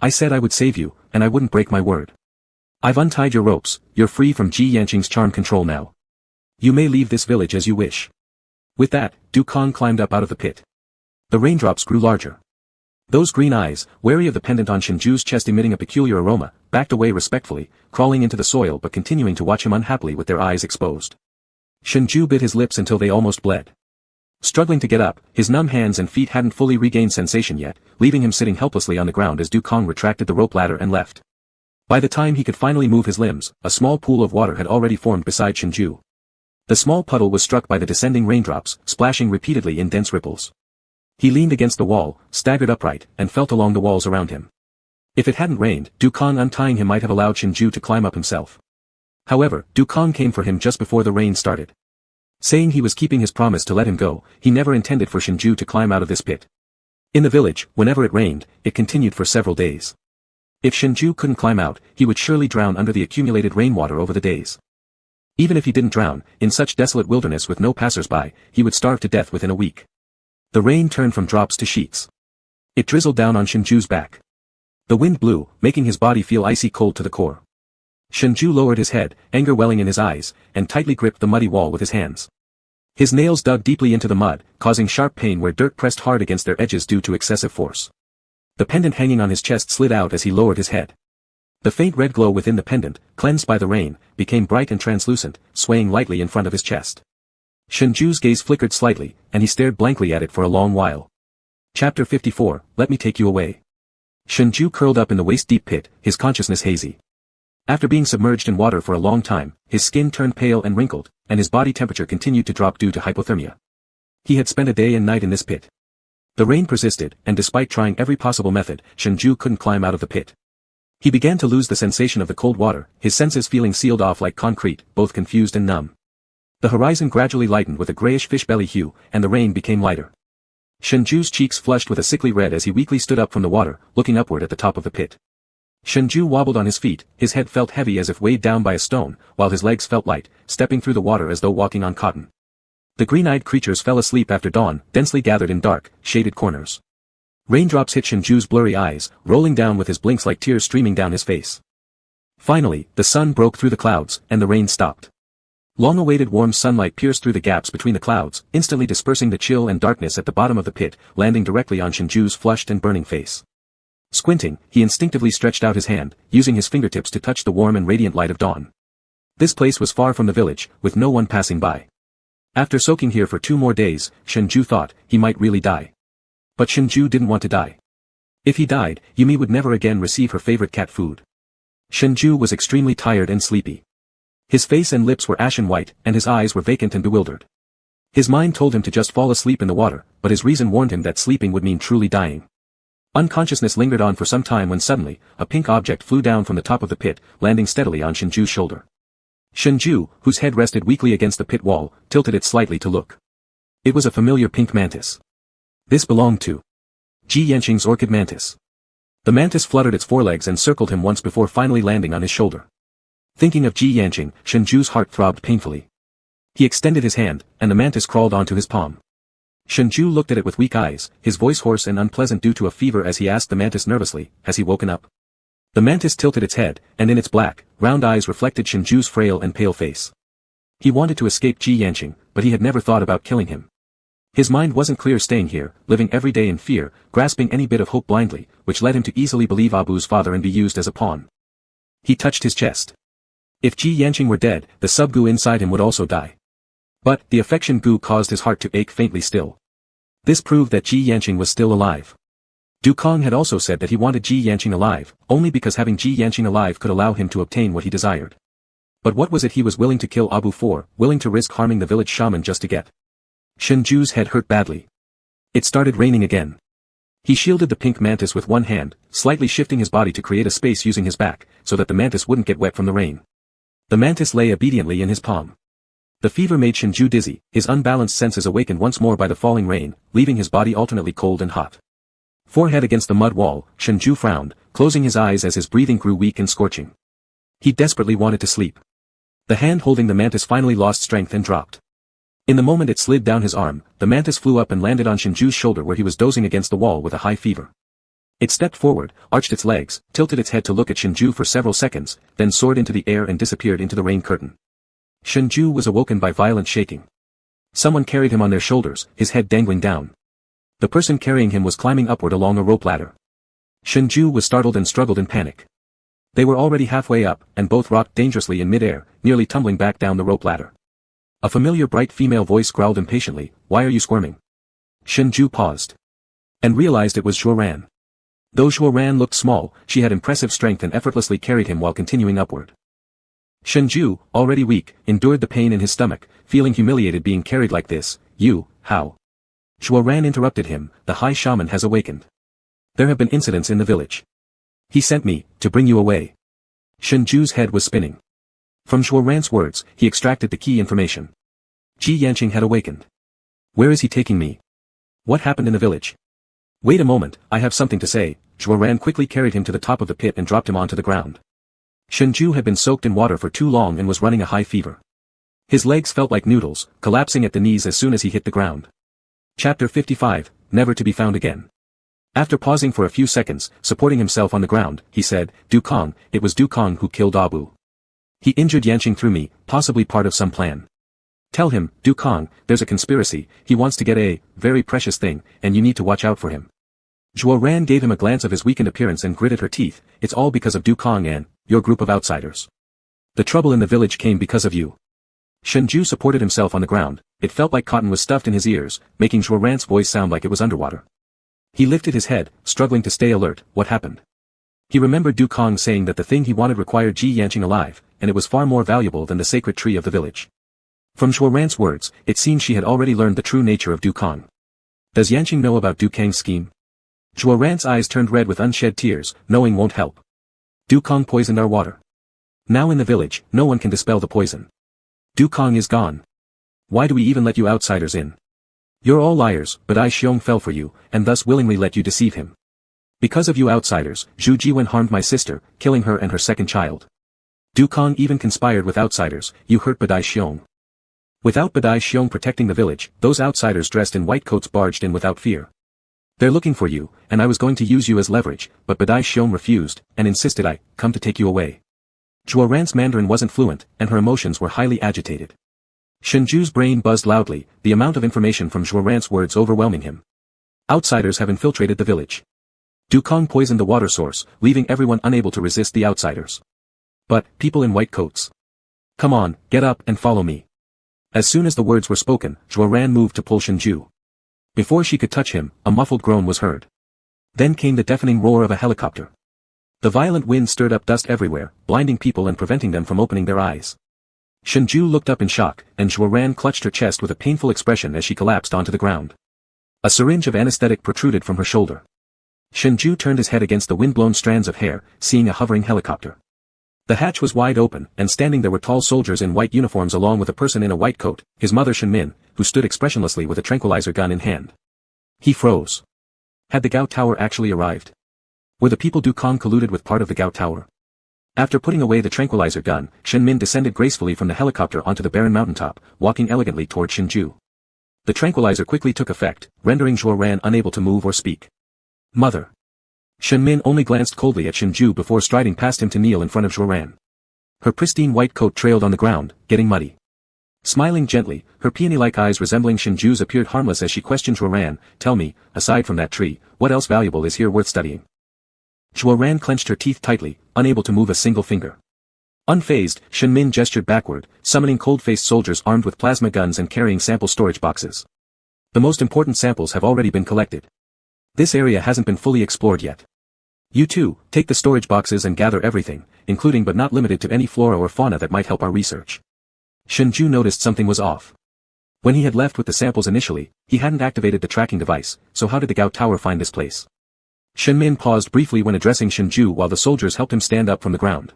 [SPEAKER 1] I said I would save you, and I wouldn't break my word. I've untied your ropes, you're free from Ji Yanqing's charm control now. You may leave this village as you wish. With that, Dukong climbed up out of the pit. The raindrops grew larger. Those green eyes, wary of the pendant on Shengzhu's chest emitting a peculiar aroma, backed away respectfully, crawling into the soil but continuing to watch him unhappily with their eyes exposed. Shengzhai bit his lips until they almost bled. Struggling to get up, his numb hands and feet hadn't fully regained sensation yet, leaving him sitting helplessly on the ground as Dukong retracted the rope ladder and left. By the time he could finally move his limbs, a small pool of water had already formed beside Shengzhai. The small puddle was struck by the descending raindrops, splashing repeatedly in dense ripples. He leaned against the wall, staggered upright, and felt along the walls around him. If it hadn't rained, Dukong untying him might have allowed Shengzhai to climb up himself. However, Dukong came for him just before the rain started. Saying he was keeping his promise to let him go, he never intended for Shengzhai to climb out of this pit. In the village, whenever it rained, it continued for several days. If Shengzhai couldn't climb out, he would surely drown under the accumulated rainwater over the days. Even if he didn't drown, in such desolate wilderness with no passers-by, he would starve to death within a week. The rain turned from drops to sheets. It drizzled down on Shengzhu's back. The wind blew, making his body feel icy cold to the core. Shengzhai lowered his head, anger welling in his eyes, and tightly gripped the muddy wall with his hands. His nails dug deeply into the mud, causing sharp pain where dirt pressed hard against their edges due to excessive force. The pendant hanging on his chest slid out as he lowered his head. The faint red glow within the pendant, cleansed by the rain, became bright and translucent, swaying lightly in front of his chest. Shengzhu's gaze flickered slightly, and he stared blankly at it for a long while. Chapter 54, Let me take you away. Shengzhai curled up in the waist-deep pit, his consciousness hazy. After being submerged in water for a long time, his skin turned pale and wrinkled, and his body temperature continued to drop due to hypothermia. He had spent a day and night in this pit. The rain persisted, and despite trying every possible method, Shengzhai couldn't climb out of the pit. He began to lose the sensation of the cold water, his senses feeling sealed off like concrete, both confused and numb. The horizon gradually lightened with a grayish fish belly hue, and the rain became lighter. Shengzhu's cheeks flushed with a sickly red as he weakly stood up from the water, looking upward at the top of the pit. Shengzhai wobbled on his feet, his head felt heavy as if weighed down by a stone, while his legs felt light, stepping through the water as though walking on cotton. The green-eyed creatures fell asleep after dawn, densely gathered in dark, shaded corners. Raindrops hit Shengzhu's blurry eyes, rolling down with his blinks like tears streaming down his face. Finally, the sun broke through the clouds, and the rain stopped. Long-awaited warm sunlight pierced through the gaps between the clouds, instantly dispersing the chill and darkness at the bottom of the pit, landing directly on Shengzhu's flushed and burning face. Squinting, he instinctively stretched out his hand, using his fingertips to touch the warm and radiant light of dawn. This place was far from the village, with no one passing by. After soaking here for 2 more days, Shengzhai thought, he might really die. But Shengzhai didn't want to die. If he died, Yumi would never again receive her favorite cat food. Shengzhai was extremely tired and sleepy. His face and lips were ashen white, and his eyes were vacant and bewildered. His mind told him to just fall asleep in the water, but his reason warned him that sleeping would mean truly dying. Unconsciousness lingered on for some time when suddenly, a pink object flew down from the top of the pit, landing steadily on Shengzhu's shoulder. Shengzhai, whose head rested weakly against the pit wall, tilted it slightly to look. It was a familiar pink mantis. This belonged to Ji Yanqing's orchid mantis. The mantis fluttered its forelegs and circled him once before finally landing on his shoulder. Thinking of Ji Yanqing, Shengzhu's heart throbbed painfully. He extended his hand, and the mantis crawled onto his palm. Shengzhu looked at it with weak eyes, his voice hoarse and unpleasant due to a fever as he asked the mantis nervously, "Has he woken up?" The mantis tilted its head, and in its black, round eyes reflected Shengzhu's frail and pale face. He wanted to escape Ji Yanqing, but he had never thought about killing him. His mind wasn't clear staying here, living every day in fear, grasping any bit of hope blindly, which led him to easily believe Abu's father and be used as a pawn. He touched his chest. If Ji Yanqing were dead, the sub-gu inside him would also die. But, the affection gu caused his heart to ache faintly still. This proved that Ji Yanqing was still alive. Du Kong had also said that he wanted Ji Yanqing alive, only because having Ji Yanqing alive could allow him to obtain what he desired. But what was it he was willing to kill Abu for, willing to risk harming the village shaman just to get? Shengzhu's head hurt badly. It started raining again. He shielded the pink mantis with one hand, slightly shifting his body to create a space using his back, so that the mantis wouldn't get wet from the rain. The mantis lay obediently in his palm. The fever made Shengzhu dizzy, his unbalanced senses awakened once more by the falling rain, leaving his body alternately cold and hot. Forehead against the mud wall, Shengzhu frowned, closing his eyes as his breathing grew weak and scorching. He desperately wanted to sleep. The hand holding the mantis finally lost strength and dropped. In the moment it slid down his arm, the mantis flew up and landed on Shengzhu's shoulder where he was dozing against the wall with a high fever. It stepped forward, arched its legs, tilted its head to look at Shengzhu for several seconds, then soared into the air and disappeared into the rain curtain. Shengzhu was awoken by violent shaking. Someone carried him on their shoulders, his head dangling down. The person carrying him was climbing upward along a rope ladder. Shengzhu was startled and struggled in panic. They were already halfway up, and both rocked dangerously in midair, nearly tumbling back down the rope ladder. A familiar bright female voice growled impatiently, "Why are you squirming?" Shengzhu paused. And realized it was Zhuoran. Though Zhuoran looked small, she had impressive strength and effortlessly carried him while continuing upward. Shengzhu, already weak, endured the pain in his stomach, feeling humiliated being carried like this. How? Zhuoran interrupted him, "The high shaman has awakened. There have been incidents in the village. He sent me, to bring you away." Shengzhu's head was spinning. From Zhuoran's words, he extracted the key information. Ji Yanqing had awakened. Where is he taking me? What happened in the village? Wait a moment, I have something to say. Zhuoran quickly carried him to the top of the pit and dropped him onto the ground. Shengzhu had been soaked in water for too long and was running a high fever. His legs felt like noodles, collapsing at the knees as soon as he hit the ground. Chapter 55, Never to be found again. After pausing for a few seconds, supporting himself on the ground, he said, Du Kong, it was Du Kong who killed Abu. He injured Yanqing through me, possibly part of some plan. Tell him, Du Kong, there's a conspiracy, he wants to get a very precious thing, and you need to watch out for him. Zhuoran gave him a glance of his weakened appearance and gritted her teeth, it's all because of Du Kong and your group of outsiders. The trouble in the village came because of you. Shengzhu supported himself on the ground, it felt like cotton was stuffed in his ears, making Zhuoran's voice sound like it was underwater. He lifted his head, struggling to stay alert. What happened? He remembered Du Kong saying that the thing he wanted required Ji Yanqing alive, and it was far more valuable than the sacred tree of the village. From Zhuoran's words, it seemed she had already learned the true nature of Du Kong. Does Yanqing know about Du Kang's scheme? Zhuoran's eyes turned red with unshed tears, knowing won't help. Du Kong poisoned our water. Now in the village, no one can dispel the poison. Du Kong is gone. Why do we even let you outsiders in? You're all liars, but I Xiong fell for you, and thus willingly let you deceive him. Because of you outsiders, Zhu Jiwen harmed my sister, killing her and her second child. Du Kong even conspired with outsiders, you hurt Badai Xiong. Without Badai Xiong protecting the village, those outsiders dressed in white coats barged in without fear. They're looking for you, and I was going to use you as leverage, but Badai Xiong refused, and insisted I come to take you away. Zhuoran's Mandarin wasn't fluent, and her emotions were highly agitated. Shengzhu's brain buzzed loudly, the amount of information from Zhuoran's words overwhelming him. Outsiders have infiltrated the village. Du Kong poisoned the water source, leaving everyone unable to resist the outsiders. But, people in white coats. Come on, get up and follow me. As soon as the words were spoken, Zhuoran moved to pull Shengzhu. Before she could touch him, a muffled groan was heard. Then came the deafening roar of a helicopter. The violent wind stirred up dust everywhere, blinding people and preventing them from opening their eyes. Shengzhu looked up in shock, and Zhuoran clutched her chest with a painful expression as she collapsed onto the ground. A syringe of anesthetic protruded from her shoulder. Shengzhu turned his head against the wind-blown strands of hair, seeing a hovering helicopter. The hatch was wide open, and standing there were tall soldiers in white uniforms along with a person in a white coat, his mother Shenmin, who stood expressionlessly with a tranquilizer gun in hand. He froze. Had the Gao Tower actually arrived? Were the people Du Kong colluded with part of the Gao Tower? After putting away the tranquilizer gun, Shen Min descended gracefully from the helicopter onto the barren mountaintop, walking elegantly toward Shenzhou. The tranquilizer quickly took effect, rendering Zhuo Ran unable to move or speak. Mother. Shen Min only glanced coldly at Shenzhou before striding past him to kneel in front of Zhuo Ran. Her pristine white coat trailed on the ground, getting muddy. Smiling gently, her peony-like eyes resembling Shenzhou's appeared harmless as she questioned Zhuo Ran, "Tell me, aside from that tree, what else valuable is here worth studying?" Zhuo Ran clenched her teeth tightly, unable to move a single finger. Unfazed, Shen Min gestured backward, summoning cold-faced soldiers armed with plasma guns and carrying sample storage boxes. The most important samples have already been collected. This area hasn't been fully explored yet. You too, take the storage boxes and gather everything, including but not limited to any flora or fauna that might help our research. Shenzhou noticed something was off. When he had left with the samples initially, he hadn't activated the tracking device, so how did the Gao Tower find this place? Shen Min paused briefly when addressing Shenzhou while the soldiers helped him stand up from the ground.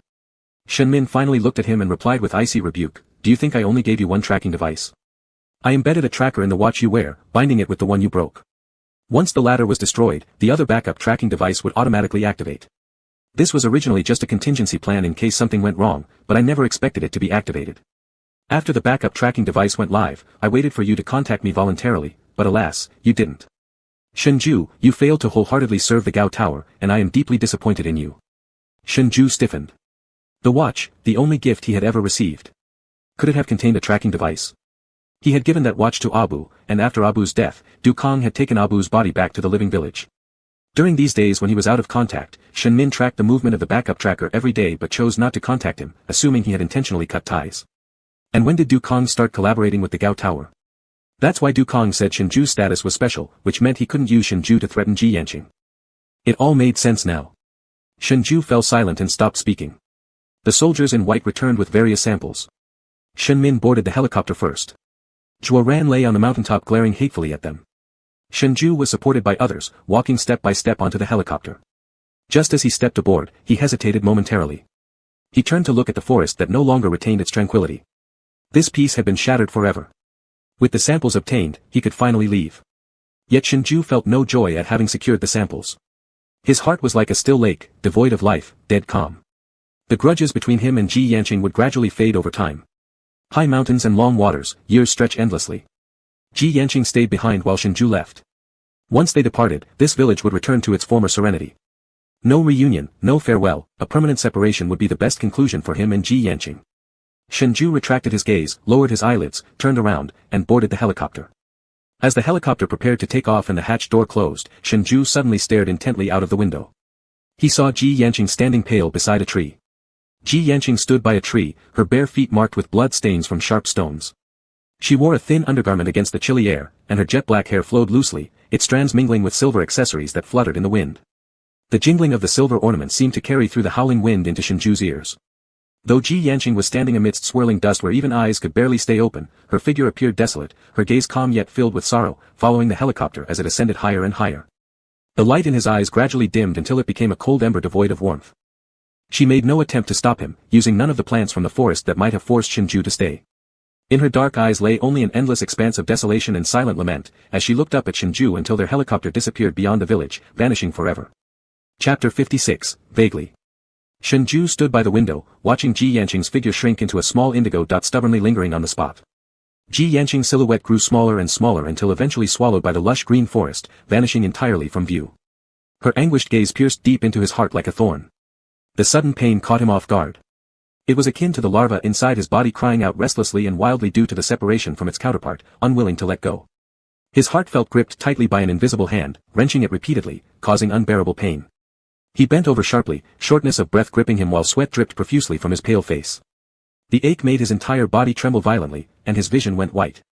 [SPEAKER 1] Shen Min finally looked at him and replied with icy rebuke, "Do you think I only gave you one tracking device? I embedded a tracker in the watch you wear, binding it with the one you broke. Once the latter was destroyed, the other backup tracking device would automatically activate. This was originally just a contingency plan in case something went wrong, but I never expected it to be activated. After the backup tracking device went live, I waited for you to contact me voluntarily, but alas, you didn't. Shenzhou, you failed to wholeheartedly serve the Gao Tower, and I am deeply disappointed in you." Shenzhou stiffened. The watch, the only gift he had ever received. Could it have contained a tracking device? He had given that watch to Abu, and after Abu's death, Du Kong had taken Abu's body back to the living village. During these days when he was out of contact, Shen Min tracked the movement of the backup tracker every day but chose not to contact him, assuming he had intentionally cut ties. And when did Du Kong start collaborating with the Gao Tower? That's why Du Kong said Shenzhou's status was special, which meant he couldn't use Shenzhou to threaten Ji Yanqing. It all made sense now. Shenzhou fell silent and stopped speaking. The soldiers in white returned with various samples. Shen Min boarded the helicopter first. Zhuo Ran lay on the mountaintop glaring hatefully at them. Shenzhou was supported by others, walking step by step onto the helicopter. Just as he stepped aboard, he hesitated momentarily. He turned to look at the forest that no longer retained its tranquility. This peace had been shattered forever. With the samples obtained, he could finally leave. Yet Shenzhou felt no joy at having secured the samples. His heart was like a still lake, devoid of life, dead calm. The grudges between him and Ji Yanqing would gradually fade over time. High mountains and long waters, years stretch endlessly. Ji Yanqing stayed behind while Shenzhou left. Once they departed, this village would return to its former serenity. No reunion, no farewell, a permanent separation would be the best conclusion for him and Ji Yanqing. Shenzhou retracted his gaze, lowered his eyelids, turned around, and boarded the helicopter. As the helicopter prepared to take off and the hatch door closed, Shenzhou suddenly stared intently out of the window. He saw Ji Yanqing standing pale beside a tree. Ji Yanqing stood by a tree, her bare feet marked with blood stains from sharp stones. She wore a thin undergarment against the chilly air, and her jet-black hair flowed loosely, its strands mingling with silver accessories that fluttered in the wind. The jingling of the silver ornaments seemed to carry through the howling wind into Shenzhou's ears. Though Ji Yanqing was standing amidst swirling dust where even eyes could barely stay open, her figure appeared desolate, her gaze calm yet filled with sorrow, following the helicopter as it ascended higher and higher. The light in his eyes gradually dimmed until it became a cold ember devoid of warmth. She made no attempt to stop him, using none of the plants from the forest that might have forced Shenzhou to stay. In her dark eyes lay only an endless expanse of desolation and silent lament, as she looked up at Shenzhou until their helicopter disappeared beyond the village, vanishing forever. Chapter 56, Vaguely. Shenzhou stood by the window, watching Ji Yanqing's figure shrink into a small indigo dot stubbornly lingering on the spot. Ji Yanqing's silhouette grew smaller and smaller until eventually swallowed by the lush green forest, vanishing entirely from view. Her anguished gaze pierced deep into his heart like a thorn. The sudden pain caught him off guard. It was akin to the larva inside his body crying out restlessly and wildly due to the separation from its counterpart, unwilling to let go. His heart felt gripped tightly by an invisible hand, wrenching it repeatedly, causing unbearable pain. He bent over sharply, shortness of breath gripping him while sweat dripped profusely from his pale face. The ache made his entire body tremble violently, and his vision went white.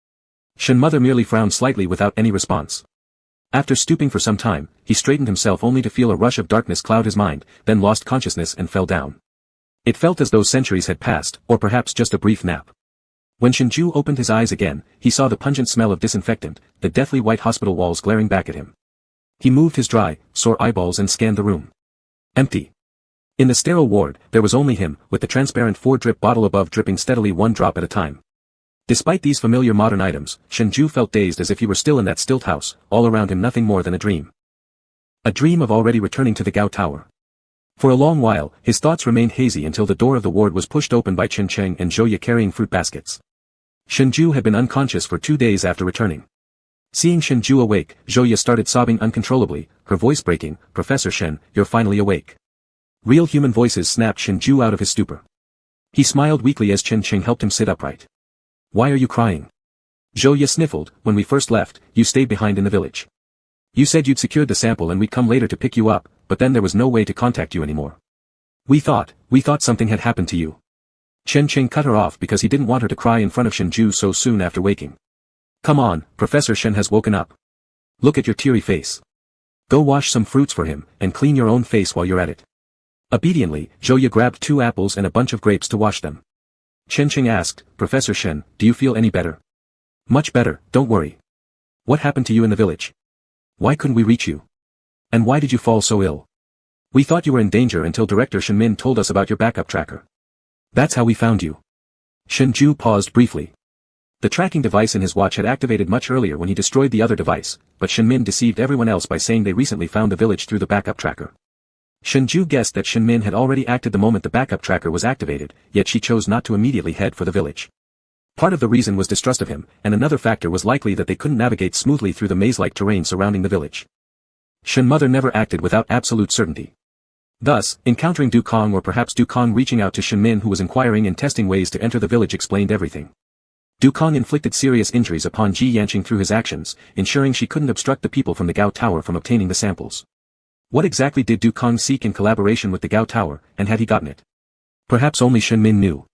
[SPEAKER 1] Shen Mother merely frowned slightly without any response. After stooping for some time, he straightened himself only to feel a rush of darkness cloud his mind, then lost consciousness and fell down. It felt as though centuries had passed, or perhaps just a brief nap. When Shenzhou opened his eyes again, he saw the pungent smell of disinfectant, the deathly white hospital walls glaring back at him. He moved his dry, sore eyeballs and scanned the room. Empty. In the sterile ward, there was only him, with the transparent 4-drip bottle above dripping steadily one drop at a time. Despite these familiar modern items, Shenzhou felt dazed as if he were still in that stilt house, all around him nothing more than a dream. A dream of already returning to the Gao Tower. For a long while, his thoughts remained hazy until the door of the ward was pushed open by Chen Cheng and Zhou Ye carrying fruit baskets. Shenzhou had been unconscious for 2 days after returning. Seeing Shenzhou awake, Zhou Ye started sobbing uncontrollably, her voice breaking. "Professor Shen, you're finally awake." Real human voices snapped Shenzhou out of his stupor. He smiled weakly as Chen Cheng helped him sit upright. "Why are you crying?" Zhou Ye sniffled. "When we first left, you stayed behind in the village. You said you'd secured the sample and we'd come later to pick you up, but then there was no way to contact you anymore. We thought something had happened to you." Chen Cheng cut her off because he didn't want her to cry in front of Shenzhou so soon after waking. "Come on, Professor Shen has woken up. Look at your teary face. Go wash some fruits for him, and clean your own face while you're at it." Obediently, Zhou Ye grabbed 2 apples and a bunch of grapes to wash them. Chen Cheng asked, "Professor Shen, do you feel any better?" "Much better, don't worry. What happened to you in the village? Why couldn't we reach you? And why did you fall so ill? We thought you were in danger until Director Shenmin told us about your backup tracker. That's how we found you." Shenzhou paused briefly. The tracking device in his watch had activated much earlier when he destroyed the other device, but Shenmin deceived everyone else by saying they recently found the village through the backup tracker. Shenzhou guessed that Shenmin had already acted the moment the backup tracker was activated, yet she chose not to immediately head for the village. Part of the reason was distrust of him, and another factor was likely that they couldn't navigate smoothly through the maze-like terrain surrounding the village. Shen Mother never acted without absolute certainty. Thus, encountering Du Kong or perhaps Du Kong reaching out to Shenmin who was inquiring and testing ways to enter the village explained everything. Du Kong inflicted serious injuries upon Ji Yanqing through his actions, ensuring she couldn't obstruct the people from the Gao Tower from obtaining the samples. What exactly did Du Kong seek in collaboration with the Gao Tower, and had he gotten it? Perhaps only Shenmin knew.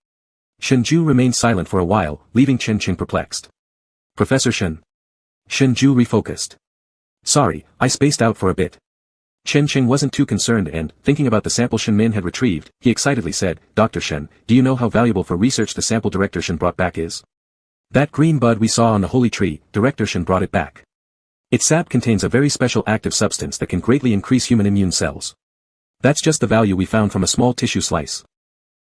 [SPEAKER 1] Shenzhou remained silent for a while, leaving Chen Cheng perplexed. "Professor Shen." Shenzhou refocused. "Sorry, I spaced out for a bit." Chen Cheng wasn't too concerned and, thinking about the sample Shenmin had retrieved, he excitedly said, "Dr. Shen, do you know how valuable for research the sample Director Shen brought back is? That green bud we saw on the holy tree, Director Shen brought it back. Its sap contains a very special active substance that can greatly increase human immune cells. That's just the value we found from a small tissue slice.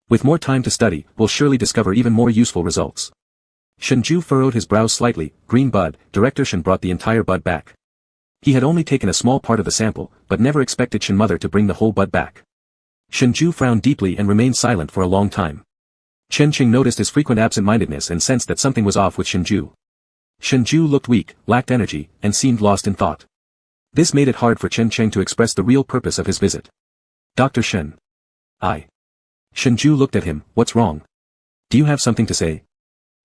[SPEAKER 1] With more time to study, we'll surely discover even more useful results." Shenzhou furrowed his brows slightly. Green bud, Director Shen brought the entire bud back. He had only taken a small part of the sample, but never expected Shen Mother to bring the whole bud back. Shenzhou frowned deeply and remained silent for a long time. Chen Cheng noticed his frequent absent-mindedness and sensed that something was off with Shenzhou. Shenzhou looked weak, lacked energy, and seemed lost in thought. This made it hard for Chen Cheng to express the real purpose of his visit. "Dr. Shen." Shenzhou looked at him. "What's wrong? Do you have something to say?"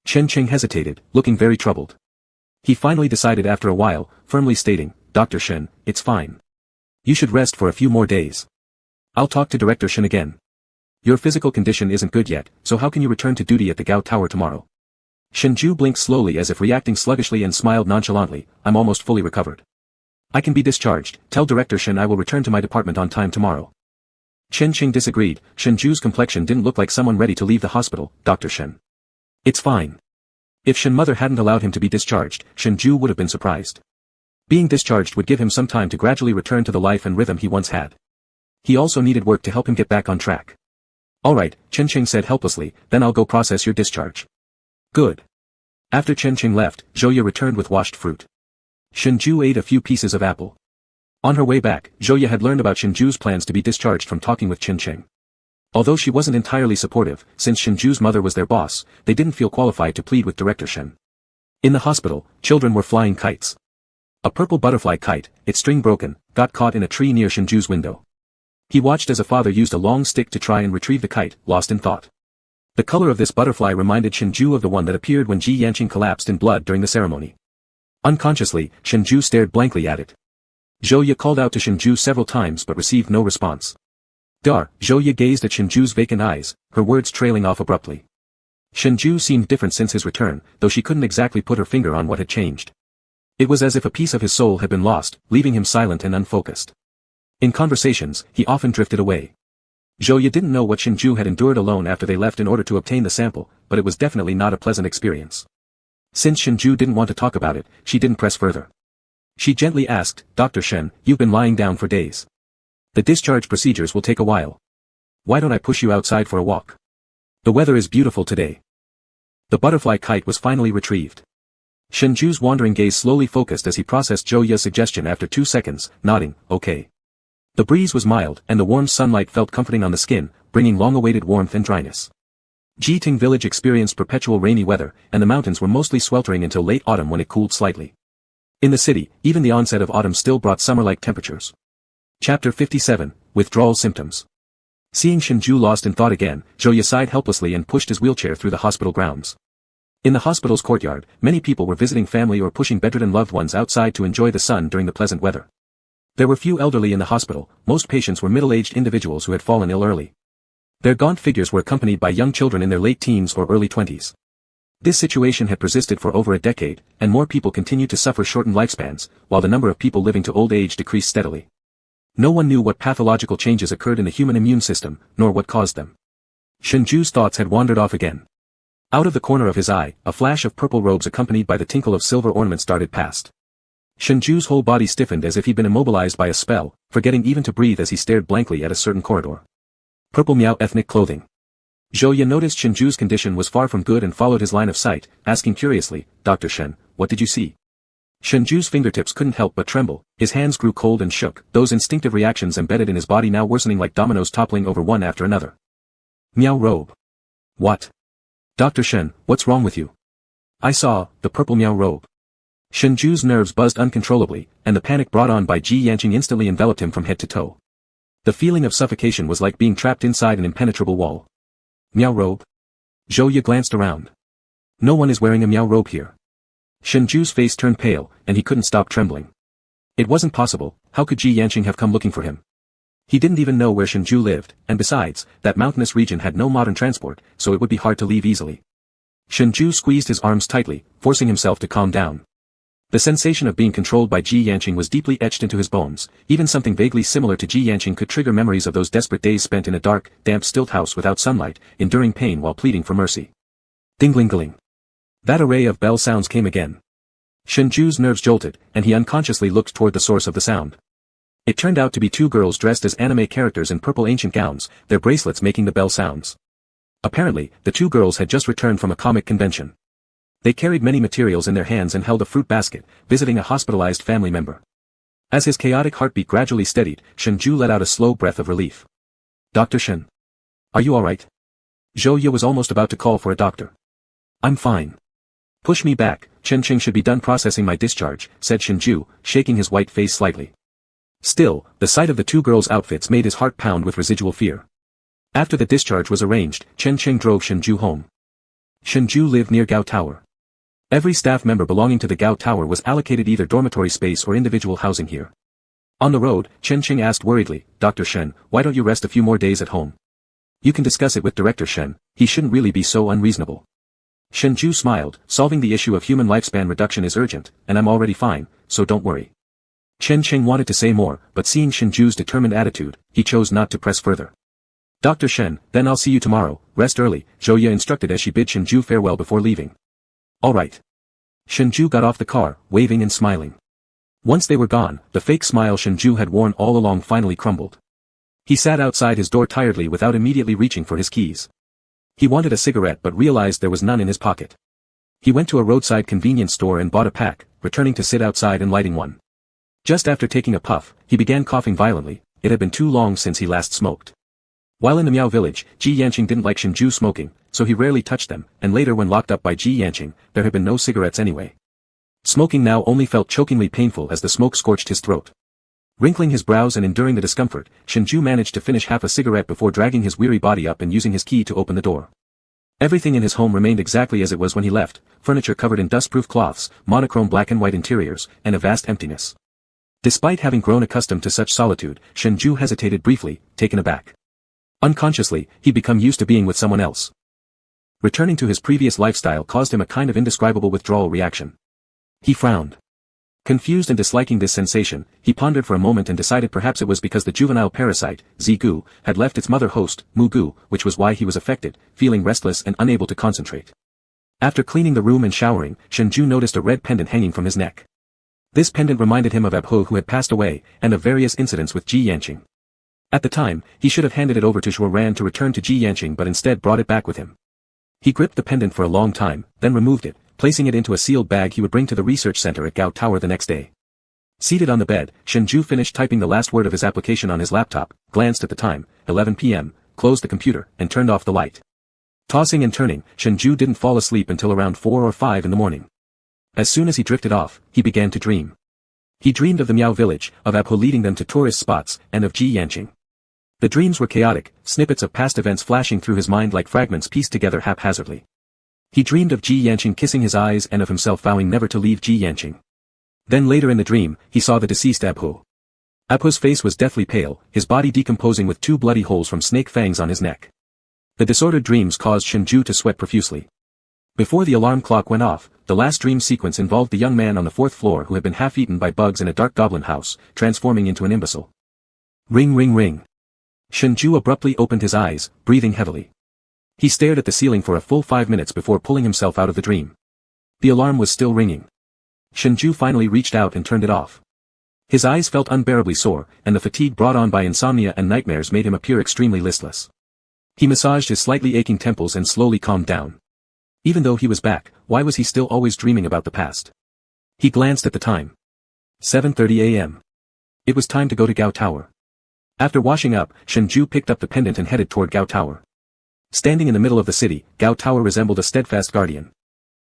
[SPEAKER 1] Chen Cheng hesitated, looking very troubled. He finally decided after a while, firmly stating, "Dr. Shen, it's fine. You should rest for a few more days. I'll talk to Director Shen again. Your physical condition isn't good yet, so how can you return to duty at the Gao Tower tomorrow?" Shenzhou blinked slowly as if reacting sluggishly and smiled nonchalantly. "I'm almost fully recovered. I can be discharged. Tell Director Shen I will return to my department on time tomorrow." Chen Cheng disagreed. Shenzhou's complexion didn't look like someone ready to leave the hospital. "Dr. Shen. It's fine." If Shen Mother hadn't allowed him to be discharged, Shenzhou would have been surprised. Being discharged would give him some time to gradually return to the life and rhythm he once had. He also needed work to help him get back on track. "All right," Chen Cheng said helplessly, "then I'll go process your discharge." "Good." After Chen Cheng left, Zhou Ye returned with washed fruit. Shenzhou ate a few pieces of apple. On her way back, Zhou Ye had learned about Shenzhou's plans to be discharged from talking with Chen Cheng. Although she wasn't entirely supportive, since Shenzhou's mother was their boss, they didn't feel qualified to plead with Director Shen. In the hospital, children were flying kites. A purple butterfly kite, its string broken, got caught in a tree near Shenzhou's window. He watched as a father used a long stick to try and retrieve the kite, lost in thought. The color of this butterfly reminded Shenzhou of the one that appeared when Ji Yanqing collapsed in blood during the ceremony. Unconsciously, Shenzhou stared blankly at it. Zhou Ye called out to Shenzhou several times but received no response. Zhou Ye gazed at Shenzhou's vacant eyes, her words trailing off abruptly. Shenzhou seemed different since his return, though she couldn't exactly put her finger on what had changed. It was as if a piece of his soul had been lost, leaving him silent and unfocused. In conversations, he often drifted away. Zhou Ye didn't know what Shenzhou had endured alone after they left in order to obtain the sample, but it was definitely not a pleasant experience. Since Shenzhou didn't want to talk about it, she didn't press further. She gently asked, "Dr. Shen, you've been lying down for days. The discharge procedures will take a while. Why don't I push you outside for a walk? The weather is beautiful today." The butterfly kite was finally retrieved. Shenzhou's wandering gaze slowly focused as he processed Zhou Ye's suggestion after 2 seconds, nodding, "Okay." The breeze was mild, and the warm sunlight felt comforting on the skin, bringing long-awaited warmth and dryness. Jiteng Village experienced perpetual rainy weather, and the mountains were mostly sweltering until late autumn when it cooled slightly. In the city, even the onset of autumn still brought summer-like temperatures. Chapter 57, Withdrawal Symptoms. Seeing Shengzhai lost in thought again, Zhou Ye sighed helplessly and pushed his wheelchair through the hospital grounds. In the hospital's courtyard, many people were visiting family or pushing bedridden loved ones outside to enjoy the sun during the pleasant weather. There were few elderly in the hospital, most patients were middle-aged individuals who had fallen ill early. Their gaunt figures were accompanied by young children in their late teens or early 20s. This situation had persisted for over a decade, and more people continued to suffer shortened lifespans, while the number of people living to old age decreased steadily. No one knew what pathological changes occurred in the human immune system, nor what caused them. Shengzhu's thoughts had wandered off again. Out of the corner of his eye, a flash of purple robes accompanied by the tinkle of silver ornaments darted past. Shengzhu's whole body stiffened as if he'd been immobilized by a spell, forgetting even to breathe as he stared blankly at a certain corridor. Purple Miao ethnic clothing. Zhou Ye noticed Shengzhu's condition was far from good and followed his line of sight, asking curiously, "Dr. Shen, what did you see?" Shengzhu's fingertips couldn't help but tremble, his hands grew cold and shook, those instinctive reactions embedded in his body now worsening like dominoes toppling over one after another. Miao robe. What? Dr. Shen, what's wrong with you? I saw, the purple Miao robe. Shengzhu's nerves buzzed uncontrollably, and the panic brought on by Ji Yanqing instantly enveloped him from head to toe. The feeling of suffocation was like being trapped inside an impenetrable wall. Miao robe? Zhou Ye glanced around. No one is wearing a Miao robe here. Shengzhu's face turned pale, and he couldn't stop trembling. It wasn't possible, how could Ji Yanqing have come looking for him? He didn't even know where Shengzhai lived, and besides, that mountainous region had no modern transport, so it would be hard to leave easily. Shengzhai squeezed his arms tightly, forcing himself to calm down. The sensation of being controlled by Ji Yanqing was deeply etched into his bones, even something vaguely similar to Ji Yanqing could trigger memories of those desperate days spent in a dark, damp stilt house without sunlight, enduring pain while pleading for mercy. Ding-ling-ling. That array of bell sounds came again. Shengzhu's nerves jolted, and he unconsciously looked toward the source of the sound. It turned out to be two girls dressed as anime characters in purple ancient gowns, their bracelets making the bell sounds. Apparently, the two girls had just returned from a comic convention. They carried many materials in their hands and held a fruit basket, visiting a hospitalized family member. As his chaotic heartbeat gradually steadied, Shengzhai let out a slow breath of relief. Dr. Shen. Are you alright? Zhou Ye was almost about to call for a doctor. I'm fine. Push me back, Chengqing should be done processing my discharge, said Shengzhai, shaking his white face slightly. Still, the sight of the two girls' outfits made his heart pound with residual fear. After the discharge was arranged, Chengqing drove Shengzhai home. Shengzhai lived near Gao Tower. Every staff member belonging to the Gao Tower was allocated either dormitory space or individual housing here. On the road, Chengqing asked worriedly, Dr. Shen, why don't you rest a few more days at home? You can discuss it with Director Shen, he shouldn't really be so unreasonable. Shengzhai smiled, solving the issue of human lifespan reduction is urgent, and I'm already fine, so don't worry. Chengqing wanted to say more, but seeing Shengzhu's determined attitude, he chose not to press further. Dr. Shen, then I'll see you tomorrow, rest early, Zhou Ye instructed as she bid Shengzhai farewell before leaving. Alright. Shengzhai got off the car, waving and smiling. Once they were gone, the fake smile Shengzhai had worn all along finally crumbled. He sat outside his door tiredly without immediately reaching for his keys. He wanted a cigarette but realized there was none in his pocket. He went to a roadside convenience store and bought a pack, returning to sit outside and lighting one. Just after taking a puff, he began coughing violently, it had been too long since he last smoked. While in the Miao village, Ji Yanqing didn't like Shengzhai smoking, so he rarely touched them, and later when locked up by Ji Yanqing, there had been no cigarettes anyway. Smoking now only felt chokingly painful as the smoke scorched his throat. Wrinkling his brows and enduring the discomfort, Shengzhai managed to finish half a cigarette before dragging his weary body up and using his key to open the door. Everything in his home remained exactly as it was when he left, furniture covered in dust-proof cloths, monochrome black and white interiors, and a vast emptiness. Despite having grown accustomed to such solitude, Shengzhai hesitated briefly, taken aback. Unconsciously, he'd become used to being with someone else. Returning to his previous lifestyle caused him a kind of indescribable withdrawal reaction. He frowned. Confused and disliking this sensation, he pondered for a moment and decided perhaps it was because the juvenile parasite, Zigu, had left its mother host, Mugu, which was why he was affected, feeling restless and unable to concentrate. After cleaning the room and showering, Shengzhai noticed a red pendant hanging from his neck. This pendant reminded him of Abho who had passed away, and of various incidents with Ji Yanqing. At the time, he should have handed it over to Shuo Ran to return to Ji Yanqing but instead brought it back with him. He gripped the pendant for a long time, then removed it, placing it into a sealed bag he would bring to the research center at Gao Tower the next day. Seated on the bed, Shengzhai finished typing the last word of his application on his laptop, glanced at the time, 11 p.m., closed the computer, and turned off the light. Tossing and turning, Shengzhai didn't fall asleep until around 4 or 5 in the morning. As soon as he drifted off, he began to dream. He dreamed of the Miao village, of Abho leading them to tourist spots, and of Ji Yanqing. The dreams were chaotic, snippets of past events flashing through his mind like fragments pieced together haphazardly. He dreamed of Ji Yanqing kissing his eyes and of himself vowing never to leave Ji Yanqing. Then later in the dream, he saw the deceased Abho. Abho's face was deathly pale, his body decomposing with 2 bloody holes from snake fangs on his neck. The disordered dreams caused Shengzhai to sweat profusely. Before the alarm clock went off, the last dream sequence involved the young man on the 4th floor who had been half-eaten by bugs in a dark goblin house, transforming into an imbecile. Ring ring ring. Shengzhai abruptly opened his eyes, breathing heavily. He stared at the ceiling for a full 5 minutes before pulling himself out of the dream. The alarm was still ringing. Shengzhai finally reached out and turned it off. His eyes felt unbearably sore, and the fatigue brought on by insomnia and nightmares made him appear extremely listless. He massaged his slightly aching temples and slowly calmed down. Even though he was back, why was he still always dreaming about the past? He glanced at the time. 7:30 a.m. It was time to go to Gao Tower. After washing up, Shengzhai picked up the pendant and headed toward Gao Tower. Standing in the middle of the city, Gao Tower resembled a steadfast guardian.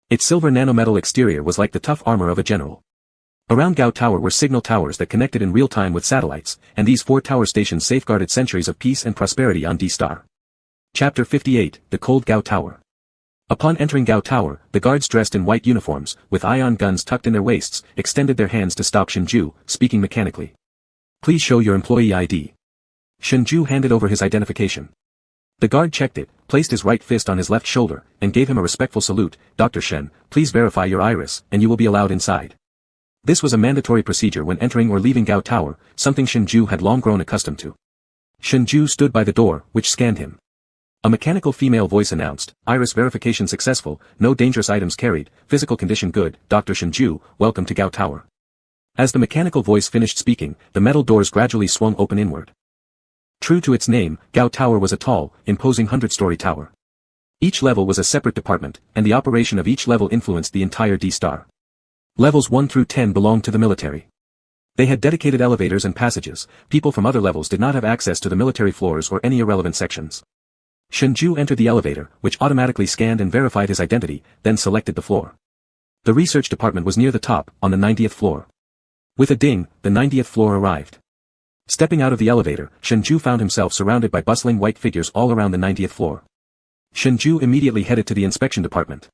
[SPEAKER 1] Its silver nanometal exterior was like the tough armor of a general. Around Gao Tower were signal towers that connected in real time with satellites, and these 4 tower stations safeguarded centuries of peace and prosperity on D-Star. Chapter 58, The Cold Gao Tower. Upon entering Gao Tower, the guards dressed in white uniforms, with ion guns tucked in their waists, extended their hands to stop Shengzhai, speaking mechanically. Please show your employee ID. Shengzhai handed over his identification. The guard checked it, placed his right fist on his left shoulder, and gave him a respectful salute. Dr. Shen, please verify your iris, and you will be allowed inside. This was a mandatory procedure when entering or leaving Gao Tower, something Shengzhai had long grown accustomed to. Shengzhai stood by the door, which scanned him. A mechanical female voice announced, iris verification successful, no dangerous items carried, physical condition good, Dr. Shengzhai, welcome to Gao Tower. As the mechanical voice finished speaking, the metal doors gradually swung open inward. True to its name, Gao Tower was a tall, imposing 100-story tower. Each level was a separate department, and the operation of each level influenced the entire D-Star. Levels 1 through 10 belonged to the military. They had dedicated elevators and passages. People from other levels did not have access to the military floors or any irrelevant sections. Shengzhai entered the elevator, which automatically scanned and verified his identity, then selected the floor. The research department was near the top, on the 90th floor. With a ding, the 90th floor arrived. Stepping out of the elevator, Shengzhai found himself surrounded by bustling white figures all around the 90th floor. Shengzhai immediately headed to the inspection department.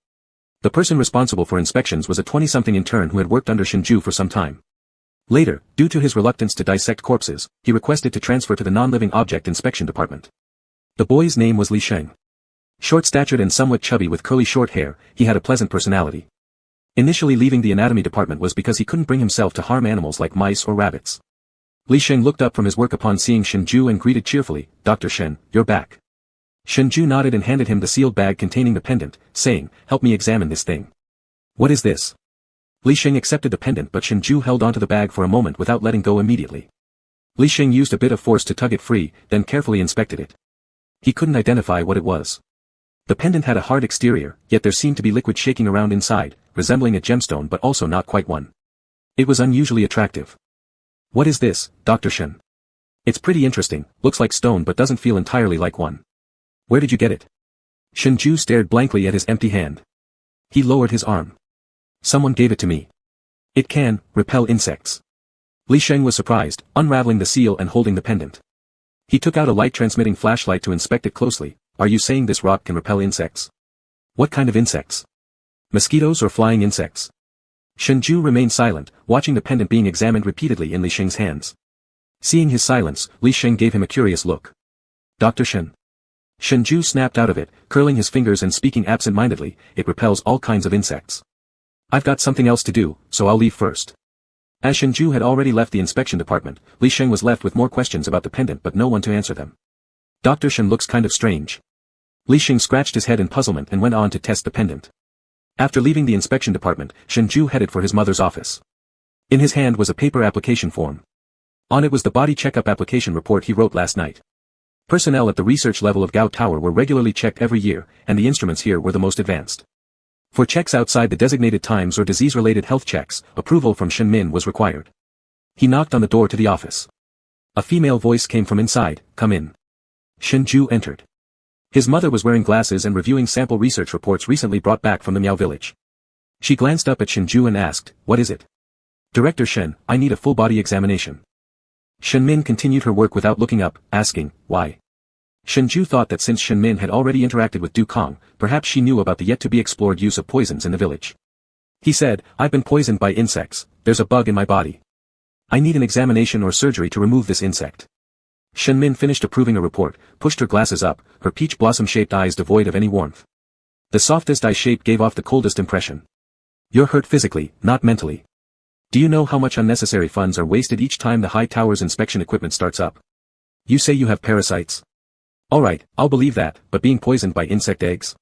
[SPEAKER 1] The person responsible for inspections was a 20-something intern who had worked under Shengzhai for some time. Later, due to his reluctance to dissect corpses, he requested to transfer to the non-living object inspection department. The boy's name was Li Sheng. Short-statured and somewhat chubby with curly short hair, he had a pleasant personality. Initially leaving the anatomy department was because he couldn't bring himself to harm animals like mice or rabbits. Li Sheng looked up from his work upon seeing Shengzhai and greeted cheerfully, Dr. Shen, you're back. Shengzhai nodded and handed him the sealed bag containing the pendant, saying, help me examine this thing. What is this? Li Sheng accepted the pendant but Shengzhai held onto the bag for a moment without letting go immediately. Li Sheng used a bit of force to tug it free, then carefully inspected it. He couldn't identify what it was. The pendant had a hard exterior, yet there seemed to be liquid shaking around inside, resembling a gemstone but also not quite one. It was unusually attractive. What is this, Dr. Shen? It's pretty interesting, looks like stone but doesn't feel entirely like one. Where did you get it? Shengzhai stared blankly at his empty hand. He lowered his arm. Someone gave it to me. It can repel insects. Li Sheng was surprised, unraveling the seal and holding the pendant. He took out a light-transmitting flashlight to inspect it closely. Are you saying this rock can repel insects? What kind of insects? Mosquitoes or flying insects? Shengzhai remained silent, watching the pendant being examined repeatedly in Li Sheng's hands. Seeing his silence, Li Sheng gave him a curious look. Dr. Shen. Shengzhai snapped out of it, curling his fingers and speaking absent-mindedly, it repels all kinds of insects. I've got something else to do, so I'll leave first. As Shengzhai had already left the inspection department, Li Sheng was left with more questions about the pendant but no one to answer them. Dr. Shen looks kind of strange. Li Sheng scratched his head in puzzlement and went on to test the pendant. After leaving the inspection department, Shengzhai headed for his mother's office. In his hand was a paper application form. On it was the body checkup application report he wrote last night. Personnel at the research level of Gao Tower were regularly checked every year, and the instruments here were the most advanced. For checks outside the designated times or disease-related health checks, approval from Shen Min was required. He knocked on the door to the office. A female voice came from inside, "Come in." Shengzhai entered. His mother was wearing glasses and reviewing sample research reports recently brought back from the Miao village. She glanced up at Shengzhai and asked, "What is it?" "Director Shen, I need a full-body examination." Shenmin continued her work without looking up, asking, "Why?" Shengzhai thought that since Shenmin had already interacted with Du Kong, perhaps she knew about the yet-to-be-explored use of poisons in the village. He said, "I've been poisoned by insects, there's a bug in my body. I need an examination or surgery to remove this insect." Shenmin finished approving a report, pushed her glasses up, her peach blossom-shaped eyes devoid of any warmth. The softest eye shape gave off the coldest impression. "You're hurt physically, not mentally. Do you know how much unnecessary funds are wasted each time the high tower's inspection equipment starts up? You say you have parasites? Alright, I'll believe that, but being poisoned by insect eggs?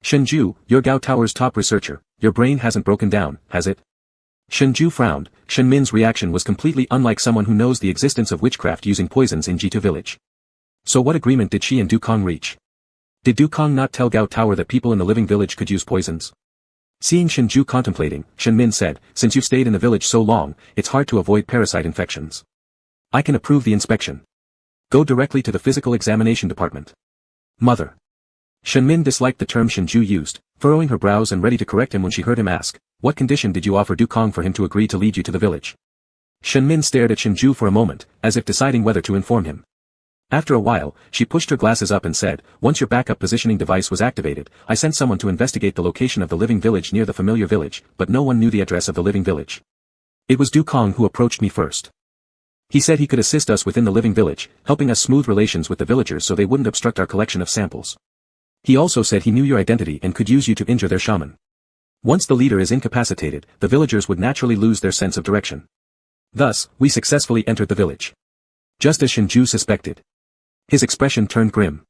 [SPEAKER 1] Shengzhai, you're Gao Tower's top researcher, your brain hasn't broken down, has it?" Shengzhai frowned. Shenmin's reaction was completely unlike someone who knows the existence of witchcraft using poisons in Jiteng Village. So what agreement did she and Du Kong reach? Did Du Kong not tell Gao Tower that people in the living village could use poisons? Seeing Shengzhai contemplating, Shenmin said, "Since you've stayed in the village so long, it's hard to avoid parasite infections. I can approve the inspection. Go directly to the physical examination department." "Mother." Shenmin disliked the term Shengzhai used, furrowing her brows and ready to correct him when she heard him ask, "What condition did you offer Du Kong for him to agree to lead you to the village?" Shenmin stared at Shengzhai for a moment, as if deciding whether to inform him. After a while, she pushed her glasses up and said, "Once your backup positioning device was activated, I sent someone to investigate the location of the living village near the familiar village, but no one knew the address of the living village. It was Du Kong who approached me first. He said he could assist us within the living village, helping us smooth relations with the villagers so they wouldn't obstruct our collection of samples. He also said he knew your identity and could use you to injure their shaman. Once the leader is incapacitated, the villagers would naturally lose their sense of direction. Thus, we successfully entered the village." Just as Shengzhai suspected. His expression turned grim.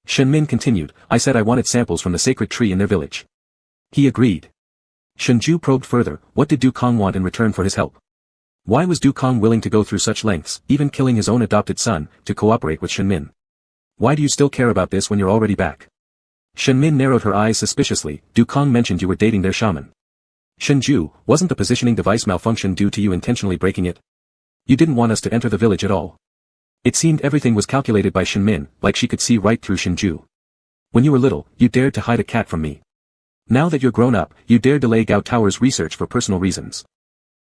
[SPEAKER 1] Shenmin continued, "I said I wanted samples from the sacred tree in their village. He agreed." Shengzhai probed further, what did Du Kong want in return for his help? Why was Du Kong willing to go through such lengths, even killing his own adopted son, to cooperate with Shenmin? Why do you still care about this when you're already back? Shenmin narrowed her eyes suspiciously. Du Kong mentioned you were dating their shaman. Shengzhai, wasn't the positioning device malfunction due to you intentionally breaking it? You didn't want us to enter the village at all. It seemed everything was calculated by Shenmin, like she could see right through Shengzhai. When you were little, you dared to hide a cat from me. Now that you're grown up, you dare delay Gao Tower's research for personal reasons.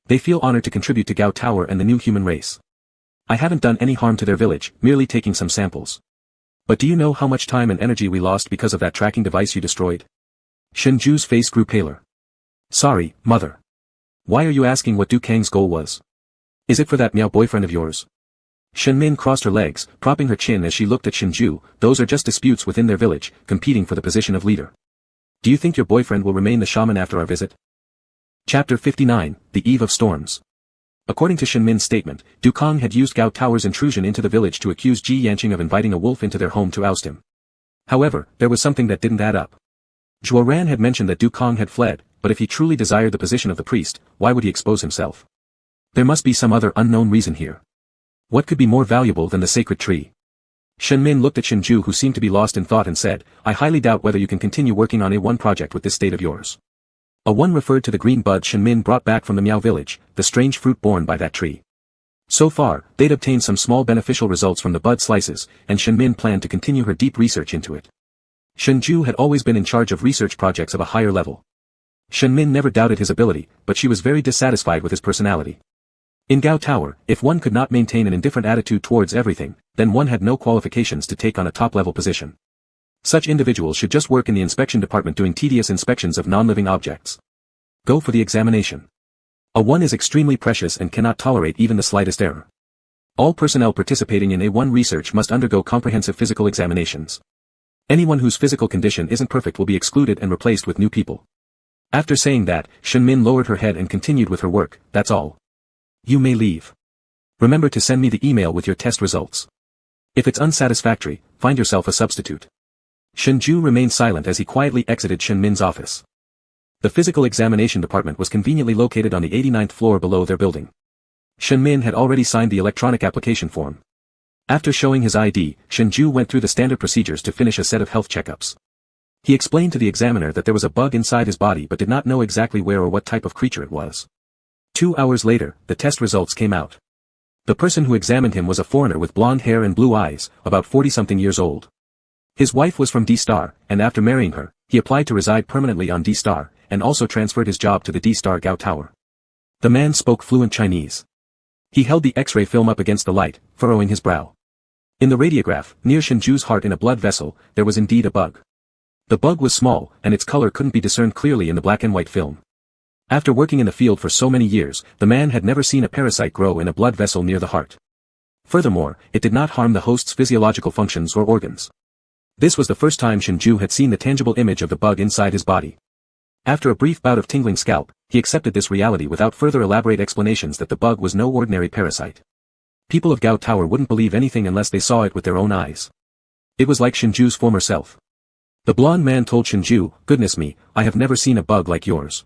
[SPEAKER 1] They feel honored to contribute to Gao Tower and the new human race. I haven't done any harm to their village, merely taking some samples. But do you know how much time and energy we lost because of that tracking device you destroyed?" Shengzhu's face grew paler. "Sorry, mother. Why are you asking what Du Kang's goal was? Is it for that Miao boyfriend of yours?" Shenmin crossed her legs, propping her chin as she looked at Shengzhai. "Those are just disputes within their village, competing for the position of leader. Do you think your boyfriend will remain the shaman after our visit?" Chapter 59, The Eve of Storms. According to Shenmin's statement, Du Kong had used Gao Tower's intrusion into the village to accuse Ji Yanqing of inviting a wolf into their home to oust him. However, there was something that didn't add up. Zhuo Ran had mentioned that Du Kong had fled, but if he truly desired the position of the priest, why would he expose himself? There must be some other unknown reason here. What could be more valuable than the sacred tree? Shenmin looked at Shengzhai, who seemed to be lost in thought, and said, "I highly doubt whether you can continue working on A1 project with this state of yours." A1 referred to the green bud Shenmin brought back from the Miao village, the strange fruit borne by that tree. So far, they'd obtained some small beneficial results from the bud slices, and Shenmin planned to continue her deep research into it. Shengzhai had always been in charge of research projects of a higher level. Shenmin never doubted his ability, but she was very dissatisfied with his personality. In Gao Tower, if one could not maintain an indifferent attitude towards everything, then one had no qualifications to take on a top-level position. Such individuals should just work in the inspection department doing tedious inspections of non-living objects. Go for the examination. A1 is extremely precious and cannot tolerate even the slightest error. All personnel participating in A1 research must undergo comprehensive physical examinations. Anyone whose physical condition isn't perfect will be excluded and replaced with new people. After saying that, Shenmin lowered her head and continued with her work. "That's all. You may leave. Remember to send me the email with your test results. If it's unsatisfactory, find yourself a substitute." Shengzhai remained silent as he quietly exited Shenmin's office. The physical examination department was conveniently located on the 89th floor below their building. Shenmin had already signed the electronic application form. After showing his ID, Shengzhai went through the standard procedures to finish a set of health checkups. He explained to the examiner that there was a bug inside his body but did not know exactly where or what type of creature it was. 2 hours later, the test results came out. The person who examined him was a foreigner with blonde hair and blue eyes, about 40-something years old. His wife was from D-Star, and after marrying her, he applied to reside permanently on D-Star, and also transferred his job to the D-Star Gao Tower. The man spoke fluent Chinese. He held the X-ray film up against the light, furrowing his brow. In the radiograph, near Shengzhu's heart in a blood vessel, there was indeed a bug. The bug was small, and its color couldn't be discerned clearly in the black and white film. After working in the field for so many years, the man had never seen a parasite grow in a blood vessel near the heart. Furthermore, it did not harm the host's physiological functions or organs. This was the first time Shengzhu had seen the tangible image of the bug inside his body. After a brief bout of tingling scalp, he accepted this reality without further elaborate explanations that the bug was no ordinary parasite. People of Gao Tower wouldn't believe anything unless they saw it with their own eyes. It was like Shengzhu's former self. The blonde man told Shengzhu, "Goodness me, I have never seen a bug like yours.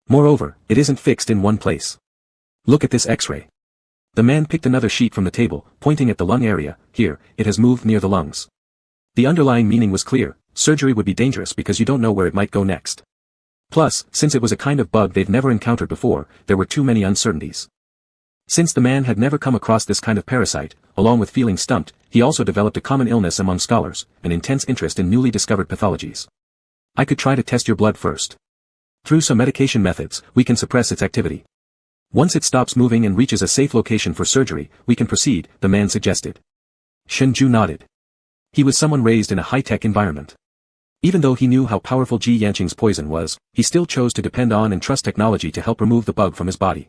[SPEAKER 1] Moreover, it isn't fixed in one place. Look at this X-ray." The man picked another sheet from the table, pointing at the lung area. "Here, it has moved near the lungs." The underlying meaning was clear: surgery would be dangerous because you don't know where it might go next. Plus, since it was a kind of bug they've never encountered before, there were too many uncertainties. Since the man had never come across this kind of parasite, along with feeling stumped, he also developed a common illness among scholars, an intense interest in newly discovered pathologies. "I could try to test your blood first. Through some medication methods, we can suppress its activity. Once it stops moving and reaches a safe location for surgery, we can proceed," the man suggested. Shengzhu nodded. He was someone raised in a high-tech environment. Even though he knew how powerful Ji Yanqing's poison was, he still chose to depend on and trust technology to help remove the bug from his body.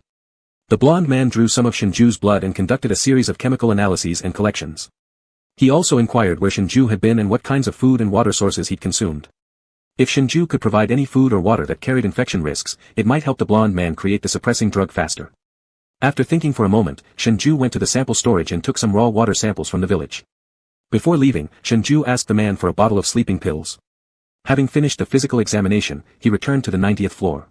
[SPEAKER 1] The blonde man drew some of Shengzhu's blood and conducted a series of chemical analyses and collections. He also inquired where Shengzhu had been and what kinds of food and water sources he'd consumed. If Shengzhu could provide any food or water that carried infection risks, it might help the blonde man create the suppressing drug faster. After thinking for a moment, Shengzhu went to the sample storage and took some raw water samples from the village. Before leaving, Shengzhu asked the man for a bottle of sleeping pills. Having finished the physical examination, he returned to the 90th floor.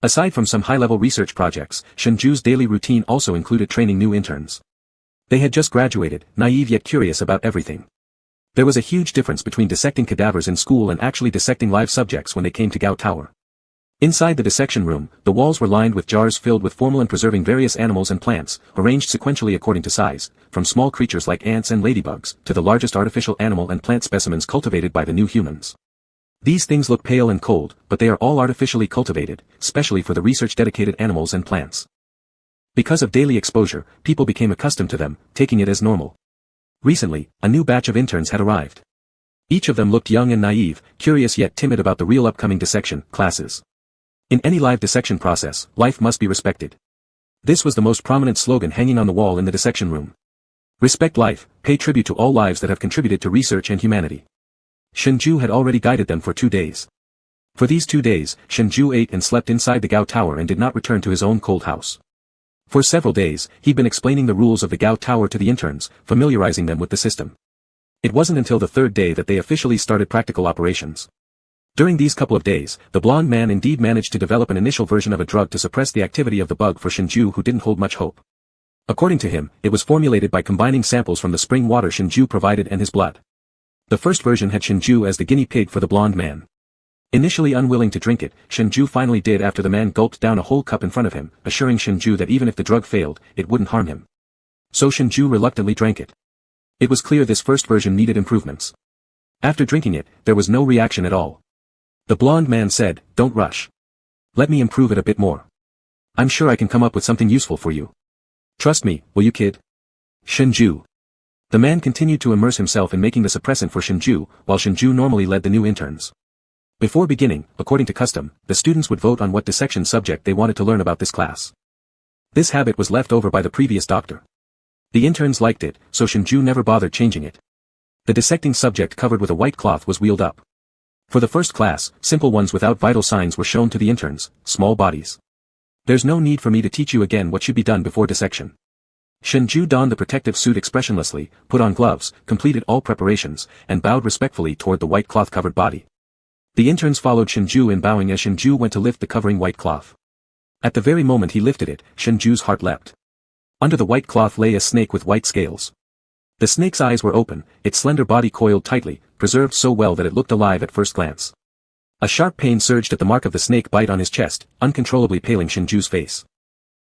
[SPEAKER 1] Aside from some high-level research projects, Shengzhu's daily routine also included training new interns. They had just graduated, naive yet curious about everything. There was a huge difference between dissecting cadavers in school and actually dissecting live subjects when they came to Gao Tower. Inside the dissection room, the walls were lined with jars filled with formalin preserving various animals and plants, arranged sequentially according to size, from small creatures like ants and ladybugs, to the largest artificial animal and plant specimens cultivated by the new humans. These things look pale and cold, but they are all artificially cultivated, specially for the research-dedicated animals and plants. Because of daily exposure, people became accustomed to them, taking it as normal. Recently, a new batch of interns had arrived. Each of them looked young and naive, curious yet timid about the real upcoming dissection classes. In any live dissection process, life must be respected. This was the most prominent slogan hanging on the wall in the dissection room. Respect life, pay tribute to all lives that have contributed to research and humanity. Shengzhu had already guided them for 2 days. For these 2 days, Shengzhu ate and slept inside the Gao Tower and did not return to his own cold house. For several days, he'd been explaining the rules of the Gao Tower to the interns, familiarizing them with the system. It wasn't until the 3rd day that they officially started practical operations. During these couple of days, the blonde man indeed managed to develop an initial version of a drug to suppress the activity of the bug for Shengzhu, who didn't hold much hope. According to him, it was formulated by combining samples from the spring water Shengzhu provided and his blood. The first version had Shengzhu as the guinea pig for the blonde man. Initially unwilling to drink it, Shengzhu finally did after the man gulped down a whole cup in front of him, assuring Shengzhu that even if the drug failed, it wouldn't harm him. So Shengzhu reluctantly drank it. It was clear this first version needed improvements. After drinking it, there was no reaction at all. The blonde man said, "Don't rush. Let me improve it a bit more. I'm sure I can come up with something useful for you. Trust me, will you, kid?" Shengzhu. The man continued to immerse himself in making the suppressant for Shengzhu, while Shengzhu normally led the new interns. Before beginning, according to custom, the students would vote on what dissection subject they wanted to learn about this class. This habit was left over by the previous doctor. The interns liked it, so Shengzhu never bothered changing it. The dissecting subject covered with a white cloth was wheeled up. For the first class, simple ones without vital signs were shown to the interns, small bodies. "There's no need for me to teach you again what should be done before dissection." Shengzhu donned the protective suit expressionlessly, put on gloves, completed all preparations, and bowed respectfully toward the white cloth-covered body. The interns followed Shengzhu in bowing as Shengzhu went to lift the covering white cloth. At the very moment he lifted it, Shengzhu's heart leapt. Under the white cloth lay a snake with white scales. The snake's eyes were open, its slender body coiled tightly, preserved so well that it looked alive at first glance. A sharp pain surged at the mark of the snake bite on his chest, uncontrollably paling Shengzhu's face.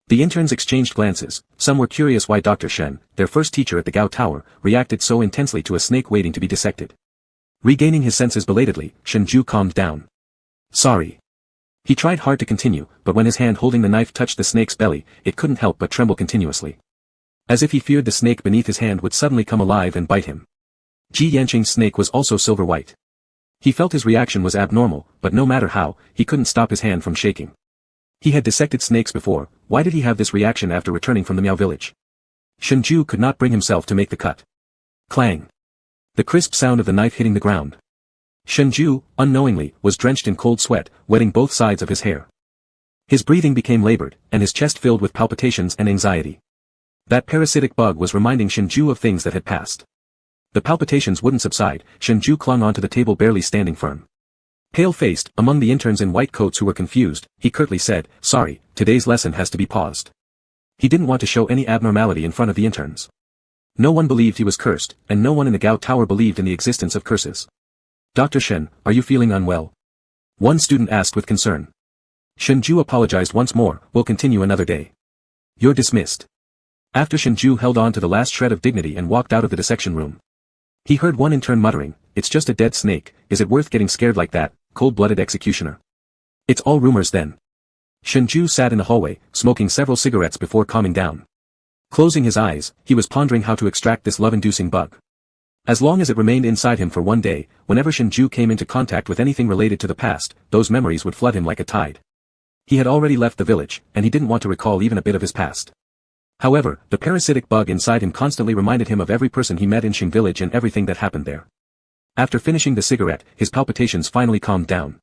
[SPEAKER 1] The interns exchanged glances. Some were curious why Dr. Shen, their first teacher at the Gao Tower, reacted so intensely to a snake waiting to be dissected. Regaining his senses belatedly, Shengzhai calmed down. Sorry. He tried hard to continue, but when his hand holding the knife touched the snake's belly, it couldn't help but tremble continuously. As if he feared the snake beneath his hand would suddenly come alive and bite him. Ji Yanqing's snake was also silver white. He felt his reaction was abnormal, but no matter how, he couldn't stop his hand from shaking. He had dissected snakes before, why did he have this reaction after returning from the Miao village? Shengzhai could not bring himself to make the cut. Clang. The crisp sound of the knife hitting the ground. Shengzhai, unknowingly, was drenched in cold sweat, wetting both sides of his hair. His breathing became labored, and his chest filled with palpitations and anxiety. That parasitic bug was reminding Shengzhai of things that had passed. The palpitations wouldn't subside. Shengzhai clung onto the table, barely standing firm. Pale-faced, among the interns in white coats who were confused, he curtly said, "Sorry, today's lesson has to be paused." He didn't want to show any abnormality in front of the interns. No one believed he was cursed, and no one in the Gao Tower believed in the existence of curses. "Dr. Shen, are you feeling unwell?" one student asked with concern. Shengzhai apologized once more. "We'll continue another day." "You're dismissed." After Shengzhai held on to the last shred of dignity and walked out of the dissection room. He heard one intern muttering, "It's just a dead snake, is it worth getting scared like that, cold-blooded executioner?" "It's all rumors then." Shengzhai sat in the hallway, smoking several cigarettes before calming down. Closing his eyes, he was pondering how to extract this love-inducing bug. As long as it remained inside him for one day, whenever Shengzhai came into contact with anything related to the past, those memories would flood him like a tide. He had already left the village, and he didn't want to recall even a bit of his past. However, the parasitic bug inside him constantly reminded him of every person he met in Shengzhai Village and everything that happened there. After finishing the cigarette, his palpitations finally calmed down.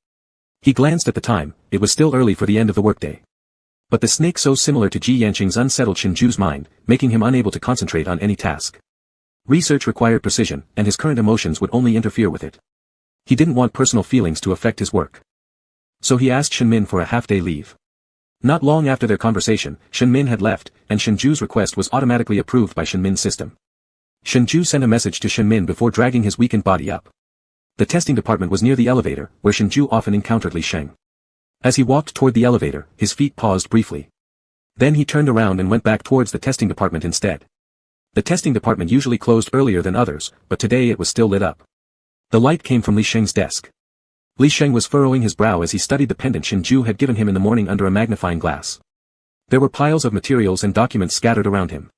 [SPEAKER 1] He glanced at the time. It was still early for the end of the workday. But the snake so similar to Ji Yanqing's unsettled Shengzhui's mind, making him unable to concentrate on any task. Research required precision, and his current emotions would only interfere with it. He didn't want personal feelings to affect his work. So he asked Shenmin for a half-day leave. Not long after their conversation, Shenmin had left, and Shengzhui's request was automatically approved by Shenmin's system. Shengzhai sent a message to Shenmin before dragging his weakened body up. The testing department was near the elevator, where Shengzhai often encountered Li Sheng. As he walked toward the elevator, his feet paused briefly. Then he turned around and went back towards the testing department instead. The testing department usually closed earlier than others, but today it was still lit up. The light came from Li Sheng's desk. Li Sheng was furrowing his brow as he studied the pendant Shengzhai had given him in the morning under a magnifying glass. There were piles of materials and documents scattered around him.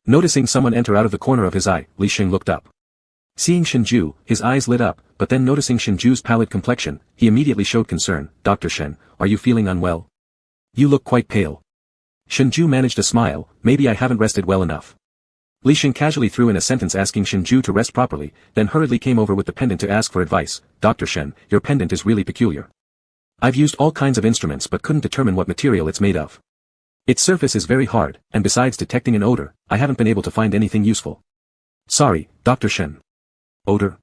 [SPEAKER 1] Noticing someone enter out of the corner of his eye, Li Sheng looked up. Seeing Shengzhai, his eyes lit up, but then noticing Shengzhui's pallid complexion, he immediately showed concern. "Dr. Shen, are you feeling unwell? You look quite pale." Shengzhai managed a smile. "Maybe I haven't rested well enough." Li Sheng casually threw in a sentence asking Shengzhai to rest properly, then hurriedly came over with the pendant to ask for advice. "Dr. Shen, your pendant is really peculiar. I've used all kinds of instruments but couldn't determine what material it's made of. Its surface is very hard, and besides detecting an odor, I haven't been able to find anything useful." "Sorry, Dr. Shen." "Odor?"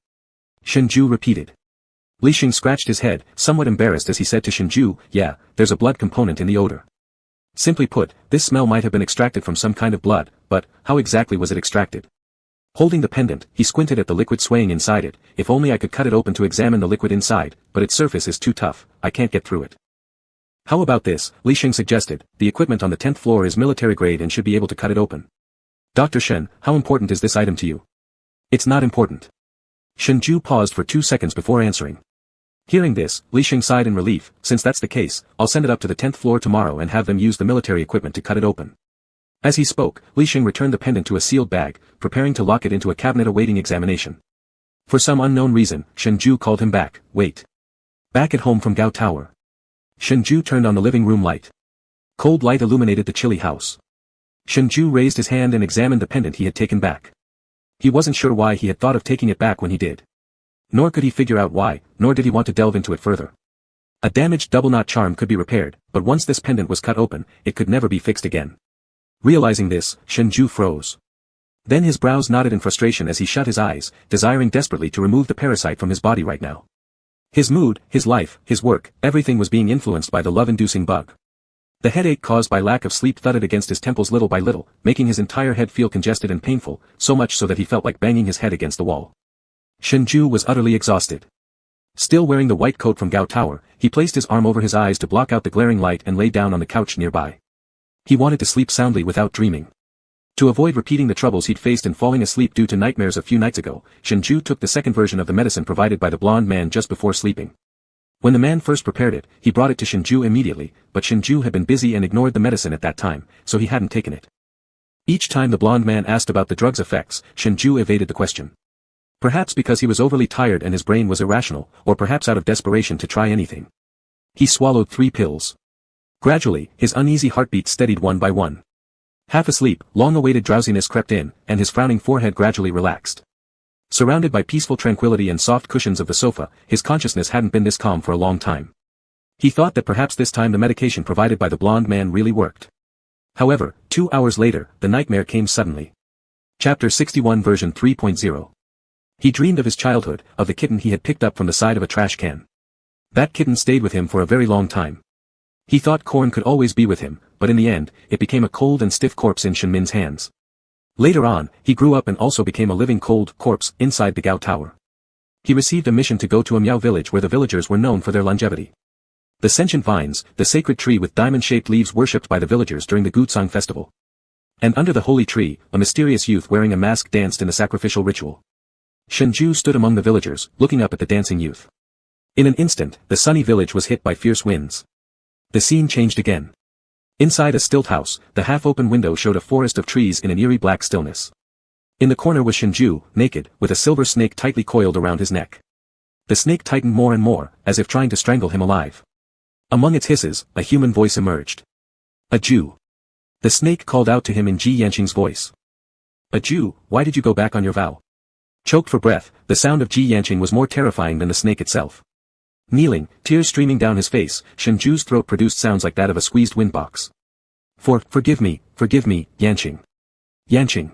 [SPEAKER 1] Shengzhai repeated. Li Sheng scratched his head, somewhat embarrassed as he said to Shengzhai, "Yeah, there's a blood component in the odor. Simply put, this smell might have been extracted from some kind of blood, but how exactly was it extracted?" Holding the pendant, he squinted at the liquid swaying inside it. "If only I could cut it open to examine the liquid inside, but its surface is too tough, I can't get through it." "How about this?" Li Sheng suggested. "The equipment on the 10th floor is military grade and should be able to cut it open." "Dr. Shen, how important is this item to you?" "It's not important." Shengzhai paused for 2 seconds before answering. Hearing this, Li Sheng sighed in relief. "Since that's the case, I'll send it up to the 10th floor tomorrow and have them use the military equipment to cut it open." As he spoke, Li Sheng returned the pendant to a sealed bag, preparing to lock it into a cabinet awaiting examination. For some unknown reason, Shengzhai called him back. "Wait." Back at home from Gao Tower. Shengzhai turned on the living room light. Cold light illuminated the chilly house. Shengzhai raised his hand and examined the pendant he had taken back. He wasn't sure why he had thought of taking it back when he did. Nor could he figure out why, nor did he want to delve into it further. A damaged double knot charm could be repaired, but once this pendant was cut open, it could never be fixed again. Realizing this, Shengzhai froze. Then his brows knotted in frustration as he shut his eyes, desiring desperately to remove the parasite from his body right now. His mood, his life, his work, everything was being influenced by the love-inducing bug. The headache caused by lack of sleep thudded against his temples little by little, making his entire head feel congested and painful, so much so that he felt like banging his head against the wall. Shengzhai was utterly exhausted. Still wearing the white coat from Gao Tower, he placed his arm over his eyes to block out the glaring light and lay down on the couch nearby. He wanted to sleep soundly without dreaming. To avoid repeating the troubles he'd faced in falling asleep due to nightmares a few nights ago, Shengzhai took the second version of the medicine provided by the blonde man just before sleeping. When the man first prepared it, he brought it to Shengzhai immediately, but Shengzhai had been busy and ignored the medicine at that time, so he hadn't taken it. Each time the blonde man asked about the drug's effects, Shengzhai evaded the question. Perhaps because he was overly tired and his brain was irrational, or perhaps out of desperation to try anything. He swallowed 3 pills. Gradually, his uneasy heartbeat steadied one by one. Half asleep, long-awaited drowsiness crept in, and his frowning forehead gradually relaxed. Surrounded by peaceful tranquility and soft cushions of the sofa, his consciousness hadn't been this calm for a long time. He thought that perhaps this time the medication provided by the blonde man really worked. However, 2 hours later, the nightmare came suddenly. Chapter 61 version 3.0. He dreamed of his childhood, of the kitten he had picked up from the side of a trash can. That kitten stayed with him for a very long time. He thought corn could always be with him, but in the end, it became a cold and stiff corpse in Shenmin's hands. Later on, he grew up and also became a living cold corpse inside the Gao Tower. He received a mission to go to a Miao village where the villagers were known for their longevity. The sentient vines, the sacred tree with diamond-shaped leaves worshipped by the villagers during the Gutsang festival. And under the holy tree, a mysterious youth wearing a mask danced in the sacrificial ritual. Shengzhai stood among the villagers, looking up at the dancing youth. In an instant, the sunny village was hit by fierce winds. The scene changed again. Inside a stilt house, the half-open window showed a forest of trees in an eerie black stillness. In the corner was Shengzhai, naked, with a silver snake tightly coiled around his neck. The snake tightened more and more, as if trying to strangle him alive. Among its hisses, a human voice emerged. "A Jew." The snake called out to him in Ji Yanqing's voice. "A Jew, why did you go back on your vow?" Choked for breath, the sound of Ji Yanqing was more terrifying than the snake itself. Kneeling, tears streaming down his face, Shengzhui's throat produced sounds like that of a squeezed windbox. Forgive me, Yanqing. Yanqing.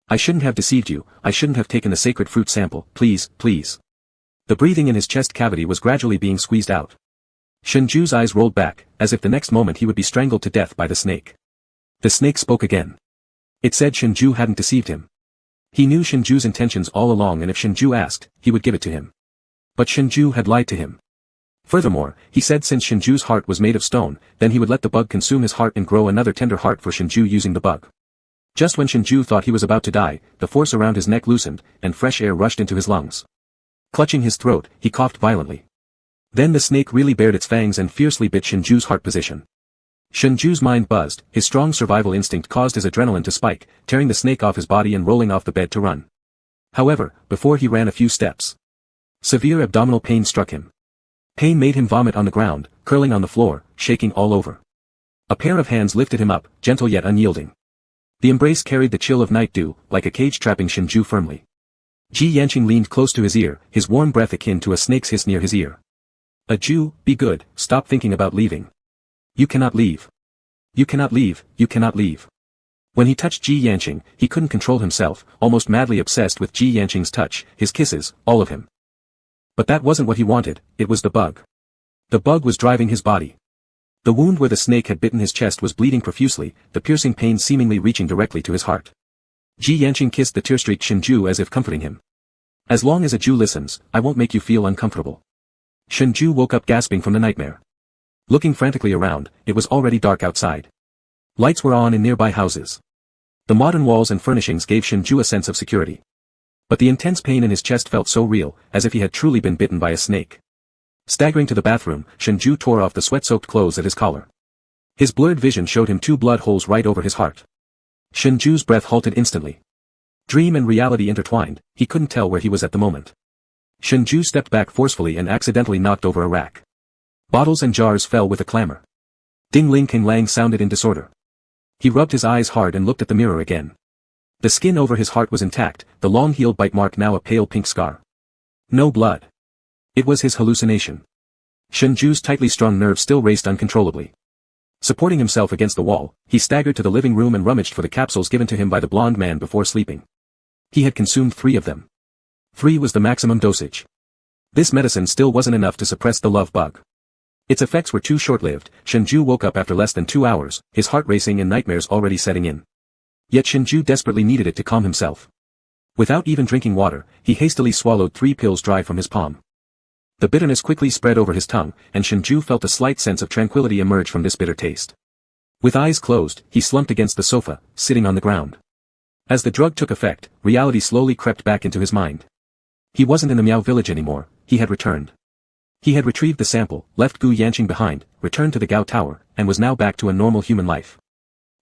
[SPEAKER 1] I shouldn't have deceived you, I shouldn't have taken the sacred fruit sample, please, please. The breathing in his chest cavity was gradually being squeezed out. Shengzhui's eyes rolled back, as if the next moment he would be strangled to death by the snake. The snake spoke again. It said Shengzhai hadn't deceived him. He knew Shengzhui's intentions all along, and if Shengzhai asked, he would give it to him. But Shengzhai had lied to him. Furthermore, he said since Shengzhui's heart was made of stone, then he would let the bug consume his heart and grow another tender heart for Shengzhai using the bug. Just when Shengzhai thought he was about to die, the force around his neck loosened, and fresh air rushed into his lungs. Clutching his throat, he coughed violently. Then the snake really bared its fangs and fiercely bit Shengzhui's heart position. Shengzhui's mind buzzed, his strong survival instinct caused his adrenaline to spike, tearing the snake off his body and rolling off the bed to run. However, before he ran a few steps, severe abdominal pain struck him. Pain made him vomit on the ground, curling on the floor, shaking all over. A pair of hands lifted him up, gentle yet unyielding. The embrace carried the chill of night dew, like a cage trapping Shengzhai firmly. Ji Yanqing leaned close to his ear, his warm breath akin to a snake's hiss near his ear. "A Jew, be good, stop thinking about leaving. You cannot leave. You cannot leave, you cannot leave." When he touched Ji Yanqing, he couldn't control himself, almost madly obsessed with Ji Yanqing's touch, his kisses, all of him. But that wasn't what he wanted, it was the bug. The bug was driving his body. The wound where the snake had bitten his chest was bleeding profusely, the piercing pain seemingly reaching directly to his heart. Ji Yanqing kissed the tear-streaked Shengzhai as if comforting him. "As long as a Jew listens, I won't make you feel uncomfortable." Shengzhai woke up gasping from the nightmare. Looking frantically around, it was already dark outside. Lights were on in nearby houses. The modern walls and furnishings gave Shengzhai a sense of security. But the intense pain in his chest felt so real, as if he had truly been bitten by a snake. Staggering to the bathroom, Shengzhai tore off the sweat-soaked clothes at his collar. His blurred vision showed him 2 blood holes right over his heart. Shengzhui's breath halted instantly. Dream and reality intertwined, he couldn't tell where he was at the moment. Shengzhai stepped back forcefully and accidentally knocked over a rack. Bottles and jars fell with a clamor. Ding-ling king-lang sounded in disorder. He rubbed his eyes hard and looked at the mirror again. The skin over his heart was intact, the long-healed bite mark now a pale pink scar. No blood. It was his hallucination. Shengzhui's tightly strung nerves still raced uncontrollably. Supporting himself against the wall, he staggered to the living room and rummaged for the capsules given to him by the blonde man before sleeping. He had consumed 3 of them. 3 was the maximum dosage. This medicine still wasn't enough to suppress the love bug. Its effects were too short-lived. Shengzhai woke up after less than 2 hours, his heart racing and nightmares already setting in. Yet Shengzhai desperately needed it to calm himself. Without even drinking water, he hastily swallowed 3 pills dry from his palm. The bitterness quickly spread over his tongue, and Shengzhai felt a slight sense of tranquility emerge from this bitter taste. With eyes closed, he slumped against the sofa, sitting on the ground. As the drug took effect, reality slowly crept back into his mind. He wasn't in the Miao village anymore, he had returned. He had retrieved the sample, left Gu Yanqing behind, returned to the Gao Tower, and was now back to a normal human life.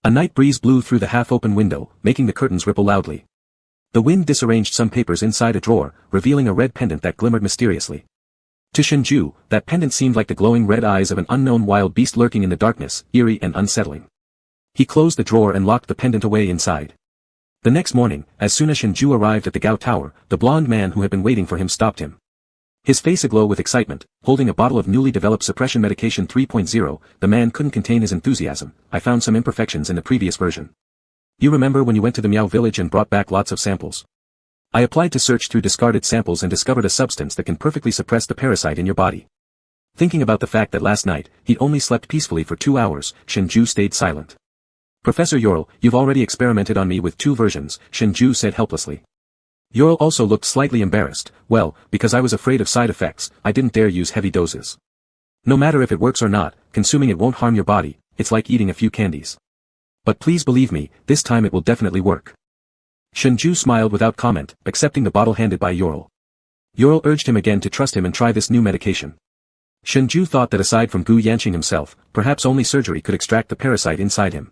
[SPEAKER 1] A night breeze blew through the half-open window, making the curtains ripple loudly. The wind disarranged some papers inside a drawer, revealing a red pendant that glimmered mysteriously. To Shenzhou, that pendant seemed like the glowing red eyes of an unknown wild beast lurking in the darkness, eerie and unsettling. He closed the drawer and locked the pendant away inside. The next morning, as soon as Shenzhou arrived at the Gao Tower, the blonde man who had been waiting for him stopped him. His face aglow with excitement, holding a bottle of newly developed suppression medication 3.0, the man couldn't contain his enthusiasm. I found some imperfections in the previous version. You remember when you went to the Miao village and brought back lots of samples? I applied to search through discarded samples and discovered a substance that can perfectly suppress the parasite in your body. Thinking about the fact that last night, he'd only slept peacefully for 2 hours, Shenzhou stayed silent. Professor Yorl, you've already experimented on me with 2 versions, Shenzhou said helplessly. Yorl also looked slightly embarrassed. Well, because I was afraid of side effects, I didn't dare use heavy doses. No matter if it works or not, consuming it won't harm your body, it's like eating a few candies. But please believe me, this time it will definitely work. Shenzhou smiled without comment, accepting the bottle handed by Yorl. Yorl urged him again to trust him and try this new medication. Shenzhou thought that aside from Gu Yanqing himself, perhaps only surgery could extract the parasite inside him.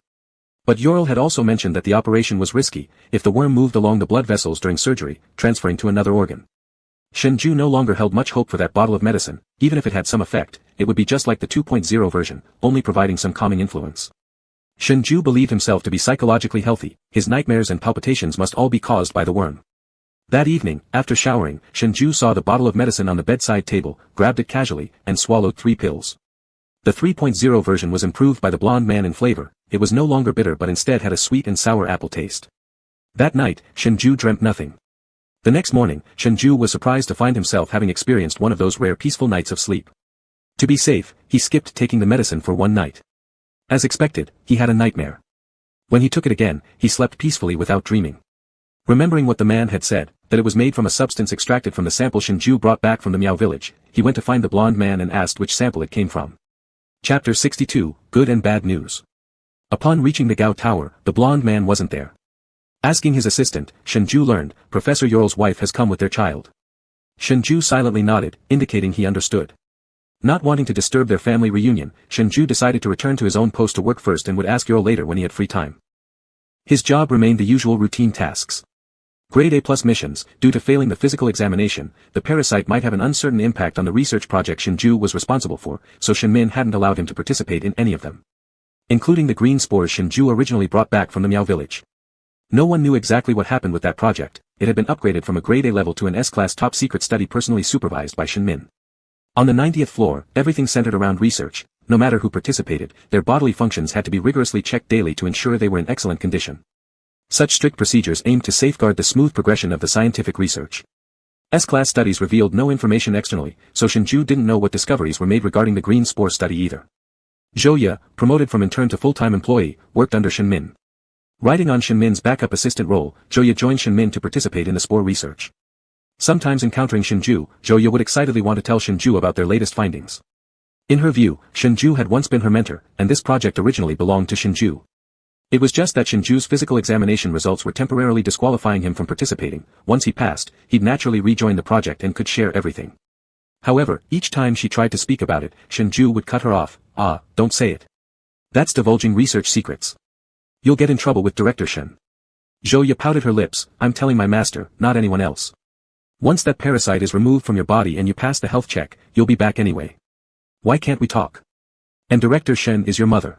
[SPEAKER 1] But Yorl had also mentioned that the operation was risky, if the worm moved along the blood vessels during surgery, transferring to another organ. Shenzhou no longer held much hope for that bottle of medicine. Even if it had some effect, it would be just like the 2.0 version, only providing some calming influence. Shenzhou believed himself to be psychologically healthy, his nightmares and palpitations must all be caused by the worm. That evening, after showering, Shenzhou saw the bottle of medicine on the bedside table, grabbed it casually, and swallowed 3 pills. The 3.0 version was improved by the blonde man in flavor. It was no longer bitter but instead had a sweet and sour apple taste. That night, Shenzhou dreamt nothing. The next morning, Shenzhou was surprised to find himself having experienced one of those rare peaceful nights of sleep. To be safe, he skipped taking the medicine for 1 night. As expected, he had a nightmare. When he took it again, he slept peacefully without dreaming. Remembering what the man had said, that it was made from a substance extracted from the sample Shenzhou brought back from the Miao village, he went to find the blonde man and asked which sample it came from. Chapter 62, Good and Bad News. Upon reaching the Gao Tower, the blonde man wasn't there. Asking his assistant, Shenzhou learned, Professor Yorl's wife has come with their child. Shenzhou silently nodded, indicating he understood. Not wanting to disturb their family reunion, Shenzhou decided to return to his own post to work first and would ask Yorl later when he had free time. His job remained the usual routine tasks. Grade A+ missions. Due to failing the physical examination, the parasite might have an uncertain impact on the research project Shenzhou was responsible for, so Shenmin hadn't allowed him to participate in any of them. Including the green spores Shenzhou originally brought back from the Miao village. No one knew exactly what happened with that project. It had been upgraded from a grade A level to an S-class top-secret study personally supervised by Shenmin. On the 90th floor, everything centered around research. No matter who participated, their bodily functions had to be rigorously checked daily to ensure they were in excellent condition. Such strict procedures aimed to safeguard the smooth progression of the scientific research. S-class studies revealed no information externally, so Shenzhou didn't know what discoveries were made regarding the green spore study either. Zhou Ye, promoted from intern to full-time employee, worked under Shenmin. Riding on Shenmin's backup assistant role, Zhou Ye joined Shenmin to participate in the spore research. Sometimes encountering Shenzhou, Zhou Ye would excitedly want to tell Shenzhou about their latest findings. In her view, Shenzhou had once been her mentor, and this project originally belonged to Shenzhou. It was just that Shenzhou's physical examination results were temporarily disqualifying him from participating. Once he passed, he'd naturally rejoin the project and could share everything. However, each time she tried to speak about it, Shenzhou would cut her off. Don't say it. That's divulging research secrets. You'll get in trouble with Director Shen. Zhou Ye pouted her lips, I'm telling my master, not anyone else. Once that parasite is removed from your body and you pass the health check, you'll be back anyway. Why can't we talk? And Director Shen is your mother.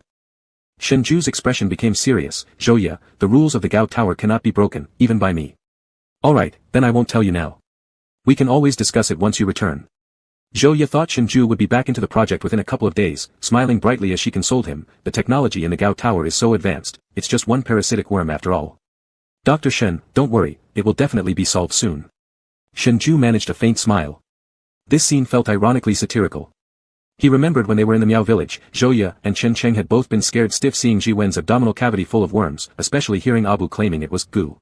[SPEAKER 1] Shenzhou's expression became serious. Zhou Ye, the rules of the Gao Tower cannot be broken, even by me. Alright, then I won't tell you now. We can always discuss it once you return. Zhou Ye thought Shenzhou would be back into the project within a couple of days, smiling brightly as she consoled him. The technology in the Gao Tower is so advanced, it's just one parasitic worm after all. Dr. Shen, don't worry, it will definitely be solved soon. Shenzhou managed a faint smile. This scene felt ironically satirical. He remembered when they were in the Miao village, Zhou Ye and Chen Cheng had both been scared stiff seeing Ji Wen's abdominal cavity full of worms, especially hearing Abu claiming it was goo.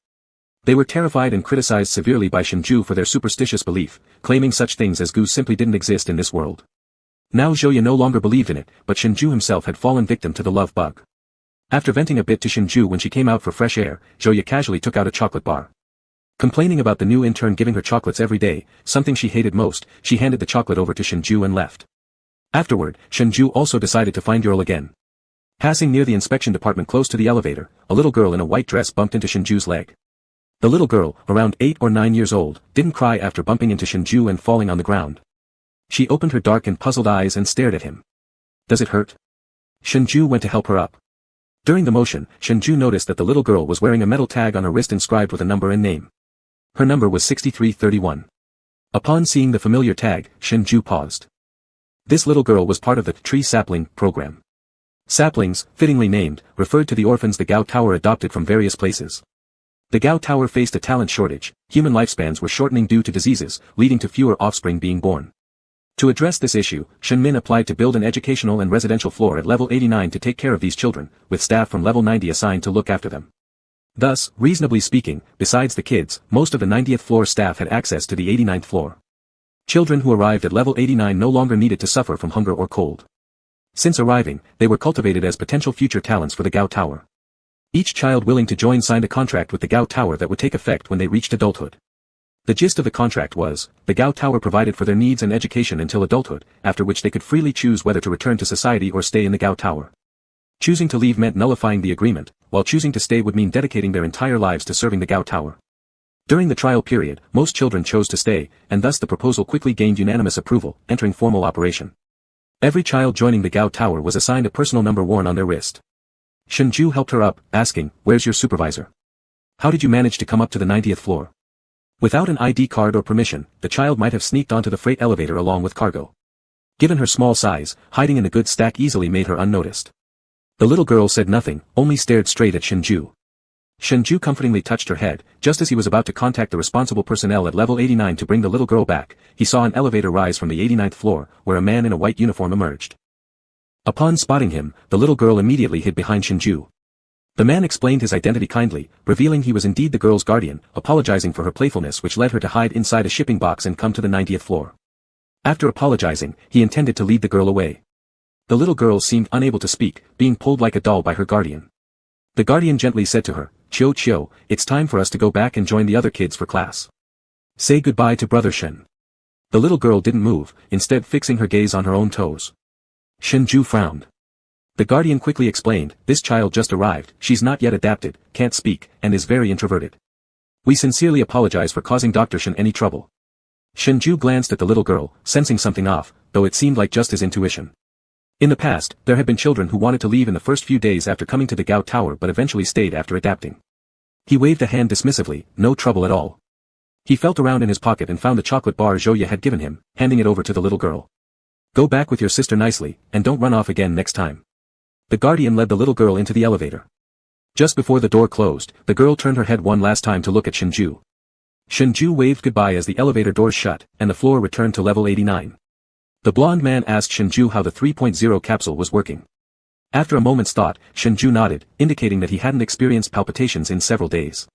[SPEAKER 1] They were terrified and criticized severely by Shenzhou for their superstitious belief, claiming such things as goo simply didn't exist in this world. Now Zhou Ye no longer believed in it, but Shenzhou himself had fallen victim to the love bug. After venting a bit to Shengzhai when she came out for fresh air, Zhouya casually took out a chocolate bar. Complaining about the new intern giving her chocolates every day, something she hated most, she handed the chocolate over to Shengzhai and left. Afterward, Shengzhai also decided to find Yurl again. Passing near the inspection department close to the elevator, a little girl in a white dress bumped into Shengzhu's leg. The little girl, around 8 or 9 years old, didn't cry after bumping into Shengzhai and falling on the ground. She opened her dark and puzzled eyes and stared at him. Does it hurt? Shengzhai went to help her up. During the motion, Shengzhai noticed that the little girl was wearing a metal tag on her wrist inscribed with a number and name. Her number was 6331. Upon seeing the familiar tag, Shengzhai paused. This little girl was part of the tree sapling program. Saplings, fittingly named, referred to the orphans the Gao Tower adopted from various places. The Gao Tower faced a talent shortage, human lifespans were shortening due to diseases, leading to fewer offspring being born. To address this issue, Shenmin applied to build an educational and residential floor at level 89 to take care of these children, with staff from level 90 assigned to look after them. Thus, reasonably speaking, besides the kids, most of the 90th floor staff had access to the 89th floor. Children who arrived at level 89 no longer needed to suffer from hunger or cold. Since arriving, they were cultivated as potential future talents for the Gao Tower. Each child willing to join signed a contract with the Gao Tower that would take effect when they reached adulthood. The gist of the contract was, the Gao Tower provided for their needs and education until adulthood, after which they could freely choose whether to return to society or stay in the Gao Tower. Choosing to leave meant nullifying the agreement, while choosing to stay would mean dedicating their entire lives to serving the Gao Tower. During the trial period, most children chose to stay, and thus the proposal quickly gained unanimous approval, entering formal operation. Every child joining the Gao Tower was assigned a personal number worn on their wrist. Shengzhai helped her up, asking, "Where's your supervisor? How did you manage to come up to the 90th floor?" Without an ID card or permission, the child might have sneaked onto the freight elevator along with cargo. Given her small size, hiding in the goods stack easily made her unnoticed. The little girl said nothing, only stared straight at Shengzhai. Shengzhai comfortingly touched her head. Just as he was about to contact the responsible personnel at level 89 to bring the little girl back, he saw an elevator rise from the 89th floor, where a man in a white uniform emerged. Upon spotting him, the little girl immediately hid behind Shengzhai. The man explained his identity kindly, revealing he was indeed the girl's guardian, apologizing for her playfulness which led her to hide inside a shipping box and come to the 90th floor. After apologizing, he intended to lead the girl away. The little girl seemed unable to speak, being pulled like a doll by her guardian. The guardian gently said to her, "Chiu Chiu, it's time for us to go back and join the other kids for class. Say goodbye to Brother Shen." The little girl didn't move, instead fixing her gaze on her own toes. Shengzhai frowned. The guardian quickly explained, "This child just arrived, she's not yet adapted, can't speak, and is very introverted. We sincerely apologize for causing Dr. Shen any trouble." Shengzhai glanced at the little girl, sensing something off, though it seemed like just his intuition. In the past, there had been children who wanted to leave in the first few days after coming to the Gao Tower but eventually stayed after adapting. He waved a hand dismissively, no trouble at all. He felt around in his pocket and found the chocolate bar Zhouya had given him, handing it over to the little girl. "Go back with your sister nicely, and don't run off again next time." The guardian led the little girl into the elevator. Just before the door closed, the girl turned her head one last time to look at Shengzhai. Shengzhai waved goodbye as the elevator doors shut, and the floor returned to level 89. The blonde man asked Shengzhai how the 3.0 capsule was working. After a moment's thought, Shengzhai nodded, indicating that he hadn't experienced palpitations in several days.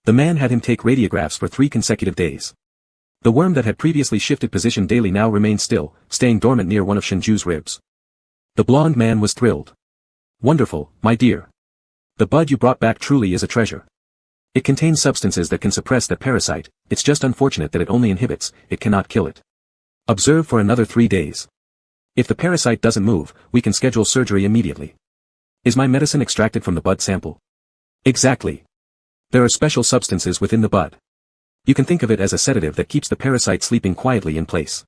[SPEAKER 1] The man had him take radiographs for 3 consecutive days. The worm that had previously shifted position daily now remained still, staying dormant near one of Shengzhu's ribs. The blonde man was thrilled. "Wonderful, my dear. The bud you brought back truly is a treasure. It contains substances that can suppress that parasite, it's just unfortunate that it only inhibits, it cannot kill it. Observe for another 3 days. If the parasite doesn't move, we can schedule surgery immediately. Is my medicine extracted from the bud sample?" "Exactly. There are special substances within the bud. You can think of it as a sedative that keeps the parasite sleeping quietly in place."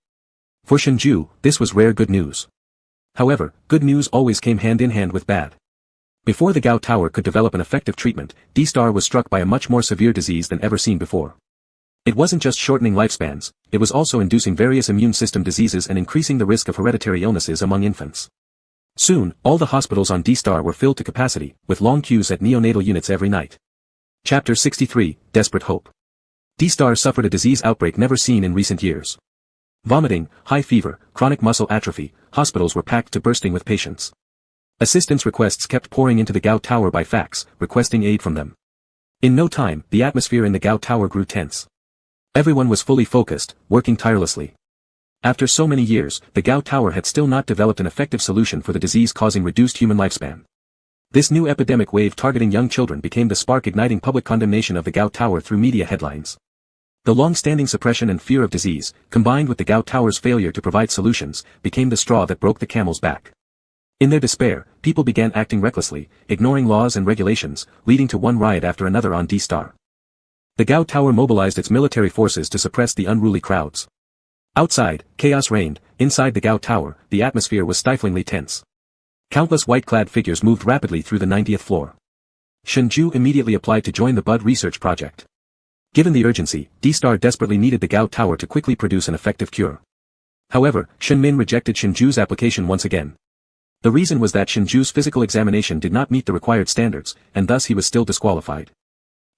[SPEAKER 1] For Shengzhai, this was rare good news. However, good news always came hand in hand with bad. Before the Gao Tower could develop an effective treatment, D-Star was struck by a much more severe disease than ever seen before. It wasn't just shortening lifespans, it was also inducing various immune system diseases and increasing the risk of hereditary illnesses among infants. Soon, all the hospitals on D-Star were filled to capacity, with long queues at neonatal units every night. Chapter 63, Desperate Hope. D-Star suffered a disease outbreak never seen in recent years. Vomiting, high fever, chronic muscle atrophy, hospitals were packed to bursting with patients. Assistance requests kept pouring into the Gao Tower by fax, requesting aid from them. In no time, the atmosphere in the Gao Tower grew tense. Everyone was fully focused, working tirelessly. After so many years, the Gao Tower had still not developed an effective solution for the disease causing reduced human lifespan. This new epidemic wave targeting young children became the spark igniting public condemnation of the gout tower through media headlines. The long-standing suppression and fear of disease, combined with the gout tower's failure to provide solutions, became the straw that broke the camel's back. In their despair, people began acting recklessly, ignoring laws and regulations, leading to one riot after another on D-Star. The gout tower mobilized its military forces to suppress the unruly crowds. Outside, chaos reigned. Inside the gout tower, the atmosphere was stiflingly tense. Countless white-clad figures moved rapidly through the 90th floor. Shengzhai immediately applied to join the Bud research project. Given the urgency, D-Star desperately needed the gout tower to quickly produce an effective cure. However, Shenmin rejected Shengzhai's application once again. The reason was that Shengzhai's physical examination did not meet the required standards, and thus he was still disqualified.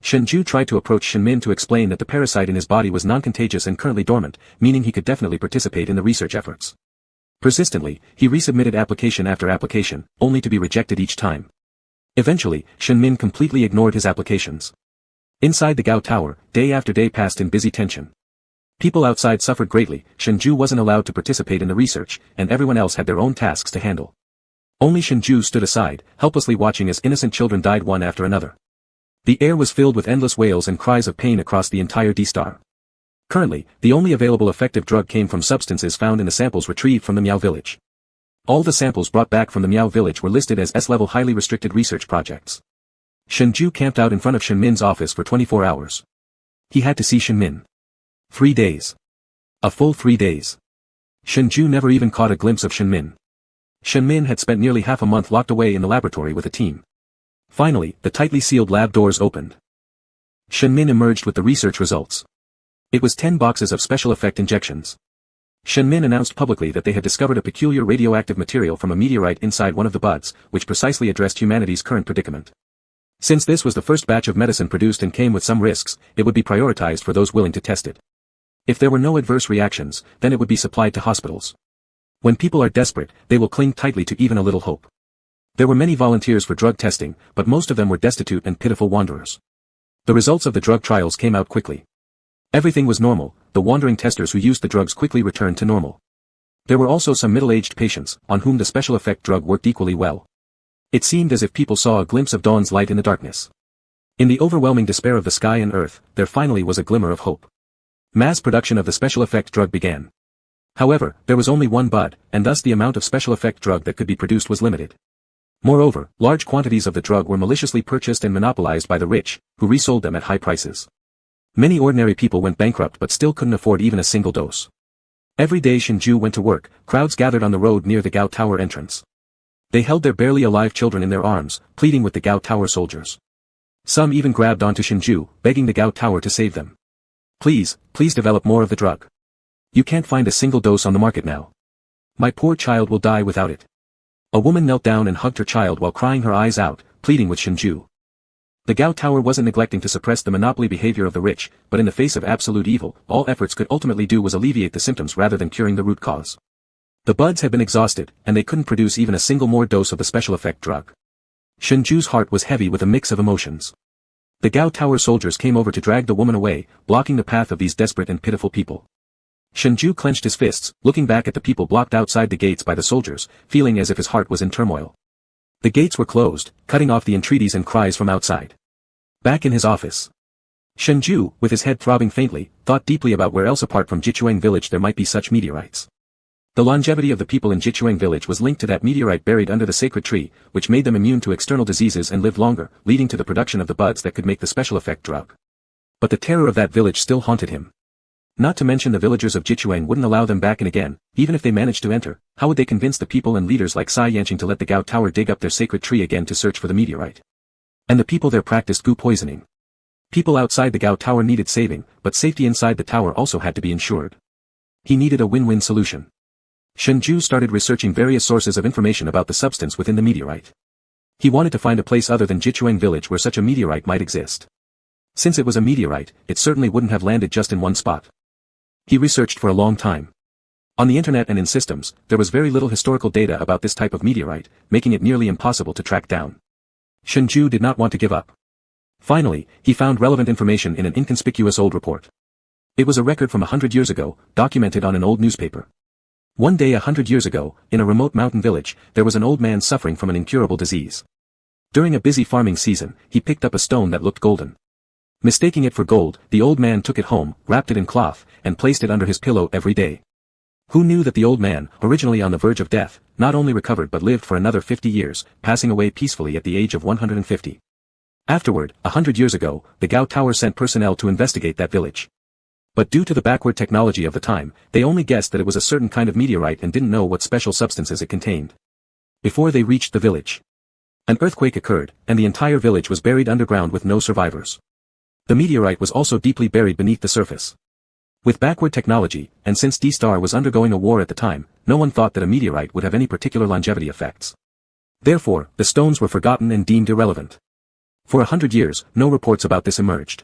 [SPEAKER 1] Shengzhai tried to approach Shenmin to explain that the parasite in his body was non-contagious and currently dormant, meaning he could definitely participate in the research efforts. Persistently, he resubmitted application after application, only to be rejected each time. Eventually, Shenmin completely ignored his applications. Inside the gout tower, day after day passed in busy tension. People outside suffered greatly. Shengzhai wasn't allowed to participate in the research, and everyone else had their own tasks to handle. Only Shengzhai stood aside, helplessly watching as innocent children died one after another. The air was filled with endless wails and cries of pain across the entire D-Star. Currently, the only available effective drug came from substances found in the samples retrieved from the Miao village. All the samples brought back from the Miao village were listed as S-level highly restricted research projects. Shengzhai camped out in front of Shenmin's office for 24 hours. He had to see Shenmin. 3 days. A full 3 days. Shengzhai never even caught a glimpse of Shenmin. Shenmin had spent nearly half a month locked away in the laboratory with a team. Finally, the tightly sealed lab doors opened. Shenmin emerged with the research results. It was 10 boxes of special effect injections. Shenmin announced publicly that they had discovered a peculiar radioactive material from a meteorite inside one of the buds, which precisely addressed humanity's current predicament. Since this was the first batch of medicine produced and came with some risks, it would be prioritized for those willing to test it. If there were no adverse reactions, then it would be supplied to hospitals. When people are desperate, they will cling tightly to even a little hope. There were many volunteers for drug testing, but most of them were destitute and pitiful wanderers. The results of the drug trials came out quickly. Everything was normal. The wandering testers who used the drugs quickly returned to normal. There were also some middle-aged patients, on whom the special effect drug worked equally well. It seemed as if people saw a glimpse of dawn's light in the darkness. In the overwhelming despair of the sky and earth, there finally was a glimmer of hope. Mass production of the special effect drug began. However, there was only one bud, and thus the amount of special effect drug that could be produced was limited. Moreover, large quantities of the drug were maliciously purchased and monopolized by the rich, who resold them at high prices. Many ordinary people went bankrupt but still couldn't afford even a single dose. Every day Shengzhai went to work, crowds gathered on the road near the gout tower entrance. They held their barely alive children in their arms, pleading with the gout tower soldiers. Some even grabbed onto Shengzhai, begging the gout tower to save them. Please develop more of the drug. You can't find a single dose on the market now. My poor child will die without it. A woman knelt down and hugged her child while crying her eyes out, pleading with Shengzhai. The gout tower wasn't neglecting to suppress the monopoly behavior of the rich, but in the face of absolute evil, all efforts could ultimately do was alleviate the symptoms rather than curing the root cause. The buds had been exhausted, and they couldn't produce even a single more dose of the special effect drug. Shengzhu's heart was heavy with a mix of emotions. The gout tower soldiers came over to drag the woman away, blocking the path of these desperate and pitiful people. Shengzhai clenched his fists, looking back at the people blocked outside the gates by the soldiers, feeling as if his heart was in turmoil. The gates were closed, cutting off the entreaties and cries from outside. Back in his office, Shengzhai, with his head throbbing faintly, thought deeply about where else apart from Jiteng Village there might be such meteorites. The longevity of the people in Jiteng Village was linked to that meteorite buried under the sacred tree, which made them immune to external diseases and lived longer, leading to the production of the buds that could make the special effect drug. But the terror of that village still haunted him. Not to mention the villagers of Jiteng wouldn't allow them back in again. Even if they managed to enter, how would they convince the people and leaders like Sai Yanqing to let the gout tower dig up their sacred tree again to search for the meteorite? And the people there practiced goo poisoning. People outside the gout tower needed saving, but safety inside the tower also had to be ensured. He needed a win-win solution. Shengzhai started researching various sources of information about the substance within the meteorite. He wanted to find a place other than Jiteng Village where such a meteorite might exist. Since it was a meteorite, it certainly wouldn't have landed just in one spot. He researched for a long time. On the internet and in systems, there was very little historical data about this type of meteorite, making it nearly impossible to track down. Shengzhai did not want to give up. Finally, he found relevant information in an inconspicuous old report. It was a record from 100 years ago, documented on an old newspaper. One day 100 years ago, in a remote mountain village, there was an old man suffering from an incurable disease. During a busy farming season, he picked up a stone that looked golden. Mistaking it for gold, the old man took it home, wrapped it in cloth, and placed it under his pillow every day. Who knew that the old man, originally on the verge of death, not only recovered but lived for another 50 years, passing away peacefully at the age of 150. Afterward, 100 years ago, the Gao Tower sent personnel to investigate that village. But due to the backward technology of the time, they only guessed that it was a certain kind of meteorite and didn't know what special substances it contained. Before they reached the village, an earthquake occurred, and the entire village was buried underground with no survivors. The meteorite was also deeply buried beneath the surface. With backward technology, and since D-Star was undergoing a war at the time, no one thought that a meteorite would have any particular longevity effects. Therefore, the stones were forgotten and deemed irrelevant. For 100 years, no reports about this emerged.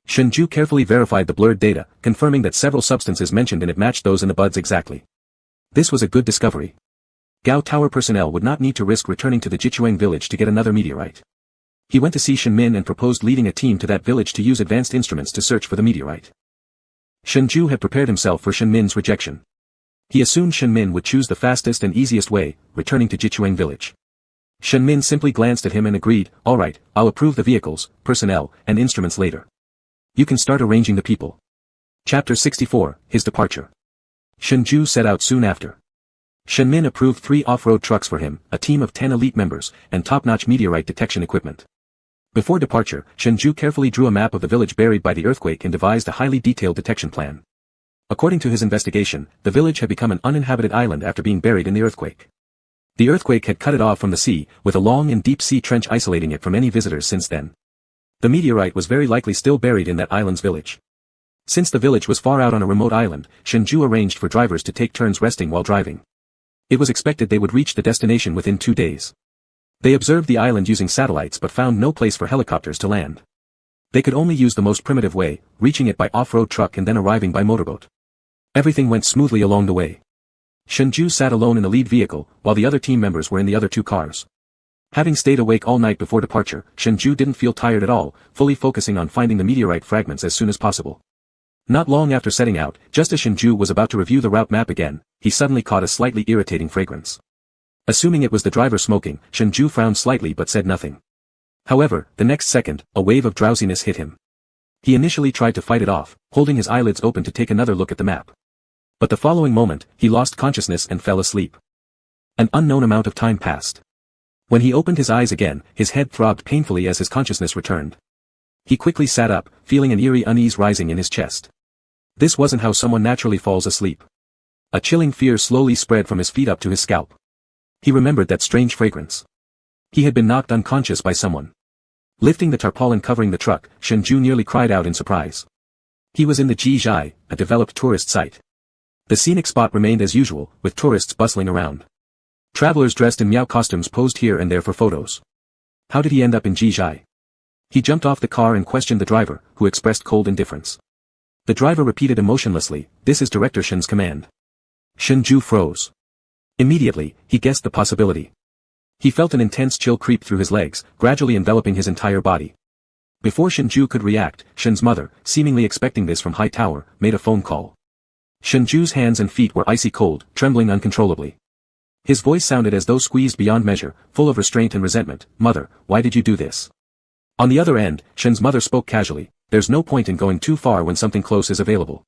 [SPEAKER 1] Shenzhou carefully verified the blurred data, confirming that several substances mentioned in it matched those in the buds exactly. This was a good discovery. Gao Tower personnel would not need to risk returning to the Jiteng Village to get another meteorite. He went to see Shenmin and proposed leading a team to that village to use advanced instruments to search for the meteorite. Shenzhou had prepared himself for Shenmin's rejection. He assumed Shenmin would choose the fastest and easiest way, returning to Jiteng Village. Shenmin simply glanced at him and agreed, "All right, I'll approve the vehicles, personnel, and instruments later. You can start arranging the people." Chapter 64, His Departure. Shenzhou set out soon after. Shenmin approved 3 off-road trucks for him, a team of 10 elite members, and top-notch meteorite detection equipment. Before departure, Shenzhou carefully drew a map of the village buried by the earthquake and devised a highly detailed detection plan. According to his investigation, the village had become an uninhabited island after being buried in the earthquake. The earthquake had cut it off from the sea, with a long and deep sea trench isolating it from any visitors since then. The meteorite was very likely still buried in that island's village. Since the village was far out on a remote island, Shenzhou arranged for drivers to take turns resting while driving. It was expected they would reach the destination within 2 days. They observed the island using satellites but found no place for helicopters to land. They could only use the most primitive way, reaching it by off-road truck and then arriving by motorboat. Everything went smoothly along the way. Shenzhou sat alone in the lead vehicle, while the other team members were in the other 2 cars. Having stayed awake all night before departure, Shenzhou didn't feel tired at all, fully focusing on finding the meteorite fragments as soon as possible. Not long after setting out, just as Shenzhou was about to review the route map again, he suddenly caught a slightly irritating fragrance. Assuming it was the driver smoking, Shenzhou frowned slightly but said nothing. However, the next second, a wave of drowsiness hit him. He initially tried to fight it off, holding his eyelids open to take another look at the map. But the following moment, he lost consciousness and fell asleep. An unknown amount of time passed. When he opened his eyes again, his head throbbed painfully as his consciousness returned. He quickly sat up, feeling an eerie unease rising in his chest. This wasn't how someone naturally falls asleep. A chilling fear slowly spread from his feet up to his scalp. He remembered that strange fragrance. He had been knocked unconscious by someone. Lifting the tarpaulin covering the truck, Shenzhou nearly cried out in surprise. He was in the Shengzhai, a developed tourist site. The scenic spot remained as usual, with tourists bustling around. Travelers dressed in Miao costumes posed here and there for photos. How did he end up in Shengzhai? He jumped off the car and questioned the driver, who expressed cold indifference. The driver repeated emotionlessly, "This is Director Shen's command." Shenzhou froze. Immediately, he guessed the possibility. He felt an intense chill creep through his legs, gradually enveloping his entire body. Before Shenzhou could react, Shen's mother, seemingly expecting this from high tower, made a phone call. Shenzhou's hands and feet were icy cold, trembling uncontrollably. His voice sounded as though squeezed beyond measure, full of restraint and resentment. "Mother, why did you do this?" On the other end, Shen's mother spoke casually, "There's no point in going too far when something close is available.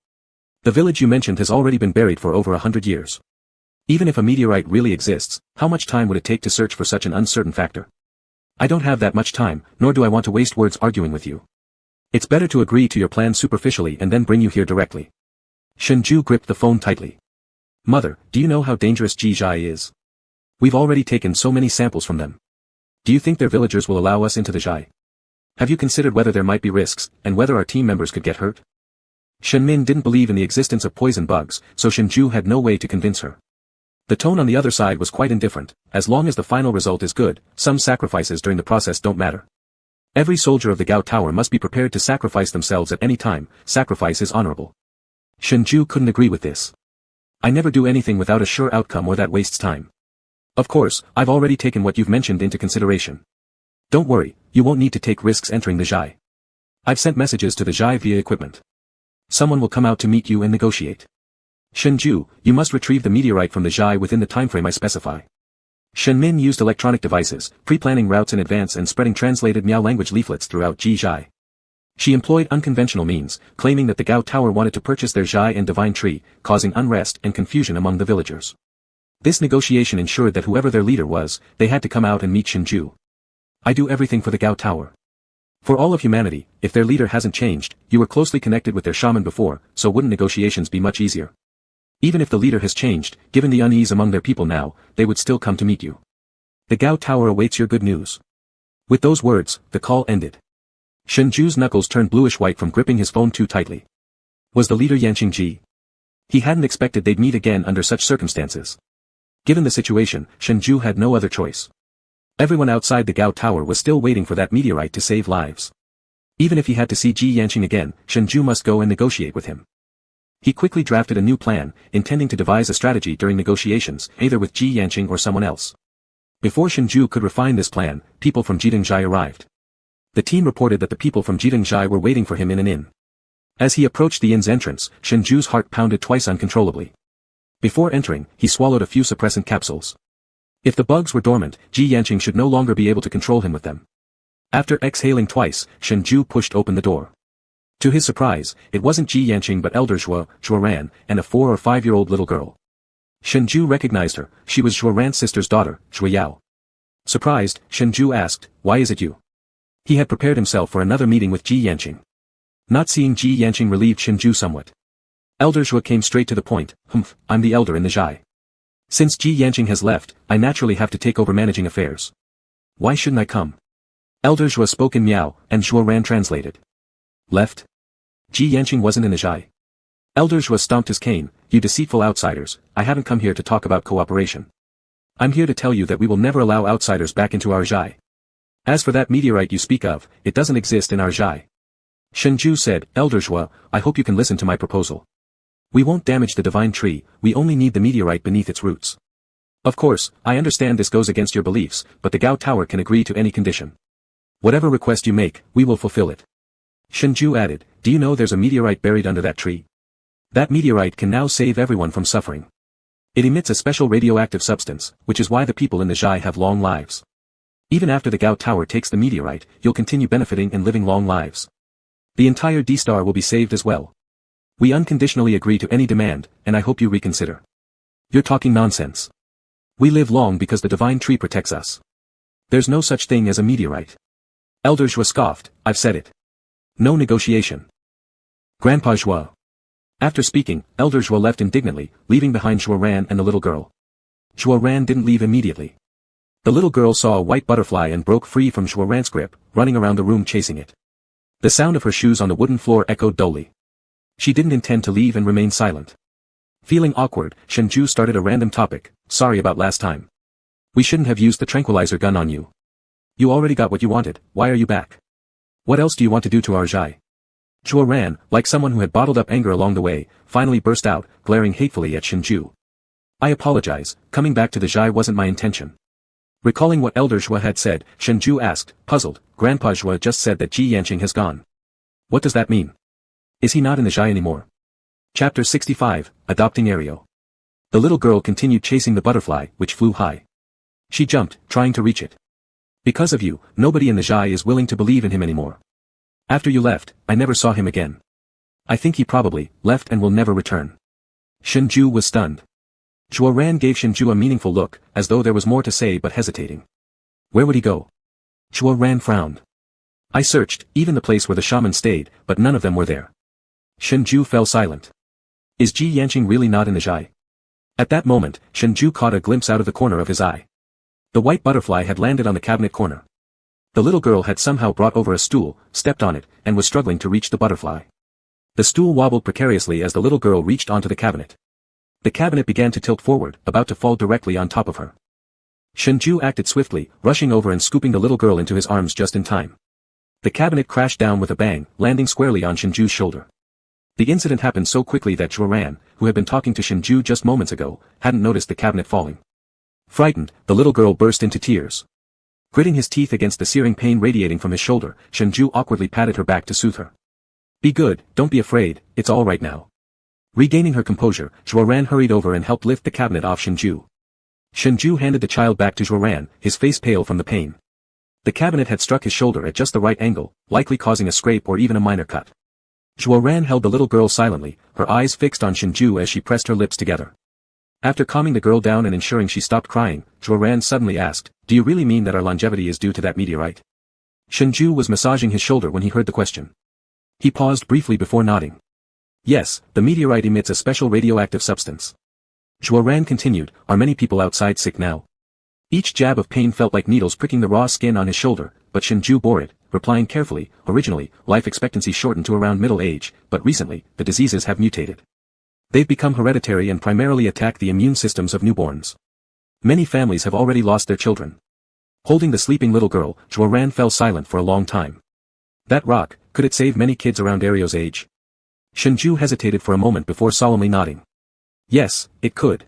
[SPEAKER 1] The village you mentioned has already been buried for over 100 years. Even if a meteorite really exists, how much time would it take to search for such an uncertain factor? I don't have that much time, nor do I want to waste words arguing with you. It's better to agree to your plan superficially and then bring you here directly." Shenzhou gripped the phone tightly. "Mother, do you know how dangerous Shengzhai is? We've already taken so many samples from them. Do you think their villagers will allow us into the Zhai? Have you considered whether there might be risks, and whether our team members could get hurt?" Shenmin didn't believe in the existence of poison bugs, so Shenzhou had no way to convince her. The tone on the other side was quite indifferent. As long as the final result is good, some sacrifices during the process don't matter. Every soldier of the Gao Tower must be prepared to sacrifice themselves at any time. Sacrifice is honorable. Shenzhou couldn't agree with this. "I never do anything without a sure outcome or that wastes time. Of course, I've already taken what you've mentioned into consideration. Don't worry, you won't need to take risks entering the Zhai. I've sent messages to the Zhai via equipment. Someone will come out to meet you and negotiate. Shenzhou, you must retrieve the meteorite from the Zhai within the timeframe I specify. Shen Min used electronic devices, pre-planning routes in advance and spreading translated Miao language leaflets throughout Shengzhai. She employed unconventional means, claiming that the Gao Tower wanted to purchase their Zhai and divine tree, causing unrest and confusion among the villagers. This negotiation ensured that whoever their leader was, they had to come out and meet Shenzhou. I do everything for the Gao Tower. For all of humanity, if their leader hasn't changed, you were closely connected with their shaman before, so wouldn't negotiations be much easier? Even if the leader has changed, given the unease among their people now, they would still come to meet you. The Gao Tower awaits your good news. With those words, the call ended. Shenzhou's knuckles turned bluish-white from gripping his phone too tightly. Was the leader Yanqing Ji? He hadn't expected they'd meet again under such circumstances. Given the situation, Shenzhou had no other choice. Everyone outside the Gao Tower was still waiting for that meteorite to save lives. Even if he had to see Ji Yanqing again, Shenzhou must go and negotiate with him. He quickly drafted a new plan, intending to devise a strategy during negotiations, either with Ji Yanqing or someone else. Before Shenzhou could refine this plan, people from Jiteng arrived. The team reported that the people from Jiteng were waiting for him in an inn. As he approached the inn's entrance, Shenzhou's heart pounded twice uncontrollably. Before entering, he swallowed a few suppressant capsules. If the bugs were dormant, Ji Yanqing should no longer be able to control him with them. After exhaling twice, Shenzhou pushed open the door. To his surprise, it wasn't Ji Yanqing but elder Zhuo Ran, and a 4 or 5-year-old little girl. Shenzhou recognized her. She was Zhuo Ran's sister's daughter, Zhuo Yao. Surprised, Shenzhou asked, "Why is it you?" He had prepared himself for another meeting with Ji Yanqing. Not seeing Ji Yanqing relieved Shenzhou somewhat. Elder Zhuo came straight to the point. I'm the elder in the Zhai. Since Ji Yanqing has left, I naturally have to take over managing affairs. Why shouldn't I come? Elder Zhuo spoke in Miao, and Zhuo Ran translated. Left? Ji Yanqing wasn't in the Zhai. Elder Zhuo stomped his cane. You deceitful outsiders, I haven't come here to talk about cooperation. I'm here to tell you that we will never allow outsiders back into our Zhai. As for that meteorite you speak of, it doesn't exist in our Zhai. Shenzhou said, Elder Zhuo, I hope you can listen to my proposal. We won't damage the divine tree, we only need the meteorite beneath its roots. Of course, I understand this goes against your beliefs, but the Gao Tower can agree to any condition. Whatever request you make, we will fulfill it. Shenzhou added, do you know there's a meteorite buried under that tree? That meteorite can now save everyone from suffering. It emits a special radioactive substance, which is why the people in the Zhai have long lives. Even after the Gao Tower takes the meteorite, you'll continue benefiting and living long lives. The entire D-Star will be saved as well. We unconditionally agree to any demand, and I hope you reconsider. You're talking nonsense. We live long because the divine tree protects us. There's no such thing as a meteorite. Elder Zhuo scoffed, I've said it. No negotiation. Grandpa Zhuo. After speaking, Elder Zhuo left indignantly, leaving behind Zhuo Ran and the little girl. Zhuo Ran didn't leave immediately. The little girl saw a white butterfly and broke free from Zhuo Ran's grip, running around the room chasing it. The sound of her shoes on the wooden floor echoed dully. She didn't intend to leave and remain silent. Feeling awkward, Shenzhou started a random topic, sorry about last time. We shouldn't have used the tranquilizer gun on you. You already got what you wanted, why are you back? What else do you want to do to our Zhai? Zhuo Ran, like someone who had bottled up anger along the way, finally burst out, glaring hatefully at Shenzhou. I apologize, coming back to the Zhai wasn't my intention. Recalling what Elder Zhuo had said, Shenzhou asked, puzzled, Grandpa Zhuo just said that Ji Yanqing has gone. What does that mean? Is he not in the Zhai anymore? Chapter 65, Adopting Aereo. The little girl continued chasing the butterfly, which flew high. She jumped, trying to reach it. Because of you, nobody in the Zhai is willing to believe in him anymore. After you left, I never saw him again. I think he probably left and will never return. Shenzhou was stunned. Zhuo Ran gave Shenzhou a meaningful look, as though there was more to say but hesitating. Where would he go? Zhuo Ran frowned. I searched, even the place where the shaman stayed, but none of them were there. Shenzhou fell silent. Is Ji Yanqing really not in the Zhai? At that moment, Shenzhou caught a glimpse out of the corner of his eye. The white butterfly had landed on the cabinet corner. The little girl had somehow brought over a stool, stepped on it, and was struggling to reach the butterfly. The stool wobbled precariously as the little girl reached onto the cabinet. The cabinet began to tilt forward, about to fall directly on top of her. Shenzhou acted swiftly, rushing over and scooping the little girl into his arms just in time. The cabinet crashed down with a bang, landing squarely on Shenzhou's shoulder. The incident happened so quickly that Zhuo Ran, who had been talking to Shenzhou just moments ago, hadn't noticed the cabinet falling. Frightened, the little girl burst into tears. Gritting his teeth against the searing pain radiating from his shoulder, Shenzhou awkwardly patted her back to soothe her. Be good, don't be afraid, it's all right now. Regaining her composure, Zhuo Ran hurried over and helped lift the cabinet off Shenzhou. Shengzhai handed the child back to Zhuoran, his face pale from the pain. The cabinet had struck his shoulder at just the right angle, likely causing a scrape or even a minor cut. Zhuoran held the little girl silently, her eyes fixed on Shengzhai as she pressed her lips together. After calming the girl down and ensuring she stopped crying, Zhuoran suddenly asked, "Do you really mean that our longevity is due to that meteorite?" Shengzhai was massaging his shoulder when he heard the question. He paused briefly before nodding. Yes, the meteorite emits a special radioactive substance. Zhuoran continued, "Are many people outside sick now?" Each jab of pain felt like needles pricking the raw skin on his shoulder, but Shengzhai bore it, replying carefully, "Originally, life expectancy shortened to around middle age, but recently, the diseases have mutated. They've become hereditary and primarily attack the immune systems of newborns. Many families have already lost their children." Holding the sleeping little girl, Zhuoran fell silent for a long time. That rock, could it save many kids around Ario's age? Shengzhai hesitated for a moment before solemnly nodding. Yes, it could.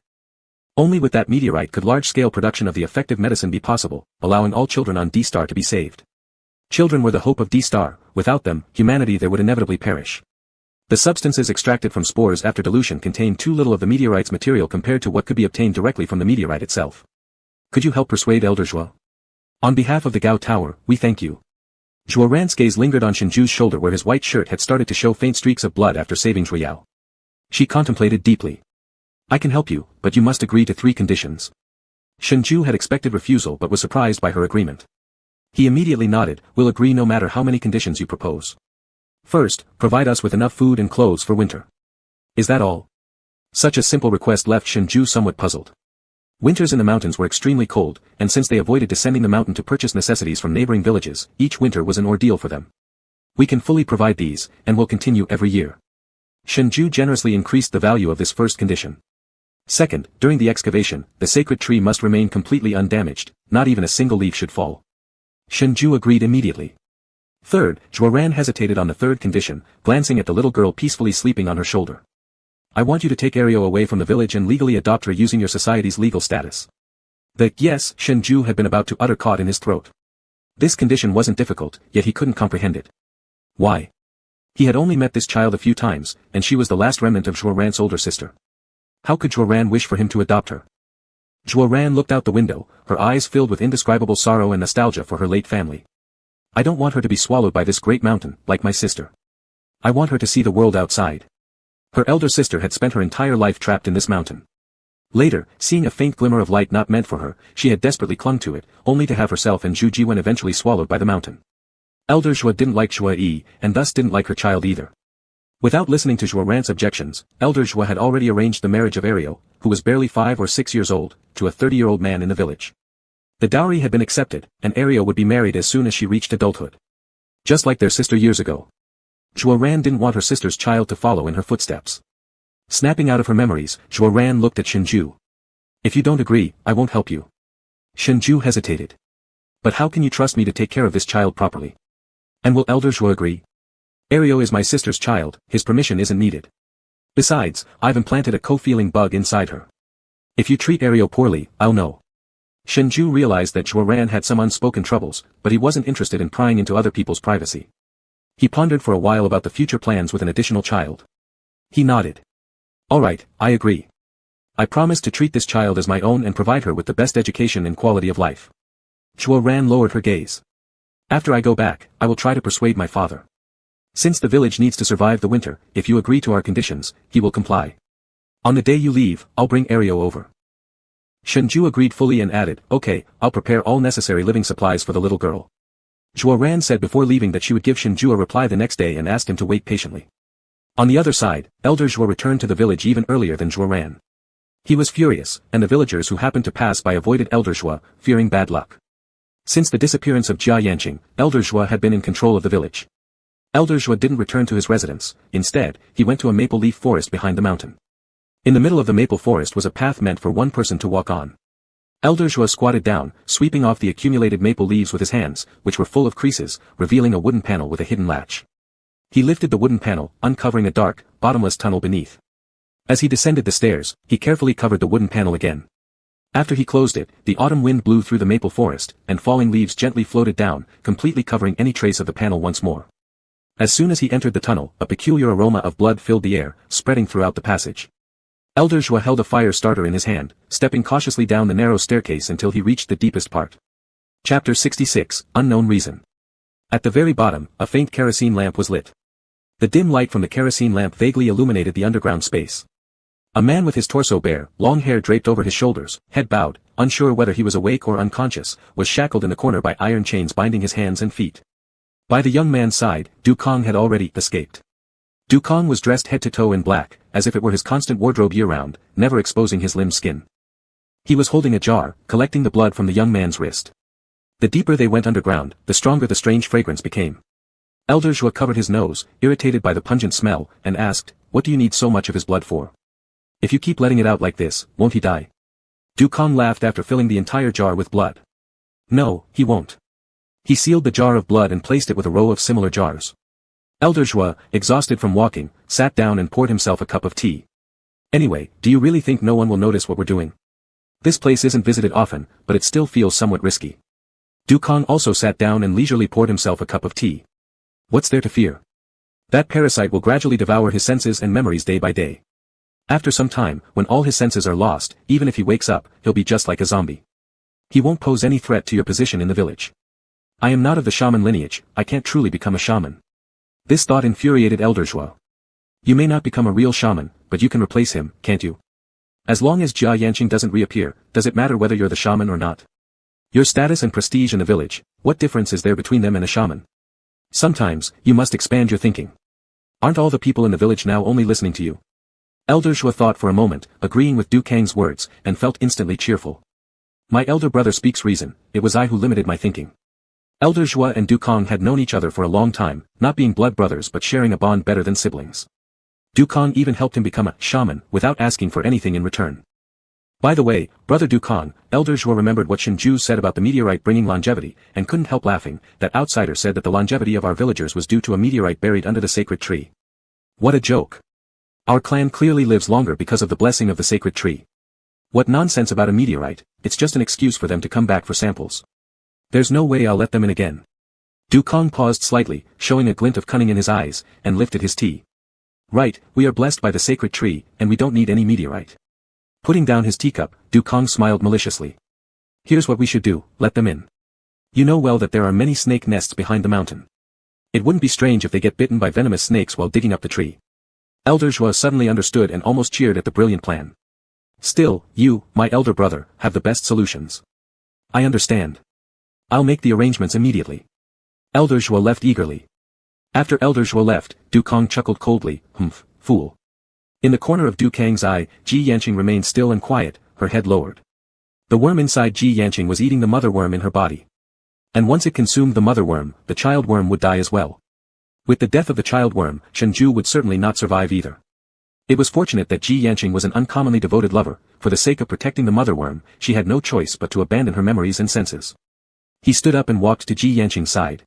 [SPEAKER 1] Only with that meteorite could large-scale production of the effective medicine be possible, allowing all children on D-Star to be saved. Children were the hope of D-Star, without them, humanity there would inevitably perish. The substances extracted from spores after dilution contained too little of the meteorite's material compared to what could be obtained directly from the meteorite itself. Could you help persuade Elder Zhuo? On behalf of the Gao Tower, we thank you. Zhuoran's gaze lingered on Shengzhu's shoulder where his white shirt had started to show faint streaks of blood after saving Zhuoyao. She contemplated deeply. I can help you, but you must agree to 3 conditions. Shengzhai had expected refusal but was surprised by her agreement. He immediately nodded, "We'll agree no matter how many conditions you propose. First, provide us with enough food and clothes for winter." Is that all? Such a simple request left Shengzhai somewhat puzzled. Winters in the mountains were extremely cold, and since they avoided descending the mountain to purchase necessities from neighboring villages, each winter was an ordeal for them. We can fully provide these, and will continue every year. Shengzhai generously increased the value of this first condition. Second, during the excavation, the sacred tree must remain completely undamaged, not even a single leaf should fall. Shengzhai agreed immediately. Third, Zhuoran hesitated on the third condition, glancing at the little girl peacefully sleeping on her shoulder. I want you to take Ario away from the village and legally adopt her using your society's legal status. The yes Shengzhai had been about to utter caught in his throat. This condition wasn't difficult, yet he couldn't comprehend it. Why? He had only met this child a few times, and she was the last remnant of Zhuoran's older sister. How could Zhuoran wish for him to adopt her? Zhuoran looked out the window, her eyes filled with indescribable sorrow and nostalgia for her late family. I don't want her to be swallowed by this great mountain, like my sister. I want her to see the world outside. Her elder sister had spent her entire life trapped in this mountain. Later, seeing a faint glimmer of light not meant for her, she had desperately clung to it, only to have herself and Zhu Jiwen eventually swallowed by the mountain. Elder Zhuo didn't like Zhuo Yi, and thus didn't like her child either. Without listening to Zhuoran's objections, Elder Zhuo had already arranged the marriage of Ario, who was barely 5 or 6 years old, to a 30-year-old man in the village. The dowry had been accepted, and Ario would be married as soon as she reached adulthood. Just like their sister years ago. Zhuoran didn't want her sister's child to follow in her footsteps. Snapping out of her memories, Zhuoran looked at Shengzhai. If you don't agree, I won't help you. Shengzhai hesitated. But how can you trust me to take care of this child properly? And will Elder Zhuo agree? Ario is my sister's child, his permission isn't needed. Besides, I've implanted a co-feeling bug inside her. If you treat Ario poorly, I'll know. Shengzhai realized that Zhuoran had some unspoken troubles, but he wasn't interested in prying into other people's privacy. He pondered for a while about the future plans with an additional child. He nodded. All right, I agree. I promise to treat this child as my own and provide her with the best education and quality of life. Zhuoran lowered her gaze. After I go back, I will try to persuade my father. Since the village needs to survive the winter, if you agree to our conditions, he will comply. On the day you leave, I'll bring Ario over. Shengzhai agreed fully and added, okay, I'll prepare all necessary living supplies for the little girl. Zhuoran said before leaving that she would give Shengzhai a reply the next day and asked him to wait patiently. On the other side, Elder Zhuo returned to the village even earlier than Zhuoran. He was furious, and the villagers who happened to pass by avoided Elder Zhuo, fearing bad luck. Since the disappearance of Jia Yanqing, Elder Zhuo had been in control of the village. Elder Zhuo didn't return to his residence, instead, he went to a maple leaf forest behind the mountain. In the middle of the maple forest was a path meant for one person to walk on. Elder Zhuo squatted down, sweeping off the accumulated maple leaves with his hands, which were full of creases, revealing a wooden panel with a hidden latch. He lifted the wooden panel, uncovering a dark, bottomless tunnel beneath. As he descended the stairs, he carefully covered the wooden panel again. After he closed it, the autumn wind blew through the maple forest, and falling leaves gently floated down, completely covering any trace of the panel once more. As soon as he entered the tunnel, a peculiar aroma of blood filled the air, spreading throughout the passage. Elder Zhua held a fire starter in his hand, stepping cautiously down the narrow staircase until he reached the deepest part. Chapter 66, Unknown Reason. At the very bottom, a faint kerosene lamp was lit. The dim light from the kerosene lamp vaguely illuminated the underground space. A man with his torso bare, long hair draped over his shoulders, head bowed, unsure whether he was awake or unconscious, was shackled in the corner by iron chains binding his hands and feet. By the young man's side, Du Kong had already escaped. Du Kong was dressed head to toe in black, as if it were his constant wardrobe year-round, never exposing his limb skin. He was holding a jar, collecting the blood from the young man's wrist. The deeper they went underground, the stronger the strange fragrance became. Elder Zhua covered his nose, irritated by the pungent smell, and asked, "What do you need so much of his blood for? If you keep letting it out like this, won't he die?" Du Kong laughed after filling the entire jar with blood. "No, he won't." He sealed the jar of blood and placed it with a row of similar jars. Elder Zhua, exhausted from walking, sat down and poured himself a cup of tea. "Anyway, do you really think no one will notice what we're doing? This place isn't visited often, but it still feels somewhat risky." Du Kong also sat down and leisurely poured himself a cup of tea. "What's there to fear? That parasite will gradually devour his senses and memories day by day. After some time, when all his senses are lost, even if he wakes up, he'll be just like a zombie. He won't pose any threat to your position in the village. I am not of the shaman lineage, I can't truly become a shaman." This thought infuriated Elder Zhua. "You may not become a real shaman, but you can replace him, can't you? As long as Jia Yanqing doesn't reappear, does it matter whether you're the shaman or not? Your status and prestige in the village, what difference is there between them and a shaman? Sometimes, you must expand your thinking. Aren't all the people in the village now only listening to you?" Elder Zhua thought for a moment, agreeing with Du Kang's words, and felt instantly cheerful. "My elder brother speaks reason, it was I who limited my thinking." Elder Zhua and Du Kang had known each other for a long time, not being blood brothers but sharing a bond better than siblings. Du Kang even helped him become a shaman, without asking for anything in return. "By the way, brother Du Kang," Elder Zhua remembered what Shengzhai said about the meteorite bringing longevity, and couldn't help laughing. That outsider said that the longevity of our villagers was due to a meteorite buried under the sacred tree. What a joke. Our clan clearly lives longer because of the blessing of the sacred tree. What nonsense about a meteorite, it's just an excuse for them to come back for samples. There's no way I'll let them in again." Du Kang paused slightly, showing a glint of cunning in his eyes, and lifted his tea. "Right, we are blessed by the sacred tree, and we don't need any meteorite." Putting down his teacup, Du Kang smiled maliciously. "Here's what we should do, let them in. You know well that there are many snake nests behind the mountain. It wouldn't be strange if they get bitten by venomous snakes while digging up the tree." Elder Zhua suddenly understood and almost cheered at the brilliant plan. "Still, you, my elder brother, have the best solutions." "I understand. I'll make the arrangements immediately." Elder Zhua left eagerly. After Elder Zhua left, Du Kang chuckled coldly, "Humph, fool." In the corner of Du Kang's eye, Ji Yanqing remained still and quiet, her head lowered. The worm inside Ji Yanqing was eating the mother worm in her body. And once it consumed the mother worm, the child worm would die as well. With the death of the child worm, Shengzhai would certainly not survive either. It was fortunate that Ji Yanqing was an uncommonly devoted lover. For the sake of protecting the mother worm, she had no choice but to abandon her memories and senses. He stood up and walked to Ji Yanqing's side.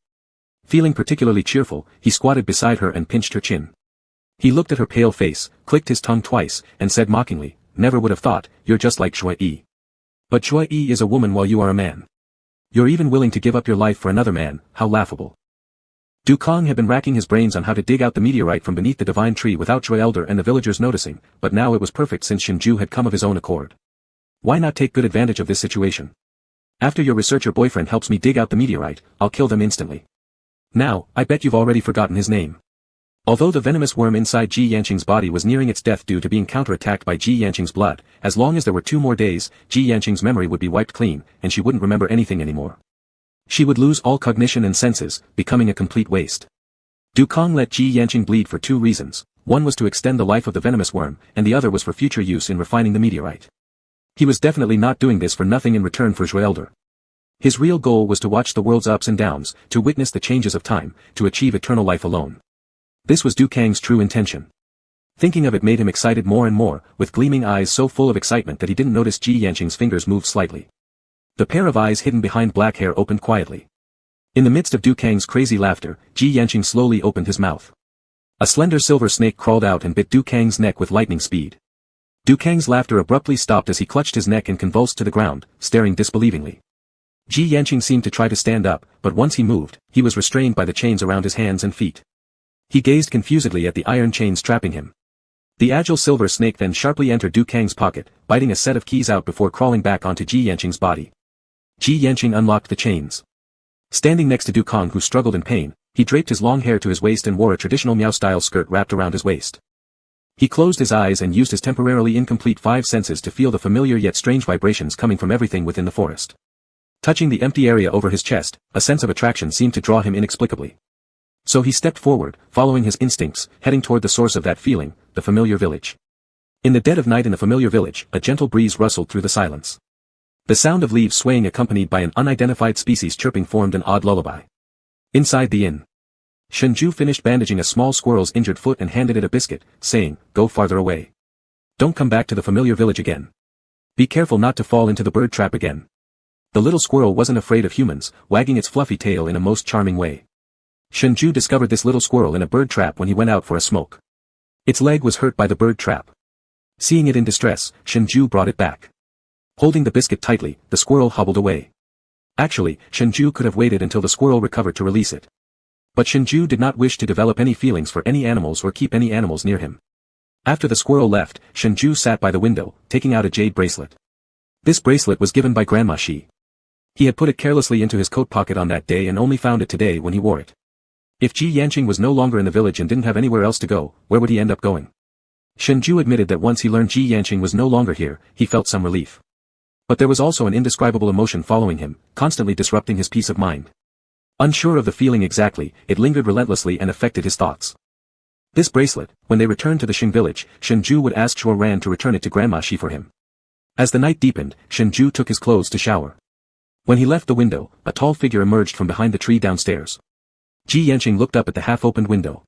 [SPEAKER 1] Feeling particularly cheerful, he squatted beside her and pinched her chin. He looked at her pale face, clicked his tongue twice, and said mockingly, "Never would have thought, you're just like Shui Yi. But Shui Yi is a woman while you are a man. You're even willing to give up your life for another man, how laughable." Du Kang had been racking his brains on how to dig out the meteorite from beneath the divine tree without Shui Elder and the villagers noticing, but now it was perfect since Shengzhai had come of his own accord. Why not take good advantage of this situation? After your researcher boyfriend helps me dig out the meteorite, I'll kill them instantly. Now, I bet you've already forgotten his name. Although the venomous worm inside Ji Yanqing's body was nearing its death due to being counterattacked by Ji Yanqing's blood, as long as there were 2 more days, Ji Yanqing's memory would be wiped clean, and she wouldn't remember anything anymore. She would lose all cognition and senses, becoming a complete waste. Du Kang let Ji Yanqing bleed for 2 reasons. One was to extend the life of the venomous worm, and the other was for future use in refining the meteorite. He was definitely not doing this for nothing in return for Shui Elder. His real goal was to watch the world's ups and downs, to witness the changes of time, to achieve eternal life alone. This was Du Kang's true intention. Thinking of it made him excited more and more, with gleaming eyes so full of excitement that he didn't notice Ji Yanqing's fingers move slightly. The pair of eyes hidden behind black hair opened quietly. In the midst of Du Kang's crazy laughter, Ji Yanqing slowly opened his mouth. A slender silver snake crawled out and bit Du Kang's neck with lightning speed. Du Kang's laughter abruptly stopped as he clutched his neck and convulsed to the ground, staring disbelievingly. Ji Yanqing seemed to try to stand up, but once he moved, he was restrained by the chains around his hands and feet. He gazed confusedly at the iron chains trapping him. The agile silver snake then sharply entered Du Kang's pocket, biting a set of keys out before crawling back onto Ji Yanqing's body. Ji Yanqing unlocked the chains. Standing next to Du Kang, who struggled in pain, he draped his long hair to his waist and wore a traditional Miao-style skirt wrapped around his waist. He closed his eyes and used his temporarily incomplete five senses to feel the familiar yet strange vibrations coming from everything within the forest. Touching the empty area over his chest, a sense of attraction seemed to draw him inexplicably. So he stepped forward, following his instincts, heading toward the source of that feeling, the familiar village. In the dead of night in the familiar village, a gentle breeze rustled through the silence. The sound of leaves swaying accompanied by an unidentified species chirping formed an odd lullaby. Inside the inn, Shengzhai finished bandaging a small squirrel's injured foot and handed it a biscuit, saying, "Go farther away. Don't come back to the familiar village again. Be careful not to fall into the bird trap again." The little squirrel wasn't afraid of humans, wagging its fluffy tail in a most charming way. Shengzhai discovered this little squirrel in a bird trap when he went out for a smoke. Its leg was hurt by the bird trap. Seeing it in distress, Shengzhai brought it back. Holding the biscuit tightly, the squirrel hobbled away. Actually, Shengzhai could have waited until the squirrel recovered to release it. But Shengzhai did not wish to develop any feelings for any animals or keep any animals near him. After the squirrel left, Shengzhai sat by the window, taking out a jade bracelet. This bracelet was given by Grandma Shi. He had put it carelessly into his coat pocket on that day and only found it today when he wore it. If Ji Yanqing was no longer in the village and didn't have anywhere else to go, where would he end up going? Shengzhai admitted that once he learned Ji Yanqing was no longer here, he felt some relief. But there was also an indescribable emotion following him, constantly disrupting his peace of mind. Unsure of the feeling exactly, it lingered relentlessly and affected his thoughts. This bracelet, when they returned to the Sheng village, Shengzhai would ask Shuo Ran to return it to Grandma Shi for him. As the night deepened, Shengzhai took his clothes to shower. When he left the window, a tall figure emerged from behind the tree downstairs. Ji Yanqing looked up at the half-opened window.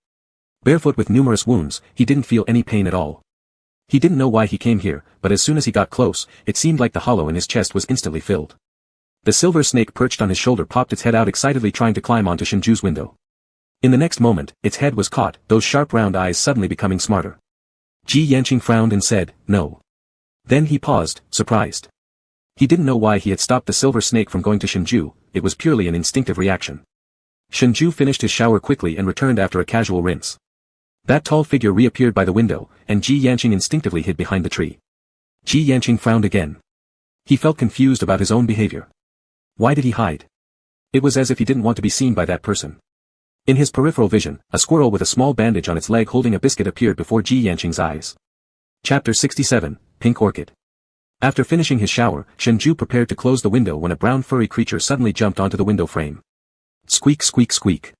[SPEAKER 1] Barefoot with numerous wounds, he didn't feel any pain at all. He didn't know why he came here, but as soon as he got close, it seemed like the hollow in his chest was instantly filled. The silver snake perched on his shoulder popped its head out excitedly trying to climb onto Shengzhui's window. In the next moment, its head was caught, those sharp round eyes suddenly becoming smarter. Ji Yanqing frowned and said, "No." Then he paused, surprised. He didn't know why he had stopped the silver snake from going to Shengzhai, it was purely an instinctive reaction. Shengzhai finished his shower quickly and returned after a casual rinse. That tall figure reappeared by the window, and Ji Yanqing instinctively hid behind the tree. Ji Yanqing frowned again. He felt confused about his own behavior. Why did he hide? It was as if he didn't want to be seen by that person. In his peripheral vision, a squirrel with a small bandage on its leg holding a biscuit appeared before Ji Yanqing's eyes. Chapter 67, Pink Orchid. After finishing his shower, Shengzhai prepared to close the window when a brown furry creature suddenly jumped onto the window frame. Squeak squeak squeak.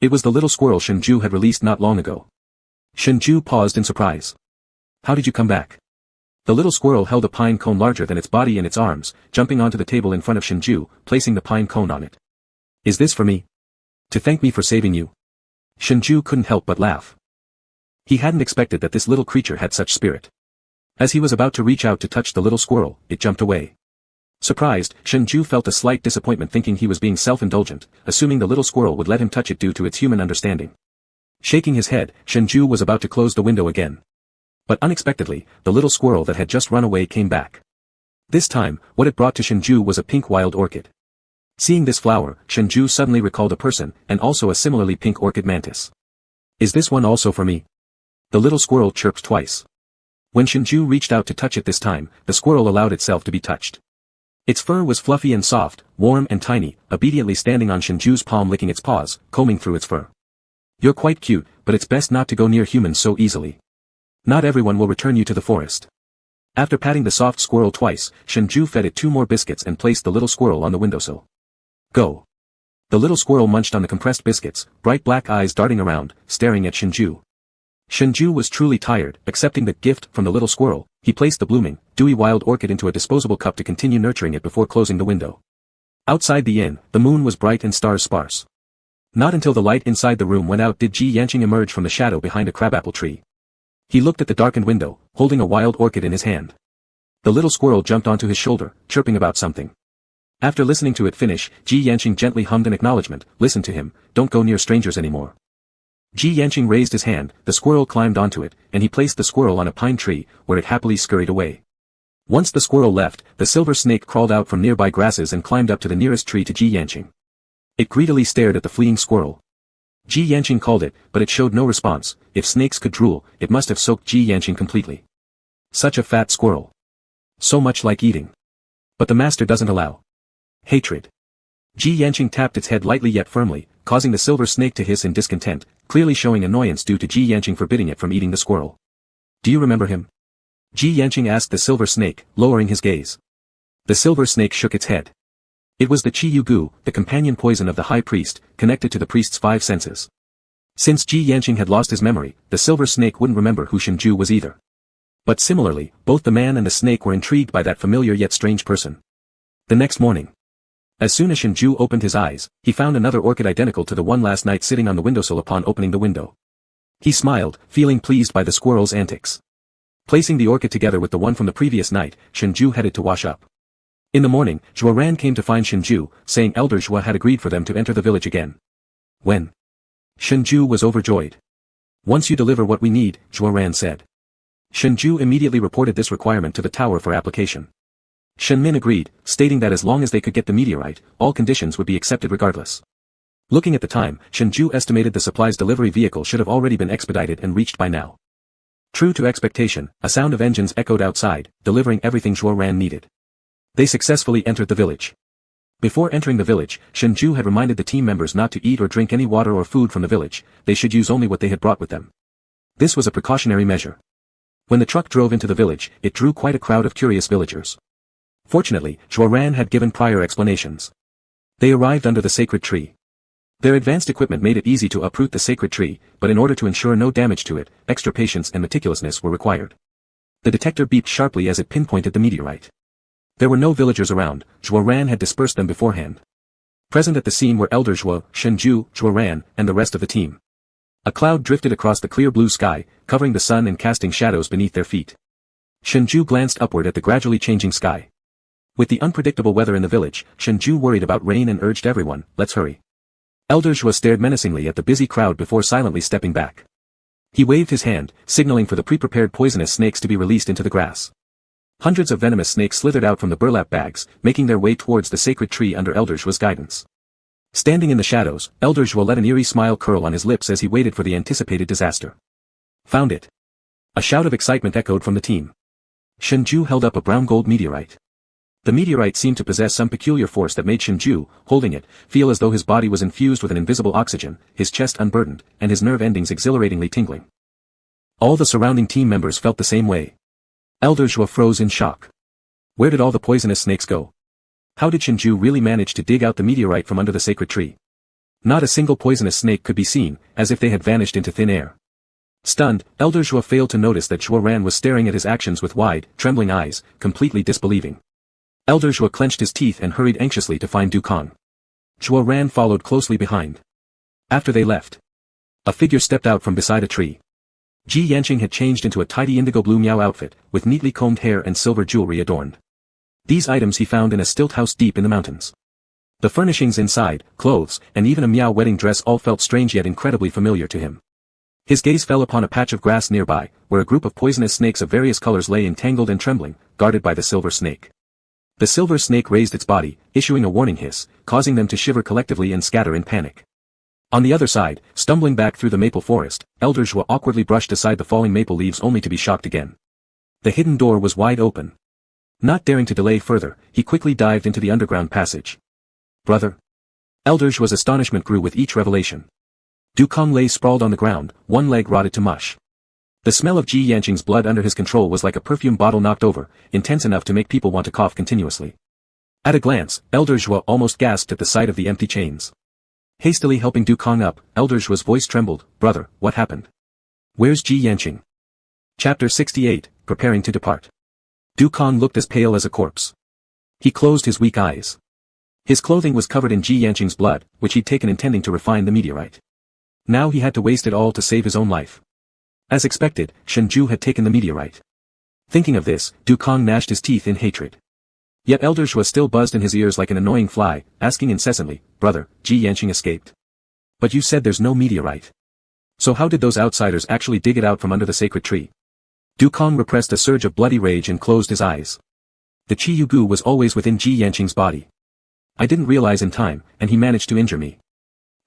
[SPEAKER 1] It was the little squirrel Shengzhai had released not long ago. Shengzhai paused in surprise. "How did you come back?" The little squirrel held a pine cone larger than its body in its arms, jumping onto the table in front of Shengzhai, placing the pine cone on it. "Is this for me? To thank me for saving you?" Shengzhai couldn't help but laugh. He hadn't expected that this little creature had such spirit. As he was about to reach out to touch the little squirrel, it jumped away. Surprised, Shengzhai felt a slight disappointment thinking he was being self-indulgent, assuming the little squirrel would let him touch it due to its human understanding. Shaking his head, Shengzhai was about to close the window again. But unexpectedly, the little squirrel that had just run away came back. This time, what it brought to Shengzhai was a pink wild orchid. Seeing this flower, Shengzhai suddenly recalled a person, and also a similarly pink orchid mantis. "Is this one also for me?" The little squirrel chirped twice. When Shengzhai reached out to touch it this time, the squirrel allowed itself to be touched. Its fur was fluffy and soft, warm and tiny, obediently standing on Shengzhui's palm licking its paws, combing through its fur. "You're quite cute, but it's best not to go near humans so easily. Not everyone will return you to the forest." After patting the soft squirrel twice, Shengzhai fed it 2 more biscuits and placed the little squirrel on the windowsill. "Go." The little squirrel munched on the compressed biscuits, bright black eyes darting around, staring at Shengzhai. Shengzhai was truly tired. Accepting the gift from the little squirrel, he placed the blooming, dewy wild orchid into a disposable cup to continue nurturing it before closing the window. Outside the inn, the moon was bright and stars sparse. Not until the light inside the room went out did Ji Yanqing emerge from the shadow behind a crabapple tree. He looked at the darkened window, holding a wild orchid in his hand. The little squirrel jumped onto his shoulder, chirping about something. After listening to it finish, Ji Yanqing gently hummed an acknowledgement. "Listen to him, don't go near strangers anymore." Ji Yanqing raised his hand, the squirrel climbed onto it, and he placed the squirrel on a pine tree, where it happily scurried away. Once the squirrel left, the silver snake crawled out from nearby grasses and climbed up to the nearest tree to Ji Yanqing. It greedily stared at the fleeing squirrel. Ji Yanqing called it, but it showed no response. If snakes could drool, it must have soaked Ji Yanqing completely. Such a fat squirrel. So much like eating. But the master doesn't allow. Hatred. Ji Yanqing tapped its head lightly yet firmly, causing the silver snake to hiss in discontent, clearly showing annoyance due to Ji Yanqing forbidding it from eating the squirrel. Do you remember him? Ji Yanqing asked the silver snake, lowering his gaze. The silver snake shook its head. It was the Qi Yu Gu, the companion poison of the high priest, connected to the priest's 5 senses. Since Ji Yanqing had lost his memory, the silver snake wouldn't remember who Shengzhai was either. But similarly, both the man and the snake were intrigued by that familiar yet strange person. The next morning. As soon as Shengzhai opened his eyes, he found another orchid identical to the one last night sitting on the windowsill upon opening the window. He smiled, feeling pleased by the squirrel's antics. Placing the orchid together with the one from the previous night, Shengzhai headed to wash up. In the morning, Zhuo Ran came to find Shengzhai, saying Elder Zhuo had agreed for them to enter the village again. When? Shengzhai was overjoyed. Once you deliver what we need, Zhuo Ran said. Shengzhai immediately reported this requirement to the tower for application. Shen Min agreed, stating that as long as they could get the meteorite, all conditions would be accepted regardless. Looking at the time, Shengzhai estimated the supplies delivery vehicle should have already been expedited and reached by now. True to expectation, a sound of engines echoed outside, delivering everything Zhuo Ran needed. They successfully entered the village. Before entering the village, Shengzhai had reminded the team members not to eat or drink any water or food from the village, they should use only what they had brought with them. This was a precautionary measure. When the truck drove into the village, it drew quite a crowd of curious villagers. Fortunately, Zhuo Ran had given prior explanations. They arrived under the sacred tree. Their advanced equipment made it easy to uproot the sacred tree, but in order to ensure no damage to it, extra patience and meticulousness were required. The detector beeped sharply as it pinpointed the meteorite. There were no villagers around, Zhuo Ran had dispersed them beforehand. Present at the scene were Elder Zhuo, Shengzhai, Zhuo Ran, and the rest of the team. A cloud drifted across the clear blue sky, covering the sun and casting shadows beneath their feet. Shengzhai glanced upward at the gradually changing sky. With the unpredictable weather in the village, Shengzhai worried about rain and urged everyone, let's hurry. Elder Zhuo stared menacingly at the busy crowd before silently stepping back. He waved his hand, signaling for the pre-prepared poisonous snakes to be released into the grass. Hundreds of venomous snakes slithered out from the burlap bags, making their way towards the sacred tree under Elder Zhuo's guidance. Standing in the shadows, Elder Zhuo let an eerie smile curl on his lips as he waited for the anticipated disaster. Found it. A shout of excitement echoed from the team. Shengzhai held up a brown gold meteorite. The meteorite seemed to possess some peculiar force that made Shengzhai, holding it, feel as though his body was infused with an invisible oxygen, his chest unburdened, and his nerve endings exhilaratingly tingling. All the surrounding team members felt the same way. Elder Zhuo froze in shock. Where did all the poisonous snakes go? How did Shengzhai really manage to dig out the meteorite from under the sacred tree? Not a single poisonous snake could be seen, as if they had vanished into thin air. Stunned, Elder Zhuo failed to notice that Zhuo Ran was staring at his actions with wide, trembling eyes, completely disbelieving. Elder Zhuo clenched his teeth and hurried anxiously to find Dukong. Zhuo Ran followed closely behind. After they left, a figure stepped out from beside a tree. Ji Yanqing had changed into a tidy indigo blue Miao outfit, with neatly combed hair and silver jewelry adorned. These items he found in a stilt house deep in the mountains. The furnishings inside, clothes, and even a Miao wedding dress all felt strange yet incredibly familiar to him. His gaze fell upon a patch of grass nearby, where a group of poisonous snakes of various colors lay entangled and trembling, guarded by the silver snake. The silver snake raised its body, issuing a warning hiss, causing them to shiver collectively and scatter in panic. On the other side, stumbling back through the maple forest, Elder Zhuo awkwardly brushed aside the falling maple leaves only to be shocked again. The hidden door was wide open. Not daring to delay further, he quickly dived into the underground passage. Brother. Elder Zhuo's astonishment grew with each revelation. Dukong lay sprawled on the ground, one leg rotted to mush. The smell of Ji Yanqing's blood under his control was like a perfume bottle knocked over, intense enough to make people want to cough continuously. At a glance, Elder Zhuo almost gasped at the sight of the empty chains. Hastily helping Dukong up, Elder Zhuo's voice trembled, brother, what happened? Where's Ji Yanqing? Chapter 68, Preparing to Depart. Dukong looked as pale as a corpse. He closed his weak eyes. His clothing was covered in Ji Yanqing's blood, which he'd taken intending to refine the meteorite. Now he had to waste it all to save his own life. As expected, Shengzhai had taken the meteorite. Thinking of this, Dukong gnashed his teeth in hatred. Yet Elder Zhuo still buzzed in his ears like an annoying fly, asking incessantly, brother, Ji Yanqing escaped. But you said there's no meteorite. So how did those outsiders actually dig it out from under the sacred tree? Dukong repressed a surge of bloody rage and closed his eyes. The Qi Yu Gu was always within Ji Yanqing's body. I didn't realize in time, and he managed to injure me.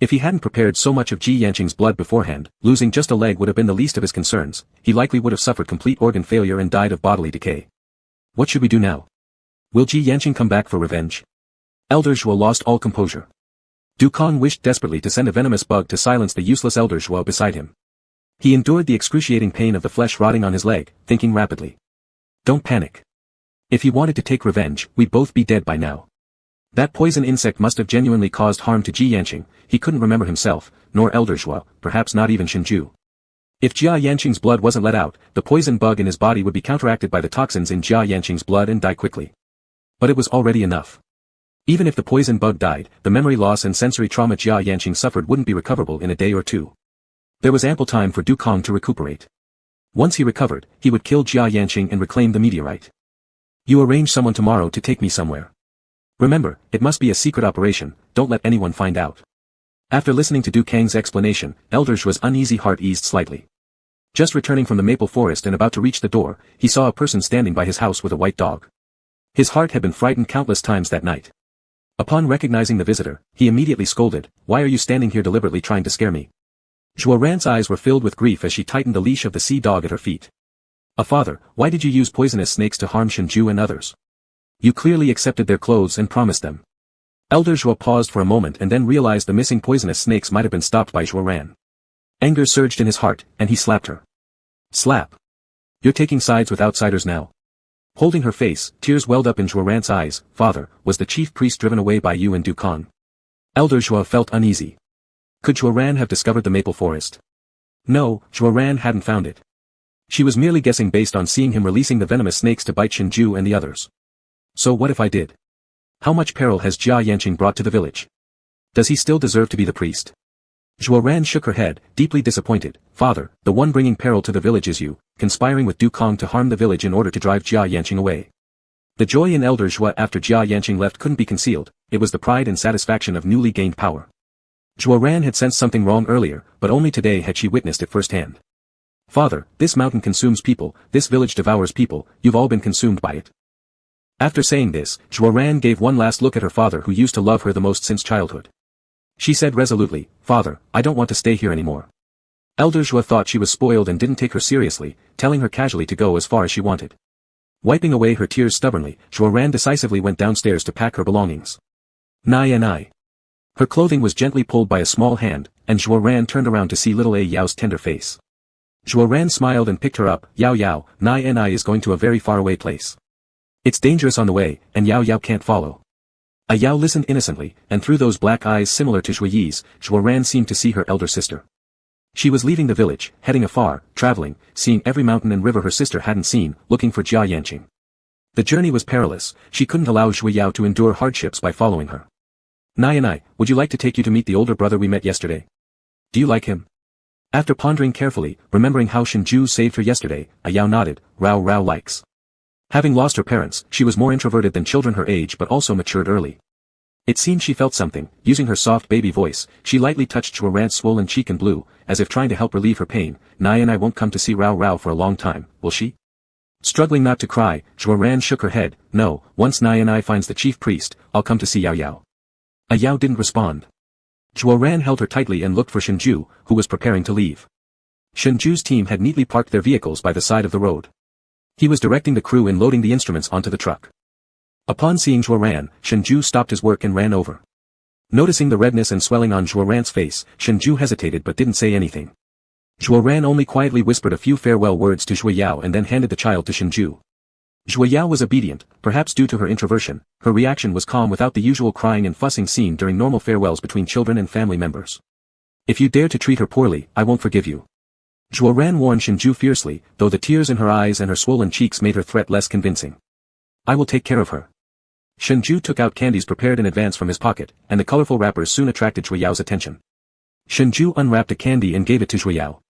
[SPEAKER 1] If he hadn't prepared so much of Ji Yanqing's blood beforehand, losing just a leg would have been the least of his concerns. He likely would have suffered complete organ failure and died of bodily decay. What should we do now? Will Ji Yanqing come back for revenge? Elder Zhuo lost all composure. Du Kong wished desperately to send a venomous bug to silence the useless Elder Zhuo beside him. He endured the excruciating pain of the flesh rotting on his leg, thinking rapidly. Don't panic. If he wanted to take revenge, we'd both be dead by now. That poison insect must have genuinely caused harm to Ji Yanqing. He couldn't remember himself, nor Elder Zhuo, perhaps not even Shengzhai. If Jia Yanqing's blood wasn't let out, the poison bug in his body would be counteracted by the toxins in Jia Yanqing's blood and die quickly. But it was already enough. Even if the poison bug died, the memory loss and sensory trauma Jia Yanqing suffered wouldn't be recoverable in a day or two. There was ample time for Du Kong to recuperate. Once he recovered, he would kill Jia Yanqing and reclaim the meteorite. You arrange someone tomorrow to take me somewhere. Remember, it must be a secret operation, don't let anyone find out. After listening to Du Kang's explanation, Elder Zhuo's uneasy heart eased slightly. Just returning from the maple forest and about to reach the door, he saw a person standing by his house with a white dog. His heart had been frightened countless times that night. Upon recognizing the visitor, he immediately scolded, "Why are you standing here deliberately trying to scare me?" Zhuo Ran's eyes were filled with grief as she tightened the leash of the sea dog at her feet. "A father, why did you use poisonous snakes to harm Shengzhai and others? You clearly accepted their clothes and promised them." Elder Zhuo paused for a moment and then realized the missing poisonous snakes might have been stopped by Zhuo Ran. Anger surged in his heart, and he slapped her. "Slap. You're taking sides with outsiders now." Holding her face, tears welled up in Zhuo Ran's eyes. "Father, was the chief priest driven away by you and Du Kong?" Elder Zhuo felt uneasy. Could Zhuo Ran have discovered the maple forest? No, Zhuo Ran hadn't found it. She was merely guessing based on seeing him releasing the venomous snakes to bite Shengzhai and the others. So what if I did? How much peril has Jia Yanqing brought to the village? Does he still deserve to be the priest? Zhuo Ran shook her head, deeply disappointed. "Father, the one bringing peril to the village is you, conspiring with Du Kong to harm the village in order to drive Jia Yanqing away." The joy in Elder Zhuo after Jia Yanqing left couldn't be concealed, it was the pride and satisfaction of newly gained power. Zhuo Ran had sensed something wrong earlier, but only today had she witnessed it firsthand. "Father, this mountain consumes people, this village devours people, you've all been consumed by it." After saying this, Zhuo Ran gave one last look at her father who used to love her the most since childhood. She said resolutely, "Father, I don't want to stay here anymore." Elder Zhuo thought she was spoiled and didn't take her seriously, telling her casually to go as far as she wanted. Wiping away her tears stubbornly, Zhuo Ran decisively went downstairs to pack her belongings. Nai. Her clothing was gently pulled by a small hand, and Zhuo Ran turned around to see little A Yao's tender face. Zhuo Ran smiled and picked her up. Yao, Nai is going to a very faraway place. It's dangerous on the way, and Yao can't follow." A Yao listened innocently, and through those black eyes similar to Zhuo Yi's, Zhuo Ran seemed to see her elder sister. She was leaving the village, heading afar, traveling, seeing every mountain and river her sister hadn't seen, looking for Jia Yanqing. The journey was perilous, she couldn't allow Zhuo Yao to endure hardships by following her. "Nai, would you like to take you to meet the older brother we met yesterday? Do you like him?" After pondering carefully, remembering how Shengzhai saved her yesterday, A Yao nodded. Rao likes. Having lost her parents, she was more introverted than children her age but also matured early. It seemed she felt something. Using her soft baby voice, she lightly touched Zhuo Ran's swollen cheek and blew, as if trying to help relieve her pain. "Nai won't come to see Rao for a long time, will she?" Struggling not to cry, Zhuo Ran shook her head. "No, once Nai finds the chief priest, I'll come to see Yao." A Yao didn't respond. Zhuo Ran held her tightly and looked for Shengzhai, who was preparing to leave. Shengzhui's team had neatly parked their vehicles by the side of the road. He was directing the crew in loading the instruments onto the truck. Upon seeing Zhuo Ran, Shengzhai stopped his work and ran over. Noticing the redness and swelling on Zhuo Ran's face, Shengzhai hesitated but didn't say anything. Zhuo Ran only quietly whispered a few farewell words to Zhuo Yao and then handed the child to Shengzhai. Zhuo Yao was obedient, perhaps due to her introversion. Her reaction was calm without the usual crying and fussing seen during normal farewells between children and family members. "If you dare to treat her poorly, I won't forgive you." Zhuo Ran warned Shengzhai fiercely, though the tears in her eyes and her swollen cheeks made her threat less convincing. "I will take care of her." Shengzhai took out candies prepared in advance from his pocket, and the colorful wrappers soon attracted Zhuo Yao's attention. Shengzhai unwrapped a candy and gave it to Zhuo Yao.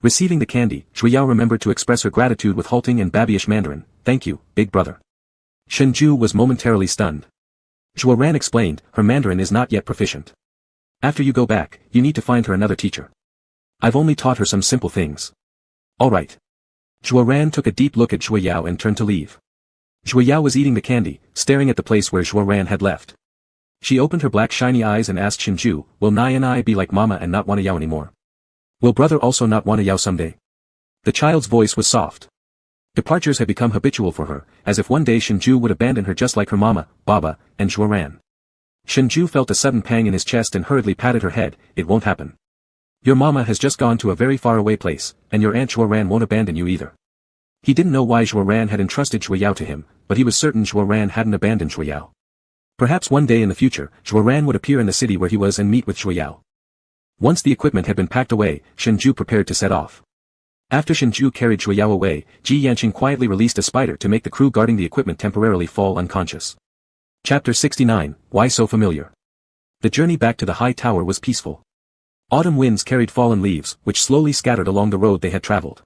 [SPEAKER 1] Receiving the candy, Zhuo Yao remembered to express her gratitude with halting and babyish Mandarin. "Thank you, big brother." Shengzhai was momentarily stunned. Zhuo Ran explained, her Mandarin is not yet proficient. "After you go back, you need to find her another teacher. I've only taught her some simple things." "All right." Zhuo Ran took a deep look at Zhuo Yao and turned to leave. Zhuo Yao was eating the candy, staring at the place where Zhuo Ran had left. She opened her black shiny eyes and asked Shengzhou, will Nai and I be like mama and not want a Yao anymore? Will brother also not want a Yao someday? The child's voice was soft. Departures had become habitual for her, as if one day Shengzhou would abandon her just like her mama, Baba, and Zhuoran. Shengzhou felt a sudden pang in his chest and hurriedly patted her head. It won't happen. Your mama has just gone to a very far away place, and your aunt Zhuoran won't abandon you either. He didn't know why Zhuoran had entrusted Zhuoyao to him, but he was certain Zhuoran hadn't abandoned Zhuoyao. Perhaps one day in the future, Zhuoran would appear in the city where he was and meet with Zhuoyao. Once the equipment had been packed away, Shengzhou prepared to set off. After Shengzhou carried Zhuoyao away, Ji Yanqing quietly released a spider to make the crew guarding the equipment temporarily fall unconscious. Chapter 69, Why So Familiar? The journey back to the high tower was peaceful. Autumn winds carried fallen leaves, which slowly scattered along the road they had traveled.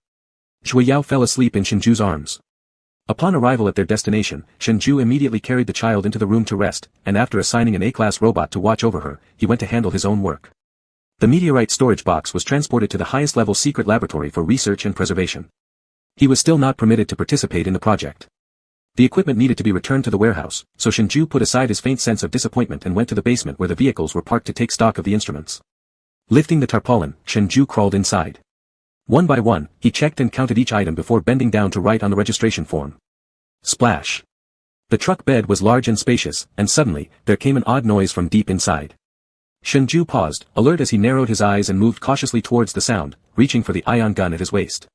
[SPEAKER 1] Zhuoyao fell asleep in Shengzhou's arms. Upon arrival at their destination, Shengzhou immediately carried the child into the room to rest, and after assigning an A-class robot to watch over her, he went to handle his own work. The meteorite storage box was transported to the highest level secret laboratory for research and preservation. He was still not permitted to participate in the project. The equipment needed to be returned to the warehouse, so Shengzhou put aside his faint sense of disappointment and went to the basement where the vehicles were parked to take stock of the instruments. Lifting the tarpaulin, Shengzhou crawled inside. One by one, he checked and counted each item before bending down to write on the registration form. Splash. The truck bed was large and spacious, and suddenly, there came an odd noise from deep inside. Shengzhou paused, alert as he narrowed his eyes and moved cautiously towards the sound, reaching for the ion gun at his waist.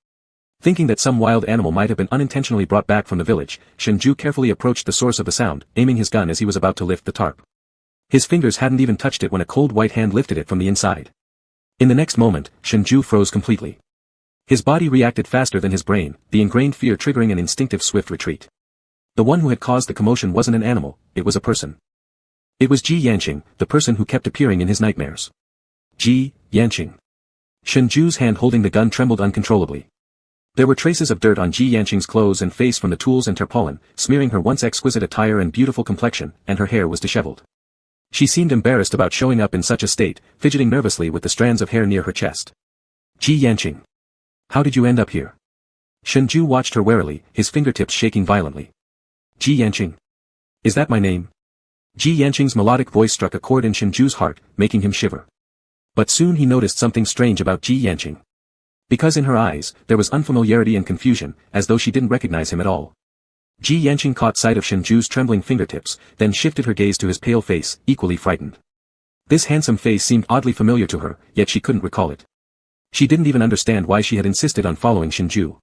[SPEAKER 1] Thinking that some wild animal might have been unintentionally brought back from the village, Shengzhou carefully approached the source of the sound, aiming his gun as he was about to lift the tarp. His fingers hadn't even touched it when a cold white hand lifted it from the inside. In the next moment, Shengzhou froze completely. His body reacted faster than his brain, the ingrained fear triggering an instinctive swift retreat. The one who had caused the commotion wasn't an animal, it was a person. It was Ji Yanqing, the person who kept appearing in his nightmares. Ji Yanqing. Shengzhou's hand holding the gun trembled uncontrollably. There were traces of dirt on Ji Yanqing's clothes and face from the tools and tarpaulin, smearing her once exquisite attire and beautiful complexion, and her hair was disheveled. She seemed embarrassed about showing up in such a state, fidgeting nervously with the strands of hair near her chest. Ji Yanqing. How did you end up here? Shengzhou watched her warily, his fingertips shaking violently. Ji Yanqing. Is that my name? Ji Yanqing's melodic voice struck a chord in Shengzhou's heart, making him shiver. But soon he noticed something strange about Ji Yanqing. Because in her eyes, there was unfamiliarity and confusion, as though she didn't recognize him at all. Ji Yanqing caught sight of Shengzhou's trembling fingertips, then shifted her gaze to his pale face, equally frightened. This handsome face seemed oddly familiar to her, yet she couldn't recall it. She didn't even understand why she had insisted on following Shengzhou.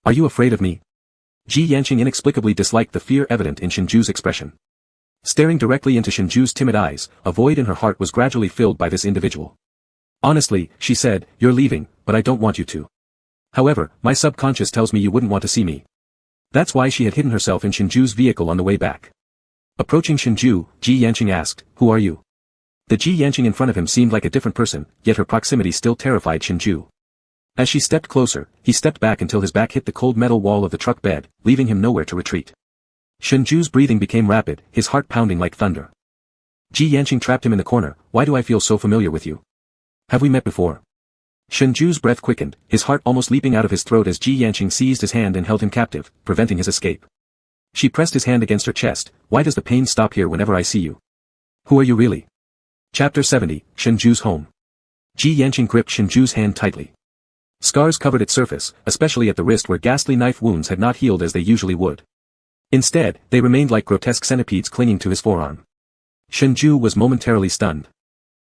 [SPEAKER 1] Are you afraid of me? Ji Yanqing inexplicably disliked the fear evident in Shengzhou's expression. Staring directly into Shengzhou's timid eyes, a void in her heart was gradually filled by this individual. Honestly, she said, you're leaving, but I don't want you to. However, my subconscious tells me you wouldn't want to see me. That's why she had hidden herself in Shengzhou's vehicle on the way back. Approaching Shengzhou, Ji Yanqing asked, who are you? The Ji Yanqing in front of him seemed like a different person, yet her proximity still terrified Shengzhou. As she stepped closer, he stepped back until his back hit the cold metal wall of the truck bed, leaving him nowhere to retreat. Shengzhou's breathing became rapid, his heart pounding like thunder. Ji Yanqing trapped him in the corner. Why do I feel so familiar with you? Have we met before? Shengzhou's breath quickened, his heart almost leaping out of his throat as Ji Yanqing seized his hand and held him captive, preventing his escape. She pressed his hand against her chest. Why does the pain stop here whenever I see you? Who are you really? Chapter 70, Shengzhou's home. Ji Yanqing gripped Shengzhou's hand tightly. Scars covered its surface, especially at the wrist where ghastly knife wounds had not healed as they usually would. Instead, they remained like grotesque centipedes clinging to his forearm. Shengzhou was momentarily stunned.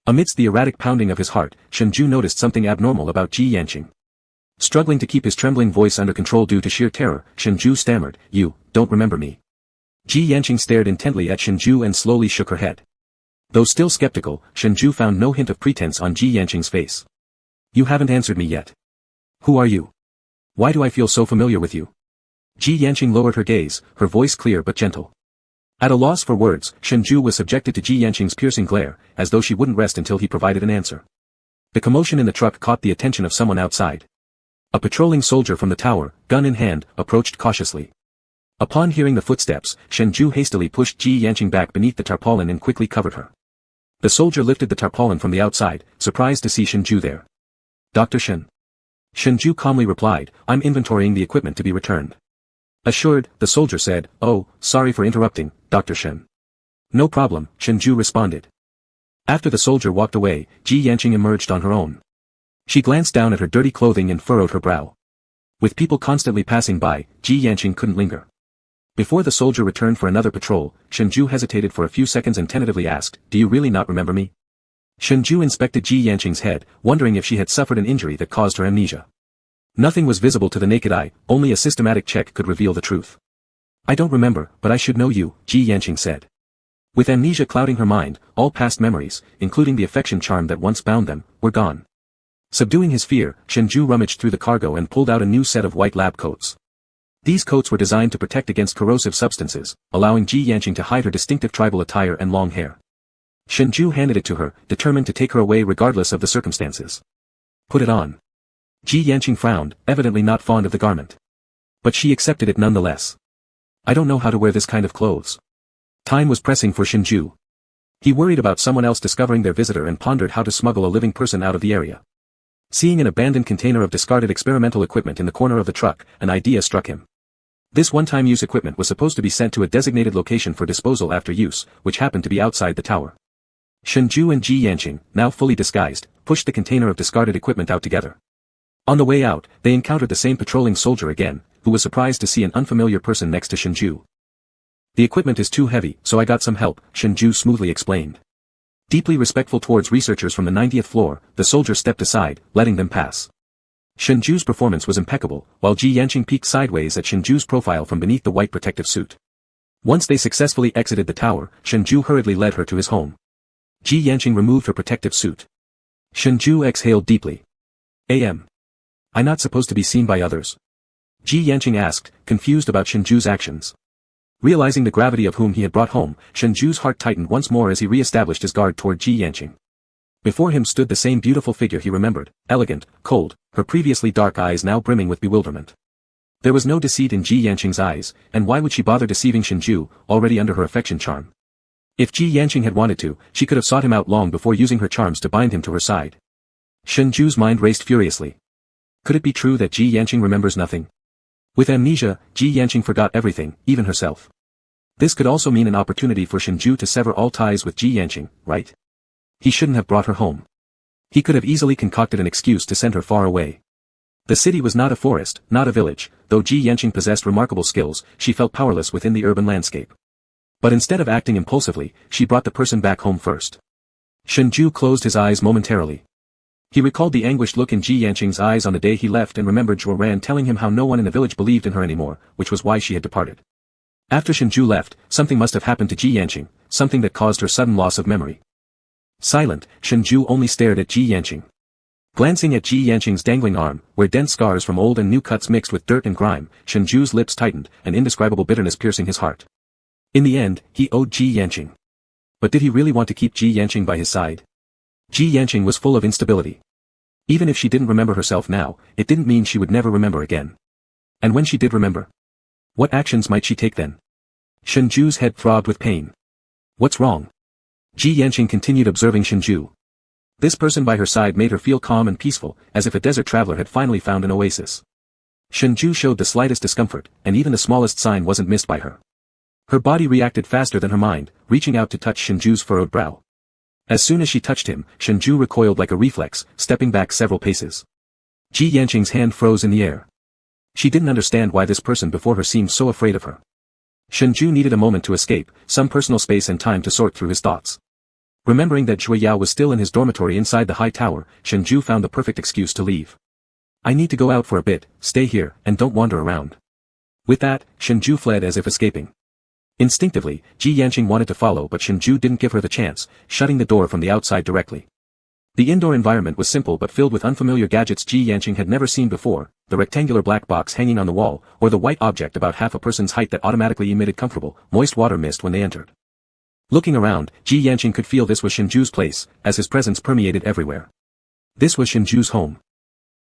[SPEAKER 1] Amidst the erratic pounding of his heart, Shengzhou noticed something abnormal about Ji Yanqing. Struggling to keep his trembling voice under control due to sheer terror, Shengzhou stammered, you don't remember me. Ji Yanqing stared intently at Shengzhou and slowly shook her head. Though still skeptical, Shengzhou found no hint of pretense on Ji Yanqing's face. You haven't answered me yet. Who are you? Why do I feel so familiar with you? Ji Yanqing lowered her gaze, her voice clear but gentle. At a loss for words, Shengzhou was subjected to Ji Yanqing's piercing glare, as though she wouldn't rest until he provided an answer. The commotion in the truck caught the attention of someone outside. A patrolling soldier from the tower, gun in hand, approached cautiously. Upon hearing the footsteps, Shengzhou hastily pushed Ji Yanqing back beneath the tarpaulin and quickly covered her. The soldier lifted the tarpaulin from the outside, surprised to see Shengzhou there. Dr. Shen. Shengzhou calmly replied, I'm inventorying the equipment to be returned. Assured, the soldier said, oh, sorry for interrupting, Dr. Shen. No problem, Shengzhai responded. After the soldier walked away, Ji Yanqing emerged on her own. She glanced down at her dirty clothing and furrowed her brow. With people constantly passing by, Ji Yanqing couldn't linger. Before the soldier returned for another patrol, Shengzhai hesitated for a few seconds and tentatively asked, "Do you really not remember me?" Shengzhai inspected Ji Yanqing's head, wondering if she had suffered an injury that caused her amnesia. Nothing was visible to the naked eye, only a systematic check could reveal the truth. "I don't remember, but I should know you," Ji Yanqing said. With amnesia clouding her mind, all past memories, including the affection charm that once bound them, were gone. Subduing his fear, Shengzhai rummaged through the cargo and pulled out a new set of white lab coats. These coats were designed to protect against corrosive substances, allowing Ji Yanqing to hide her distinctive tribal attire and long hair. Shengzhai handed it to her, determined to take her away regardless of the circumstances. "Put it on." Ji Yanqing frowned, evidently not fond of the garment. But she accepted it nonetheless. "I don't know how to wear this kind of clothes." Time was pressing for Shengzhai. He worried about someone else discovering their visitor and pondered how to smuggle a living person out of the area. Seeing an abandoned container of discarded experimental equipment in the corner of the truck, an idea struck him. This one-time use equipment was supposed to be sent to a designated location for disposal after use, which happened to be outside the tower. Shengzhai and Ji Yanqing, now fully disguised, pushed the container of discarded equipment out together. On the way out, they encountered the same patrolling soldier again, who was surprised to see an unfamiliar person next to Shengzhai. "The equipment is too heavy, so I got some help," Shengzhai smoothly explained. Deeply respectful towards researchers from the 90th floor, the soldier stepped aside, letting them pass. Shengzhu's performance was impeccable, while Ji Yanqing peeked sideways at Shengzhu's profile from beneath the white protective suit. Once they successfully exited the tower, Shengzhai hurriedly led her to his home. Ji Yanqing removed her protective suit. Shengzhai exhaled deeply. "I'm not supposed to be seen by others?" Ji Yanqing asked, confused about Shengzhu's actions. Realizing the gravity of whom he had brought home, Shengzhu's heart tightened once more as he re-established his guard toward Ji Yanqing. Before him stood the same beautiful figure he remembered, elegant, cold, her previously dark eyes now brimming with bewilderment. There was no deceit in Ji Yanqing's eyes, and why would she bother deceiving Shengzhai, already under her affection charm? If Ji Yanqing had wanted to, she could have sought him out long before using her charms to bind him to her side. Shengzhu's mind raced furiously. Could it be true that Ji Yanqing remembers nothing? With amnesia, Ji Yanqing forgot everything, even herself. This could also mean an opportunity for Shengzhai to sever all ties with Ji Yanqing, right? He shouldn't have brought her home. He could have easily concocted an excuse to send her far away. The city was not a forest, not a village, though Ji Yanqing possessed remarkable skills, she felt powerless within the urban landscape. But instead of acting impulsively, she brought the person back home first. Shengzhai closed his eyes momentarily. He recalled the anguished look in Ji Yanqing's eyes on the day he left and remembered Zhuo Ran telling him how no one in the village believed in her anymore, which was why she had departed. After Shengzhai left, something must have happened to Ji Yanqing, something that caused her sudden loss of memory. Silent, Shengzhai only stared at Ji Yanqing. Glancing at Ji Yanqing's dangling arm, where dense scars from old and new cuts mixed with dirt and grime, Shengzhu's lips tightened, an indescribable bitterness piercing his heart. In the end, he owed Ji Yanqing. But did he really want to keep Ji Yanqing by his side? Ji Yanqing was full of instability. Even if she didn't remember herself now, it didn't mean she would never remember again. And when she did remember, what actions might she take then? Shengzhu's head throbbed with pain. What's wrong? Ji Yanqing continued observing Shengzhai. This person by her side made her feel calm and peaceful, as if a desert traveler had finally found an oasis. Shengzhai showed the slightest discomfort, and even the smallest sign wasn't missed by her. Her body reacted faster than her mind, reaching out to touch Shengzhu's furrowed brow. As soon as she touched him, Shengzhai recoiled like a reflex, stepping back several paces. Ji Yanqing's hand froze in the air. She didn't understand why this person before her seemed so afraid of her. Shengzhai needed a moment to escape, some personal space and time to sort through his thoughts. Remembering that Zhuo Yao was still in his dormitory inside the high tower, Shengzhai found the perfect excuse to leave. "I need to go out for a bit, stay here, and don't wander around." With that, Shengzhai fled as if escaping. Instinctively, Ji Yanqing wanted to follow but Shengzhai didn't give her the chance, shutting the door from the outside directly. The indoor environment was simple but filled with unfamiliar gadgets Ji Yanqing had never seen before, the rectangular black box hanging on the wall, or the white object about half a person's height that automatically emitted comfortable, moist water mist when they entered. Looking around, Ji Yanqing could feel this was Shengzhu's place, as his presence permeated everywhere. This was Shengzhu's home.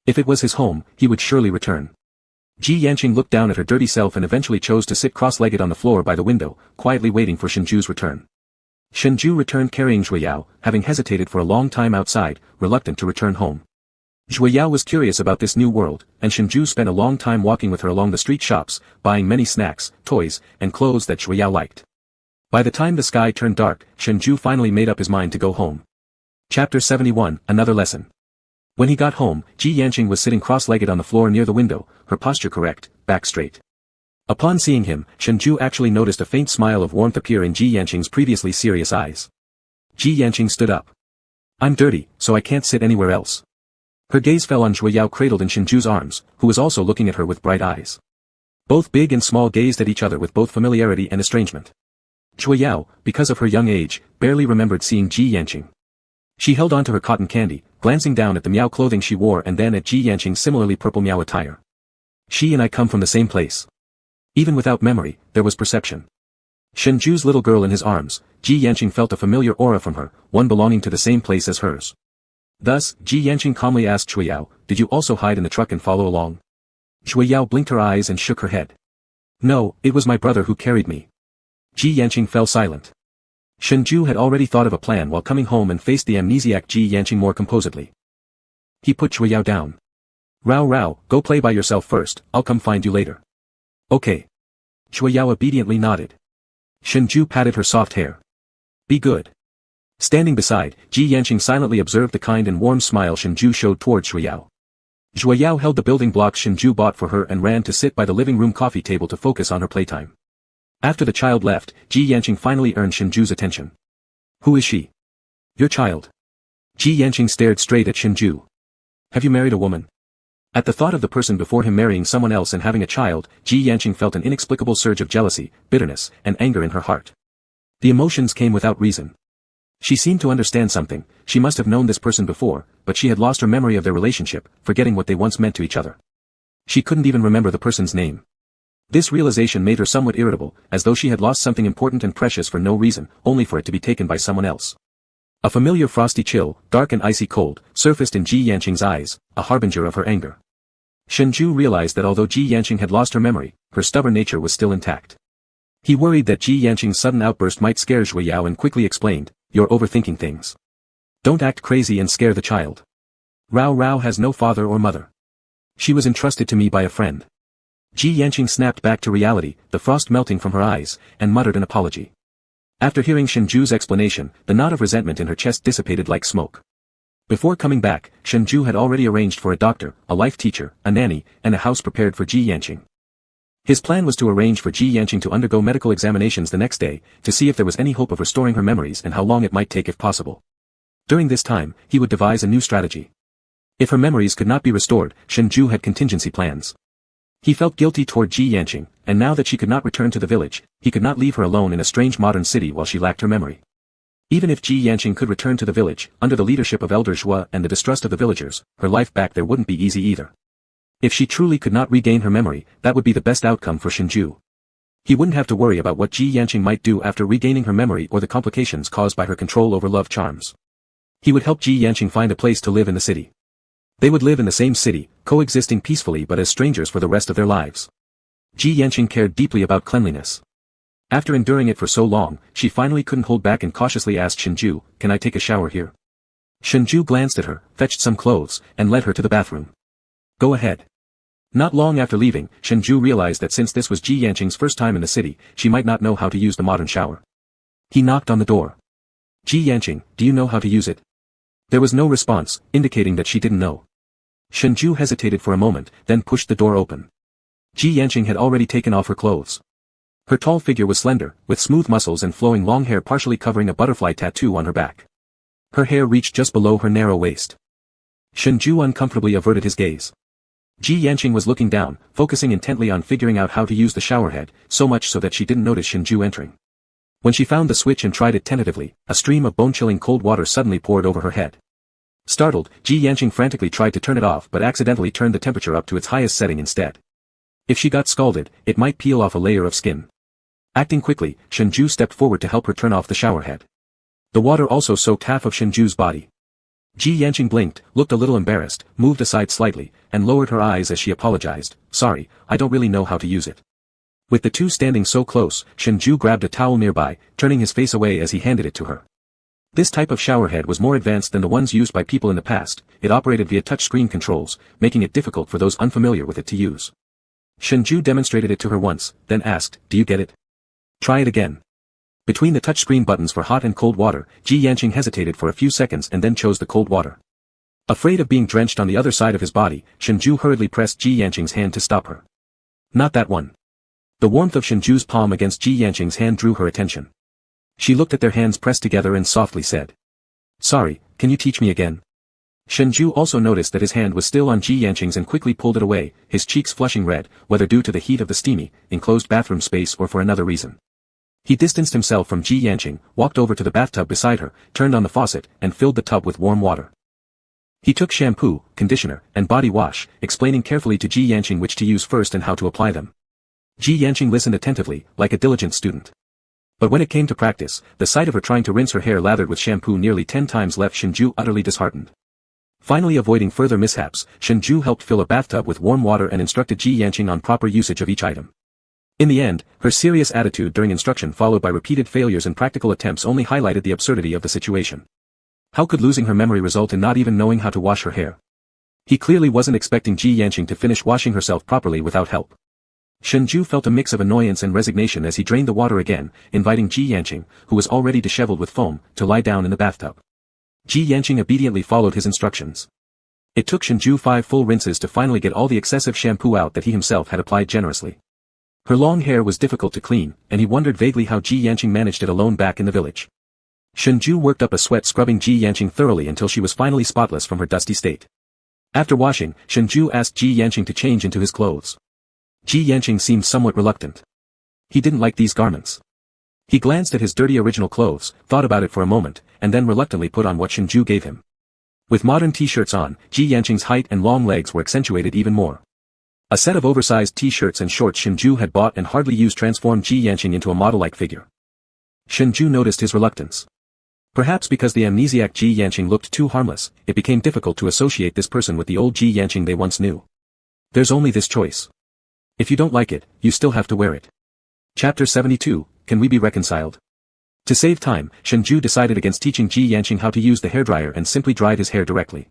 [SPEAKER 1] If it was his home, he would surely return. Ji Yanqing looked down at her dirty self and eventually chose to sit cross-legged on the floor by the window, quietly waiting for Shengzhu's return. Shengzhai returned carrying Zhuo Yao, having hesitated for a long time outside, reluctant to return home. Zhuo Yao was curious about this new world, and Shengzhai spent a long time walking with her along the street shops, buying many snacks, toys, and clothes that Zhuo Yao liked. By the time the sky turned dark, Shengzhai finally made up his mind to go home. Chapter 71, Another Lesson. When he got home, Ji Yanqing was sitting cross-legged on the floor near the window, her posture correct, back straight. Upon seeing him, Shengzhai actually noticed a faint smile of warmth appear in Ji Yanqing's previously serious eyes. Ji Yanqing stood up. I'm dirty, so I can't sit anywhere else. Her gaze fell on Yao cradled in Shengzhu's arms, who was also looking at her with bright eyes. Both big and small gazed at each other with both familiarity and estrangement. Yao, because of her young age, barely remembered seeing Ji Yanqing. She held on to her cotton candy, glancing down at the Miao clothing she wore and then at Ji Yanqing's similarly purple Miao attire. She and I come from the same place. Even without memory, there was perception. Shengzhu's little girl in his arms, Ji Yanqing felt a familiar aura from her, one belonging to the same place as hers. Thus, Ji Yanqing calmly asked Yao, did you also hide in the truck and follow along? Yao blinked her eyes and shook her head. No, it was my brother who carried me. Ji Yanqing fell silent. Shengzhai had already thought of a plan while coming home and faced the amnesiac Ji Yanqing more composedly. He put Yao down. Rao, go play by yourself first, I'll come find you later. Okay. Yao obediently nodded. Shengzhai patted her soft hair. Be good. Standing beside, Ji Yanqing silently observed the kind and warm smile Shengzhai showed toward Yao. Yao held the building blocks Shengzhai bought for her and ran to sit by the living room coffee table to focus on her playtime. After the child left, Ji Yanqing finally earned Shengzhu's attention. Who is she? Your child. Ji Yanqing stared straight at Shengzhai. Have you married a woman? At the thought of the person before him marrying someone else and having a child, Ji Yanqing felt an inexplicable surge of jealousy, bitterness, and anger in her heart. The emotions came without reason. She seemed to understand something, she must have known this person before, but she had lost her memory of their relationship, forgetting what they once meant to each other. She couldn't even remember the person's name. This realization made her somewhat irritable, as though she had lost something important and precious for no reason, only for it to be taken by someone else. A familiar frosty chill, dark and icy cold, surfaced in Ji Yanqing's eyes, a harbinger of her anger. Shengzhai realized that although Ji Yanqing had lost her memory, her stubborn nature was still intact. He worried that Ji Yanqing's sudden outburst might scare Yao and quickly explained, you're overthinking things. Don't act crazy and scare the child. Rao has no father or mother. She was entrusted to me by a friend. Ji Yanqing snapped back to reality, the frost melting from her eyes, and muttered an apology. After hearing Shengzhu's explanation, the knot of resentment in her chest dissipated like smoke. Before coming back, Shengzhai had already arranged for a doctor, a life teacher, a nanny, and a house prepared for Ji Yanqing. His plan was to arrange for Ji Yanqing to undergo medical examinations the next day, to see if there was any hope of restoring her memories and how long it might take if possible. During this time, he would devise a new strategy. If her memories could not be restored, Shengzhai had contingency plans. He felt guilty toward Ji Yanqing, and now that she could not return to the village, he could not leave her alone in a strange modern city while she lacked her memory. Even if Ji Yanqing could return to the village, under the leadership of Elder Zhua and the distrust of the villagers, her life back there wouldn't be easy either. If she truly could not regain her memory, that would be the best outcome for Shengzhai. He wouldn't have to worry about what Ji Yanqing might do after regaining her memory or the complications caused by her control over love charms. He would help Ji Yanqing find a place to live in the city. They would live in the same city, coexisting peacefully but as strangers for the rest of their lives. Ji Yanqing cared deeply about cleanliness. After enduring it for so long, she finally couldn't hold back and cautiously asked Shengzhai, can I take a shower here? Shengzhai glanced at her, fetched some clothes, and led her to the bathroom. Go ahead. Not long after leaving, Shengzhai realized that since this was Ji Yanqing's first time in the city, she might not know how to use the modern shower. He knocked on the door. Ji Yanqing, do you know how to use it? There was no response, indicating that she didn't know. Shengzhai hesitated for a moment, then pushed the door open. Ji Yanqing had already taken off her clothes. Her tall figure was slender, with smooth muscles and flowing long hair partially covering a butterfly tattoo on her back. Her hair reached just below her narrow waist. Shengzhai uncomfortably averted his gaze. Ji Yanqing was looking down, focusing intently on figuring out how to use the showerhead, so much so that she didn't notice Shengzhai entering. When she found the switch and tried it tentatively, a stream of bone-chilling cold water suddenly poured over her head. Startled, Ji Yanqing frantically tried to turn it off but accidentally turned the temperature up to its highest setting instead. If she got scalded, it might peel off a layer of skin. Acting quickly, Shengzhai stepped forward to help her turn off the showerhead. The water also soaked half of Shengzhu's body. Ji Yanqing blinked, looked a little embarrassed, moved aside slightly, and lowered her eyes as she apologized, sorry, I don't really know how to use it. With the two standing so close, Shengzhai grabbed a towel nearby, turning his face away as he handed it to her. This type of showerhead was more advanced than the ones used by people in the past, it operated via touchscreen controls, making it difficult for those unfamiliar with it to use. Shengzhai demonstrated it to her once, then asked, do you get it? Try it again. Between the touchscreen buttons for hot and cold water, Ji Yanqing hesitated for a few seconds and then chose the cold water. Afraid of being drenched on the other side of his body, Shenzhou hurriedly pressed Ji Yanqing's hand to stop her. Not that one. The warmth of Shenzhou's palm against Ji Yanqing's hand drew her attention. She looked at their hands pressed together and softly said, "Sorry, can you teach me again?" Shenzhou also noticed that his hand was still on Ji Yanqing's and quickly pulled it away, his cheeks flushing red, whether due to the heat of the steamy, enclosed bathroom space or for another reason. He distanced himself from Ji Yanqing, walked over to the bathtub beside her, turned on the faucet, and filled the tub with warm water. He took shampoo, conditioner, and body wash, explaining carefully to Ji Yanqing which to use first and how to apply them. Ji Yanqing listened attentively, like a diligent student. But when it came to practice, the sight of her trying to rinse her hair lathered with shampoo nearly 10 times left Shenzhou utterly disheartened. Finally avoiding further mishaps, Shenzhou helped fill a bathtub with warm water and instructed Ji Yanqing on proper usage of each item. In the end, her serious attitude during instruction followed by repeated failures and practical attempts only highlighted the absurdity of the situation. How could losing her memory result in not even knowing how to wash her hair? He clearly wasn't expecting Ji Yanqing to finish washing herself properly without help. Shenzhou felt a mix of annoyance and resignation as he drained the water again, inviting Ji Yanqing, who was already disheveled with foam, to lie down in the bathtub. Ji Yanqing obediently followed his instructions. It took Shenzhou 5 full rinses to finally get all the excessive shampoo out that he himself had applied generously. Her long hair was difficult to clean, and he wondered vaguely how Ji Yanqing managed it alone back in the village. Shenzhou worked up a sweat scrubbing Ji Yanqing thoroughly until she was finally spotless from her dusty state. After washing, Shenzhou asked Ji Yanqing to change into his clothes. Ji Yanqing seemed somewhat reluctant. He didn't like these garments. He glanced at his dirty original clothes, thought about it for a moment, and then reluctantly put on what Shenzhou gave him. With modern t-shirts on, Ji Yanqing's height and long legs were accentuated even more. A set of oversized t-shirts and shorts Shenzhou had bought and hardly used transformed Ji Yanqing into a model-like figure. Shenzhou noticed his reluctance. Perhaps because the amnesiac Ji Yanqing looked too harmless, it became difficult to associate this person with the old Ji Yanqing they once knew. There's only this choice. If you don't like it, you still have to wear it. Chapter 72, Can We Be Reconciled? To save time, Shenzhou decided against teaching Ji Yanqing how to use the hairdryer and simply dried his hair directly.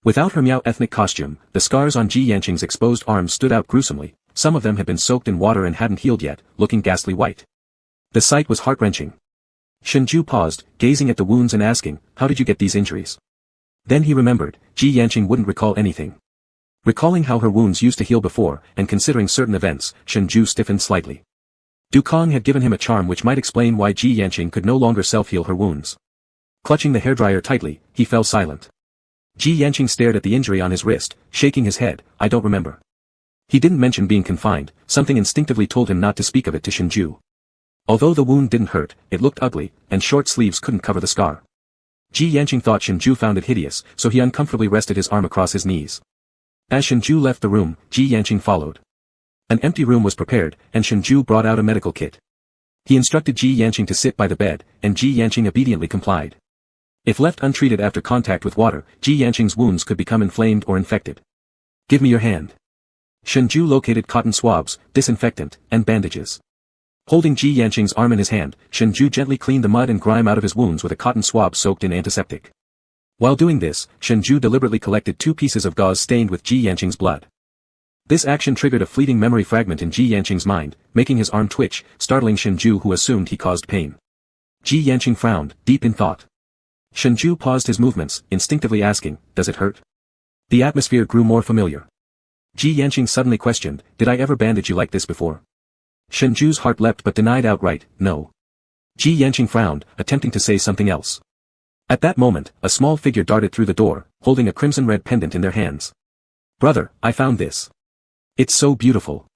[SPEAKER 1] Without her Miao ethnic costume, the scars on Ji Yanqing's exposed arms stood out gruesomely, some of them had been soaked in water and hadn't healed yet, looking ghastly white. The sight was heart-wrenching. Shenzhou paused, gazing at the wounds and asking, "How did you get these injuries?" Then he remembered, Ji Yanqing wouldn't recall anything. Recalling how her wounds used to heal before, and considering certain events, Shenzhou stiffened slightly. Dukong had given him a charm which might explain why Ji Yanqing could no longer self-heal her wounds. Clutching the hairdryer tightly, he fell silent. Ji Yanqing stared at the injury on his wrist, shaking his head, "I don't remember." He didn't mention being confined, something instinctively told him not to speak of it to Shenzhou. Although the wound didn't hurt, it looked ugly, and short sleeves couldn't cover the scar. Ji Yanqing thought Shenzhou found it hideous, so he uncomfortably rested his arm across his knees. As Shenzhou left the room, Ji Yanqing followed. An empty room was prepared, and Shenzhou brought out a medical kit. He instructed Ji Yanqing to sit by the bed, and Ji Yanqing obediently complied. If left untreated after contact with water, Ji Yanqing's wounds could become inflamed or infected. "Give me your hand." Shenzhou located cotton swabs, disinfectant, and bandages. Holding Ji Yanqing's arm in his hand, Shenzhou gently cleaned the mud and grime out of his wounds with a cotton swab soaked in antiseptic. While doing this, Shenzhou deliberately collected 2 pieces of gauze stained with Ji Yanqing's blood. This action triggered a fleeting memory fragment in Ji Yanqing's mind, making his arm twitch, startling Shenzhou who assumed he caused pain. Ji Yanqing frowned, deep in thought. Shenzhou paused his movements, instinctively asking, "Does it hurt?" The atmosphere grew more familiar. Ji Yanqing suddenly questioned, "Did I ever bandage you like this before?" Shenzhou's heart leapt but denied outright, "No." Ji Yanqing frowned, attempting to say something else. At that moment, a small figure darted through the door, holding a crimson-red pendant in their hands. "Brother, I found this. It's so beautiful."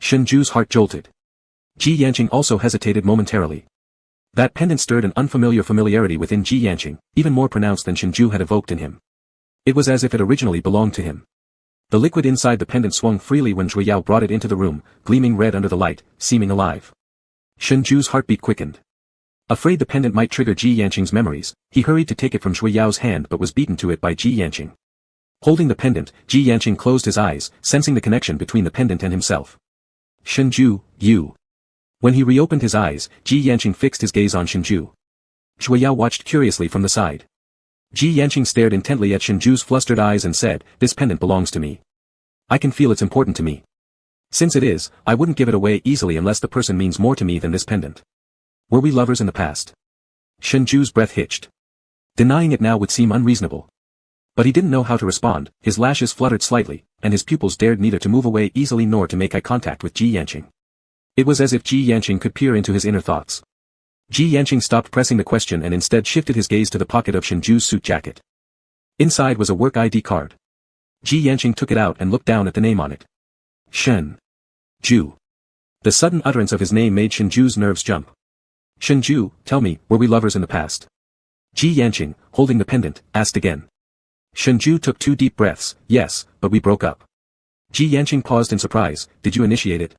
[SPEAKER 1] Shenzhou's heart jolted. Ji Yanqing also hesitated momentarily. That pendant stirred an unfamiliar familiarity within Ji Yanqing, even more pronounced than Shenzhou had evoked in him. It was as if it originally belonged to him. The liquid inside the pendant swung freely when Zhui Yao brought it into the room, gleaming red under the light, seeming alive. Shenzhou's heartbeat quickened. Afraid the pendant might trigger Ji Yanqing's memories, he hurried to take it from Zhui Yao's hand but was beaten to it by Ji Yanqing. Holding the pendant, Ji Yanqing closed his eyes, sensing the connection between the pendant and himself. "Shenzhou, you." When he reopened his eyes, Ji Yanqing fixed his gaze on Shenzhou. Zhui Yao watched curiously from the side. Ji Yanqing stared intently at Shenzhou's flustered eyes and said, "This pendant belongs to me. I can feel it's important to me. Since it is, I wouldn't give it away easily unless the person means more to me than this pendant." Were we lovers in the past? Shengzhu's breath hitched. Denying it now would seem unreasonable. But he didn't know how to respond, his lashes fluttered slightly, and his pupils dared neither to move away easily nor to make eye contact with Ji Yanqing. It was as if Ji Yanqing could peer into his inner thoughts. Ji Yanqing stopped pressing the question and instead shifted his gaze to the pocket of Shengzhu's suit jacket. Inside was a work ID card. Ji Yanqing took it out and looked down at the name on it. Shenzhou. The sudden utterance of his name made Shenzhou's nerves jump. Shenzhou, tell me, were we lovers in the past? Ji Yanqing, holding the pendant, asked again. Shenzhou took 2 deep breaths. Yes, but we broke up. Ji Yanqing paused in surprise. Did you initiate it?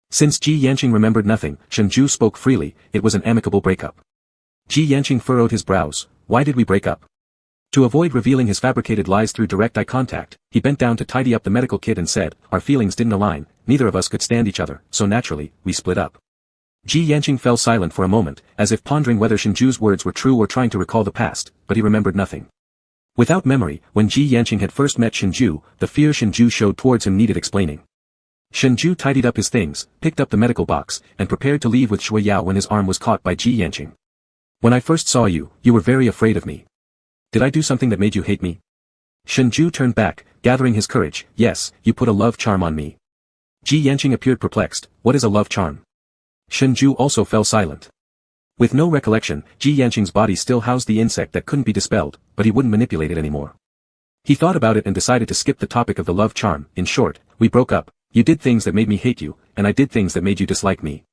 [SPEAKER 1] Since Ji Yanqing remembered nothing, Shenzhou spoke freely. It was an amicable breakup. Ji Yanqing furrowed his brows. Why did we break up? To avoid revealing his fabricated lies through direct eye contact, he bent down to tidy up the medical kit and said, our feelings didn't align, neither of us could stand each other, so naturally, we split up. Ji Yanqing fell silent for a moment, as if pondering whether Shenzhou's words were true or trying to recall the past, but he remembered nothing. Without memory, when Ji Yanqing had first met Shenzhou, the fear Shenzhou showed towards him needed explaining. Shenzhou tidied up his things, picked up the medical box, and prepared to leave with Shui Yao when his arm was caught by Ji Yanqing. When I first saw you, you were very afraid of me. Did I do something that made you hate me? Shenzhou turned back, gathering his courage. Yes, you put a love charm on me. Ji Yanqing appeared perplexed. What is a love charm? Shenzhou also fell silent. With no recollection, Ji Yanqing's body still housed the insect that couldn't be dispelled, but he wouldn't manipulate it anymore. He thought about it and decided to skip the topic of the love charm. In short, we broke up. You did things that made me hate you, and I did things that made you dislike me.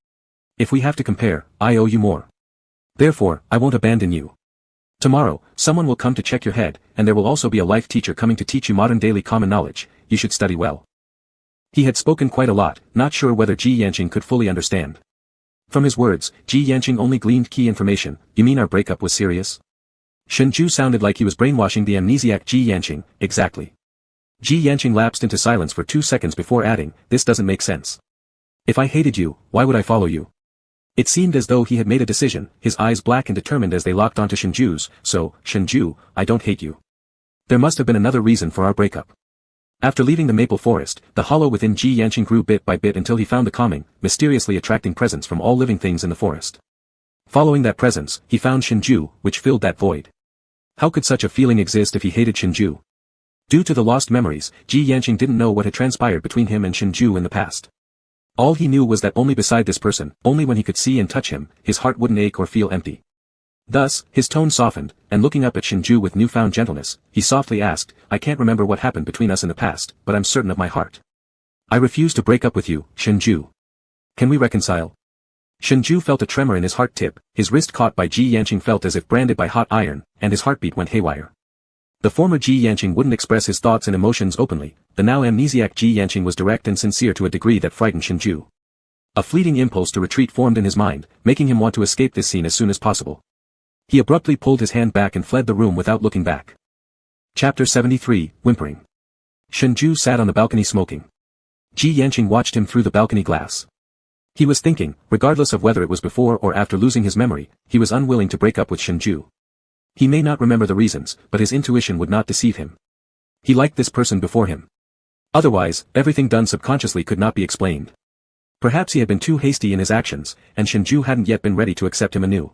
[SPEAKER 1] If we have to compare, I owe you more. Therefore, I won't abandon you. Tomorrow, someone will come to check your head, and there will also be a life teacher coming to teach you modern daily common knowledge. You should study well. He had spoken quite a lot, not sure whether Ji Yanqing could fully understand. From his words, Ji Yanqing only gleaned key information. You mean our breakup was serious? Shenzhou sounded like he was brainwashing the amnesiac Ji Yanqing. Exactly. Ji Yanqing lapsed into silence for 2 seconds before adding, this doesn't make sense. If I hated you, why would I follow you? It seemed as though he had made a decision, his eyes black and determined as they locked onto Shenzhou's. So, Shenzhou, I don't hate you. There must have been another reason for our breakup. After leaving the maple forest, the hollow within Ji Yanqing grew bit by bit until he found the calming, mysteriously attracting presence from all living things in the forest. Following that presence, he found Shenzhou, which filled that void. How could such a feeling exist if he hated Shenzhou? Due to the lost memories, Ji Yanqing didn't know what had transpired between him and Shenzhou in the past. All he knew was that only beside this person, only when he could see and touch him, his heart wouldn't ache or feel empty. Thus, his tone softened, and looking up at Shenzhou with newfound gentleness, he softly asked, I can't remember what happened between us in the past, but I'm certain of my heart. I refuse to break up with you, Shenzhou. Can we reconcile? Shenzhou felt a tremor in his heart tip, his wrist caught by Ji Yanqing felt as if branded by hot iron, and his heartbeat went haywire. The former Ji Yanqing wouldn't express his thoughts and emotions openly, the now amnesiac Ji Yanqing was direct and sincere to a degree that frightened Shenzhou. A fleeting impulse to retreat formed in his mind, making him want to escape this scene as soon as possible. He abruptly pulled his hand back and fled the room without looking back. Chapter 73, Whimpering. Shenzhou sat on the balcony smoking. Ji Yanqing watched him through the balcony glass. He was thinking, regardless of whether it was before or after losing his memory, he was unwilling to break up with Shenzhou. He may not remember the reasons, but his intuition would not deceive him. He liked this person before him. Otherwise, everything done subconsciously could not be explained. Perhaps he had been too hasty in his actions, and Shenzhou hadn't yet been ready to accept him anew.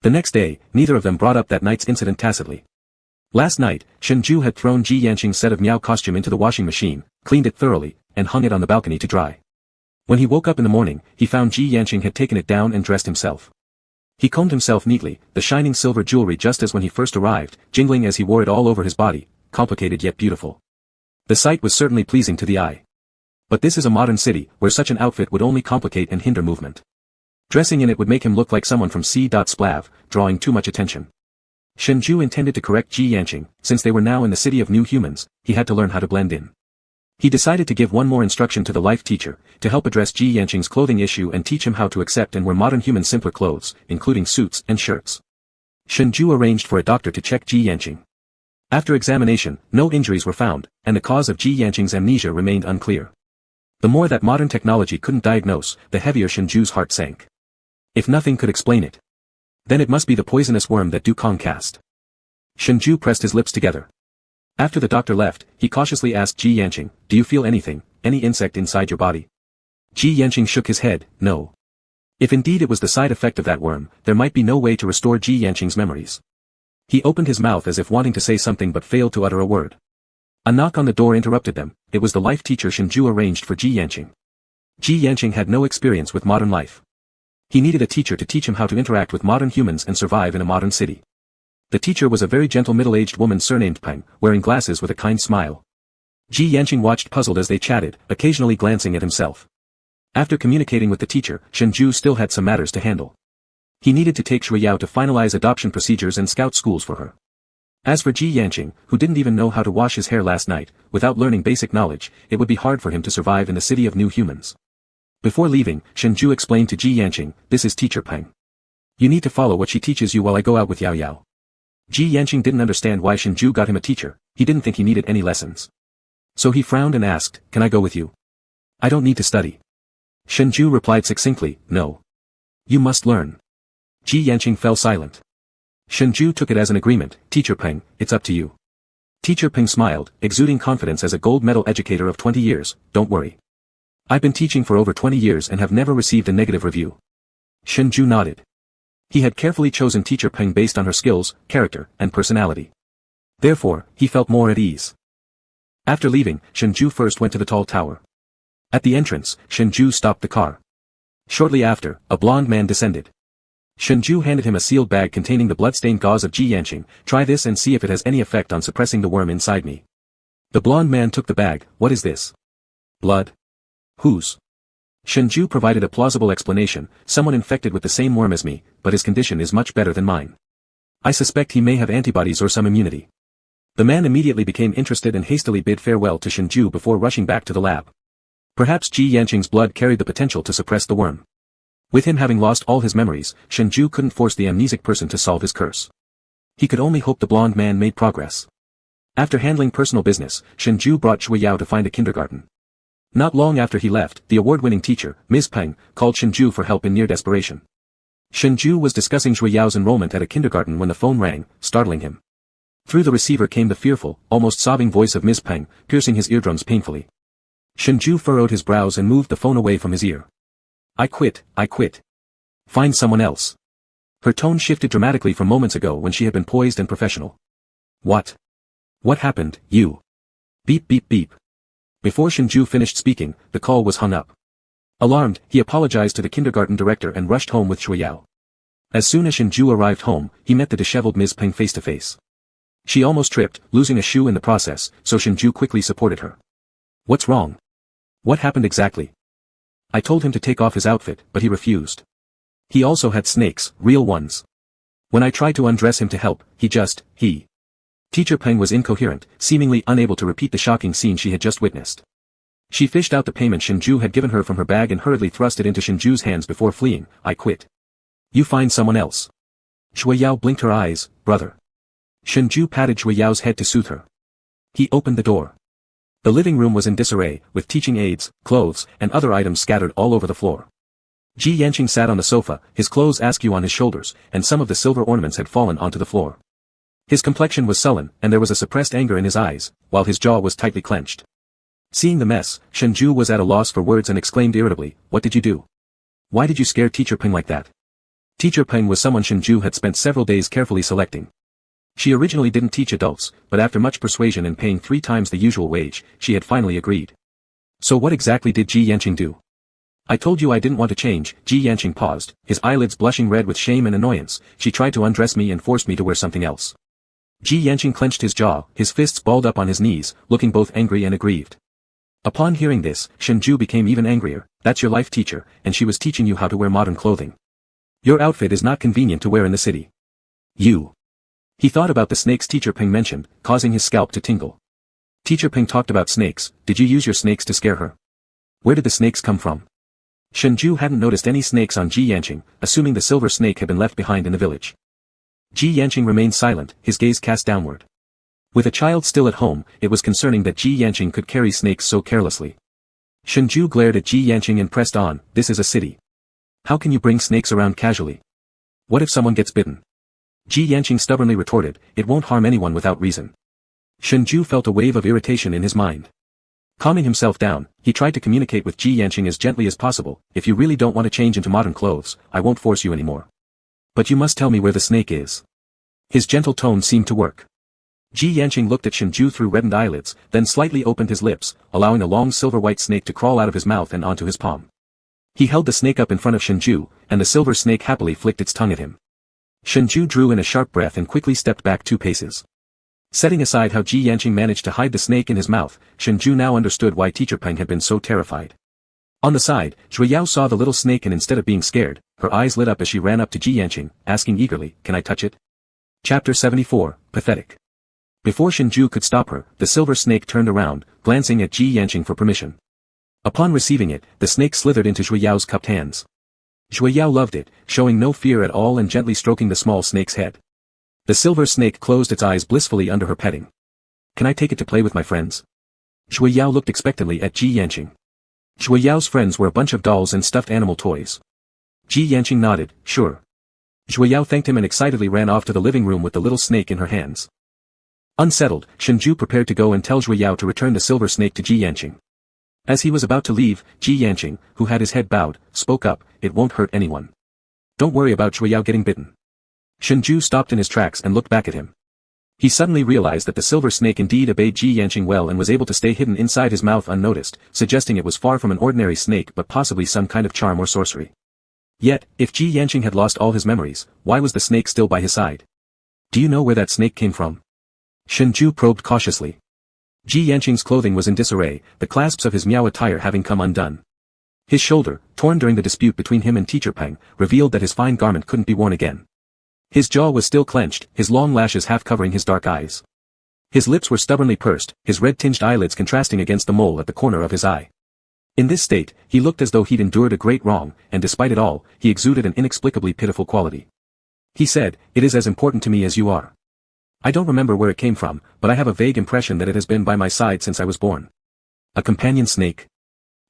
[SPEAKER 1] The next day, neither of them brought up that night's incident tacitly. Last night, Shenzhou had thrown Ji Yanqing's set of Miao costume into the washing machine, cleaned it thoroughly, and hung it on the balcony to dry. When he woke up in the morning, he found Ji Yanqing had taken it down and dressed himself. He combed himself neatly, the shining silver jewelry just as when he first arrived, jingling as he wore it all over his body, complicated yet beautiful. The sight was certainly pleasing to the eye. But this is a modern city, where such an outfit would only complicate and hinder movement. Dressing in it would make him look like someone from C.Splav, drawing too much attention. Shenzhou intended to correct Ji Yanqing, since they were now in the city of new humans, he had to learn how to blend in. He decided to give one more instruction to the life teacher, to help address Ji Yanqing's clothing issue and teach him how to accept and wear modern human simpler clothes, including suits and shirts. Shenzhou arranged for a doctor to check Ji Yanqing. After examination, no injuries were found, and the cause of Ji Yanqing's amnesia remained unclear. The more that modern technology couldn't diagnose, the heavier Shenzhou's heart sank. If nothing could explain it, then it must be the poisonous worm that Dukong cast. Shenzhou pressed his lips together. After the doctor left, he cautiously asked Ji Yanqing, do you feel anything, any insect inside your body? Ji Yanqing shook his head, no. If indeed it was the side effect of that worm, there might be no way to restore Ji Yanqing's memories. He opened his mouth as if wanting to say something but failed to utter a word. A knock on the door interrupted them. It was the life teacher Shengzhai arranged for Ji Yanqing. Ji Yanqing had no experience with modern life. He needed a teacher to teach him how to interact with modern humans and survive in a modern city. The teacher was a very gentle middle-aged woman surnamed Peng, wearing glasses with a kind smile. Ji Yanqing watched puzzled as they chatted, occasionally glancing at himself. After communicating with the teacher, Shengzhai still had some matters to handle. He needed to take Shui Yao to finalize adoption procedures and scout schools for her. As for Ji Yanqing, who didn't even know how to wash his hair last night, without learning basic knowledge, it would be hard for him to survive in the city of new humans. Before leaving, Shengzhai explained to Ji Yanqing, "This is Teacher Peng. You need to follow what she teaches you while I go out with Yao Yao." Ji Yanqing didn't understand why Shengzhai got him a teacher. He didn't think he needed any lessons. So he frowned and asked, "Can I go with you?" "I don't need to study." Shengzhai replied succinctly, "No. You must learn." Ji Yanqing fell silent. Shengzhai took it as an agreement. "Teacher Peng, it's up to you." Teacher Peng smiled, exuding confidence as a gold medal educator of 20 years, "Don't worry. I've been teaching for over 20 years and have never received a negative review." Shengzhai nodded. He had carefully chosen Teacher Peng based on her skills, character, and personality. Therefore, he felt more at ease. After leaving, Shengzhai first went to the tall tower. At the entrance, Shengzhai stopped the car. Shortly after, a blond man descended. Shengzhai handed him a sealed bag containing the blood-stained gauze of Ji Yanqing. "Try this and see if it has any effect on suppressing the worm inside me." The blond man took the bag. "What is this?" "Blood." "Whose?" Shengzhai provided a plausible explanation. "Someone infected with the same worm as me, but his condition is much better than mine. I suspect he may have antibodies or some immunity." The man immediately became interested and hastily bid farewell to Shengzhai before rushing back to the lab. Perhaps Ji Yanqing's blood carried the potential to suppress the worm. With him having lost all his memories, Shengzhai couldn't force the amnesic person to solve his curse. He could only hope the blond man made progress. After handling personal business, Shengzhai brought Shui Yao to find a kindergarten. Not long after he left, the award-winning teacher, Ms. Peng, called Shengzhai for help in near desperation. Shengzhai was discussing Shui Yao's enrollment at a kindergarten when the phone rang, startling him. Through the receiver came the fearful, almost sobbing voice of Ms. Peng, piercing his eardrums painfully. Shengzhai furrowed his brows and moved the phone away from his ear. I quit. Find someone else." Her tone shifted dramatically from moments ago when she had been poised and professional. "What? What happened, you?" Beep beep beep. Before Shengzhai finished speaking, the call was hung up. Alarmed, he apologized to the kindergarten director and rushed home with Shui Yao. As soon as Shengzhai arrived home, he met the disheveled Ms. Peng face to face. She almost tripped, losing a shoe in the process, so Shengzhai quickly supported her. "What's wrong? What happened exactly?" "I told him to take off his outfit, but he refused. He also had snakes, real ones. When I tried to undress him to help, he. Teacher Peng was incoherent, seemingly unable to repeat the shocking scene she had just witnessed. She fished out the payment Shengzhai had given her from her bag and hurriedly thrust it into Shengzhu's hands before fleeing. "I quit. You find someone else." Shui Yao blinked her eyes. "Brother." Shengzhai patted Shui Yao's head to soothe her. He opened the door. The living room was in disarray, with teaching aids, clothes, and other items scattered all over the floor. Ji Yanqing sat on the sofa, his clothes askew on his shoulders, and some of the silver ornaments had fallen onto the floor. His complexion was sullen, and there was a suppressed anger in his eyes, while his jaw was tightly clenched. Seeing the mess, Shengzhai was at a loss for words and exclaimed irritably, "What did you do? Why did you scare Teacher Peng like that?" Teacher Peng was someone Shengzhai had spent several days carefully selecting. She originally didn't teach adults, but after much persuasion and paying 3 times the usual wage, she had finally agreed. "So what exactly did Ji Yanqing do?" "I told you I didn't want to change." Ji Yanqing paused, his eyelids blushing red with shame and annoyance. "She tried to undress me and forced me to wear something else." Ji Yanqing clenched his jaw, his fists balled up on his knees, looking both angry and aggrieved. Upon hearing this, Shengzhai became even angrier. "That's your life teacher, and she was teaching you how to wear modern clothing. Your outfit is not convenient to wear in the city. You." He thought about the snakes Teacher Peng mentioned, causing his scalp to tingle. Teacher Peng talked about snakes. Did you use your snakes to scare her? Where did the snakes come from? Shengzhai hadn't noticed any snakes on Ji Yanqing, assuming the silver snake had been left behind in the village. Ji Yanqing remained silent, his gaze cast downward. With a child still at home, it was concerning that Ji Yanqing could carry snakes so carelessly. Shengzhai glared at Ji Yanqing and pressed on, "This is a city. How can you bring snakes around casually? What if someone gets bitten?" Ji Yanqing stubbornly retorted, "It won't harm anyone without reason." Shengzhai felt a wave of irritation in his mind. Calming himself down, he tried to communicate with Ji Yanqing as gently as possible. If you really don't want to change into modern clothes, I won't force you anymore. But you must tell me where the snake is. His gentle tone seemed to work. Ji Yanqing looked at Shengzhai through reddened eyelids, then slightly opened his lips, allowing a long silver-white snake to crawl out of his mouth and onto his palm. He held the snake up in front of Shengzhai, and the silver snake happily flicked its tongue at him. Shengzhai drew in a sharp breath and quickly stepped back 2 paces. Setting aside how Ji Yanqing managed to hide the snake in his mouth, Shengzhai now understood why Teacher Peng had been so terrified. On the side, Zhuiyao saw the little snake and instead of being scared, her eyes lit up as she ran up to Ji Yanqing, asking eagerly, "Can I touch it?" Chapter 74, Pathetic. Before Shengzhai could stop her, the silver snake turned around, glancing at Ji Yanqing for permission. Upon receiving it, the snake slithered into Zhuiyao's cupped hands. Zhuiyao loved it, showing no fear at all and gently stroking the small snake's head. The silver snake closed its eyes blissfully under her petting. "Can I take it to play with my friends?" Zhuiyao looked expectantly at Ji Yanqing. Zhuiyao's friends were a bunch of dolls and stuffed animal toys. Ji Yanqing nodded, "Sure." Zhuiyao thanked him and excitedly ran off to the living room with the little snake in her hands. Unsettled, Shengzhai prepared to go and tell Zhuiyao to return the silver snake to Ji Yanqing. As he was about to leave, Ji Yanqing, who had his head bowed, spoke up, "It won't hurt anyone. Don't worry about Zhuiyao getting bitten." Shengzhai stopped in his tracks and looked back at him. He suddenly realized that the silver snake indeed obeyed Ji Yanqing well and was able to stay hidden inside his mouth unnoticed, suggesting it was far from an ordinary snake but possibly some kind of charm or sorcery. Yet, if Ji Yanqing had lost all his memories, why was the snake still by his side? "Do you know where that snake came from?" Shengzhai probed cautiously. Ji Yanqing's clothing was in disarray, the clasps of his Miao attire having come undone. His shoulder, torn during the dispute between him and Teacher Peng, revealed that his fine garment couldn't be worn again. His jaw was still clenched, his long lashes half covering his dark eyes. His lips were stubbornly pursed, his red-tinged eyelids contrasting against the mole at the corner of his eye. In this state, he looked as though he'd endured a great wrong, and despite it all, he exuded an inexplicably pitiful quality. He said, "It is as important to me as you are. I don't remember where it came from, but I have a vague impression that it has been by my side since I was born." A companion snake.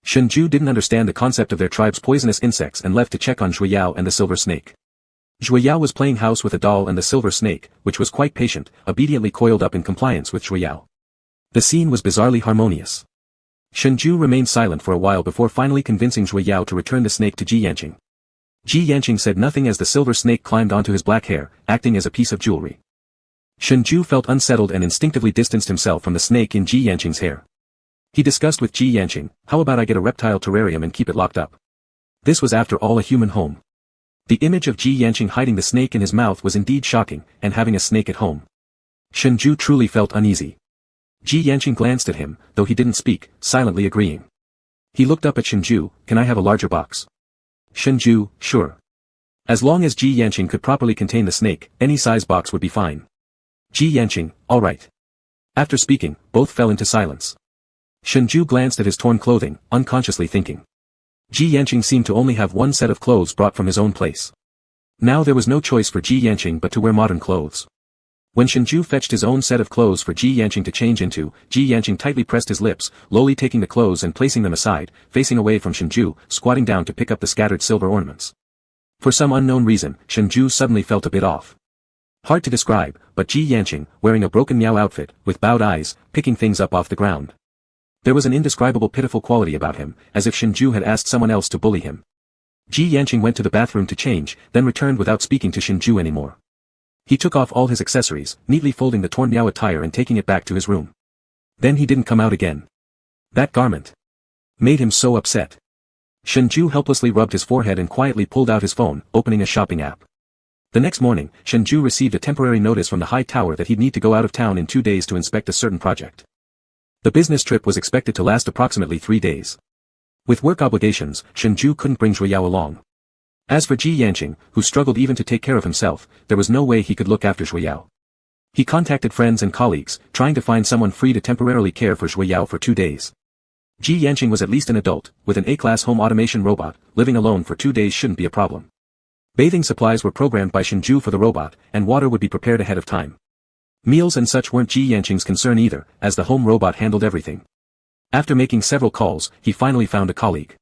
[SPEAKER 1] Shengzhai didn't understand the concept of their tribe's poisonous insects and left to check on Zhuiyao and the silver snake. Zhuiyao was playing house with a doll and the silver snake, which was quite patient, obediently coiled up in compliance with Zhuiyao. The scene was bizarrely harmonious. Shengzhai remained silent for a while before finally convincing Zhuiyao to return the snake to Ji Yanqing. Ji Yanqing said nothing as the silver snake climbed onto his black hair, acting as a piece of jewelry. Shengzhai felt unsettled and instinctively distanced himself from the snake in Ji Yanqing's hair. He discussed with Ji Yanqing, "How about I get a reptile terrarium and keep it locked up?" This was after all a human home. The image of Ji Yanqing hiding the snake in his mouth was indeed shocking, and having a snake at home. Shengzhai truly felt uneasy. Ji Yanqing glanced at him, though he didn't speak, silently agreeing. He looked up at Shengzhai, "Can I have a larger box?" Shengzhai, "Sure." As long as Ji Yanqing could properly contain the snake, any size box would be fine. Ji Yanqing, "All right." After speaking, both fell into silence. Shengzhai glanced at his torn clothing, unconsciously thinking. Ji Yanqing seemed to only have one set of clothes brought from his own place. Now there was no choice for Ji Yanqing but to wear modern clothes. When Shengzhai fetched his own set of clothes for Ji Yanqing to change into, Ji Yanqing tightly pressed his lips, lowly taking the clothes and placing them aside, facing away from Shengzhai, squatting down to pick up the scattered silver ornaments. For some unknown reason, Shengzhai suddenly felt a bit off. Hard to describe, but Ji Yanqing, wearing a broken Miao outfit, with bowed eyes, picking things up off the ground. There was an indescribable pitiful quality about him, as if Shengzhai had asked someone else to bully him. Ji Yanqing went to the bathroom to change, then returned without speaking to Shengzhai anymore. He took off all his accessories, neatly folding the torn Miao attire and taking it back to his room. Then he didn't come out again. That garment made him so upset. Shengzhai helplessly rubbed his forehead and quietly pulled out his phone, opening a shopping app. The next morning, Shengzhai received a temporary notice from the high tower that he'd need to go out of town in 2 days to inspect a certain project. The business trip was expected to last approximately 3 days. With work obligations, Shengzhai couldn't bring Zhuiyao along. As for Ji Yanqing, who struggled even to take care of himself, there was no way he could look after Zhuiyao. He contacted friends and colleagues, trying to find someone free to temporarily care for Zhuiyao for 2 days. Ji Yanqing was at least an adult, with an A-class home automation robot, living alone for 2 days shouldn't be a problem. Bathing supplies were programmed by Shengzhai for the robot, and water would be prepared ahead of time. Meals and such weren't Ji Yanqing's concern either, as the home robot handled everything. After making several calls, he finally found a colleague.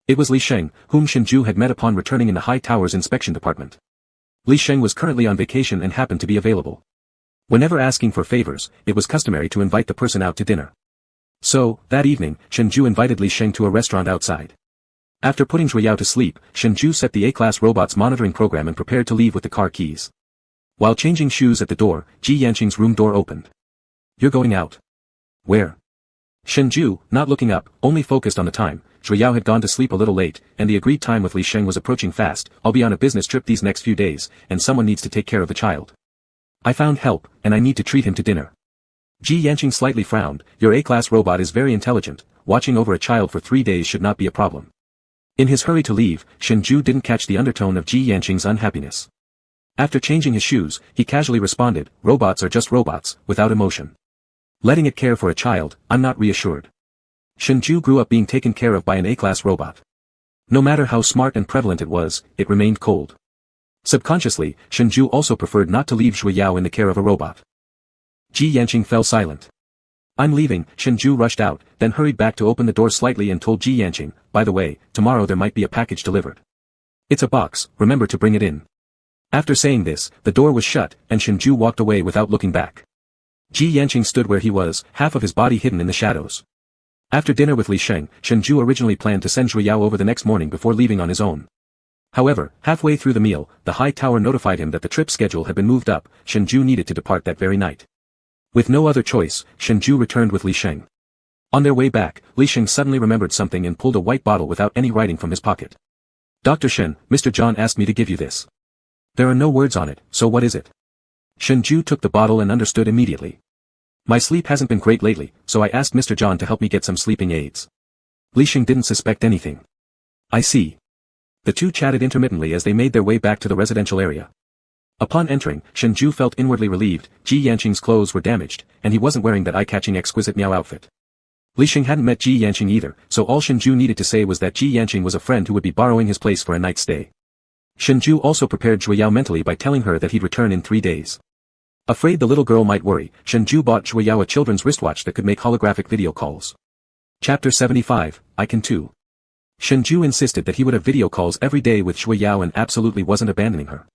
[SPEAKER 1] It was Li Sheng, whom Shengzhai had met upon returning in the High Tower's inspection department. Li Sheng was currently on vacation and happened to be available. Whenever asking for favors, it was customary to invite the person out to dinner. So, that evening, Shengzhai invited Li Sheng to a restaurant outside. After putting Zhuo Yao to sleep, Shengzhai set the A-class robot's monitoring program and prepared to leave with the car keys. While changing shoes at the door, Ji Yanqing's room door opened. "You're going out." "Where?" Shengzhai, not looking up, only focused on the time. Zhuo Yao had gone to sleep a little late, and the agreed time with Li Sheng was approaching fast. "I'll be on a business trip these next few days, and someone needs to take care of the child. I found help, and I need to treat him to dinner." Ji Yanqing slightly frowned. "Your A-class robot is very intelligent. Watching over a child for 3 days should not be a problem." In his hurry to leave, Shengzhai didn't catch the undertone of Ji Yanqing's unhappiness. After changing his shoes, he casually responded, "Robots are just robots, without emotion. Letting it care for a child, I'm not reassured." Shengzhai grew up being taken care of by an A-class robot. No matter how smart and prevalent it was, it remained cold. Subconsciously, Shengzhai also preferred not to leave Zhuo Yao in the care of a robot. Ji Yanqing fell silent. "I'm leaving," Shengzhai rushed out, then hurried back to open the door slightly and told Ji Yanqing, "By the way, tomorrow there might be a package delivered. It's a box, remember to bring it in." After saying this, the door was shut, and Shengzhai walked away without looking back. Ji Yanqing stood where he was, half of his body hidden in the shadows. After dinner with Li Sheng, Shengzhai originally planned to send Zhuo Yao over the next morning before leaving on his own. However, halfway through the meal, the high tower notified him that the trip schedule had been moved up. Shengzhai needed to depart that very night. With no other choice, Shengzhai returned with Li Sheng. On their way back, Li Sheng suddenly remembered something and pulled a white bottle without any writing from his pocket. "Dr. Shen, Mr. John asked me to give you this. There are no words on it, so what is it?" Shengzhai took the bottle and understood immediately. "My sleep hasn't been great lately, so I asked Mr. John to help me get some sleeping aids." Li Sheng didn't suspect anything. "I see." The two chatted intermittently as they made their way back to the residential area. Upon entering, Shengzhai felt inwardly relieved. Ji Yanqing's clothes were damaged, and he wasn't wearing that eye-catching exquisite Miao outfit. Li Sheng hadn't met Ji Yanqing either, so all Shengzhai needed to say was that Ji Yanqing was a friend who would be borrowing his place for a night's stay. Shengzhai also prepared Zhuo Yao mentally by telling her that he'd return in 3 days. Afraid the little girl might worry, Shengzhai bought Zhuo Yao a children's wristwatch that could make holographic video calls. Chapter 75, I Can Too. Shengzhai insisted that he would have video calls every day with Zhuo Yao and absolutely wasn't abandoning her.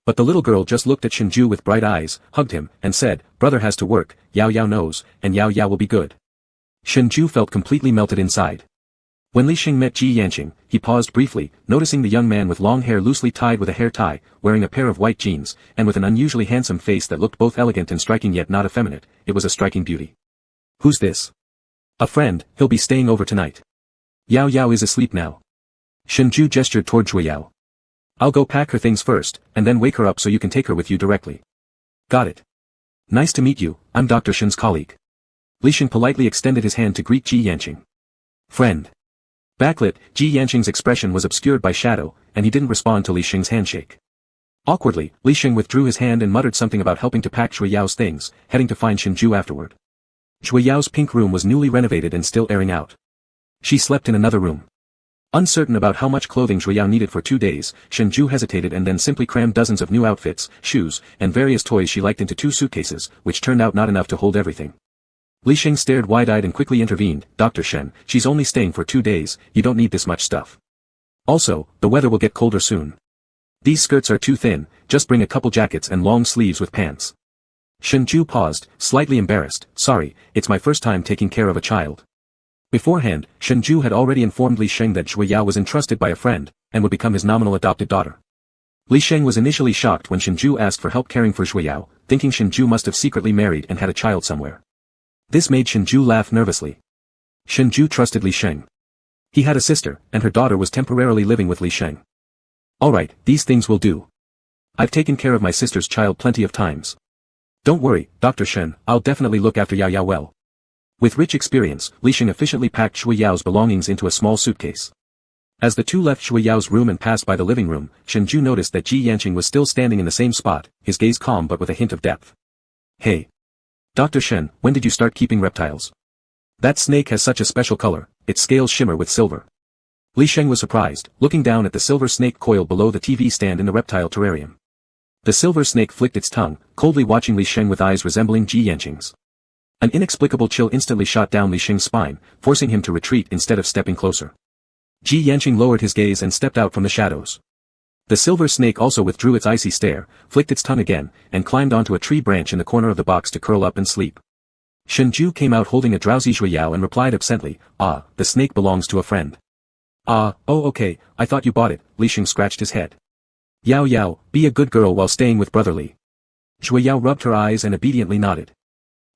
[SPEAKER 1] But the little girl just looked at Shengzhai with bright eyes, hugged him, and said, "Brother has to work, Yao Yao knows, and Yao Yao will be good." Shengzhai felt completely melted inside. When Li Sheng met Ji Yanqing, he paused briefly, noticing the young man with long hair loosely tied with a hair tie, wearing a pair of white jeans, and with an unusually handsome face that looked both elegant and striking yet not effeminate. It was a striking beauty. "Who's this?" "A friend, he'll be staying over tonight. Yao Yao is asleep now." Shengzhai gestured toward Zhuo Yao. "I'll go pack her things first, and then wake her up so you can take her with you directly." "Got it. Nice to meet you, I'm Dr. Shen's colleague." Li Sheng politely extended his hand to greet Ji Yanqing. "Friend." Backlit, Ji Yanqing's expression was obscured by shadow, and he didn't respond to Li Sheng's handshake. Awkwardly, Li Sheng withdrew his hand and muttered something about helping to pack Zhuo Yao's things, heading to find Shengzhai afterward. Zhuo Yao's pink room was newly renovated and still airing out. She slept in another room. Uncertain about how much clothing Zhuo Yao needed for 2 days, Shengzhai hesitated and then simply crammed dozens of new outfits, shoes, and various toys she liked into 2 suitcases, which turned out not enough to hold everything. Li Sheng stared wide-eyed and quickly intervened, "Dr. Shen, she's only staying for 2 days, you don't need this much stuff. Also, the weather will get colder soon. These skirts are too thin, just bring a couple jackets and long sleeves with pants." Shengzhai paused, slightly embarrassed, "Sorry, it's my first time taking care of a child." Beforehand, Shengzhai had already informed Li Sheng that Zhuo Yao was entrusted by a friend, and would become his nominal adopted daughter. Li Sheng was initially shocked when Shengzhai asked for help caring for Zhuo Yao, thinking Shengzhai must have secretly married and had a child somewhere. This made Shengzhai laugh nervously. Shengzhai trusted Li Sheng. He had a sister, and her daughter was temporarily living with Li Sheng. "Alright, these things will do. I've taken care of my sister's child plenty of times. Don't worry, Dr. Shen, I'll definitely look after Yao Yao well." With rich experience, Li Sheng efficiently packed Zhuo Yao's belongings into a small suitcase. As the two left Zhuo Yao's room and passed by the living room, Shengzhai noticed that Ji Yanqing was still standing in the same spot, his gaze calm but with a hint of depth. "Hey. Dr. Shen, when did you start keeping reptiles? That snake has such a special color, its scales shimmer with silver." Li Sheng was surprised, looking down at the silver snake coiled below the TV stand in the reptile terrarium. The silver snake flicked its tongue, coldly watching Li Sheng with eyes resembling Ji Yanqing's. An inexplicable chill instantly shot down Li Sheng's spine, forcing him to retreat instead of stepping closer. Ji Yanqing lowered his gaze and stepped out from the shadows. The silver snake also withdrew its icy stare, flicked its tongue again, and climbed onto a tree branch in the corner of the box to curl up and sleep. Shengzhai came out holding a drowsy Zhui Yao and replied absently, "Ah, the snake belongs to a friend." "Ah, oh okay, I thought you bought it," Li Sheng scratched his head. "Yao Yao, be a good girl while staying with Brother Li." Zhui Yao rubbed her eyes and obediently nodded.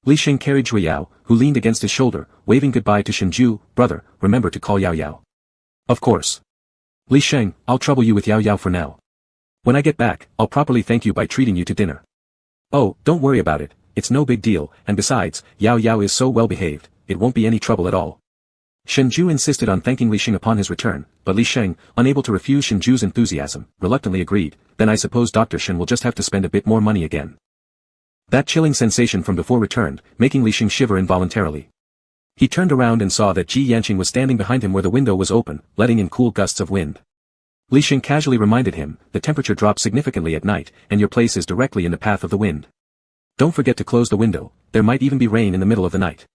[SPEAKER 1] Li Sheng carried Zhui Yao, who leaned against his shoulder, waving goodbye to Shengzhai. "Brother, remember to call Yao Yao." "Of course. Li Sheng, I'll trouble you with Yao Yao for now. When I get back, I'll properly thank you by treating you to dinner." "Oh, don't worry about it, it's no big deal, and besides, Yao Yao is so well behaved, it won't be any trouble at all." Shengzhai insisted on thanking Li Sheng upon his return, but Li Sheng, unable to refuse Shengzhu's enthusiasm, reluctantly agreed. "Then I suppose Dr. Shen will just have to spend a bit more money again." That chilling sensation from before returned, making Li Sheng shiver involuntarily. He turned around and saw that Ji Yanqing was standing behind him where the window was open, letting in cool gusts of wind. Li Sheng casually reminded him, "The temperature drops significantly at night, and your place is directly in the path of the wind. Don't forget to close the window, there might even be rain in the middle of the night."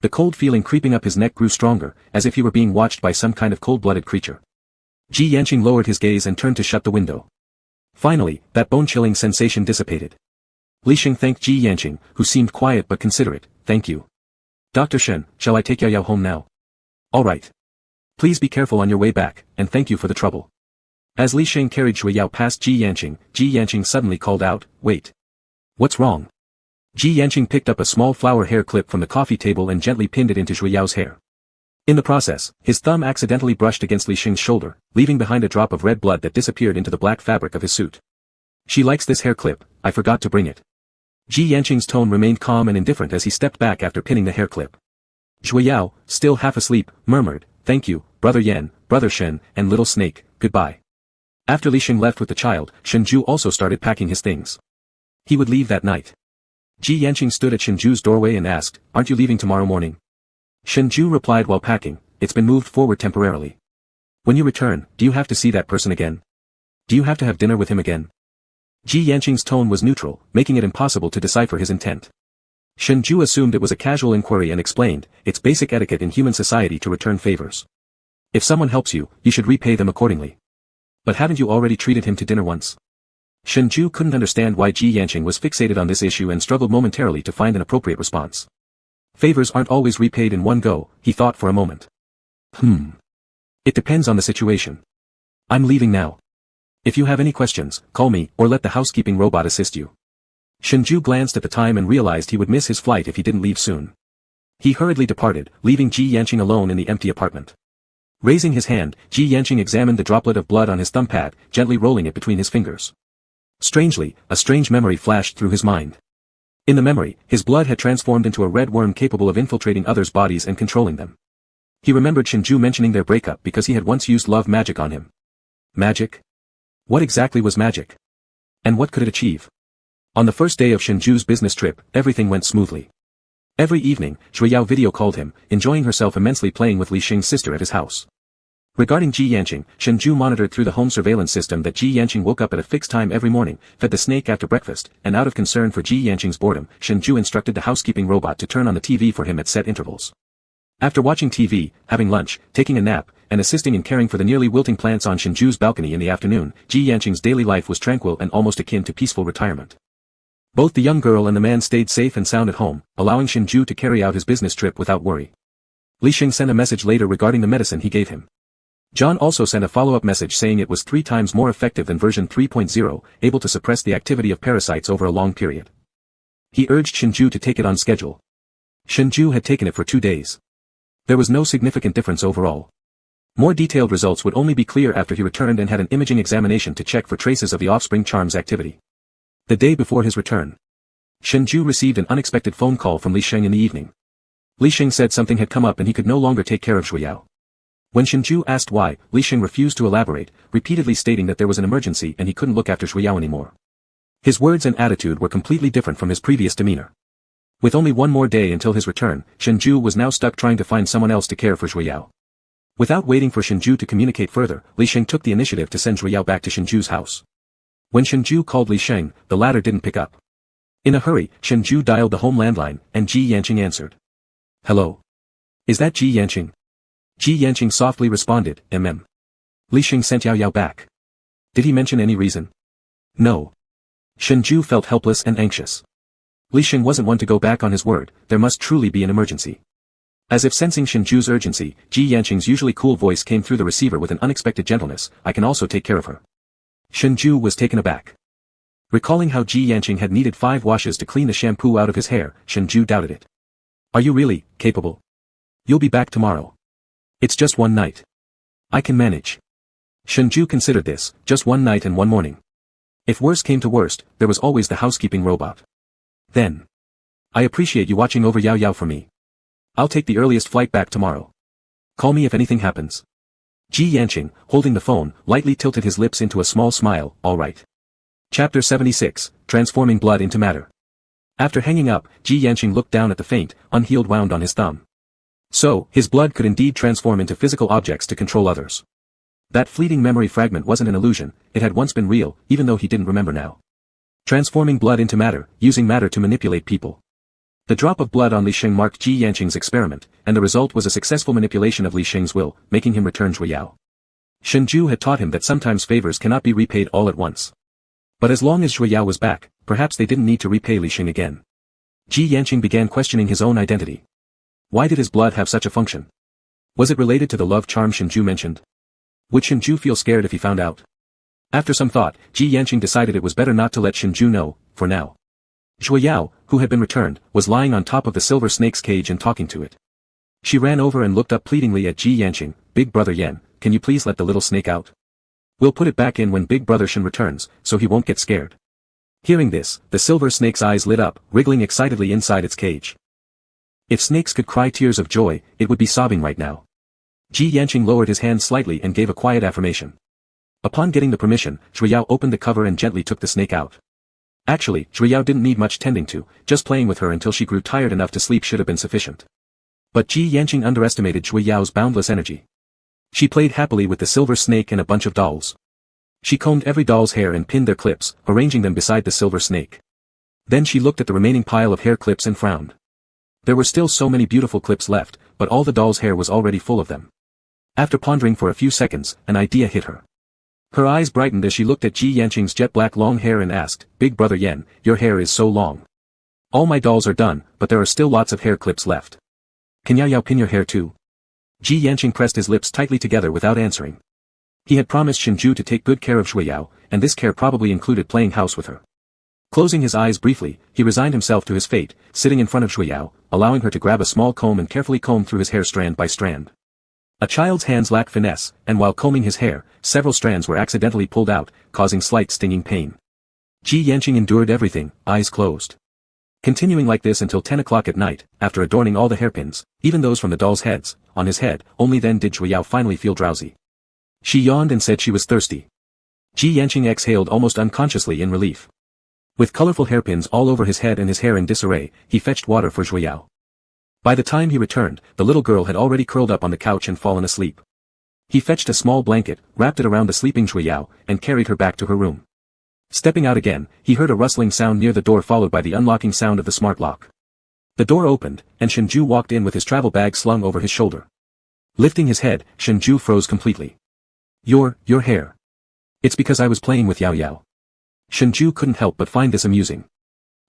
[SPEAKER 1] The cold feeling creeping up his neck grew stronger, as if he were being watched by some kind of cold-blooded creature. Ji Yanqing lowered his gaze and turned to shut the window. Finally, that bone-chilling sensation dissipated. Li Sheng thanked Ji Yanqing, who seemed quiet but considerate. "Thank you. Dr. Shen, shall I take Yao Yao home now?" "All right. Please be careful on your way back, and thank you for the trouble." As Li Sheng carried Zhui Yao past Ji Yanqing suddenly called out, "Wait. What's wrong?" Ji Yanqing picked up a small flower hair clip from the coffee table and gently pinned it into Zhui Yao's hair. In the process, his thumb accidentally brushed against Li Sheng's shoulder, leaving behind a drop of red blood that disappeared into the black fabric of his suit. "She likes this hair clip, I forgot to bring it." Ji Yanqing's tone remained calm and indifferent as he stepped back after pinning the hair clip. Zhui Yao, still half asleep, murmured, "Thank you, Brother Yan, Brother Shen, and Little Snake, goodbye." After Li Sheng left with the child, Shengzhai also started packing his things. He would leave that night. Ji Yanqing stood at Shengzhu's doorway and asked, "Aren't you leaving tomorrow morning?" Shengzhai replied while packing, "It's been moved forward temporarily. When you return, do you have to see that person again? Do you have to have dinner with him again?" Ji Yanqing's tone was neutral, making it impossible to decipher his intent. Shengzhai assumed it was a casual inquiry and explained, "It's basic etiquette in human society to return favors. If someone helps you, you should repay them accordingly. But haven't you already treated him to dinner once?" Shengzhai couldn't understand why Ji Yanqing was fixated on this issue and struggled momentarily to find an appropriate response. Favors aren't always repaid in one go, he thought for a moment. It depends on the situation. I'm leaving now. If you have any questions, call me, or let the housekeeping robot assist you. Shengzhai glanced at the time and realized he would miss his flight if he didn't leave soon. He hurriedly departed, leaving Ji Yanqing alone in the empty apartment. Raising his hand, Ji Yanqing examined the droplet of blood on his thumb pad, gently rolling it between his fingers. Strangely, a strange memory flashed through his mind. In the memory, his blood had transformed into a red worm capable of infiltrating others' bodies and controlling them. He remembered Shengzhai mentioning their breakup because he had once used love magic on him. Magic? What exactly was magic? And what could it achieve? On the first day of Shengzhu's business trip, everything went smoothly. Every evening, Zhui Yao video called him, enjoying herself immensely playing with Li Sheng's sister at his house. Regarding Ji Yanqing, Shengzhai monitored through the home surveillance system that Ji Yanqing woke up at a fixed time every morning, fed the snake after breakfast, and out of concern for Ji Yanqing's boredom, Shengzhai instructed the housekeeping robot to turn on the TV for him at set intervals. After watching TV, having lunch, taking a nap, and assisting in caring for the nearly wilting plants on Shengzhu's balcony in the afternoon, Ji Yanqing's daily life was tranquil and almost akin to peaceful retirement. Both the young girl and the man stayed safe and sound at home, allowing Shengzhai to carry out his business trip without worry. Li Sheng sent a message later regarding the medicine he gave him. John also sent a follow-up message saying it was 3 times more effective than version 3.0, able to suppress the activity of parasites over a long period. He urged Shengzhai to take it on schedule. Shengzhai had taken it for 2 days. There was no significant difference overall. More detailed results would only be clear after he returned and had an imaging examination to check for traces of the offspring charm's activity. The day before his return, Shengzhai received an unexpected phone call from Li Sheng in the evening. Li Sheng said something had come up and he could no longer take care of Zhui Yao. When Shengzhai asked why, Li Sheng refused to elaborate, repeatedly stating that there was an emergency and he couldn't look after Zhui Yao anymore. His words and attitude were completely different from his previous demeanor. With only one more day until his return, Shengzhai was now stuck trying to find someone else to care for Zhui Yao. Without waiting for Shengzhai to communicate further, Li Sheng took the initiative to send Zhui Yao back to Shengzhu's house. When Shengzhai called Li Sheng, the latter didn't pick up. In a hurry, Shengzhai dialed the home landline, and Ji Yanqing answered. "Hello? Is that Ji Yanqing?" Ji Yanqing softly responded, Li Sheng sent Yao Yao back. Did he mention any reason? No. Shengzhai felt helpless and anxious. Li Sheng wasn't one to go back on his word, there must truly be an emergency. As if sensing Shenzhu's urgency, Ji Yanqing's usually cool voice came through the receiver with an unexpected gentleness, I can also take care of her. Shenzhu was taken aback. Recalling how Ji Yanqing had needed 5 washes to clean the shampoo out of his hair, Shenzhu doubted it. Are you really capable? You'll be back tomorrow. It's just one night. I can manage. Shenzhu considered this, just one night and one morning. If worse came to worst, there was always the housekeeping robot. Then. I appreciate you watching over Yao Yao for me. I'll take the earliest flight back tomorrow. Call me if anything happens. Ji Yanqing, holding the phone, lightly tilted his lips into a small smile, all right. Chapter 76, Transforming Blood into Matter. After hanging up, Ji Yanqing looked down at the faint, unhealed wound on his thumb. So, his blood could indeed transform into physical objects to control others. That fleeting memory fragment wasn't an illusion, it had once been real, even though he didn't remember now. Transforming blood into matter, using matter to manipulate people. The drop of blood on Li Sheng marked Ji Yanqing's experiment, and the result was a successful manipulation of Li Sheng's will, making him return Zhui Yao. Shenzhu had taught him that sometimes favors cannot be repaid all at once. But as long as Zhui Yao was back, perhaps they didn't need to repay Li Sheng again. Ji Yanqing began questioning his own identity. Why did his blood have such a function? Was it related to the love charm Shenzhu mentioned? Would Shenzhu feel scared if he found out? After some thought, Ji Yanqing decided it was better not to let Shenzhu know, for now. Zhui Yao, who had been returned, was lying on top of the silver snake's cage and talking to it. She ran over and looked up pleadingly at Ji Yanqing, Big Brother Yan, can you please let the little snake out? We'll put it back in when Big Brother Shen returns, so he won't get scared. Hearing this, the silver snake's eyes lit up, wriggling excitedly inside its cage. If snakes could cry tears of joy, it would be sobbing right now. Ji Yanqing lowered his hand slightly and gave a quiet affirmation. Upon getting the permission, Zhui Yao opened the cover and gently took the snake out. Actually, Zhui Yao didn't need much tending to, just playing with her until she grew tired enough to sleep should have been sufficient. But Ji Yanqing underestimated Zhui Yao's boundless energy. She played happily with the silver snake and a bunch of dolls. She combed every doll's hair and pinned their clips, arranging them beside the silver snake. Then she looked at the remaining pile of hair clips and frowned. There were still so many beautiful clips left, but all the doll's hair was already full of them. After pondering for a few seconds, an idea hit her. Her eyes brightened as she looked at Ji Yanqing's jet-black long hair and asked, Big Brother Yan, your hair is so long. All my dolls are done, but there are still lots of hair clips left. Can Yao Yao pin your hair too? Ji Yanqing pressed his lips tightly together without answering. He had promised Shenzhu to take good care of Zhui Yao, and this care probably included playing house with her. Closing his eyes briefly, he resigned himself to his fate, sitting in front of Zhui Yao, allowing her to grab a small comb and carefully comb through his hair strand by strand. A child's hands lack finesse, and while combing his hair, several strands were accidentally pulled out, causing slight stinging pain. Ji Yanqing endured everything, eyes closed. Continuing like this until 10 o'clock at night, after adorning all the hairpins, even those from the dolls' heads, on his head, only then did Zhui Yao finally feel drowsy. She yawned and said she was thirsty. Ji Yanqing exhaled almost unconsciously in relief. With colorful hairpins all over his head and his hair in disarray, he fetched water for Zhui Yao. By the time he returned, the little girl had already curled up on the couch and fallen asleep. He fetched a small blanket, wrapped it around the sleeping Zhui Yao, and carried her back to her room. Stepping out again, he heard a rustling sound near the door followed by the unlocking sound of the smart lock. The door opened, and Shenzhu walked in with his travel bag slung over his shoulder. Lifting his head, Shenzhu froze completely. Your hair. It's because I was playing with Yao Yao. Shenzhu couldn't help but find this amusing.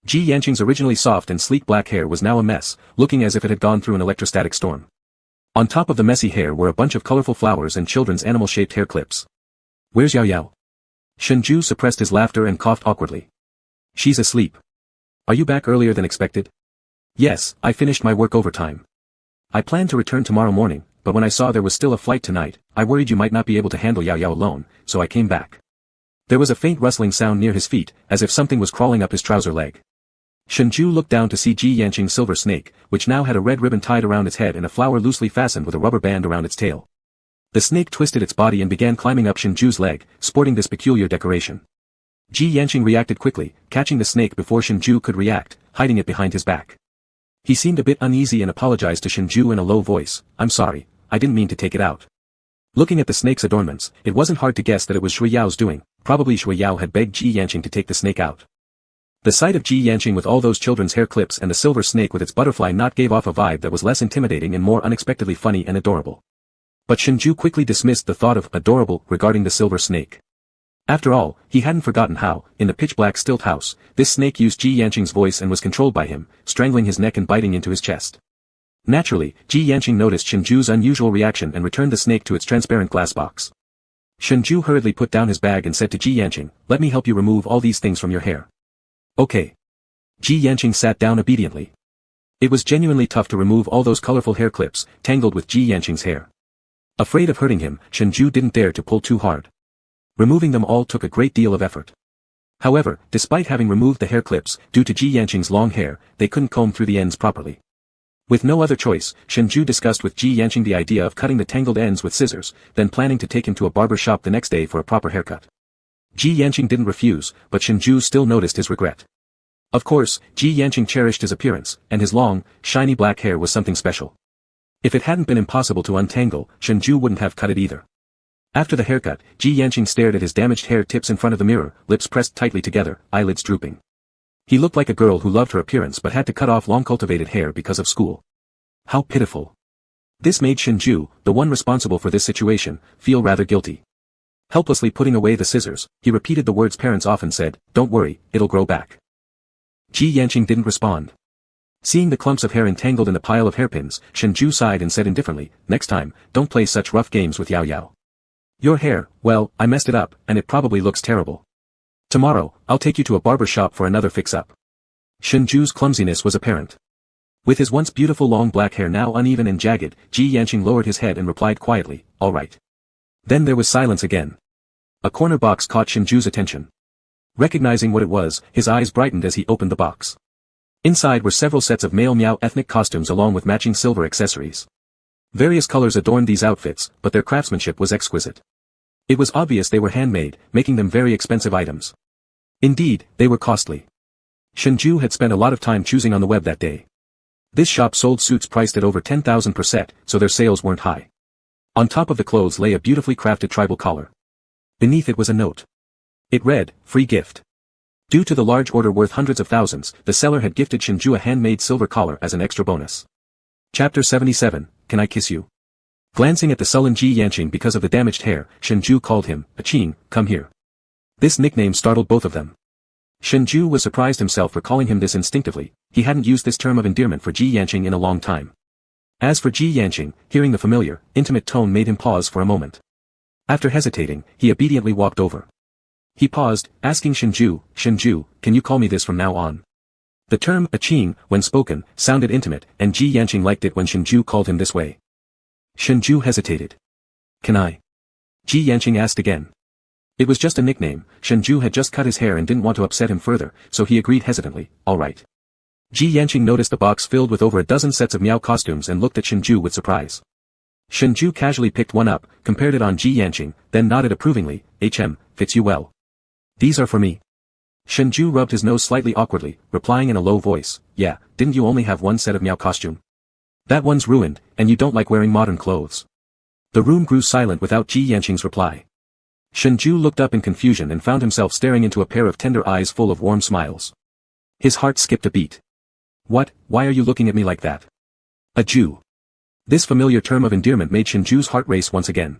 [SPEAKER 1] Ji Yanqing's originally soft and sleek black hair was now a mess, looking as if it had gone through an electrostatic storm. On top of the messy hair were a bunch of colorful flowers and children's animal-shaped hair clips. Where's Yao Yao? Shenzhu suppressed his laughter and coughed awkwardly. She's asleep. Are you back earlier than expected? Yes, I finished my work overtime. I planned to return tomorrow morning, but when I saw there was still a flight tonight, I worried you might not be able to handle Yao Yao alone, so I came back. There was a faint rustling sound near his feet, as if something was crawling up his trouser leg. Shenzhu looked down to see Ji Yanqing's silver snake, which now had a red ribbon tied around its head and a flower loosely fastened with a rubber band around its tail. The snake twisted its body and began climbing up Shenzhu's leg, sporting this peculiar decoration. Ji Yanqing reacted quickly, catching the snake before Shenzhu could react, hiding it behind his back. He seemed a bit uneasy and apologized to Shenzhu in a low voice, I'm sorry, I didn't mean to take it out. Looking at the snake's adornments, it wasn't hard to guess that it was Zhui Yao's doing, probably Zhui Yao had begged Ji Yanqing to take the snake out. The sight of Ji Yanqing with all those children's hair clips and the silver snake with its butterfly knot gave off a vibe that was less intimidating and more unexpectedly funny and adorable. But Shenzhu quickly dismissed the thought of adorable regarding the silver snake. After all, he hadn't forgotten how, in the pitch-black stilt house, this snake used Ji Yanqing's voice and was controlled by him, strangling his neck and biting into his chest. Naturally, Ji Yanqing noticed Shenzhu's unusual reaction and returned the snake to its transparent glass box. Shenzhu hurriedly put down his bag and said to Ji Yanqing, "Let me help you remove all these things from your hair." "Okay." Ji Yanqing sat down obediently. It was genuinely tough to remove all those colorful hair clips, tangled with Ji Yanqing's hair. Afraid of hurting him, Shenzhu didn't dare to pull too hard. Removing them all took a great deal of effort. However, despite having removed the hair clips, due to Ji Yanqing's long hair, they couldn't comb through the ends properly. With no other choice, Shenzhu discussed with Ji Yanqing the idea of cutting the tangled ends with scissors, then planning to take him to a barber shop the next day for a proper haircut. Ji Yanqing didn't refuse, but Shenzhu still noticed his regret. Of course, Ji Yanqing cherished his appearance, and his long, shiny black hair was something special. If it hadn't been impossible to untangle, Shenzhu wouldn't have cut it either. After the haircut, Ji Yanqing stared at his damaged hair tips in front of the mirror, lips pressed tightly together, eyelids drooping. He looked like a girl who loved her appearance but had to cut off long-cultivated hair because of school. How pitiful. This made Shenzhu, the one responsible for this situation, feel rather guilty. Helplessly putting away the scissors, he repeated the words parents often said, "Don't worry, it'll grow back." Ji Yanqing didn't respond. Seeing the clumps of hair entangled in a pile of hairpins, Shenzhu sighed and said indifferently, "Next time, don't play such rough games with Yao Yao. Your hair, well, I messed it up, and it probably looks terrible. Tomorrow, I'll take you to a barber shop for another fix-up." Shenzhu's clumsiness was apparent. With his once beautiful long black hair now uneven and jagged, Ji Yanqing lowered his head and replied quietly, "All right." Then there was silence again. A corner box caught Shenzhu's attention. Recognizing what it was, his eyes brightened as he opened the box. Inside were several sets of male Miao ethnic costumes along with matching silver accessories. Various colors adorned these outfits, but their craftsmanship was exquisite. It was obvious they were handmade, making them very expensive items. Indeed, they were costly. Shenzhu had spent a lot of time choosing on the web that day. This shop sold suits priced at over 10,000 per set, so their sales weren't high. On top of the clothes lay a beautifully crafted tribal collar. Beneath it was a note. It read, "Free gift." Due to the large order worth hundreds of thousands, the seller had gifted Shenzhu a handmade silver collar as an extra bonus. Chapter 77, Can I Kiss You? Glancing at the sullen Ji Yanqing because of the damaged hair, Shenzhu called him, "Aching, come here." This nickname startled both of them. Shenzhu was surprised himself for calling him this instinctively. He hadn't used this term of endearment for Ji Yanqing in a long time. As for Ji Yanqing, hearing the familiar, intimate tone made him pause for a moment. After hesitating, he obediently walked over. He paused, asking Shenzhu, "Shenzhu, can you call me this from now on?" The term "aching," when spoken, sounded intimate, and Ji Yanqing liked it when Shenzhu called him this way. Shenzhu hesitated. "Can I?" Ji Yanqing asked again. It was just a nickname. Shenzhu had just cut his hair and didn't want to upset him further, so he agreed hesitantly, "All right." Ji Yanqing noticed the box filled with over a dozen sets of Miao costumes and looked at Shenzhu with surprise. Shenzhu casually picked one up, compared it on Ji Yanqing, then nodded approvingly, "Fits you well. These are for me." Shenzhu rubbed his nose slightly awkwardly, replying in a low voice, "Yeah, didn't you only have one set of Miao costume? That one's ruined, and you don't like wearing modern clothes." The room grew silent without Ji Yanqing's reply. Shenzhu looked up in confusion and found himself staring into a pair of tender eyes full of warm smiles. His heart skipped a beat. "What, why are you looking at me like that?" "A Jew." This familiar term of endearment made Shenzhu's heart race once again.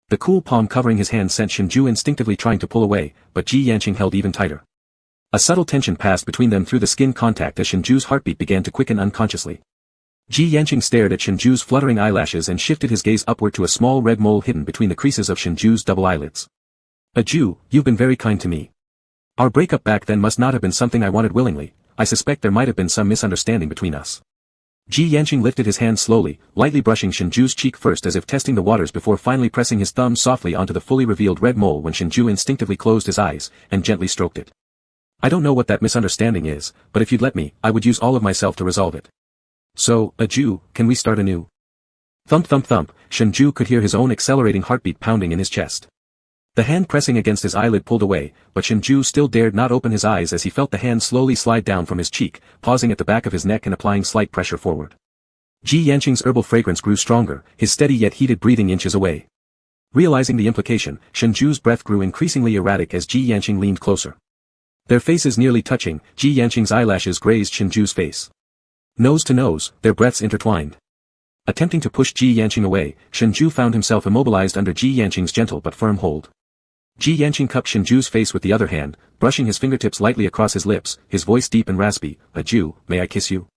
[SPEAKER 1] The cool palm covering his hand sent Shenzhu instinctively trying to pull away, but Ji Yanqing held even tighter. A subtle tension passed between them through the skin contact as Shenzhu's heartbeat began to quicken unconsciously. Ji Yanqing stared at Shenzhu's fluttering eyelashes and shifted his gaze upward to a small red mole hidden between the creases of Shenzhu's double eyelids. "A Jew, you've been very kind to me. Our breakup back then must not have been something I wanted willingly. I suspect there might have been some misunderstanding between us." Ji Yanqing lifted his hand slowly, lightly brushing Shenzhu's cheek first as if testing the waters before finally pressing his thumb softly onto the fully revealed red mole when Shenzhu instinctively closed his eyes, and gently stroked it. "I don't know what that misunderstanding is, but if you'd let me, I would use all of myself to resolve it. So, a Jew, can we start anew?" Thump thump thump, Shenzhu could hear his own accelerating heartbeat pounding in his chest. The hand pressing against his eyelid pulled away, but Shenzhu still dared not open his eyes as he felt the hand slowly slide down from his cheek, pausing at the back of his neck and applying slight pressure forward. Ji Yanqing's herbal fragrance grew stronger, his steady yet heated breathing inches away. Realizing the implication, Shenzhu's breath grew increasingly erratic as Ji Yanqing leaned closer. Their faces nearly touching, Ji Yanqing's eyelashes grazed Shenzhu's face. Nose to nose, their breaths intertwined. Attempting to push Ji Yanqing away, Shenzhu found himself immobilized under Ji Yanqing's gentle but firm hold. Ji Yanqing cupped Shenju's face with the other hand, brushing his fingertips lightly across his lips, his voice deep and raspy. "A Jew, may I kiss you?"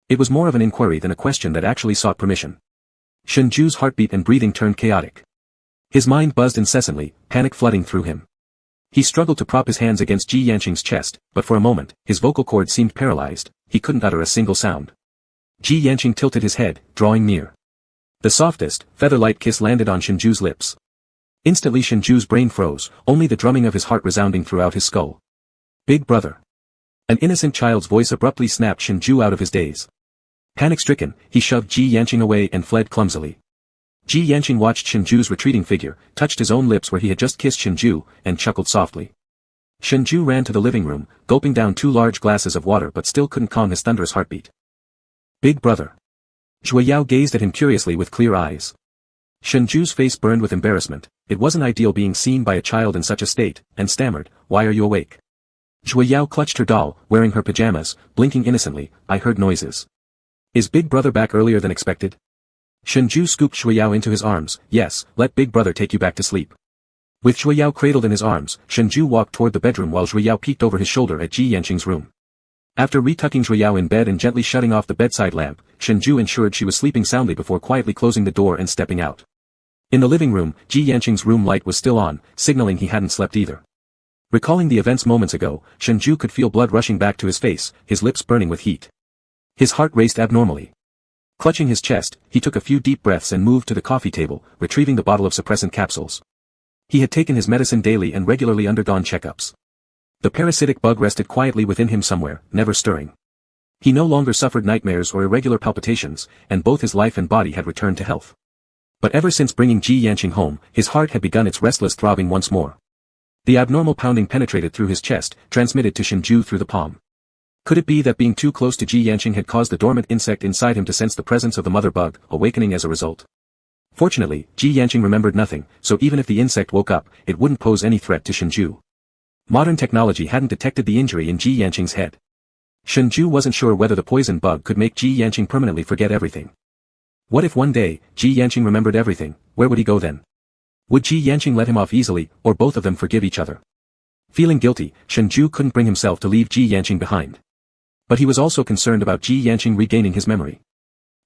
[SPEAKER 1] It was more of an inquiry than a question that actually sought permission. Shenju's heartbeat and breathing turned chaotic. His mind buzzed incessantly, panic flooding through him. He struggled to prop his hands against Ji Yanqing's chest, but for a moment, his vocal cords seemed paralyzed, he couldn't utter a single sound. Ji Yanqing tilted his head, drawing near. The softest, feather-light kiss landed on Shenju's lips. Instantly Shenju's brain froze, only the drumming of his heart resounding throughout his skull. "Big brother." An innocent child's voice abruptly snapped Shenju out of his daze. Panic-stricken, he shoved Ji Yanqing away and fled clumsily. Ji Yanqing watched Shenju's retreating figure, touched his own lips where he had just kissed Shenju, and chuckled softly. Shenju ran to the living room, gulping down 2 large glasses of water but still couldn't calm his thunderous heartbeat. "Big brother." Zhuo Yao gazed at him curiously with clear eyes. Shenju's face burned with embarrassment. It wasn't ideal being seen by a child in such a state, and stammered, "Why are you awake?" Zhuo Yao clutched her doll, wearing her pajamas, blinking innocently, "I heard noises." "Is Big Brother back earlier than expected?" Shenju scooped Zhuo Yao into his arms. "Yes, let Big Brother take you back to sleep." With Zhuo Yao cradled in his arms, Shenju walked toward the bedroom while Zhuo Yao peeked over his shoulder at Ji Yanqing's room. After retucking Zhuo Yao in bed and gently shutting off the bedside lamp, Shenju ensured she was sleeping soundly before quietly closing the door and stepping out. In the living room, Ji Yanqing's room light was still on, signaling he hadn't slept either. Recalling the events moments ago, Shenju could feel blood rushing back to his face, his lips burning with heat. His heart raced abnormally. Clutching his chest, he took a few deep breaths and moved to the coffee table, retrieving the bottle of suppressant capsules. He had taken his medicine daily and regularly undergone checkups. The parasitic bug rested quietly within him somewhere, never stirring. He no longer suffered nightmares or irregular palpitations, and both his life and body had returned to health. But ever since bringing Ji Yanqing home, his heart had begun its restless throbbing once more. The abnormal pounding penetrated through his chest, transmitted to Shenju through the palm. Could it be that being too close to Ji Yanqing had caused the dormant insect inside him to sense the presence of the mother bug, awakening as a result? Fortunately, Ji Yanqing remembered nothing, so even if the insect woke up, it wouldn't pose any threat to Shenju. Modern technology hadn't detected the injury in Ji Yanqing's head. Shenju wasn't sure whether the poison bug could make Ji Yanqing permanently forget everything. What if one day, Ji Yanqing remembered everything? Where would he go then? Would Ji Yanqing let him off easily, or both of them forgive each other? Feeling guilty, Shenju couldn't bring himself to leave Ji Yanqing behind. But he was also concerned about Ji Yanqing regaining his memory.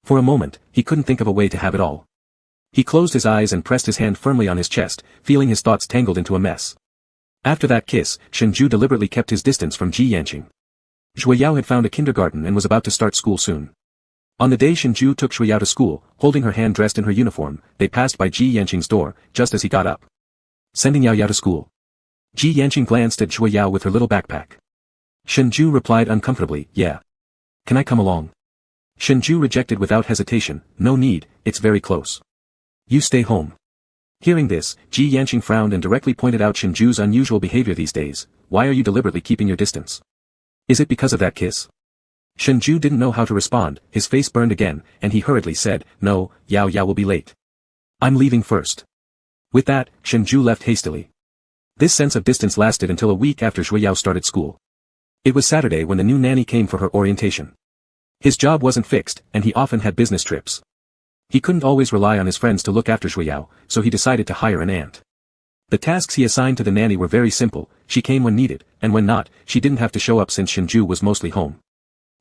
[SPEAKER 1] For a moment, he couldn't think of a way to have it all. He closed his eyes and pressed his hand firmly on his chest, feeling his thoughts tangled into a mess. After that kiss, Shenju deliberately kept his distance from Ji Yanqing. Zhuo Yao had found a kindergarten and was about to start school soon. On the day Shenju took Zhuo Yao to school, holding her hand dressed in her uniform, they passed by Ji Yanqing's door, just as he got up. "Sending Yao Yao to school." Ji Yanqing glanced at Zhuo Yao with her little backpack. Shenju replied uncomfortably, "Yeah. Can I come along?" Shenju rejected without hesitation, "No need, it's very close. You stay home." Hearing this, Ji Yanqing frowned and directly pointed out Shenju's unusual behavior these days. "Why are you deliberately keeping your distance? Is it because of that kiss?" Shenju didn't know how to respond, his face burned again, and he hurriedly said, "No, Yao Yao will be late. I'm leaving first." With that, Shenju left hastily. This sense of distance lasted until a week after Zhuo Yao started school. It was Saturday when the new nanny came for her orientation. His job wasn't fixed, and he often had business trips. He couldn't always rely on his friends to look after Zhuo Yao, so he decided to hire an aunt. The tasks he assigned to the nanny were very simple, she came when needed, and when not, she didn't have to show up since Shenju was mostly home.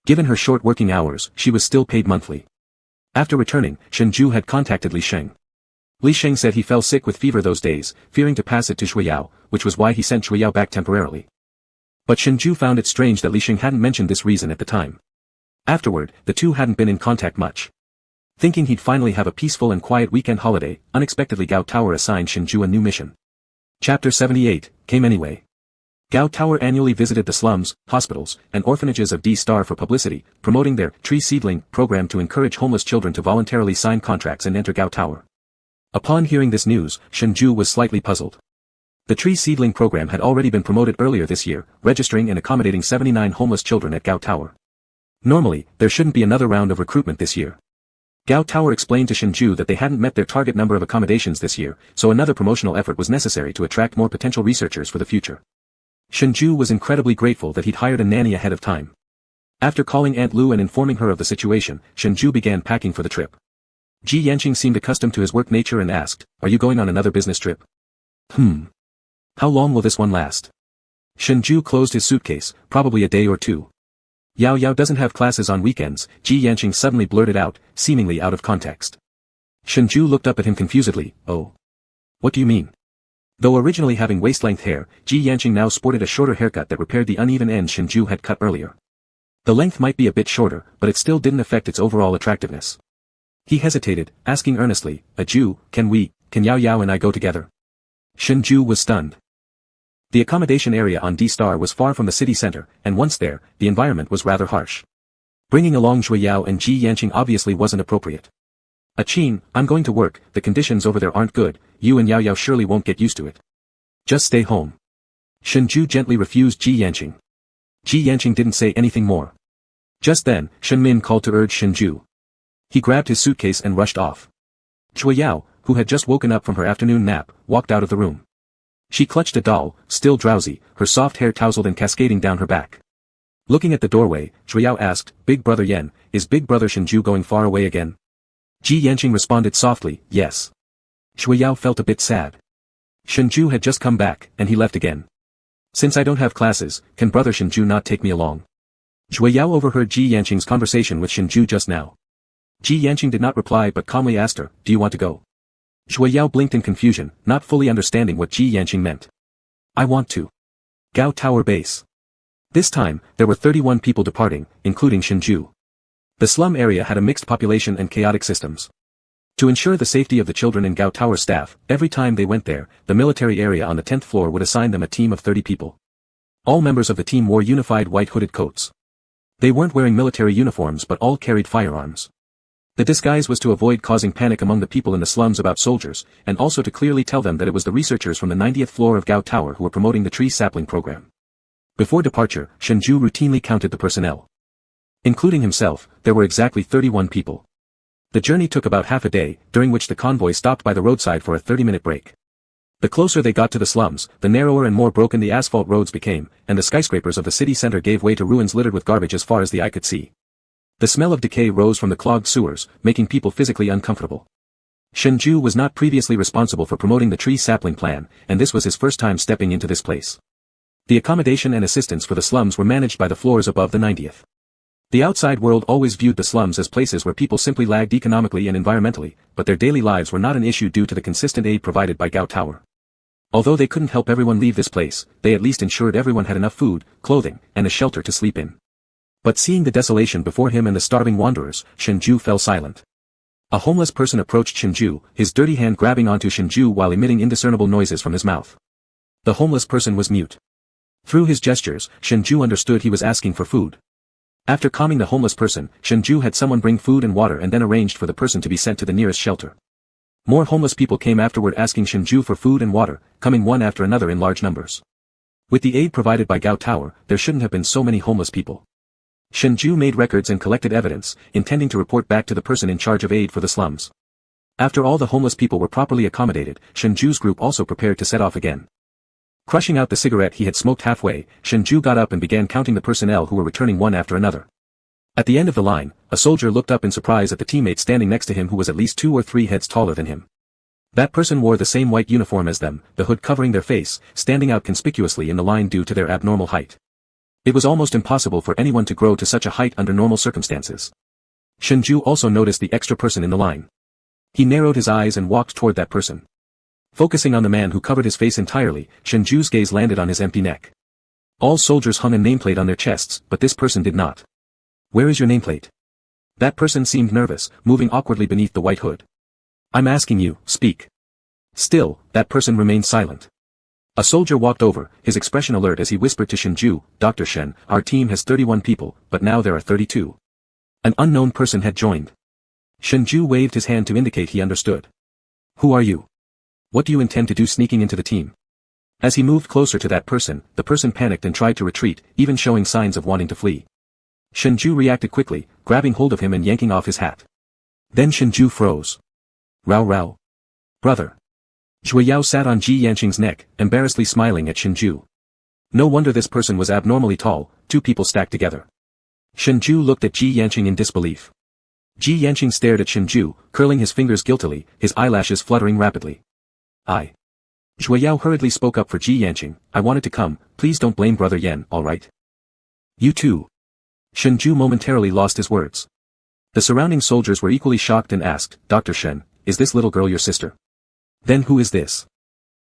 [SPEAKER 1] Given her short working hours, she was still paid monthly. After returning, Shenju had contacted Li Sheng. Li Sheng said he fell sick with fever those days, fearing to pass it to Zhuo Yao, which was why he sent Zhuo Yao back temporarily. But Shenju found it strange that Li Sheng hadn't mentioned this reason at the time. Afterward, the two hadn't been in contact much. Thinking he'd finally have a peaceful and quiet weekend holiday, unexpectedly Gao Tower assigned Shenju a new mission. Chapter 78, came anyway. Gao Tower annually visited the slums, hospitals, and orphanages of D-Star for publicity, promoting their Tree Seedling program to encourage homeless children to voluntarily sign contracts and enter Gao Tower. Upon hearing this news, Shenju was slightly puzzled. The Tree Seedling program had already been promoted earlier this year, registering and accommodating 79 homeless children at Gao Tower. Normally, there shouldn't be another round of recruitment this year. Gao Tower explained to Shenju that they hadn't met their target number of accommodations this year, so another promotional effort was necessary to attract more potential researchers for the future. Shenju was incredibly grateful that he'd hired a nanny ahead of time. After calling Aunt Lu and informing her of the situation, Shenju began packing for the trip. Ji Yanqing seemed accustomed to his work nature and asked, "Are you going on another business trip?" How long will this one last? Shengzhai closed his suitcase, probably a day or two. Yao Yao doesn't have classes on weekends, Ji Yanqing suddenly blurted out, seemingly out of context. Shengzhai looked up at him confusedly, oh. What do you mean? Though originally having waist-length hair, Ji Yanqing now sported a shorter haircut that repaired the uneven ends Shengzhai had cut earlier. The length might be a bit shorter, but it still didn't affect its overall attractiveness. He hesitated, asking earnestly, Ju, can Yao Yao and I go together? Shengzhai was stunned. The accommodation area on D-Star was far from the city center, and once there, the environment was rather harsh. Bringing along Zhui Yao and Ji Yanqing obviously wasn't appropriate. Achin, I'm going to work, the conditions over there aren't good, you and Yao Yao surely won't get used to it. Just stay home. Shengzhai gently refused Ji Yanqing. Ji Yanqing didn't say anything more. Just then, Shen Min called to urge Shengzhai. He grabbed his suitcase and rushed off. Zhui Yao, who had just woken up from her afternoon nap, walked out of the room. She clutched a doll, still drowsy, her soft hair tousled and cascading down her back. Looking at the doorway, Zhui Yao asked, Big Brother Yan, is Big Brother Shengzhai going far away again? Ji Yanqing responded softly, yes. Zhui Yao felt a bit sad. Shengzhai had just come back, and he left again. Since I don't have classes, can Brother Shengzhai not take me along? Zhui Yao overheard Ji Yanqing's conversation with Shengzhai just now. Ji Yanqing did not reply but calmly asked her, do you want to go? Zhui Yao blinked in confusion, not fully understanding what Ji Yanqing meant. I want to. Gao Tower Base. This time, there were 31 people departing, including Shengzhai. The slum area had a mixed population and chaotic systems. To ensure the safety of the children and Gao Tower staff, every time they went there, the military area on the 10th floor would assign them a team of 30 people. All members of the team wore unified white hooded coats. They weren't wearing military uniforms but all carried firearms. The disguise was to avoid causing panic among the people in the slums about soldiers, and also to clearly tell them that it was the researchers from the 90th floor of Gao Tower who were promoting the tree sapling program. Before departure, Shengzhai routinely counted the personnel. Including himself, there were exactly 31 people. The journey took about half a day, during which the convoy stopped by the roadside for a 30-minute break. The closer they got to the slums, the narrower and more broken the asphalt roads became, and the skyscrapers of the city center gave way to ruins littered with garbage as far as the eye could see. The smell of decay rose from the clogged sewers, making people physically uncomfortable. Shengzhai was not previously responsible for promoting the tree sapling plan, and this was his first time stepping into this place. The accommodation and assistance for the slums were managed by the floors above the 90th. The outside world always viewed the slums as places where people simply lagged economically and environmentally, but their daily lives were not an issue due to the consistent aid provided by Gao Tower. Although they couldn't help everyone leave this place, they at least ensured everyone had enough food, clothing, and a shelter to sleep in. But seeing the desolation before him and the starving wanderers, Shengzhai fell silent. A homeless person approached Shengzhai, his dirty hand grabbing onto Shengzhai while emitting indiscernible noises from his mouth. The homeless person was mute. Through his gestures, Shengzhai understood he was asking for food. After calming the homeless person, Shengzhai had someone bring food and water and then arranged for the person to be sent to the nearest shelter. More homeless people came afterward asking Shengzhai for food and water, coming one after another in large numbers. With the aid provided by Gao Tower, there shouldn't have been so many homeless people. Shengzhai made records and collected evidence, intending to report back to the person in charge of aid for the slums. After all the homeless people were properly accommodated, Shengzhai's group also prepared to set off again. Crushing out the cigarette he had smoked halfway, Shengzhai got up and began counting the personnel who were returning one after another. At the end of the line, a soldier looked up in surprise at the teammate standing next to him who was at least 2 or 3 heads taller than him. That person wore the same white uniform as them, the hood covering their face, standing out conspicuously in the line due to their abnormal height. It was almost impossible for anyone to grow to such a height under normal circumstances. Shengzhai also noticed the extra person in the line. He narrowed his eyes and walked toward that person. Focusing on the man who covered his face entirely, Shengzhui's gaze landed on his empty neck. All soldiers hung a nameplate on their chests, but this person did not. Where is your nameplate? That person seemed nervous, moving awkwardly beneath the white hood. I'm asking you, speak. Still, that person remained silent. A soldier walked over, his expression alert as he whispered to Shengzhai, Dr. Shen, our team has 31 people, but now there are 32. An unknown person had joined. Shengzhai waved his hand to indicate he understood. Who are you? What do you intend to do sneaking into the team? As he moved closer to that person, the person panicked and tried to retreat, even showing signs of wanting to flee. Shengzhai reacted quickly, grabbing hold of him and yanking off his hat. Then Shengzhai froze. Rao Rao. Brother. Zhui Yao sat on Ji Yanqing's neck, embarrassedly smiling at Shengzhai. No wonder this person was abnormally tall, 2 people stacked together. Shengzhai looked at Ji Yanqing in disbelief. Ji Yanqing stared at Shengzhai, curling his fingers guiltily, his eyelashes fluttering rapidly. Zhui Yao hurriedly spoke up for Ji Yanqing, I wanted to come, please don't blame brother Yan, alright? You too. Shengzhai momentarily lost his words. The surrounding soldiers were equally shocked and asked, Dr. Shen, is this little girl your sister? Then who is this?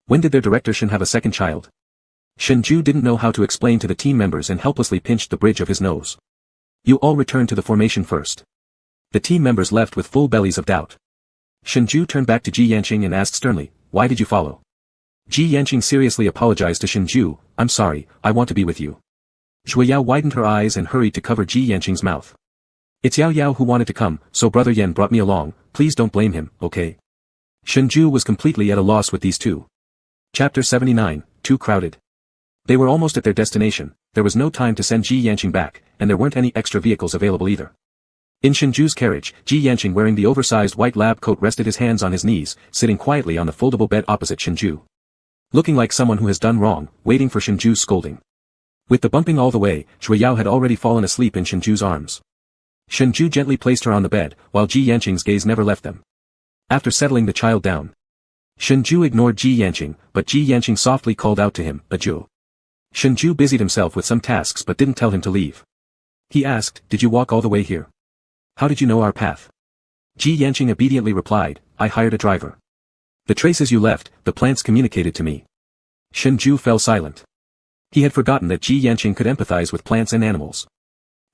[SPEAKER 1] When did their director Shen have a second child? Shengzhai didn't know how to explain to the team members and helplessly pinched the bridge of his nose. You all return to the formation first. The team members left with full bellies of doubt. Shengzhai turned back to Ji Yanqing and asked sternly, why did you follow? Ji Yanqing seriously apologized to Shengzhai, I'm sorry, I want to be with you. Zhui Yao widened her eyes and hurried to cover Ji Yanqing's mouth. It's Yao Yao who wanted to come, so brother Yan brought me along, please don't blame him, okay? Shengzhai was completely at a loss with these two. Chapter 79, Too Crowded. They were almost at their destination, there was no time to send Ji Yanqing back, and there weren't any extra vehicles available either. In Shengzhu's carriage, Ji Yanqing wearing the oversized white lab coat rested his hands on his knees, sitting quietly on the foldable bed opposite Shengzhai. Looking like someone who has done wrong, waiting for Shengzhu's scolding. With the bumping all the way, Zhui Yao had already fallen asleep in Shengzhu's arms. Shengzhai gently placed her on the bed, while Ji Yanqing's gaze never left them. After settling the child down, Shengzhai ignored Ji Yanqing, but Ji Yanqing softly called out to him, Adieu. Shengzhai busied himself with some tasks but didn't tell him to leave. He asked, did you walk all the way here? How did you know our path? Ji Yanqing obediently replied, I hired a driver. The traces you left, the plants communicated to me. Shengzhai fell silent. He had forgotten that Ji Yanqing could empathize with plants and animals.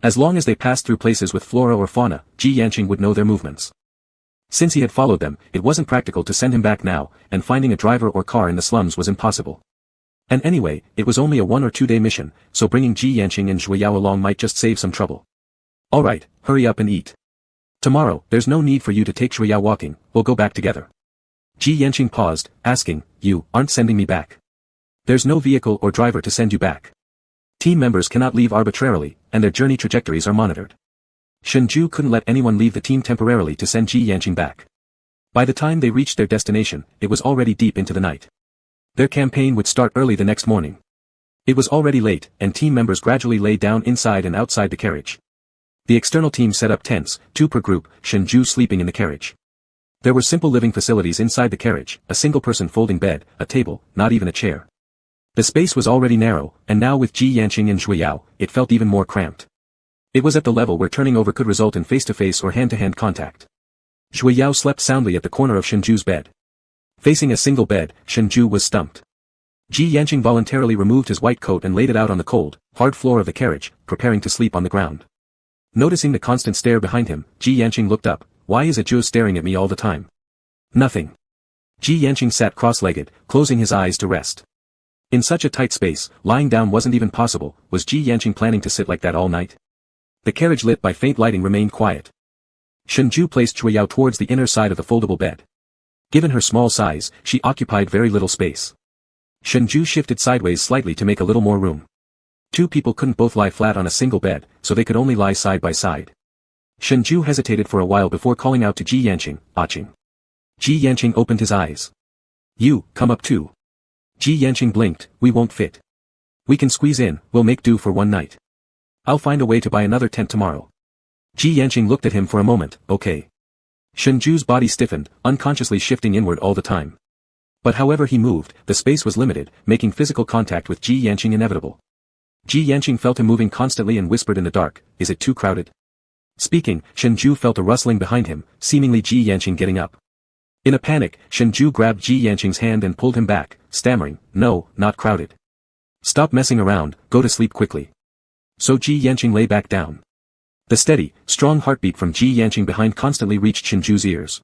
[SPEAKER 1] As long as they passed through places with flora or fauna, Ji Yanqing would know their movements. Since he had followed them, it wasn't practical to send him back now, and finding a driver or car in the slums was impossible. And anyway, it was only a 1 or 2 day mission, so bringing Ji Yanqing and Zhui Yao along might just save some trouble. Alright, hurry up and eat. Tomorrow, there's no need for you to take Zhui Yao walking, we'll go back together. Ji Yanqing paused, asking, you aren't sending me back. There's no vehicle or driver to send you back. Team members cannot leave arbitrarily, and their journey trajectories are monitored. Shengzhai couldn't let anyone leave the team temporarily to send Ji Yanqing back. By the time they reached their destination, it was already deep into the night. Their campaign would start early the next morning. It was already late, and team members gradually lay down inside and outside the carriage. The external team set up tents, 2 per group, Shengzhai sleeping in the carriage. There were simple living facilities inside the carriage, a single-person folding bed, a table, not even a chair. The space was already narrow, and now with Ji Yanqing and Zhui Yao, it felt even more cramped. It was at the level where turning over could result in face-to-face or hand-to-hand contact. Zhui Yao slept soundly at the corner of Shengzhu's bed. Facing a single bed, Shengzhai was stumped. Ji Yanqing voluntarily removed his white coat and laid it out on the cold, hard floor of the carriage, preparing to sleep on the ground. Noticing the constant stare behind him, Ji Yanqing looked up, why is Zhu staring at me all the time? Nothing. Ji Yanqing sat cross-legged, closing his eyes to rest. In such a tight space, lying down wasn't even possible, was Ji Yanqing planning to sit like that all night? The carriage lit by faint lighting remained quiet. Shengzhai placed Zhui Yao towards the inner side of the foldable bed. Given her small size, she occupied very little space. Shengzhai shifted sideways slightly to make a little more room. 2 people couldn't both lie flat on a single bed, so they could only lie side by side. Shengzhai hesitated for a while before calling out to Ji Yanqing, Aching. Ji Yanqing opened his eyes. You, come up too. Ji Yanqing blinked, we won't fit. We can squeeze in, we'll make do for one night. I'll find a way to buy another tent tomorrow. Ji Yanqing looked at him for a moment, okay. Shengzhu's body stiffened, unconsciously shifting inward all the time. But however he moved, the space was limited, making physical contact with Ji Yanqing inevitable. Ji Yanqing felt him moving constantly and whispered in the dark, is it too crowded? Speaking, Shengzhai felt a rustling behind him, seemingly Ji Yanqing getting up. In a panic, Shengzhai grabbed Ji Yanqing's hand and pulled him back, stammering, no, not crowded. Stop messing around, go to sleep quickly. So Ji Yanqing lay back down. The steady, strong heartbeat from Ji Yanqing behind constantly reached Shengzhu's ears.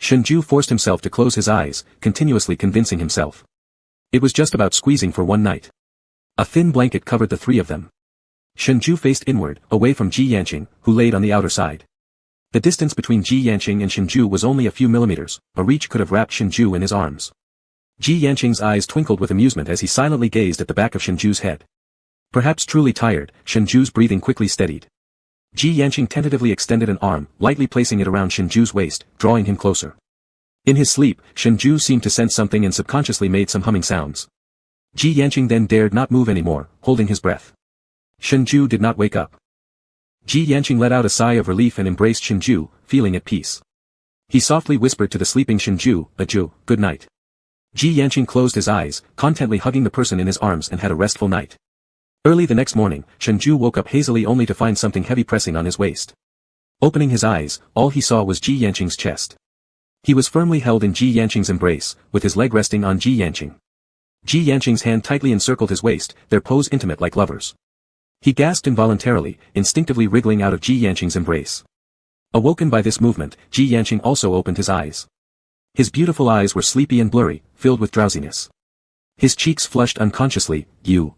[SPEAKER 1] Shengzhai forced himself to close his eyes, continuously convincing himself. It was just about squeezing for one night. A thin blanket covered the 3 of them. Shengzhai faced inward, away from Ji Yanqing, who laid on the outer side. The distance between Ji Yanqing and Shengzhai was only a few millimeters, a reach could have wrapped Shengzhai in his arms. Ji Yanqing's eyes twinkled with amusement as he silently gazed at the back of Shengzhu's head. Perhaps truly tired, Shengzhu's breathing quickly steadied. Ji Yanqing tentatively extended an arm, lightly placing it around Shengzhu's waist, drawing him closer. In his sleep, Shengzhai seemed to sense something and subconsciously made some humming sounds. Ji Yanqing then dared not move anymore, holding his breath. Shengzhai did not wake up. Ji Yanqing let out a sigh of relief and embraced Shengzhai, feeling at peace. He softly whispered to the sleeping Shengzhai, Adieu, good night. Ji Yanqing closed his eyes, contently hugging the person in his arms, and had a restful night. Early the next morning, Shengzhai woke up hazily only to find something heavy pressing on his waist. Opening his eyes, all he saw was Ji Yanqing's chest. He was firmly held in Ji Yanqing's embrace, with his leg resting on Ji Yanqing. Ji Yanqing's hand tightly encircled his waist, their pose intimate like lovers. He gasped involuntarily, instinctively wriggling out of Ji Yanqing's embrace. Awoken by this movement, Ji Yanqing also opened his eyes. His beautiful eyes were sleepy and blurry, filled with drowsiness. His cheeks flushed unconsciously. Ji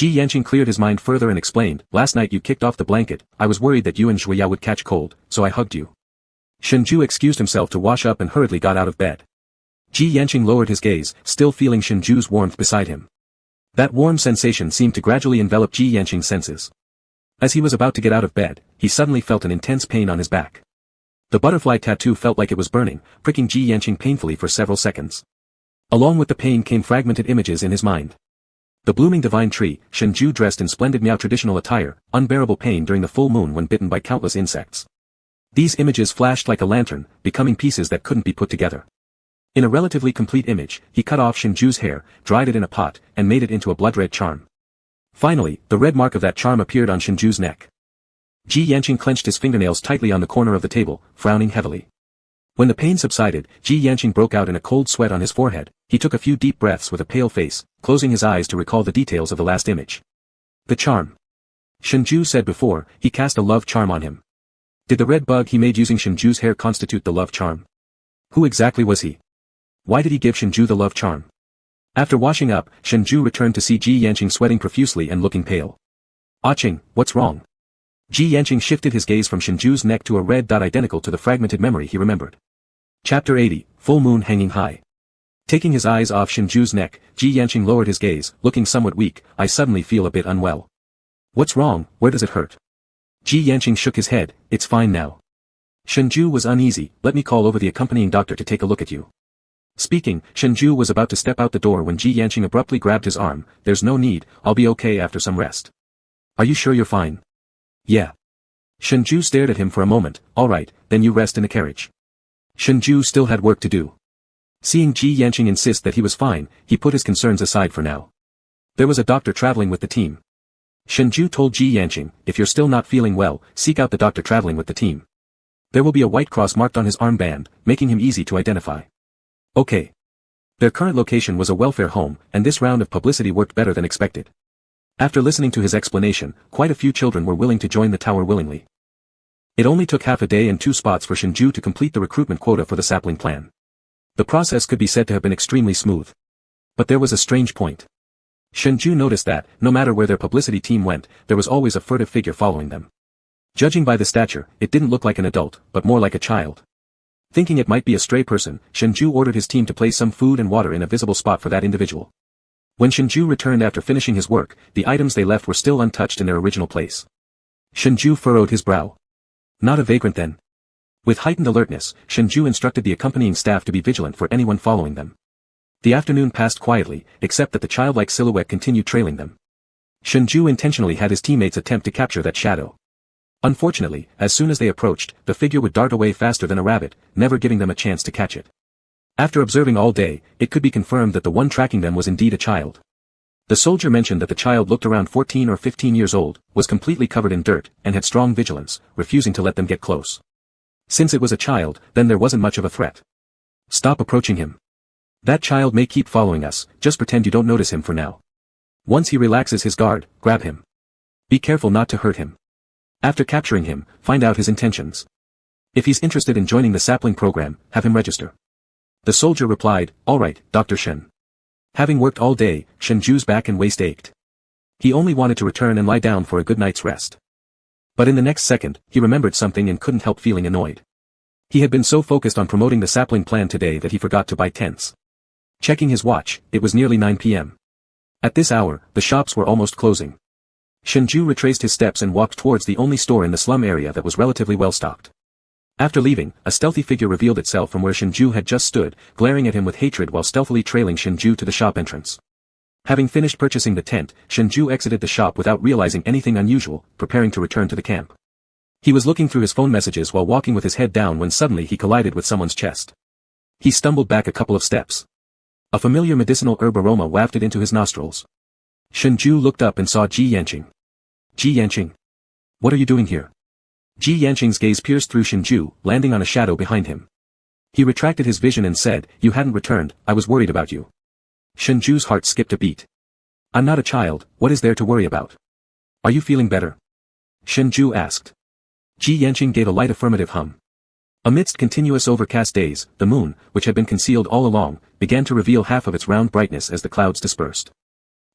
[SPEAKER 1] Yanqing cleared his mind further and explained, last night you kicked off the blanket, I was worried that you and Zhuya would catch cold, so I hugged you. Shengzhai excused himself to wash up and hurriedly got out of bed. Ji Yanqing lowered his gaze, still feeling Shengzhu's warmth beside him. That warm sensation seemed to gradually envelop Ji Yanqing's senses. As he was about to get out of bed, he suddenly felt an intense pain on his back. The butterfly tattoo felt like it was burning, pricking Ji Yanqing painfully for several seconds. Along with the pain came fragmented images in his mind. The blooming divine tree, Shengzhai dressed in splendid Miao traditional attire, unbearable pain during the full moon when bitten by countless insects. These images flashed like a lantern, becoming pieces that couldn't be put together. In a relatively complete image, he cut off Shengzhu's hair, dried it in a pot, and made it into a blood-red charm. Finally, the red mark of that charm appeared on Shengzhu's neck. Ji Yanqing clenched his fingernails tightly on the corner of the table, frowning heavily. When the pain subsided, Ji Yanqing broke out in a cold sweat on his forehead. He took a few deep breaths with a pale face, closing his eyes to recall the details of the last image. The charm. Shengzhai said before, he cast a love charm on him. Did the red bug he made using Shengzhu's hair constitute the love charm? Who exactly was he? Why did he give Shengzhai the love charm? After washing up, Shengzhai returned to see Ji Yanqing sweating profusely and looking pale. Qing, what's wrong? Ji Yanqing shifted his gaze from Shengzhu's neck to a red dot identical to the fragmented memory he remembered. Chapter 80, Full Moon Hanging High. Taking his eyes off Shengzhu's neck, Ji Yanqing lowered his gaze, looking somewhat weak. I suddenly feel a bit unwell. What's wrong, where does it hurt? Ji Yanqing shook his head, it's fine now. Shengzhai was uneasy, let me call over the accompanying doctor to take a look at you. Speaking, Shengzhai was about to step out the door when Ji Yanqing abruptly grabbed his arm, there's no need, I'll be okay after some rest. Are you sure you're fine? Yeah. Shengzhai stared at him for a moment, alright, then you rest in the carriage. Shengzhai still had work to do. Seeing Ji Yanqing insist that he was fine, he put his concerns aside for now. There was a doctor traveling with the team. Shengzhai told Ji Yanqing, if you're still not feeling well, seek out the doctor traveling with the team. There will be a white cross marked on his armband, making him easy to identify. Okay. Their current location was a welfare home, and this round of publicity worked better than expected. After listening to his explanation, quite a few children were willing to join the tower willingly. It only took half a day and 2 spots for Shengzhai to complete the recruitment quota for the sapling plan. The process could be said to have been extremely smooth. But there was a strange point. Shengzhai noticed that, no matter where their publicity team went, there was always a furtive figure following them. Judging by the stature, it didn't look like an adult, but more like a child. Thinking it might be a stray person, Shengzhai ordered his team to place some food and water in a visible spot for that individual. When Shengzhai returned after finishing his work, the items they left were still untouched in their original place. Shengzhai furrowed his brow. Not a vagrant then. With heightened alertness, Shengzhai instructed the accompanying staff to be vigilant for anyone following them. The afternoon passed quietly, except that the childlike silhouette continued trailing them. Shengzhai intentionally had his teammates attempt to capture that shadow. Unfortunately, as soon as they approached, the figure would dart away faster than a rabbit, never giving them a chance to catch it. After observing all day, it could be confirmed that the one tracking them was indeed a child. The soldier mentioned that the child looked around 14 or 15 years old, was completely covered in dirt, and had strong vigilance, refusing to let them get close. Since it was a child, then there wasn't much of a threat. Stop approaching him. That child may keep following us, just pretend you don't notice him for now. Once he relaxes his guard, grab him. Be careful not to hurt him. After capturing him, find out his intentions. If he's interested in joining the sapling program, have him register. The soldier replied, alright, Dr. Shen. Having worked all day, Shengzhu's back and waist ached. He only wanted to return and lie down for a good night's rest. But in the next second, he remembered something and couldn't help feeling annoyed. He had been so focused on promoting the sapling plan today that he forgot to buy tents. Checking his watch, it was nearly 9 p.m. At this hour, the shops were almost closing. Shengzhai retraced his steps and walked towards the only store in the slum area that was relatively well stocked. After leaving, a stealthy figure revealed itself from where Shengzhai had just stood, glaring at him with hatred while stealthily trailing Shengzhai to the shop entrance. Having finished purchasing the tent, Shengzhai exited the shop without realizing anything unusual, preparing to return to the camp. He was looking through his phone messages while walking with his head down when suddenly he collided with someone's chest. He stumbled back a couple of steps. A familiar medicinal herb aroma wafted into his nostrils. Shenzhou looked up and saw Ji Yanqing. Ji Yanqing. What are you doing here? Ji Yanqing's gaze pierced through Shenzhou, landing on a shadow behind him. He retracted his vision and said, "You hadn't returned, I was worried about you." Shenzhou's heart skipped a beat. "I'm not a child, what is there to worry about? Are you feeling better?" Shenzhou asked. Ji Yanqing gave a light affirmative hum. Amidst continuous overcast days, the moon, which had been concealed all along, began to reveal half of its round brightness as the clouds dispersed.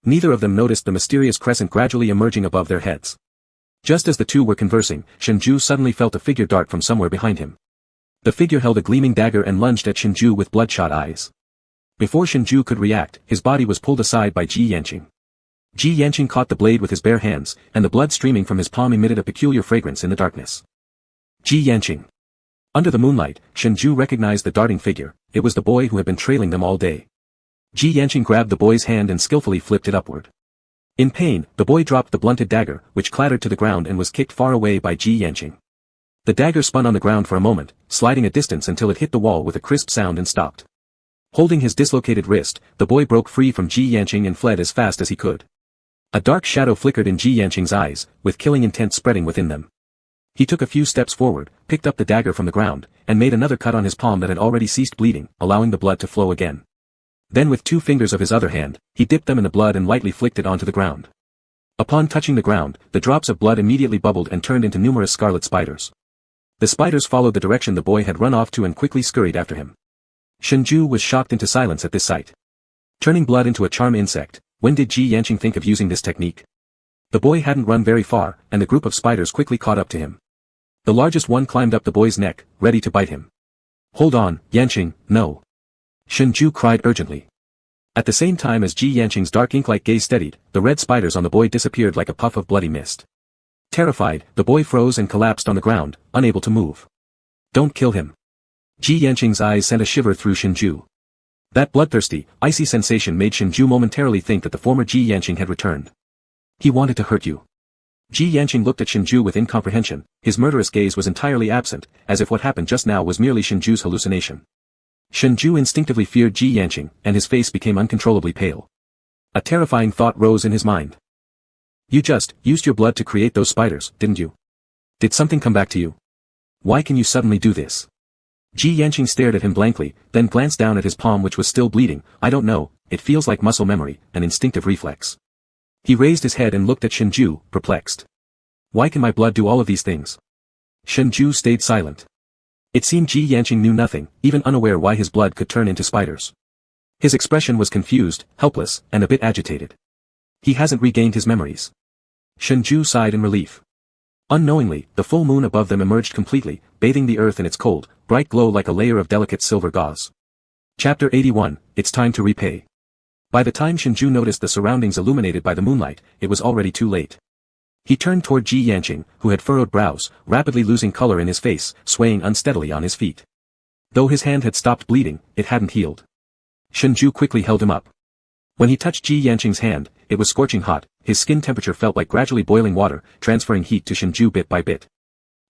[SPEAKER 1] Neither of them noticed the mysterious crescent gradually emerging above their heads. Just as the two were conversing, Shenzhou suddenly felt a figure dart from somewhere behind him. The figure held a gleaming dagger and lunged at Shenzhou with bloodshot eyes. Before Shenzhou could react, his body was pulled aside by Ji Yanqing. Ji Yanqing caught the blade with his bare hands, and the blood streaming from his palm emitted a peculiar fragrance in the darkness. Ji Yanqing. Under the moonlight, Shenzhou recognized the darting figure. It was the boy who had been trailing them all day. Ji Yanqing grabbed the boy's hand and skillfully flipped it upward. In pain, the boy dropped the blunted dagger, which clattered to the ground and was kicked far away by Ji Yanqing. The dagger spun on the ground for a moment, sliding a distance until it hit the wall with a crisp sound and stopped. Holding his dislocated wrist, the boy broke free from Ji Yanqing and fled as fast as he could. A dark shadow flickered in Ji Yanqing's eyes, with killing intent spreading within them. He took a few steps forward, picked up the dagger from the ground, and made another cut on his palm that had already ceased bleeding, allowing the blood to flow again. Then with 2 fingers of his other hand, he dipped them in the blood and lightly flicked it onto the ground. Upon touching the ground, the drops of blood immediately bubbled and turned into numerous scarlet spiders. The spiders followed the direction the boy had run off to and quickly scurried after him. Shenzhou was shocked into silence at this sight. Turning blood into a charm insect, when did Ji Yanqing think of using this technique? The boy hadn't run very far, and the group of spiders quickly caught up to him. The largest one climbed up the boy's neck, ready to bite him. "Hold on, Yanqing, no!" Shenzhou cried urgently. At the same time as Ji Yanqing's dark ink-like gaze steadied, the red spiders on the boy disappeared like a puff of bloody mist. Terrified, the boy froze and collapsed on the ground, unable to move. "Don't kill him." Ji Yanqing's eyes sent a shiver through Shenzhou. That bloodthirsty, icy sensation made Shenzhou momentarily think that the former Ji Yanqing had returned. "He wanted to hurt you." Ji Yanqing looked at Shenzhou with incomprehension. His murderous gaze was entirely absent, as if what happened just now was merely Shenzhou's hallucination. Shenzhou instinctively feared Ji Yanqing, and his face became uncontrollably pale. A terrifying thought rose in his mind. "You just used your blood to create those spiders, didn't you? Did something come back to you? Why can you suddenly do this?" Ji Yanqing stared at him blankly, then glanced down at his palm which was still bleeding. "I don't know, it feels like muscle memory, an instinctive reflex." He raised his head and looked at Shenzhou, perplexed. "Why can my blood do all of these things?" Shenzhou stayed silent. It seemed Ji Yanqing knew nothing, even unaware why his blood could turn into spiders. His expression was confused, helpless, and a bit agitated. He hasn't regained his memories. Shenzhou sighed in relief. Unknowingly, the full moon above them emerged completely, bathing the earth in its cold, bright glow like a layer of delicate silver gauze. Chapter 81, It's Time to Repay. By the time Shenzhou noticed the surroundings illuminated by the moonlight, it was already too late. He turned toward Ji Yanqing, who had furrowed brows, rapidly losing color in his face, swaying unsteadily on his feet. Though his hand had stopped bleeding, it hadn't healed. Shenzhou quickly held him up. When he touched Ji Yanqing's hand, it was scorching hot. His skin temperature felt like gradually boiling water, transferring heat to Shenzhou bit by bit.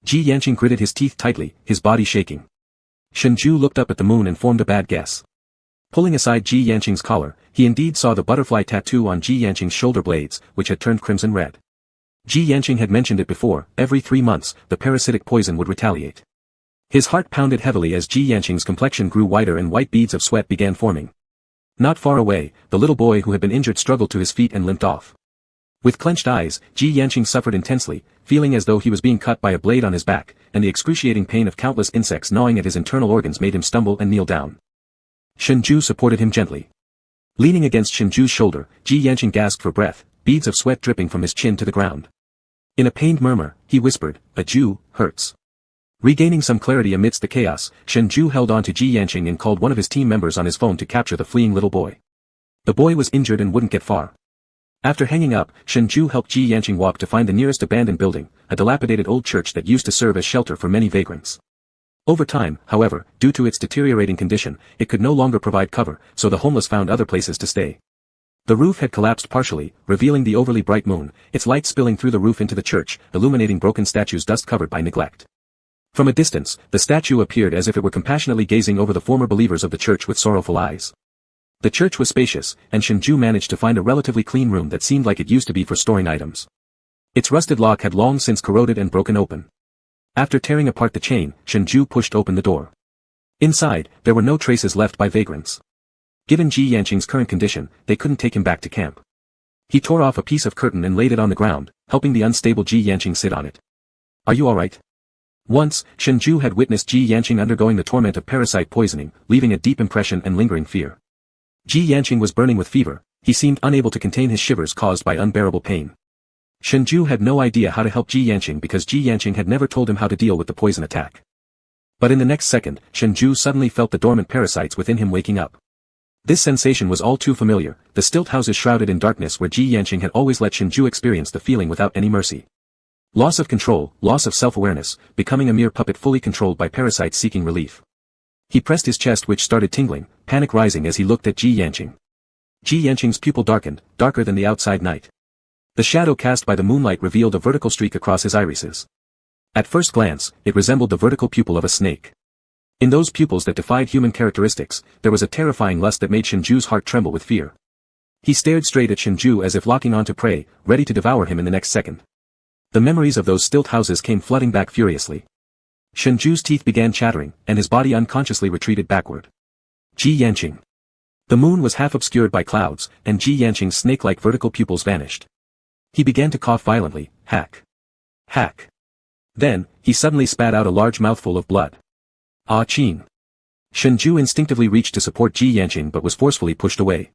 [SPEAKER 1] Ji Yanqing gritted his teeth tightly, his body shaking. Shenzhou looked up at the moon and formed a bad guess. Pulling aside Ji Yanqing's collar, he indeed saw the butterfly tattoo on Ji Yanqing's shoulder blades, which had turned crimson red. Ji Yanqing had mentioned it before. Every 3 months, the parasitic poison would retaliate. His heart pounded heavily as Ji Yanqing's complexion grew whiter and white beads of sweat began forming. Not far away, the little boy who had been injured struggled to his feet and limped off. With clenched eyes, Ji Yanqing suffered intensely, feeling as though he was being cut by a blade on his back, and the excruciating pain of countless insects gnawing at his internal organs made him stumble and kneel down. Shenzhou supported him gently. Leaning against Shenzhou's shoulder, Ji Yanqing gasped for breath, beads of sweat dripping from his chin to the ground. In a pained murmur, he whispered, "A Jew, hurts." Regaining some clarity amidst the chaos, Shenzhou held on to Ji Yanqing and called one of his team members on his phone to capture the fleeing little boy. The boy was injured and wouldn't get far. After hanging up, Shenzhou helped Ji Yanqing walk to find the nearest abandoned building, a dilapidated old church that used to serve as shelter for many vagrants. Over time, however, due to its deteriorating condition, it could no longer provide cover, so the homeless found other places to stay. The roof had collapsed partially, revealing the overly bright moon, its light spilling through the roof into the church, illuminating broken statues dust-covered by neglect. From a distance, the statue appeared as if it were compassionately gazing over the former believers of the church with sorrowful eyes. The church was spacious, and Shengzhai managed to find a relatively clean room that seemed like it used to be for storing items. Its rusted lock had long since corroded and broken open. After tearing apart the chain, Shengzhai pushed open the door. Inside, there were no traces left by vagrants. Given Ji Yanqing's current condition, they couldn't take him back to camp. He tore off a piece of curtain and laid it on the ground, helping the unstable Ji Yanqing sit on it. "Are you alright?" Once, Shengzhai had witnessed Ji Yanqing undergoing the torment of parasite poisoning, leaving a deep impression and lingering fear. Ji Yanqing was burning with fever, he seemed unable to contain his shivers caused by unbearable pain. Shengzhai had no idea how to help Ji Yanqing because Ji Yanqing had never told him how to deal with the poison attack. But in the next second, Shengzhai suddenly felt the dormant parasites within him waking up. This sensation was all too familiar, the stilt houses shrouded in darkness where Ji Yanqing had always let Shengzhai experience the feeling without any mercy. Loss of control, loss of self-awareness, becoming a mere puppet fully controlled by parasites seeking relief. He pressed his chest which started tingling, panic rising as he looked at Ji Yanqing. Ji Yanqing's pupil darkened, darker than the outside night. The shadow cast by the moonlight revealed a vertical streak across his irises. At first glance, it resembled the vertical pupil of a snake. In those pupils that defied human characteristics, there was a terrifying lust that made Shengzhu's heart tremble with fear. He stared straight at Shengzhai as if locking on to prey, ready to devour him in the next second. The memories of those stilt houses came flooding back furiously. Shengzhu's teeth began chattering, and his body unconsciously retreated backward. Ji Yanqing. The moon was half obscured by clouds, and Ji Yanqing's snake-like vertical pupils vanished. He began to cough violently, hack. Hack. Then, he suddenly spat out a large mouthful of blood. Ah Chin. Shengzhai instinctively reached to support Ji Yanqing but was forcefully pushed away.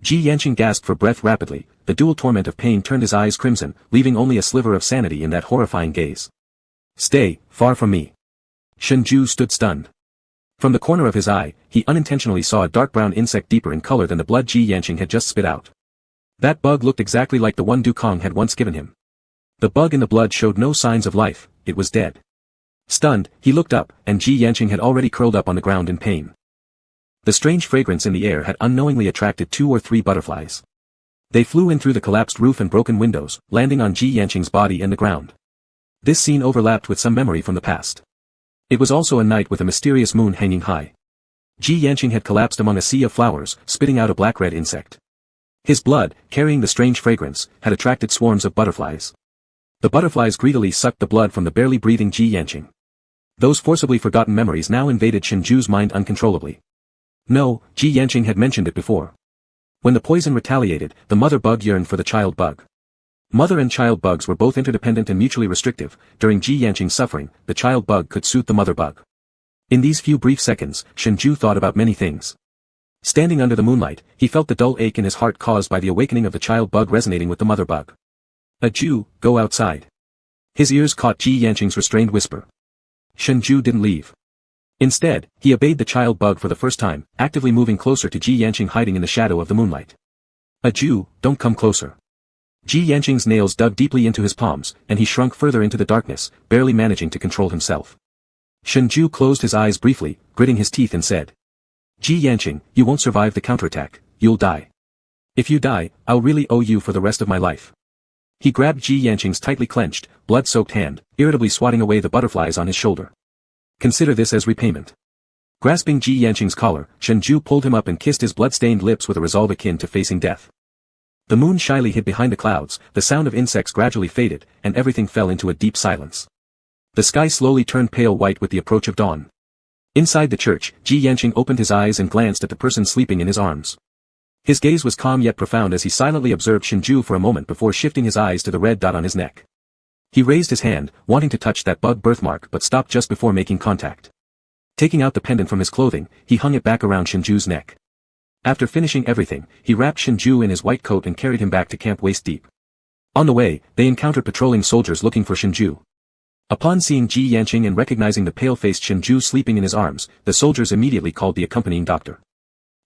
[SPEAKER 1] Ji Yanqing gasped for breath rapidly, the dual torment of pain turned his eyes crimson, leaving only a sliver of sanity in that horrifying gaze. "Stay, far from me." Shengzhai stood stunned. From the corner of his eye, he unintentionally saw a dark brown insect deeper in color than the blood Ji Yanqing had just spit out. That bug looked exactly like the one Du Kong had once given him. The bug in the blood showed no signs of life, it was dead. Stunned, he looked up, and Ji Yanqing had already curled up on the ground in pain. The strange fragrance in the air had unknowingly attracted 2 or 3 butterflies. They flew in through the collapsed roof and broken windows, landing on Ji Yanqing's body and the ground. This scene overlapped with some memory from the past. It was also a night with a mysterious moon hanging high. Ji Yanqing had collapsed among a sea of flowers, spitting out a black-red insect. His blood, carrying the strange fragrance, had attracted swarms of butterflies. The butterflies greedily sucked the blood from the barely breathing Ji Yanqing. Those forcibly forgotten memories now invaded Shengzhu's mind uncontrollably. No, Ji Yanqing had mentioned it before. When the poison retaliated, the mother bug yearned for the child bug. Mother and child bugs were both interdependent and mutually restrictive. During Ji Yanqing's suffering, the child bug could suit the mother bug. In these few brief seconds, Shengzhai thought about many things. Standing under the moonlight, he felt the dull ache in his heart caused by the awakening of the child bug resonating with the mother bug. "A Jew, go outside." His ears caught Ji Yanqing's restrained whisper. Shengzhai didn't leave. Instead, he obeyed the child bug for the first time, actively moving closer to Ji Yanqing hiding in the shadow of the moonlight. "A Jew, don't come closer." Ji Yanqing's nails dug deeply into his palms, and he shrunk further into the darkness, barely managing to control himself. Shengzhai closed his eyes briefly, gritting his teeth and said, "Ji Yanqing, you won't survive the counterattack, you'll die. If you die, I'll really owe you for the rest of my life." He grabbed Ji Yanqing's tightly clenched, blood-soaked hand, irritably swatting away the butterflies on his shoulder. "Consider this as repayment." Grasping Ji Yanqing's collar, Shengzhai pulled him up and kissed his blood-stained lips with a resolve akin to facing death. The moon shyly hid behind the clouds, the sound of insects gradually faded, and everything fell into a deep silence. The sky slowly turned pale white with the approach of dawn. Inside the church, Ji Yanqing opened his eyes and glanced at the person sleeping in his arms. His gaze was calm yet profound as he silently observed Shengzhai for a moment before shifting his eyes to the red dot on his neck. He raised his hand, wanting to touch that bug birthmark but stopped just before making contact. Taking out the pendant from his clothing, he hung it back around Shengzhu's neck. After finishing everything, he wrapped Shengzhai in his white coat and carried him back to camp waist-deep. On the way, they encountered patrolling soldiers looking for Shengzhai. Upon seeing Ji Yanqing and recognizing the pale-faced Shengzhai sleeping in his arms, the soldiers immediately called the accompanying doctor.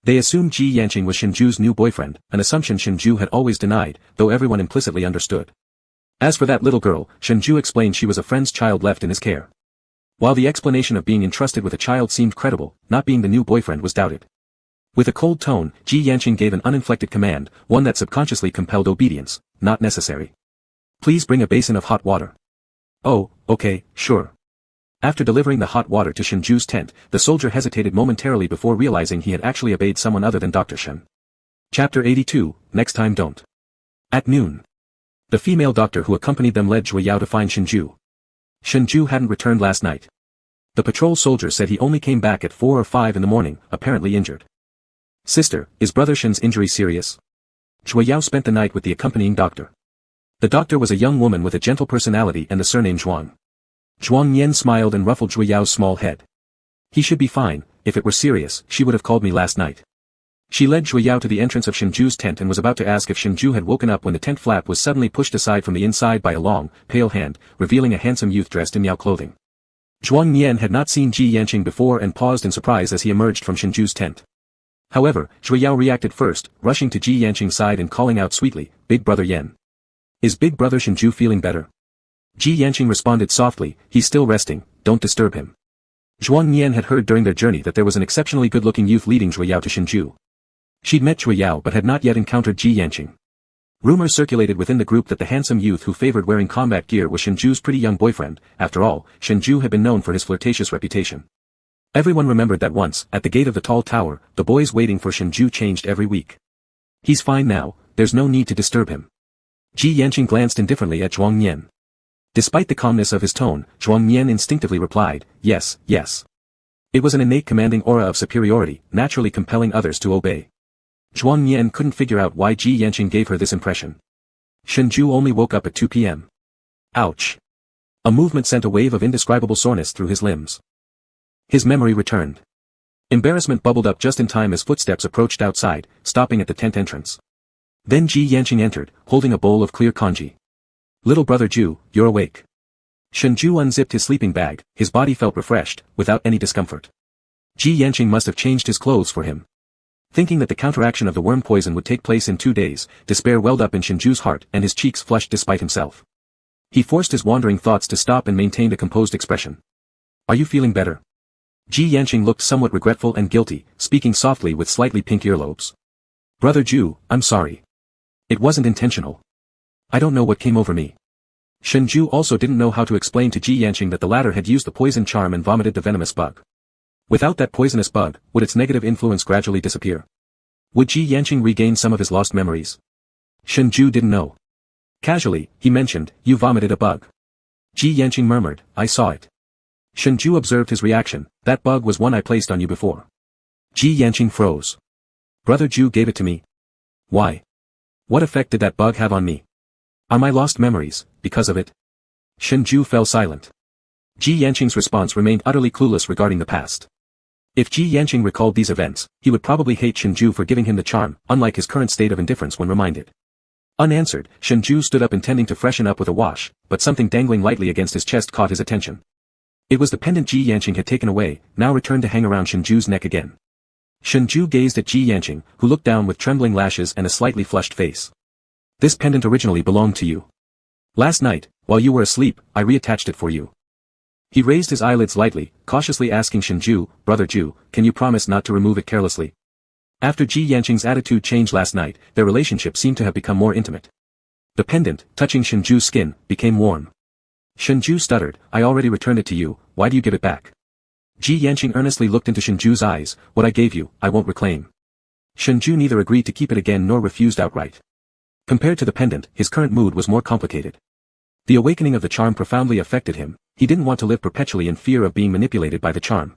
[SPEAKER 1] They assumed Ji Yanqing was Shengzhu's new boyfriend, an assumption Shengzhai had always denied, though everyone implicitly understood. As for that little girl, Shengzhai explained she was a friend's child left in his care. While the explanation of being entrusted with a child seemed credible, not being the new boyfriend was doubted. With a cold tone, Ji Yanqing gave an uninflected command, one that subconsciously compelled obedience, "Not necessary. Please bring a basin of hot water." "Oh, okay, sure." After delivering the hot water to Shengzhu's tent, the soldier hesitated momentarily before realizing he had actually obeyed someone other than Dr. Shen. Chapter 82, Next Time Don't. At noon. The female doctor who accompanied them led Zhui Yao to find Shengzhu. Shengzhu hadn't returned last night. The patrol soldier said he only came back at 4 or 5 in the morning, apparently injured. Sister, is Brother Shen's injury serious? Zhui Yao spent the night with the accompanying doctor. The doctor was a young woman with a gentle personality and the surname Zhuang. Zhuang Yan smiled and ruffled Zhui Yao's small head. He should be fine. If it were serious, she would have called me last night. She led Zhui Yao to the entrance of Shengzhu's tent and was about to ask if Shengzhu had woken up when the tent flap was suddenly pushed aside from the inside by a long, pale hand, revealing a handsome youth dressed in Miao clothing. Zhuang Yan had not seen Ji Yanqing before and paused in surprise as he emerged from Shengzhu's tent. However, Zhui Yao reacted first, rushing to Ji Yanqing's side and calling out sweetly, "Big brother Yan. Is big brother Shengzhu feeling better?" Ji Yanqing responded softly, "He's still resting, don't disturb him." Zhuang Yan had heard during their journey that there was an exceptionally good-looking youth leading Zhui Yao to Shengzhu. She'd met Zhui Yao but had not yet encountered Ji Yanqing. Rumors circulated within the group that the handsome youth who favored wearing combat gear was Shengzhu's pretty young boyfriend. After all, Shengzhu had been known for his flirtatious reputation. Everyone remembered that once, at the gate of the tall tower, the boys waiting for Shengzhu changed every week. He's fine now, there's no need to disturb him. Ji Yanqing glanced indifferently at Zhuang Yan. Despite the calmness of his tone, Zhuang Yan instinctively replied, "Yes, yes." It was an innate commanding aura of superiority, naturally compelling others to obey. Zhuang Yan couldn't figure out why Ji Yanqing gave her this impression. Shengzhu only woke up at 2 p.m. Ouch. A movement sent a wave of indescribable soreness through his limbs. His memory returned. Embarrassment bubbled up just in time as footsteps approached outside, stopping at the tent entrance. Then Ji Yanqing entered, holding a bowl of clear congee. "Little brother Ju, you're awake." Shengzhu unzipped his sleeping bag, his body felt refreshed, without any discomfort. Ji Yanqing must have changed his clothes for him. Thinking that the counteraction of the worm poison would take place in 2 days, despair welled up in Shengzhu's heart and his cheeks flushed despite himself. He forced his wandering thoughts to stop and maintained a composed expression. "Are you feeling better?" Ji Yanqing looked somewhat regretful and guilty, speaking softly with slightly pink earlobes. "Brother Ju, I'm sorry. It wasn't intentional. I don't know what came over me." Shengzhu also didn't know how to explain to Ji Yanqing that the latter had used the poison charm and vomited the venomous bug. Without that poisonous bug, would its negative influence gradually disappear? Would Ji Yanqing regain some of his lost memories? Shengzhu didn't know. Casually, he mentioned, "You vomited a bug." Ji Yanqing murmured, "I saw it." Shengzhu observed his reaction, "That bug was one I placed on you before." Ji Yanqing froze. "Brother Ju gave it to me. Why? What effect did that bug have on me? Are my lost memories, because of it?" Shengzhu fell silent. Ji Yanqing's response remained utterly clueless regarding the past. If Ji Yanqing recalled these events, he would probably hate Shengzhu for giving him the charm, unlike his current state of indifference when reminded. Unanswered, Shengzhu stood up intending to freshen up with a wash, but something dangling lightly against his chest caught his attention. It was the pendant Ji Yanqing had taken away, now returned to hang around Shengzhu's neck again. Shengzhu gazed at Ji Yanqing, who looked down with trembling lashes and a slightly flushed face. "This pendant originally belonged to you. Last night, while you were asleep, I reattached it for you." He raised his eyelids lightly, cautiously asking Shengzhu, "Brother Ju, can you promise not to remove it carelessly?" After Ji Yanqing's attitude changed last night, their relationship seemed to have become more intimate. The pendant, touching Shengzhu's skin, became warm. Shengzhu stuttered, "I already returned it to you, why do you give it back?" Ji Yanqing earnestly looked into Shengzhu's eyes, "What I gave you, I won't reclaim." Shengzhu neither agreed to keep it again nor refused outright. Compared to the pendant, his current mood was more complicated. The awakening of the charm profoundly affected him, he didn't want to live perpetually in fear of being manipulated by the charm.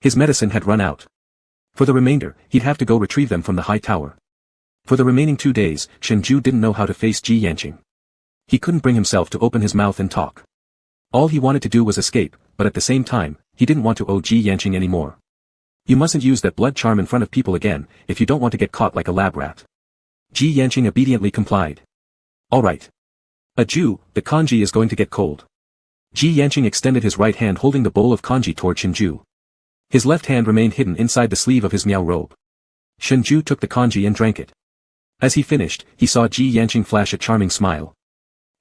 [SPEAKER 1] His medicine had run out. For the remainder, he'd have to go retrieve them from the high tower. For the remaining 2 days, Shengzhu didn't know how to face Ji Yanqing. He couldn't bring himself to open his mouth and talk. All he wanted to do was escape, but at the same time, he didn't want to owe Ji Yanqing any more. "You mustn't use that blood charm in front of people again, if you don't want to get caught like a lab rat." Ji Yanqing obediently complied. "All right. Ju, the congee is going to get cold." Ji Yanqing extended his right hand holding the bowl of congee toward Shengzhu. His left hand remained hidden inside the sleeve of his Miao robe. Shengzhu took the congee and drank it. As he finished, he saw Ji Yanqing flash a charming smile.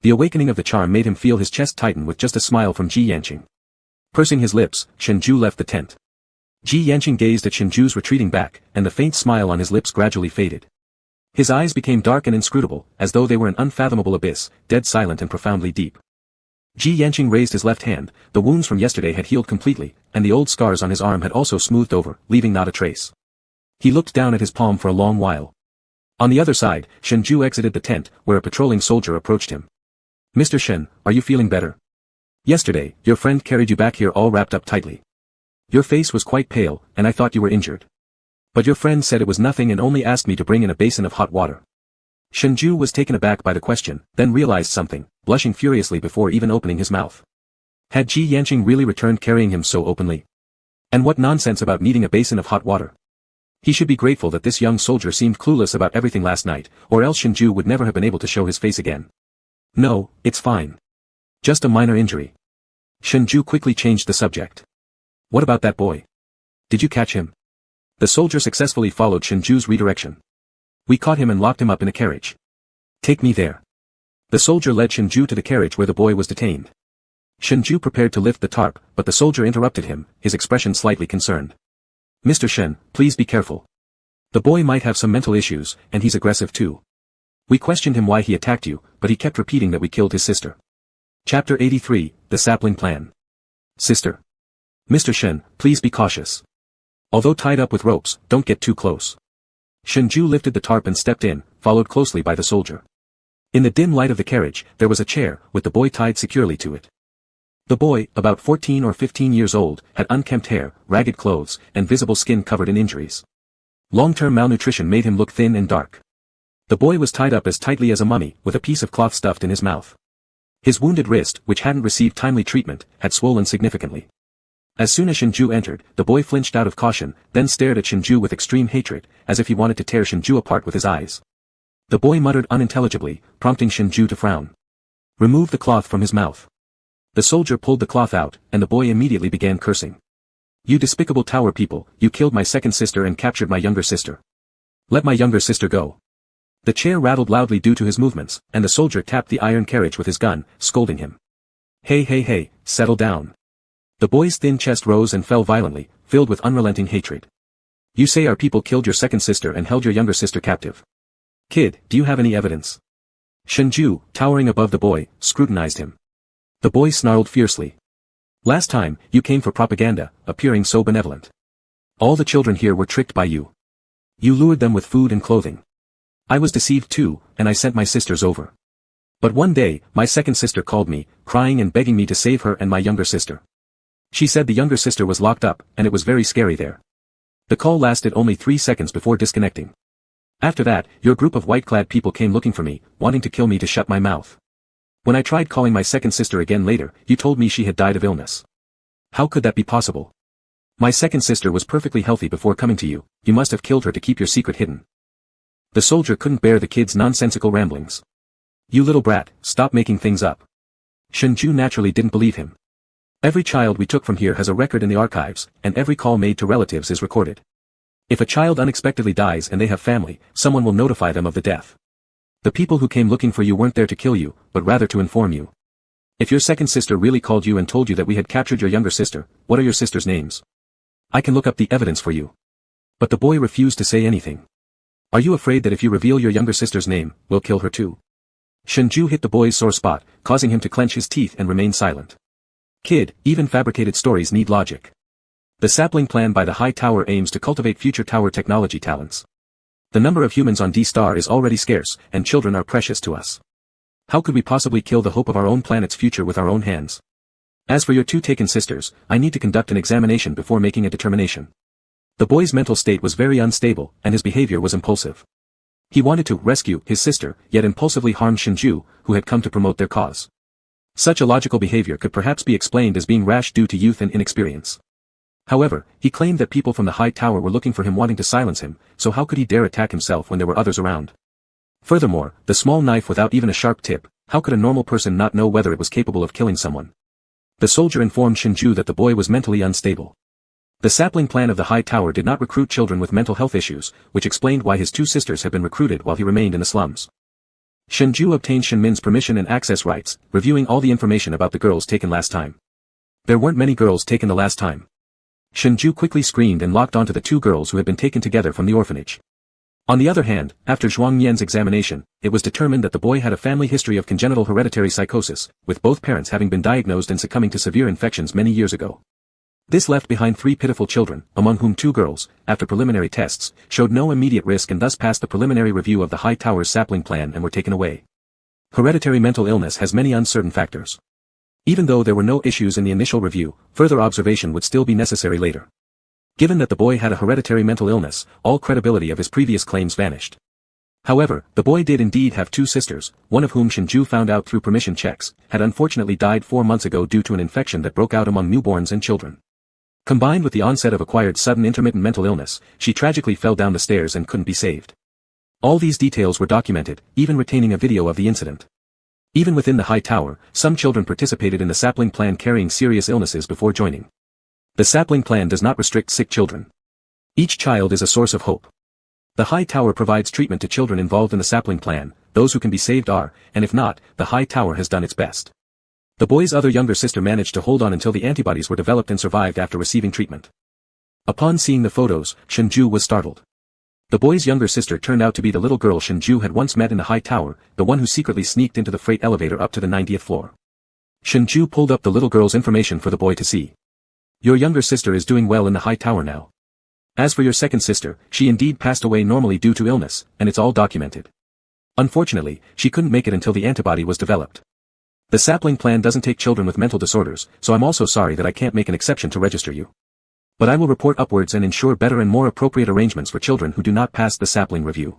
[SPEAKER 1] The awakening of the charm made him feel his chest tighten with just a smile from Ji Yanqing. Pursing his lips, Shengzhu left the tent. Ji Yanqing gazed at Shengzhu's retreating back, and the faint smile on his lips gradually faded. His eyes became dark and inscrutable, as though they were an unfathomable abyss, dead silent and profoundly deep. Ji Yanqing raised his left hand, the wounds from yesterday had healed completely, and the old scars on his arm had also smoothed over, leaving not a trace. He looked down at his palm for a long while. On the other side, Shengzhai exited the tent, where a patrolling soldier approached him. "Mr. Shen, are you feeling better? Yesterday, your friend carried you back here all wrapped up tightly. Your face was quite pale, and I thought you were injured. But your friend said it was nothing and only asked me to bring in a basin of hot water." Shengzhai was taken aback by the question, then realized something, blushing furiously before even opening his mouth. Had Ji Yanqing really returned carrying him so openly? And what nonsense about needing a basin of hot water? He should be grateful that this young soldier seemed clueless about everything last night, or else Shengzhai would never have been able to show his face again. "No, it's fine. Just a minor injury." Shengzhai quickly changed the subject. "What about that boy? Did you catch him?" The soldier successfully followed Shengzhui's redirection. "We caught him and locked him up in a carriage." "Take me there." The soldier led Shengzhai to the carriage where the boy was detained. Shengzhai prepared to lift the tarp, but the soldier interrupted him, his expression slightly concerned. "Mr. Shen, please be careful. The boy might have some mental issues, and he's aggressive too. We questioned him why he attacked you, but he kept repeating that we killed his sister." Chapter 83, The Sapling Plan. "Sister. Mr. Shen, please be cautious. Although tied up with ropes, don't get too close." Shengzhai lifted the tarp and stepped in, followed closely by the soldier. In the dim light of the carriage, there was a chair, with the boy tied securely to it. The boy, about 14 or 15 years old, had unkempt hair, ragged clothes, and visible skin covered in injuries. Long-term malnutrition made him look thin and dark. The boy was tied up as tightly as a mummy, with a piece of cloth stuffed in his mouth. His wounded wrist, which hadn't received timely treatment, had swollen significantly. As soon as Shengzhai entered, the boy flinched out of caution, then stared at Shengzhai with extreme hatred, as if he wanted to tear Shengzhai apart with his eyes. The boy muttered unintelligibly, prompting Shengzhai to frown. "Remove the cloth from his mouth." The soldier pulled the cloth out, and the boy immediately began cursing. "You despicable tower people, you killed my second sister and captured my younger sister. Let my younger sister go." The chair rattled loudly due to his movements, and the soldier tapped the iron carriage with his gun, scolding him. Hey, settle down." The boy's thin chest rose and fell violently, filled with unrelenting hatred. "You say our people killed your second sister and held your younger sister captive. Kid, do you have any evidence?" Shengzhai, towering above the boy, scrutinized him. The boy snarled fiercely. "Last time, you came for propaganda, appearing so benevolent. All the children here were tricked by you. You lured them with food and clothing. I was deceived too, and I sent my sisters over. But one day, my second sister called me, crying and begging me to save her and my younger sister. She said the younger sister was locked up, and it was very scary there. The call lasted only 3 seconds before disconnecting. After that, your group of white-clad people came looking for me, wanting to kill me to shut my mouth. When I tried calling my second sister again later, you told me she had died of illness. How could that be possible? My second sister was perfectly healthy before coming to you, you must have killed her to keep your secret hidden." The soldier couldn't bear the kid's nonsensical ramblings. "You little brat, stop making things up." Shengzhai naturally didn't believe him. "Every child we took from here has a record in the archives, and every call made to relatives is recorded. If a child unexpectedly dies and they have family, someone will notify them of the death. The people who came looking for you weren't there to kill you, but rather to inform you. If your second sister really called you and told you that we had captured your younger sister, what are your sisters' names? I can look up the evidence for you." But the boy refused to say anything. "Are you afraid that if you reveal your younger sister's name, we'll kill her too?" Shengzhai hit the boy's sore spot, causing him to clench his teeth and remain silent. "Kid, even fabricated stories need logic. The sapling plan by the high tower aims to cultivate future tower technology talents. The number of humans on D-Star is already scarce, and children are precious to us. How could we possibly kill the hope of our own planet's future with our own hands? As for your 2 taken sisters, I need to conduct an examination before making a determination." The boy's mental state was very unstable, and his behavior was impulsive. He wanted to rescue his sister, yet impulsively harmed Shengzhai, who had come to promote their cause. Such illogical behavior could perhaps be explained as being rash due to youth and inexperience. However, he claimed that people from the high tower were looking for him wanting to silence him, so how could he dare attack himself when there were others around? Furthermore, the small knife without even a sharp tip, how could a normal person not know whether it was capable of killing someone? The soldier informed Shengzhai that the boy was mentally unstable. The sapling plan of the high tower did not recruit children with mental health issues, which explained why his 2 sisters had been recruited while he remained in the slums. Shengzhai obtained Shenmin's permission and access rights, reviewing all the information about the girls taken last time. There weren't many girls taken the last time. Shengzhai quickly screened and locked onto the 2 girls who had been taken together from the orphanage. On the other hand, after Zhuang Yan's examination, it was determined that the boy had a family history of congenital hereditary psychosis, with both parents having been diagnosed and succumbing to severe infections many years ago. This left behind 3 pitiful children, among whom 2 girls, after preliminary tests, showed no immediate risk and thus passed the preliminary review of the High Tower's sapling plan and were taken away. Hereditary mental illness has many uncertain factors. Even though there were no issues in the initial review, further observation would still be necessary later. Given that the boy had a hereditary mental illness, all credibility of his previous claims vanished. However, the boy did indeed have 2 sisters, one of whom Shengzhai found out through permission checks, had unfortunately died 4 months ago due to an infection that broke out among newborns and children. Combined with the onset of acquired sudden intermittent mental illness, she tragically fell down the stairs and couldn't be saved. All these details were documented, even retaining a video of the incident. Even within the High Tower, some children participated in the sapling plan carrying serious illnesses before joining. The sapling plan does not restrict sick children. Each child is a source of hope. The High Tower provides treatment to children involved in the sapling plan, those who can be saved are, and if not, the High Tower has done its best. The boy's other younger sister managed to hold on until the antibodies were developed and survived after receiving treatment. Upon seeing the photos, Shengzhai was startled. The boy's younger sister turned out to be the little girl Shengzhai had once met in the High Tower, the one who secretly sneaked into the freight elevator up to the 90th floor. Shengzhai pulled up the little girl's information for the boy to see. Your younger sister is doing well in the High Tower now. As for your second sister, she indeed passed away normally due to illness, and it's all documented. Unfortunately, she couldn't make it until the antibody was developed. The sapling plan doesn't take children with mental disorders, so I'm also sorry that I can't make an exception to register you. But I will report upwards and ensure better and more appropriate arrangements for children who do not pass the sapling review.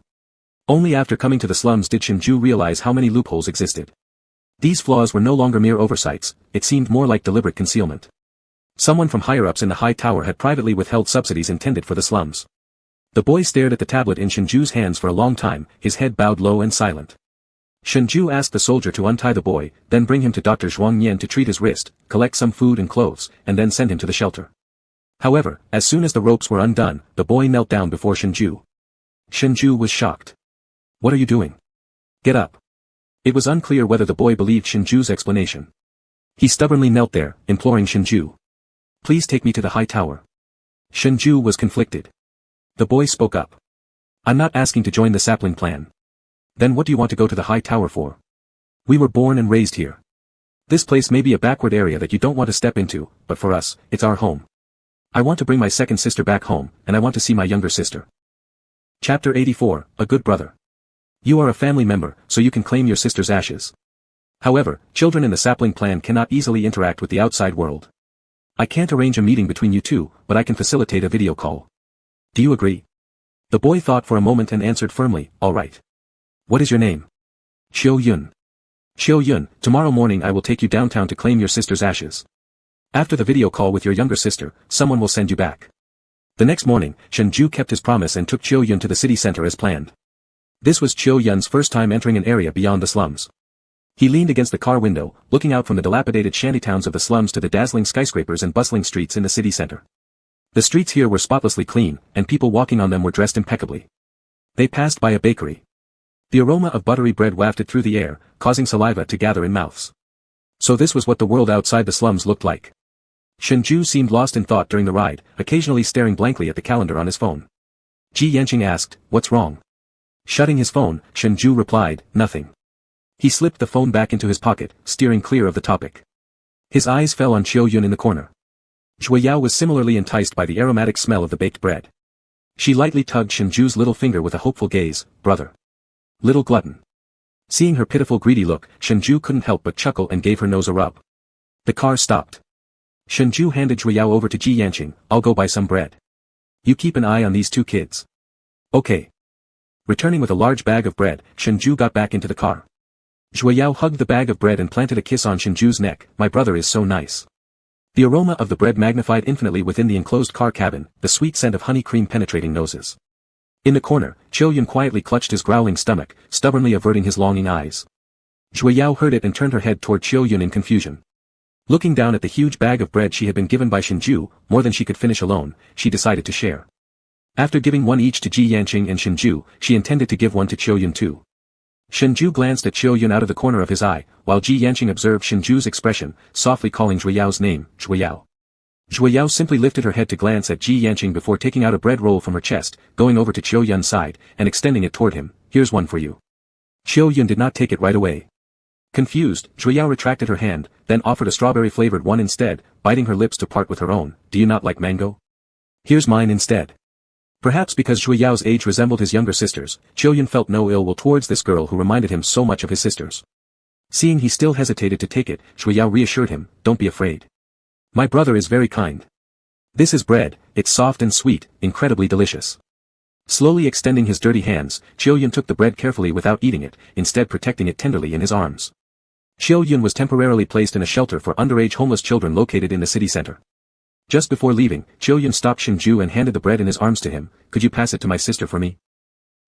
[SPEAKER 1] Only after coming to the slums did Shengzhai realize how many loopholes existed. These flaws were no longer mere oversights, it seemed more like deliberate concealment. Someone from higher-ups in the High Tower had privately withheld subsidies intended for the slums. The boy stared at the tablet in Shengzhu's hands for a long time, his head bowed low and silent. Shengzhai asked the soldier to untie the boy, then bring him to Dr. Zhuang Yan to treat his wrist, collect some food and clothes, and then send him to the shelter. However, as soon as the ropes were undone, the boy knelt down before Shengzhai. Shengzhai was shocked. What are you doing? Get up. It was unclear whether the boy believed Shengzhu's explanation. He stubbornly knelt there, imploring Shengzhai. Please take me to the High Tower. Shengzhai was conflicted. The boy spoke up. I'm not asking to join the sapling plan. Then what do you want to go to the High Tower for? We were born and raised here. This place may be a backward area that you don't want to step into, but for us, it's our home. I want to bring my second sister back home, and I want to see my younger sister. Chapter 84, A Good Brother. You are a family member, so you can claim your sister's ashes. However, children in the sapling plan cannot easily interact with the outside world. I can't arrange a meeting between you two, but I can facilitate a video call. Do you agree? The boy thought for a moment and answered firmly, all right. What is your name? Xiao Yun. Xiao Yun, tomorrow morning I will take you downtown to claim your sister's ashes. After the video call with your younger sister, someone will send you back. The next morning, Shengzhai kept his promise and took Xiao Yun to the city center as planned. This was Xiao Yun's first time entering an area beyond the slums. He leaned against the car window, looking out from the dilapidated shantytowns of the slums to the dazzling skyscrapers and bustling streets in the city center. The streets here were spotlessly clean, and people walking on them were dressed impeccably. They passed by a bakery. The aroma of buttery bread wafted through the air, causing saliva to gather in mouths. So this was what the world outside the slums looked like. Shengzhai seemed lost in thought during the ride, occasionally staring blankly at the calendar on his phone. Ji Yanqing asked, "What's wrong?" Shutting his phone, Shengzhai replied, "Nothing." He slipped the phone back into his pocket, steering clear of the topic. His eyes fell on Xiao Yun in the corner. Zhui Yao was similarly enticed by the aromatic smell of the baked bread. She lightly tugged Shengzhu's little finger with a hopeful gaze, "Brother. Little glutton." Seeing her pitiful greedy look, Shengzhai couldn't help but chuckle and gave her nose a rub. The car stopped. Shengzhai handed Zhui Yao over to Ji Yanqing, "I'll go buy some bread. You keep an eye on these 2 kids." "Okay." Returning with a large bag of bread, Shengzhai got back into the car. Zhui Yao hugged the bag of bread and planted a kiss on Shengzhu's neck. "My brother is so nice." The aroma of the bread magnified infinitely within the enclosed car cabin, the sweet scent of honey cream penetrating noses. In the corner, Xiao Yun quietly clutched his growling stomach, stubbornly averting his longing eyes. Zhui Yao heard it and turned her head toward Xiao Yun in confusion. Looking down at the huge bag of bread she had been given by Shengzhai, more than she could finish alone, she decided to share. After giving one each to Ji Yanqing and Shengzhai, she intended to give one to Xiao Yun too. Shengzhai glanced at Xiao Yun out of the corner of his eye, while Ji Yanqing observed Shengzhu's expression, softly calling Zhui Yao's name, "Zhui Yao." Zhui Yao simply lifted her head to glance at Ji Yanqing before taking out a bread roll from her chest, going over to Qiu Yun's side, and extending it toward him. Here's one for you. Qiu Yun did not take it right away. Confused, Zhui Yao retracted her hand, then offered a strawberry-flavored one instead, biting her lips to part with her own. Do you not like mango? Here's mine instead. Perhaps because Zhui Yao's age resembled his younger sister's, Qiu Yun felt no ill will towards this girl who reminded him so much of his sisters. Seeing he still hesitated to take it, Zhui Yao reassured him, don't be afraid. My brother is very kind. This is bread, it's soft and sweet, incredibly delicious. Slowly extending his dirty hands, Qiu Yun took the bread carefully without eating it, instead protecting it tenderly in his arms. Qiu Yun was temporarily placed in a shelter for underage homeless children located in the city center. Just before leaving, Qiu Yun stopped Shengzhai and handed the bread in his arms to him. Could you pass it to my sister for me?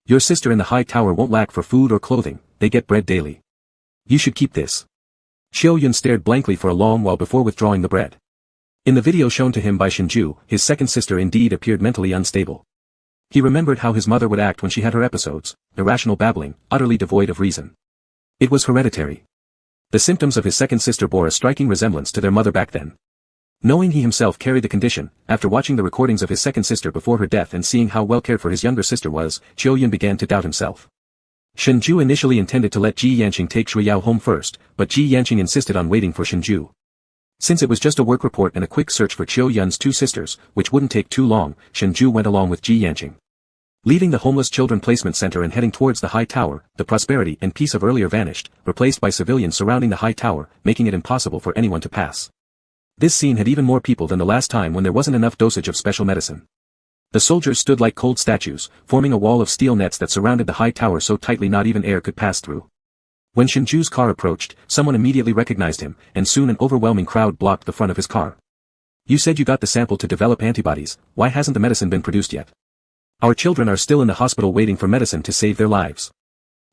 [SPEAKER 1] Your sister in the high tower won't lack for food or clothing, they get bread daily. You should keep this. Qiu Yun stared blankly for a long while before withdrawing the bread. In the video shown to him by Shengzhai, his second sister indeed appeared mentally unstable. He remembered how his mother would act when she had her episodes, irrational babbling, utterly devoid of reason. It was hereditary. The symptoms of his second sister bore a striking resemblance to their mother back then. Knowing he himself carried the condition, after watching the recordings of his second sister before her death and seeing how well cared for his younger sister was, Qiu Yun began to doubt himself. Shengzhai initially intended to let Ji Yanqing take Zhui Yao home first, but Ji Yanqing insisted on waiting for Shengzhai. Since it was just a work report and a quick search for Qiu Yun's two sisters, which wouldn't take too long, Shengzhai went along with Ji Yanqing. Leaving the homeless children placement center and heading towards the high tower, the prosperity and peace of earlier vanished, replaced by civilians surrounding the high tower, making it impossible for anyone to pass. This scene had even more people than the last time when there wasn't enough dosage of special medicine. The soldiers stood like cold statues, forming a wall of steel nets that surrounded the high tower so tightly not even air could pass through. When Shengzhu's car approached, someone immediately recognized him, and soon an overwhelming crowd blocked the front of his car. You said you got the sample to develop antibodies, why hasn't the medicine been produced yet? Our children are still in the hospital waiting for medicine to save their lives.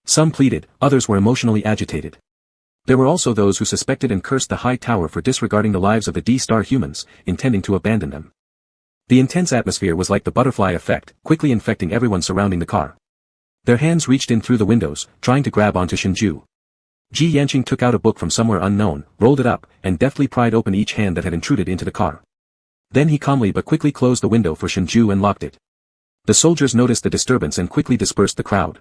[SPEAKER 1] Some pleaded, others were emotionally agitated. There were also those who suspected and cursed the high tower for disregarding the lives of the D-star humans, intending to abandon them. The intense atmosphere was like the butterfly effect, quickly infecting everyone surrounding the car. Their hands reached in through the windows, trying to grab onto Shengzhai. Ji Yanqing took out a book from somewhere unknown, rolled it up, and deftly pried open each hand that had intruded into the car. Then he calmly but quickly closed the window for Shengzhai and locked it. The soldiers noticed the disturbance and quickly dispersed the crowd.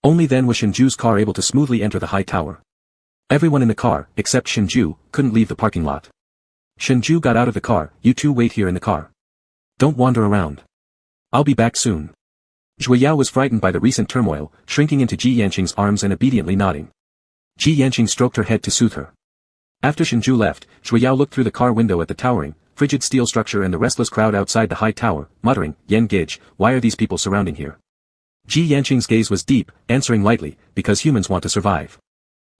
[SPEAKER 1] Only then was Shengzhu's car able to smoothly enter the high tower. Everyone in the car, except Shengzhai, couldn't leave the parking lot. Shengzhai got out of the car. You two wait here in the car. Don't wander around. I'll be back soon. Zhui Yao was frightened by the recent turmoil, shrinking into Ji Yanqing's arms and obediently nodding. Ji Yanqing stroked her head to soothe her. After Shengzhai left, Zhui Yao looked through the car window at the towering, frigid steel structure and the restless crowd outside the high tower, muttering, Yan Gage, why are these people surrounding here? Ji Yanqing's gaze was deep, answering lightly, because humans want to survive.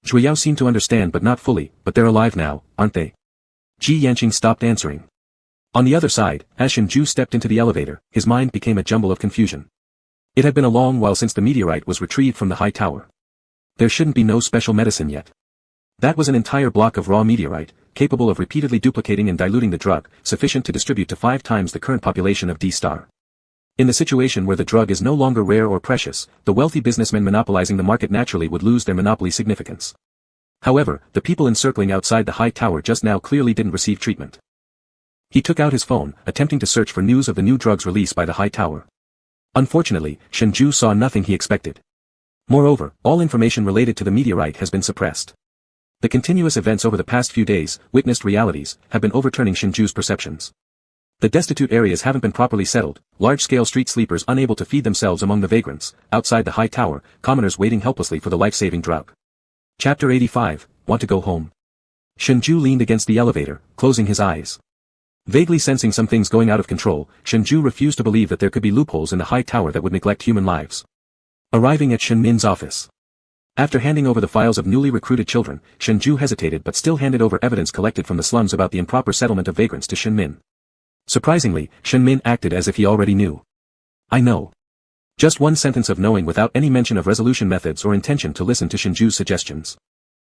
[SPEAKER 1] Zhui Yao seemed to understand but not fully, but they're alive now, aren't they? Ji Yanqing stopped answering. On the other side, as Shengzhai stepped into the elevator, his mind became a jumble of confusion. It had been a long while since the meteorite was retrieved from the high tower. There shouldn't be no special medicine yet. That was an entire block of raw meteorite, capable of repeatedly duplicating and diluting the drug, sufficient to distribute to 5 times the current population of D-star. In the situation where the drug is no longer rare or precious, the wealthy businessmen monopolizing the market naturally would lose their monopoly significance. However, the people encircling outside the high tower just now clearly didn't receive treatment. He took out his phone, attempting to search for news of the new drugs released by the high tower. Unfortunately, Shengzhai saw nothing he expected. Moreover, all information related to the meteorite has been suppressed. The continuous events over the past few days, witnessed realities, have been overturning Shengzhu's perceptions. The destitute areas haven't been properly settled, large-scale street sleepers unable to feed themselves among the vagrants, outside the high tower, commoners waiting helplessly for the life-saving drug. Chapter 85, Want to go home? Shengzhai leaned against the elevator, closing his eyes. Vaguely sensing some things going out of control, Shengzhai refused to believe that there could be loopholes in the high tower that would neglect human lives. Arriving at Shen Min's office. After handing over the files of newly recruited children, Shengzhai hesitated but still handed over evidence collected from the slums about the improper settlement of vagrants to Shen Min. Surprisingly, Shen Min acted as if he already knew. I know. Just one sentence of knowing without any mention of resolution methods or intention to listen to Shengzhu's suggestions.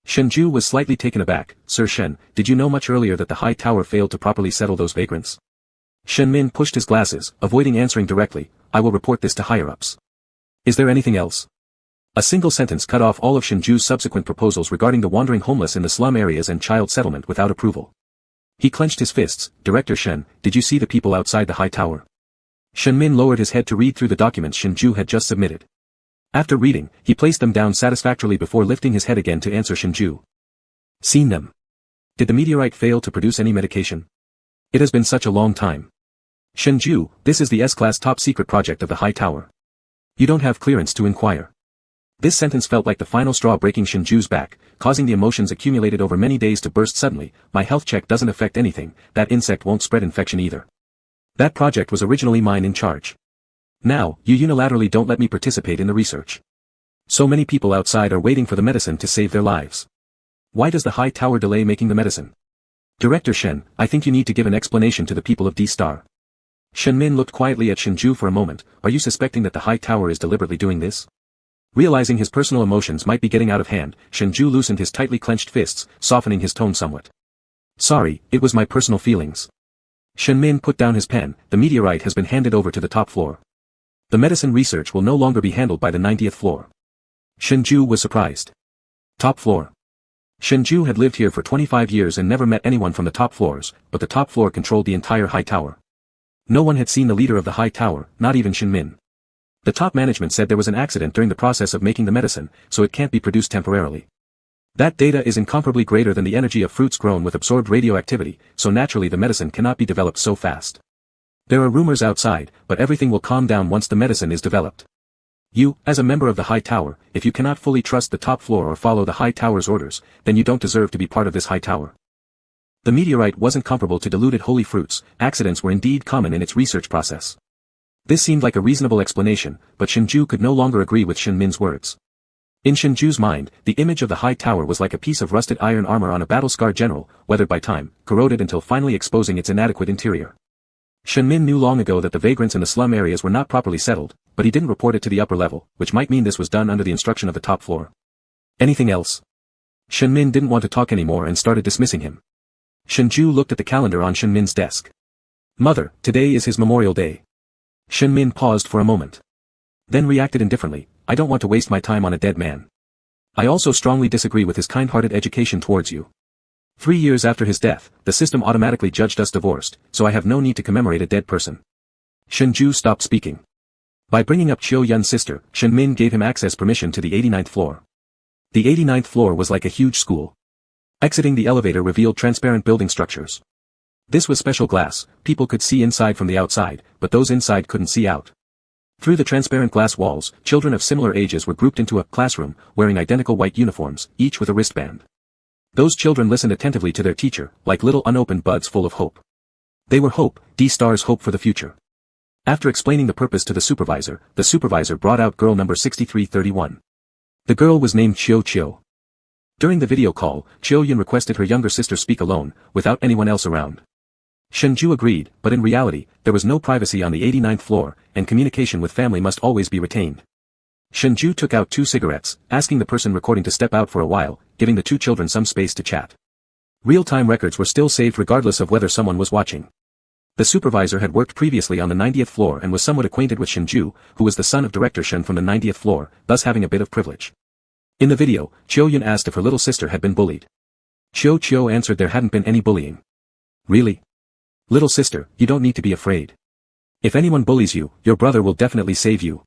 [SPEAKER 1] Shengzhai was slightly taken aback. Sir Shen, did you know much earlier that the high tower failed to properly settle those vagrants? Shen Min pushed his glasses, avoiding answering directly. I will report this to higher-ups. Is there anything else? A single sentence cut off all of Shengzhu's subsequent proposals regarding the wandering homeless in the slum areas and child settlement without approval. He clenched his fists. Director Shen, did you see the people outside the high tower? Shenmin lowered his head to read through the documents Shenju had just submitted. After reading, he placed them down satisfactorily before lifting his head again to answer Shenju. Seen them. Did the meteorite fail to produce any medication? It has been such a long time. Shenju, this is the S-class top-secret project of the high tower. You don't have clearance to inquire. This sentence felt like the final straw breaking Shenju's back, causing the emotions accumulated over many days to burst suddenly. My health check doesn't affect anything, that insect won't spread infection either. That project was originally mine in charge. Now, you unilaterally don't let me participate in the research. So many people outside are waiting for the medicine to save their lives. Why does the high tower delay making the medicine? Director Shen, I think you need to give an explanation to the people of D-Star. Shenmin looked quietly at Shenju for a moment. Are you suspecting that the high tower is deliberately doing this? Realizing his personal emotions might be getting out of hand, Shenju loosened his tightly clenched fists, softening his tone somewhat. Sorry, it was my personal feelings. Shenmin put down his pen. The meteorite has been handed over to the top floor. The medicine research will no longer be handled by the 90th floor. Shenju was surprised. Top floor. Shenju had lived here for 25 years and never met anyone from the top floors, but the top floor controlled the entire high tower. No one had seen the leader of the high tower, not even Shenmin. The top management said there was an accident during the process of making the medicine, so it can't be produced temporarily. That data is incomparably greater than the energy of fruits grown with absorbed radioactivity, so naturally the medicine cannot be developed so fast. There are rumors outside, but everything will calm down once the medicine is developed. You, as a member of the high tower, if you cannot fully trust the top floor or follow the high tower's orders, then you don't deserve to be part of this high tower. The meteorite wasn't comparable to diluted holy fruits. Accidents were indeed common in its research process. This seemed like a reasonable explanation, but Shenju could no longer agree with Shenmin's words. In Shenju's mind, the image of the high tower was like a piece of rusted iron armor on a battle-scarred general, weathered by time, corroded until finally exposing its inadequate interior. Shenmin knew long ago that the vagrants in the slum areas were not properly settled, but he didn't report it to the upper level, which might mean this was done under the instruction of the top floor. Anything else? Shenmin didn't want to talk anymore and started dismissing him. Shenju looked at the calendar on Shenmin's desk. Mother, today is his Memorial Day. Shenmin paused for a moment. Then reacted indifferently, I don't want to waste my time on a dead man. I also strongly disagree with his kind-hearted education towards you. 3 years after his death, the system automatically judged us divorced, so I have no need to commemorate a dead person. Shenju stopped speaking. By bringing up Chiu Yun's sister, Shenmin gave him access permission to the 89th floor. The 89th floor was like a huge school. Exiting the elevator revealed transparent building structures. This was special glass, people could see inside from the outside, but those inside couldn't see out. Through the transparent glass walls, children of similar ages were grouped into a classroom, wearing identical white uniforms, each with a wristband. Those children listened attentively to their teacher, like little unopened buds full of hope. They were hope, D-Star's hope for the future. After explaining the purpose to the supervisor brought out girl number 6331. The girl was named Chiu. During the video call, Chiu Yun requested her younger sister speak alone, without anyone else around. Shenju agreed, but in reality, there was no privacy on the 89th floor, and communication with family must always be retained. Shenju took out 2 cigarettes, asking the person recording to step out for a while, giving the 2 children some space to chat. Real-time records were still saved regardless of whether someone was watching. The supervisor had worked previously on the 90th floor and was somewhat acquainted with Shenju, who was the son of Director Shen from the 90th floor, thus having a bit of privilege. In the video, Chiu Yun asked if her little sister had been bullied. Chiu answered there hadn't been any bullying. Really? Little sister, you don't need to be afraid. If anyone bullies you, your brother will definitely save you.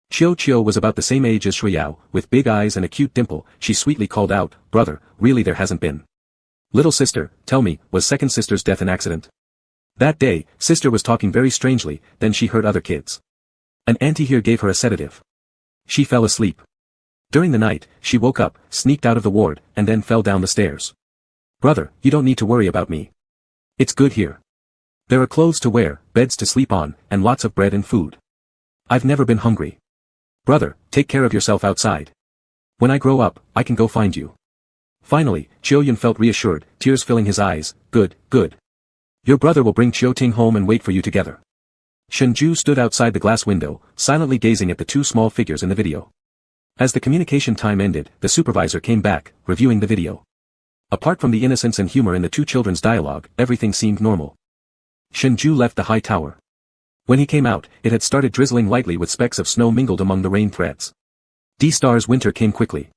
[SPEAKER 1] Chiu was about the same age as Shuiyao, with big eyes and a cute dimple. She sweetly called out, brother, really there hasn't been. Little sister, tell me, was second sister's death an accident? That day, sister was talking very strangely, then she heard other kids. An auntie here gave her a sedative. She fell asleep. During the night, she woke up, sneaked out of the ward, and then fell down the stairs. Brother, you don't need to worry about me. It's good here. There are clothes to wear, beds to sleep on, and lots of bread and food. I've never been hungry. Brother, take care of yourself outside. When I grow up, I can go find you. Finally, Chiu Yun felt reassured, tears filling his eyes. Good. Your brother will bring Chiu Ting home and wait for you together. Shenju stood outside the glass window, silently gazing at the 2 small figures in the video. As the communication time ended, the supervisor came back, reviewing the video. Apart from the innocence and humor in the 2 children's dialogue, everything seemed normal. Shenju left the high tower. When he came out, it had started drizzling lightly with specks of snow mingled among the rain threads. D-Star's winter came quickly.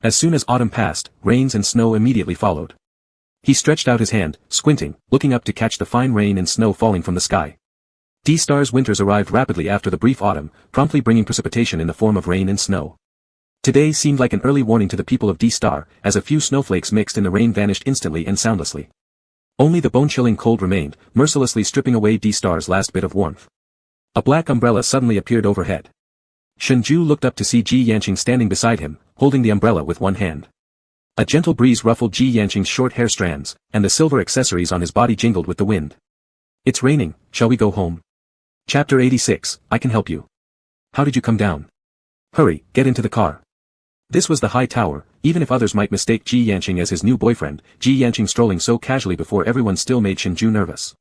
[SPEAKER 1] As soon as autumn passed, rains and snow immediately followed. He stretched out his hand, squinting, looking up to catch the fine rain and snow falling from the sky. D-Star's winters arrived rapidly after the brief autumn, promptly bringing precipitation in the form of rain and snow. Today seemed like an early warning to the people of D-Star, as a few snowflakes mixed in the rain vanished instantly and soundlessly. Only the bone-chilling cold remained, mercilessly stripping away D-Star's last bit of warmth. A black umbrella suddenly appeared overhead. Shengzhai looked up to see Ji Yanqing standing beside him, holding the umbrella with one hand. A gentle breeze ruffled Ji Yanqing's short hair strands, and the silver accessories on his body jingled with the wind. "It's raining, shall we go home?" Chapter 86, I can help you. How did you come down? Hurry, get into the car. This was the high tower, even if others might mistake Ji Yanqing as his new boyfriend, Ji Yanqing strolling so casually before everyone still made Shengzhai nervous.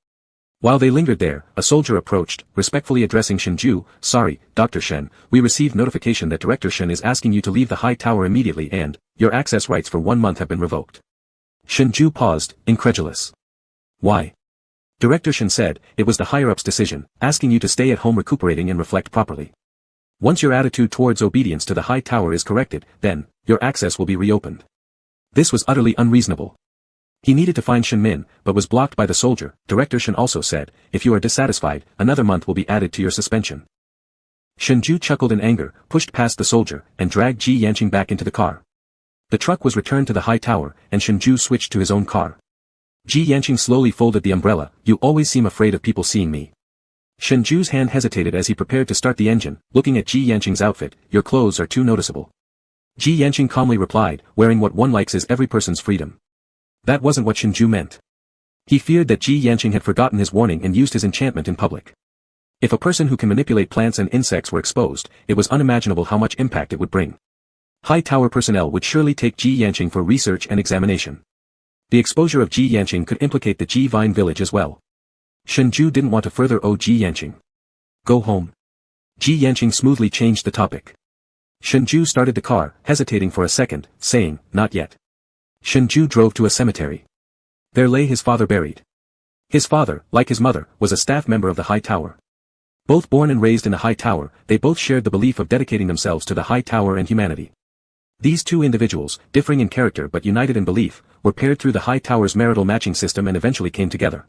[SPEAKER 1] While they lingered there, a soldier approached, respectfully addressing Shengzhai, "Sorry, Dr. Shen, we received notification that Director Shen is asking you to leave the high tower immediately and, your access rights for 1 month have been revoked." Shengzhai paused, incredulous. "Why?" Director Shen said, "It was the higher-ups' decision, asking you to stay at home recuperating and reflect properly. Once your attitude towards obedience to the high tower is corrected, then, your access will be reopened." This was utterly unreasonable. He needed to find Shen Min, but was blocked by the soldier. Director Shen also said, "If you are dissatisfied, another month will be added to your suspension." Shengzhai chuckled in anger, pushed past the soldier, and dragged Ji Yanqing back into the car. The truck was returned to the high tower, and Shengzhai switched to his own car. Ji Yanqing slowly folded the umbrella. "You always seem afraid of people seeing me." Shengzhui's hand hesitated as he prepared to start the engine, looking at Ji Yanqing's outfit. "Your clothes are too noticeable." Ji Yanqing calmly replied, "Wearing what one likes is every person's freedom." That wasn't what Shengzhai meant. He feared that Ji Yanqing had forgotten his warning and used his enchantment in public. If a person who can manipulate plants and insects were exposed, it was unimaginable how much impact it would bring. High tower personnel would surely take Ji Yanqing for research and examination. The exposure of Ji Yanqing could implicate the Jiteng Village as well. Shengzhai didn't want to further owe Ji Yanqing. "Go home." Ji Yanqing smoothly changed the topic. Shengzhai started the car, hesitating for a second, saying, "Not yet." Shengzhai drove to a cemetery. There lay his father buried. His father, like his mother, was a staff member of the high tower. Both born and raised in the high tower, they both shared the belief of dedicating themselves to the high tower and humanity. These two individuals, differing in character but united in belief, were paired through the high tower's marital matching system and eventually came together.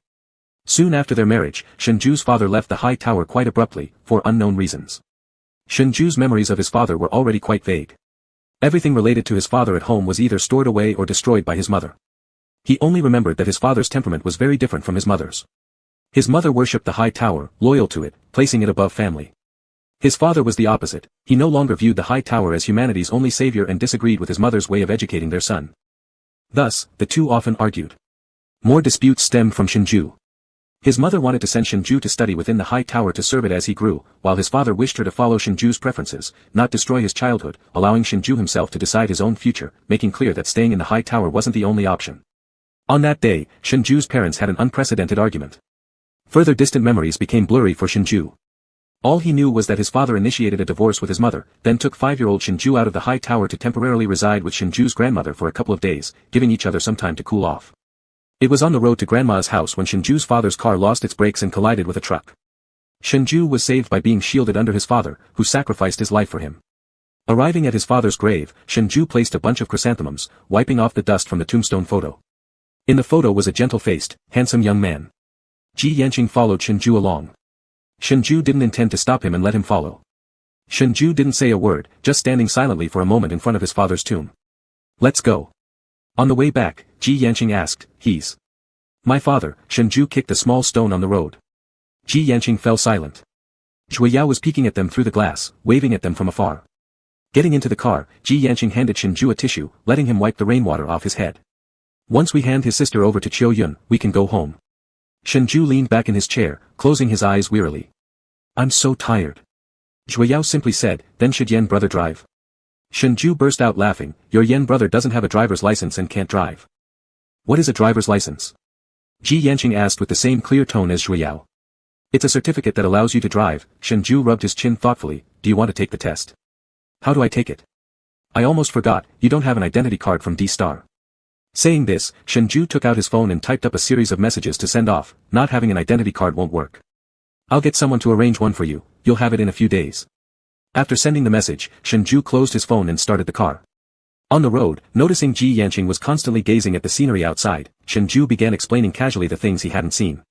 [SPEAKER 1] Soon after their marriage, Shengzhui's father left the high tower quite abruptly, for unknown reasons. Shengzhui's memories of his father were already quite vague. Everything related to his father at home was either stored away or destroyed by his mother. He only remembered that his father's temperament was very different from his mother's. His mother worshipped the high tower, loyal to it, placing it above family. His father was the opposite. He no longer viewed the high tower as humanity's only savior and disagreed with his mother's way of educating their son. Thus, the two often argued. More disputes stemmed from Shengzhai. His mother wanted to send Shengzhai to study within the high tower to serve it as he grew, while his father wished her to follow Shengzhui's preferences, not destroy his childhood, allowing Shengzhai himself to decide his own future, making clear that staying in the high tower wasn't the only option. On that day, Shengzhui's parents had an unprecedented argument. Further distant memories became blurry for Shengzhai. All he knew was that his father initiated a divorce with his mother, then took 5-year-old Shengzhai out of the high tower to temporarily reside with Shengzhui's grandmother for a couple of days, giving each other some time to cool off. It was on the road to Grandma's house when Shengzhui's father's car lost its brakes and collided with a truck. Shengzhai was saved by being shielded under his father, who sacrificed his life for him. Arriving at his father's grave, Shengzhai placed a bunch of chrysanthemums, wiping off the dust from the tombstone photo. In the photo was a gentle-faced, handsome young man. Ji Yanqing followed Shengzhai along. Shengzhai didn't intend to stop him and let him follow. Shengzhai didn't say a word, just standing silently for a moment in front of his father's tomb. "Let's go." On the way back, Ji Yanqing asked, "He's my father." Shengzhai kicked a small stone on the road. Ji Yanqing fell silent. Zhui Yao was peeking at them through the glass, waving at them from afar. Getting into the car, Ji Yanqing handed Shengzhai a tissue, letting him wipe the rainwater off his head. "Once we hand his sister over to Qiu Yun, we can go home." Shengzhai leaned back in his chair, closing his eyes wearily. "I'm so tired." Zhui Yao simply said, "Then should Yen brother drive?" Shengzhai burst out laughing, "Your Yen brother doesn't have a driver's license and can't drive." "What is a driver's license?" Ji Yanqing asked with the same clear tone as Zhui Yao. "It's a certificate that allows you to drive." Shengzhai rubbed his chin thoughtfully. "Do you want to take the test?" "How do I take it?" "I almost forgot, you don't have an identity card from D-Star." Saying this, Shengzhai took out his phone and typed up a series of messages to send off. "Not having an identity card won't work. I'll get someone to arrange one for you, you'll have it in a few days." After sending the message, Shengzhai closed his phone and started the car. On the road, noticing Ji Yanqing was constantly gazing at the scenery outside, Shengzhai began explaining casually the things he hadn't seen.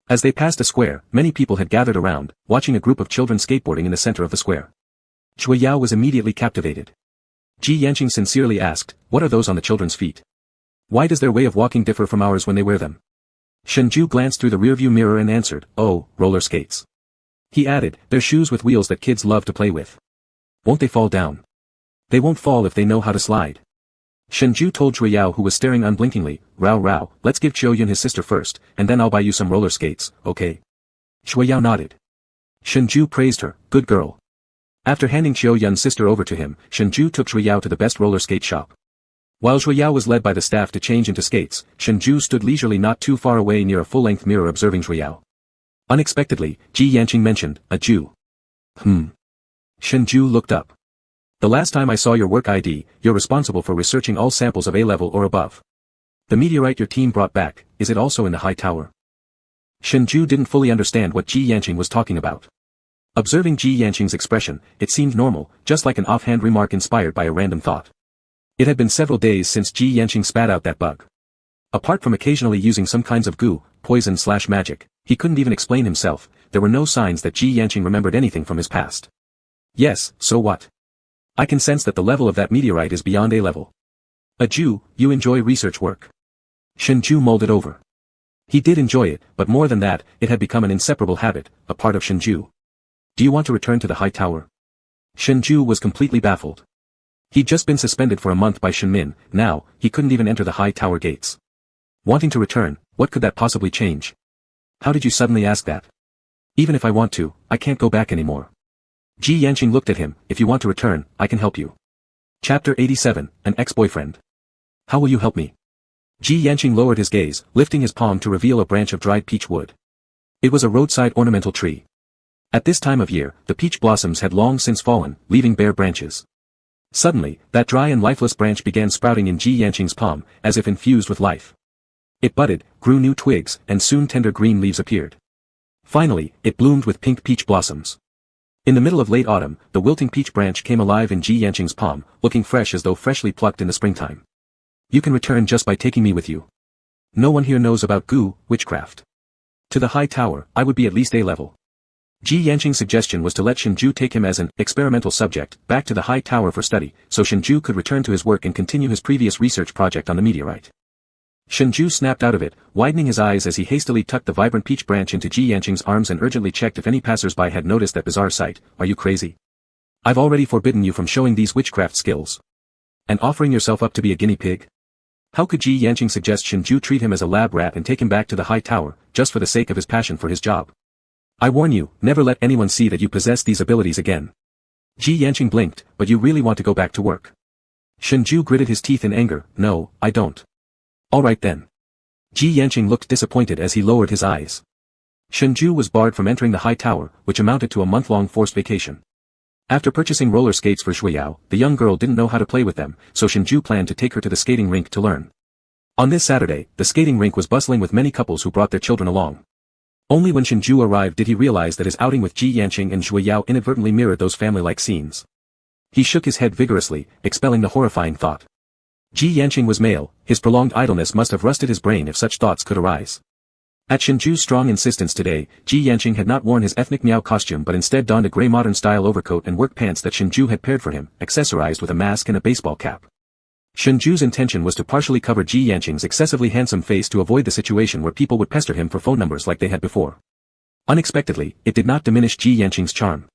[SPEAKER 1] As they passed a square, many people had gathered around, watching a group of children skateboarding in the center of the square. Shui Yao was immediately captivated. Ji Yanqing sincerely asked, "What are those on the children's feet? Why does their way of walking differ from ours when they wear them?" Shengzhai glanced through the rearview mirror and answered, "Oh, roller skates." He added, "They're shoes with wheels that kids love to play with. Won't they fall down? They won't fall if they know how to slide." Shengzhai told Shui Yao, who was staring unblinkingly, Rao, let's give Qiuyun his sister first, and then I'll buy you some roller skates, okay?" Shui Yao nodded. Shengzhai praised her, "Good girl." After handing Qiuyun's sister over to him, Shengzhai took Shui Yao to the best roller skate shop. While Shui Yao was led by the staff to change into skates, Shengzhai stood leisurely not too far away near a full-length mirror observing Shui Yao. Unexpectedly, Ji Yanqing mentioned, "A Jew." Shengzhai looked up. "The last time I saw your work ID, you're responsible for researching all samples of A level or above. The meteorite your team brought back, is it also in the high tower?" Shengzhai didn't fully understand what Ji Yanqing was talking about. Observing Ji Yanqing's expression, it seemed normal, just like an offhand remark inspired by a random thought. It had been several days since Ji Yanqing spat out that bug. Apart from occasionally using some kinds of goo, poison/magic, he couldn't even explain himself. There were no signs that Ji Yanqing remembered anything from his past. "Yes, so what? I can sense that the level of that meteorite is beyond A level. A Jew, you enjoy research work." Shengzhai mulled it over. He did enjoy it, but more than that, it had become an inseparable habit, a part of Shengzhai. "Do you want to return to the high tower?" Shengzhai was completely baffled. He'd just been suspended for a month by Shenmin, now, he couldn't even enter the high tower gates. Wanting to return, what could that possibly change? "How did you suddenly ask that?" "Even if I want to, I can't go back anymore." Ji Yanqing looked at him, "If you want to return, I can help you." Chapter 87, An Ex-Boyfriend. "How will you help me?" Ji Yanqing lowered his gaze, lifting his palm to reveal a branch of dried peach wood. It was a roadside ornamental tree. At this time of year, the peach blossoms had long since fallen, leaving bare branches. Suddenly, that dry and lifeless branch began sprouting in Ji Yanqing's palm, as if infused with life. It budded, grew new twigs, and soon tender green leaves appeared. Finally, it bloomed with pink peach blossoms. In the middle of late autumn, the wilting peach branch came alive in Ji Yanqing's palm, looking fresh as though freshly plucked in the springtime. "You can return just by taking me with you. No one here knows about goo, witchcraft. To the high tower, I would be at least A level." Ji Yanqing's suggestion was to let Shengzhai take him as an experimental subject back to the high tower for study, so Shengzhai could return to his work and continue his previous research project on the meteorite. Shengzhai snapped out of it, widening his eyes as he hastily tucked the vibrant peach branch into Ji Yanqing's arms and urgently checked if any passers-by had noticed that bizarre sight. "Are you crazy? I've already forbidden you from showing these witchcraft skills. And offering yourself up to be a guinea pig?" How could Ji Yanqing suggest Shengzhai treat him as a lab rat and take him back to the high tower, just for the sake of his passion for his job? "I warn you, never let anyone see that you possess these abilities again." Ji Yanqing blinked, "But you really want to go back to work?" Shengzhai gritted his teeth in anger, "No, I don't." "Alright then." Ji Yanqing looked disappointed as he lowered his eyes. Shengzhai was barred from entering the high tower, which amounted to a month-long forced vacation. After purchasing roller skates for Shui Yao, the young girl didn't know how to play with them, so Shengzhai planned to take her to the skating rink to learn. On this Saturday, the skating rink was bustling with many couples who brought their children along. Only when Shengzhai arrived did he realize that his outing with Ji Yanqing and Shui Yao inadvertently mirrored those family-like scenes. He shook his head vigorously, expelling the horrifying thought. Ji Yanqing was male, his prolonged idleness must have rusted his brain if such thoughts could arise. At Shengzhui's strong insistence today, Ji Yanqing had not worn his ethnic Miao costume but instead donned a grey modern-style overcoat and work pants that Shengzhai had paired for him, accessorized with a mask and a baseball cap. Shengzhui's intention was to partially cover Ji Yanqing's excessively handsome face to avoid the situation where people would pester him for phone numbers like they had before. Unexpectedly, it did not diminish Ji Yanqing's charm.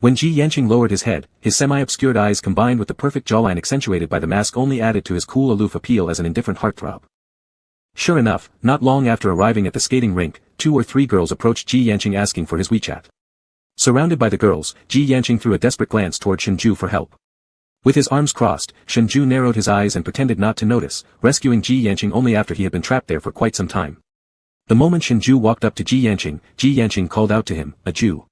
[SPEAKER 1] When Ji Yanqing lowered his head, his semi-obscured eyes combined with the perfect jawline accentuated by the mask only added to his cool aloof appeal as an indifferent heartthrob. Sure enough, not long after arriving at the skating rink, 2 or 3 girls approached Ji Yanqing asking for his WeChat. Surrounded by the girls, Ji Yanqing threw a desperate glance toward Shengzhai for help. With his arms crossed, Shengzhai narrowed his eyes and pretended not to notice, rescuing Ji Yanqing only after he had been trapped there for quite some time. The moment Shengzhai walked up to Ji Yanqing called out to him, "A Jew."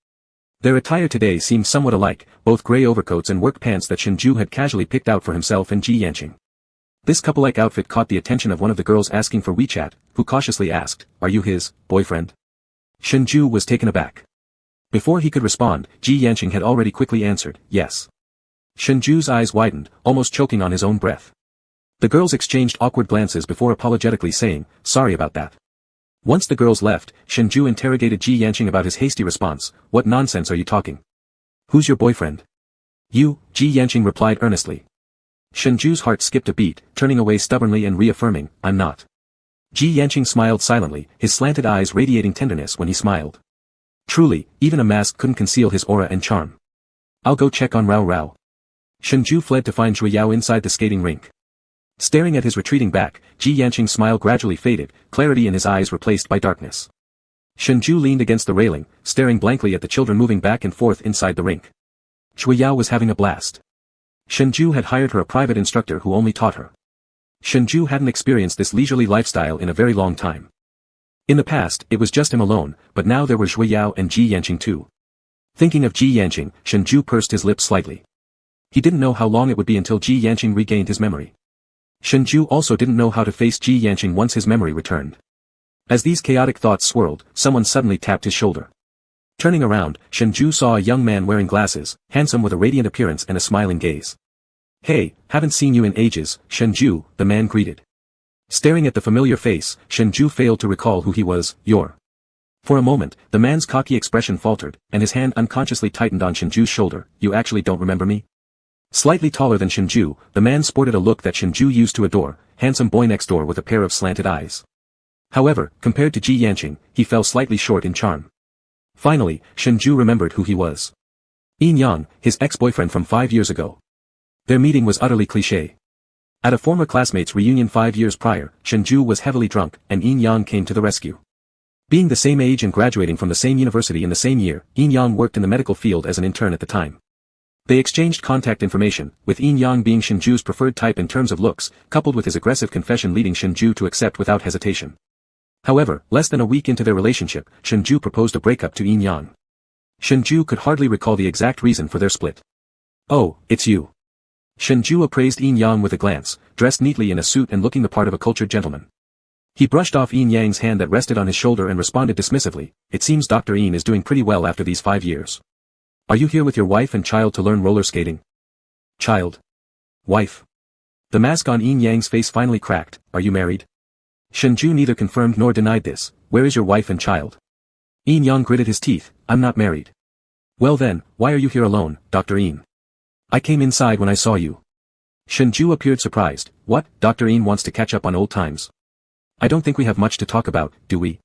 [SPEAKER 1] Their attire today seemed somewhat alike, both grey overcoats and work pants that Shengzhai had casually picked out for himself and Ji Yanqing. This couple-like outfit caught the attention of one of the girls asking for WeChat, who cautiously asked, "Are you his boyfriend?" Shengzhai was taken aback. Before he could respond, Ji Yanqing had already quickly answered, "Yes." Shengzhu's eyes widened, almost choking on his own breath. The girls exchanged awkward glances before apologetically saying, "Sorry about that." Once the girls left, Shengzhu interrogated Ji Yanqing about his hasty response. "What nonsense are you talking? Who's your boyfriend?" "You," Ji Yanqing replied earnestly. Shengzhu's heart skipped a beat, turning away stubbornly and reaffirming, "I'm not." Ji Yanqing smiled silently, his slanted eyes radiating tenderness when he smiled. Truly, even a mask couldn't conceal his aura and charm. "I'll go check on Rao Rao." Shengzhu fled to find Shui Yao inside the skating rink. Staring at his retreating back, Ji Yanqing's smile gradually faded, clarity in his eyes replaced by darkness. Shengzhu leaned against the railing, staring blankly at the children moving back and forth inside the rink. Shui Yao was having a blast. Shengzhu had hired her a private instructor who only taught her. Shengzhu hadn't experienced this leisurely lifestyle in a very long time. In the past, it was just him alone, but now there were Shui Yao and Ji Yanqing too. Thinking of Ji Yanqing, Shengzhu pursed his lips slightly. He didn't know how long it would be until Ji Yanqing regained his memory. Shengzhu also didn't know how to face Ji Yanqing once his memory returned. As these chaotic thoughts swirled, someone suddenly tapped his shoulder. Turning around, Shengzhu saw a young man wearing glasses, handsome with a radiant appearance and a smiling gaze. "Hey, haven't seen you in ages, Shengzhu," the man greeted. Staring at the familiar face, Shengzhu failed to recall who he was. For a moment, the man's cocky expression faltered, and his hand unconsciously tightened on Shengzhu's shoulder. "You actually don't remember me?" Slightly taller than Shengzhu, the man sported a look that Shengzhu used to adore, handsome boy next door with a pair of slanted eyes. However, compared to Ji Yanqing, he fell slightly short in charm. Finally, Shengzhu remembered who he was. Yin Yang, his ex-boyfriend from 5 years ago. Their meeting was utterly cliché. At a former classmates' reunion 5 years prior, Shengzhu was heavily drunk, and Yin Yang came to the rescue. Being the same age and graduating from the same university in the same year, Yin Yang worked in the medical field as an intern at the time. They exchanged contact information, with Yin Yang being Shengzhu's preferred type in terms of looks, coupled with his aggressive confession leading Shengzhu to accept without hesitation. However, less than a week into their relationship, Shengzhu proposed a breakup to Yin Yang. Shengzhu could hardly recall the exact reason for their split. "Oh, it's you." Shengzhu appraised Yin Yang with a glance, dressed neatly in a suit and looking the part of a cultured gentleman. He brushed off Yin Yang's hand that rested on his shoulder and responded dismissively, "It seems Dr. Yin is doing pretty well after these 5 years. Are you here with your wife and child to learn roller skating?" "Child? Wife?" The mask on Yin Yang's face finally cracked. "Are you married?" Shengzhu neither confirmed nor denied this. "Where is your wife and child?" Yin Yang gritted his teeth. "I'm not married." "Well then, why are you here alone, Dr. Yin?" "I came inside when I saw you." Shengzhu appeared surprised. "What, Dr. Yin wants to catch up on old times? I don't think we have much to talk about, do we?"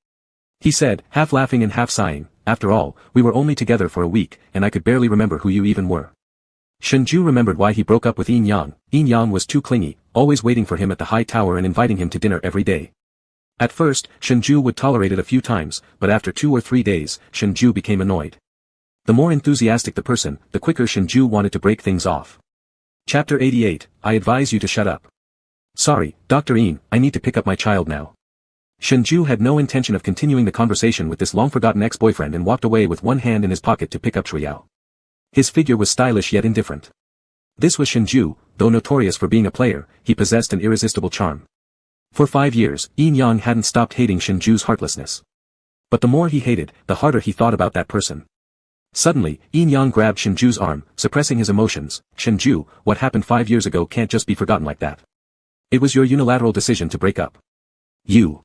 [SPEAKER 1] He said, half laughing and half sighing. "After all, we were only together for a week, and I could barely remember who you even were." Shengzhu remembered why he broke up with Yin Yang. Yin Yang was too clingy, always waiting for him at the high tower and inviting him to dinner every day. At first, Shengzhu would tolerate it a few times, but after 2 or 3 days, Shengzhu became annoyed. The more enthusiastic the person, the quicker Shengzhu wanted to break things off. Chapter 88, I advise you to shut up. "Sorry, Dr. Yin, I need to pick up my child now." Shengzhu had no intention of continuing the conversation with this long-forgotten ex-boyfriend and walked away with one hand in his pocket to pick up Shui Yao. His figure was stylish yet indifferent. This was Shengzhu, though notorious for being a player, he possessed an irresistible charm. For 5 years, Yin Yang hadn't stopped hating Shengzhu's heartlessness. But the more he hated, the harder he thought about that person. Suddenly, Yin Yang grabbed Shengzhu's arm, suppressing his emotions. "Shengzhu, what happened 5 years ago can't just be forgotten like that. It was your unilateral decision to break up." "You."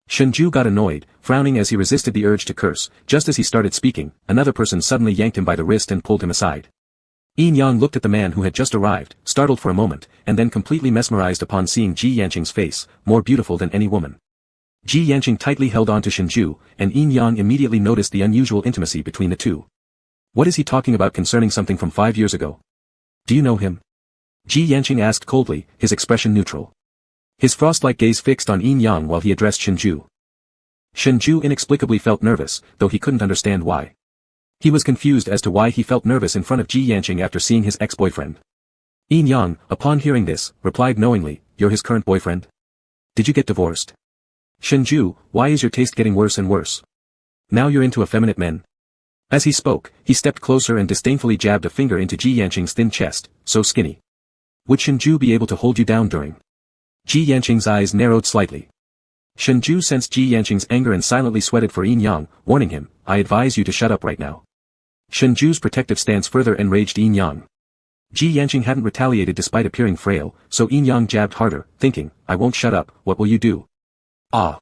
[SPEAKER 1] Shengzhu got annoyed, frowning as he resisted the urge to curse. Just as he started speaking, another person suddenly yanked him by the wrist and pulled him aside. Yin Yang looked at the man who had just arrived, startled for a moment, and then completely mesmerized upon seeing Ji Yanqing's face, more beautiful than any woman. Ji Yanqing tightly held on to Shengzhu, and Yin Yang immediately noticed the unusual intimacy between the two. "What is he talking about concerning something from 5 years ago? Do you know him?" Ji Yanqing asked coldly, his expression neutral. His frost-like gaze fixed on Yin Yang while he addressed Shengzhu. Shengzhu inexplicably felt nervous, though he couldn't understand why. He was confused as to why he felt nervous in front of Ji Yanqing after seeing his ex-boyfriend. Yin Yang, upon hearing this, replied knowingly, "You're his current boyfriend? Did you get divorced?" "Shengzhu, why is your taste getting worse and worse? Now you're into effeminate men?" As he spoke, he stepped closer and disdainfully jabbed a finger into Ji Yanqing's thin chest. "So skinny. Would Shengzhu be able to hold you down during?" Ji Yanqing's eyes narrowed slightly. Shengzhu sensed Ji Yanqing's anger and silently sweated for Yin Yang, warning him, "I advise you to shut up right now." Shengzhu's protective stance further enraged Yin Yang. Ji Yanqing hadn't retaliated despite appearing frail, so Yin Yang jabbed harder, thinking, I won't shut up, what will you do? Ah!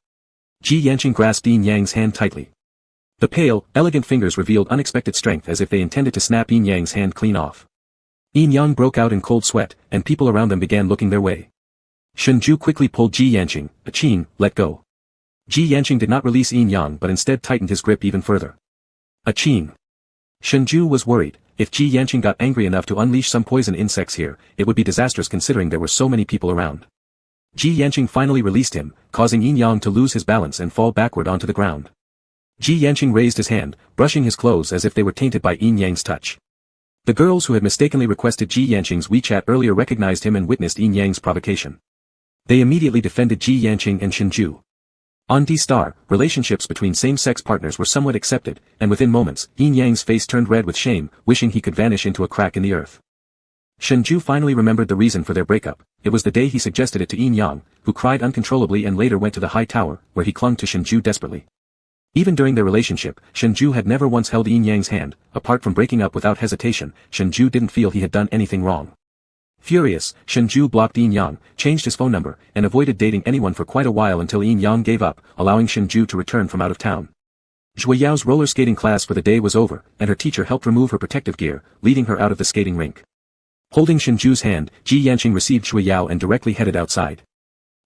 [SPEAKER 1] Ji Yanqing grasped Yin Yang's hand tightly. The pale, elegant fingers revealed unexpected strength as if they intended to snap Yin Yang's hand clean off. Yin Yang broke out in cold sweat, and people around them began looking their way. Shengzhai quickly pulled Ji Yanqing, "Qing, let go." Ji Yanqing did not release Yin Yang but instead tightened his grip even further. "Qing." Shengzhai was worried, if Ji Yanqing got angry enough to unleash some poison insects here, it would be disastrous considering there were so many people around. Ji Yanqing finally released him, causing Yin Yang to lose his balance and fall backward onto the ground. Ji Yanqing raised his hand, brushing his clothes as if they were tainted by Yin Yang's touch. The girls who had mistakenly requested Ji Yanqing's WeChat earlier recognized him and witnessed Yin Yang's provocation. They immediately defended Ji Yanqing and Shengzhai. On D-Star, relationships between same-sex partners were somewhat accepted, and within moments, Yin Yang's face turned red with shame, wishing he could vanish into a crack in the earth. Shengzhai finally remembered the reason for their breakup. It was the day he suggested it to Yin Yang, who cried uncontrollably and later went to the high tower, where he clung to Shengzhai desperately. Even during their relationship, Shengzhai had never once held Yin Yang's hand. Apart from breaking up without hesitation, Shengzhai didn't feel he had done anything wrong. Furious, Shengzhai blocked Yin Yang, changed his phone number, and avoided dating anyone for quite a while until Yin Yang gave up, allowing Shengzhai to return from out of town. Zhui Yao's roller skating class for the day was over, and her teacher helped remove her protective gear, leading her out of the skating rink. Holding Shengzhui's hand, Ji Yanqing received Zhui Yao and directly headed outside.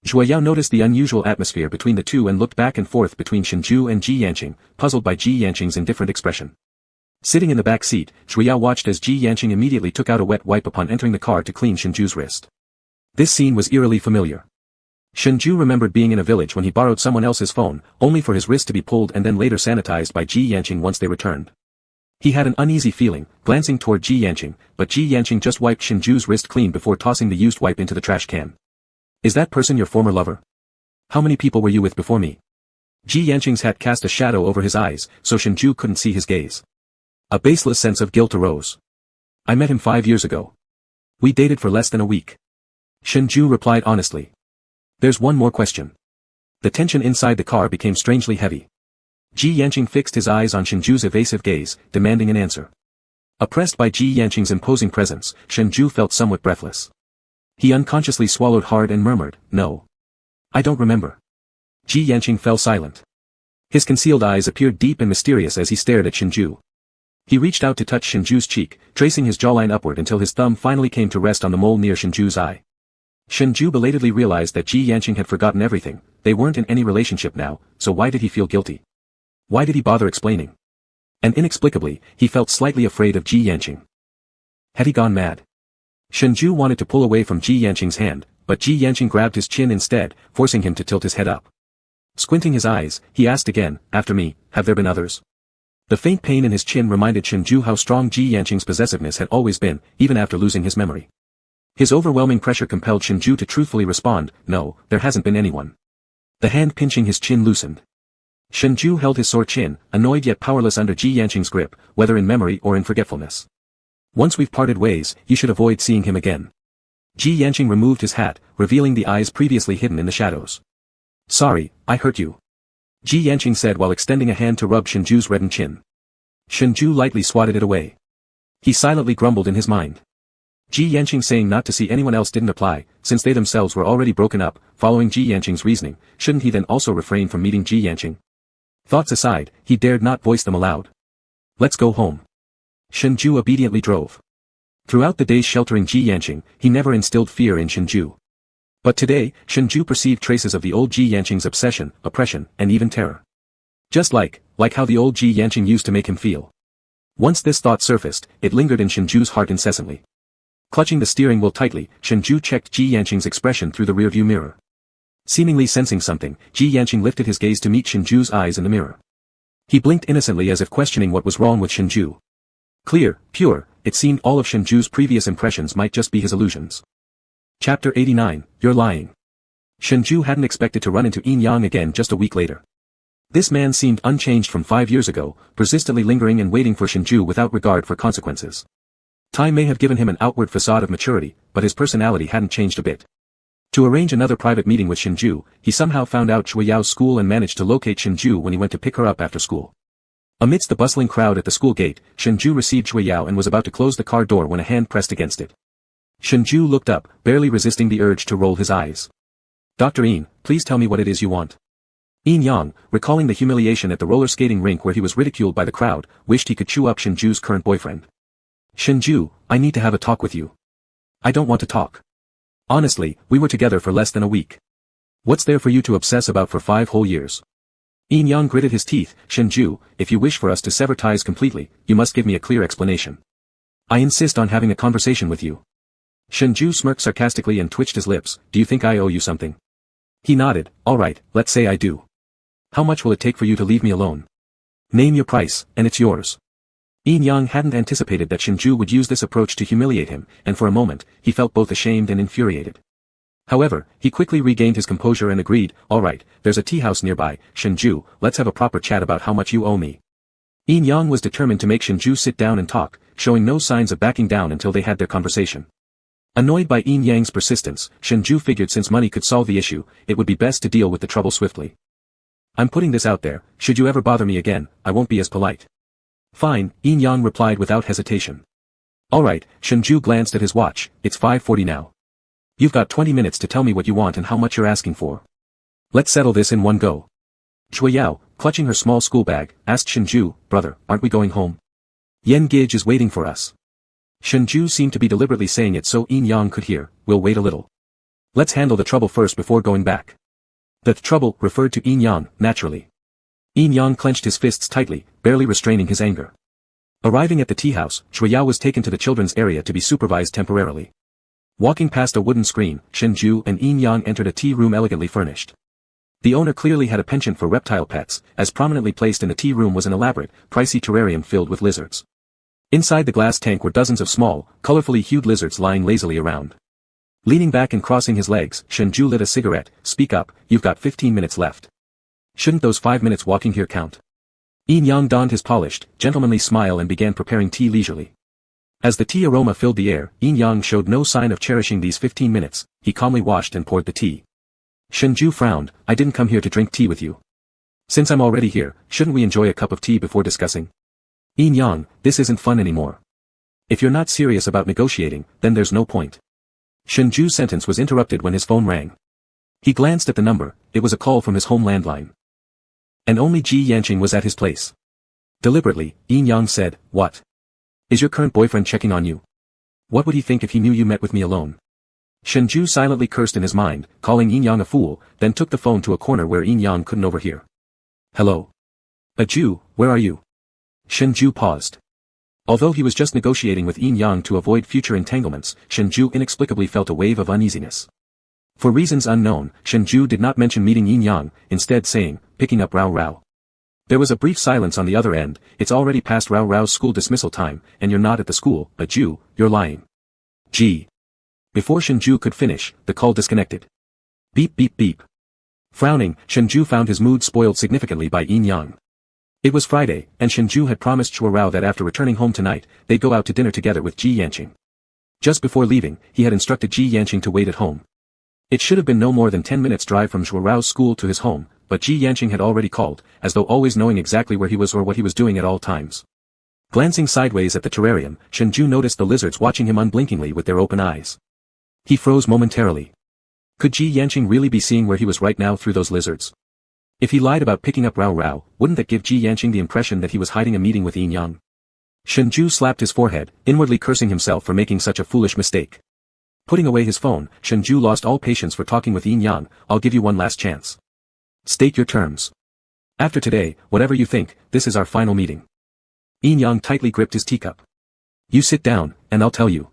[SPEAKER 1] Zhui Yao noticed the unusual atmosphere between the two and looked back and forth between Shengzhai and Ji Yanqing, puzzled by Ji Yanqing's indifferent expression. Sitting in the back seat, Zhui Yao watched as Ji Yanqing immediately took out a wet wipe upon entering the car to clean Shengzhui's wrist. This scene was eerily familiar. Shengzhai remembered being in a village when he borrowed someone else's phone, only for his wrist to be pulled and then later sanitized by Ji Yanqing once they returned. He had an uneasy feeling, glancing toward Ji Yanqing, but Ji Yanqing just wiped Shengzhui's wrist clean before tossing the used wipe into the trash can. Is that person your former lover? How many people were you with before me? Ji Yanqing's hat cast a shadow over his eyes, so Shengzhai couldn't see his gaze. A baseless sense of guilt arose. I met him 5 years ago. We dated for less than a week. Shengzhai replied honestly. There's one more question. The tension inside the car became strangely heavy. Ji Yanqing fixed his eyes on Shengzhui's evasive gaze, demanding an answer. Oppressed by Ji Yanqing's imposing presence, Shengzhai felt somewhat breathless. He unconsciously swallowed hard and murmured, no. I don't remember. Ji Yanqing fell silent. His concealed eyes appeared deep and mysterious as he stared at Shengzhai. He reached out to touch Shengzhui's cheek, tracing his jawline upward until his thumb finally came to rest on the mole near Shengzhui's eye. Shengzhai belatedly realized that Ji Yanqing had forgotten everything. They weren't in any relationship now, so why did he feel guilty? Why did he bother explaining? And inexplicably, he felt slightly afraid of Ji Yanqing. Had he gone mad? Shengzhai wanted to pull away from Ji Yanqing's hand, but Ji Yanqing grabbed his chin instead, forcing him to tilt his head up. Squinting his eyes, he asked again, after me, have there been others? The faint pain in his chin reminded Shengzhai how strong Ji Yanqing's possessiveness had always been, even after losing his memory. His overwhelming pressure compelled Shengzhai to truthfully respond, no, there hasn't been anyone. The hand pinching his chin loosened. Shengzhai held his sore chin, annoyed yet powerless under Ji Yanqing's grip, whether in memory or in forgetfulness. Once we've parted ways, you should avoid seeing him again. Ji Yanqing removed his hat, revealing the eyes previously hidden in the shadows. Sorry, I hurt you. Ji Yanqing said while extending a hand to rub Shengzhui's reddened chin. Shengzhai lightly swatted it away. He silently grumbled in his mind. Ji Yanqing saying not to see anyone else didn't apply, since they themselves were already broken up. Following Ji Yanqing's reasoning, shouldn't he then also refrain from meeting Ji Yanqing? Thoughts aside, he dared not voice them aloud. Let's go home. Shengzhai obediently drove. Throughout the days sheltering Ji Yanqing, he never instilled fear in Shengzhai. But today, Shengzhai perceived traces of the old Ji Yanqing's obsession, oppression, and even terror. Just like how the old Ji Yanqing used to make him feel. Once this thought surfaced, it lingered in Shengzhui's heart incessantly. Clutching the steering wheel tightly, Shengzhai checked Ji Yanqing's expression through the rearview mirror. Seemingly sensing something, Ji Yanqing lifted his gaze to meet Shengzhui's eyes in the mirror. He blinked innocently as if questioning what was wrong with Shengzhai. Clear, pure, it seemed all of Shengzhui's previous impressions might just be his illusions. Chapter 89, You're Lying. Shengzhai hadn't expected to run into Yin Yang again just a week later. This man seemed unchanged from 5 years ago, persistently lingering and waiting for Shengzhai without regard for consequences. Time may have given him an outward facade of maturity, but his personality hadn't changed a bit. To arrange another private meeting with Shengzhai, he somehow found out Zhui Yao's school and managed to locate Shengzhai when he went to pick her up after school. Amidst the bustling crowd at the school gate, Shengzhai received Shui Yao and was about to close the car door when a hand pressed against it. Shengzhai looked up, barely resisting the urge to roll his eyes. Dr. Yin, please tell me what it is you want. Yin Yang, recalling the humiliation at the roller skating rink where he was ridiculed by the crowd, wished he could chew up Shengzhu's current boyfriend. Shengzhai, I need to have a talk with you. I don't want to talk. Honestly, we were together for less than a week. What's there for you to obsess about for 5 whole years? Yin Yang gritted his teeth. Shengzhai, if you wish for us to sever ties completely, you must give me a clear explanation. I insist on having a conversation with you. Shengzhai smirked sarcastically and twitched his lips. Do you think I owe you something? He nodded. All right, let's say I do. How much will it take for you to leave me alone? Name your price, and it's yours. Yin Yang hadn't anticipated that Shengzhai would use this approach to humiliate him, and for a moment, he felt both ashamed and infuriated. However, he quickly regained his composure and agreed, all right, there's a tea house nearby, Shengzhai, let's have a proper chat about how much you owe me. Yin Yang was determined to make Shengzhai sit down and talk, showing no signs of backing down until they had their conversation. Annoyed by Yin Yang's persistence, Shengzhai figured since money could solve the issue, it would be best to deal with the trouble swiftly. I'm putting this out there, should you ever bother me again, I won't be as polite. Fine, Yin Yang replied without hesitation. Alright, Shengzhai glanced at his watch, it's 5:40 now. You've got 20 minutes to tell me what you want and how much you're asking for. Let's settle this in one go. Shui Yao, clutching her small school bag, asked Shengzhai, brother, aren't we going home? Yen Gage is waiting for us. Shengzhai seemed to be deliberately saying it so Yin Yang could hear, we'll wait a little. Let's handle the trouble first before going back. The trouble referred to Yin Yang, naturally. Yin Yang clenched his fists tightly, barely restraining his anger. Arriving at the tea house, Shui Yao was taken to the children's area to be supervised temporarily. Walking past a wooden screen, Shengzhai and Yin Yang entered a tea room elegantly furnished. The owner clearly had a penchant for reptile pets, as prominently placed in the tea room was an elaborate, pricey terrarium filled with lizards. Inside the glass tank were dozens of small, colorfully hued lizards lying lazily around. Leaning back and crossing his legs, Shengzhai lit a cigarette. Speak up, you've got 15 minutes left. Shouldn't those 5 minutes walking here count? Yin Yang donned his polished, gentlemanly smile and began preparing tea leisurely. As the tea aroma filled the air, Yin Yang showed no sign of cherishing these 15 minutes, he calmly washed and poured the tea. Shengzhai frowned, I didn't come here to drink tea with you. Since I'm already here, shouldn't we enjoy a cup of tea before discussing? Yin Yang, this isn't fun anymore. If you're not serious about negotiating, then there's no point. Shengzhui's sentence was interrupted when his phone rang. He glanced at the number, it was a call from his home landline. And only Ji Yanqing was at his place. Deliberately, Yin Yang said, what? Is your current boyfriend checking on you? What would he think if he knew you met with me alone? Shengzhai silently cursed in his mind, calling Yin Yang a fool, then took the phone to a corner where Yin Yang couldn't overhear. Hello? A Jew, where are you? Shengzhai paused. Although he was just negotiating with Yin Yang to avoid future entanglements, Shengzhai inexplicably felt a wave of uneasiness. For reasons unknown, Shengzhai did not mention meeting Yin Yang, instead saying, picking up Rao Rao. There was a brief silence on the other end. It's already past Rao Rao's school dismissal time, and you're not at the school, a Jew, you're lying. Gee. Before Shengzhai could finish, the call disconnected. Beep beep beep. Frowning, Shengzhai found his mood spoiled significantly by Yin Yang. It was Friday, and Shengzhai had promised Shui Rao that after returning home tonight, they'd go out to dinner together with Ji Yanqing. Just before leaving, he had instructed Ji Yanqing to wait at home. It should have been no more than 10 minutes drive from Shui Rao's school to his home, but Ji Yanqing had already called, as though always knowing exactly where he was or what he was doing at all times. Glancing sideways at the terrarium, Shengzhai noticed the lizards watching him unblinkingly with their open eyes. He froze momentarily. Could Ji Yanqing really be seeing where he was right now through those lizards? If he lied about picking up Rao Rao, wouldn't that give Ji Yanqing the impression that he was hiding a meeting with Yin Yang? Shengzhai slapped his forehead, inwardly cursing himself for making such a foolish mistake. Putting away his phone, Shengzhai lost all patience for talking with Yin Yang. I'll give you one last chance. State your terms. After today, whatever you think, this is our final meeting. Yin Yang tightly gripped his teacup. You sit down, and I'll tell you.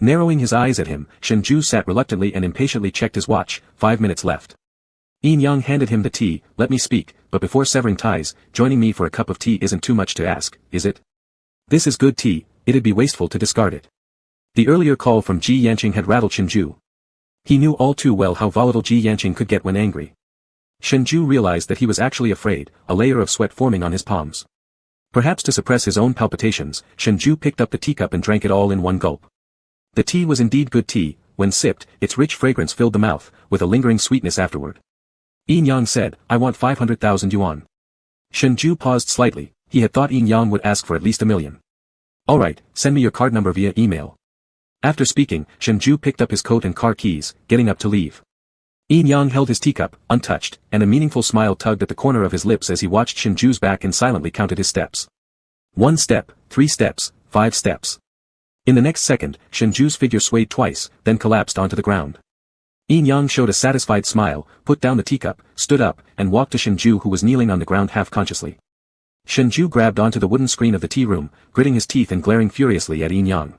[SPEAKER 1] Narrowing his eyes at him, Shengzhai sat reluctantly and impatiently checked his watch. 5 minutes left. Yin Yang handed him the tea. Let me speak, but before severing ties, joining me for a cup of tea isn't too much to ask, is it? This is good tea, it'd be wasteful to discard it. The earlier call from Ji Yanqing had rattled Shengzhai. He knew all too well how volatile Ji Yanqing could get when angry. Shengzhai realized that he was actually afraid, a layer of sweat forming on his palms. Perhaps to suppress his own palpitations, Shengzhai picked up the teacup and drank it all in one gulp. The tea was indeed good tea. When sipped, its rich fragrance filled the mouth, with a lingering sweetness afterward. Yin Yang said, I want 500,000 yuan. Shengzhai paused slightly, He had thought Yin Yang would ask for at least 1 million. Alright, send me your card number via email. After speaking, Shengzhai picked up his coat and car keys, getting up to leave. Yin Yang held his teacup, untouched, and a meaningful smile tugged at the corner of his lips as he watched Shengzhu's back and silently counted his steps. 1 step, 3 steps, 5 steps. In the next second, Shengzhu's figure swayed twice, then collapsed onto the ground. Yin Yang showed a satisfied smile, put down the teacup, stood up, and walked to Shengzhai who was kneeling on the ground half-consciously. Shengzhai grabbed onto the wooden screen of the tea room, gritting his teeth and glaring furiously at Yin Yang.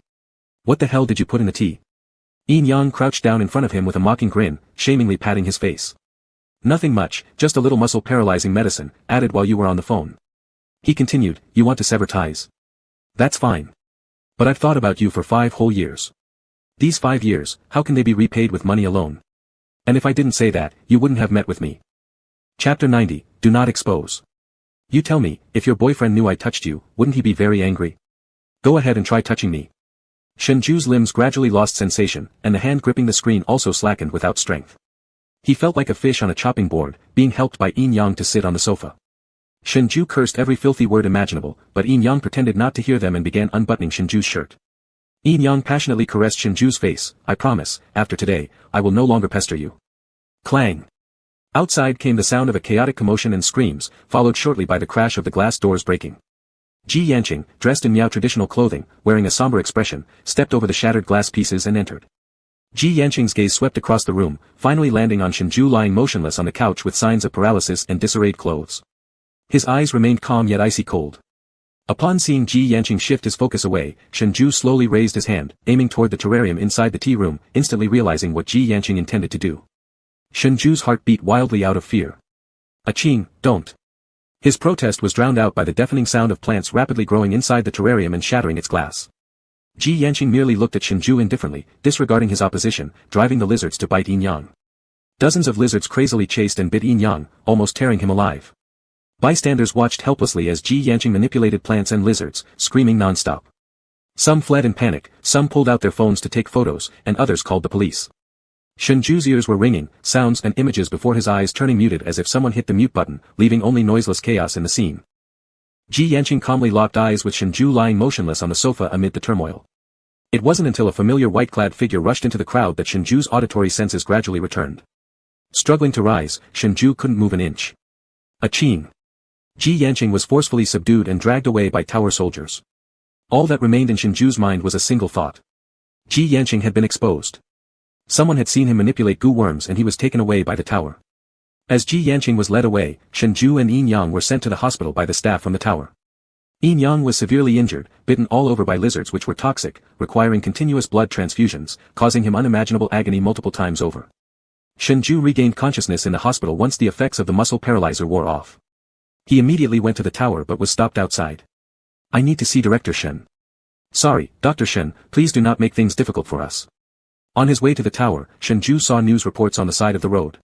[SPEAKER 1] What the hell did you put in the tea? Yin Yang crouched down in front of him with a mocking grin, shamingly patting his face. Nothing much, just a little muscle-paralyzing medicine, added while you were on the phone. He continued, you want to sever ties? That's fine. But I've thought about you for 5 whole years. These 5 years, how can they be repaid with money alone? And if I didn't say that, you wouldn't have met with me. Chapter 90, Do Not Expose. You tell me, if your boyfriend knew I touched you, wouldn't he be very angry? Go ahead and try touching me. Shengzhu's limbs gradually lost sensation, and the hand gripping the screen also slackened without strength. He felt like a fish on a chopping board, being helped by Yin Yang to sit on the sofa. Shengzhai cursed every filthy word imaginable, but Yin Yang pretended not to hear them and began unbuttoning Shengzhu's shirt. Yin Yang passionately caressed Shengzhu's face. I promise, after today, I will no longer pester you. Clang. Outside came the sound of a chaotic commotion and screams, followed shortly by the crash of the glass doors breaking. Ji Yanqing, dressed in Miao traditional clothing, wearing a somber expression, stepped over the shattered glass pieces and entered. Ji Yanqing's gaze swept across the room, finally landing on Shengzhai lying motionless on the couch with signs of paralysis and disarrayed clothes. His eyes remained calm yet icy cold. Upon seeing Ji Yanqing shift his focus away, Shengzhai slowly raised his hand, aiming toward the terrarium inside the tea room, instantly realizing what Ji Yanqing intended to do. Shengzhu's heart beat wildly out of fear. Aching, don't. His protest was drowned out by the deafening sound of plants rapidly growing inside the terrarium and shattering its glass. Ji Yanqing merely looked at Shengzhai indifferently, disregarding his opposition, driving the lizards to bite Yin Yang. Dozens of lizards crazily chased and bit Yin Yang, almost tearing him alive. Bystanders watched helplessly as Ji Yanqing manipulated plants and lizards, screaming non-stop. Some fled in panic, some pulled out their phones to take photos, and others called the police. Shengzhu's ears were ringing, sounds and images before his eyes turning muted as if someone hit the mute button, leaving only noiseless chaos in the scene. Ji Yanqing calmly locked eyes with Shengzhai lying motionless on the sofa amid the turmoil. It wasn't until a familiar white-clad figure rushed into the crowd that Shengzhu's auditory senses gradually returned. Struggling to rise, Shengzhai couldn't move an inch. Aching. Ji Yanqing was forcefully subdued and dragged away by tower soldiers. All that remained in Shengzhu's mind was a single thought. Ji Yanqing had been exposed. Someone had seen him manipulate goo worms and he was taken away by the tower. As Ji Yanqing was led away, Shengzhai and Yin Yang were sent to the hospital by the staff from the tower. Yin Yang was severely injured, bitten all over by lizards which were toxic, requiring continuous blood transfusions, causing him unimaginable agony multiple times over. Shengzhai regained consciousness in the hospital once the effects of the muscle paralyzer wore off. He immediately went to the tower but was stopped outside. I need to see Director Shen. Sorry, Dr. Shen, please do not make things difficult for us. On his way to the tower, Shengzhai saw news reports on the side of the road.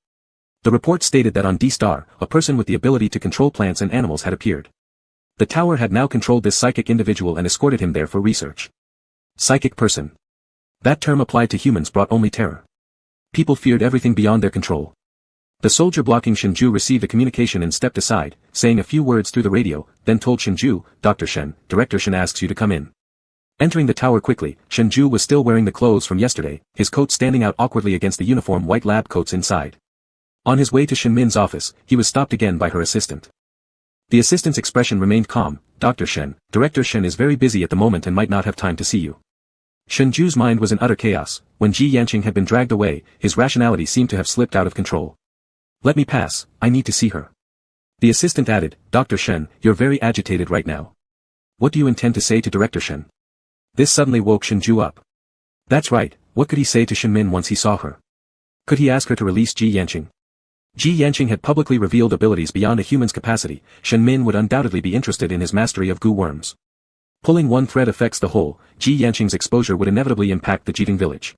[SPEAKER 1] The report stated that on D-Star, a person with the ability to control plants and animals had appeared. The tower had now controlled this psychic individual and escorted him there for research. Psychic person. That term applied to humans brought only terror. People feared everything beyond their control. The soldier blocking Shengzhai received a communication and stepped aside, saying a few words through the radio, then told Shengzhai, Dr. Shen, Director Shen asks you to come in. Entering the tower quickly, Shengzhai was still wearing the clothes from yesterday, his coat standing out awkwardly against the uniform white lab coats inside. On his way to Shen Min's office, he was stopped again by her assistant. The assistant's expression remained calm. Dr. Shen, Director Shen is very busy at the moment and might not have time to see you. Shengzhu's mind was in utter chaos. When Ji Yanqing had been dragged away, his rationality seemed to have slipped out of control. Let me pass, I need to see her. The assistant added, Dr. Shen, you're very agitated right now. What do you intend to say to Director Shen? This suddenly woke Shengzhai up. That's right, what could he say to Shen Min once he saw her? Could he ask her to release Ji Yanqing? Ji Yanqing had publicly revealed abilities beyond a human's capacity. Shen Min would undoubtedly be interested in his mastery of goo worms. Pulling one thread affects the whole. Ji Yanqing's exposure would inevitably impact the Jiteng Village.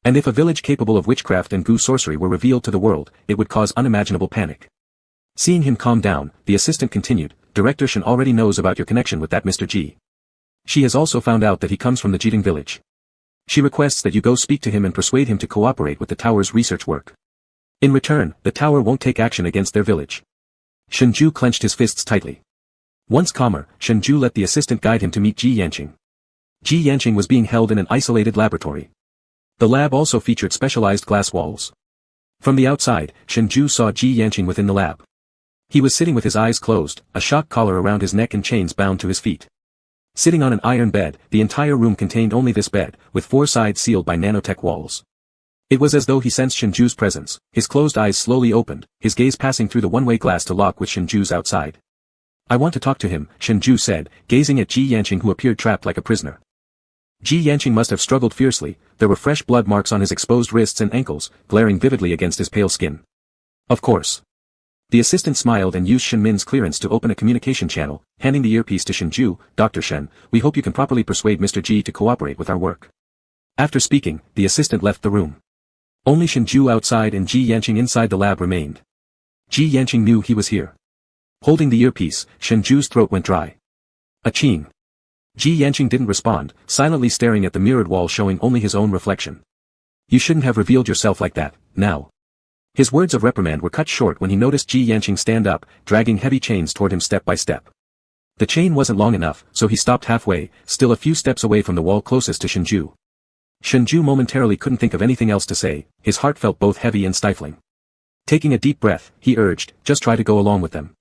[SPEAKER 1] And if a village capable of witchcraft and goo sorcery were revealed to the world, it would cause unimaginable panic. Seeing him calm down, the assistant continued, Director Shen already knows about your connection with that Mr. Ji. She has also found out that he comes from the Jiteng Village. She requests that you go speak to him and persuade him to cooperate with the tower's research work. In return, the tower won't take action against their village. Shengzhai clenched his fists tightly. Once calmer, Shengzhai let the assistant guide him to meet Ji Yanqing. Ji Yanqing was being held in an isolated laboratory. The lab also featured specialized glass walls. From the outside, Shengzhai saw Ji Yanqing within the lab. He was sitting with his eyes closed, a shock collar around his neck and chains bound to his feet. Sitting on an iron bed, the entire room contained only this bed, with four sides sealed by nanotech walls. It was as though he sensed Shengzhu's presence. His closed eyes slowly opened, his gaze passing through the one-way glass to lock with Shengzhu's outside. "I want to talk to him," Shengzhai said, gazing at Ji Yanqing, who appeared trapped like a prisoner. Ji Yanqing must have struggled fiercely. There were fresh blood marks on his exposed wrists and ankles, glaring vividly against his pale skin. "Of course." The assistant smiled and used Shen Min's clearance to open a communication channel, handing the earpiece to Shengzhai. "Dr. Shen, we hope you can properly persuade Mr. Ji to cooperate with our work." After speaking, the assistant left the room. Only Shengzhai outside and Ji Yanqing inside the lab remained. Ji Yanqing knew he was here. Holding the earpiece, Shengzhu's throat went dry. Aching. Ji Yanqing didn't respond, silently staring at the mirrored wall showing only his own reflection. "You shouldn't have revealed yourself like that, now." His words of reprimand were cut short when he noticed Ji Yanqing stand up, dragging heavy chains toward him step by step. The chain wasn't long enough, so he stopped halfway, still a few steps away from the wall closest to Shengzhai. Shengzhai momentarily couldn't think of anything else to say, his heart felt both heavy and stifling. Taking a deep breath, he urged, "Just try to go along with them."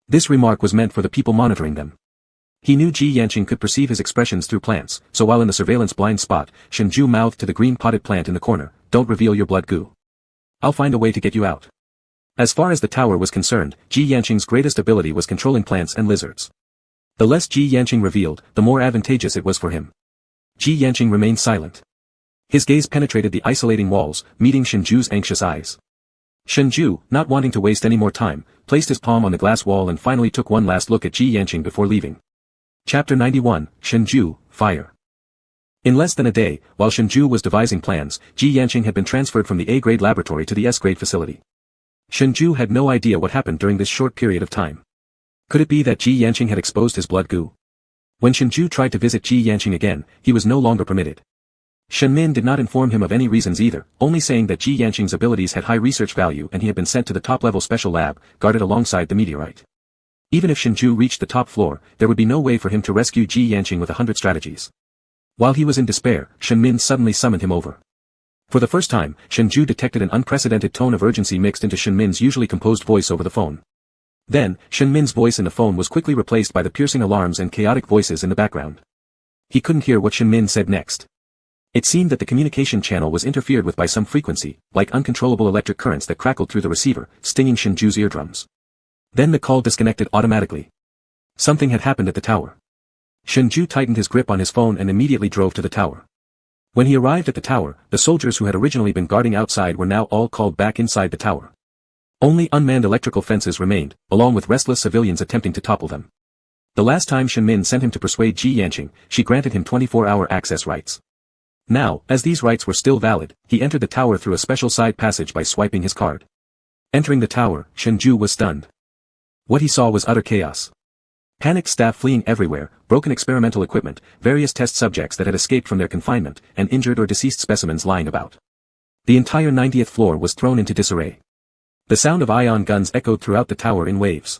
[SPEAKER 1] This remark was meant for the people monitoring them. He knew Ji Yanqing could perceive his expressions through plants, so while in the surveillance blind spot, Shengzhai mouthed to the green potted plant in the corner, "Don't reveal your blood goo. I'll find a way to get you out." As far as the tower was concerned, Ji Yanqing's greatest ability was controlling plants and lizards. The less Ji Yanqing revealed, the more advantageous it was for him. Ji Yanqing remained silent. His gaze penetrated the isolating walls, meeting Shengzhu's anxious eyes. Shengzhai, not wanting to waste any more time, placed his palm on the glass wall and finally took one last look at Ji Yanqing before leaving. Chapter 91, Shengzhai, Fire. In less than a day, while Shengzhai was devising plans, Ji Yanqing had been transferred from the A-grade laboratory to the S-grade facility. Shengzhai had no idea what happened during this short period of time. Could it be that Ji Yanqing had exposed his blood goo? When Shengzhai tried to visit Ji Yanqing again, he was no longer permitted. Shen Min did not inform him of any reasons either, only saying that Ji Yanqing's abilities had high research value and he had been sent to the top-level special lab, guarded alongside the meteorite. Even if Shengzhai reached the top floor, there would be no way for him to rescue Ji Yanqing with 100 strategies. While he was in despair, Shen Min suddenly summoned him over. For the first time, Shengzhai detected an unprecedented tone of urgency mixed into Shen Min's usually composed voice over the phone. Then, Shen Min's voice in the phone was quickly replaced by the piercing alarms and chaotic voices in the background. He couldn't hear what Shen Min said next. It seemed that the communication channel was interfered with by some frequency, like uncontrollable electric currents that crackled through the receiver, stinging Shengzhu's eardrums. Then the call disconnected automatically. Something had happened at the tower. Shengzhai tightened his grip on his phone and immediately drove to the tower. When he arrived at the tower, the soldiers who had originally been guarding outside were now all called back inside the tower. Only unmanned electrical fences remained, along with restless civilians attempting to topple them. The last time Shen Min sent him to persuade Ji Yanqing, she granted him 24-hour access rights. Now, as these rights were still valid, he entered the tower through a special side passage by swiping his card. Entering the tower, Shengzhai was stunned. What he saw was utter chaos. Panicked staff fleeing everywhere, broken experimental equipment, various test subjects that had escaped from their confinement, and injured or deceased specimens lying about. The entire 90th floor was thrown into disarray. The sound of ion guns echoed throughout the tower in waves.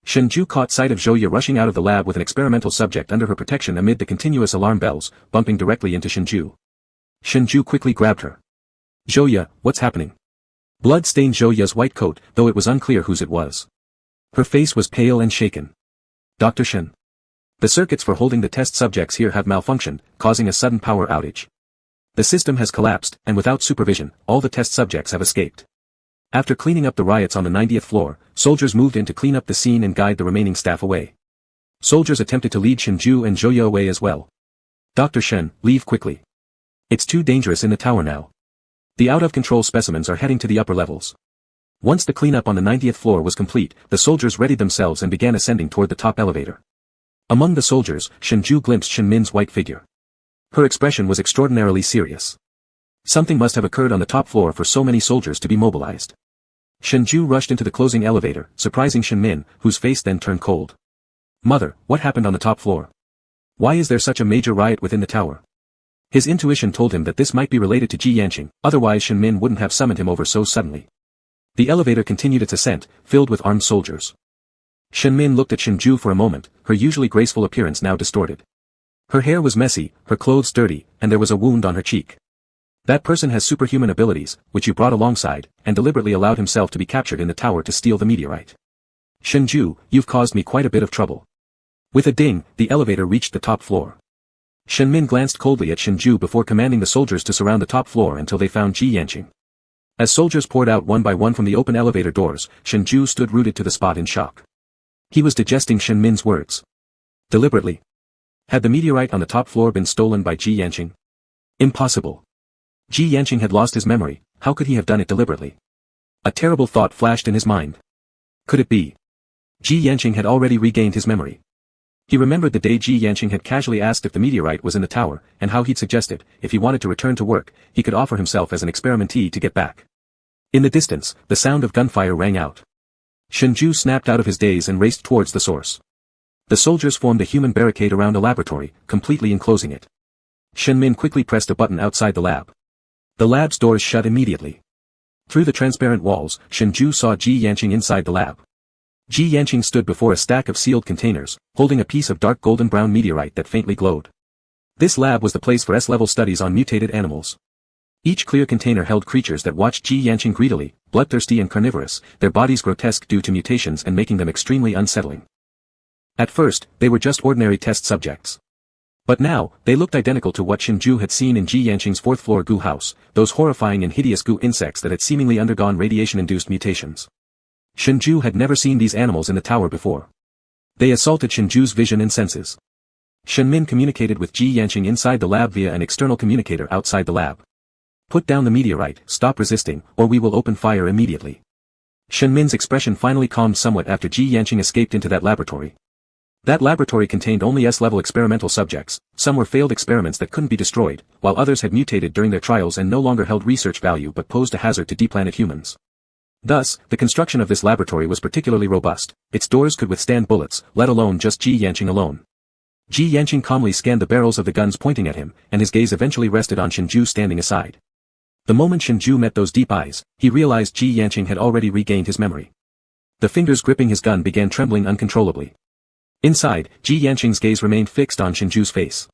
[SPEAKER 1] Shengzhai caught sight of Zhouya rushing out of the lab with an experimental subject under her protection amid the continuous alarm bells, bumping directly into Shengzhai. Shengzhai quickly grabbed her. "Zhouya, what's happening?" Blood stained Zhouya's white coat, though it was unclear whose it was. Her face was pale and shaken. "Dr. Shen. The circuits for holding the test subjects here have malfunctioned, causing a sudden power outage. The system has collapsed, and without supervision, all the test subjects have escaped." After cleaning up the riots on the 90th floor, soldiers moved in to clean up the scene and guide the remaining staff away. Soldiers attempted to lead Shengzhai and Zhouya away as well. "Dr. Shen, leave quickly. It's too dangerous in the tower now. The out-of-control specimens are heading to the upper levels." Once the cleanup on the 90th floor was complete, the soldiers readied themselves and began ascending toward the top elevator. Among the soldiers, Shengzhai glimpsed Shen Min's white figure. Her expression was extraordinarily serious. Something must have occurred on the top floor for so many soldiers to be mobilized. Shengzhai rushed into the closing elevator, surprising Shen Min, whose face then turned cold. "Mother, what happened on the top floor? Why is there such a major riot within the tower?" His intuition told him that this might be related to Ji Yanqing, otherwise Shen Min wouldn't have summoned him over so suddenly. The elevator continued its ascent, filled with armed soldiers. Shenmin looked at Shenzhou for a moment, her usually graceful appearance now distorted. Her hair was messy, her clothes dirty, and there was a wound on her cheek. That person has superhuman abilities, which you brought alongside, and deliberately allowed himself to be captured in the tower to steal the meteorite. Shenzhou, you've caused me quite a bit of trouble. With a ding, the elevator reached the top floor. Shenmin glanced coldly at Shenzhou before commanding the soldiers to surround the top floor until they found Ji Yanqing. As soldiers poured out one by one from the open elevator doors, Shenzhou stood rooted to the spot in shock. He was digesting Shenmin's words. Deliberately. Had the meteorite on the top floor been stolen by Ji Yanqing? Impossible. Ji Yanqing had lost his memory, how could he have done it deliberately? A terrible thought flashed in his mind. Could it be? Ji Yanqing had already regained his memory. He remembered the day Ji Yanqing had casually asked if the meteorite was in the tower, and how he'd suggested, if he wanted to return to work, he could offer himself as an experimentee to get back. In the distance, the sound of gunfire rang out. Shenzhou snapped out of his daze and raced towards the source. The soldiers formed a human barricade around a laboratory, completely enclosing it. Shenmin quickly pressed a button outside the lab. The lab's doors shut immediately. Through the transparent walls, Shenzhou saw Ji Yanqing inside the lab. Ji Yanqing stood before a stack of sealed containers, holding a piece of dark golden-brown meteorite that faintly glowed. This lab was the place for S-level studies on mutated animals. Each clear container held creatures that watched Ji Yanqing greedily, bloodthirsty and carnivorous, their bodies grotesque due to mutations and making them extremely unsettling. At first, they were just ordinary test subjects. But now, they looked identical to what Shenzhou had seen in Ji Yanqing's fourth-floor goo house, those horrifying and hideous goo insects that had seemingly undergone radiation-induced mutations. Shenzhou had never seen these animals in the tower before. They assaulted Shenzhou's vision and senses. Shenmin communicated with Ji Yanqing inside the lab via an external communicator outside the lab. Put down the meteorite, stop resisting, or we will open fire immediately. Shenmin's expression finally calmed somewhat after Ji Yanqing escaped into that laboratory. That laboratory contained only S-level experimental subjects, some were failed experiments that couldn't be destroyed, while others had mutated during their trials and no longer held research value but posed a hazard to deplanet humans. Thus, the construction of this laboratory was particularly robust, its doors could withstand bullets, let alone just Ji Yanqing alone. Ji Yanqing calmly scanned the barrels of the guns pointing at him, and his gaze eventually rested on Shenzhou standing aside. The moment Shenzhou met those deep eyes, he realized Ji Yanqing had already regained his memory. The fingers gripping his gun began trembling uncontrollably. Inside, Ji Yanqing's gaze remained fixed on Shenzhou's face.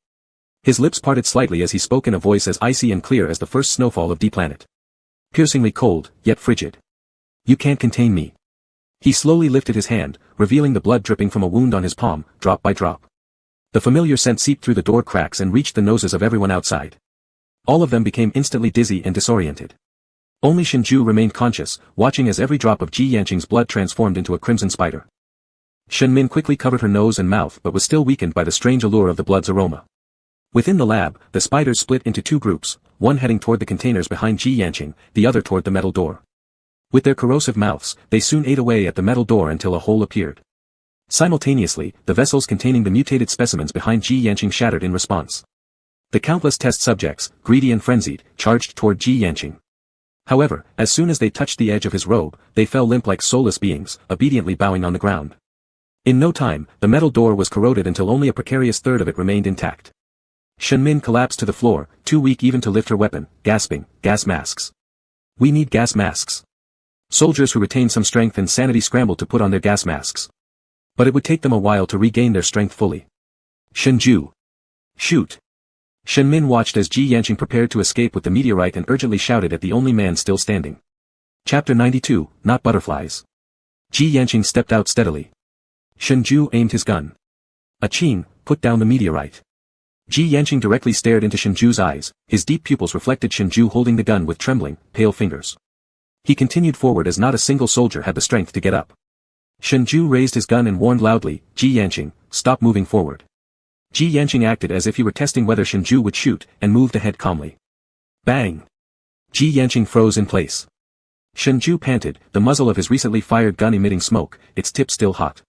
[SPEAKER 1] His lips parted slightly as he spoke in a voice as icy and clear as the first snowfall of deplanet. Piercingly cold, yet frigid. You can't contain me. He slowly lifted his hand, revealing the blood dripping from a wound on his palm, drop by drop. The familiar scent seeped through the door cracks and reached the noses of everyone outside. All of them became instantly dizzy and disoriented. Only Shenzhou remained conscious, watching as every drop of Ji Yanqing's blood transformed into a crimson spider. Shenmin quickly covered her nose and mouth but was still weakened by the strange allure of the blood's aroma. Within the lab, the spiders split into two groups, one heading toward the containers behind Ji Yanqing, the other toward the metal door. With their corrosive mouths, they soon ate away at the metal door until a hole appeared. Simultaneously, the vessels containing the mutated specimens behind Ji Yanqing shattered in response. The countless test subjects, greedy and frenzied, charged toward Ji Yanqing. However, as soon as they touched the edge of his robe, they fell limp like soulless beings, obediently bowing on the ground. In no time, the metal door was corroded until only a precarious third of it remained intact. Shenmin collapsed to the floor, too weak even to lift her weapon, gasping, "Gas masks. We need gas masks." Soldiers who retained some strength and sanity scrambled to put on their gas masks. But it would take them a while to regain their strength fully. Shenzhou. Shoot. Shenmin watched as Ji Yanqing prepared to escape with the meteorite and urgently shouted at the only man still standing. Chapter 92, Not Butterflies. Ji Yanqing stepped out steadily. Shenzhou aimed his gun. Aching, put down the meteorite. Ji Yanqing directly stared into Shenzhou's eyes, his deep pupils reflected Shenzhou holding the gun with trembling, pale fingers. He continued forward as not a single soldier had the strength to get up. Shenzhou raised his gun and warned loudly, "Ji Yanqing, stop moving forward." Ji Yanqing acted as if he were testing whether Shenzhou would shoot, and moved ahead calmly. Bang! Ji Yanqing froze in place. Shenzhou panted, the muzzle of his recently fired gun emitting smoke, its tip still hot.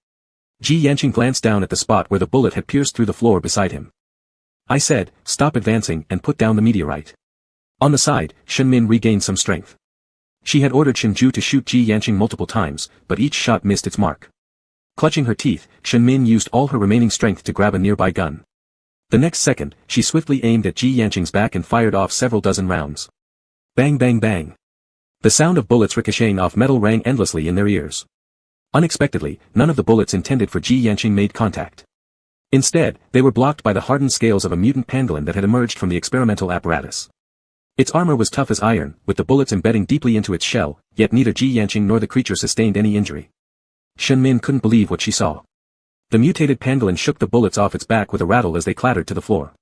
[SPEAKER 1] Ji Yanqing glanced down at the spot where the bullet had pierced through the floor beside him. "I said, stop advancing and put down the meteorite." On the side, Shenmin regained some strength. She had ordered Shenzhou to shoot Ji Yanqing multiple times, but each shot missed its mark. Clutching her teeth, Shenmin used all her remaining strength to grab a nearby gun. The next second, she swiftly aimed at Ji Yanqing's back and fired off several dozen rounds. Bang bang bang. The sound of bullets ricocheting off metal rang endlessly in their ears. Unexpectedly, none of the bullets intended for Ji Yanqing made contact. Instead, they were blocked by the hardened scales of a mutant pangolin that had emerged from the experimental apparatus. Its armor was tough as iron, with the bullets embedding deeply into its shell, yet neither Ji Yanqing nor the creature sustained any injury. Shen Min couldn't believe what she saw. The mutated pangolin shook the bullets off its back with a rattle as they clattered to the floor.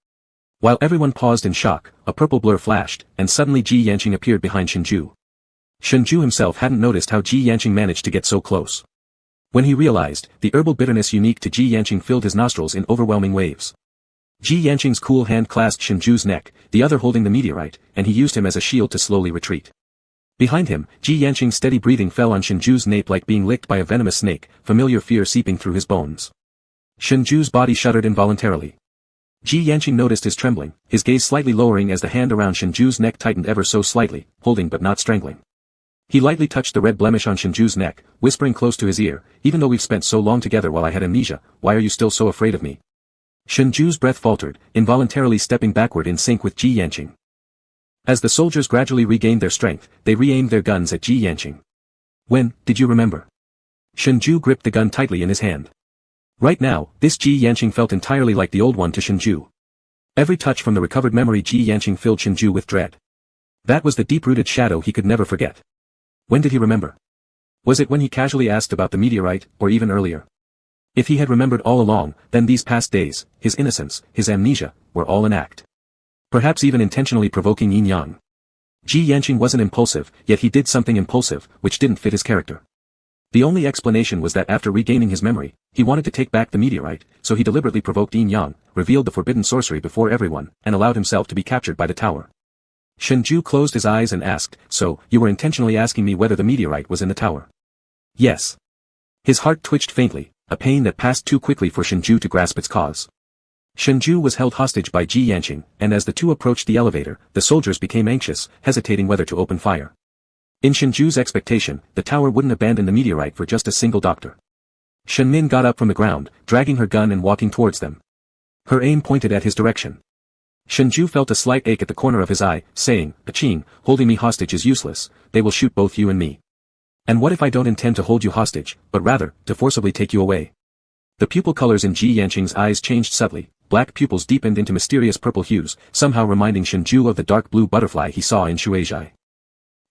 [SPEAKER 1] While everyone paused in shock, a purple blur flashed, and suddenly Ji Yanqing appeared behind Shenzhou. Shenzhou himself hadn't noticed how Ji Yanqing managed to get so close. When he realized, the herbal bitterness unique to Ji Yanqing filled his nostrils in overwhelming waves. Ji Yanqing's cool hand clasped Shenzhou's neck, the other holding the meteorite, and he used him as a shield to slowly retreat. Behind him, Ji Yanqing's steady breathing fell on Shenzhou's nape like being licked by a venomous snake, familiar fear seeping through his bones. Shenzhou's body shuddered involuntarily. Ji Yanqing noticed his trembling, his gaze slightly lowering as the hand around Shenzhou's neck tightened ever so slightly, holding but not strangling. He lightly touched the red blemish on Shenzhou's neck, whispering close to his ear, "Even though we've spent so long together while I had amnesia, why are you still so afraid of me?" Shenzhou's breath faltered, involuntarily stepping backward in sync with Ji Yanqing. As the soldiers gradually regained their strength, they re-aimed their guns at Ji Yanqing. "When did you remember?" Shenzhou gripped the gun tightly in his hand. Right now, this Ji Yanqing felt entirely like the old one to Shenzhou. Every touch from the recovered memory Ji Yanqing filled Shenzhou with dread. That was the deep-rooted shadow he could never forget. When did he remember? Was it when he casually asked about the meteorite, or even earlier? If he had remembered all along, then these past days, his innocence, his amnesia, were all an act. Perhaps even intentionally provoking yin yang. Ji Yanqing wasn't impulsive, yet he did something impulsive, which didn't fit his character. The only explanation was that after regaining his memory, he wanted to take back the meteorite, so he deliberately provoked yin yang, revealed the forbidden sorcery before everyone, and allowed himself to be captured by the tower. Shenzhou closed his eyes and asked, "So, you were intentionally asking me whether the meteorite was in the tower?" "Yes." His heart twitched faintly, a pain that passed too quickly for Shenzhou to grasp its cause. Shenzhou was held hostage by Ji Yanqing, and as the two approached the elevator, the soldiers became anxious, hesitating whether to open fire. In Shenzhou's expectation, the tower wouldn't abandon the meteorite for just a single doctor. Shen Min got up from the ground, dragging her gun and walking towards them. Her aim pointed at his direction. Shenzhou felt a slight ache at the corner of his eye, saying, "Aching, holding me hostage is useless, they will shoot both you and me. And what if I don't intend to hold you hostage, but rather, to forcibly take you away?" The pupil colors in Ji Yanqing's eyes changed subtly, black pupils deepened into mysterious purple hues, somehow reminding Shenzhou of the dark blue butterfly he saw in Shuizhai.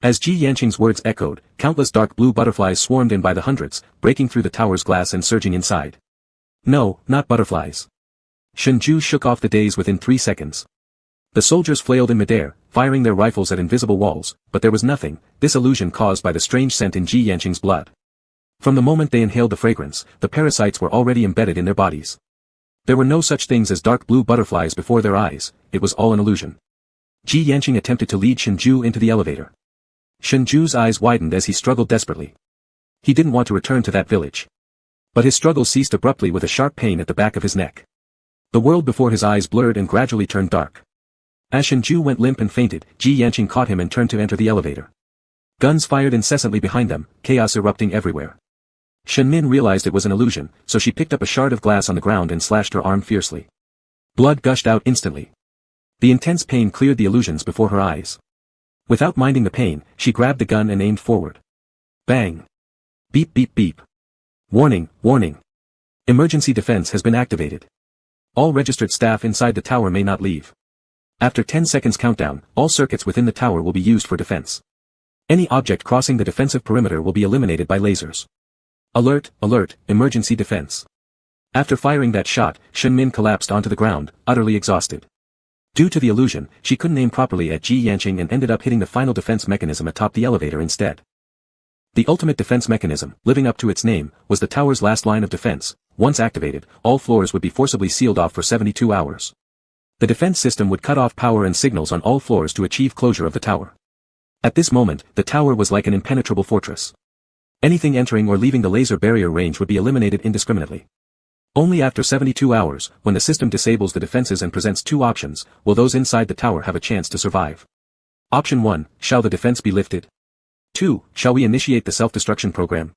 [SPEAKER 1] As Ji Yanqing's words echoed, countless dark blue butterflies swarmed in by the hundreds, breaking through the tower's glass and surging inside. No, not butterflies. Shenzhou shook off the daze within 3 seconds. The soldiers flailed in midair, firing their rifles at invisible walls, but there was nothing, this illusion caused by the strange scent in Ji Yanqing's blood. From the moment they inhaled the fragrance, the parasites were already embedded in their bodies. There were no such things as dark blue butterflies before their eyes, it was all an illusion. Ji Yanqing attempted to lead Shenzhou into the elevator. Shenzhou's eyes widened as he struggled desperately. He didn't want to return to that village. But his struggle ceased abruptly with a sharp pain at the back of his neck. The world before his eyes blurred and gradually turned dark. As Shenzhou went limp and fainted, Ji Yanqing caught him and turned to enter the elevator. Guns fired incessantly behind them, chaos erupting everywhere. Shen Min realized it was an illusion, so she picked up a shard of glass on the ground and slashed her arm fiercely. Blood gushed out instantly. The intense pain cleared the illusions before her eyes. Without minding the pain, she grabbed the gun and aimed forward. Bang! Beep beep beep. Warning, warning. Emergency defense has been activated. All registered staff inside the tower may not leave. After 10 seconds countdown, all circuits within the tower will be used for defense. Any object crossing the defensive perimeter will be eliminated by lasers. Alert, alert, emergency defense. After firing that shot, Shen Min collapsed onto the ground, utterly exhausted. Due to the illusion, she couldn't aim properly at Ji Yanqing and ended up hitting the final defense mechanism atop the elevator instead. The ultimate defense mechanism, living up to its name, was the tower's last line of defense. Once activated, all floors would be forcibly sealed off for 72 hours. The defense system would cut off power and signals on all floors to achieve closure of the tower. At this moment, the tower was like an impenetrable fortress. Anything entering or leaving the laser barrier range would be eliminated indiscriminately. Only after 72 hours, when the system disables the defenses and presents two options, will those inside the tower have a chance to survive. Option 1, shall the defense be lifted? 2, shall we initiate the self-destruction program?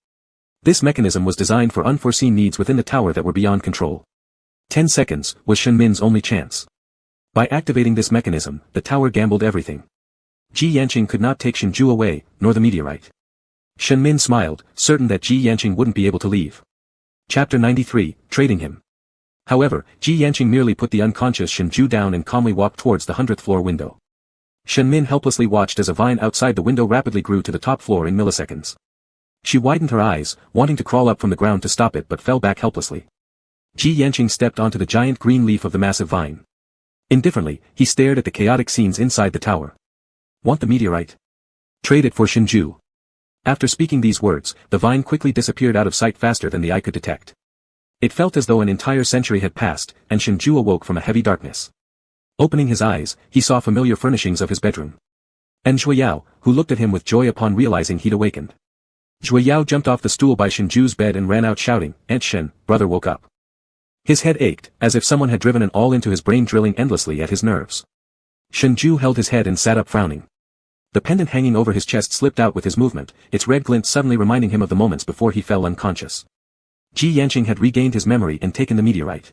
[SPEAKER 1] This mechanism was designed for unforeseen needs within the tower that were beyond control. 10 seconds was Shen Min's only chance. By activating this mechanism, the tower gambled everything. Ji Yanqing could not take Shenzhou away, nor the meteorite. Shenmin smiled, certain that Ji Yanqing wouldn't be able to leave. Chapter 93, Trading Him. However, Ji Yanqing merely put the unconscious Shenzhou down and calmly walked towards the 100th floor window. Shenmin helplessly watched as a vine outside the window rapidly grew to the top floor in milliseconds. She widened her eyes, wanting to crawl up from the ground to stop it but fell back helplessly. Ji Yanqing stepped onto the giant green leaf of the massive vine. Indifferently, he stared at the chaotic scenes inside the tower. Want the meteorite? Trade it for Shenzhou. After speaking these words, the vine quickly disappeared out of sight faster than the eye could detect. It felt as though an entire century had passed, and Shenzhou awoke from a heavy darkness. Opening his eyes, he saw familiar furnishings of his bedroom. And Zhuoyao, who looked at him with joy upon realizing he'd awakened. Zhuoyao jumped off the stool by Shenzhou's bed and ran out shouting, "Aunt Shen, brother woke up." His head ached, as if someone had driven an awl into his brain drilling endlessly at his nerves. Shenzhou held his head and sat up frowning. The pendant hanging over his chest slipped out with his movement, its red glint suddenly reminding him of the moments before he fell unconscious. Ji Yanqing had regained his memory and taken the meteorite.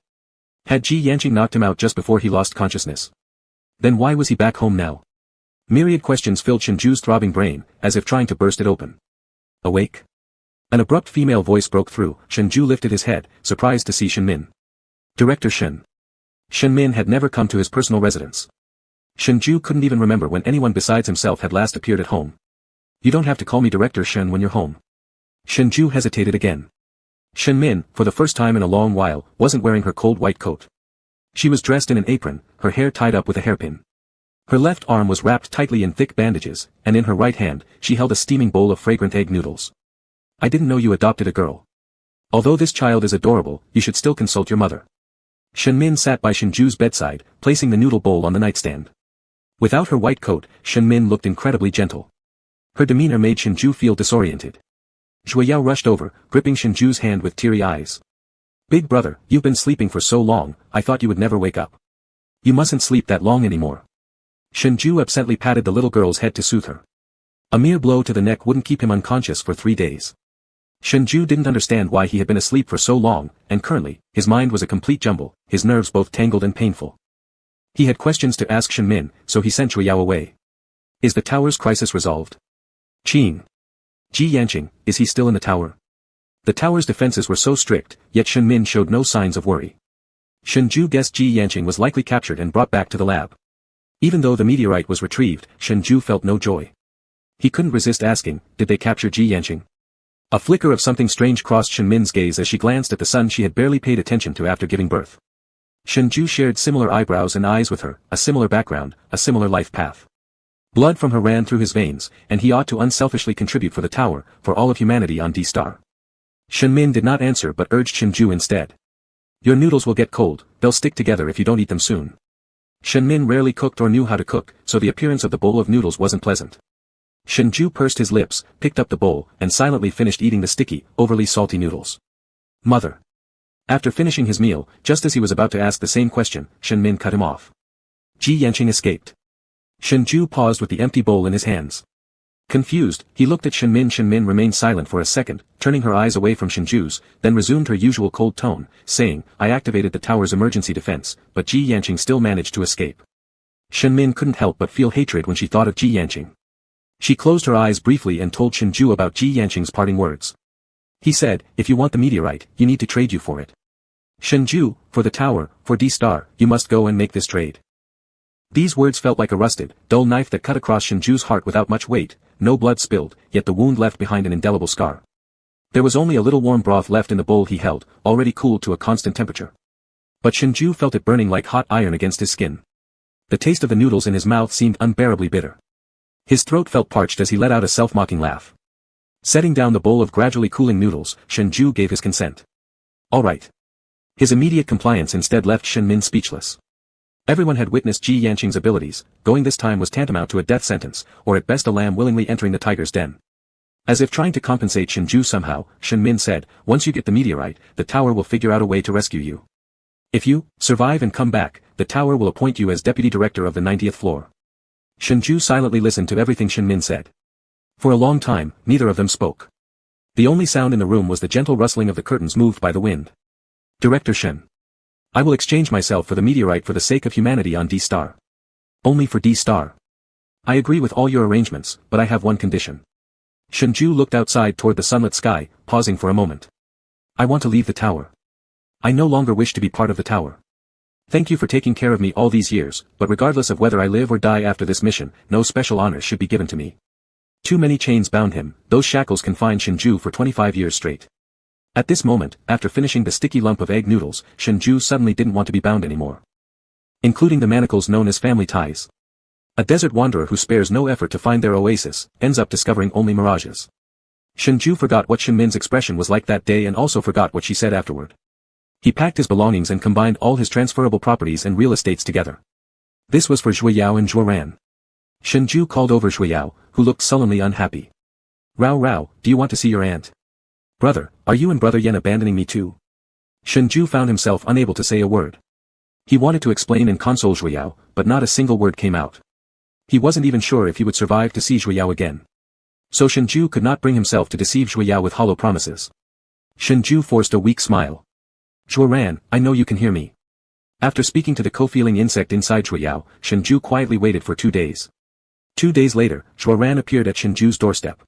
[SPEAKER 1] Had Ji Yanqing knocked him out just before he lost consciousness? Then why was he back home now? Myriad questions filled Shenzhou's throbbing brain, as if trying to burst it open. Awake? An abrupt female voice broke through. Shenzhou lifted his head, surprised to see Shenmin. Director Shen. Shenmin had never come to his personal residence. Shenzhou couldn't even remember when anyone besides himself had last appeared at home. You don't have to call me Director Shen when you're home. Shenzhou hesitated again. Shenmin, for the first time in a long while, wasn't wearing her cold white coat. She was dressed in an apron, her hair tied up with a hairpin. Her left arm was wrapped tightly in thick bandages, and in her right hand, she held a steaming bowl of fragrant egg noodles. I didn't know you adopted a girl. Although this child is adorable, you should still consult your mother. Shenmin sat by Shenzhou's bedside, placing the noodle bowl on the nightstand. Without her white coat, Shenmin looked incredibly gentle. Her demeanor made Shenzhou feel disoriented. Zhuoyao rushed over, gripping Shenzhou's hand with teary eyes. Big brother, you've been sleeping for so long, I thought you would never wake up. You mustn't sleep that long anymore. Shenzhou absently patted the little girl's head to soothe her. A mere blow to the neck wouldn't keep him unconscious for 3 days. Shenzhou didn't understand why he had been asleep for so long, and currently, his mind was a complete jumble, his nerves both tangled and painful. He had questions to ask Shenmin, so he sent Zhuoyao away. Is the tower's crisis resolved? Qing. Ji Yanqing, is he still in the tower? The tower's defenses were so strict, yet Shenmin showed no signs of worry. Shenzhou guessed Ji Yanqing was likely captured and brought back to the lab. Even though the meteorite was retrieved, Shenzhou felt no joy. He couldn't resist asking, did they capture Ji Yanqing? A flicker of something strange crossed Shenmin's gaze as she glanced at the son she had barely paid attention to after giving birth. Shenzhou shared similar eyebrows and eyes with her, a similar background, a similar life path. Blood from her ran through his veins, and he ought to unselfishly contribute for the tower, for all of humanity on D-Star. Shenmin did not answer but urged Shenzhou instead. Your noodles will get cold, they'll stick together if you don't eat them soon. Shenmin rarely cooked or knew how to cook, so the appearance of the bowl of noodles wasn't pleasant. Shenzhou pursed his lips, picked up the bowl, and silently finished eating the sticky, overly salty noodles. Mother. After finishing his meal, just as he was about to ask the same question, Shenmin cut him off. Ji Yanqing escaped. Shenzhou paused with the empty bowl in his hands. Confused, he looked at Shenmin. Shenmin remained silent for a second, turning her eyes away from Shenzhou's, then resumed her usual cold tone, saying, I activated the tower's emergency defense, but Ji Yanqing still managed to escape. Shenmin couldn't help but feel hatred when she thought of Ji Yanqing. She closed her eyes briefly and told Shenzhou about Ji Yanqing's parting words. He said, if you want the meteorite, you need to trade you for it. Shenzhou, for the tower, for D-Star, you must go and make this trade. These words felt like a rusted, dull knife that cut across Shenzhou's heart without much weight, no blood spilled, yet the wound left behind an indelible scar. There was only a little warm broth left in the bowl he held, already cooled to a constant temperature. But Shenzhou felt it burning like hot iron against his skin. The taste of the noodles in his mouth seemed unbearably bitter. His throat felt parched as he let out a self-mocking laugh. Setting down the bowl of gradually cooling noodles, Shenzhou gave his consent. All right. His immediate compliance instead left Shenmin speechless. Everyone had witnessed Ji Yanqing's abilities, going this time was tantamount to a death sentence, or at best a lamb willingly entering the tiger's den. As if trying to compensate Shenzhou somehow, Shenmin said, once you get the meteorite, the tower will figure out a way to rescue you. If you survive and come back, the tower will appoint you as deputy director of the 90th floor. Shenzhou silently listened to everything Shenmin said. For a long time, neither of them spoke. The only sound in the room was the gentle rustling of the curtains moved by the wind. Director Shen. I will exchange myself for the meteorite for the sake of humanity on D-Star. Only for D-Star. I agree with all your arrangements, but I have one condition. Shengzhai looked outside toward the sunlit sky, pausing for a moment. I want to leave the tower. I no longer wish to be part of the tower. Thank you for taking care of me all these years, but regardless of whether I live or die after this mission, no special honors should be given to me. Too many chains bound him, those shackles confined Shengzhai for 25 years straight. At this moment, after finishing the sticky lump of egg noodles, Shengzhai suddenly didn't want to be bound anymore. Including the manacles known as family ties. A desert wanderer who spares no effort to find their oasis, ends up discovering only mirages. Shengzhai forgot what Shenmin's expression was like that day and also forgot what she said afterward. He packed his belongings and combined all his transferable properties and real estates together. This was for Zhuoyao and Zhuoran. Shengzhai called over Zhuoyao, who looked sullenly unhappy. Rao Rao, do you want to see your aunt? Brother, are you and Brother Yen abandoning me too? Shengzhai found himself unable to say a word. He wanted to explain and console Zhuoyao, but not a single word came out. He wasn't even sure if he would survive to see Zhuoyao again. So Shengzhai could not bring himself to deceive Zhuoyao with hollow promises. Shengzhai forced a weak smile. Zhuoran, I know you can hear me. After speaking to the co-feeling insect inside Zhuoyao, Shengzhai quietly waited for 2 days. 2 days later, Zhuoran appeared at Shengzhu's doorstep.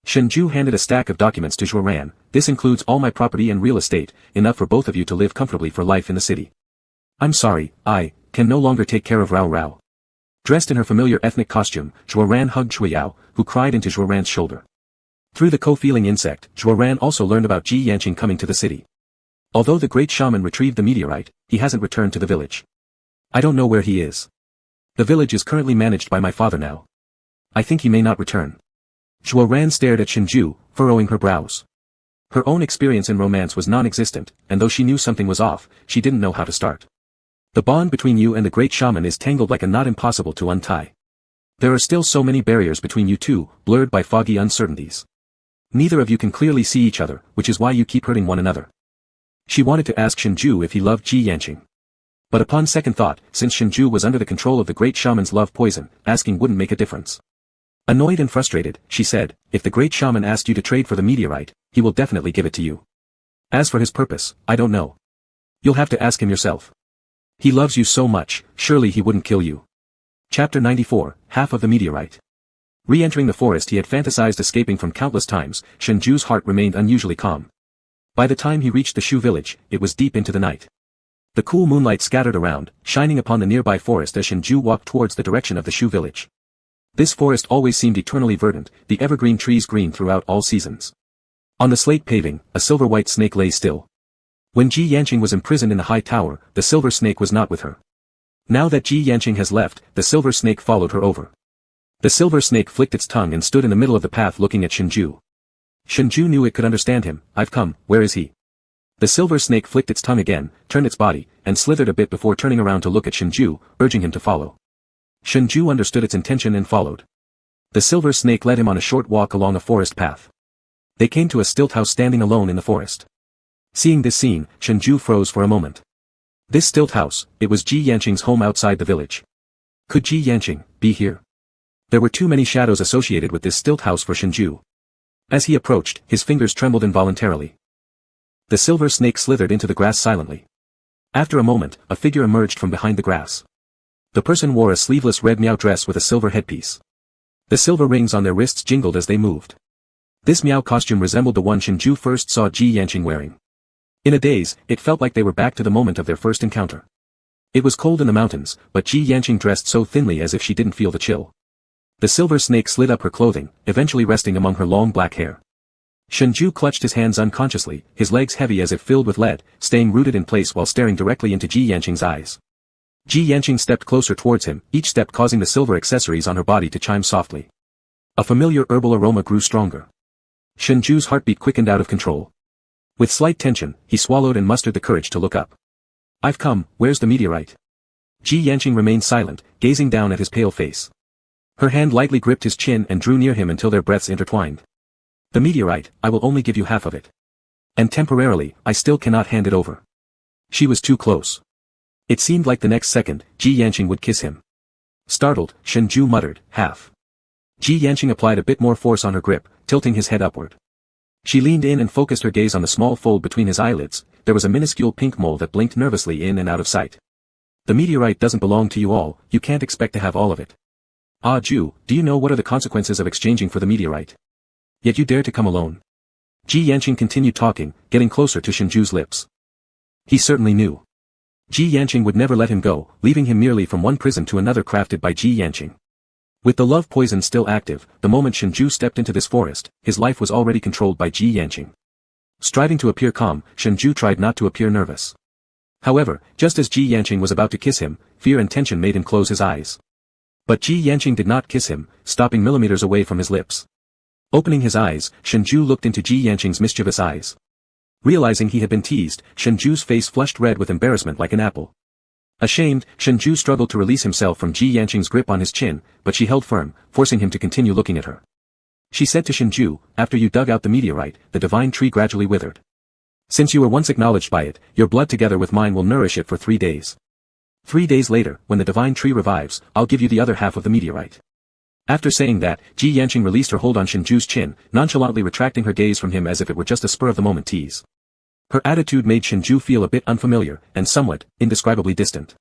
[SPEAKER 1] Shengzhai handed a stack of documents to Zhuoran. This includes all my property and real estate, enough for both of you to live comfortably for life in the city. I'm sorry, I can no longer take care of Rao Rao. Dressed in her familiar ethnic costume, Zhuoran hugged Zhuoyao, who cried into Zhuoran's shoulder. Through the co-feeling insect, Zhuoran also learned about Ji Yanqing coming to the city. Although the great shaman retrieved the meteorite, he hasn't returned to the village. I don't know where he is. The village is currently managed by my father now. I think he may not return. Zhuoran stared at Shengzhai, furrowing her brows. Her own experience in romance was non-existent, and though she knew something was off, she didn't know how to start. The bond between you and the great shaman is tangled like a knot impossible to untie. There are still so many barriers between you two, blurred by foggy uncertainties. Neither of you can clearly see each other, which is why you keep hurting one another. She wanted to ask Shengzhai if he loved Ji Yanqing. But upon second thought, since Shengzhai was under the control of the great shaman's love poison, asking wouldn't make a difference. Annoyed and frustrated, she said, if the great shaman asked you to trade for the meteorite, he will definitely give it to you. As for his purpose, I don't know. You'll have to ask him yourself. He loves you so much, surely he wouldn't kill you. Chapter 94, Half of the Meteorite. Re-entering the forest he had fantasized escaping from countless times, Shengzhu's heart remained unusually calm. By the time he reached the Shu village, it was deep into the night. The cool moonlight scattered around, shining upon the nearby forest as Shengzhai walked towards the direction of the Shu village. This forest always seemed eternally verdant, the evergreen trees green throughout all seasons. On the slate paving, a silver-white snake lay still. When Ji Yanqing was imprisoned in the high tower, the silver snake was not with her. Now that Ji Yanqing has left, the silver snake followed her over. The silver snake flicked its tongue and stood in the middle of the path looking at Shengzhai. Shengzhai knew it could understand him. I've come, where is he? The silver snake flicked its tongue again, turned its body, and slithered a bit before turning around to look at Shengzhai, urging him to follow. Shengzhai understood its intention and followed. The silver snake led him on a short walk along a forest path. They came to a stilt house standing alone in the forest. Seeing this scene, Shengzhai froze for a moment. This stilt house, it was Ji Yanqing's home outside the village. Could Ji Yanqing be here? There were too many shadows associated with this stilt house for Shengzhai. As he approached, his fingers trembled involuntarily. The silver snake slithered into the grass silently. After a moment, a figure emerged from behind the grass. The person wore a sleeveless red Miao dress with a silver headpiece. The silver rings on their wrists jingled as they moved. This Miao costume resembled the one Shengzhai first saw Ji Yanqing wearing. In a daze, it felt like they were back to the moment of their first encounter. It was cold in the mountains, but Ji Yanqing dressed so thinly as if she didn't feel the chill. The silver snake slid up her clothing, eventually resting among her long black hair. Shengzhai clutched his hands unconsciously, his legs heavy as if filled with lead, staying rooted in place while staring directly into Ji Yanqing's eyes. Ji Yanqing stepped closer towards him, each step causing the silver accessories on her body to chime softly. A familiar herbal aroma grew stronger. Shengzhu's heartbeat quickened out of control. With slight tension, he swallowed and mustered the courage to look up. I've come, where's the meteorite? Ji Yanqing remained silent, gazing down at his pale face. Her hand lightly gripped his chin and drew near him until their breaths intertwined. The meteorite, I will only give you half of it. And temporarily, I still cannot hand it over. She was too close. It seemed like the next second, Ji Yanqing would kiss him. Startled, Shengzhai muttered, half. Ji Yanqing applied a bit more force on her grip, tilting his head upward. She leaned in and focused her gaze on the small fold between his eyelids. There was a minuscule pink mole that blinked nervously in and out of sight. The meteorite doesn't belong to you all, you can't expect to have all of it. Ah Ju, do you know what are the consequences of exchanging for the meteorite? Yet you dare to come alone. Ji Yanqing continued talking, getting closer to Shengzhu's lips. He certainly knew. Ji Yanqing would never let him go, leaving him merely from one prison to another crafted by Ji Yanqing. With the love poison still active, the moment Shengzhu stepped into this forest, his life was already controlled by Ji Yanqing. Striving to appear calm, Shengzhu tried not to appear nervous. However, just as Ji Yanqing was about to kiss him, fear and tension made him close his eyes. But Ji Yanqing did not kiss him, stopping millimeters away from his lips. Opening his eyes, Shengzhu looked into Ji Yanqing's mischievous eyes. Realizing he had been teased, Shengzhu's face flushed red with embarrassment like an apple. Ashamed, Shengzhu struggled to release himself from Ji Yanqing's grip on his chin, but she held firm, forcing him to continue looking at her. She said to Shengzhu, after you dug out the meteorite, the divine tree gradually withered. Since you were once acknowledged by it, your blood together with mine will nourish it for 3 days. 3 days later, when the divine tree revives, I'll give you the other half of the meteorite. After saying that, Ji Yanqing released her hold on Shengzhu's chin, nonchalantly retracting her gaze from him as if it were just a spur-of-the-moment tease. Her attitude made Shengzhu feel a bit unfamiliar, and somewhat, indescribably distant.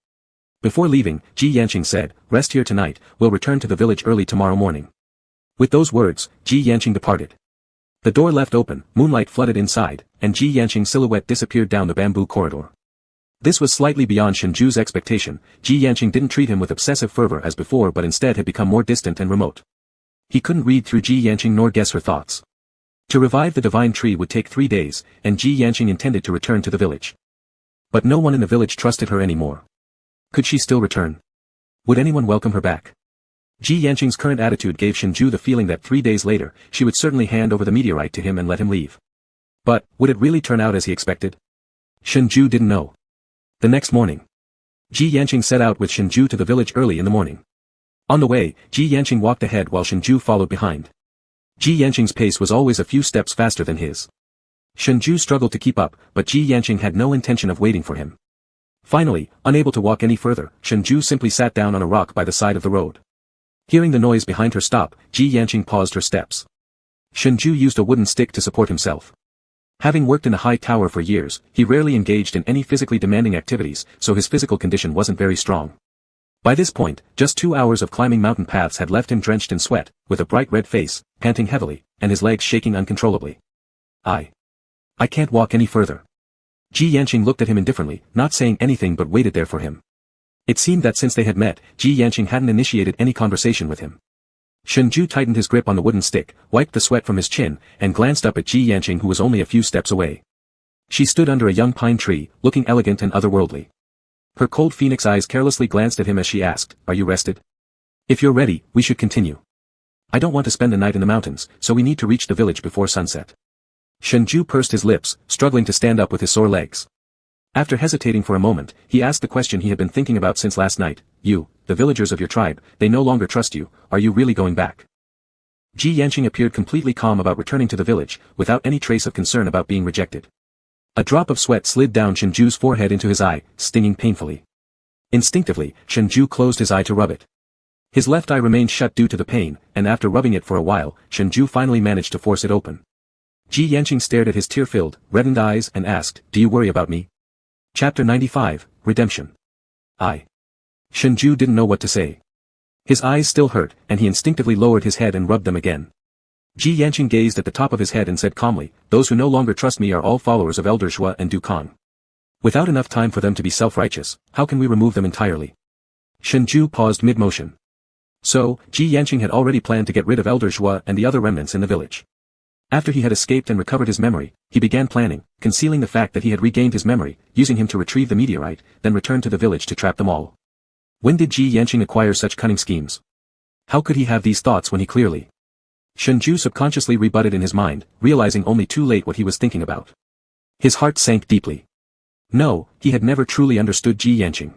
[SPEAKER 1] Before leaving, Ji Yanqing said, rest here tonight, we'll return to the village early tomorrow morning. With those words, Ji Yanqing departed. The door left open, moonlight flooded inside, and Ji Yanqing's silhouette disappeared down the bamboo corridor. This was slightly beyond Shengzhu's expectation. Ji Yanqing didn't treat him with obsessive fervor as before but instead had become more distant and remote. He couldn't read through Ji Yanqing nor guess her thoughts. To revive the divine tree would take 3 days, and Ji Yanqing intended to return to the village. But no one in the village trusted her anymore. Could she still return? Would anyone welcome her back? Ji Yanqing's current attitude gave Shengzhu the feeling that 3 days later, she would certainly hand over the meteorite to him and let him leave. But, would it really turn out as he expected? Shengzhu didn't know. The next morning, Ji Yanqing set out with Shengzhu to the village early in the morning. On the way, Ji Yanqing walked ahead while Shengzhu followed behind. Ji Yanqing's pace was always a few steps faster than his. Shengzhu struggled to keep up, but Ji Yanqing had no intention of waiting for him. Finally, unable to walk any further, Shengzhu simply sat down on a rock by the side of the road. Hearing the noise behind her stop, Ji Yanqing paused her steps. Shengzhu used a wooden stick to support himself. Having worked in a high tower for years, he rarely engaged in any physically demanding activities, so his physical condition wasn't very strong. By this point, just 2 hours of climbing mountain paths had left him drenched in sweat, with a bright red face, panting heavily, and his legs shaking uncontrollably. I can't walk any further. Ji Yanqing looked at him indifferently, not saying anything but waited there for him. It seemed that since they had met, Ji Yanqing hadn't initiated any conversation with him. Shengzhu tightened his grip on the wooden stick, wiped the sweat from his chin, and glanced up at Ji Yanqing who was only a few steps away. She stood under a young pine tree, looking elegant and otherworldly. Her cold phoenix eyes carelessly glanced at him as she asked, "Are you rested? If you're ready, we should continue. I don't want to spend the night in the mountains, so we need to reach the village before sunset." Shengzhu pursed his lips, struggling to stand up with his sore legs. After hesitating for a moment, he asked the question he had been thinking about since last night, "You, the villagers of your tribe, they no longer trust you, are you really going back?" Ji Yanqing appeared completely calm about returning to the village, without any trace of concern about being rejected. A drop of sweat slid down Shengzhu's forehead into his eye, stinging painfully. Instinctively, Shengzhu closed his eye to rub it. His left eye remained shut due to the pain, and after rubbing it for a while, Shengzhu finally managed to force it open. Ji Yanqing stared at his tear-filled, reddened eyes and asked, "Do you worry about me?" Chapter 95, Redemption. Shengzhu didn't know what to say. His eyes still hurt, and he instinctively lowered his head and rubbed them again. Ji Yanqing gazed at the top of his head and said calmly, "Those who no longer trust me are all followers of Elder Zhua and Du Kang. Without enough time for them to be self-righteous, how can we remove them entirely?" Shengzhu paused mid-motion. So, Ji Yanqing had already planned to get rid of Elder Zhua and the other remnants in the village. After he had escaped and recovered his memory, he began planning, concealing the fact that he had regained his memory, using him to retrieve the meteorite, then return to the village to trap them all. When did Ji Yanqing acquire such cunning schemes? How could he have these thoughts when he clearly... Shengzhu subconsciously rebutted in his mind, realizing only too late what he was thinking about. His heart sank deeply. No, he had never truly understood Ji Yanqing.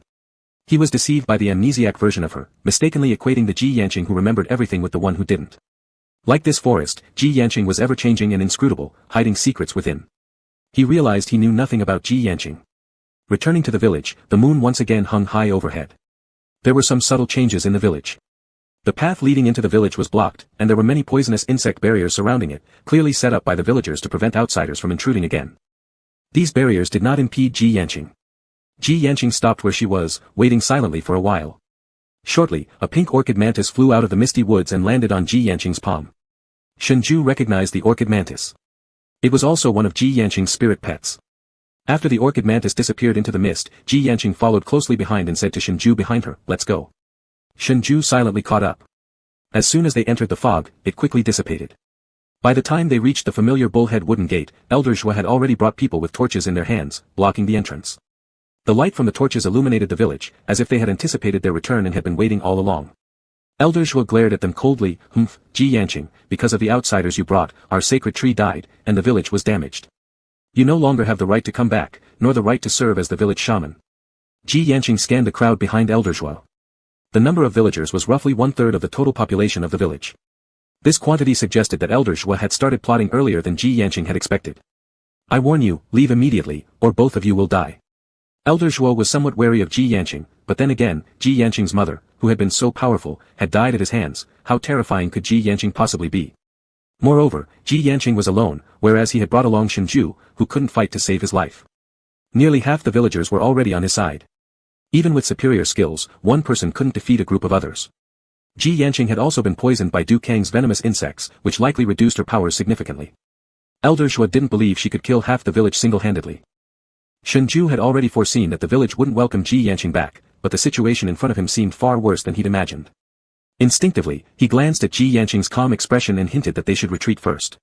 [SPEAKER 1] He was deceived by the amnesiac version of her, mistakenly equating the Ji Yanqing who remembered everything with the one who didn't. Like this forest, Ji Yanqing was ever-changing and inscrutable, hiding secrets within. He realized he knew nothing about Ji Yanqing. Returning to the village, the moon once again hung high overhead. There were some subtle changes in the village. The path leading into the village was blocked, and there were many poisonous insect barriers surrounding it, clearly set up by the villagers to prevent outsiders from intruding again. These barriers did not impede Ji Yanqing. Ji Yanqing stopped where she was, waiting silently for a while. Shortly, a pink orchid mantis flew out of the misty woods and landed on Ji Yanqing's palm. Shengzhai recognized the orchid mantis. It was also one of Ji Yanqing's spirit pets. After the orchid mantis disappeared into the mist, Ji Yanqing followed closely behind and said to Shengzhai behind her, "Let's go." Shengzhai silently caught up. As soon as they entered the fog, it quickly dissipated. By the time they reached the familiar bullhead wooden gate, Elder Zhua had already brought people with torches in their hands, blocking the entrance. The light from the torches illuminated the village, as if they had anticipated their return and had been waiting all along. Elder Zhua glared at them coldly. "Humph, Ji Yanqing, because of the outsiders you brought, our sacred tree died, and the village was damaged. You no longer have the right to come back, nor the right to serve as the village shaman." Ji Yanqing scanned the crowd behind Elder Zhua. The number of villagers was roughly 1/3 of the total population of the village. This quantity suggested that Elder Zhua had started plotting earlier than Ji Yanqing had expected. "I warn you, leave immediately, or both of you will die." Elder Zhua was somewhat wary of Ji Yanqing, but then again, Ji Yanqing's mother, who had been so powerful, had died at his hands. How terrifying could Ji Yanqing possibly be? Moreover, Ji Yanqing was alone, whereas he had brought along Shengzhai, who couldn't fight to save his life. Nearly half the villagers were already on his side. Even with superior skills, one person couldn't defeat a group of others. Ji Yanqing had also been poisoned by Du Kang's venomous insects, which likely reduced her powers significantly. Elder Zhua didn't believe she could kill half the village single-handedly. Shengzhai had already foreseen that the village wouldn't welcome Ji Yanqing back, but the situation in front of him seemed far worse than he'd imagined. Instinctively, he glanced at Ji Yanqing's calm expression and hinted that they should retreat first.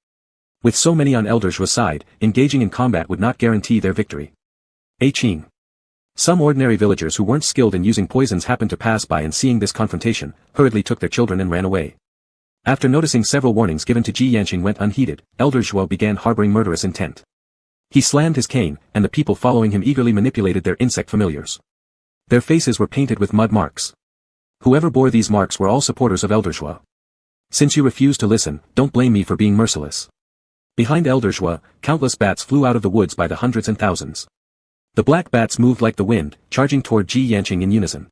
[SPEAKER 1] With so many on Elder Zhua's side, engaging in combat would not guarantee their victory. Qing. Some ordinary villagers who weren't skilled in using poisons happened to pass by and seeing this confrontation, hurriedly took their children and ran away. After noticing several warnings given to Ji Yanqing went unheeded, Elder Zhua began harboring murderous intent. He slammed his cane, and the people following him eagerly manipulated their insect familiars. Their faces were painted with mud marks. Whoever bore these marks were all supporters of Elder Zhua. "Since you refuse to listen, don't blame me for being merciless." Behind Elder Zhua, countless bats flew out of the woods by the hundreds and thousands. The black bats moved like the wind, charging toward Ji Yanqing in unison.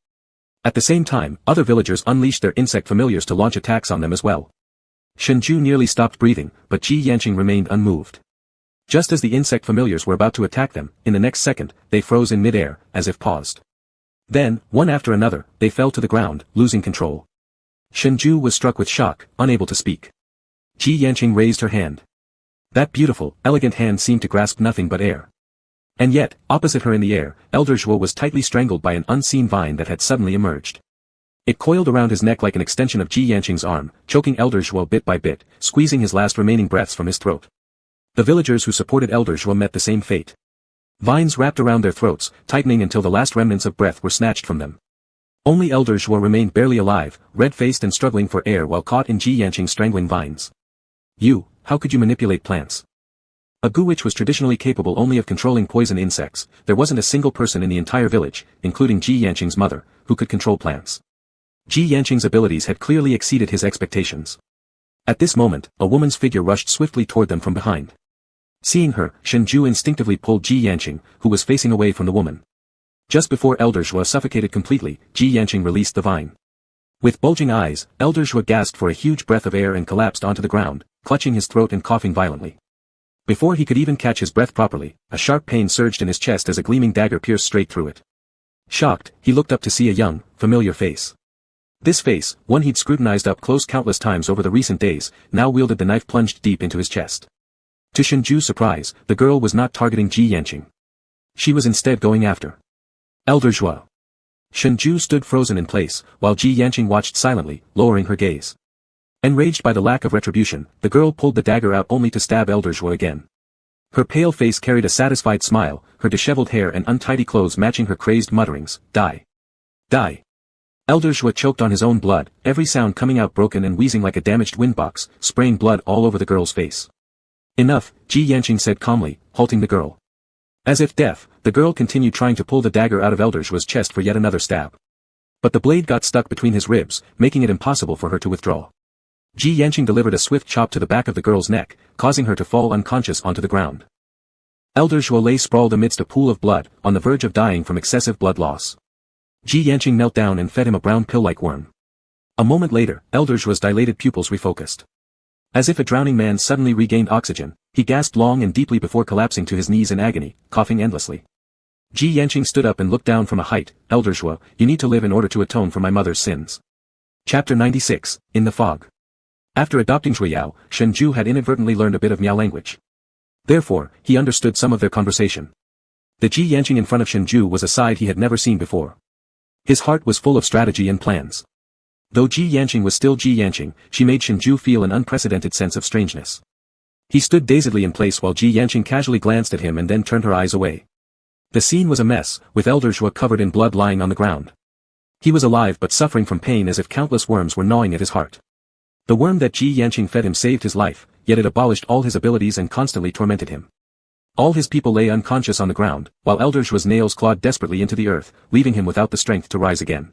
[SPEAKER 1] At the same time, other villagers unleashed their insect familiars to launch attacks on them as well. Shengzhai nearly stopped breathing, but Ji Yanqing remained unmoved. Just as the insect familiars were about to attack them, in the next second, they froze in mid-air, as if paused. Then, one after another, they fell to the ground, losing control. Shengzhai was struck with shock, unable to speak. Ji Yanqing raised her hand. That beautiful, elegant hand seemed to grasp nothing but air. And yet, opposite her in the air, Elder Zhua was tightly strangled by an unseen vine that had suddenly emerged. It coiled around his neck like an extension of Ji Yanqing's arm, choking Elder Zhua bit by bit, squeezing his last remaining breaths from his throat. The villagers who supported Elder Zhua met the same fate. Vines wrapped around their throats, tightening until the last remnants of breath were snatched from them. Only Elder Zhua remained barely alive, red-faced and struggling for air while caught in Ji Yanqing's strangling vines. "You, how could you manipulate plants?" A Gu witch was traditionally capable only of controlling poison insects. There wasn't a single person in the entire village, including Ji Yanqing's mother, who could control plants. Ji Yanqing's abilities had clearly exceeded his expectations. At this moment, a woman's figure rushed swiftly toward them from behind. Seeing her, Shengzhai instinctively pulled Ji Yanqing, who was facing away from the woman. Just before Elder Zhua suffocated completely, Ji Yanqing released the vine. With bulging eyes, Elder Zhua gasped for a huge breath of air and collapsed onto the ground, clutching his throat and coughing violently. Before he could even catch his breath properly, a sharp pain surged in his chest as a gleaming dagger pierced straight through it. Shocked, he looked up to see a young, familiar face. This face, one he'd scrutinized up close countless times over the recent days, now wielded the knife plunged deep into his chest. To Shengzhu's surprise, the girl was not targeting Ji Yanqing. She was instead going after Elder Zhua. Shengzhai stood frozen in place, while Ji Yanqing watched silently, lowering her gaze. Enraged by the lack of retribution, the girl pulled the dagger out only to stab Elder Zhua again. Her pale face carried a satisfied smile, her disheveled hair and untidy clothes matching her crazed mutterings, "Die! Die!" Elder Zhua choked on his own blood, every sound coming out broken and wheezing like a damaged windbox, spraying blood all over the girl's face. "Enough," Ji Yanqing said calmly, halting the girl. As if deaf, the girl continued trying to pull the dagger out of Elder Zhua's chest for yet another stab. But the blade got stuck between his ribs, making it impossible for her to withdraw. Ji Yanqing delivered a swift chop to the back of the girl's neck, causing her to fall unconscious onto the ground. Elder Zhua lay sprawled amidst a pool of blood, on the verge of dying from excessive blood loss. Ji Yanqing knelt down and fed him a brown pill-like worm. A moment later, Elder Zhua's dilated pupils refocused. As if a drowning man suddenly regained oxygen, he gasped long and deeply before collapsing to his knees in agony, coughing endlessly. Ji Yanqing stood up and looked down from a height. "Elder Zhua, you need to live in order to atone for my mother's sins." Chapter 96, In the Fog. After adopting Zhuiyao, Shengzhai had inadvertently learned a bit of Miao language. Therefore, he understood some of their conversation. The Ji Yanqing in front of Shengzhai was a side he had never seen before. His heart was full of strategy and plans. Though Ji Yanqing was still Ji Yanqing, she made Shengzhai feel an unprecedented sense of strangeness. He stood dazedly in place while Ji Yanqing casually glanced at him and then turned her eyes away. The scene was a mess, with Elder Zhuo covered in blood lying on the ground. He was alive but suffering from pain as if countless worms were gnawing at his heart. The worm that Ji Yanqing fed him saved his life, yet it abolished all his abilities and constantly tormented him. All his people lay unconscious on the ground, while Elder Zhuo's nails clawed desperately into the earth, leaving him without the strength to rise again.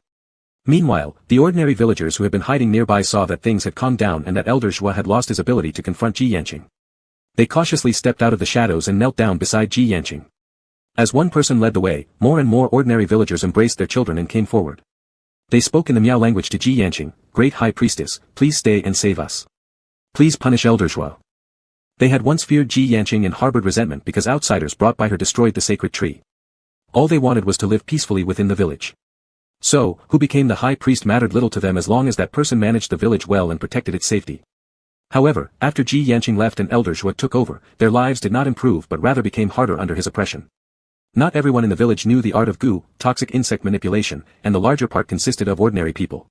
[SPEAKER 1] Meanwhile, the ordinary villagers who had been hiding nearby saw that things had calmed down and that Elder Zhuo had lost his ability to confront Ji Yanqing. They cautiously stepped out of the shadows and knelt down beside Ji Yanqing. As one person led the way, more and more ordinary villagers embraced their children and came forward. They spoke in the Miao language to Ji Yanqing, "Great High Priestess, please stay and save us. Please punish Elder Zhuo." They had once feared Ji Yanqing and harbored resentment because outsiders brought by her destroyed the sacred tree. All they wanted was to live peacefully within the village. So, who became the high priest mattered little to them as long as that person managed the village well and protected its safety. However, after Ji Yanqing left and Elder Zhuo took over, their lives did not improve but rather became harder under his oppression. Not everyone in the village knew the art of gu, toxic insect manipulation, and the larger part consisted of ordinary people.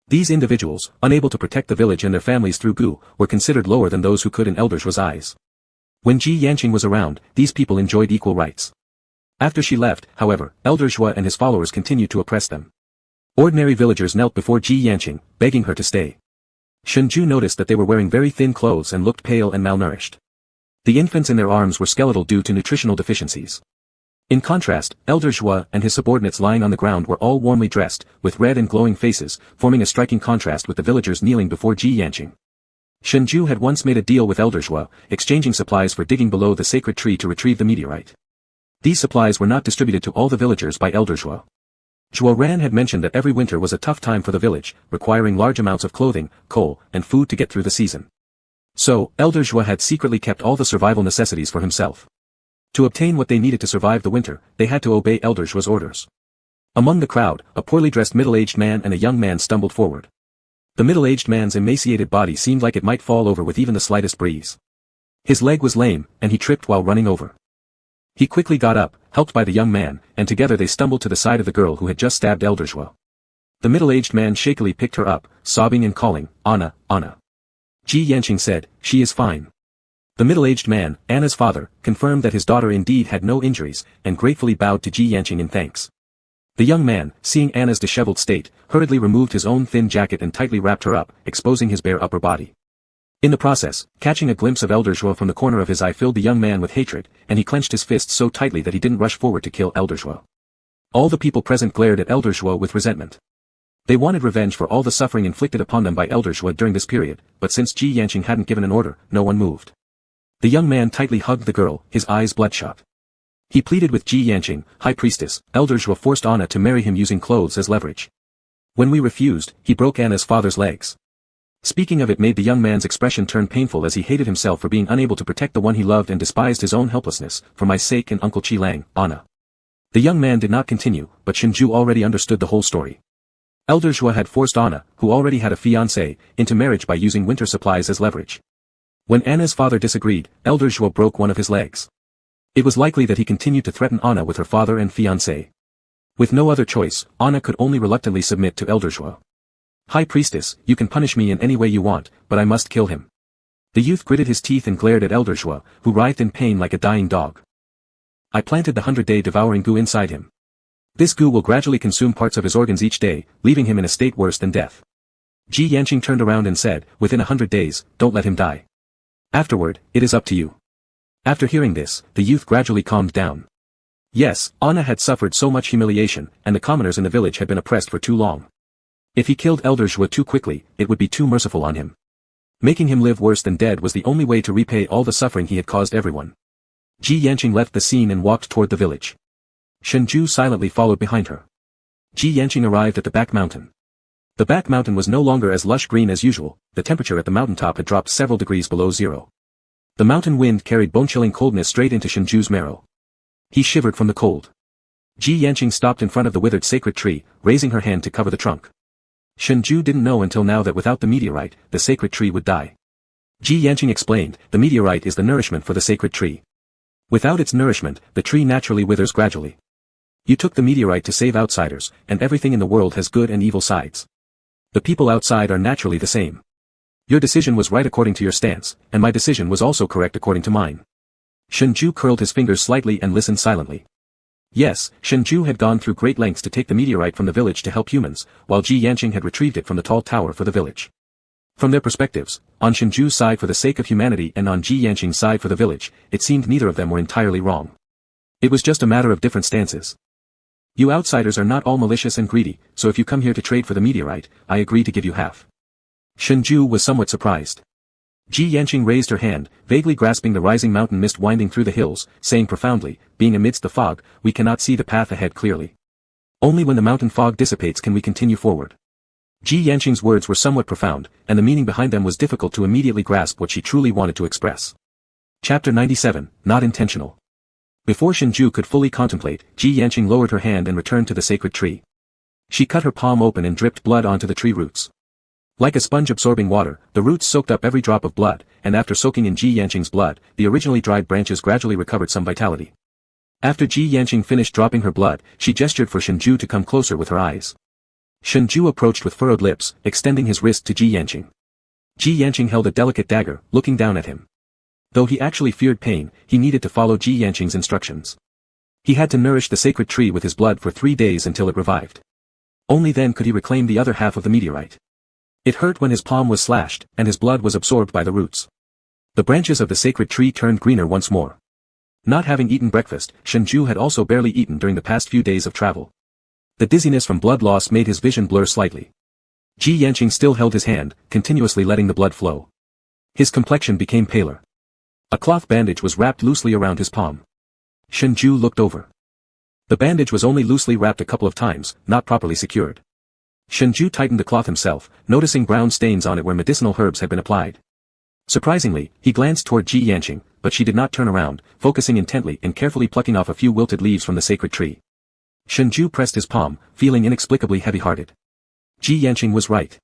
[SPEAKER 1] These individuals, unable to protect the village and their families through gu, were considered lower than those who could in Elder Zhuo's eyes. When Ji Yanqing was around, these people enjoyed equal rights. After she left, however, Elder Zhuo and his followers continued to oppress them. Ordinary villagers knelt before Ji Yanqing, begging her to stay. Shengzhai noticed that they were wearing very thin clothes and looked pale and malnourished. The infants in their arms were skeletal due to nutritional deficiencies. In contrast, Elder Zhuo and his subordinates lying on the ground were all warmly dressed, with red and glowing faces, forming a striking contrast with the villagers kneeling before Ji Yanqing. Shengzhai had once made a deal with Elder Zhuo, exchanging supplies for digging below the sacred tree to retrieve the meteorite. These supplies were not distributed to all the villagers by Elder Zhuo. Zhuo Ran had mentioned that every winter was a tough time for the village, requiring large amounts of clothing, coal, and food to get through the season. So, Elder Zhuo had secretly kept all the survival necessities for himself. To obtain what they needed to survive the winter, they had to obey Elder Zhuo's orders. Among the crowd, a poorly dressed middle-aged man and a young man stumbled forward. The middle-aged man's emaciated body seemed like it might fall over with even the slightest breeze. His leg was lame, and he tripped while running over. He quickly got up, helped by the young man, and together they stumbled to the side of the girl who had just stabbed Elder Zhuo. The middle-aged man shakily picked her up, sobbing and calling, "Anna, Anna." Ji Yanqing said, "She is fine." The middle-aged man, Anna's father, confirmed that his daughter indeed had no injuries, and gratefully bowed to Ji Yanqing in thanks. The young man, seeing Anna's disheveled state, hurriedly removed his own thin jacket and tightly wrapped her up, exposing his bare upper body. In the process, catching a glimpse of Elder Zhuo from the corner of his eye filled the young man with hatred, and he clenched his fists so tightly that he didn't rush forward to kill Elder Zhuo. All the people present glared at Elder Zhuo with resentment. They wanted revenge for all the suffering inflicted upon them by Elder Zhuo during this period, but since Ji Yanqing hadn't given an order, no one moved. The young man tightly hugged the girl, his eyes bloodshot. He pleaded with Ji Yanqing, "High Priestess, Elder Zhuo forced Anna to marry him using clothes as leverage. When we refused, he broke Anna's father's legs." Speaking of it made the young man's expression turn painful as he hated himself for being unable to protect the one he loved and despised his own helplessness. "For my sake and Uncle Qi Lang, Anna." The young man did not continue, but Shengzhai already understood the whole story. Elder Zhuo had forced Anna, who already had a fiancé, into marriage by using winter supplies as leverage. When Anna's father disagreed, Elder Zhuo broke one of his legs. It was likely that he continued to threaten Anna with her father and fiancé. With no other choice, Anna could only reluctantly submit to Elder Zhuo. "High Priestess, you can punish me in any way you want, but I must kill him." The youth gritted his teeth and glared at Elder Zhuo, who writhed in pain like a dying dog. "I planted the 100-day devouring goo inside him. This goo will gradually consume parts of his organs each day, leaving him in a state worse than death." Ji Yanqing turned around and said, "Within 100 days, don't let him die. Afterward, it is up to you." After hearing this, the youth gradually calmed down. Yes, Anna had suffered so much humiliation, and the commoners in the village had been oppressed for too long. If he killed Elder Zhuo too quickly, it would be too merciful on him. Making him live worse than dead was the only way to repay all the suffering he had caused everyone. Ji Yanqing left the scene and walked toward the village. Shengzhai silently followed behind her. Ji Yanqing arrived at the back mountain. The back mountain was no longer as lush green as usual, the temperature at the mountaintop had dropped several degrees below zero. The mountain wind carried bone-chilling coldness straight into Shengzhu's marrow. He shivered from the cold. Ji Yanqing stopped in front of the withered sacred tree, raising her hand to cover the trunk. Shengzhai didn't know until now that without the meteorite, the sacred tree would die. Ji Yanqing explained, the meteorite is the nourishment for the sacred tree. Without its nourishment, the tree naturally withers gradually. You took the meteorite to save outsiders, and everything in the world has good and evil sides. The people outside are naturally the same. Your decision was right according to your stance, and my decision was also correct according to mine. Shengzhai curled his fingers slightly and listened silently. Yes, Shengzhai had gone through great lengths to take the meteorite from the village to help humans, while Ji Yanqing had retrieved it from the tall tower for the village. From their perspectives, on Shengzhai's side for the sake of humanity and on Ji Yanqing's side for the village, it seemed neither of them were entirely wrong. It was just a matter of different stances. You outsiders are not all malicious and greedy, so if you come here to trade for the meteorite, I agree to give you half. Shengzhai was somewhat surprised. Ji Yanqing raised her hand, vaguely grasping the rising mountain mist winding through the hills, saying profoundly, being amidst the fog, we cannot see the path ahead clearly. Only when the mountain fog dissipates can we continue forward. Ji Yanqing's words were somewhat profound, and the meaning behind them was difficult to immediately grasp what she truly wanted to express. Chapter 97, Not Intentional. Before Shengzhai could fully contemplate, Ji Yanqing lowered her hand and returned to the sacred tree. She cut her palm open and dripped blood onto the tree roots. Like a sponge absorbing water, the roots soaked up every drop of blood, and after soaking in Ji Yanqing's blood, the originally dried branches gradually recovered some vitality. After Ji Yanqing finished dropping her blood, she gestured for Shengzhai to come closer with her eyes. Shengzhai approached with furrowed lips, extending his wrist to Ji Yanqing. Ji Yanqing held a delicate dagger, looking down at him. Though he actually feared pain, he needed to follow Ji Yanqing's instructions. He had to nourish the sacred tree with his blood for 3 days until it revived. Only then could he reclaim the other half of the meteorite. It hurt when his palm was slashed, and his blood was absorbed by the roots. The branches of the sacred tree turned greener once more. Not having eaten breakfast, Shengzhai had also barely eaten during the past few days of travel. The dizziness from blood loss made his vision blur slightly. Ji Yanqing still held his hand, continuously letting the blood flow. His complexion became paler. A cloth bandage was wrapped loosely around his palm. Shengzhai looked over. The bandage was only loosely wrapped a couple of times, not properly secured. Shengzhai tightened the cloth himself, noticing brown stains on it where medicinal herbs had been applied. Surprisingly, he glanced toward Ji Yanqing, but she did not turn around, focusing intently and carefully plucking off a few wilted leaves from the sacred tree. Shengzhai pressed his palm, feeling inexplicably heavy-hearted. Ji Yanqing was right.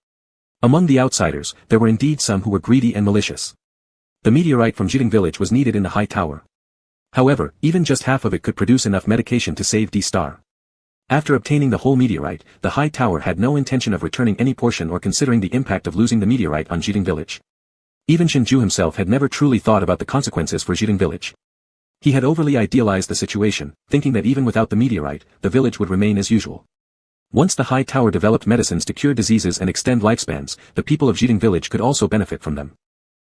[SPEAKER 1] Among the outsiders, there were indeed some who were greedy and malicious. The meteorite from Jiteng Village was needed in the high tower. However, even just half of it could produce enough medication to save D-Star. After obtaining the whole meteorite, the high tower had no intention of returning any portion or considering the impact of losing the meteorite on Jiteng Village. Even Shengzhai himself had never truly thought about the consequences for Jiteng Village. He had overly idealized the situation, thinking that even without the meteorite, the village would remain as usual. Once the high tower developed medicines to cure diseases and extend lifespans, the people of Jiteng Village could also benefit from them.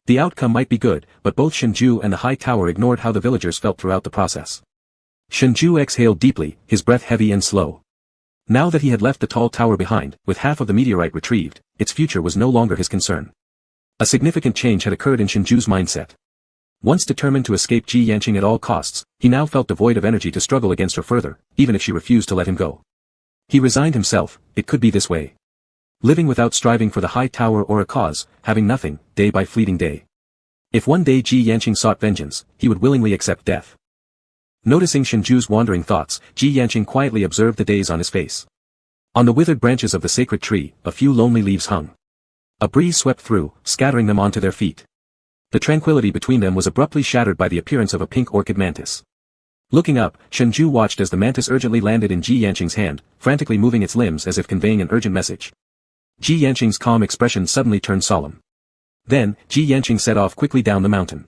[SPEAKER 1] The outcome might be good, but both Shengzhai and the high tower ignored how the villagers felt throughout the process. Shengzhai exhaled deeply, his breath heavy and slow. Now that he had left the tall tower behind, with half of the meteorite retrieved, its future was no longer his concern. A significant change had occurred in Shengzhai's mindset. Once determined to escape Ji Yanqing at all costs, he now felt devoid of energy to struggle against her further, even if she refused to let him go. He resigned himself, it could be this way. Living without striving for the high tower or a cause, having nothing, day by fleeting day. If one day Ji Yanqing sought vengeance, he would willingly accept death. Noticing Shengzhai's wandering thoughts, Ji Yanqing quietly observed the days on his face. On the withered branches of the sacred tree, a few lonely leaves hung. A breeze swept through, scattering them onto their feet. The tranquility between them was abruptly shattered by the appearance of a pink orchid mantis. Looking up, Shengzhai watched as the mantis urgently landed in Ji Yanqing's hand, frantically moving its limbs as if conveying an urgent message. Ji Yanqing's calm expression suddenly turned solemn. Then, Ji Yanqing set off quickly down the mountain.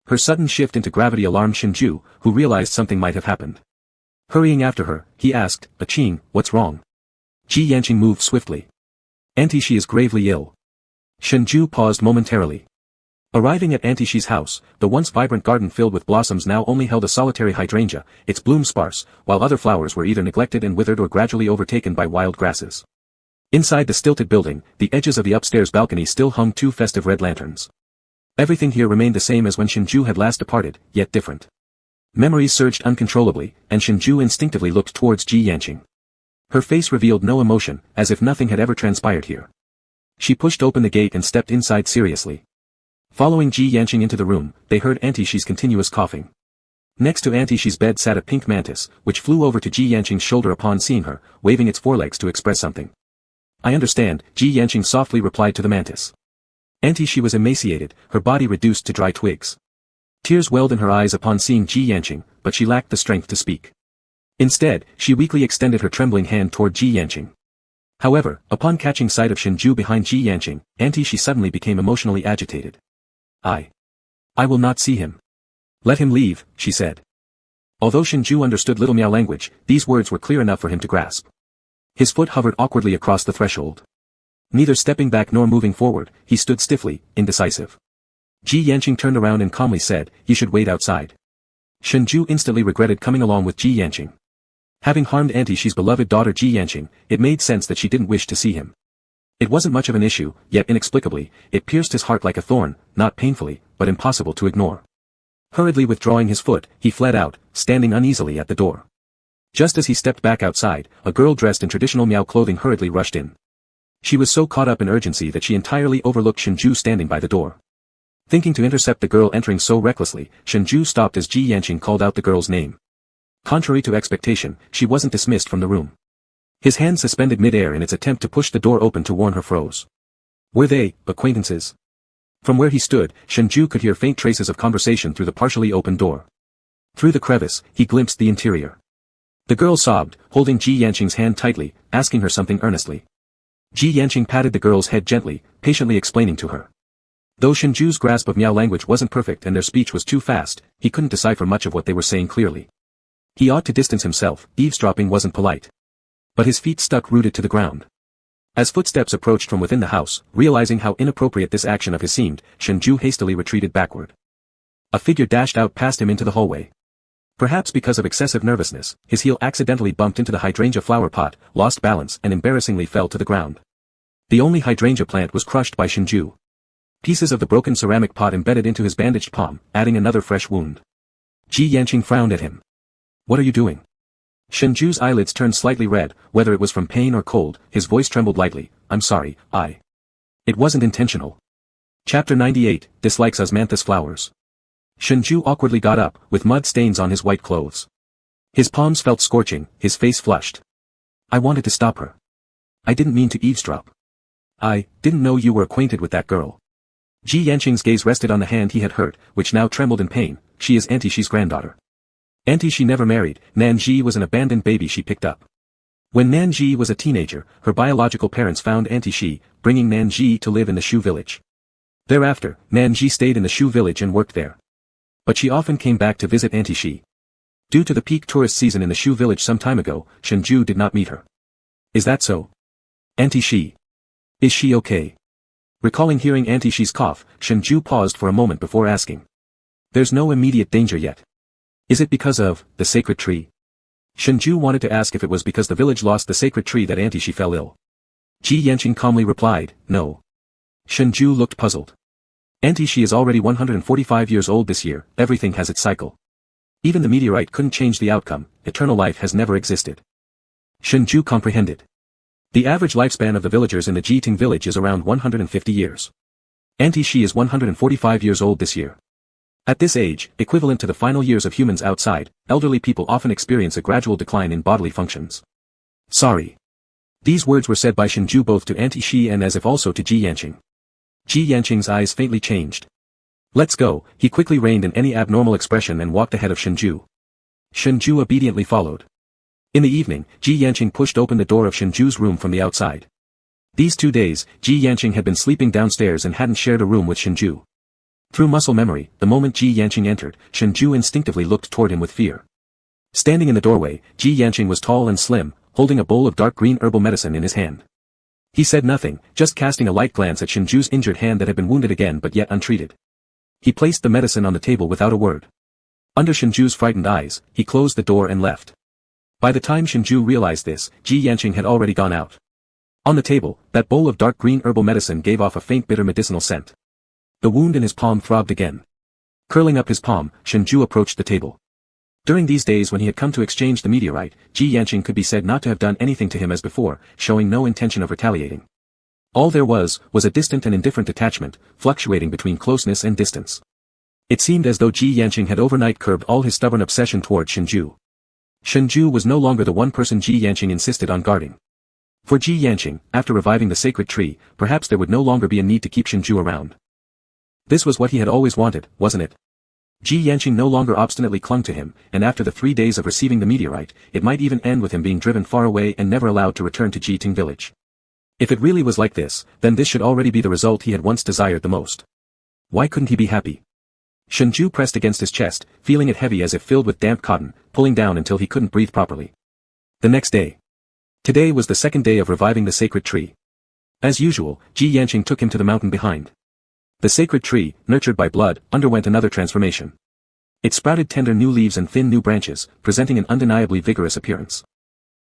[SPEAKER 1] Her sudden shift into gravity alarmed Shengzhai, who realized something might have happened. Hurrying after her, he asked, "Qing, what's wrong?" Ji Yanqing moved swiftly. "Auntie, she is gravely ill." Shengzhai paused momentarily. Arriving at Auntie Shi's house, the once vibrant garden filled with blossoms now only held a solitary hydrangea, its bloom sparse, while other flowers were either neglected and withered or gradually overtaken by wild grasses. Inside the stilted building, the edges of the upstairs balcony still hung 2 festive red lanterns. Everything here remained the same as when Shengzhai had last departed, yet different. Memories surged uncontrollably, and Shengzhai instinctively looked towards Ji Yanqing. Her face revealed no emotion, as if nothing had ever transpired here. She pushed open the gate and stepped inside seriously. Following Ji Yanqing into the room, they heard Auntie Shi's continuous coughing. Next to Auntie Shi's bed sat a pink mantis, which flew over to Ji Yanqing's shoulder upon seeing her, waving its forelegs to express something. I understand, Ji Yanqing softly replied to the mantis. Auntie, she was emaciated, her body reduced to dry twigs. Tears welled in her eyes upon seeing Ji Yanqing, but she lacked the strength to speak. Instead, she weakly extended her trembling hand toward Ji Yanqing. However, upon catching sight of Shenzhou behind Ji Yanqing, Auntie, she suddenly became emotionally agitated. I will not see him. Let him leave, she said. Although Shenzhou understood Little Miao language, these words were clear enough for him to grasp. His foot hovered awkwardly across the threshold. Neither stepping back nor moving forward, he stood stiffly, indecisive. Ji Yanqing turned around and calmly said, "You should wait outside." Shenzhou instantly regretted coming along with Ji Yanqing. Having harmed Auntie Shi's beloved daughter Ji Yanqing, it made sense that she didn't wish to see him. It wasn't much of an issue, yet inexplicably, it pierced his heart like a thorn, not painfully, but impossible to ignore. Hurriedly withdrawing his foot, he fled out, standing uneasily at the door. Just as he stepped back outside, a girl dressed in traditional Miao clothing hurriedly rushed in. She was so caught up in urgency that she entirely overlooked Shenzhou standing by the door. Thinking to intercept the girl entering so recklessly, Shenzhou stopped as Ji Yanqing called out the girl's name. Contrary to expectation, she wasn't dismissed from the room. His hand suspended mid-air in its attempt to push the door open to warn her froze. Were they acquaintances? From where he stood, Shenzhou could hear faint traces of conversation through the partially open door. Through the crevice, he glimpsed the interior. The girl sobbed, holding Ji Yanqing's hand tightly, asking her something earnestly. Ji Yanqing patted the girl's head gently, patiently explaining to her. Though Shenzhou's grasp of Miao language wasn't perfect and their speech was too fast, he couldn't decipher much of what they were saying clearly. He ought to distance himself, eavesdropping wasn't polite. But his feet stuck rooted to the ground. As footsteps approached from within the house, realizing how inappropriate this action of his seemed, Shenzhou hastily retreated backward. A figure dashed out past him into the hallway. Perhaps because of excessive nervousness, his heel accidentally bumped into the hydrangea flower pot, lost balance and embarrassingly fell to the ground. The only hydrangea plant was crushed by Shenzhou. Pieces of the broken ceramic pot embedded into his bandaged palm, adding another fresh wound. Ji Yanqing frowned at him. What are you doing? Shenzhou's eyelids turned slightly red, whether it was from pain or cold, his voice trembled lightly. I'm sorry, It wasn't intentional. Chapter 98, Dislikes Osmanthus Flowers. Shenzhou awkwardly got up, with mud stains on his white clothes. His palms felt scorching, his face flushed. I wanted to stop her. I didn't mean to eavesdrop. I didn't know you were acquainted with that girl. Ji Yanqing's gaze rested on the hand he had hurt, which now trembled in pain. She is Auntie Shi's granddaughter. Auntie Shi never married, Nan Ji was an abandoned baby she picked up. When Nan Ji was a teenager, her biological parents found Auntie Shi, bringing Nan Ji to live in the Shu village. Thereafter, Nan Ji stayed in the Shu village and worked there. But she often came back to visit Auntie Shi. Due to the peak tourist season in the Shu village some time ago, Shenzhou did not meet her. Is that so? Auntie Shi. Is she okay? Recalling hearing Auntie Shi's cough, Shenzhou paused for a moment before asking. There's no immediate danger yet. Is it because of the sacred tree? Shenzhou wanted to ask if it was because the village lost the sacred tree that Auntie Shi fell ill. Ji Yanqing calmly replied, no. Shenzhou looked puzzled. Auntie Shi is already 145 years old this year, everything has its cycle. Even the meteorite couldn't change the outcome, eternal life has never existed. Shenzhou comprehended. The average lifespan of the villagers in the Jiteng Village is around 150 years. Auntie Shi is 145 years old this year. At this age, equivalent to the final years of humans outside, elderly people often experience a gradual decline in bodily functions. Sorry. These words were said by Shenzhou both to Auntie Shi and as if also to Ji Yanqing. Ji Yanqing's eyes faintly changed. Let's go, he quickly reined in any abnormal expression and walked ahead of Shenzhou. Shenzhou obediently followed. In the evening, Ji Yanqing pushed open the door of Shenzhou's room from the outside. These 2 days, Ji Yanqing had been sleeping downstairs and hadn't shared a room with Shenzhou. Through muscle memory, the moment Ji Yanqing entered, Shenzhou instinctively looked toward him with fear. Standing in the doorway, Ji Yanqing was tall and slim, holding a bowl of dark green herbal medicine in his hand. He said nothing, just casting a light glance at Shenzhou's injured hand that had been wounded again but yet untreated. He placed the medicine on the table without a word. Under Shenzhou's frightened eyes, he closed the door and left. By the time Shenzhou realized this, Ji Yanqing had already gone out. On the table, that bowl of dark green herbal medicine gave off a faint bitter medicinal scent. The wound in his palm throbbed again. Curling up his palm, Shenzhou approached the table. During these days when he had come to exchange the meteorite, Ji Yanqing could be said not to have done anything to him as before, showing no intention of retaliating. All there was a distant and indifferent attachment, fluctuating between closeness and distance. It seemed as though Ji Yanqing had overnight curbed all his stubborn obsession toward Shenzhou. Shenzhou was no longer the one person Ji Yanqing insisted on guarding. For Ji Yanqing, after reviving the sacred tree, perhaps there would no longer be a need to keep Shenzhou around. This was what he had always wanted, wasn't it? Ji Yanqing no longer obstinately clung to him, and after the 3 days of receiving the meteorite, it might even end with him being driven far away and never allowed to return to Jiteng Village. If it really was like this, then this should already be the result he had once desired the most. Why couldn't he be happy? Shenzhou pressed against his chest, feeling it heavy as if filled with damp cotton, pulling down until he couldn't breathe properly. The next day. Today was the second day of reviving the sacred tree. As usual, Ji Yanqing took him to the mountain behind. The sacred tree, nurtured by blood, underwent another transformation. It sprouted tender new leaves and thin new branches, presenting an undeniably vigorous appearance.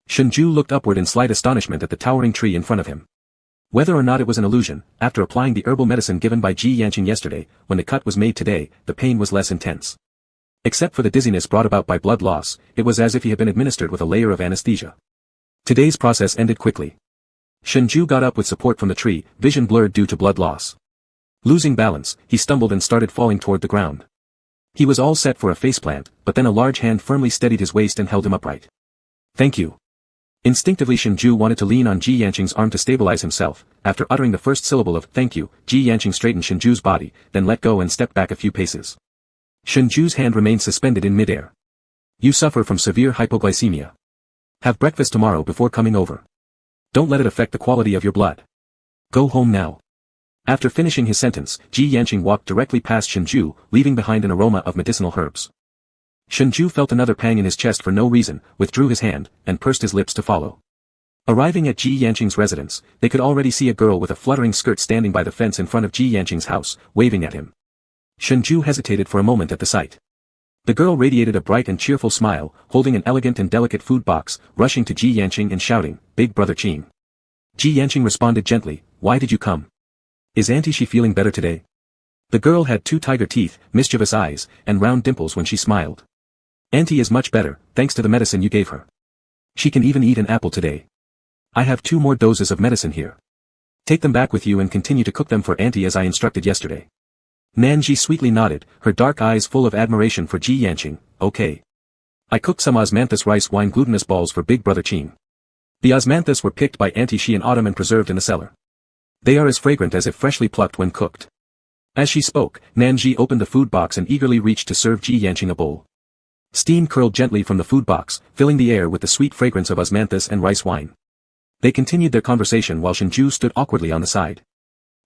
[SPEAKER 1] Shenzhou looked upward in slight astonishment at the towering tree in front of him. Whether or not it was an illusion, after applying the herbal medicine given by Ji Yanqing yesterday, when the cut was made today, the pain was less intense. Except for the dizziness brought about by blood loss, it was as if he had been administered with a layer of anesthesia. Today's process ended quickly. Shenzhou got up with support from the tree, vision blurred due to blood loss. Losing balance, he stumbled and started falling toward the ground. He was all set for a faceplant, but then a large hand firmly steadied his waist and held him upright. Thank you. Instinctively Shenzhou wanted to lean on Ji Yanqing's arm to stabilize himself. After uttering the first syllable of thank you, Ji Yanqing straightened Shenzhou's body, then let go and stepped back a few paces. Shenzhou's hand remained suspended in midair. You suffer from severe hypoglycemia. Have breakfast tomorrow before coming over. Don't let it affect the quality of your blood. Go home now. After finishing his sentence, Ji Yanqing walked directly past Shenzhou, leaving behind an aroma of medicinal herbs. Shenzhou felt another pang in his chest for no reason, withdrew his hand, and pursed his lips to follow. Arriving at Ji Yanqing's residence, they could already see a girl with a fluttering skirt standing by the fence in front of Ji Yanqing's house, waving at him. Shenzhou hesitated for a moment at the sight. The girl radiated a bright and cheerful smile, holding an elegant and delicate food box, rushing to Ji Yanqing and shouting, "Big brother Qing." Ji Yanqing responded gently, "Why did you come? Is Auntie she feeling better today?" The girl had 2 tiger teeth, mischievous eyes, and round dimples when she smiled. "Auntie is much better, thanks to the medicine you gave her. She can even eat an apple today. I have 2 more doses of medicine here. Take them back with you and continue to cook them for Auntie as I instructed yesterday." Nanji sweetly nodded, her dark eyes full of admiration for Ji Yanqing. "Okay. I cooked some osmanthus rice wine glutinous balls for Big Brother Qing. The osmanthus were picked by Auntie Shi in autumn and preserved in the cellar. They are as fragrant as if freshly plucked when cooked." As she spoke, Nanji opened the food box and eagerly reached to serve Ji Yanqing a bowl. Steam curled gently from the food box, filling the air with the sweet fragrance of osmanthus and rice wine. They continued their conversation while Shenzhou stood awkwardly on the side.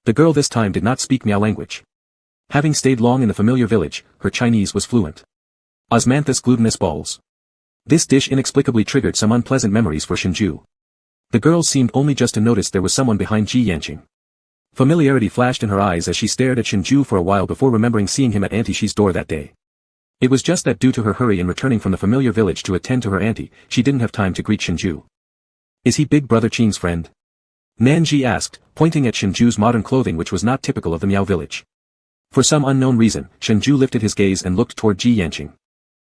[SPEAKER 1] The girl this time did not speak Miao language. Having stayed long in the familiar village, her Chinese was fluent. Osmanthus glutinous balls. This dish inexplicably triggered some unpleasant memories for Shenzhou. The girl seemed only just to notice there was someone behind Ji Yanqing. Familiarity flashed in her eyes as she stared at Shenzhou for a while before remembering seeing him at Auntie Shi's door that day. It was just that due to her hurry in returning from the familiar village to attend to her auntie, she didn't have time to greet Shenzhou. "Is he Big Brother Qing's friend?" Nanji asked, pointing at Shenzhou's modern clothing which was not typical of the Miao village. For some unknown reason, Shenzhou lifted his gaze and looked toward Ji Yanqing.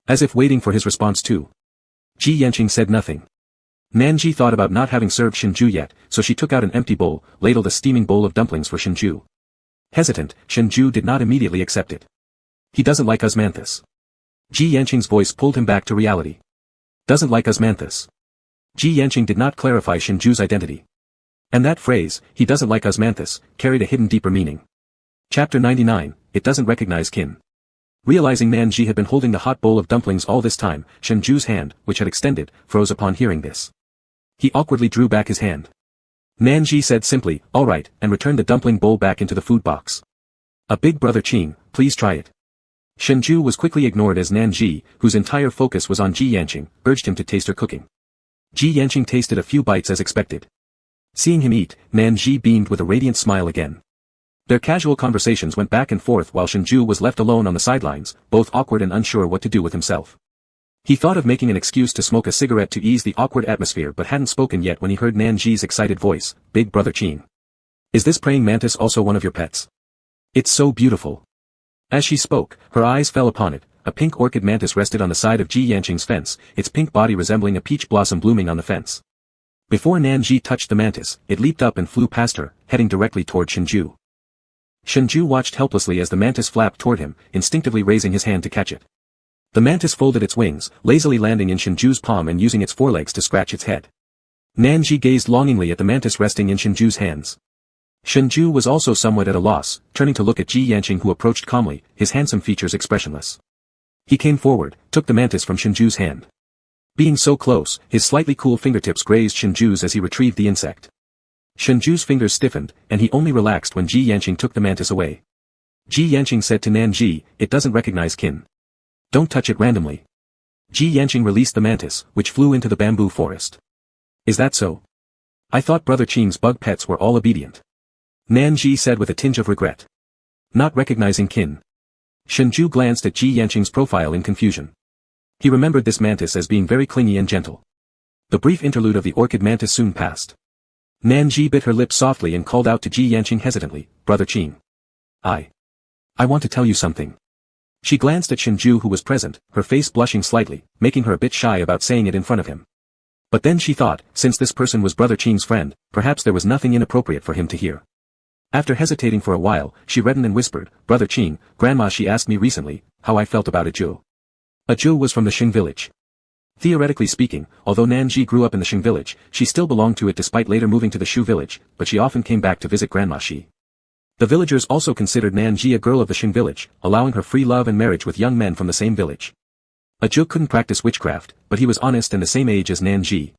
[SPEAKER 1] As if waiting for his response too. Ji Yanqing said nothing. Nanji thought about not having served Shenzhou yet, so she took out an empty bowl, ladled a steaming bowl of dumplings for Shenzhou. Hesitant, Shenzhou did not immediately accept it. He doesn't like osmanthus. Ji Yanqing's voice pulled him back to reality. Doesn't like osmanthus. Ji Yanqing did not clarify Shenzhou's identity. And that phrase, he doesn't like osmanthus, carried a hidden deeper meaning. Chapter 99, It Doesn't Recognize Kin. Realizing Nanji had been holding the hot bowl of dumplings all this time, Shenzhou's hand, which had extended, froze upon hearing this. He awkwardly drew back his hand. Nanji said simply, "All right," and returned the dumpling bowl back into the food box. "A Big Brother Qing, please try it." Shenzhou was quickly ignored as Nanji, whose entire focus was on Ji Yanqing, urged him to taste her cooking. Ji Yanqing tasted a few bites as expected. Seeing him eat, Nanji beamed with a radiant smile again. Their casual conversations went back and forth while Shenzhou was left alone on the sidelines, both awkward and unsure what to do with himself. He thought of making an excuse to smoke a cigarette to ease the awkward atmosphere but hadn't spoken yet when he heard Nanji's excited voice, "Big Brother Qing. Is this praying mantis also one of your pets? It's so beautiful." As she spoke, her eyes fell upon it. A pink orchid mantis rested on the side of Ji Yanqing's fence, its pink body resembling a peach blossom blooming on the fence. Before Nanji touched the mantis, it leaped up and flew past her, heading directly toward Shenzhou. Shenzhou watched helplessly as the mantis flapped toward him, instinctively raising his hand to catch it. The mantis folded its wings, lazily landing in Shenzhou's palm and using its forelegs to scratch its head. Nanji gazed longingly at the mantis resting in Shengzhu's hands. Shengzhu was also somewhat at a loss, turning to look at Ji Yanqing, who approached calmly, his handsome features expressionless. He came forward, took the mantis from Shengzhu's hand. Being so close, his slightly cool fingertips grazed Shengzhu's as he retrieved the insect. Shengzhu's fingers stiffened, and he only relaxed when Ji Yanqing took the mantis away. Ji Yanqing said to Nanji, "It doesn't recognize kin. Don't touch it randomly." Ji Yanqing released the mantis, which flew into the bamboo forest. "Is that so? I thought Brother Qing's bug pets were all obedient." Nanji said with a tinge of regret. Not recognizing kin. Shengzhu glanced at Ji Yanqing's profile in confusion. He remembered this mantis as being very clingy and gentle. The brief interlude of the orchid mantis soon passed. Nanji bit her lips softly and called out to Ji Yanqing hesitantly, "Brother Qing. I want to tell you something." She glanced at Shengzhu, who was present, her face blushing slightly, making her a bit shy about saying it in front of him. But then she thought, since this person was Brother Qing's friend, perhaps there was nothing inappropriate for him to hear. After hesitating for a while, she reddened and whispered, "Brother Qing, Grandma, she asked me recently, how I felt about a Zhou." A Zhou was from the Sheng village. Theoretically speaking, although Nanji grew up in the Sheng village, she still belonged to it despite later moving to the Shu village, but she often came back to visit Grandma Shi. The villagers also considered Nanji a girl of the Sheng village, allowing her free love and marriage with young men from the same village. A Zhou couldn't practice witchcraft, but he was honest and the same age as Nanji.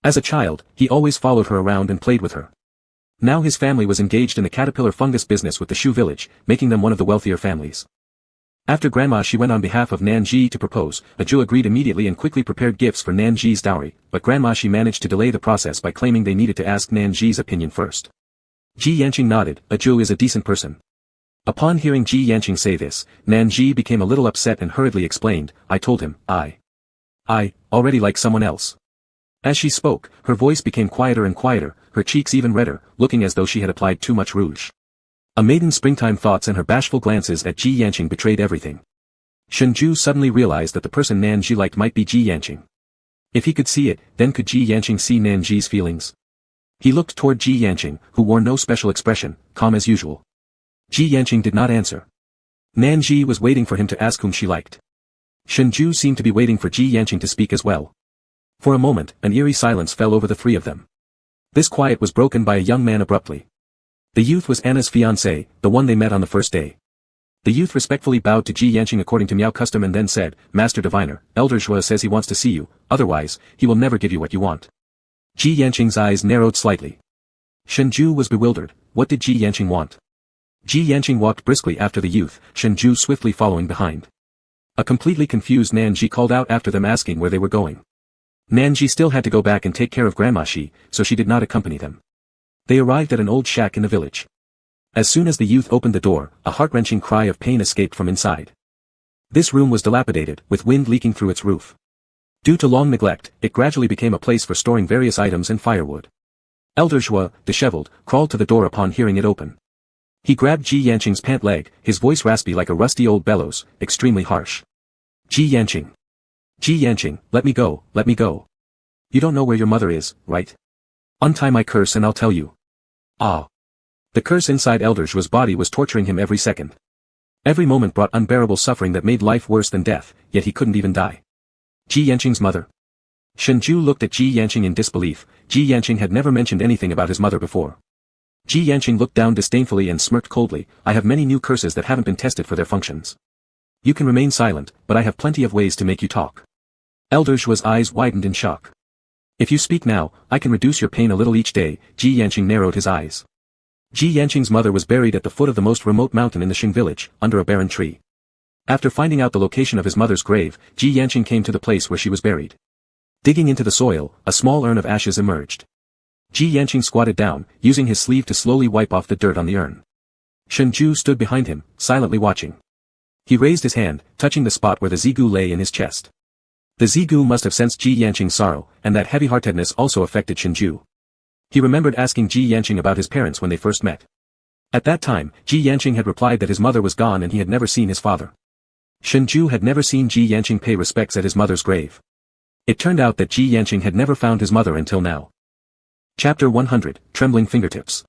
[SPEAKER 1] As a child, he always followed her around and played with her. Now his family was engaged in the caterpillar fungus business with the Shu village, making them one of the wealthier families. After Grandma Shi went on behalf of Nanji to propose, Zhou agreed immediately and quickly prepared gifts for Nanji's dowry, but Grandma Shi managed to delay the process by claiming they needed to ask Nanji's opinion first. Ji Yanqing nodded, "Zhou is a decent person." Upon hearing Ji Yanqing say this, Nanji became a little upset and hurriedly explained, "I told him, I already like someone else." As she spoke, her voice became quieter and quieter, her cheeks even redder, looking as though she had applied too much rouge. A maiden's springtime thoughts and her bashful glances at Ji Yanqing betrayed everything. Shengzhu suddenly realized that the person Nanji liked might be Ji Yanqing. If he could see it, then could Ji Yanqing see Nanji's feelings? He looked toward Ji Yanqing, who wore no special expression, calm as usual. Ji Yanqing did not answer. Nanji was waiting for him to ask whom she liked. Shengzhu seemed to be waiting for Ji Yanqing to speak as well. For a moment, an eerie silence fell over the three of them. This quiet was broken by a young man abruptly. The youth was Anna's fiancé, the one they met on the first day. The youth respectfully bowed to Ji Yanqing according to Miao custom and then said, "Master Diviner, Elder Zhua says he wants to see you, otherwise, he will never give you what you want." Ji Yanqing's eyes narrowed slightly. Shengzhu was bewildered. What did Ji Yanqing want? Ji Yanqing walked briskly after the youth, Shengzhu swiftly following behind. A completely confused Nanji called out after them asking where they were going. Nanji still had to go back and take care of Grandma Shi, so she did not accompany them. They arrived at an old shack in the village. As soon as the youth opened the door, a heart-wrenching cry of pain escaped from inside. This room was dilapidated, with wind leaking through its roof. Due to long neglect, it gradually became a place for storing various items and firewood. Elder Zhua, disheveled, crawled to the door upon hearing it open. He grabbed Ji Yanqing's pant leg, his voice raspy like a rusty old bellows, extremely harsh. "Ji Yanqing. Ji Yanqing, let me go, let me go. You don't know where your mother is, right? Untie my curse and I'll tell you." Ah. The curse inside Elder Zhua's body was torturing him every second. Every moment brought unbearable suffering that made life worse than death, yet he couldn't even die. Ji Yanqing's mother. Shengzhu looked at Ji Yanqing in disbelief. Ji Yanqing had never mentioned anything about his mother before. Ji Yanqing looked down disdainfully and smirked coldly, "I have many new curses that haven't been tested for their functions. You can remain silent, but I have plenty of ways to make you talk." Elder Zhua's eyes widened in shock. "If you speak now, I can reduce your pain a little each day." Ji Yanqing narrowed his eyes. Ji Yanqing's mother was buried at the foot of the most remote mountain in the Sheng village, under a barren tree. After finding out the location of his mother's grave, Ji Yanqing came to the place where she was buried. Digging into the soil, a small urn of ashes emerged. Ji Yanqing squatted down, using his sleeve to slowly wipe off the dirt on the urn. Shengzhu stood behind him, silently watching. He raised his hand, touching the spot where the Zigu lay in his chest. The Zigu must have sensed Ji Yanqing's sorrow, and that heavy-heartedness also affected Shengzhu. He remembered asking Ji Yanqing about his parents when they first met. At that time, Ji Yanqing had replied that his mother was gone and he had never seen his father. Shengzhu had never seen Ji Yanqing pay respects at his mother's grave. It turned out that Ji Yanqing had never found his mother until now. Chapter 100, Trembling Fingertips.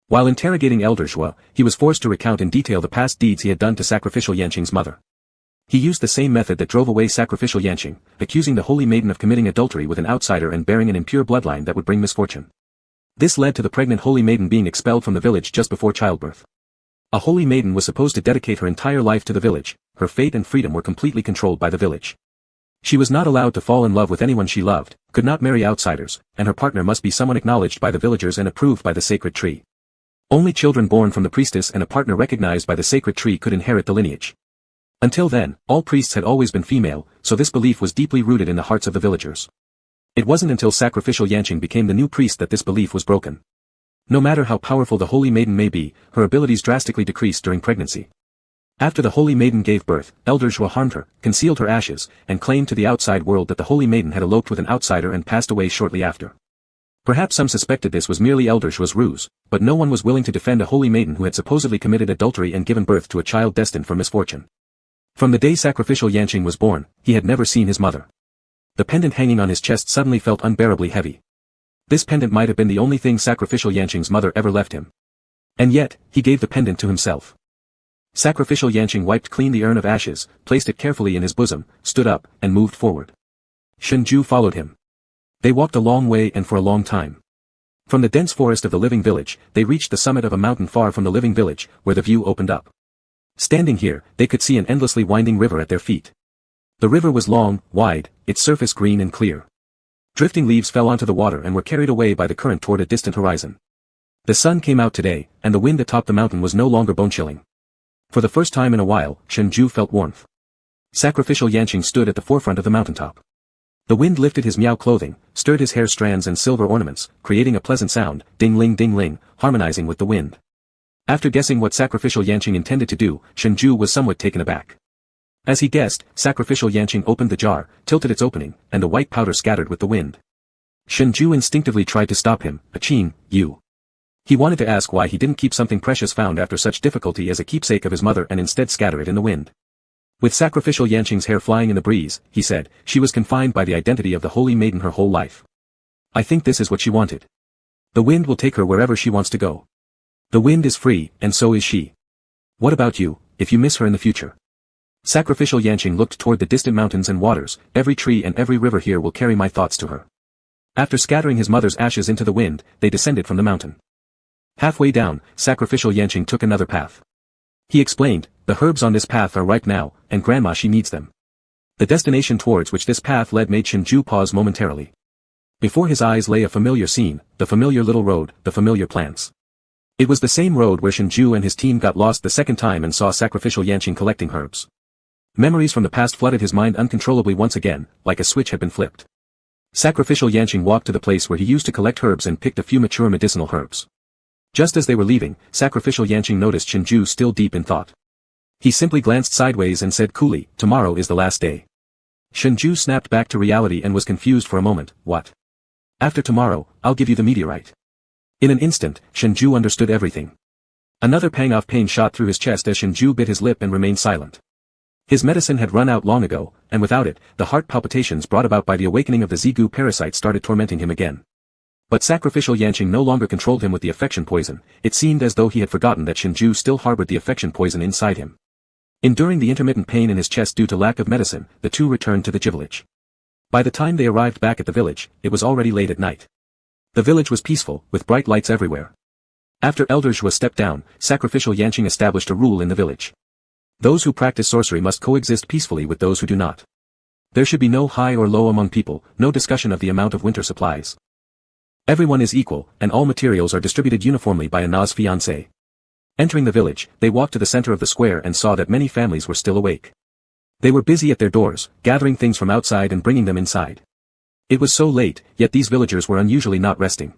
[SPEAKER 1] While interrogating Elder Zhua, he was forced to recount in detail the past deeds he had done to sacrificial Yanqing's mother. He used the same method that drove away sacrificial Yanqing, accusing the holy maiden of committing adultery with an outsider and bearing an impure bloodline that would bring misfortune. This led to the pregnant holy maiden being expelled from the village just before childbirth. A holy maiden was supposed to dedicate her entire life to the village, her fate and freedom were completely controlled by the village. She was not allowed to fall in love with anyone she loved, could not marry outsiders, and her partner must be someone acknowledged by the villagers and approved by the sacred tree. Only children born from the priestess and a partner recognized by the sacred tree could inherit the lineage. Until then, all priests had always been female, so this belief was deeply rooted in the hearts of the villagers. It wasn't until sacrificial Yanqing became the new priest that this belief was broken. No matter how powerful the holy maiden may be, her abilities drastically decreased during pregnancy. After the holy maiden gave birth, elders harmed her, concealed her ashes, and claimed to the outside world that the holy maiden had eloped with an outsider and passed away shortly after. Perhaps some suspected this was merely elders' ruse, but no one was willing to defend a holy maiden who had supposedly committed adultery and given birth to a child destined for misfortune. From the day sacrificial Yanqing was born, he had never seen his mother. The pendant hanging on his chest suddenly felt unbearably heavy. This pendant might have been the only thing sacrificial Yanqing's mother ever left him. And yet, he gave the pendant to himself. Sacrificial Yanqing wiped clean the urn of ashes, placed it carefully in his bosom, stood up, and moved forward. Shengzhai followed him. They walked a long way and for a long time. From the dense forest of the living village, they reached the summit of a mountain far from the living village, where the view opened up. Standing here, they could see an endlessly winding river at their feet. The river was long, wide, its surface green and clear. Drifting leaves fell onto the water and were carried away by the current toward a distant horizon. The sun came out today, and the wind atop the mountain was no longer bone-chilling. For the first time in a while, Shengzhai felt warmth. Sacrificial Yanqing stood at the forefront of the mountaintop. The wind lifted his Miao clothing, stirred his hair strands and silver ornaments, creating a pleasant sound, ding-ling, harmonizing with the wind. After guessing what sacrificial Yanqing intended to do, Shengzhai was somewhat taken aback. As he guessed, sacrificial Yanqing opened the jar, tilted its opening, and the white powder scattered with the wind. Shengzhai instinctively tried to stop him. "Qing, you." He wanted to ask why he didn't keep something precious found after such difficulty as a keepsake of his mother and instead scatter it in the wind. With sacrificial Yanqing's hair flying in the breeze, he said, she was confined by the identity of the holy maiden her whole life. I think this is what she wanted. The wind will take her wherever she wants to go. The wind is free, and so is she. What about you, if you miss her in the future? Sacrificial Yanqing looked toward the distant mountains and waters. Every tree and every river here will carry my thoughts to her. After scattering his mother's ashes into the wind, they descended from the mountain. Halfway down, sacrificial Yanqing took another path. He explained, the herbs on this path are ripe now, and Grandma she needs them. The destination towards which this path led made Shengzhai pause momentarily. Before his eyes lay a familiar scene, the familiar little road, the familiar plants. It was the same road where Shengzhai and his team got lost the second time and saw sacrificial Yanqing collecting herbs. Memories from the past flooded his mind uncontrollably once again, like a switch had been flipped. Sacrificial Yanqing walked to the place where he used to collect herbs and picked a few mature medicinal herbs. Just as they were leaving, sacrificial Yanqing noticed Shengzhai still deep in thought. He simply glanced sideways and said coolly, "Tomorrow is the last day." Shengzhai snapped back to reality and was confused for a moment. What? After tomorrow, I'll give you the meteorite. In an instant, Shengzhai understood everything. Another pang of pain shot through his chest as Shengzhai bit his lip and remained silent. His medicine had run out long ago, and without it, the heart palpitations brought about by the awakening of the Zigu parasite started tormenting him again. But sacrificial Yanqing no longer controlled him with the affection poison. It seemed as though he had forgotten that Shengzhai still harbored the affection poison inside him. Enduring the intermittent pain in his chest due to lack of medicine, the two returned to the village. By the time they arrived back at the village, it was already late at night. The village was peaceful, with bright lights everywhere. After Elder Zhua stepped down, sacrificial Yanqing established a rule in the village. Those who practice sorcery must coexist peacefully with those who do not. There should be no high or low among people, no discussion of the amount of winter supplies. Everyone is equal, and all materials are distributed uniformly by a Na's fiancé. Entering the village, they walked to the center of the square and saw that many families were still awake. They were busy at their doors, gathering things from outside and bringing them inside. It was so late, yet these villagers were unusually not resting.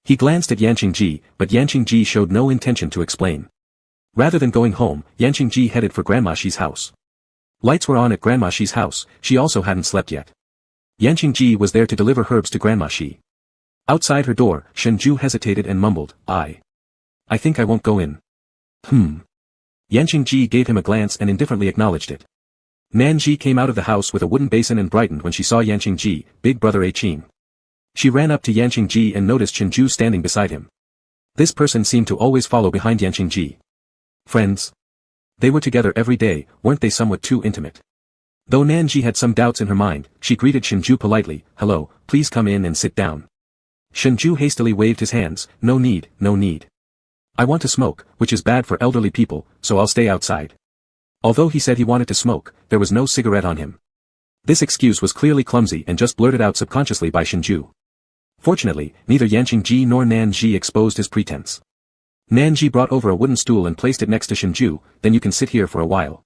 [SPEAKER 1] He glanced at Yanqing, but Yanqing showed no intention to explain. Rather than going home, Yanqing headed for Grandma Shi's house. Lights were on at Grandma Shi's house, she also hadn't slept yet. Yanqing was there to deliver herbs to Grandma Shi. Outside her door, Shengzhai hesitated and mumbled, I think I won't go in. Yanqing gave him a glance and indifferently acknowledged it. Nanji came out of the house with a wooden basin and brightened when she saw Yanqing, big brother Qing. She ran up to Yanqing and noticed Shengzhai standing beside him. This person seemed to always follow behind Yanqing. Friends? They were together every day, weren't they somewhat too intimate? Though Nanji had some doubts in her mind, she greeted Shengzhai politely, "Hello, please come in and sit down." Shengzhai hastily waved his hands, "No need, no need. I want to smoke, which is bad for elderly people, so I'll stay outside." Although he said he wanted to smoke, there was no cigarette on him. This excuse was clearly clumsy and just blurted out subconsciously by Shengzhai. Fortunately, neither Yanqingji nor Nanji exposed his pretense. Nanji brought over a wooden stool and placed it next to Shengzhai, "Then you can sit here for a while."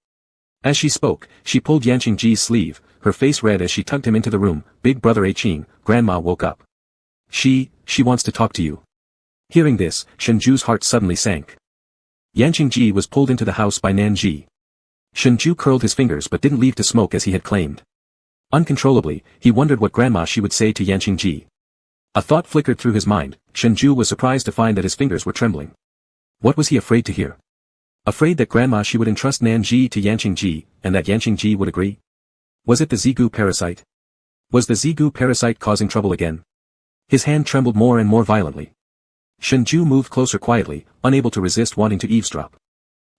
[SPEAKER 1] As she spoke, she pulled Yanqingji's sleeve, her face red as she tugged him into the room. "Big brother Qing, grandma woke up. She wants to talk to you." Hearing this, Shengzhui's heart suddenly sank. Yanqingji was pulled into the house by Nanji. Shengzhai curled his fingers but didn't leave to smoke as he had claimed. Uncontrollably, he wondered what grandma she would say to Yanqingji. A thought flickered through his mind. Shengzhai was surprised to find that his fingers were trembling. What was he afraid to hear? Afraid that grandma she would entrust Nanji to Yanqingji, and that Yanqingji would agree? Was it the Zigu parasite? Was the Zigu parasite causing trouble again? His hand trembled more and more violently. Shengzhai moved closer quietly, unable to resist wanting to eavesdrop.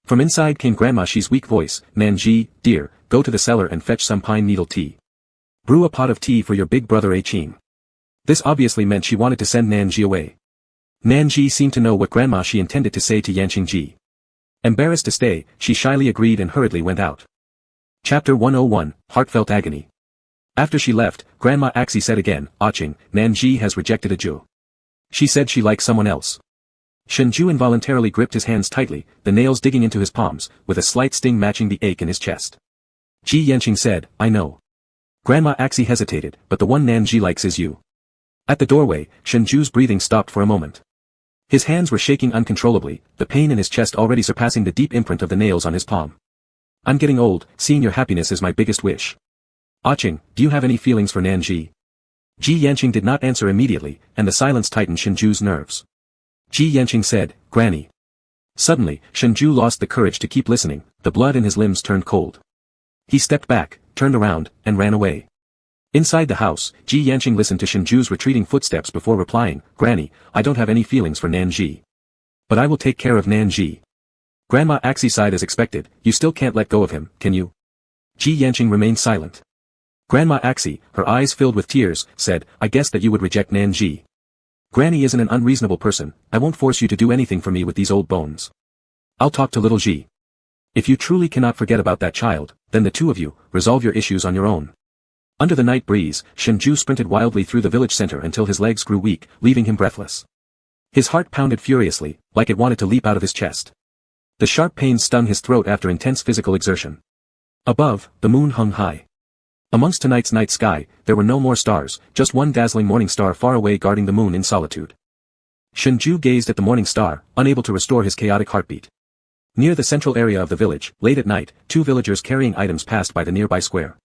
[SPEAKER 1] From inside came Grandma Shi's weak voice, "Nanji, dear, go to the cellar and fetch some pine needle tea. Brew a pot of tea for your big brother Qing." This obviously meant she wanted to send Nanji away. Nanji seemed to know what Grandma Shi intended to say to Yanqingji. Embarrassed to stay, she shyly agreed and hurriedly went out. Chapter 101, Heartfelt Agony. After she left, Grandma Axie said again, "Qing, Nanji has rejected Aju. She said she likes someone else." Shengzhai involuntarily gripped his hands tightly, the nails digging into his palms, with a slight sting matching the ache in his chest. Ji Yanqing said, "I know." Grandma Axie hesitated, "But the one Nanji likes is you." At the doorway, Shengzhui's breathing stopped for a moment. His hands were shaking uncontrollably, the pain in his chest already surpassing the deep imprint of the nails on his palm. "I'm getting old, seeing your happiness is my biggest wish. Qing, do you have any feelings for Nanji?" Ji Yanqing did not answer immediately, and the silence tightened Shengzhui's nerves. Ji Yanqing said, "Granny." Suddenly, Shengzhai lost the courage to keep listening, the blood in his limbs turned cold. He stepped back, turned around, and ran away. Inside the house, Ji Yanqing listened to Shengzhui's retreating footsteps before replying, "Granny, I don't have any feelings for Nanji. But I will take care of Nanji." Grandma Axie sighed as expected, "You still can't let go of him, can you?" Ji Yanqing remained silent. Grandma Axie, her eyes filled with tears, said, "I guessed that you would reject Nanji. Granny isn't an unreasonable person, I won't force you to do anything for me with these old bones. I'll talk to little Ji. If you truly cannot forget about that child, then the two of you, resolve your issues on your own." Under the night breeze, Shengzhai sprinted wildly through the village center until his legs grew weak, leaving him breathless. His heart pounded furiously, like it wanted to leap out of his chest. The sharp pains stung his throat after intense physical exertion. Above, the moon hung high. Amongst tonight's night sky, there were no more stars, just one dazzling morning star far away guarding the moon in solitude. Shengzhai gazed at the morning star, unable to restore his chaotic heartbeat. Near the central area of the village, late at night, two villagers carrying items passed by the nearby square.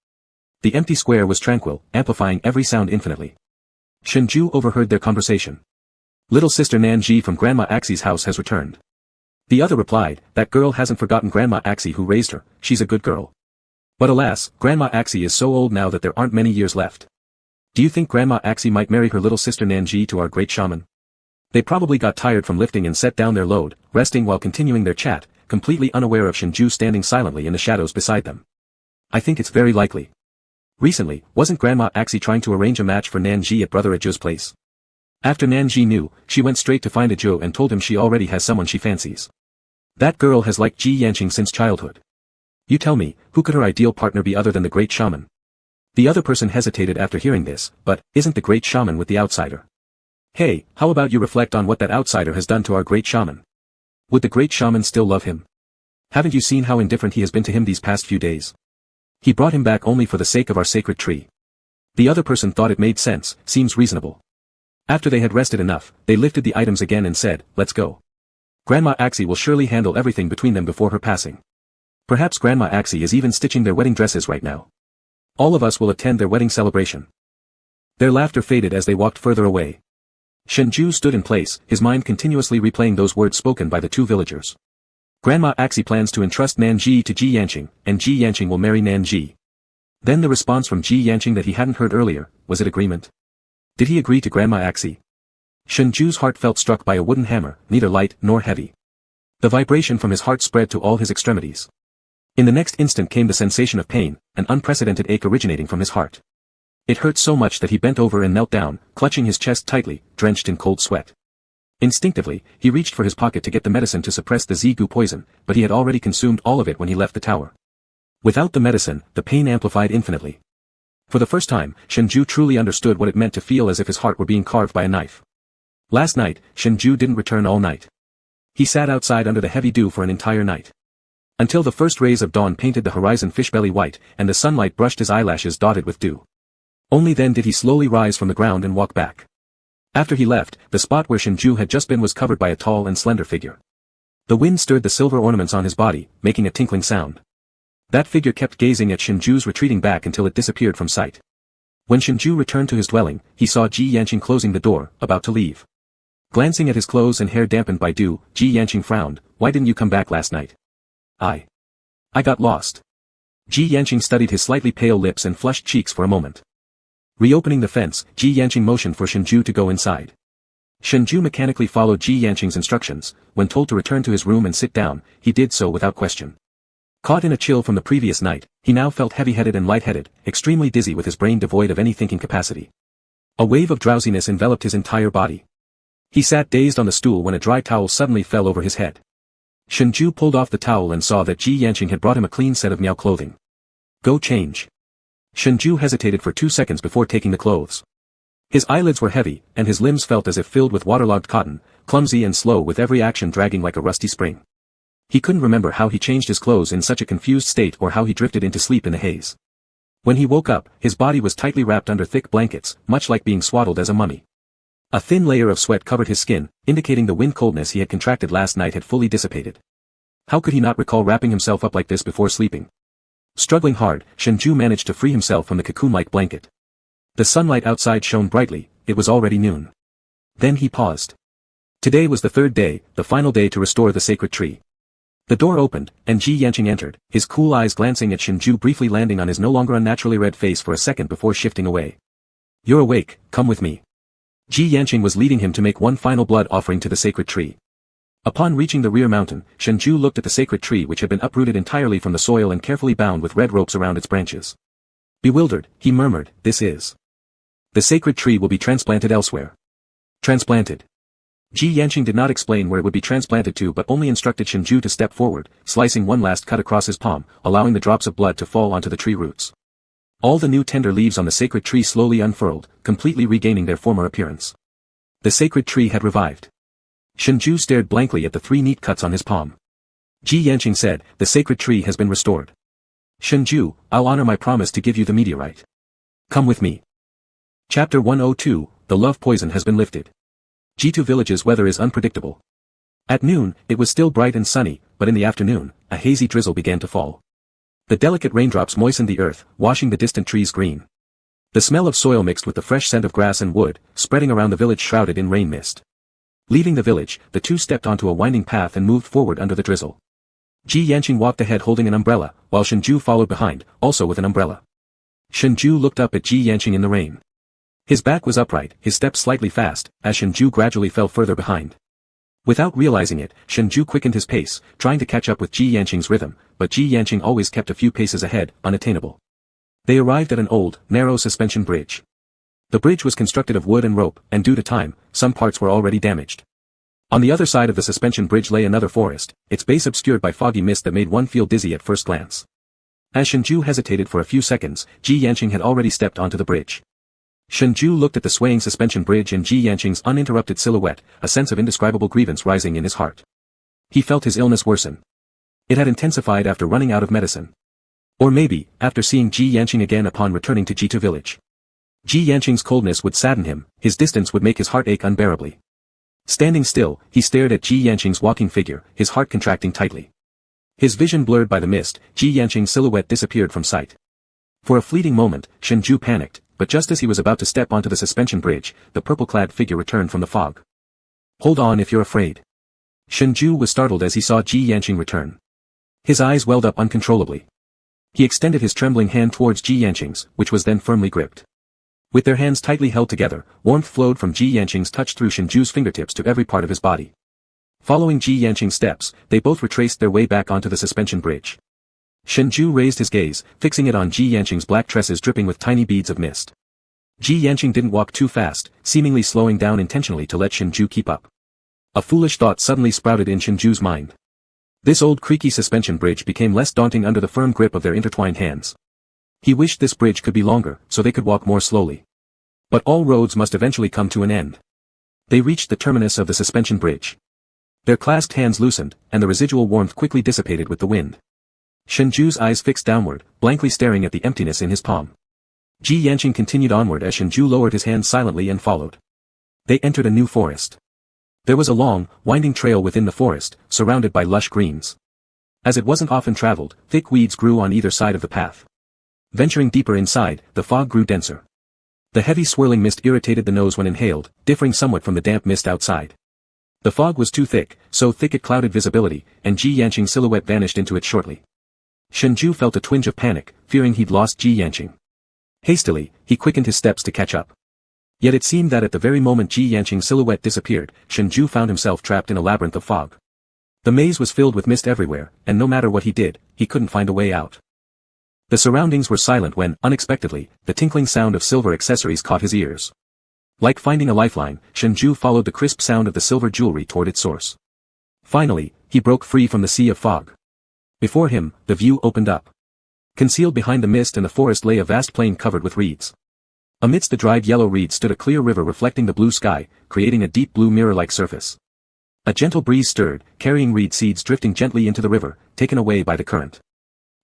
[SPEAKER 1] The empty square was tranquil, amplifying every sound infinitely. Shengzhai overheard their conversation. "Little sister Nanji from Grandma Axie's house has returned." The other replied, "That girl hasn't forgotten Grandma Axie who raised her, she's a good girl. But alas, Grandma Axie is so old now that there aren't many years left. Do you think Grandma Axie might marry her little sister Nanji to our great shaman?" They probably got tired from lifting and set down their load, resting while continuing their chat, completely unaware of Shengzhai standing silently in the shadows beside them. "I think it's very likely. Recently, wasn't Grandma Axie trying to arrange a match for Nanji at Brother Aju's place? After Nanji knew, she went straight to find Aju and told him she already has someone she fancies. That girl has liked Ji Yanqing since childhood. You tell me, who could her ideal partner be other than the great shaman?" The other person hesitated after hearing this, "But, isn't the great shaman with the outsider? Hey, how about you reflect on what that outsider has done to our great shaman? Would the great shaman still love him? Haven't you seen how indifferent he has been to him these past few days? He brought him back only for the sake of our sacred tree." The other person thought it made sense, seems reasonable. After they had rested enough, they lifted the items again and said, "Let's go. Grandma Axie will surely handle everything between them before her passing. Perhaps Grandma Axie is even stitching their wedding dresses right now. All of us will attend their wedding celebration." Their laughter faded as they walked further away. Shengzhai stood in place, his mind continuously replaying those words spoken by the two villagers. Grandma Axie plans to entrust Nanji to Ji Yanqing, and Ji Yanqing will marry Nanji. Then the response from Ji Yanqing that he hadn't heard earlier, was it agreement? Did he agree to Grandma Axie? Shengzhui's heart felt struck by a wooden hammer, neither light nor heavy. The vibration from his heart spread to all his extremities. In the next instant came the sensation of pain, an unprecedented ache originating from his heart. It hurt so much that he bent over and knelt down, clutching his chest tightly, drenched in cold sweat. Instinctively, he reached for his pocket to get the medicine to suppress the Zigu poison, but he had already consumed all of it when he left the tower. Without the medicine, the pain amplified infinitely. For the first time, Shengzhai truly understood what it meant to feel as if his heart were being carved by a knife. Last night, Shengzhai didn't return all night. He sat outside under the heavy dew for an entire night. Until the first rays of dawn painted the horizon fishbelly white, and the sunlight brushed his eyelashes dotted with dew. Only then did he slowly rise from the ground and walk back. After he left, the spot where Shengzhai had just been was covered by a tall and slender figure. The wind stirred the silver ornaments on his body, making a tinkling sound. That figure kept gazing at Shengzhu's retreating back until it disappeared from sight. When Shengzhai returned to his dwelling, he saw Ji Yanqing closing the door, about to leave. Glancing at his clothes and hair dampened by dew, Ji Yanqing frowned. "Why didn't you come back last night?" I got lost." Ji Yanqing studied his slightly pale lips and flushed cheeks for a moment. Reopening the fence, Ji Yanqing motioned for Shengzhai to go inside. Shengzhai mechanically followed Ji Yanqing's instructions. When told to return to his room and sit down, he did so without question. Caught in a chill from the previous night, he now felt heavy-headed and lightheaded, extremely dizzy with his brain devoid of any thinking capacity. A wave of drowsiness enveloped his entire body. He sat dazed on the stool when a dry towel suddenly fell over his head. Shengzhai pulled off the towel and saw that Ji Yanqing had brought him a clean set of Miao clothing. "Go change." Shengzhai hesitated for 2 seconds before taking the clothes. His eyelids were heavy, and his limbs felt as if filled with waterlogged cotton, clumsy and slow with every action dragging like a rusty spring. He couldn't remember how he changed his clothes in such a confused state or how he drifted into sleep in the haze. When he woke up, his body was tightly wrapped under thick blankets, much like being swaddled as a mummy. A thin layer of sweat covered his skin, indicating the wind coldness he had contracted last night had fully dissipated. How could he not recall wrapping himself up like this before sleeping? Struggling hard, Shengzhai managed to free himself from the cocoon-like blanket. The sunlight outside shone brightly. It was already noon. Then he paused. Today was the third day, the final day to restore the sacred tree. The door opened, and Ji Yanqing entered, his cool eyes glancing at Shengzhai, briefly landing on his no longer unnaturally red face for a second before shifting away. "You're awake, come with me." Ji Yanqing was leading him to make one final blood offering to the sacred tree. Upon reaching the rear mountain, Shengzhai looked at the sacred tree which had been uprooted entirely from the soil and carefully bound with red ropes around its branches. Bewildered, he murmured, "This is... the sacred tree will be transplanted elsewhere." Transplanted. Ji Yanqing did not explain where it would be transplanted to but only instructed Shengzhai to step forward, slicing one last cut across his palm, allowing the drops of blood to fall onto the tree roots. All the new tender leaves on the sacred tree slowly unfurled, completely regaining their former appearance. The sacred tree had revived. Shengzhai stared blankly at the 3 neat cuts on his palm. Ji Yanqing said, "The sacred tree has been restored. Shengzhai, I'll honor my promise to give you the meteorite. Come with me." Chapter 102, The Love Poison has been lifted. Jiteng Village's weather is unpredictable. At noon, it was still bright and sunny, but in the afternoon, a hazy drizzle began to fall. The delicate raindrops moistened the earth, washing the distant trees green. The smell of soil mixed with the fresh scent of grass and wood, spreading around the village shrouded in rain mist. Leaving the village, the two stepped onto a winding path and moved forward under the drizzle. Ji Yanqing walked ahead holding an umbrella, while Shengzhai followed behind, also with an umbrella. Shengzhai looked up at Ji Yanqing in the rain. His back was upright, his steps slightly fast, as Shengzhai gradually fell further behind. Without realizing it, Shengzhai quickened his pace, trying to catch up with Ji Yanqing's rhythm, but Ji Yanqing always kept a few paces ahead, unattainable. They arrived at an old, narrow suspension bridge. The bridge was constructed of wood and rope, and due to time, some parts were already damaged. On the other side of the suspension bridge lay another forest, its base obscured by foggy mist that made one feel dizzy at first glance. As Shengzhai hesitated for a few seconds, Ji Yanqing had already stepped onto the bridge. Shengzhai looked at the swaying suspension bridge and Ji Yanqing's uninterrupted silhouette, a sense of indescribable grievance rising in his heart. He felt his illness worsen. It had intensified after running out of medicine. Or maybe, after seeing Ji Yanqing again upon returning to Jiteng Village. Ji Yanqing's coldness would sadden him, his distance would make his heart ache unbearably. Standing still, he stared at Ji Yanqing's walking figure, his heart contracting tightly. His vision blurred by the mist, Ji Yanqing's silhouette disappeared from sight. For a fleeting moment, Shengzhai panicked, but just as he was about to step onto the suspension bridge, the purple-clad figure returned from the fog. "Hold on if you're afraid." Shengzhai was startled as he saw Ji Yanqing return. His eyes welled up uncontrollably. He extended his trembling hand towards Ji Yanqing's, which was then firmly gripped. With their hands tightly held together, warmth flowed from Ji Yanqing's touch through Shengzhui's fingertips to every part of his body. Following Ji Yanqing's steps, they both retraced their way back onto the suspension bridge. Shengzhai raised his gaze, fixing it on Ji Yanqing's black tresses dripping with tiny beads of mist. Ji Yanqing didn't walk too fast, seemingly slowing down intentionally to let Shengzhai keep up. A foolish thought suddenly sprouted in Shengzhu's mind. This old creaky suspension bridge became less daunting under the firm grip of their intertwined hands. He wished this bridge could be longer, so they could walk more slowly. But all roads must eventually come to an end. They reached the terminus of the suspension bridge. Their clasped hands loosened, and the residual warmth quickly dissipated with the wind. Shengzhu's eyes fixed downward, blankly staring at the emptiness in his palm. Ji Yanqing continued onward as Shengzhai lowered his hands silently and followed. They entered a new forest. There was a long, winding trail within the forest, surrounded by lush greens. As it wasn't often traveled, thick weeds grew on either side of the path. Venturing deeper inside, the fog grew denser. The heavy swirling mist irritated the nose when inhaled, differing somewhat from the damp mist outside. The fog was too thick, so thick it clouded visibility, and Ji Yanqing's silhouette vanished into it shortly. Shengzhai felt a twinge of panic, fearing he'd lost Ji Yanqing. Hastily, he quickened his steps to catch up. Yet it seemed that at the very moment Ji Yanqing's silhouette disappeared, Shengzhai found himself trapped in a labyrinth of fog. The maze was filled with mist everywhere, and no matter what he did, he couldn't find a way out. The surroundings were silent when, unexpectedly, the tinkling sound of silver accessories caught his ears. Like finding a lifeline, Shengzhai followed the crisp sound of the silver jewelry toward its source. Finally, he broke free from the sea of fog. Before him, the view opened up. Concealed behind the mist and the forest lay a vast plain covered with reeds. Amidst the dried yellow reeds stood a clear river reflecting the blue sky, creating a deep blue mirror-like surface. A gentle breeze stirred, carrying reed seeds drifting gently into the river, taken away by the current.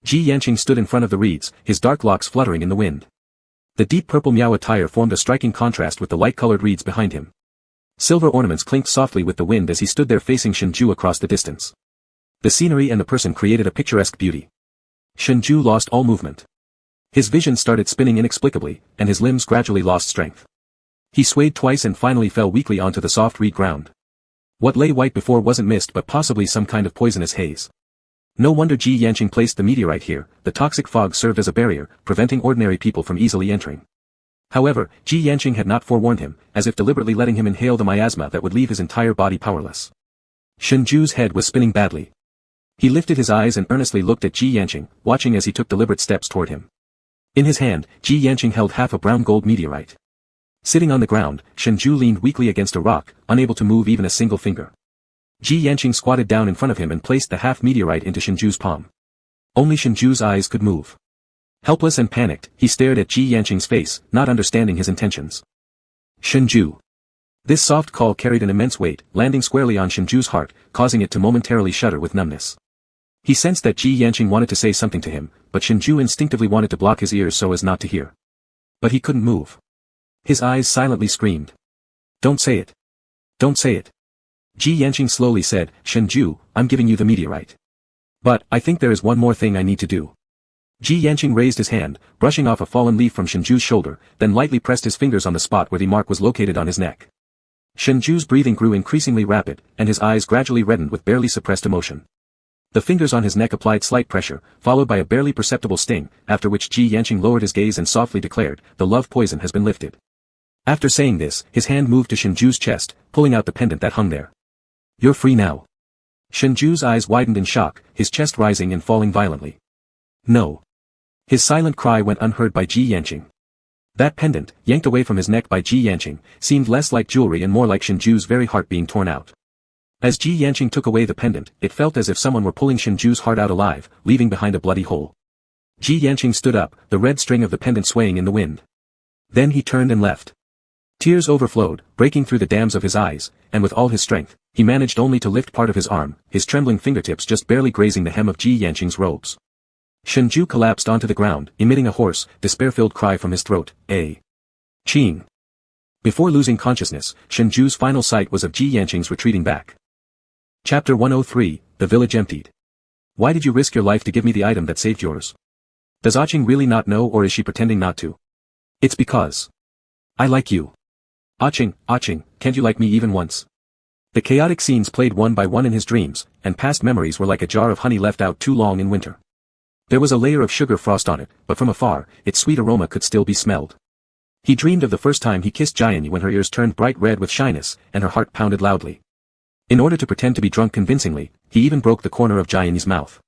[SPEAKER 1] Ji Yanqing stood in front of the reeds, his dark locks fluttering in the wind. The deep purple Miao attire formed a striking contrast with the light-colored reeds behind him. Silver ornaments clinked softly with the wind as he stood there facing Shengzhai across the distance. The scenery and the person created a picturesque beauty. Shengzhai lost all movement. His vision started spinning inexplicably, and his limbs gradually lost strength. He swayed twice and finally fell weakly onto the soft reed ground. What lay white before wasn't mist but possibly some kind of poisonous haze. No wonder Ji Yanqing placed the meteorite here, the toxic fog served as a barrier, preventing ordinary people from easily entering. However, Ji Yanqing had not forewarned him, as if deliberately letting him inhale the miasma that would leave his entire body powerless. Shengzhu's head was spinning badly. He lifted his eyes and earnestly looked at Ji Yanqing, watching as he took deliberate steps toward him. In his hand, Ji Yanqing held half a brown gold meteorite. Sitting on the ground, Shengzhai leaned weakly against a rock, unable to move even a single finger. Ji Yanqing squatted down in front of him and placed the half meteorite into Shengzhu's palm. Only Shengzhu's eyes could move. Helpless and panicked, he stared at Ji Yanqing's face, not understanding his intentions. Shengzhai. This soft call carried an immense weight, landing squarely on Shengzhu's heart, causing it to momentarily shudder with numbness. He sensed that Ji Yanqing wanted to say something to him, but Shengzhai instinctively wanted to block his ears so as not to hear. But he couldn't move. His eyes silently screamed. Don't say it. Don't say it. Ji Yanqing slowly said, Shengzhai, I'm giving you the meteorite. But, I think there is one more thing I need to do. Ji Yanqing raised his hand, brushing off a fallen leaf from Shengzhu's shoulder, then lightly pressed his fingers on the spot where the mark was located on his neck. Shengzhu's breathing grew increasingly rapid, and his eyes gradually reddened with barely suppressed emotion. The fingers on his neck applied slight pressure, followed by a barely perceptible sting, after which Ji Yanqing lowered his gaze and softly declared, the love poison has been lifted. After saying this, his hand moved to Shengzhu's chest, pulling out the pendant that hung there. You're free now. Shengzhu's eyes widened in shock, his chest rising and falling violently. No. His silent cry went unheard by Ji Yanqing. That pendant, yanked away from his neck by Ji Yanqing, seemed less like jewelry and more like Shengzhu's very heart being torn out. As Ji Yanqing took away the pendant, it felt as if someone were pulling Shengzhu's heart out alive, leaving behind a bloody hole. Ji Yanqing stood up, the red string of the pendant swaying in the wind. Then he turned and left. Tears overflowed, breaking through the dams of his eyes, and with all his strength, he managed only to lift part of his arm, his trembling fingertips just barely grazing the hem of Ji Yanqing's robes. Shengzhai collapsed onto the ground, emitting a hoarse, despair-filled cry from his throat, Ching. Before losing consciousness, Shengzhu's final sight was of Ji Yanqing's retreating back. Chapter 103, The Village Emptied. Why did you risk your life to give me the item that saved yours? Does Aching really not know or is she pretending not to? It's because I like you. Aching, can't you like me even once? The chaotic scenes played one by one in his dreams, and past memories were like a jar of honey left out too long in winter. There was a layer of sugar frost on it, but from afar, its sweet aroma could still be smelled. He dreamed of the first time he kissed Jian when her ears turned bright red with shyness, and her heart pounded loudly. In order to pretend to be drunk convincingly, he even broke the corner of Jianyi's mouth.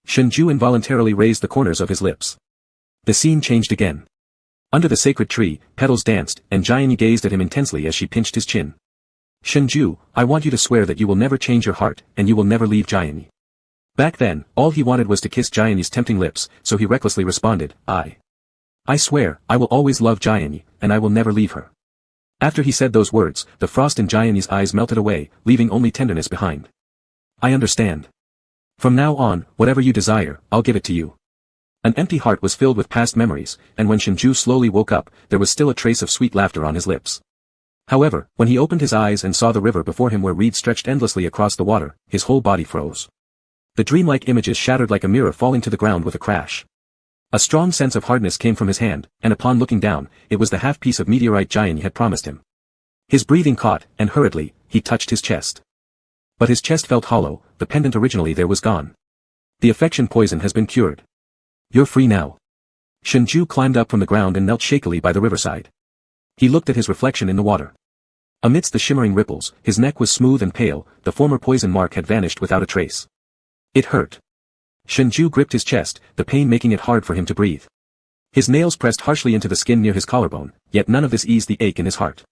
[SPEAKER 1] Shengzhai involuntarily raised the corners of his lips. The scene changed again. Under the sacred tree, petals danced, and Jianyi gazed at him intensely as she pinched his chin. Shengzhai, I want you to swear that you will never change your heart, and you will never leave Jianyi. Back then, all he wanted was to kiss Jianyi's tempting lips, so he recklessly responded, I swear, I will always love Jianyi, and I will never leave her. After he said those words, the frost in Jianyi's eyes melted away, leaving only tenderness behind. I understand. From now on, whatever you desire, I'll give it to you. An empty heart was filled with past memories, and when Shengzhai slowly woke up, there was still a trace of sweet laughter on his lips. However, when he opened his eyes and saw the river before him where reeds stretched endlessly across the water, his whole body froze. The dreamlike images shattered like a mirror falling to the ground with a crash. A strong sense of hardness came from his hand, and upon looking down, it was the half-piece of meteorite Jianyi had promised him. His breathing caught, and hurriedly, he touched his chest. But his chest felt hollow, the pendant originally there was gone. The affection poison has been cured. You're free now. Shengzhai climbed up from the ground and knelt shakily by the riverside. He looked at his reflection in the water. Amidst the shimmering ripples, his neck was smooth and pale, the former poison mark had vanished without a trace. It hurt. Shengzhai gripped his chest, the pain making it hard for him to breathe. His nails pressed harshly into the skin near his collarbone, yet none of this eased the ache in his heart.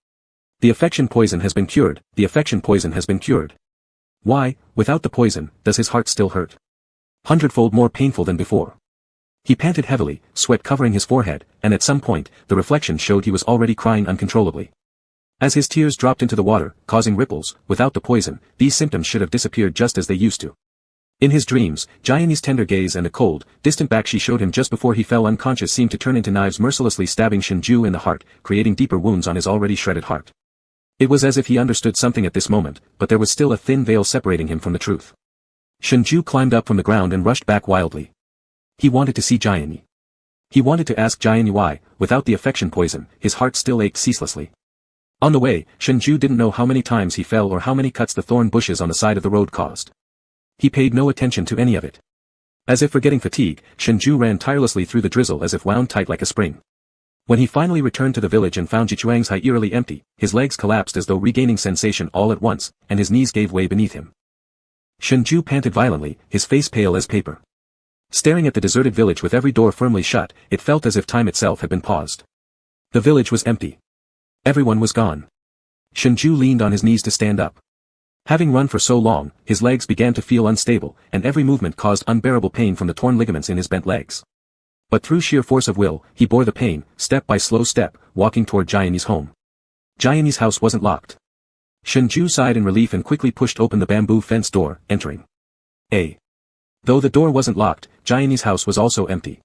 [SPEAKER 1] The affection poison has been cured, the affection poison has been cured. Why, without the poison, does his heart still hurt? Hundredfold more painful than before. He panted heavily, sweat covering his forehead, and at some point, the reflection showed he was already crying uncontrollably. As his tears dropped into the water, causing ripples, without the poison, these symptoms should have disappeared just as they used to. In his dreams, Jianyi's tender gaze and the cold, distant back she showed him just before he fell unconscious seemed to turn into knives mercilessly stabbing Shengzhai in the heart, creating deeper wounds on his already shredded heart. It was as if he understood something at this moment, but there was still a thin veil separating him from the truth. Shengzhai climbed up from the ground and rushed back wildly. He wanted to see Jianyi. He wanted to ask Jianyi why, without the affection poison, his heart still ached ceaselessly. On the way, Shengzhai didn't know how many times he fell or how many cuts the thorn bushes on the side of the road caused. He paid no attention to any of it. As if forgetting fatigue, Shengzhai ran tirelessly through the drizzle as if wound tight like a spring. When he finally returned to the village and found Jiteng eerily empty, his legs collapsed as though regaining sensation all at once, and his knees gave way beneath him. Shengzhai panted violently, his face pale as paper. Staring at the deserted village with every door firmly shut, it felt as if time itself had been paused. The village was empty. Everyone was gone. Shengzhai leaned on his knees to stand up. Having run for so long, his legs began to feel unstable, and every movement caused unbearable pain from the torn ligaments in his bent legs. But through sheer force of will, he bore the pain, step by slow step, walking toward Jianyi's home. Jianyi's house wasn't locked. Shengzhai sighed in relief and quickly pushed open the bamboo fence door, entering. Though the door wasn't locked, Jianyi's house was also empty.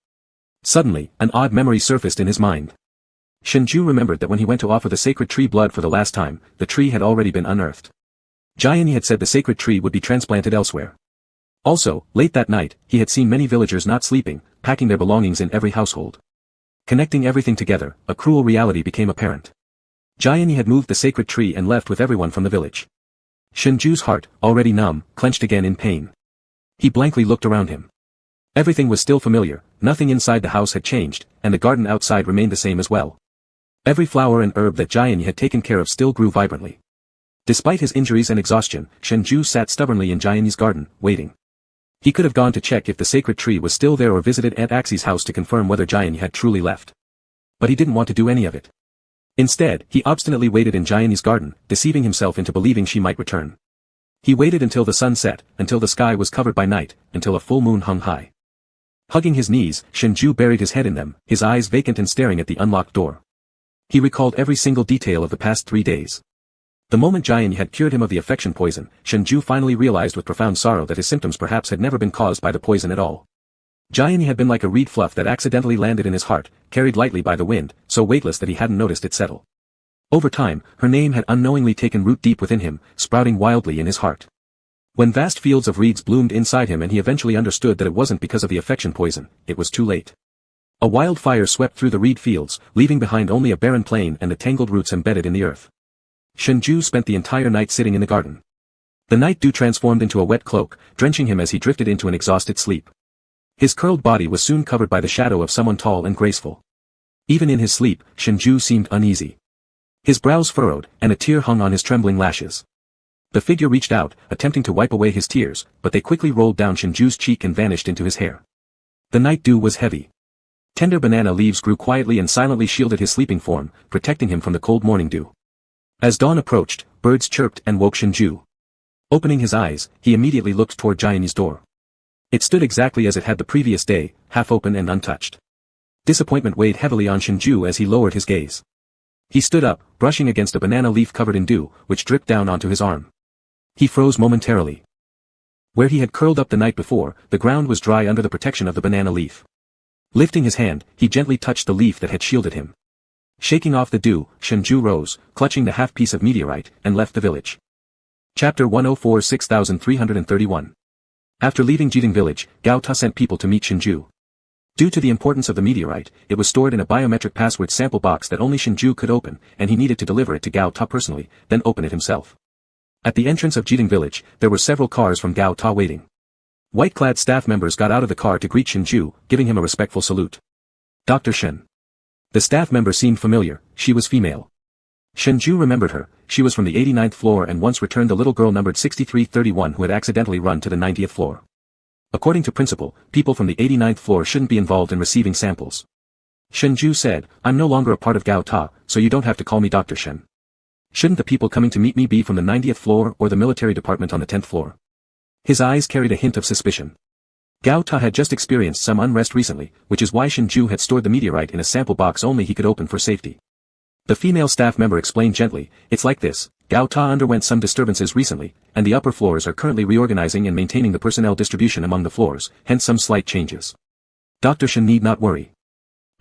[SPEAKER 1] Suddenly, an odd memory surfaced in his mind. Shengzhai remembered that when he went to offer the sacred tree blood for the last time, the tree had already been unearthed. Jianyi had said the sacred tree would be transplanted elsewhere. Also, late that night, he had seen many villagers not sleeping, packing their belongings in every household. Connecting everything together, a cruel reality became apparent. Jianyi had moved the sacred tree and left with everyone from the village. Shengzhui's heart, already numb, clenched again in pain. He blankly looked around him. Everything was still familiar, nothing inside the house had changed, and the garden outside remained the same as well. Every flower and herb that Jianyi had taken care of still grew vibrantly. Despite his injuries and exhaustion, Shengzhai sat stubbornly in Jianyi's garden, waiting. He could have gone to check if the sacred tree was still there or visited Aunt Axi's house to confirm whether Jianyi had truly left. But he didn't want to do any of it. Instead, he obstinately waited in Jianyi's garden, deceiving himself into believing she might return. He waited until the sun set, until the sky was covered by night, until a full moon hung high. Hugging his knees, Shengzhai buried his head in them, his eyes vacant and staring at the unlocked door. He recalled every single detail of the past 3 days. The moment Jianyi had cured him of the affection poison, Shengzhai finally realized with profound sorrow that his symptoms perhaps had never been caused by the poison at all. Jianyi had been like a reed fluff that accidentally landed in his heart, carried lightly by the wind, so weightless that he hadn't noticed it settle. Over time, her name had unknowingly taken root deep within him, sprouting wildly in his heart. When vast fields of reeds bloomed inside him and he eventually understood that it wasn't because of the affection poison, it was too late. A wild fire swept through the reed fields, leaving behind only a barren plain and the tangled roots embedded in the earth. Shengzhai spent the entire night sitting in the garden. The night dew transformed into a wet cloak, drenching him as he drifted into an exhausted sleep. His curled body was soon covered by the shadow of someone tall and graceful. Even in his sleep, Shengzhai seemed uneasy. His brows furrowed, and a tear hung on his trembling lashes. The figure reached out, attempting to wipe away his tears, but they quickly rolled down Shengzhu's cheek and vanished into his hair. The night dew was heavy. Tender banana leaves grew quietly and silently shielded his sleeping form, protecting him from the cold morning dew. As dawn approached, birds chirped and woke Shengzhu. Opening his eyes, he immediately looked toward Jianyi's door. It stood exactly as it had the previous day, half open and untouched. Disappointment weighed heavily on Shengzhu as he lowered his gaze. He stood up, brushing against a banana leaf covered in dew, which dripped down onto his arm. He froze momentarily. Where he had curled up the night before, the ground was dry under the protection of the banana leaf. Lifting his hand, he gently touched the leaf that had shielded him. Shaking off the dew, Shengzhu rose, clutching the half-piece of meteorite, and left the village. Chapter 104 6331. After leaving Jiteng Village, Gao Ta sent people to meet Shengzhu. Due to the importance of the meteorite, it was stored in a biometric password sample box that only Shengzhu could open, and he needed to deliver it to Gao Ta personally, then open it himself. At the entrance of Jiteng Village, there were several cars from Gao Ta waiting. White-clad staff members got out of the car to greet Shengzhu, giving him a respectful salute. Dr. Shen. The staff member seemed familiar, she was female. Shengzhu remembered her, she was from the 89th floor and once returned a little girl numbered 6331 who had accidentally run to the 90th floor. According to principle, people from the 89th floor shouldn't be involved in receiving samples. Shengzhu said, I'm no longer a part of Gao Ta, so you don't have to call me Dr. Shen. Shouldn't the people coming to meet me be from the 90th floor or the military department on the 10th floor? His eyes carried a hint of suspicion. Gao Ta had just experienced some unrest recently, which is why Shengzhu had stored the meteorite in a sample box only he could open for safety. The female staff member explained gently, it's like this, Gao Ta underwent some disturbances recently, and the upper floors are currently reorganizing and maintaining the personnel distribution among the floors, hence some slight changes. Dr. Shen need not worry.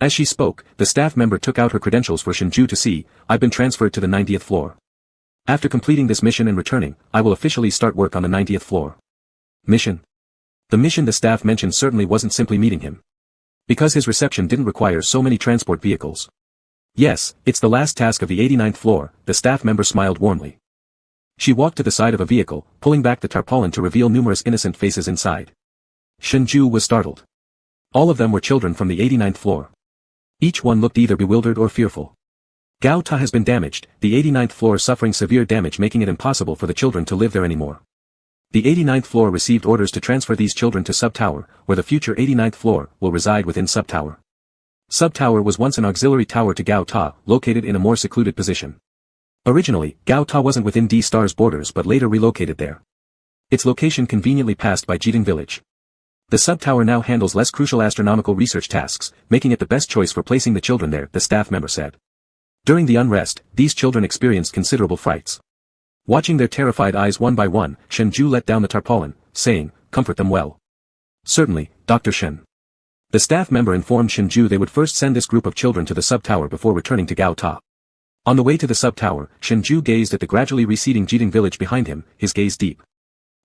[SPEAKER 1] As she spoke, the staff member took out her credentials for Shengzhu to see, I've been transferred to the 90th floor. After completing this mission and returning, I will officially start work on the 90th floor. Mission? The mission the staff mentioned certainly wasn't simply meeting him. Because his reception didn't require so many transport vehicles. Yes, it's the last task of the 89th floor, the staff member smiled warmly. She walked to the side of a vehicle, pulling back the tarpaulin to reveal numerous innocent faces inside. Shengzhu was startled. All of them were children from the 89th floor. Each one looked either bewildered or fearful. Gao Ta has been damaged, the 89th floor suffering severe damage making it impossible for the children to live there anymore. The 89th floor received orders to transfer these children to Sub-Tower, where the future 89th floor will reside within Sub-Tower. Sub-Tower was once an auxiliary tower to Gao Ta, located in a more secluded position. Originally, Gao Ta wasn't within D-Star's borders but later relocated there. Its location conveniently passed by Jiteng Village. The sub-tower now handles less crucial astronomical research tasks, making it the best choice for placing the children there, the staff member said. During the unrest, these children experienced considerable frights. Watching their terrified eyes one by one, Shengzhu let down the tarpaulin, saying, comfort them well. Certainly, Dr. Shen. The staff member informed Shengzhu they would first send this group of children to the sub-tower before returning to Gao Ta. On the way to the sub-tower, Shengzhu gazed at the gradually receding Jiteng Village behind him, his gaze deep.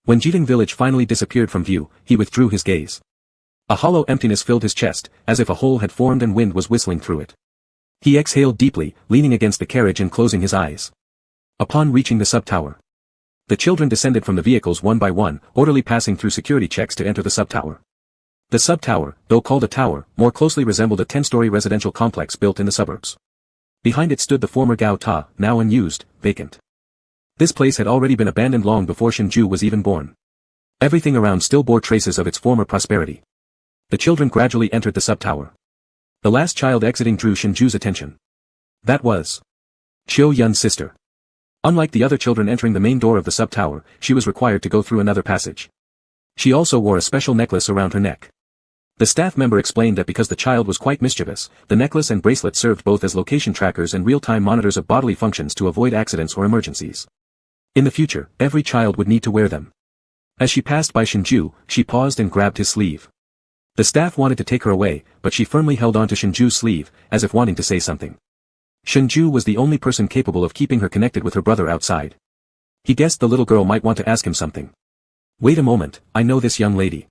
[SPEAKER 1] When Jiteng Village finally disappeared from view, he withdrew his gaze. A hollow emptiness filled his chest, as if a hole had formed and wind was whistling through it. He exhaled deeply, leaning against the carriage and closing his eyes. Upon reaching the sub-tower, the children descended from the vehicles one by one, orderly passing through security checks to enter the sub-tower. The sub-tower, though called a tower, more closely resembled a 10-story residential complex built in the suburbs. Behind it stood the former Gao Ta, now unused, vacant. This place had already been abandoned long before Shengzhu was even born. Everything around still bore traces of its former prosperity. The children gradually entered the sub-tower. The last child exiting drew Shengzhu's attention. That was Qiu Yun's sister. Unlike the other children entering the main door of the sub-tower, she was required to go through another passage. She also wore a special necklace around her neck. The staff member explained that because the child was quite mischievous, the necklace and bracelet served both as location trackers and real-time monitors of bodily functions to avoid accidents or emergencies. In the future, every child would need to wear them. As she passed by Shengzhu, she paused and grabbed his sleeve. The staff wanted to take her away, but she firmly held on to Shengzhu's sleeve, as if wanting to say something. Shengzhu was the only person capable of keeping her connected with her brother outside. He guessed the little girl might want to ask him something. Wait a moment, I know this young lady.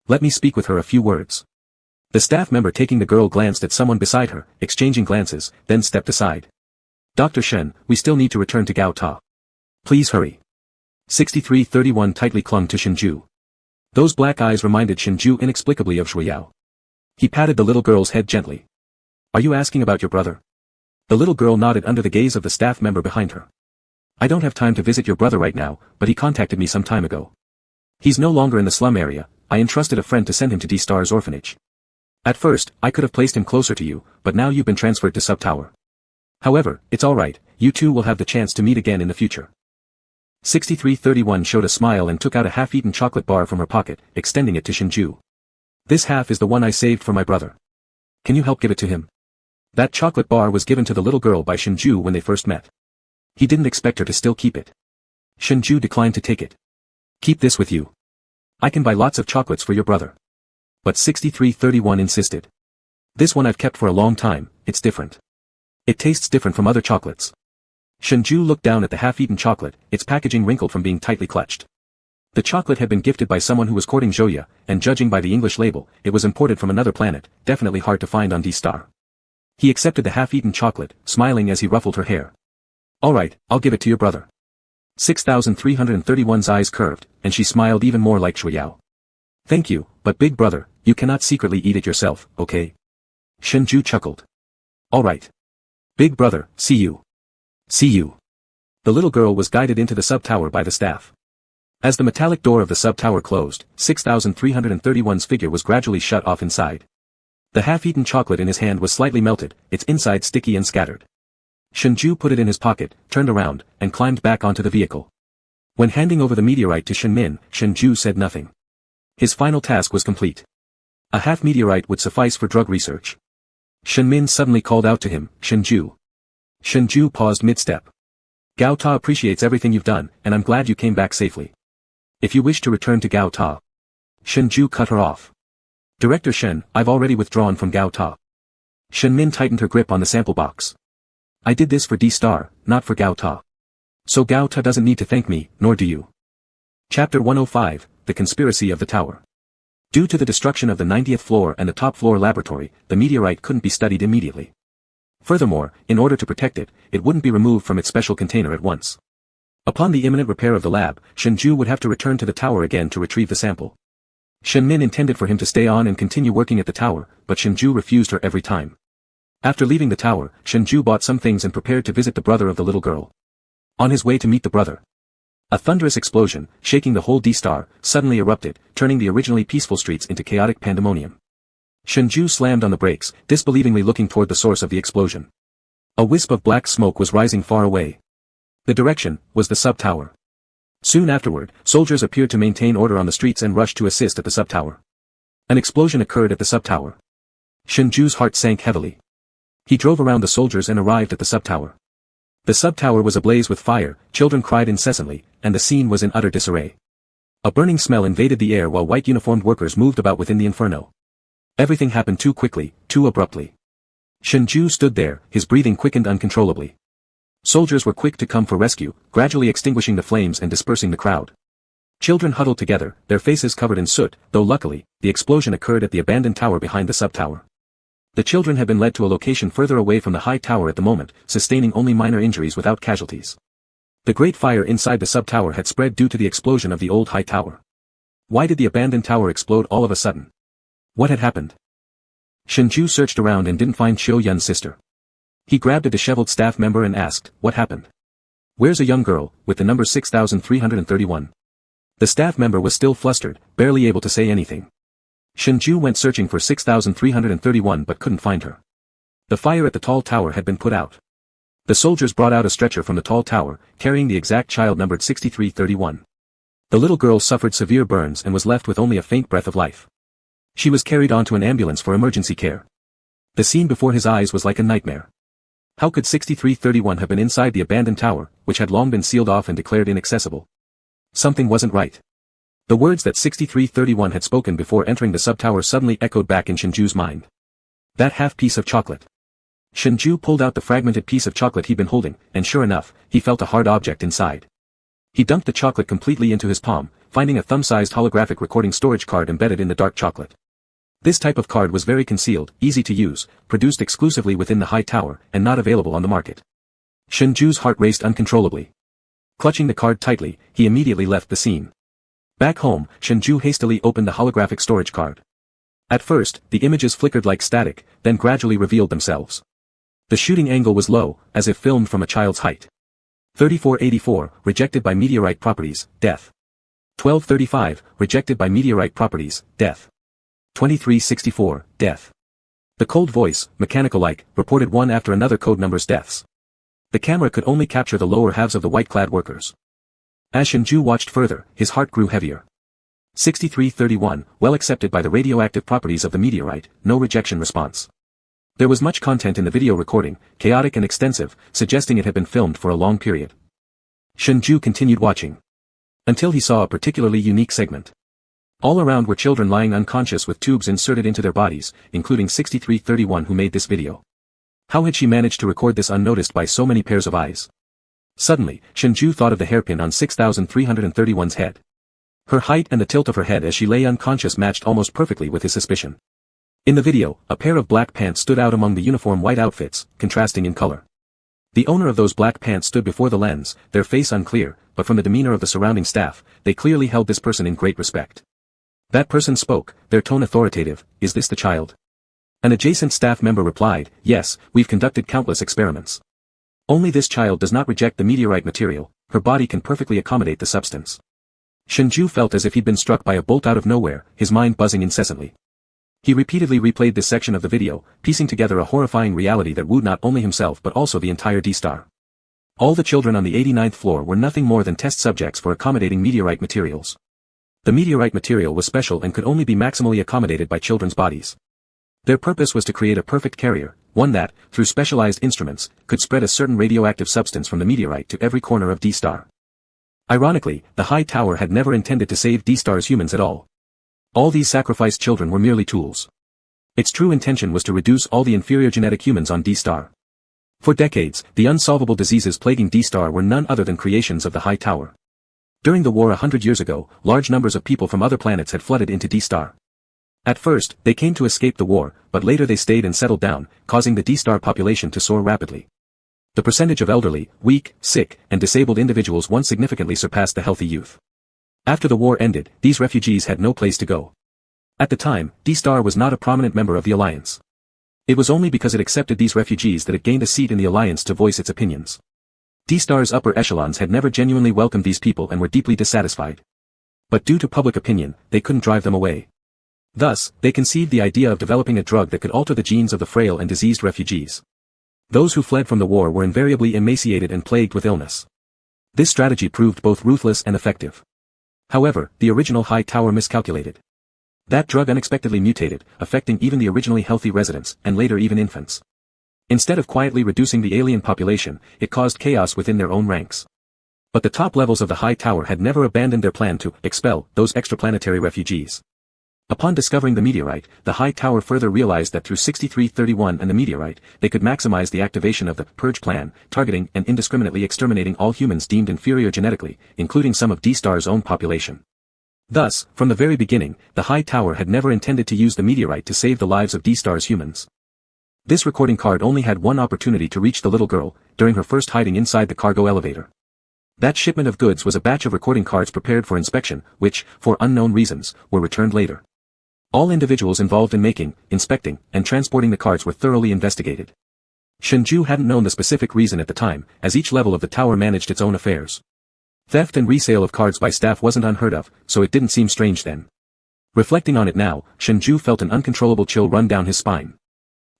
[SPEAKER 1] Let me speak with her a few words. The staff member taking the girl glanced at someone beside her, exchanging glances, then stepped aside. Dr. Shen, we still need to return to Gao Ta. Please hurry. 6331 tightly clung to Shengzhu. Those black eyes reminded Shengzhu inexplicably of Shuiyao. He patted the little girl's head gently. Are you asking about your brother? The little girl nodded under the gaze of the staff member behind her. I don't have time to visit your brother right now, but he contacted me some time ago. He's no longer in the slum area. I entrusted a friend to send him to D-Star's orphanage. At first, I could have placed him closer to you, but now you've been transferred to Sub-Tower. However, it's alright, you two will have the chance to meet again in the future. 6331 showed a smile and took out a half-eaten chocolate bar from her pocket, extending it to Shengzhai. This half is the one I saved for my brother. Can you help give it to him? That chocolate bar was given to the little girl by Shengzhai when they first met. He didn't expect her to still keep it. Shengzhai declined to take it. Keep this with you. I can buy lots of chocolates for your brother. But 6331 insisted. This one I've kept for a long time, it's different. It tastes different from other chocolates. Shengzhai looked down at the half-eaten chocolate, its packaging wrinkled from being tightly clutched. The chocolate had been gifted by someone who was courting Zhouya, and judging by the English label, it was imported from another planet, definitely hard to find on D-Star. He accepted the half-eaten chocolate, smiling as he ruffled her hair. Alright, I'll give it to your brother. 6331's eyes curved, and she smiled even more like Shuiyao. Thank you, but big brother, you cannot secretly eat it yourself, okay? Shengzhai chuckled. Alright. Big brother, see you. See you. The little girl was guided into the sub-tower by the staff. As the metallic door of the sub-tower closed, 6331's figure was gradually shut off inside. The half-eaten chocolate in his hand was slightly melted, its inside sticky and scattered. Shengzhai put it in his pocket, turned around, and climbed back onto the vehicle. When handing over the meteorite to Shenmin, Shengzhai said nothing. His final task was complete. A half meteorite would suffice for drug research. Shenmin suddenly called out to him, Shengzhai. Shengzhai paused mid-step. Gao Ta appreciates everything you've done, and I'm glad you came back safely. If you wish to return to Gao Ta. Shengzhai cut her off. Director Shen, I've already withdrawn from Gao Ta. Shenmin tightened her grip on the sample box. I did this for D-Star, not for Gao Ta. So Gao Ta doesn't need to thank me, nor do you. Chapter 105, The Conspiracy of the Tower. Due to the destruction of the 90th floor and the top floor laboratory, the meteorite couldn't be studied immediately. Furthermore, in order to protect it, it wouldn't be removed from its special container at once. Upon the imminent repair of the lab, Shengzhai would have to return to the tower again to retrieve the sample. Shenmin intended for him to stay on and continue working at the tower, but Shengzhai refused her every time. After leaving the tower, Shengzhai bought some things and prepared to visit the brother of the little girl. On his way to meet the brother, a thunderous explosion, shaking the whole D-Star, suddenly erupted, turning the originally peaceful streets into chaotic pandemonium. Shengzhai slammed on the brakes, disbelievingly looking toward the source of the explosion. A wisp of black smoke was rising far away. The direction was the sub-tower. Soon afterward, soldiers appeared to maintain order on the streets and rushed to assist at the sub-tower. An explosion occurred at the sub-tower. Shengzhui's heart sank heavily. He drove around the soldiers and arrived at the sub-tower. The sub-tower was ablaze with fire, children cried incessantly, and the scene was in utter disarray. A burning smell invaded the air while white uniformed workers moved about within the inferno. Everything happened too quickly, too abruptly. Shengzhai stood there, his breathing quickened uncontrollably. Soldiers were quick to come for rescue, gradually extinguishing the flames and dispersing the crowd. Children huddled together, their faces covered in soot, though luckily, the explosion occurred at the abandoned tower behind the sub-tower. The children had been led to a location further away from the high tower at the moment, sustaining only minor injuries without casualties. The great fire inside the sub-tower had spread due to the explosion of the old high tower. Why did the abandoned tower explode all of a sudden? What had happened? Shengzhai searched around and didn't find Xiao Yun's sister. He grabbed a disheveled staff member and asked, what happened? Where's a young girl, with the number 6331? The staff member was still flustered, barely able to say anything. Shengzhai went searching for 6331 but couldn't find her. The fire at the tall tower had been put out. The soldiers brought out a stretcher from the tall tower, carrying the exact child numbered 6331. The little girl suffered severe burns and was left with only a faint breath of life. She was carried onto an ambulance for emergency care. The scene before his eyes was like a nightmare. How could 6331 have been inside the abandoned tower, which had long been sealed off and declared inaccessible? Something wasn't right. The words that 6331 had spoken before entering the sub-tower suddenly echoed back in Shengzhui's mind. That half piece of chocolate. Shengzhai pulled out the fragmented piece of chocolate he'd been holding, and sure enough, he felt a hard object inside. He dunked the chocolate completely into his palm, finding a thumb-sized holographic recording storage card embedded in the dark chocolate. This type of card was very concealed, easy to use, produced exclusively within the high tower, and not available on the market. Shengzhui's heart raced uncontrollably. Clutching the card tightly, he immediately left the scene. Back home, Shengzhai hastily opened the holographic storage card. At first, the images flickered like static, then gradually revealed themselves. The shooting angle was low, as if filmed from a child's height. 3484, rejected by meteorite properties, death. 1235, rejected by meteorite properties, death. 2364, death. The cold voice, mechanical-like, reported one after another code numbers deaths. The camera could only capture the lower halves of the white-clad workers. As Shengzhai watched further, his heart grew heavier. 6331, well accepted by the radioactive properties of the meteorite, no rejection response. There was much content in the video recording, chaotic and extensive, suggesting it had been filmed for a long period. Shengzhai continued watching. Until he saw a particularly unique segment. All around were children lying unconscious with tubes inserted into their bodies, including 6331 who made this video. How had she managed to record this unnoticed by so many pairs of eyes? Suddenly, Shengzhai thought of the hairpin on 6331's head. Her height and the tilt of her head as she lay unconscious matched almost perfectly with his suspicion. In the video, a pair of black pants stood out among the uniform white outfits, contrasting in color. The owner of those black pants stood before the lens, their face unclear, but from the demeanor of the surrounding staff, they clearly held this person in great respect. That person spoke, their tone authoritative. Is this the child? An adjacent staff member replied, yes, we've conducted countless experiments. Only this child does not reject the meteorite material, her body can perfectly accommodate the substance. Shengzhai felt as if he'd been struck by a bolt out of nowhere, his mind buzzing incessantly. He repeatedly replayed this section of the video, piecing together a horrifying reality that wooed not only himself but also the entire D-Star. All the children on the 89th floor were nothing more than test subjects for accommodating meteorite materials. The meteorite material was special and could only be maximally accommodated by children's bodies. Their purpose was to create a perfect carrier, one that, through specialized instruments, could spread a certain radioactive substance from the meteorite to every corner of D-Star. Ironically, the high tower had never intended to save D-Star's humans at all. All these sacrificed children were merely tools. Its true intention was to reduce all the inferior genetic humans on D-Star. For decades, the unsolvable diseases plaguing D-Star were none other than creations of the high tower. During the war 100 years ago, large numbers of people from other planets had flooded into D-Star. At first, they came to escape the war, but later they stayed and settled down, causing the D-Star population to soar rapidly. The percentage of elderly, weak, sick, and disabled individuals once significantly surpassed the healthy youth. After the war ended, these refugees had no place to go. At the time, D-Star was not a prominent member of the Alliance. It was only because it accepted these refugees that it gained a seat in the Alliance to voice its opinions. D-Star's upper echelons had never genuinely welcomed these people and were deeply dissatisfied. But due to public opinion, they couldn't drive them away. Thus, they conceived the idea of developing a drug that could alter the genes of the frail and diseased refugees. Those who fled from the war were invariably emaciated and plagued with illness. This strategy proved both ruthless and effective. However, the original high tower miscalculated. That drug unexpectedly mutated, affecting even the originally healthy residents, and later even infants. Instead of quietly reducing the alien population, it caused chaos within their own ranks. But the top levels of the high tower had never abandoned their plan to expel those extraplanetary refugees. Upon discovering the meteorite, the high tower further realized that through 6331 and the meteorite, they could maximize the activation of the purge plan, targeting and indiscriminately exterminating all humans deemed inferior genetically, including some of D-Star's own population. Thus, from the very beginning, the high tower had never intended to use the meteorite to save the lives of D-Star's humans. This recording card only had one opportunity to reach the little girl, during her first hiding inside the cargo elevator. That shipment of goods was a batch of recording cards prepared for inspection, which, for unknown reasons, were returned later. All individuals involved in making, inspecting, and transporting the cards were thoroughly investigated. Shengzhai hadn't known the specific reason at the time, as each level of the tower managed its own affairs. Theft and resale of cards by staff wasn't unheard of, so it didn't seem strange then. Reflecting on it now, Shengzhai felt an uncontrollable chill run down his spine.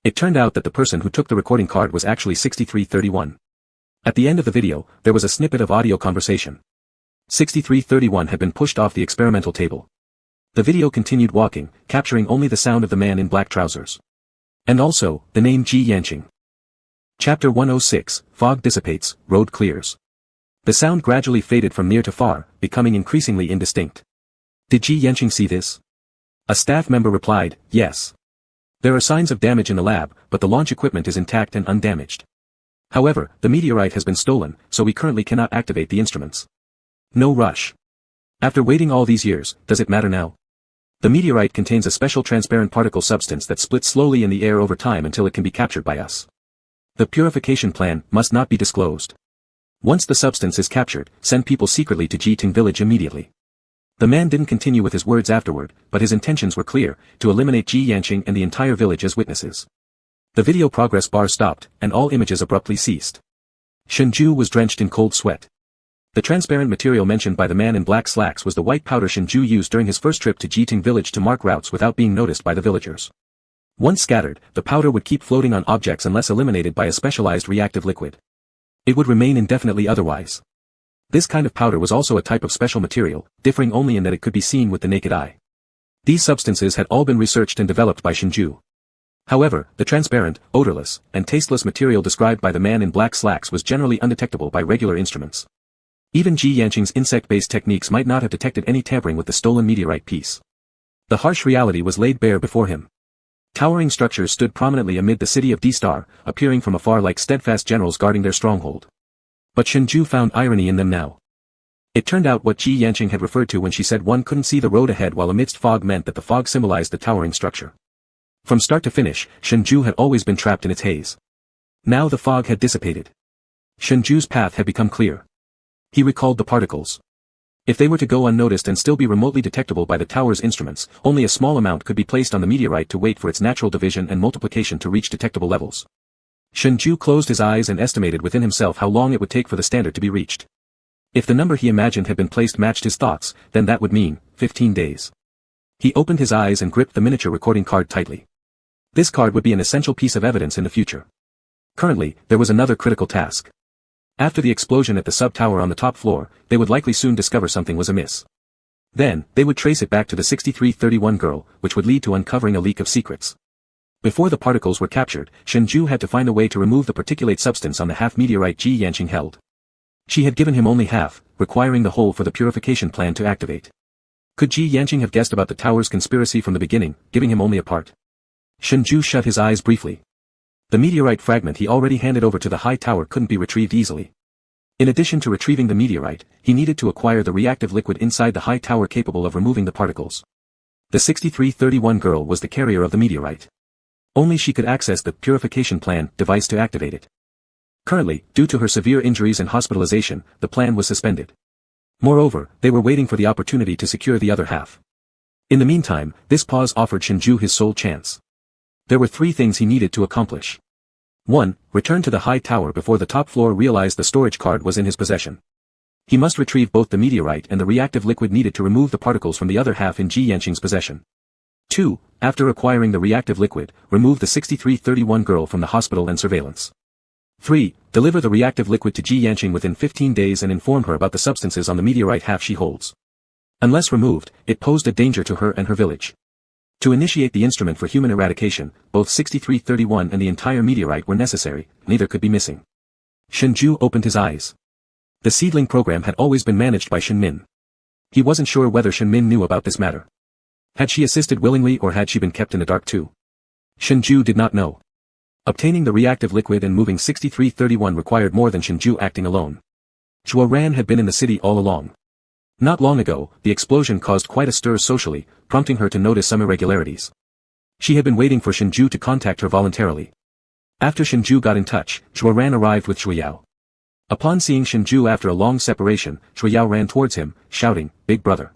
[SPEAKER 1] It turned out that the person who took the recording card was actually 6331. At the end of the video, there was a snippet of audio conversation. 6331 had been pushed off the experimental table. The video continued walking, capturing only the sound of the man in black trousers. And also, the name Ji Yanqing. Chapter 106, Fog dissipates, road clears. The sound gradually faded from near to far, becoming increasingly indistinct. Did Ji Yanqing see this? A staff member replied, yes. There are signs of damage in the lab, but the launch equipment is intact and undamaged. However, the meteorite has been stolen, so we currently cannot activate the instruments. No rush. After waiting all these years, does it matter now? The meteorite contains a special transparent particle substance that splits slowly in the air over time until it can be captured by us. The purification plan must not be disclosed. Once the substance is captured, send people secretly to Jiteng Village immediately. The man didn't continue with his words afterward, but his intentions were clear, to eliminate Ji Yanqing and the entire village as witnesses. The video progress bar stopped, and all images abruptly ceased. Shenzhou was drenched in cold sweat. The transparent material mentioned by the man in black slacks was the white powder Shenzhou used during his first trip to Jiteng Village to mark routes without being noticed by the villagers. Once scattered, the powder would keep floating on objects unless eliminated by a specialized reactive liquid. It would remain indefinitely otherwise. This kind of powder was also a type of special material, differing only in that it could be seen with the naked eye. These substances had all been researched and developed by Shenzhou. However, the transparent, odorless, and tasteless material described by the man in black slacks was generally undetectable by regular instruments. Even Ji Yanqing's insect-based techniques might not have detected any tampering with the stolen meteorite piece. The harsh reality was laid bare before him. Towering structures stood prominently amid the city of D-Star, appearing from afar like steadfast generals guarding their stronghold. But Shenzhou found irony in them now. It turned out what Ji Yanqing had referred to when she said one couldn't see the road ahead while amidst fog meant that the fog symbolized the towering structure. From start to finish, Shenzhou had always been trapped in its haze. Now the fog had dissipated. Shenzhou's path had become clear. He recalled the particles. If they were to go unnoticed and still be remotely detectable by the tower's instruments, only a small amount could be placed on the meteorite to wait for its natural division and multiplication to reach detectable levels. Shenzhou closed his eyes and estimated within himself how long it would take for the standard to be reached. If the number he imagined had been placed matched his thoughts, then that would mean 15 days. He opened his eyes and gripped the miniature recording card tightly. This card would be an essential piece of evidence in the future. Currently, there was another critical task. After the explosion at the sub-tower on the top floor, they would likely soon discover something was amiss. Then, they would trace it back to the 6331 girl, which would lead to uncovering a leak of secrets. Before the particles were captured, Shenzhou had to find a way to remove the particulate substance on the half-meteorite Ji Yanqing held. She had given him only half, requiring the whole for the purification plan to activate. Could Ji Yanqing have guessed about the tower's conspiracy from the beginning, giving him only a part? Shenzhou shut his eyes briefly. The meteorite fragment he already handed over to the high tower couldn't be retrieved easily. In addition to retrieving the meteorite, he needed to acquire the reactive liquid inside the high tower capable of removing the particles. The 6331 girl was the carrier of the meteorite. Only she could access the purification plan device to activate it. Currently, due to her severe injuries and hospitalization, the plan was suspended. Moreover, they were waiting for the opportunity to secure the other half. In the meantime, this pause offered Shenzhou his sole chance. There were 3 things he needed to accomplish. 1. Return to the high tower before the top floor realized the storage card was in his possession. He must retrieve both the meteorite and the reactive liquid needed to remove the particles from the other half in Ji Yanqing's possession. 2. After acquiring the reactive liquid, remove the 6331 girl from the hospital and surveillance. 3. Deliver the reactive liquid to Ji Yanqing within 15 days and inform her about the substances on the meteorite half she holds. Unless removed, it posed a danger to her and her village. To initiate the instrument for human eradication, both 6331 and the entire meteorite were necessary, neither could be missing. Shenzhou opened his eyes. The seedling program had always been managed by Shenmin. He wasn't sure whether Shenmin knew about this matter. Had she assisted willingly or had she been kept in the dark too? Shenzhou did not know. Obtaining the reactive liquid and moving 6331 required more than Shenzhou acting alone. Zhuo Ran had been in the city all along. Not long ago, the explosion caused quite a stir socially, prompting her to notice some irregularities. She had been waiting for Shenzhou to contact her voluntarily. After Shenzhou got in touch, Zhuo Ran arrived with Zhuo Yao. Upon seeing Shenzhou after a long separation, Zhuo Yao ran towards him, shouting, "Big brother."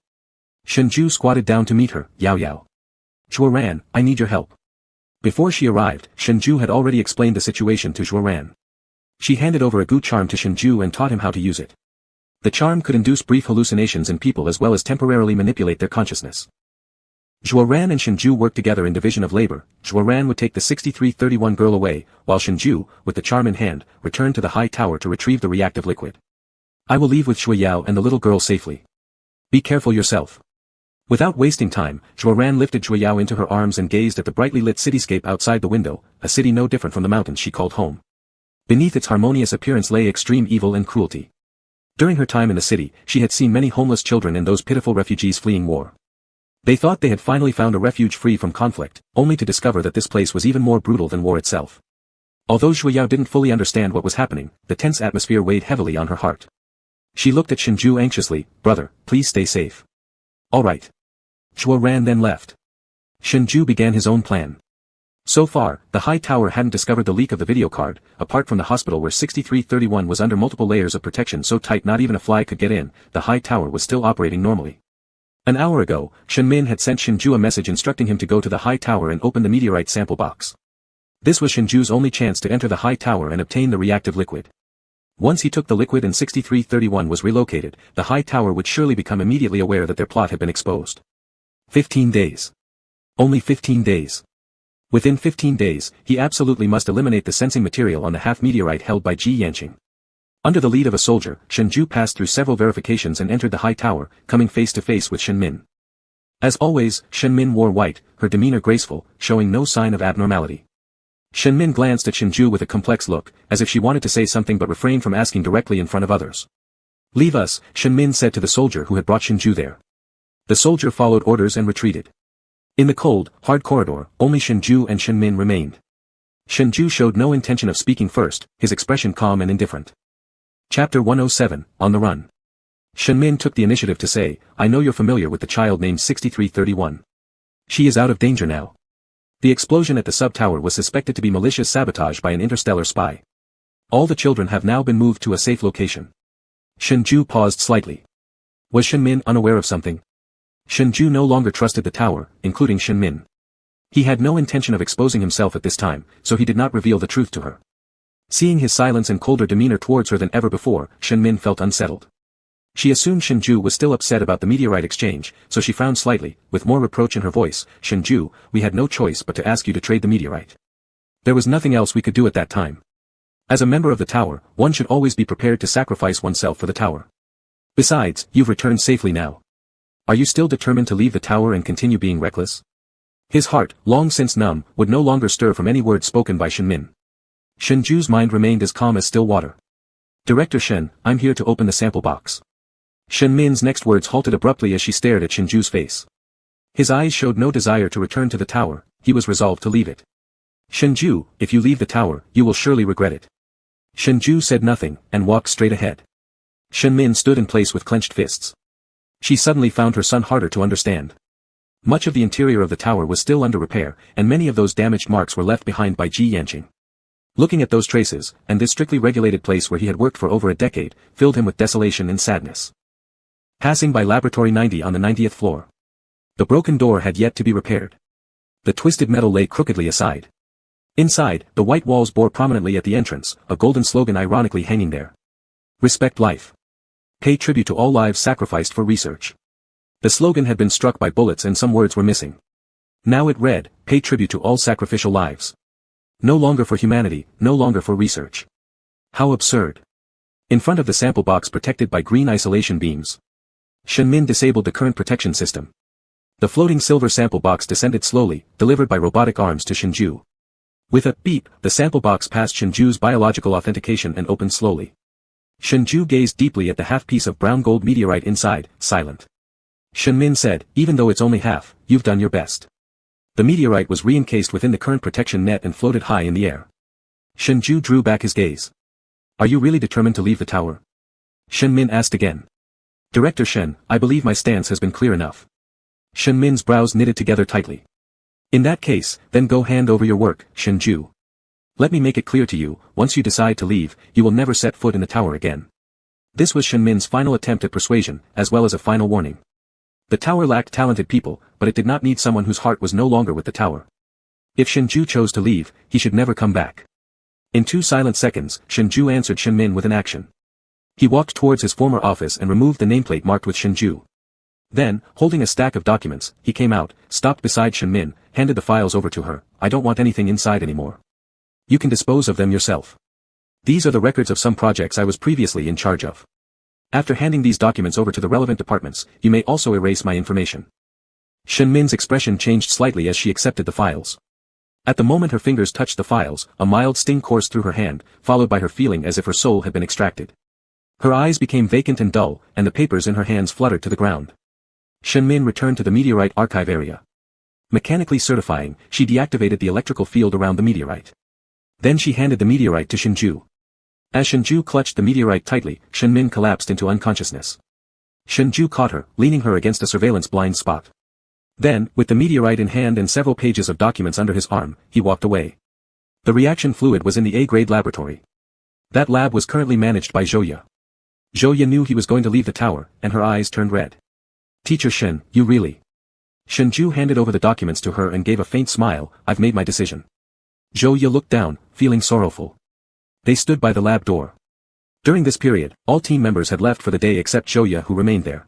[SPEAKER 1] Shenzhou squatted down to meet her, "Yao Yao. Zhuo Ran, I need your help." Before she arrived, Shenzhou had already explained the situation to Zhuo Ran. She handed over a goo charm to Shenzhou and taught him how to use it. The charm could induce brief hallucinations in people as well as temporarily manipulate their consciousness. Zhuo Ran and Shenzhou worked together in division of labor. Zhuo Ran would take the 6331 girl away, while Shenzhou, with the charm in hand, returned to the high tower to retrieve the reactive liquid. "I will leave with Zhuo Yao and the little girl safely. Be careful yourself." Without wasting time, Zhuo Ran lifted Zhuo Yao into her arms and gazed at the brightly lit cityscape outside the window, a city no different from the mountains she called home. Beneath its harmonious appearance lay extreme evil and cruelty. During her time in the city, she had seen many homeless children and those pitiful refugees fleeing war. They thought they had finally found a refuge free from conflict, only to discover that this place was even more brutal than war itself. Although Zhuo Yao didn't fully understand what was happening, the tense atmosphere weighed heavily on her heart. She looked at Shenzhou anxiously, "Brother, please stay safe." "All right." Zhuo Ran then left. Shenzhou began his own plan. So far, the high tower hadn't discovered the leak of the video card, apart from the hospital where 6331 was under multiple layers of protection so tight not even a fly could get in. The high tower was still operating normally. An hour ago, Shenmin had sent Shenzhou a message instructing him to go to the high tower and open the meteorite sample box. This was Shenzhou's only chance to enter the high tower and obtain the reactive liquid. Once he took the liquid and 6331 was relocated, the high tower would surely become immediately aware that their plot had been exposed. 15 days. Only 15 days. Within 15 days, he absolutely must eliminate the sensing material on the half-meteorite held by Ji Yanqing. Under the lead of a soldier, Shenzhou passed through several verifications and entered the high tower, coming face to face with Shenmin. As always, Shenmin wore white, her demeanor graceful, showing no sign of abnormality. Shenmin glanced at Shenzhou with a complex look, as if she wanted to say something but refrained from asking directly in front of others. "Leave us," Shenmin said to the soldier who had brought Shenzhou there. The soldier followed orders and retreated. In the cold, hard corridor, only Shenzhou and Shenmin remained. Shenzhou showed no intention of speaking first, his expression calm and indifferent. Chapter 107, On the Run. Shenmin took the initiative to say, "I know you're familiar with the child named 6331. She is out of danger now." The explosion at the sub-tower was suspected to be malicious sabotage by an interstellar spy. All the children have now been moved to a safe location. Shenzhou paused slightly. Was Shenmin unaware of something? Shenzhou no longer trusted the tower, including Shenmin. He had no intention of exposing himself at this time, so he did not reveal the truth to her. Seeing his silence and colder demeanor towards her than ever before, Shenmin felt unsettled. She assumed Shenzhou was still upset about the meteorite exchange, so she frowned slightly, with more reproach in her voice. "Shenzhou, we had no choice but to ask you to trade the meteorite. There was nothing else we could do at that time. As a member of the tower, one should always be prepared to sacrifice oneself for the tower. Besides, you've returned safely now. Are you still determined to leave the tower and continue being reckless?" His heart, long since numb, would no longer stir from any word spoken by Shenmin. Shenzhou's mind remained as calm as still water. "Director Shen, I'm here to open the sample box." Shenmin's next words halted abruptly as she stared at Shenzhou's face. His eyes showed no desire to return to the tower, he was resolved to leave it. "Shenzhou, if you leave the tower, you will surely regret it." Shenzhou said nothing, and walked straight ahead. Shenmin stood in place with clenched fists. She suddenly found her son harder to understand. Much of the interior of the tower was still under repair, and many of those damaged marks were left behind by Ji Yanqing. Looking at those traces, and this strictly regulated place where he had worked for over a decade, filled him with desolation and sadness. Passing by Laboratory 90 on the 90th floor. The broken door had yet to be repaired. The twisted metal lay crookedly aside. Inside, the white walls bore prominently at the entrance, a golden slogan ironically hanging there. "Respect life. Pay tribute to all lives sacrificed for research." The slogan had been struck by bullets and some words were missing. Now it read, "Pay tribute to all sacrificial lives. No longer for humanity, no longer for research." How absurd. In front of the sample box protected by green isolation beams, Shenmin disabled the current protection system. The floating silver sample box descended slowly, delivered by robotic arms to Shenzhou. With a beep, the sample box passed Shenzhou's biological authentication and opened slowly. Shenzhou gazed deeply at the half-piece of brown gold meteorite inside, silent. Shenmin said, "Even though it's only half, you've done your best." The meteorite was re-encased within the current protection net and floated high in the air. Shenzhou drew back his gaze. "Are you really determined to leave the tower?" Shenmin asked again. "Director Shen, I believe my stance has been clear enough." Shenmin's brows knitted together tightly. "In that case, then go hand over your work, Shenzhou. Let me make it clear to you, once you decide to leave, you will never set foot in the tower again." This was Shenmin's final attempt at persuasion, as well as a final warning. The tower lacked talented people, but it did not need someone whose heart was no longer with the tower. If Shenzhou chose to leave, he should never come back. In 2 silent seconds, Shenzhou answered Shenmin with an action. He walked towards his former office and removed the nameplate marked with Shenzhou. Then, holding a stack of documents, he came out, stopped beside Shenmin, handed the files over to her. "I don't want anything inside anymore. You can dispose of them yourself. These are the records of some projects I was previously in charge of. After handing these documents over to the relevant departments, you may also erase my information." Shenmin's expression changed slightly as she accepted the files. At the moment her fingers touched the files, a mild sting coursed through her hand, followed by her feeling as if her soul had been extracted. Her eyes became vacant and dull, and the papers in her hands fluttered to the ground. Shenmin returned to the meteorite archive area. Mechanically certifying, she deactivated the electrical field around the meteorite. Then she handed the meteorite to Shenzhou. As Shenzhou clutched the meteorite tightly, Shenmin collapsed into unconsciousness. Shenzhou caught her, leaning her against a surveillance blind spot. Then, with the meteorite in hand and several pages of documents under his arm, he walked away. The reaction fluid was in the A-grade laboratory. That lab was currently managed by Zhouye. Zhouye knew he was going to leave the tower, and her eyes turned red. "Teacher Shen, you really..." Shenzhou handed over the documents to her and gave a faint smile. "I've made my decision." Zhouye looked down, feeling sorrowful. They stood by the lab door. During this period, all team members had left for the day except Zhouya, who remained there.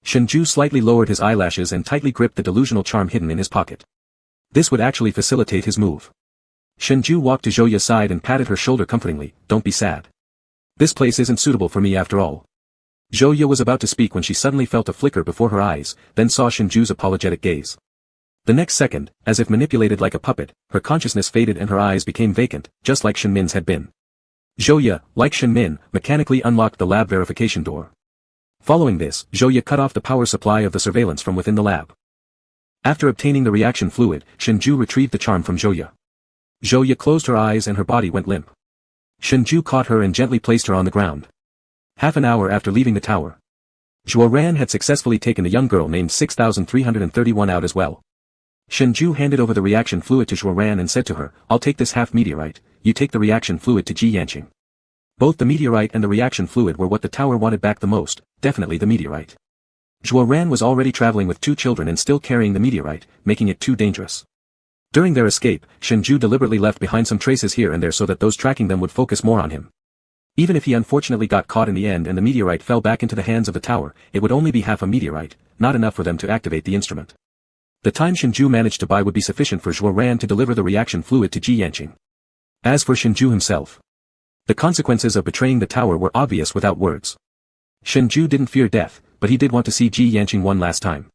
[SPEAKER 1] Shengzhai slightly lowered his eyelashes and tightly gripped the delusional charm hidden in his pocket. This would actually facilitate his move. Shengzhai walked to Zhouya's side and patted her shoulder comfortingly. "Don't be sad. This place isn't suitable for me after all." Zhouya was about to speak when she suddenly felt a flicker before her eyes, then saw Shengzhu's apologetic gaze. The next second, as if manipulated like a puppet, her consciousness faded and her eyes became vacant, just like Shenmin's had been. Zhouya, like Shenmin, mechanically unlocked the lab verification door. Following this, Zhouya cut off the power supply of the surveillance from within the lab. After obtaining the reaction fluid, Shengzhai retrieved the charm from Zhouya. Zhouya closed her eyes and her body went limp. Shengzhai caught her and gently placed her on the ground. Half an hour after leaving the tower, Zhuoran had successfully taken a young girl named 6331 out as well. Shengzhai handed over the reaction fluid to Zhuoran and said to her, "I'll take this half meteorite, you take the reaction fluid to Ji Yanqing." Both the meteorite and the reaction fluid were what the tower wanted back the most, definitely the meteorite. Zhuoran was already traveling with 2 children and still carrying the meteorite, making it too dangerous. During their escape, Shengzhai deliberately left behind some traces here and there so that those tracking them would focus more on him. Even if he unfortunately got caught in the end and the meteorite fell back into the hands of the tower, it would only be half a meteorite, not enough for them to activate the instrument. The time Shengzhai managed to buy would be sufficient for Zhuoran to deliver the reaction fluid to Ji Yanqing. As for Shengzhai himself, the consequences of betraying the tower were obvious without words. Shengzhai didn't fear death, but he did want to see Ji Yanqing one last time.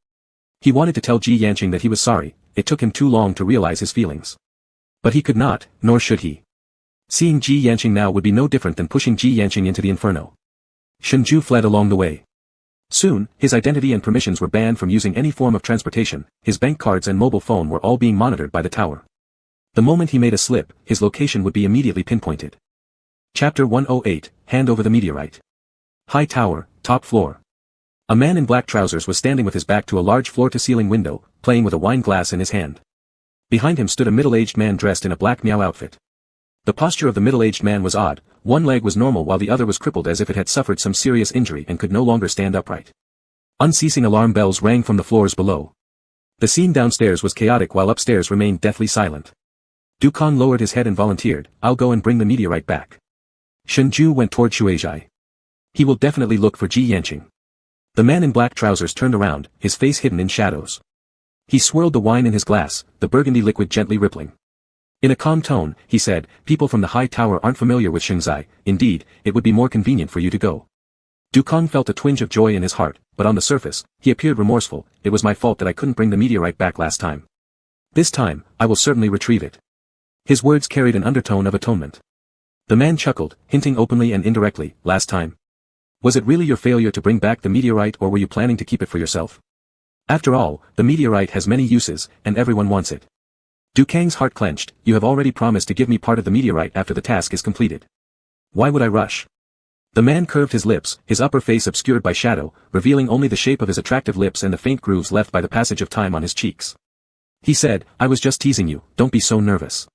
[SPEAKER 1] He wanted to tell Ji Yanqing that he was sorry, it took him too long to realize his feelings. But he could not, nor should he. Seeing Ji Yanqing now would be no different than pushing Ji Yanqing into the inferno. Shengzhai fled along the way. Soon, his identity and permissions were banned from using any form of transportation, his bank cards and mobile phone were all being monitored by the tower. The moment he made a slip, his location would be immediately pinpointed. Chapter 108, Hand over the meteorite. High tower, top floor. A man in black trousers was standing with his back to a large floor-to-ceiling window, playing with a wine glass in his hand. Behind him stood a middle-aged man dressed in a black Miao outfit. The posture of the middle-aged man was odd, one leg was normal while the other was crippled as if it had suffered some serious injury and could no longer stand upright. Unceasing alarm bells rang from the floors below. The scene downstairs was chaotic while upstairs remained deathly silent. Dukong lowered his head and volunteered, "I'll go and bring the meteorite back." Shengzhai went toward Shuizhai. He will definitely look for Ji Yanqing. The man in black trousers turned around, his face hidden in shadows. He swirled the wine in his glass, the burgundy liquid gently rippling. In a calm tone, he said, "People from the high tower aren't familiar with Shengzhai, indeed, it would be more convenient for you to go." Dukong felt a twinge of joy in his heart, but on the surface, he appeared remorseful. "It was my fault that I couldn't bring the meteorite back last time. This time, I will certainly retrieve it." His words carried an undertone of atonement. The man chuckled, hinting openly and indirectly, "Last time? Was it really your failure to bring back the meteorite or were you planning to keep it for yourself? After all, the meteorite has many uses, and everyone wants it." Dukang's heart clenched, "You have already promised to give me part of the meteorite after the task is completed. Why would I rush?" The man curved his lips, his upper face obscured by shadow, revealing only the shape of his attractive lips and the faint grooves left by the passage of time on his cheeks. He said, "I was just teasing you, don't be so nervous.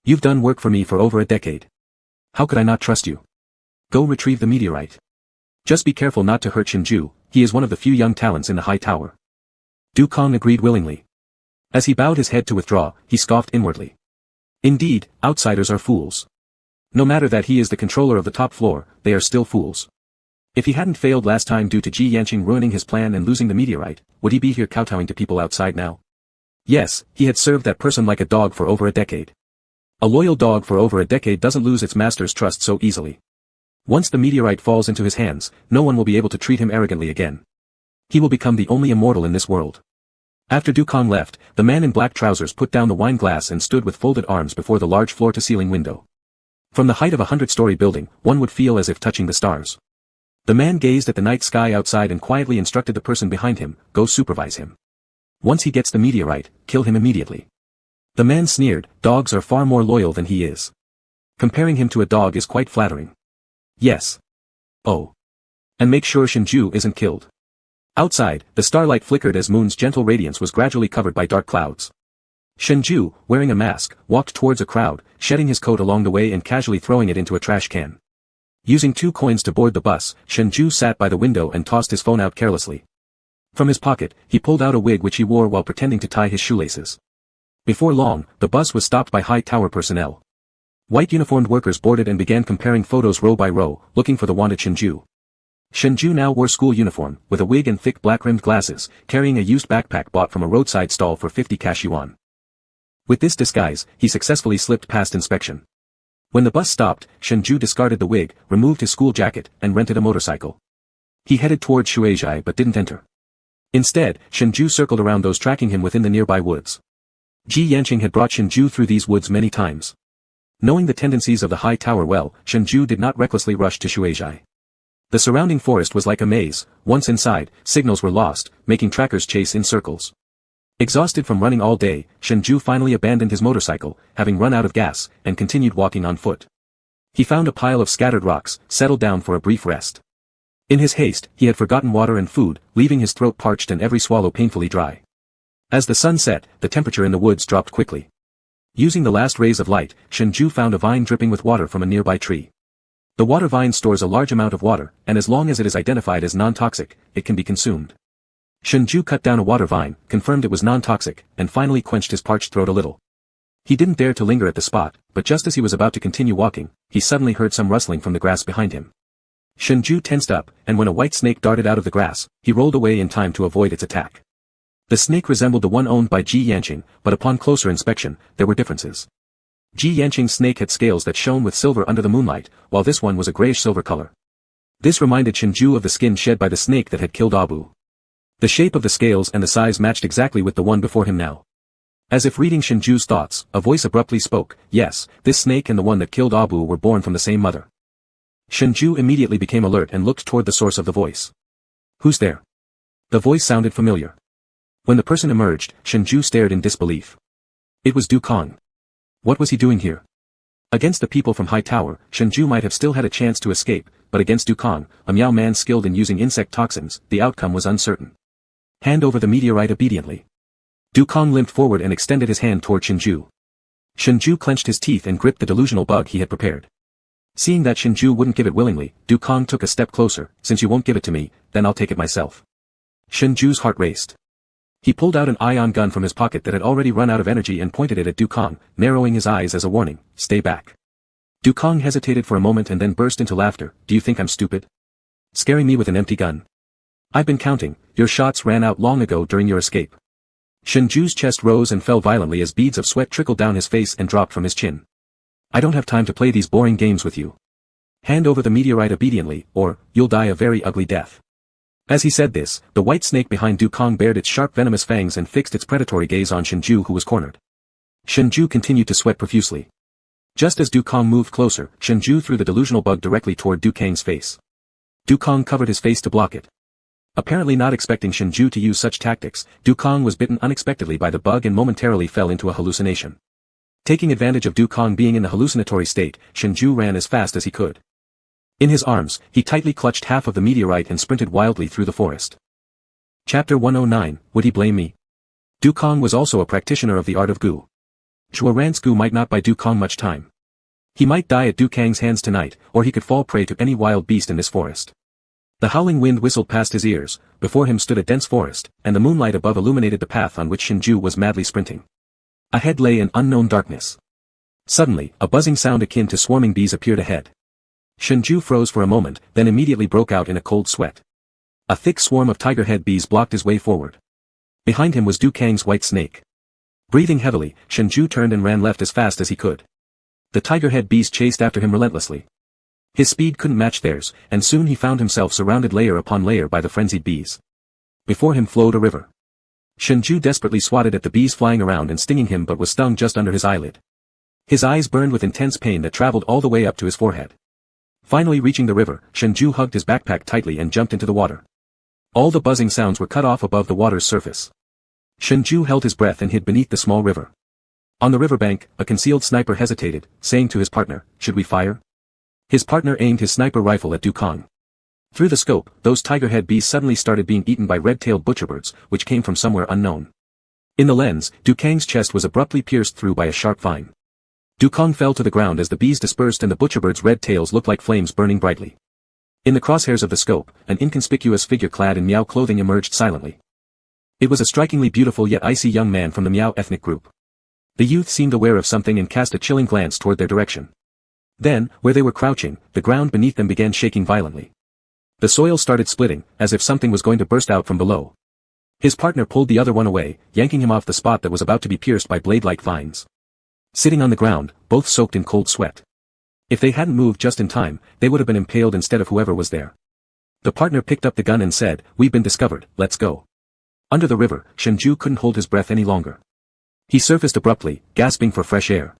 [SPEAKER 1] You've done work for me for over a decade. How could I not trust you? Go retrieve the meteorite. Just be careful not to hurt Shengzhai, he is one of the few young talents in the high tower." Dukong agreed willingly. As he bowed his head to withdraw, he scoffed inwardly. Indeed, outsiders are fools. No matter that he is the controller of the top floor, they are still fools. If he hadn't failed last time due to Ji Yanqing ruining his plan and losing the meteorite, would he be here kowtowing to people outside now? Yes, he had served that person like a dog for over a decade. A loyal dog for over a decade doesn't lose its master's trust so easily. Once the meteorite falls into his hands, no one will be able to treat him arrogantly again. He will become the only immortal in this world. After Dukong left, the man in black trousers put down the wine glass and stood with folded arms before the large floor-to-ceiling window. From the height of a 100-story building, one would feel as if touching the stars. The man gazed at the night sky outside and quietly instructed the person behind him, "Go supervise him. Once he gets the meteorite, kill him immediately." The man sneered, "Dogs are far more loyal than he is. Comparing him to a dog is quite flattering." "Yes. Oh. And make sure Shengzhai isn't killed." Outside, the starlight flickered as Moon's gentle radiance was gradually covered by dark clouds. Shengzhai, wearing a mask, walked towards a crowd, shedding his coat along the way and casually throwing it into a trash can. Using 2 coins to board the bus, Shengzhai sat by the window and tossed his phone out carelessly. From his pocket, he pulled out a wig which he wore while pretending to tie his shoelaces. Before long, the bus was stopped by high tower personnel. White uniformed workers boarded and began comparing photos row by row, looking for the wanted Shengzhou. Shengzhou now wore school uniform, with a wig and thick black-rimmed glasses, carrying a used backpack bought from a roadside stall for 50 cash yuan. With this disguise, he successfully slipped past inspection. When the bus stopped, Shengzhou discarded the wig, removed his school jacket, and rented a motorcycle. He headed toward Shengzhai but didn't enter. Instead, Shengzhou circled around those tracking him within the nearby woods. Ji Yanqing had brought Shengzhou through these woods many times. Knowing the tendencies of the high tower well, Shengzhou did not recklessly rush to Shengzhai. The surrounding forest was like a maze. Once inside, signals were lost, making trackers chase in circles. Exhausted from running all day, Shengzhou finally abandoned his motorcycle, having run out of gas, and continued walking on foot. He found a pile of scattered rocks, settled down for a brief rest. In his haste, he had forgotten water and food, leaving his throat parched and every swallow painfully dry. As the sun set, the temperature in the woods dropped quickly. Using the last rays of light, Shengzhou found a vine dripping with water from a nearby tree. The water vine stores a large amount of water, and as long as it is identified as non-toxic, it can be consumed. Shengzhou cut down a water vine, confirmed it was non-toxic, and finally quenched his parched throat a little. He didn't dare to linger at the spot, but just as he was about to continue walking, he suddenly heard some rustling from the grass behind him. Shengzhou tensed up, and when a white snake darted out of the grass, he rolled away in time to avoid its attack. The snake resembled the one owned by Ji Yanqing, but upon closer inspection, there were differences. Ji Yanqing's snake had scales that shone with silver under the moonlight, while this one was a grayish-silver color. This reminded Shengzhou of the skin shed by the snake that had killed Abu. The shape of the scales and the size matched exactly with the one before him now. As if reading Shengzhou's thoughts, a voice abruptly spoke, "Yes, this snake and the one that killed Abu were born from the same mother." Shengzhou immediately became alert and looked toward the source of the voice. "Who's there?" The voice sounded familiar. When the person emerged, Shengzhou stared in disbelief. It was Du Kong. What was he doing here? Against the people from High Tower, Shengzhou might have still had a chance to escape, but against Du Kong, a Miao man skilled in using insect toxins, the outcome was uncertain. "Hand over the meteorite obediently." Du Kong limped forward and extended his hand toward Shengzhou. Shengzhou clenched his teeth and gripped the delusional bug he had prepared. Seeing that Shengzhou wouldn't give it willingly, Du Kong took a step closer. "Since you won't give it to me, then I'll take it myself." Shengzhou's heart raced. He pulled out an ion gun from his pocket that had already run out of energy and pointed it at Du Kong, narrowing his eyes as a warning, "Stay back." Du Kong hesitated for a moment and then burst into laughter. "Do you think I'm stupid? Scaring me with an empty gun? I've been counting, your shots ran out long ago during your escape." Shengzhou's chest rose and fell violently as beads of sweat trickled down his face and dropped from his chin. "I don't have time to play these boring games with you. Hand over the meteorite obediently, or you'll die a very ugly death." As he said this, the white snake behind Du Kong bared its sharp venomous fangs and fixed its predatory gaze on Shengzhou, who was cornered. Shengzhou continued to sweat profusely. Just as Du Kong moved closer, Shengzhou threw the delusional bug directly toward Du Kang's face. Du Kong covered his face to block it. Apparently not expecting Shengzhou to use such tactics, Du Kong was bitten unexpectedly by the bug and momentarily fell into a hallucination. Taking advantage of Du Kong being in the hallucinatory state, Shengzhou ran as fast as he could. In his arms, he tightly clutched half of the meteorite and sprinted wildly through the forest. Chapter 109, Would he blame me? Du Kong was also a practitioner of the art of gu. Zhuo Ran's gu might not buy Du Kong much time. He might die at Du Kang's hands tonight, or he could fall prey to any wild beast in this forest. The howling wind whistled past his ears, before him stood a dense forest, and the moonlight above illuminated the path on which Shengzhou was madly sprinting. Ahead lay an unknown darkness. Suddenly, a buzzing sound akin to swarming bees appeared ahead. Shengzhou froze for a moment, then immediately broke out in a cold sweat. A thick swarm of tiger-head bees blocked his way forward. Behind him was Du Kang's white snake. Breathing heavily, Shengzhou turned and ran left as fast as he could. The tiger-head bees chased after him relentlessly. His speed couldn't match theirs, and soon he found himself surrounded layer upon layer by the frenzied bees. Before him flowed a river. Shengzhou desperately swatted at the bees flying around and stinging him, but was stung just under his eyelid. His eyes burned with intense pain that traveled all the way up to his forehead. Finally reaching the river, Shengzhou hugged his backpack tightly and jumped into the water. All the buzzing sounds were cut off above the water's surface. Shengzhou held his breath and hid beneath the small river. On the riverbank, a concealed sniper hesitated, saying to his partner, "Should we fire?" His partner aimed his sniper rifle at Du Kong. Through the scope, those tiger-head bees suddenly started being eaten by red-tailed butcherbirds, which came from somewhere unknown. In the lens, Du Kang's chest was abruptly pierced through by a sharp vine. Du Kong fell to the ground as the bees dispersed and the butcherbirds' red tails looked like flames burning brightly. In the crosshairs of the scope, an inconspicuous figure clad in Miao clothing emerged silently. It was a strikingly beautiful yet icy young man from the Miao ethnic group. The youth seemed aware of something and cast a chilling glance toward their direction. Then, where they were crouching, the ground beneath them began shaking violently. The soil started splitting, as if something was going to burst out from below. His partner pulled the other one away, yanking him off the spot that was about to be pierced by blade-like vines. Sitting on the ground, both soaked in cold sweat. If they hadn't moved just in time, they would have been impaled instead of whoever was there. The partner picked up the gun and said, "We've been discovered, let's go." Under the river, Shengzhai couldn't hold his breath any longer. He surfaced abruptly, gasping for fresh air.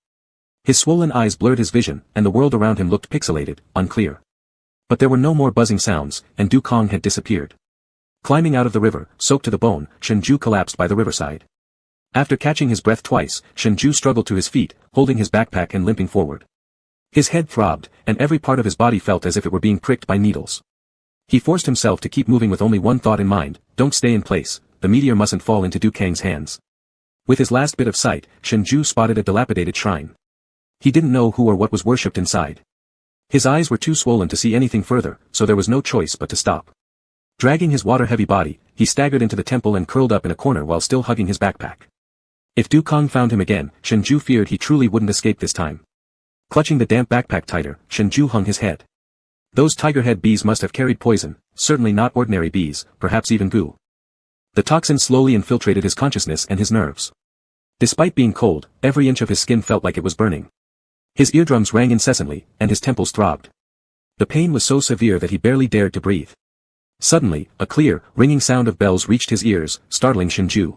[SPEAKER 1] His swollen eyes blurred his vision, and the world around him looked pixelated, unclear. But there were no more buzzing sounds, and Dukong had disappeared. Climbing out of the river, soaked to the bone, Shengzhai collapsed by the riverside. After catching his breath twice, Shengzhai struggled to his feet, holding his backpack and limping forward. His head throbbed, and every part of his body felt as if it were being pricked by needles. He forced himself to keep moving with only one thought in mind: don't stay in place, the meteor mustn't fall into Dukong's hands. With his last bit of sight, Shengzhai spotted a dilapidated shrine. He didn't know who or what was worshipped inside. His eyes were too swollen to see anything further, so there was no choice but to stop. Dragging his water-heavy body, he staggered into the temple and curled up in a corner while still hugging his backpack. If Dukong found him again, Shengzhai feared he truly wouldn't escape this time. Clutching the damp backpack tighter, Shengzhai hung his head. Those tigerhead bees must have carried poison, certainly not ordinary bees, perhaps even goo. The toxin slowly infiltrated his consciousness and his nerves. Despite being cold, every inch of his skin felt like it was burning. His eardrums rang incessantly, and his temples throbbed. The pain was so severe that he barely dared to breathe. Suddenly, a clear, ringing sound of bells reached his ears, startling Shengzhai.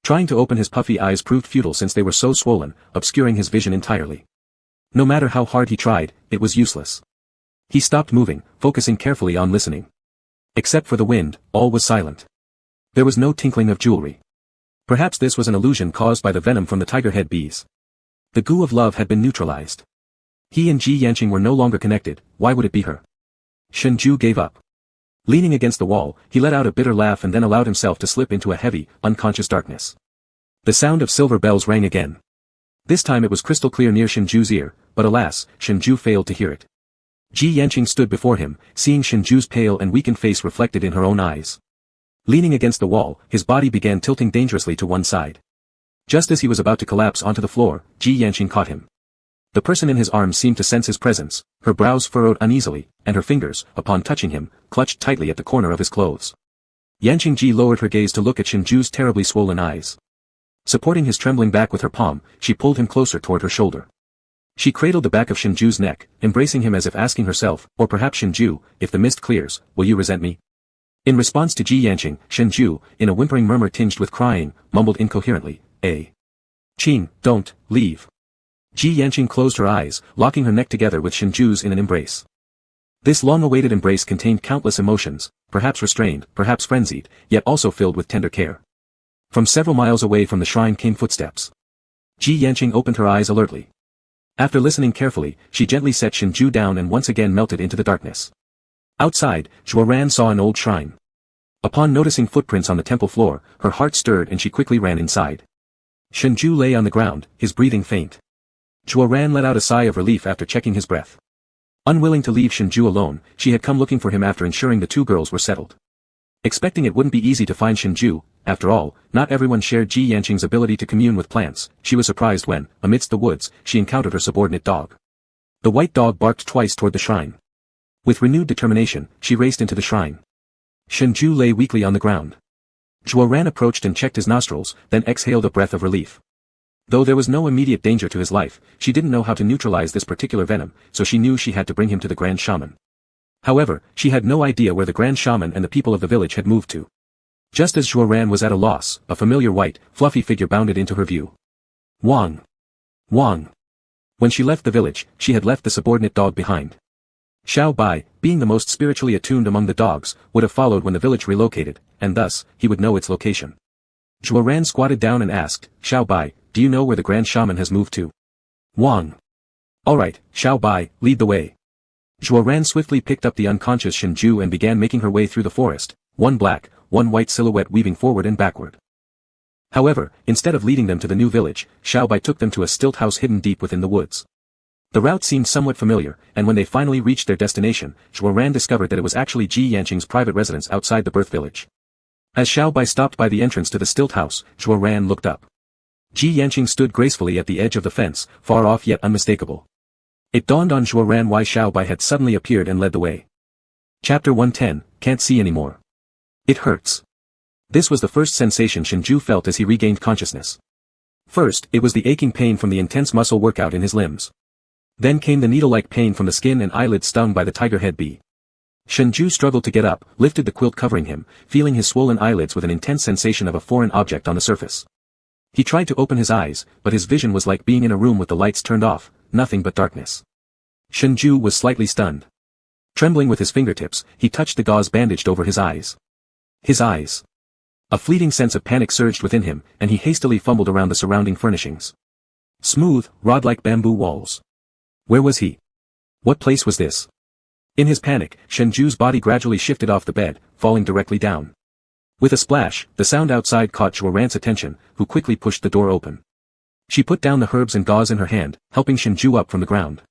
[SPEAKER 1] Trying to open his puffy eyes proved futile since they were so swollen, obscuring his vision entirely. No matter how hard he tried, it was useless. He stopped moving, focusing carefully on listening. Except for the wind, all was silent. There was no tinkling of jewelry. Perhaps this was an illusion caused by the venom from the tigerhead bees. The goo of love had been neutralized. He and Ji Yanqing were no longer connected. Why would it be her? Shengzhai gave up. Leaning against the wall, he let out a bitter laugh and then allowed himself to slip into a heavy, unconscious darkness. The sound of silver bells rang again. This time it was crystal clear near Shengzhu's ear, but alas, Shengzhai failed to hear it. Ji Yanqing stood before him, seeing Shengzhu's pale and weakened face reflected in her own eyes. Leaning against the wall, his body began tilting dangerously to one side. Just as he was about to collapse onto the floor, Ji Yanqing caught him. The person in his arms seemed to sense his presence, her brows furrowed uneasily, and her fingers, upon touching him, clutched tightly at the corner of his clothes. Yanqing Ji lowered her gaze to look at Shengzhu's terribly swollen eyes. Supporting his trembling back with her palm, she pulled him closer toward her shoulder. She cradled the back of Shengzhu's neck, embracing him as if asking herself, or perhaps Shengzhai, if the mist clears, will you resent me? In response to Ji Yanqing, Shengzhai, in a whimpering murmur tinged with crying, mumbled incoherently, "Qing, don't, leave." Ji Yanqing closed her eyes, locking her neck together with Shengzhu's in an embrace. This long-awaited embrace contained countless emotions, perhaps restrained, perhaps frenzied, yet also filled with tender care. From several miles away from the shrine came footsteps. Ji Yanqing opened her eyes alertly. After listening carefully, she gently set Shengzhai down and once again melted into the darkness. Outside, Zhuoran saw an old shrine. Upon noticing footprints on the temple floor, her heart stirred and she quickly ran inside. Shengzhai lay on the ground, his breathing faint. Zhuoran let out a sigh of relief after checking his breath. Unwilling to leave Shengzhai alone, she had come looking for him after ensuring the two girls were settled. Expecting it wouldn't be easy to find Shengzhai, after all, not everyone shared Ji Yanqing's ability to commune with plants, she was surprised when, amidst the woods, she encountered her subordinate dog. The white dog barked twice toward the shrine. With renewed determination, she raced into the shrine. Shengzhai lay weakly on the ground. Zhuoran approached and checked his nostrils, then exhaled a breath of relief. Though there was no immediate danger to his life, she didn't know how to neutralize this particular venom, so she knew she had to bring him to the Grand Shaman. However, she had no idea where the Grand Shaman and the people of the village had moved to. Just as Zhuoran was at a loss, a familiar white, fluffy figure bounded into her view. Wang. Wang. When she left the village, she had left the subordinate dog behind. Xiao Bai, being the most spiritually attuned among the dogs, would have followed when the village relocated, and thus, he would know its location. Zhuoran squatted down and asked, Xiao Bai, do you know where the Grand Shaman has moved to? Wang. Alright, Xiao Bai, lead the way. Zhuoran swiftly picked up the unconscious Shengzhai and began making her way through the forest, one black, one white silhouette weaving forward and backward. However, instead of leading them to the new village, Xiao Bai took them to a stilt house hidden deep within the woods. The route seemed somewhat familiar, and when they finally reached their destination, Zhuoran discovered that it was actually Ji Yanqing's private residence outside the birth village. As Xiao Bai stopped by the entrance to the stilt house, Zhuoran looked up. Ji Yanqing stood gracefully at the edge of the fence, far off yet unmistakable. It dawned on Zhuo Ran why Xiao Bai had suddenly appeared and led the way. Chapter 110, Can't See Anymore. It hurts. This was the first sensation Shengzhai felt as he regained consciousness. First, it was the aching pain from the intense muscle workout in his limbs. Then came the needle-like pain from the skin and eyelids stung by the tiger head bee. Shengzhai struggled to get up, lifted the quilt covering him, feeling his swollen eyelids with an intense sensation of a foreign object on the surface. He tried to open his eyes, but his vision was like being in a room with the lights turned off, nothing but darkness. Shengzhai was slightly stunned. Trembling with his fingertips, he touched the gauze bandaged over his eyes. His eyes. A fleeting sense of panic surged within him, and he hastily fumbled around the surrounding furnishings. Smooth, rod-like bamboo walls. Where was he? What place was this? In his panic, Shengzhu's body gradually shifted off the bed, falling directly down. With a splash, the sound outside caught Zhuo Ran's attention, who quickly pushed the door open. She put down the herbs and gauze in her hand, helping Shengzhai up from the ground.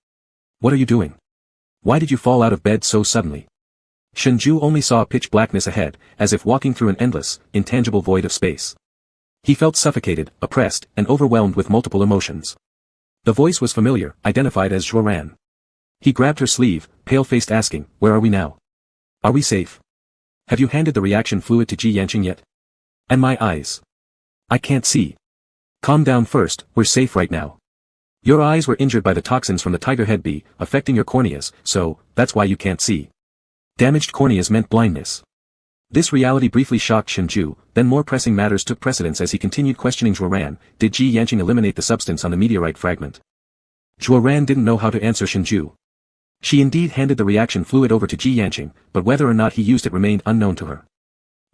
[SPEAKER 1] What are you doing? Why did you fall out of bed so suddenly? Shengzhai only saw pitch blackness ahead, as if walking through an endless, intangible void of space. He felt suffocated, oppressed, and overwhelmed with multiple emotions. The voice was familiar, identified as Zhuo Ran. He grabbed her sleeve, pale-faced asking, "Where are we now? Are we safe? Have you handed the reaction fluid to Ji Yanqing yet? And my eyes. I can't see. Calm down first, we're safe right now. Your eyes were injured by the toxins from the tiger head bee, affecting your corneas, so, that's why you can't see. Damaged corneas meant blindness." This reality briefly shocked Shengzhai, then more pressing matters took precedence as he continued questioning Zhuo Ran. Did Ji Yanqing eliminate the substance on the meteorite fragment? Zhuo Ran didn't know how to answer Shengzhai. She indeed handed the reaction fluid over to Ji Yanqing, but whether or not he used it remained unknown to her.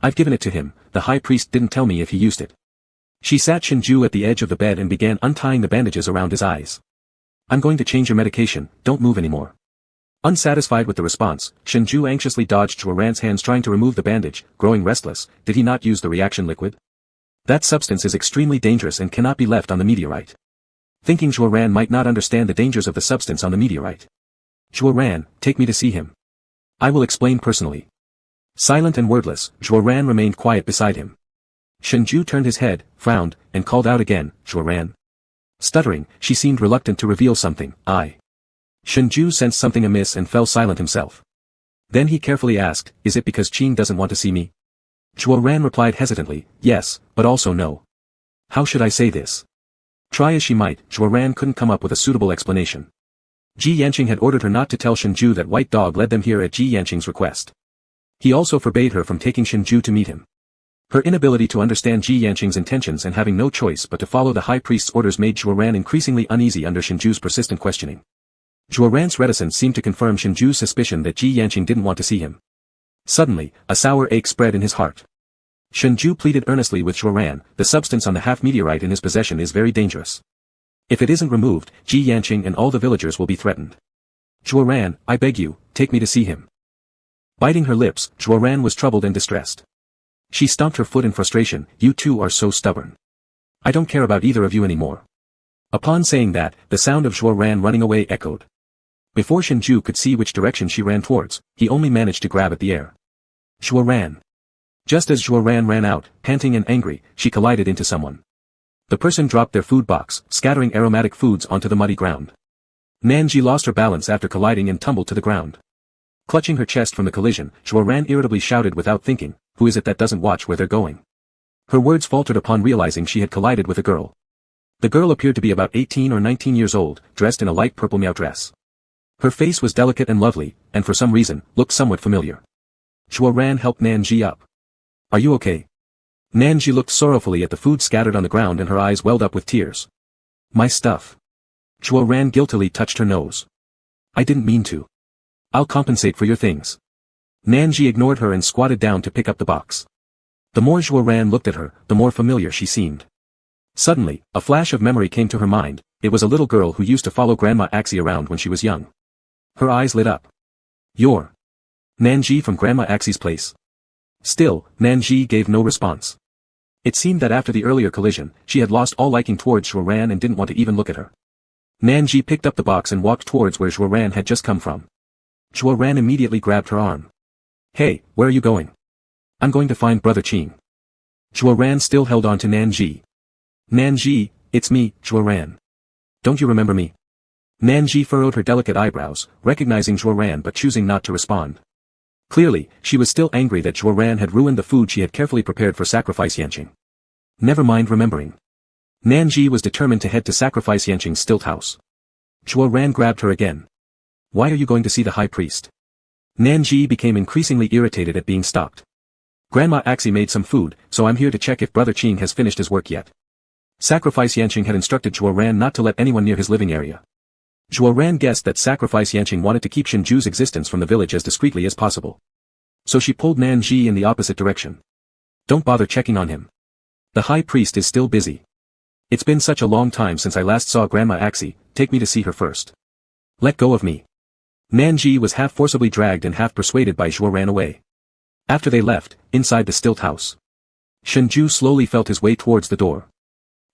[SPEAKER 1] "I've given it to him, the high priest didn't tell me if he used it." She sat Shengzhai at the edge of the bed and began untying the bandages around his eyes. "I'm going to change your medication, don't move anymore." Unsatisfied with the response, Shengzhai anxiously dodged Zhuo Ran's hands trying to remove the bandage, growing restless. Did he not use the reaction liquid? That substance is extremely dangerous and cannot be left on the meteorite. Thinking Zhuo Ran might not understand the dangers of the substance on the meteorite. "Zhuo Ran, take me to see him. I will explain personally." Silent and wordless, Zhuo Ran remained quiet beside him. Shengzhai turned his head, frowned, and called out again, "Zhuo Ran." Stuttering, she seemed reluctant to reveal something. Shengzhai sensed something amiss and fell silent himself. Then he carefully asked, "Is it because Qing doesn't want to see me?" Zhuo Ran replied hesitantly, "Yes, but also no." How should I say this? Try as she might, Zhuo Ran couldn't come up with a suitable explanation. Ji Yanqing had ordered her not to tell Shengzhai that White Dog led them here at Ji Yanqing's request. He also forbade her from taking Shengzhai to meet him. Her inability to understand Ji Yanqing's intentions and having no choice but to follow the high priest's orders made Zhuo Ran increasingly uneasy under Shengzhai's persistent questioning. Zhuo Ran's reticence seemed to confirm Shengzhai's suspicion that Ji Yanqing didn't want to see him. Suddenly, a sour ache spread in his heart. Shengzhai pleaded earnestly with Zhuo Ran, "The substance on the half-meteorite in his possession is very dangerous. If it isn't removed, Ji Yanqing and all the villagers will be threatened. Zhuo Ran, I beg you, take me to see him." Biting her lips, Zhuo Ran was troubled and distressed. She stomped her foot in frustration. "You two are so stubborn. I don't care about either of you anymore." Upon saying that, the sound of Zhuo Ran running away echoed. Before Shengzhai could see which direction she ran towards, he only managed to grab at the air. Zhuo Ran. Just as Zhuo Ran ran out, panting and angry, she collided into someone. The person dropped their food box, scattering aromatic foods onto the muddy ground. Nanji lost her balance after colliding and tumbled to the ground. Clutching her chest from the collision, Zhuo Ran irritably shouted without thinking, "Who is it that doesn't watch where they're going?" Her words faltered upon realizing she had collided with a girl. The girl appeared to be about 18 or 19 years old, dressed in a light purple Miao dress. Her face was delicate and lovely, and for some reason, looked somewhat familiar. Zhuo Ran helped Nanji up. "Are you okay?" Nanji looked sorrowfully at the food scattered on the ground and her eyes welled up with tears. "My stuff." Zhuo Ran guiltily touched her nose. "I didn't mean to. I'll compensate for your things." Nanji ignored her and squatted down to pick up the box. The more Zhuo Ran looked at her, the more familiar she seemed. Suddenly, a flash of memory came to her mind. It was a little girl who used to follow Grandma Axie around when she was young. Her eyes lit up. "You're Nanji from Grandma Axie's place?" Still, Nanji gave no response. It seemed that after the earlier collision, she had lost all liking towards Zhuo Ran and didn't want to even look at her. Nanji picked up the box and walked towards where Zhuo Ran had just come from. Zhuo Ran immediately grabbed her arm. "Hey, where are you going?" "I'm going to find Brother Qing." Zhuo Ran still held on to Nanji. "Nanji, it's me, Zhuo Ran. Don't you remember me?" Nanji furrowed her delicate eyebrows, recognizing Zhuo Ran but choosing not to respond. Clearly, she was still angry that Zhuo Ran had ruined the food she had carefully prepared for Sacrifice Yanqing. Never mind remembering. Nanji was determined to head to Sacrifice Yanqing's stilt house. Zhuo Ran grabbed her again. Why are you going to see the high priest? Nanji became increasingly irritated at being stopped. Grandma Axie made some food, so I'm here to check if Brother Qing has finished his work yet. Sacrifice Yanqing had instructed Zhuo Ran not to let anyone near his living area. Zhuo Ran guessed that Sacrifice Yanqing wanted to keep Shengzhu's existence from the village as discreetly as possible. So she pulled Nanji in the opposite direction. Don't bother checking on him. The high priest is still busy. It's been such a long time since I last saw Grandma Axie, take me to see her first. Let go of me. Nanji was half forcibly dragged and half persuaded by Zhuo Ran away. After they left, inside the stilt house, Shengzhu slowly felt his way towards the door.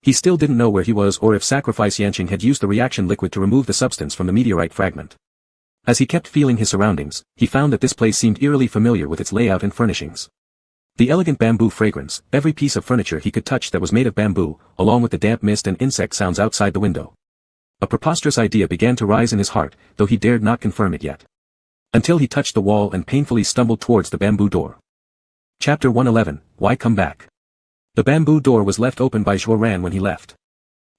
[SPEAKER 1] He still didn't know where he was or if Sacrifice Yanqing had used the reaction liquid to remove the substance from the meteorite fragment. As he kept feeling his surroundings, he found that this place seemed eerily familiar with its layout and furnishings. The elegant bamboo fragrance, every piece of furniture he could touch that was made of bamboo, along with the damp mist and insect sounds outside the window. A preposterous idea began to rise in his heart, though he dared not confirm it yet. Until he touched the wall and painfully stumbled towards the bamboo door. Chapter 111, Why Come Back? The bamboo door was left open by Zhuo Ran when he left.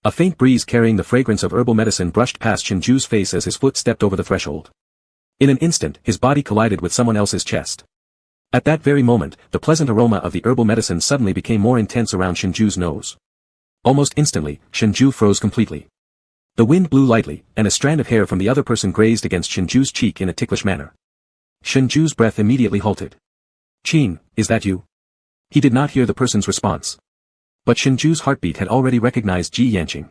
[SPEAKER 1] A faint breeze carrying the fragrance of herbal medicine brushed past Shengzhu's face as his foot stepped over the threshold. In an instant, his body collided with someone else's chest. At that very moment, the pleasant aroma of the herbal medicine suddenly became more intense around Shengzhu's nose. Almost instantly, Shengzhu froze completely. The wind blew lightly, and a strand of hair from the other person grazed against Shengzhu's cheek in a ticklish manner. Shengzhu's breath immediately halted. Qing, is that you? He did not hear the person's response. But Shengzhu's heartbeat had already recognized Ji Yanqing.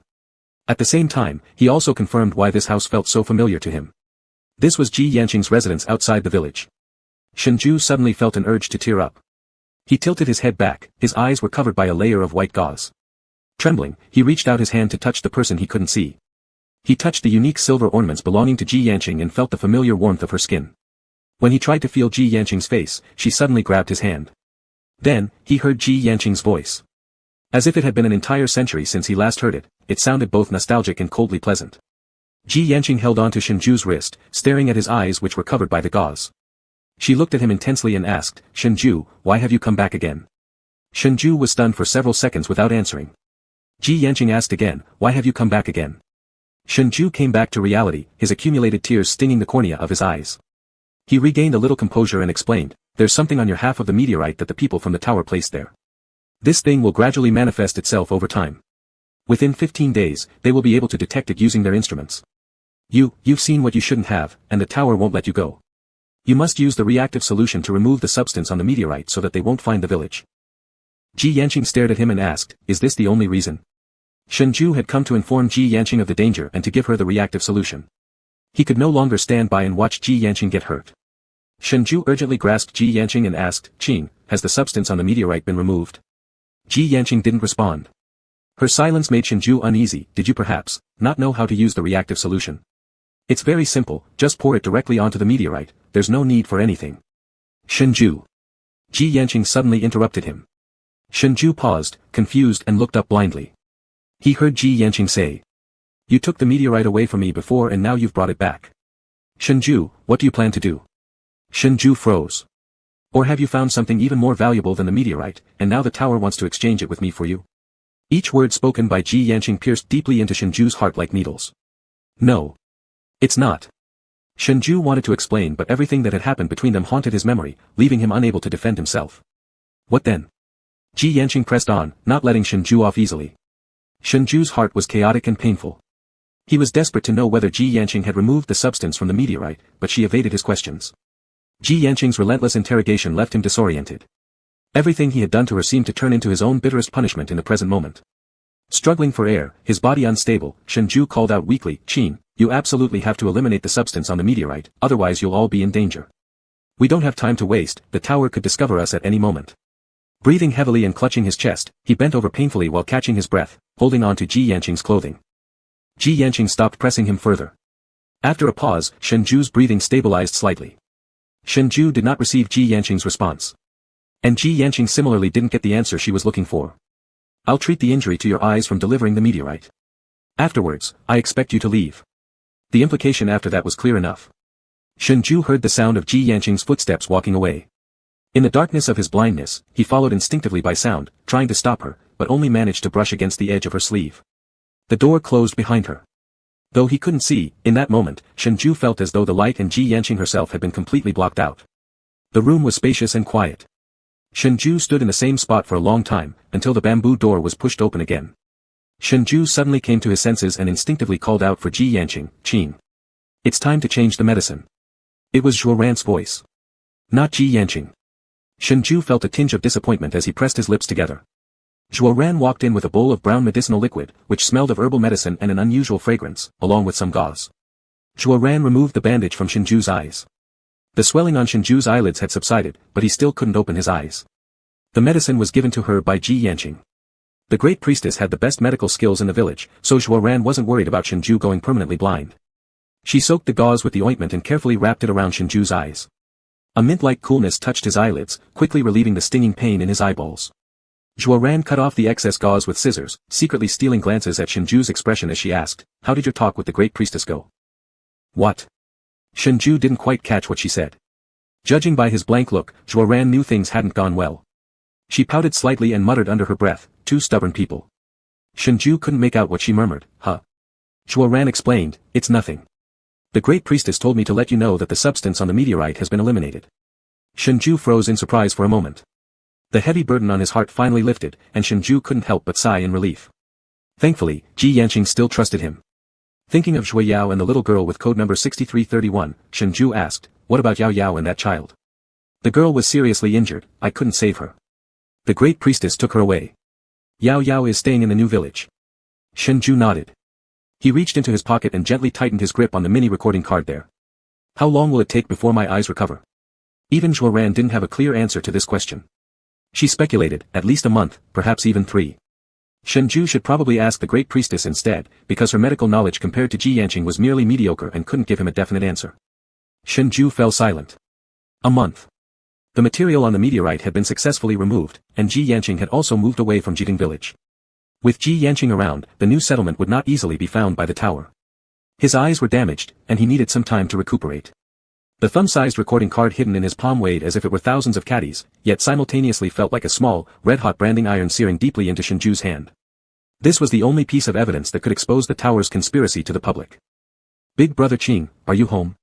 [SPEAKER 1] At the same time, he also confirmed why this house felt so familiar to him. This was Ji Yanqing's residence outside the village. Shengzhu suddenly felt an urge to tear up. He tilted his head back, his eyes were covered by a layer of white gauze. Trembling, he reached out his hand to touch the person he couldn't see. He touched the unique silver ornaments belonging to Ji Yanqing and felt the familiar warmth of her skin. When he tried to feel Ji Yanqing's face, she suddenly grabbed his hand. Then, he heard Ji Yanqing's voice. As if it had been an entire century since he last heard it, it sounded both nostalgic and coldly pleasant. Ji Yanqing held on to Shengzhu's wrist, staring at his eyes which were covered by the gauze. She looked at him intensely and asked, Shengzhu, why have you come back again? Shengzhu was stunned for several seconds without answering. Ji Yanqing asked again, why have you come back again? Shengzhu came back to reality, his accumulated tears stinging the cornea of his eyes. He regained a little composure and explained, there's something on your half of the meteorite that the people from the tower placed there. This thing will gradually manifest itself over time. Within 15 days, they will be able to detect it using their instruments. You've seen what you shouldn't have, and the tower won't let you go. You must use the reactive solution to remove the substance on the meteorite so that they won't find the village. Ji Yanqing stared at him and asked, is this the only reason? Shengzhu had come to inform Ji Yanqing of the danger and to give her the reactive solution. He could no longer stand by and watch Ji Yanqing get hurt. Shengzhu urgently grasped Ji Yanqing and asked, Qing, has the substance on the meteorite been removed? Ji Yanqing didn't respond. Her silence made Shengzhu uneasy. Did you perhaps not know how to use the reactive solution? It's very simple, just pour it directly onto the meteorite, there's no need for anything. Shengzhu. Ji Yanqing suddenly interrupted him. Shengzhu paused, confused and looked up blindly. He heard Ji Yanqing say, you took the meteorite away from me before and now you've brought it back. Shengzhu, what do you plan to do? Shengzhu froze. Or have you found something even more valuable than the meteorite, and now the tower wants to exchange it with me for you? Each word spoken by Ji Yanqing pierced deeply into Shengzhu's heart like needles. No. It's not. Shengzhu wanted to explain but everything that had happened between them haunted his memory, leaving him unable to defend himself. What then? Ji Yanqing pressed on, not letting Shengzhu off easily. Shengzhu's heart was chaotic and painful. He was desperate to know whether Ji Yanqing had removed the substance from the meteorite, but she evaded his questions. Ji Yanqing's relentless interrogation left him disoriented. Everything he had done to her seemed to turn into his own bitterest punishment in the present moment. Struggling for air, his body unstable, Shengzhu called out weakly, Qing, you absolutely have to eliminate the substance on the meteorite, otherwise you'll all be in danger. We don't have time to waste, the tower could discover us at any moment. Breathing heavily and clutching his chest, he bent over painfully while catching his breath, holding on to Ji Yanqing's clothing. Ji Yanqing stopped pressing him further. After a pause, Shengzhu's breathing stabilized slightly. Shengzhu did not receive Ji Yanqing's response. And Ji Yanqing similarly didn't get the answer she was looking for. I'll treat the injury to your eyes from delivering the meteorite. Afterwards, I expect you to leave. The implication after that was clear enough. Shengzhai heard the sound of Ji Yanqing's footsteps walking away. In the darkness of his blindness, he followed instinctively by sound, trying to stop her, but only managed to brush against the edge of her sleeve. The door closed behind her. Though he couldn't see, in that moment, Shengzhai felt as though the light and Ji Yanqing herself had been completely blocked out. The room was spacious and quiet. Shengzhai stood in the same spot for a long time, until the bamboo door was pushed open again. Shengzhai suddenly came to his senses and instinctively called out for Ji Yanqing, "Qin. It's time to change the medicine." It was Zhuo Ran's voice. Not Ji Yanqing. Shengzhai felt a tinge of disappointment as he pressed his lips together. Zhuo Ran walked in with a bowl of brown medicinal liquid, which smelled of herbal medicine and an unusual fragrance, along with some gauze. Zhuo Ran removed the bandage from Shengzhui's eyes. The swelling on Shengzhui's eyelids had subsided, but he still couldn't open his eyes. The medicine was given to her by Ji Yanqing. The great priestess had the best medical skills in the village, so Zhuo Ran wasn't worried about Shengzhai going permanently blind. She soaked the gauze with the ointment and carefully wrapped it around Shengzhui's eyes. A mint-like coolness touched his eyelids, quickly relieving the stinging pain in his eyeballs. Zhuo Ran cut off the excess gauze with scissors, secretly stealing glances at Shengzhui's expression as she asked, "How did your talk with the great priestess go?" "What?" Shengzhai didn't quite catch what she said. Judging by his blank look, Zhuo Ran knew things hadn't gone well. She pouted slightly and muttered under her breath, "Two stubborn people." Shengzhai couldn't make out what she murmured. "Huh." Zhuo Ran explained, "It's nothing. The great priestess told me to let you know that the substance on the meteorite has been eliminated." Shengzhai froze in surprise for a moment. The heavy burden on his heart finally lifted, and Shengzhai couldn't help but sigh in relief. Thankfully, Ji Yanqing still trusted him. Thinking of Zhui Yao and the little girl with code number 6331, Shengzhai asked, "What about Yao Yao and that child?" "The girl was seriously injured, I couldn't save her. The great priestess took her away. Yao Yao is staying in the new village." Shengzhai nodded. He reached into his pocket and gently tightened his grip on the mini recording card there. "How long will it take before my eyes recover?" Even Zhuo Ran didn't have a clear answer to this question. She speculated, at least a month, perhaps even 3. Shengzhai should probably ask the great priestess instead, because her medical knowledge compared to Ji Yanqing was merely mediocre and couldn't give him a definite answer. Shengzhai fell silent. A month. The material on the meteorite had been successfully removed, and Ji Yanqing had also moved away from Jiteng Village. With Ji Yanqing around, the new settlement would not easily be found by the tower. His eyes were damaged, and he needed some time to recuperate. The thumb-sized recording card hidden in his palm weighed as if it were thousands of caddies, yet simultaneously felt like a small, red-hot branding iron searing deeply into Shengzhui's hand. This was the only piece of evidence that could expose the tower's conspiracy to the public. "Big brother Qing, are you home?"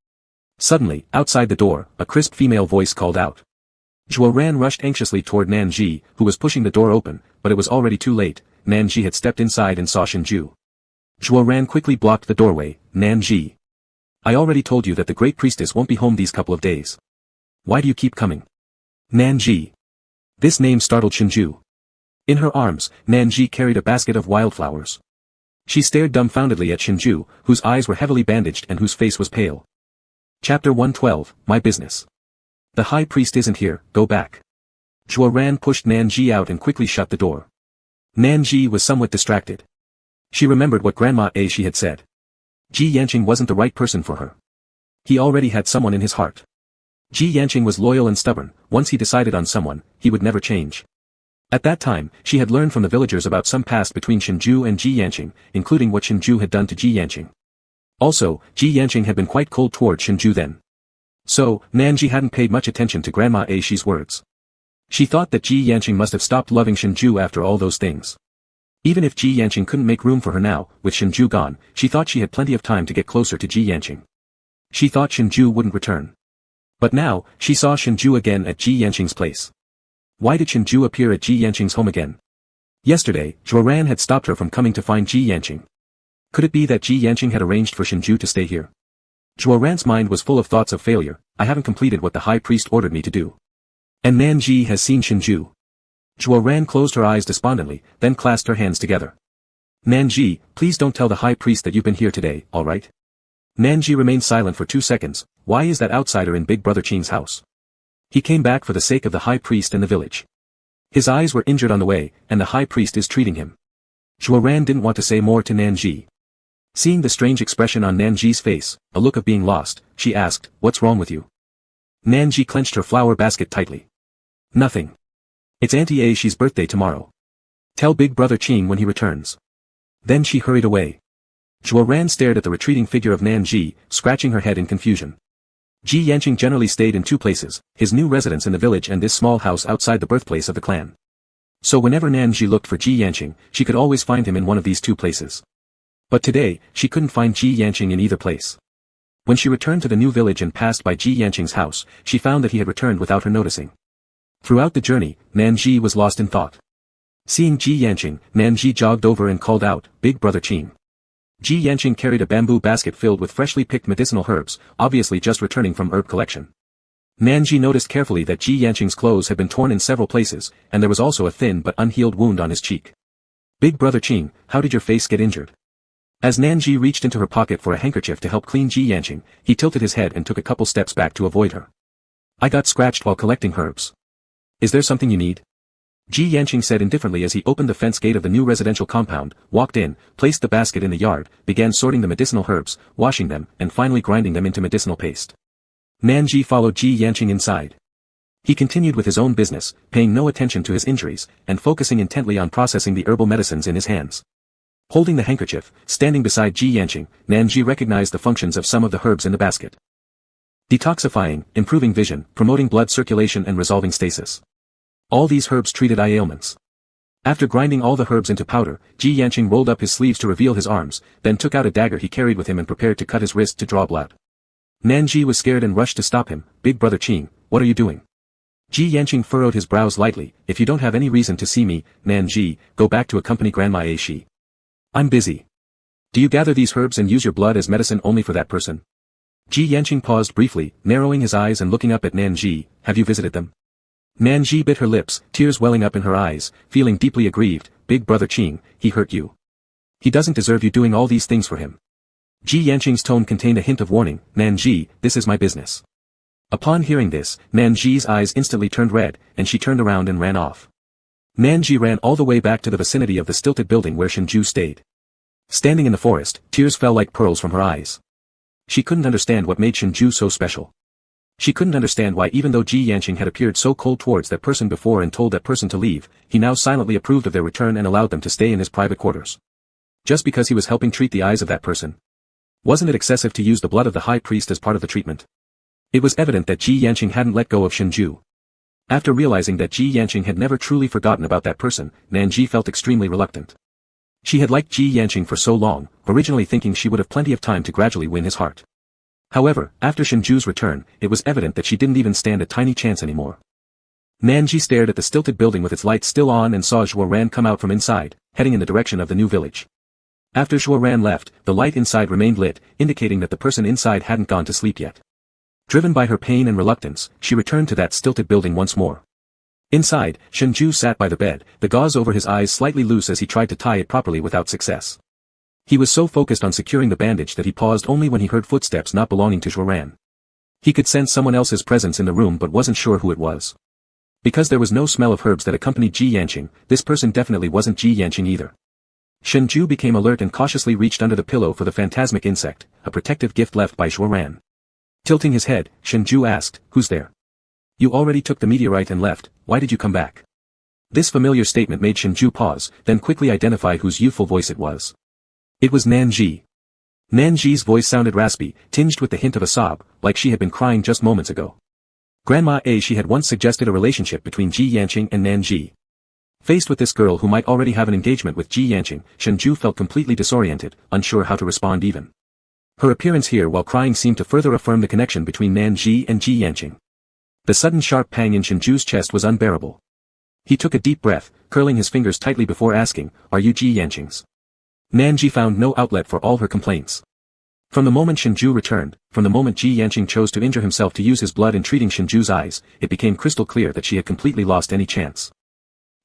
[SPEAKER 1] Suddenly, outside the door, a crisp female voice called out. Zhuo Ran rushed anxiously toward Nanji, who was pushing the door open, but it was already too late. Nanji had stepped inside and saw Shengzhai. Zhuo Ran quickly blocked the doorway. "Nanji. I already told you that the great priestess won't be home these couple of days. Why do you keep coming?" "Nanji." This name startled Shengzhai. In her arms, Nanji carried a basket of wildflowers. She stared dumbfoundedly at Shengzhai, whose eyes were heavily bandaged and whose face was pale. Chapter 112, My Business. "The high priest isn't here, go back." Zhuo Ran pushed Nanji out and quickly shut the door. Nanji was somewhat distracted. She remembered what Grandma Shi had said. Ji Yanqing wasn't the right person for her. He already had someone in his heart. Ji Yanqing was loyal and stubborn. Once he decided on someone, he would never change. At that time, she had learned from the villagers about some past between Shengzhai and Ji Yanqing, including what Shengzhai had done to Ji Yanqing. Also, Ji Yanqing had been quite cold toward Shengzhai then. So, Nanji hadn't paid much attention to Grandma Shi's words. She thought that Ji Yanqing must have stopped loving Shengzhai after all those things. Even if Ji Yanqing couldn't make room for her now, with Shengzhai gone, she thought she had plenty of time to get closer to Ji Yanqing. She thought Shengzhai wouldn't return. But now, she saw Shengzhai again at Ji Yanqing's place. Why did Shengzhai appear at Ji Yanqing's home again? Yesterday, Zhuo Ran had stopped her from coming to find Ji Yanqing. Could it be that Ji Yanqing had arranged for Shengzhai to stay here? Zhuo Ran's mind was full of thoughts of failure. I haven't completed what the high priest ordered me to do. And Nanji has seen Shengzhai. Zhuo Ran closed her eyes despondently, then clasped her hands together. "Nanji, please don't tell the high priest that you've been here today, alright?" Nanji remained silent for 2 seconds. Why is that outsider in Big Brother Qing's house? He came back for the sake of the high priest and the village. His eyes were injured on the way, and the high priest is treating him. Zhuo Ran didn't want to say more to Nanji. Seeing the strange expression on Nanji's face, a look of being lost, she asked, "What's wrong with you?" Nanji clenched her flower basket tightly. "Nothing. It's Auntie Shi's birthday tomorrow. Tell Big Brother Qing when he returns." Then she hurried away. Zhuo Ran stared at the retreating figure of Nanji, scratching her head in confusion. Ji Yanqing generally stayed in two places, his new residence in the village and this small house outside the birthplace of the clan. So whenever Nanji looked for Ji Yanqing, she could always find him in one of these two places. But today, she couldn't find Ji Yanqing in either place. When she returned to the new village and passed by Ji Yanqing's house, she found that he had returned without her noticing. Throughout the journey, Nanji was lost in thought. Seeing Ji Yanqing, Nanji jogged over and called out, "Big brother Qing." Ji Yanqing carried a bamboo basket filled with freshly picked medicinal herbs, obviously just returning from herb collection. Nanji noticed carefully that Ji Yanqing's clothes had been torn in several places, and there was also a thin but unhealed wound on his cheek. "Big brother Qing, how did your face get injured?" As Nanji reached into her pocket for a handkerchief to help clean Ji Yanqing, he tilted his head and took a couple steps back to avoid her. "I got scratched while collecting herbs. Is there something you need?" Ji Yanqing said indifferently as he opened the fence gate of the new residential compound, walked in, placed the basket in the yard, began sorting the medicinal herbs, washing them, and finally grinding them into medicinal paste. Nanji followed Ji Yanqing inside. He continued with his own business, paying no attention to his injuries, and focusing intently on processing the herbal medicines in his hands. Holding the handkerchief, standing beside Ji Yanqing, Nanji recognized the functions of some of the herbs in the basket. Detoxifying, improving vision, promoting blood circulation and resolving stasis. All these herbs treated eye ailments. After grinding all the herbs into powder, Ji Yanqing rolled up his sleeves to reveal his arms, then took out a dagger he carried with him and prepared to cut his wrist to draw blood. Nanji was scared and rushed to stop him. "Big brother Qing, what are you doing?" Ji Yanqing furrowed his brows lightly. "If you don't have any reason to see me, Nanji, go back to accompany Grandma A Shi. I'm busy. Do you gather these herbs and use your blood as medicine only for that person?" Ji Yanqing paused briefly, narrowing his eyes and looking up at Nanji. "Have you visited them?" Nanji bit her lips, tears welling up in her eyes, feeling deeply aggrieved. "Big brother Qing, he hurt you. He doesn't deserve you doing all these things for him." Ji Yanqing's tone contained a hint of warning. "Nanji, this is my business." Upon hearing this, Nanji's eyes instantly turned red, and she turned around and ran off. Nanji ran all the way back to the vicinity of the stilted building where Shengzhai stayed. Standing in the forest, tears fell like pearls from her eyes. She couldn't understand what made Shengzhai so special. She couldn't understand why even though Ji Yanqing had appeared so cold towards that person before and told that person to leave, he now silently approved of their return and allowed them to stay in his private quarters. Just because he was helping treat the eyes of that person. Wasn't it excessive to use the blood of the high priest as part of the treatment? It was evident that Ji Yanqing hadn't let go of Shengzhai. After realizing that Ji Yanqing had never truly forgotten about that person, Nanji felt extremely reluctant. She had liked Ji Yanqing for so long, originally thinking she would have plenty of time to gradually win his heart. However, after Shengzhui's return, it was evident that she didn't even stand a tiny chance anymore. Nanji stared at the stilted building with its lights still on and saw Zhuo Ran come out from inside, heading in the direction of the new village. After Zhuo Ran left, the light inside remained lit, indicating that the person inside hadn't gone to sleep yet. Driven by her pain and reluctance, she returned to that stilted building once more. Inside, Shengzhai sat by the bed, the gauze over his eyes slightly loose as he tried to tie it properly without success. He was so focused on securing the bandage that he paused only when he heard footsteps not belonging to Zhuo Ran. He could sense someone else's presence in the room but wasn't sure who it was. Because there was no smell of herbs that accompanied Ji Yanqing, this person definitely wasn't Ji Yanqing either. Shengzhai became alert and cautiously reached under the pillow for the phantasmic insect, a protective gift left by Zhuo Ran. Tilting his head, Shengzhai asked, "Who's there? You already took the meteorite and left, why did you come back?" This familiar statement made Shengzhai pause, then quickly identify whose youthful voice it was. It was Nanji. Nanji's voice sounded raspy, tinged with the hint of a sob, like she had been crying just moments ago. Grandma A she had once suggested a relationship between Ji Yanqing and Nanji. Faced with this girl who might already have an engagement with Ji Yanqing, Shengzhai felt completely disoriented, unsure how to respond even. Her appearance here while crying seemed to further affirm the connection between Nanji and Ji Yanqing. The sudden sharp pang in Shengzhui's chest was unbearable. He took a deep breath, curling his fingers tightly before asking, "Are you Ji Yanqing's?" Nanji found no outlet for all her complaints. From the moment Shengzhai returned, from the moment Ji Yanqing chose to injure himself to use his blood in treating Shengzhui's eyes, it became crystal clear that she had completely lost any chance.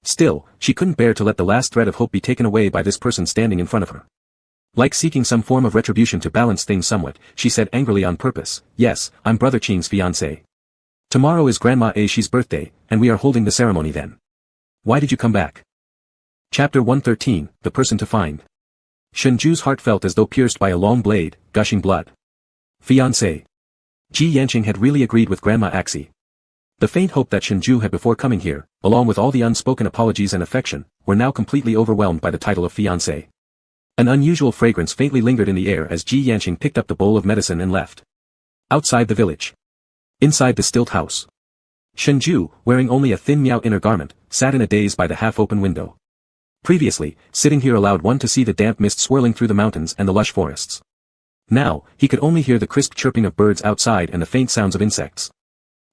[SPEAKER 1] Still, she couldn't bear to let the last thread of hope be taken away by this person standing in front of her. Like seeking some form of retribution to balance things somewhat, she said angrily on purpose, "Yes, I'm Brother Qing's fiancé. Tomorrow is Grandma A Shi's birthday, and we are holding the ceremony then. Why did you come back?" Chapter 113, The Person to Find. Shengzhui's heart felt as though pierced by a long blade, gushing blood. Fiancé. Ji Yanqing had really agreed with Grandma Axie. The faint hope that Shengzhai had before coming here, along with all the unspoken apologies and affection, were now completely overwhelmed by the title of fiancé. An unusual fragrance faintly lingered in the air as Ji Yanqing picked up the bowl of medicine and left. Outside the village. Inside the stilt house. Shengzhai, wearing only a thin Miao inner garment, sat in a daze by the half-open window. Previously, sitting here allowed one to see the damp mist swirling through the mountains and the lush forests. Now, he could only hear the crisp chirping of birds outside and the faint sounds of insects.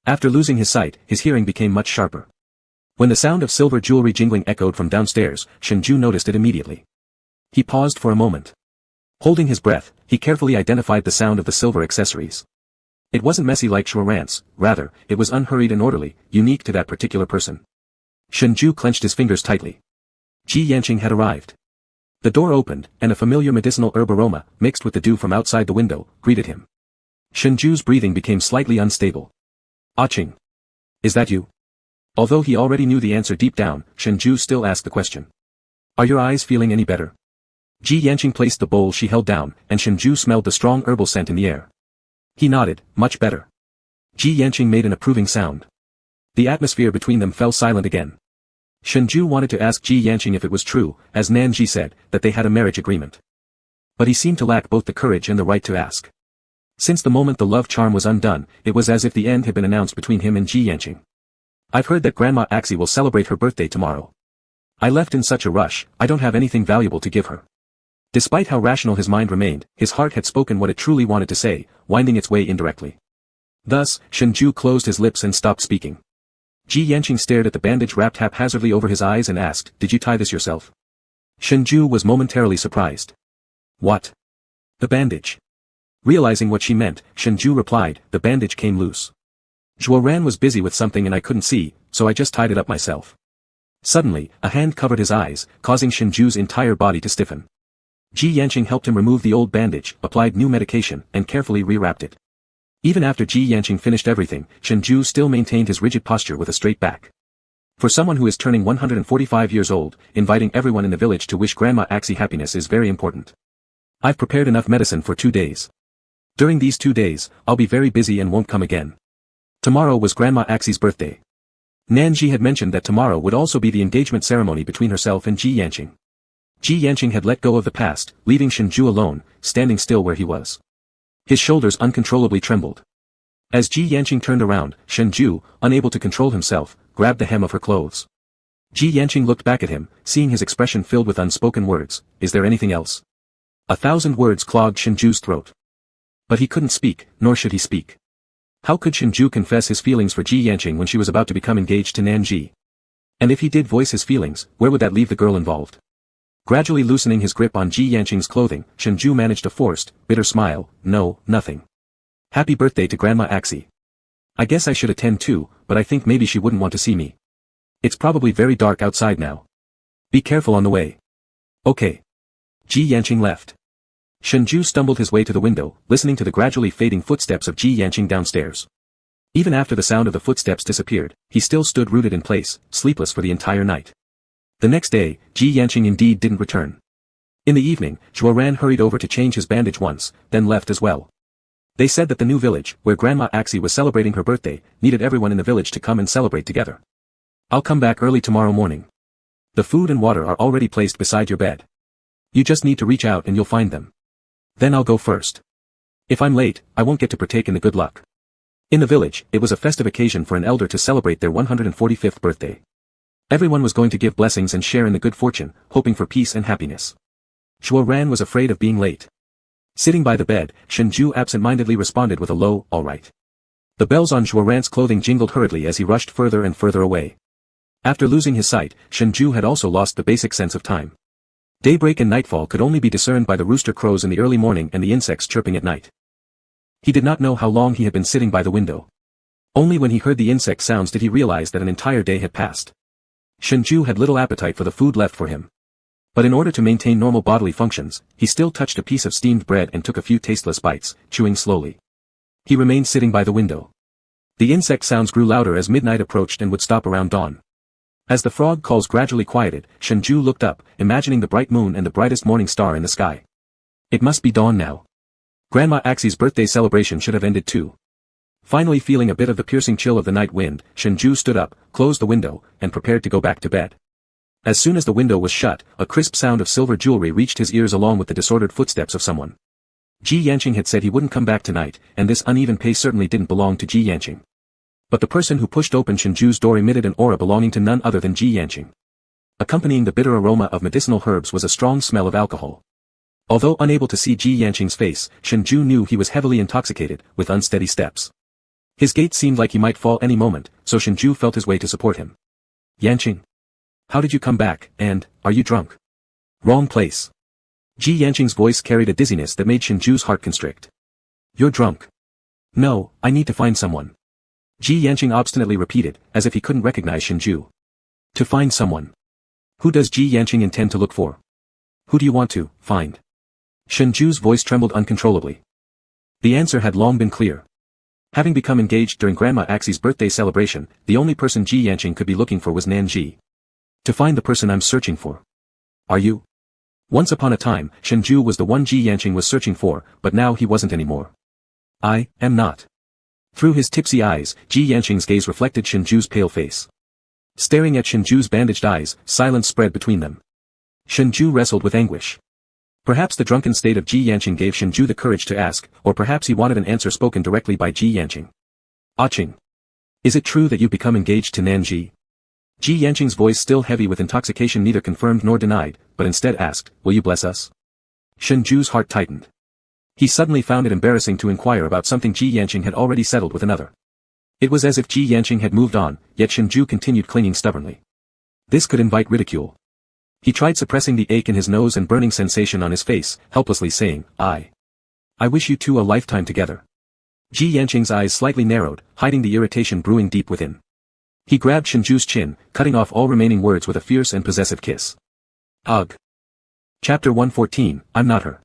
[SPEAKER 1] After losing his sight, his hearing became much sharper. When the sound of silver jewelry jingling echoed from downstairs, Shengzhai noticed it immediately. He paused for a moment. Holding his breath, he carefully identified the sound of the silver accessories. It wasn't messy like Shuoran's, rather, it was unhurried and orderly, unique to that particular person. Shengzhai clenched his fingers tightly. Ji Yanqing had arrived. The door opened, and a familiar medicinal herb aroma, mixed with the dew from outside the window, greeted him. Shengzhu's breathing became slightly unstable. Ah Qing. Is that you? Although he already knew the answer deep down, Shengzhai still asked the question. Are your eyes feeling any better? Ji Yanqing placed the bowl she held down, and Shengzhai smelled the strong herbal scent in the air. He nodded, much better. Ji Yanqing made an approving sound. The atmosphere between them fell silent again. Shengzhai wanted to ask Ji Yanqing if it was true, as Nanji said, that they had a marriage agreement. But he seemed to lack both the courage and the right to ask. Since the moment the love charm was undone, it was as if the end had been announced between him and Ji Yanqing. I've heard that Grandma Axie will celebrate her birthday tomorrow. I left in such a rush, I don't have anything valuable to give her. Despite how rational his mind remained, his heart had spoken what it truly wanted to say, winding its way indirectly. Thus, Shengzhai closed his lips and stopped speaking. Ji Yanqing stared at the bandage wrapped haphazardly over his eyes and asked, Did you tie this yourself? Shengzhai was momentarily surprised. What? The bandage. Realizing what she meant, Shengzhai replied, The bandage came loose. Zhuoran was busy with something and I couldn't see, so I just tied it up myself. Suddenly, a hand covered his eyes, causing Shengzhu's entire body to stiffen. Ji Yanqing helped him remove the old bandage, applied new medication, and carefully rewrapped it. Even after Ji Yanqing finished everything, Shengzhai still maintained his rigid posture with a straight back. For someone who is turning 145 years old, inviting everyone in the village to wish Grandma Axie happiness is very important. I've prepared enough medicine for 2 days. During these 2 days, I'll be very busy and won't come again. Tomorrow was Grandma Axie's birthday. Nanji had mentioned that tomorrow would also be the engagement ceremony between herself and Ji Yanqing. Ji Yanqing had let go of the past, leaving Shengzhai alone, standing still where he was. His shoulders uncontrollably trembled. As Ji Yanqing turned around, Shengzhai, unable to control himself, grabbed the hem of her clothes. Ji Yanqing looked back at him, seeing his expression filled with unspoken words. Is there anything else? 1,000 words clogged Shengzhu's throat. But he couldn't speak, nor should he speak. How could Shengzhai confess his feelings for Ji Yanqing when she was about to become engaged to Nanji? And if he did voice his feelings, where would that leave the girl involved? Gradually loosening his grip on Ji Yanqing's clothing, Shengzhai managed a forced, bitter smile. No, nothing. Happy birthday to Grandma Axie. I guess I should attend too, but I think maybe she wouldn't want to see me. It's probably very dark outside now. Be careful on the way. Okay. Ji Yanqing left. Shengzhai stumbled his way to the window, listening to the gradually fading footsteps of Ji Yanqing downstairs. Even after the sound of the footsteps disappeared, he still stood rooted in place, sleepless for the entire night. The next day, Ji Yanqing indeed didn't return. In the evening, Zhuoran hurried over to change his bandage once, then left as well. They said that the new village, where Grandma Axie was celebrating her birthday, needed everyone in the village to come and celebrate together. I'll come back early tomorrow morning. The food and water are already placed beside your bed. You just need to reach out and you'll find them. Then I'll go first. If I'm late, I won't get to partake in the good luck. In the village, it was a festive occasion for an elder to celebrate their 145th birthday. Everyone was going to give blessings and share in the good fortune, hoping for peace and happiness. Zhuoran was afraid of being late. Sitting by the bed, Shengzhai absent-mindedly responded with a low, all right. The bells on Zhuoran's clothing jingled hurriedly as he rushed further and further away. After losing his sight, Shengzhai had also lost the basic sense of time. Daybreak and nightfall could only be discerned by the rooster crows in the early morning and the insects chirping at night. He did not know how long he had been sitting by the window. Only when he heard the insect sounds did he realize that an entire day had passed. Shengzhai had little appetite for the food left for him. But in order to maintain normal bodily functions, he still touched a piece of steamed bread and took a few tasteless bites, chewing slowly. He remained sitting by the window. The insect sounds grew louder as midnight approached and would stop around dawn. As the frog calls gradually quieted, Shengzhai looked up, imagining the bright moon and the brightest morning star in the sky. It must be dawn now. Grandma Axie's birthday celebration should have ended too. Finally feeling a bit of the piercing chill of the night wind, Shengzhai stood up, closed the window, and prepared to go back to bed. As soon as the window was shut, a crisp sound of silver jewelry reached his ears along with the disordered footsteps of someone. Ji Yanqing had said he wouldn't come back tonight, and this uneven pace certainly didn't belong to Ji Yanqing. But the person who pushed open Shengzhu's door emitted an aura belonging to none other than Ji Yanqing. Accompanying the bitter aroma of medicinal herbs was a strong smell of alcohol. Although unable to see Ji Yanqing's face, Shengzhu knew he was heavily intoxicated, with unsteady steps. His gait seemed like he might fall any moment, so Shengzhu felt his way to support him. Yanqing. How did you come back, and, are you drunk? Wrong place. Ji Yanqing's voice carried a dizziness that made Shengzhu's heart constrict. You're drunk. No, I need to find someone. Ji Yanqing obstinately repeated, as if he couldn't recognize Shengzhu. To find someone. Who does Ji Yanqing intend to look for? Who do you want to find? Shengzhu's voice trembled uncontrollably. The answer had long been clear. Having become engaged during Grandma Axie's birthday celebration, the only person Ji Yanqing could be looking for was Nanji. To find the person I'm searching for. Are you? Once upon a time, Shengzhu was the one Ji Yanqing was searching for, but now he wasn't anymore. I am not. Through his tipsy eyes, Ji Yanqing's gaze reflected Shengzhu's pale face. Staring at Shengzhu's bandaged eyes, silence spread between them. Shengzhu wrestled with anguish. Perhaps the drunken state of Ji Yanqing gave Shengzhu the courage to ask, or perhaps he wanted an answer spoken directly by Ji Yanqing. Qing. Is it true that you've become engaged to Nanji? Ji Yanqing's voice, still heavy with intoxication, neither confirmed nor denied, but instead asked, will you bless us? Shengzhu's heart tightened. He suddenly found it embarrassing to inquire about something Ji Yanqing had already settled with another. It was as if Ji Yanqing had moved on, yet Shengzhu continued clinging stubbornly. This could invite ridicule. He tried suppressing the ache in his nose and burning sensation on his face, helplessly saying, I wish you two a lifetime together. Ji Yanqing's eyes slightly narrowed, hiding the irritation brewing deep within. He grabbed Shengzhu's chin, cutting off all remaining words with a fierce and possessive kiss. Ugh. Chapter 114, I'm not her.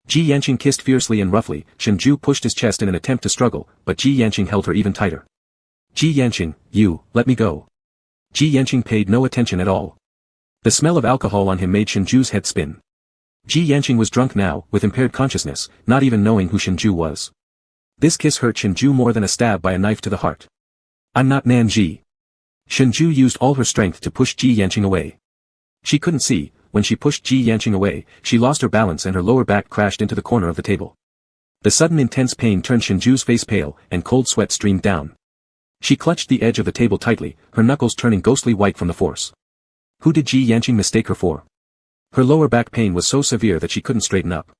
[SPEAKER 1] Ji Yanqing kissed fiercely and roughly. Shengzhu pushed his chest in an attempt to struggle, but Ji Yanqing held her even tighter. Ji Yanqing, let me go. Ji Yanqing paid no attention at all. The smell of alcohol on him made Shengzhu's head spin. Ji Yanqing was drunk now, with impaired consciousness, not even knowing who Shengzhu was. This kiss hurt Shengzhu more than a stab by a knife to the heart. I'm not Nanji. Shengzhu used all her strength to push Ji Yanqing away. She couldn't see. When she pushed Ji Yanqing away, she lost her balance and her lower back crashed into the corner of the table. The sudden intense pain turned Shengzhu's face pale, and cold sweat streamed down. She clutched the edge of the table tightly, her knuckles turning ghostly white from the force. Who did Ji Yanqing mistake her for? Her lower back pain was so severe that she couldn't straighten up.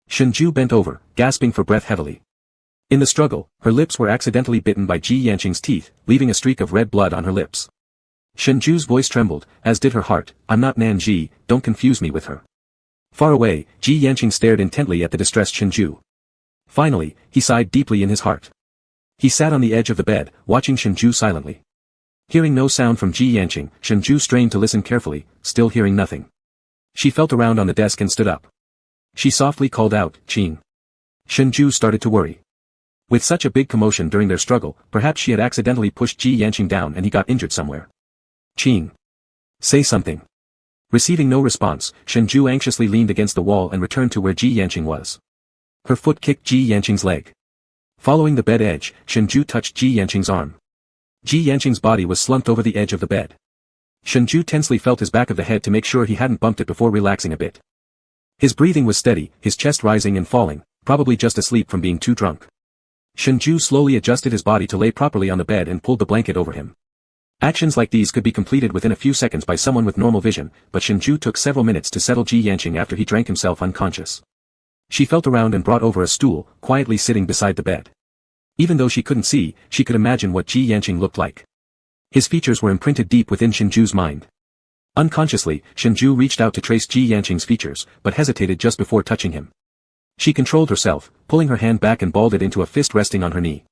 [SPEAKER 1] Shengzhu bent over, gasping for breath heavily. In the struggle, her lips were accidentally bitten by Ji Yanqing's teeth, leaving a streak of red blood on her lips. Shengzhu's voice trembled, as did her heart. I'm not Nanji, don't confuse me with her. Far away, Ji Yanqing stared intently at the distressed Shengzhu. Finally, he sighed deeply in his heart. He sat on the edge of the bed, watching Shengzhu silently. Hearing no sound from Ji Yanqing, Shengzhu strained to listen carefully, still hearing nothing. She felt around on the desk and stood up. She softly called out, Qing. Shengzhu started to worry. With such a big commotion during their struggle, perhaps she had accidentally pushed Ji Yanqing down and he got injured somewhere. Qing. Say something. Receiving no response, Shengzhu anxiously leaned against the wall and returned to where Ji Yanqing was. Her foot kicked Ji Yanqing's leg. Following the bed edge, Shengzhu touched Ji Yanqing's arm. Ji Yanqing's body was slumped over the edge of the bed. Shengzhu tensely felt his back of the head to make sure he hadn't bumped it before relaxing a bit. His breathing was steady, his chest rising and falling, probably just asleep from being too drunk. Shengzhu slowly adjusted his body to lay properly on the bed and pulled the blanket over him. Actions like these could be completed within a few seconds by someone with normal vision, but Shengzhu took several minutes to settle Ji Yanqing after he drank himself unconscious. She felt around and brought over a stool, quietly sitting beside the bed. Even though she couldn't see, she could imagine what Ji Yanqing looked like. His features were imprinted deep within Shengzhu's mind. Unconsciously, Shengzhu reached out to trace Ji Yanqing's features, but hesitated just before touching him. She controlled herself, pulling her hand back and balled it into a fist resting on her knee.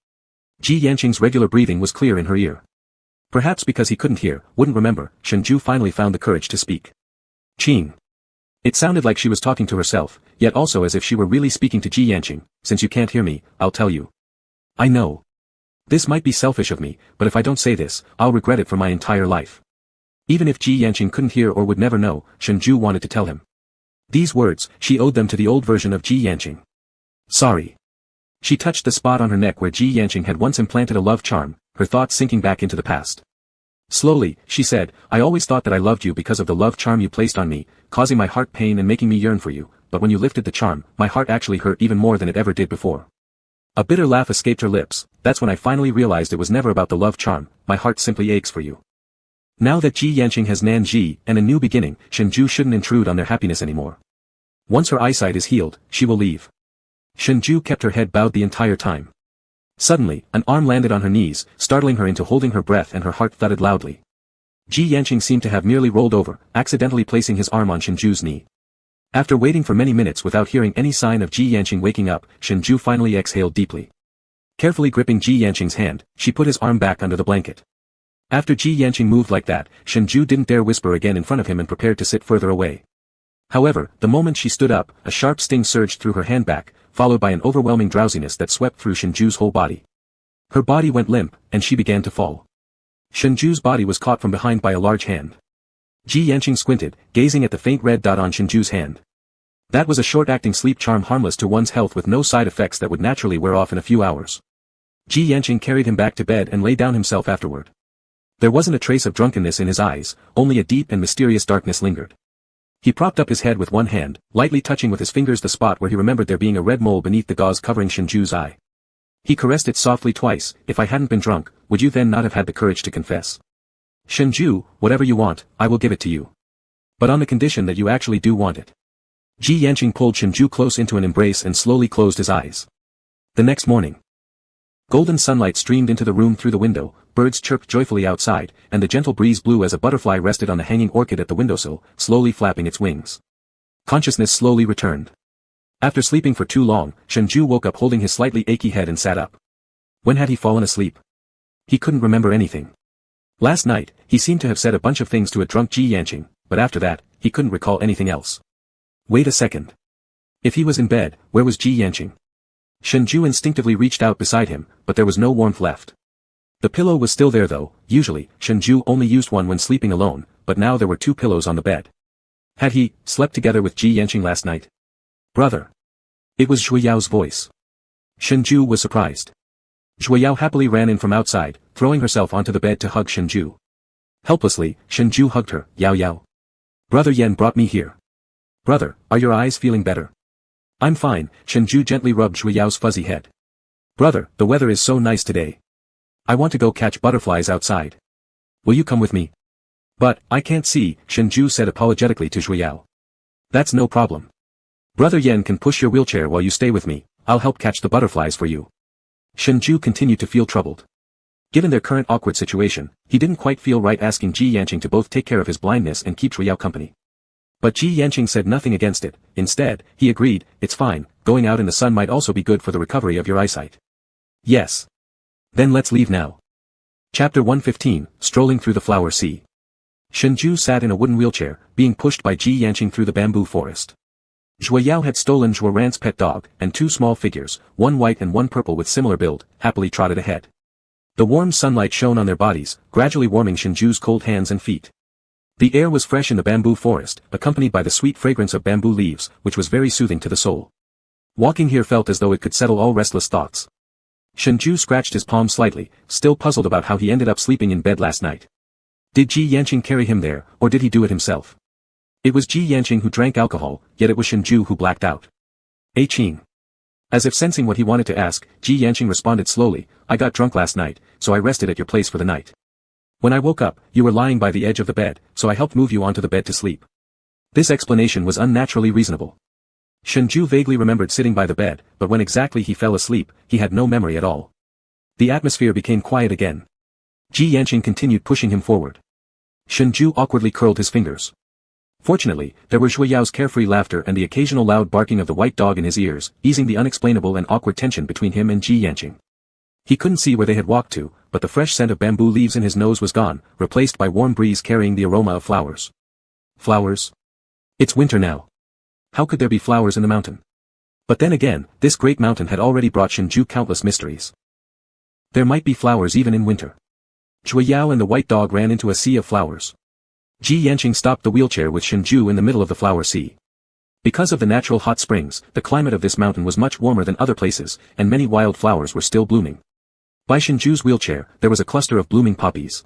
[SPEAKER 1] Ji Yanqing's regular breathing was clear in her ear. Perhaps because he couldn't hear, wouldn't remember, Shengzhu finally found the courage to speak. Qing. It sounded like she was talking to herself, yet also as if she were really speaking to Ji Yanqing. Since you can't hear me, I'll tell you. I know. This might be selfish of me, but if I don't say this, I'll regret it for my entire life. Even if Ji Yanqing couldn't hear or would never know, Shengzhu wanted to tell him. These words, she owed them to the old version of Ji Yanqing. Sorry. She touched the spot on her neck where Ji Yanqing had once implanted a love charm, her thoughts sinking back into the past. Slowly, she said, I always thought that I loved you because of the love charm you placed on me, causing my heart pain and making me yearn for you, but when you lifted the charm, my heart actually hurt even more than it ever did before. A bitter laugh escaped her lips. That's when I finally realized it was never about the love charm, my heart simply aches for you. Now that Ji Yanqing has Nanji and a new beginning, Shenzhou shouldn't intrude on their happiness anymore. Once her eyesight is healed, she will leave. Shenzhou kept her head bowed the entire time. Suddenly, an arm landed on her knees, startling her into holding her breath, and her heart thudded loudly. Ji Yanqing seemed to have merely rolled over, accidentally placing his arm on Shenzhou's knee. After waiting for many minutes without hearing any sign of Ji Yanqing waking up, Shenzhou finally exhaled deeply. Carefully gripping Ji Yanqing's hand, she put his arm back under the blanket. After Ji Yanqing moved like that, Shenzhou didn't dare whisper again in front of him and prepared to sit further away. However, the moment she stood up, a sharp sting surged through her hand back, followed by an overwhelming drowsiness that swept through Shenzhou's whole body. Her body went limp, and she began to fall. Shenzhou's body was caught from behind by a large hand. Ji Yanqing squinted, gazing at the faint red dot on Shenzhou's hand. That was a short-acting sleep charm harmless to one's health with no side effects that would naturally wear off in a few hours. Ji Yanqing carried him back to bed and lay down himself afterward. There wasn't a trace of drunkenness in his eyes, only a deep and mysterious darkness lingered. He propped up his head with one hand, lightly touching with his fingers the spot where he remembered there being a red mole beneath the gauze covering Shenzhou's eye. He caressed it softly twice. If I hadn't been drunk, would you then not have had the courage to confess? Shenzhou, whatever you want, I will give it to you. But on the condition that you actually do want it. Ji Yanqing pulled Shenzhou close into an embrace and slowly closed his eyes. The next morning. Golden sunlight streamed into the room through the window, birds chirped joyfully outside, and the gentle breeze blew as a butterfly rested on the hanging orchid at the windowsill, slowly flapping its wings. Consciousness slowly returned. After sleeping for too long, Shenzhou woke up holding his slightly achy head and sat up. When had he fallen asleep? He couldn't remember anything. Last night, he seemed to have said a bunch of things to a drunk Ji Yanqing, but after that, he couldn't recall anything else. Wait a second. If he was in bed, where was Ji Yanqing? Shenzhou instinctively reached out beside him, but there was no warmth left. The pillow was still there though. Usually, Shenzhou only used one when sleeping alone, but now there were two pillows on the bed. Had he slept together with Ji Yanqing last night? Brother. It was Zhui Yao's voice. Shenzhou was surprised. Zhui Yao happily ran in from outside, throwing herself onto the bed to hug Shenzhou. Helplessly, Shenzhou hugged her. Yao Yao. Brother Yan brought me here. Brother, are your eyes feeling better? I'm fine. Shenzhou gently rubbed Zhui Yao's fuzzy head. Brother, the weather is so nice today. I want to go catch butterflies outside. Will you come with me? But, I can't see, Shenzhou said apologetically to Zhui Yao. That's no problem. Brother Yan can push your wheelchair while you stay with me. I'll help catch the butterflies for you. Shenzhou continued to feel troubled. Given their current awkward situation, he didn't quite feel right asking Ji Yanqing to both take care of his blindness and keep Zhui Yao company. But Ji Yanqing said nothing against it. Instead, he agreed, it's fine, going out in the sun might also be good for the recovery of your eyesight. Yes. Then let's leave now. Chapter 115, Strolling Through the Flower Sea. Shenzhou sat in a wooden wheelchair, being pushed by Ji Yanqing through the bamboo forest. Zhui Yao had stolen Zhuo Ran's pet dog, and two small figures, one white and one purple with similar build, happily trotted ahead. The warm sunlight shone on their bodies, gradually warming Shenzhou's cold hands and feet. The air was fresh in the bamboo forest, accompanied by the sweet fragrance of bamboo leaves, which was very soothing to the soul. Walking here felt as though it could settle all restless thoughts. Shenzhou scratched his palm slightly, still puzzled about how he ended up sleeping in bed last night. Did Ji Yanqing carry him there, or did he do it himself? It was Ji Yanqing who drank alcohol, yet it was Shenzhou who blacked out. Qing. As if sensing what he wanted to ask, Ji Yanqing responded slowly, I got drunk last night, so I rested at your place for the night. When I woke up, you were lying by the edge of the bed, so I helped move you onto the bed to sleep. This explanation was unnaturally reasonable. Shenzhou vaguely remembered sitting by the bed, but when exactly he fell asleep, he had no memory at all. The atmosphere became quiet again. Ji Yanqing continued pushing him forward. Shenzhou awkwardly curled his fingers. Fortunately, there were Zhui Yao's carefree laughter and the occasional loud barking of the white dog in his ears, easing the unexplainable and awkward tension between him and Ji Yanqing. He couldn't see where they had walked to, but the fresh scent of bamboo leaves in his nose was gone, replaced by warm breeze carrying the aroma of flowers. Flowers? It's winter now. How could there be flowers in the mountain? But then again, this great mountain had already brought Shenzhou countless mysteries. There might be flowers even in winter. Zhui Yao and the white dog ran into a sea of flowers. Ji Yanqing stopped the wheelchair with Shenzhou in the middle of the flower sea. Because of the natural hot springs, the climate of this mountain was much warmer than other places, and many wild flowers were still blooming. By Shenzhou's wheelchair, there was a cluster of blooming poppies.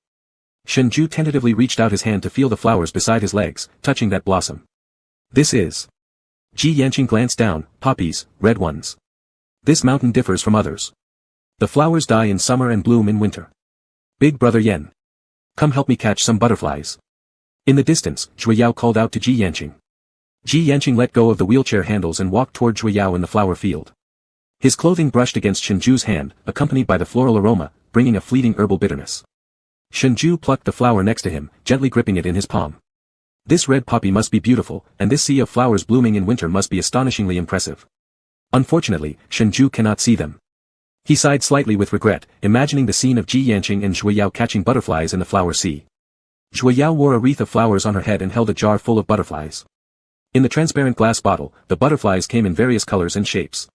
[SPEAKER 1] Shengzhai tentatively reached out his hand to feel the flowers beside his legs, touching that blossom. This is. Ji Yanqing glanced down, poppies, red ones. This mountain differs from others. The flowers die in summer and bloom in winter. Big brother Yan. Come help me catch some butterflies. In the distance, Zhui Yao called out to Ji Yanqing. Ji Yanqing let go of the wheelchair handles and walked toward Zhui Yao in the flower field. His clothing brushed against Shengzhu's hand, accompanied by the floral aroma, bringing a fleeting herbal bitterness. Shengzhai plucked the flower next to him, gently gripping it in his palm. This red poppy must be beautiful, and this sea of flowers blooming in winter must be astonishingly impressive. Unfortunately, Shengzhai cannot see them. He sighed slightly with regret, imagining the scene of Ji Yanqing and Zhui Yao catching butterflies in the flower sea. Zhui Yao wore a wreath of flowers on her head and held a jar full of butterflies. In the transparent glass bottle, the butterflies came in various colors and shapes.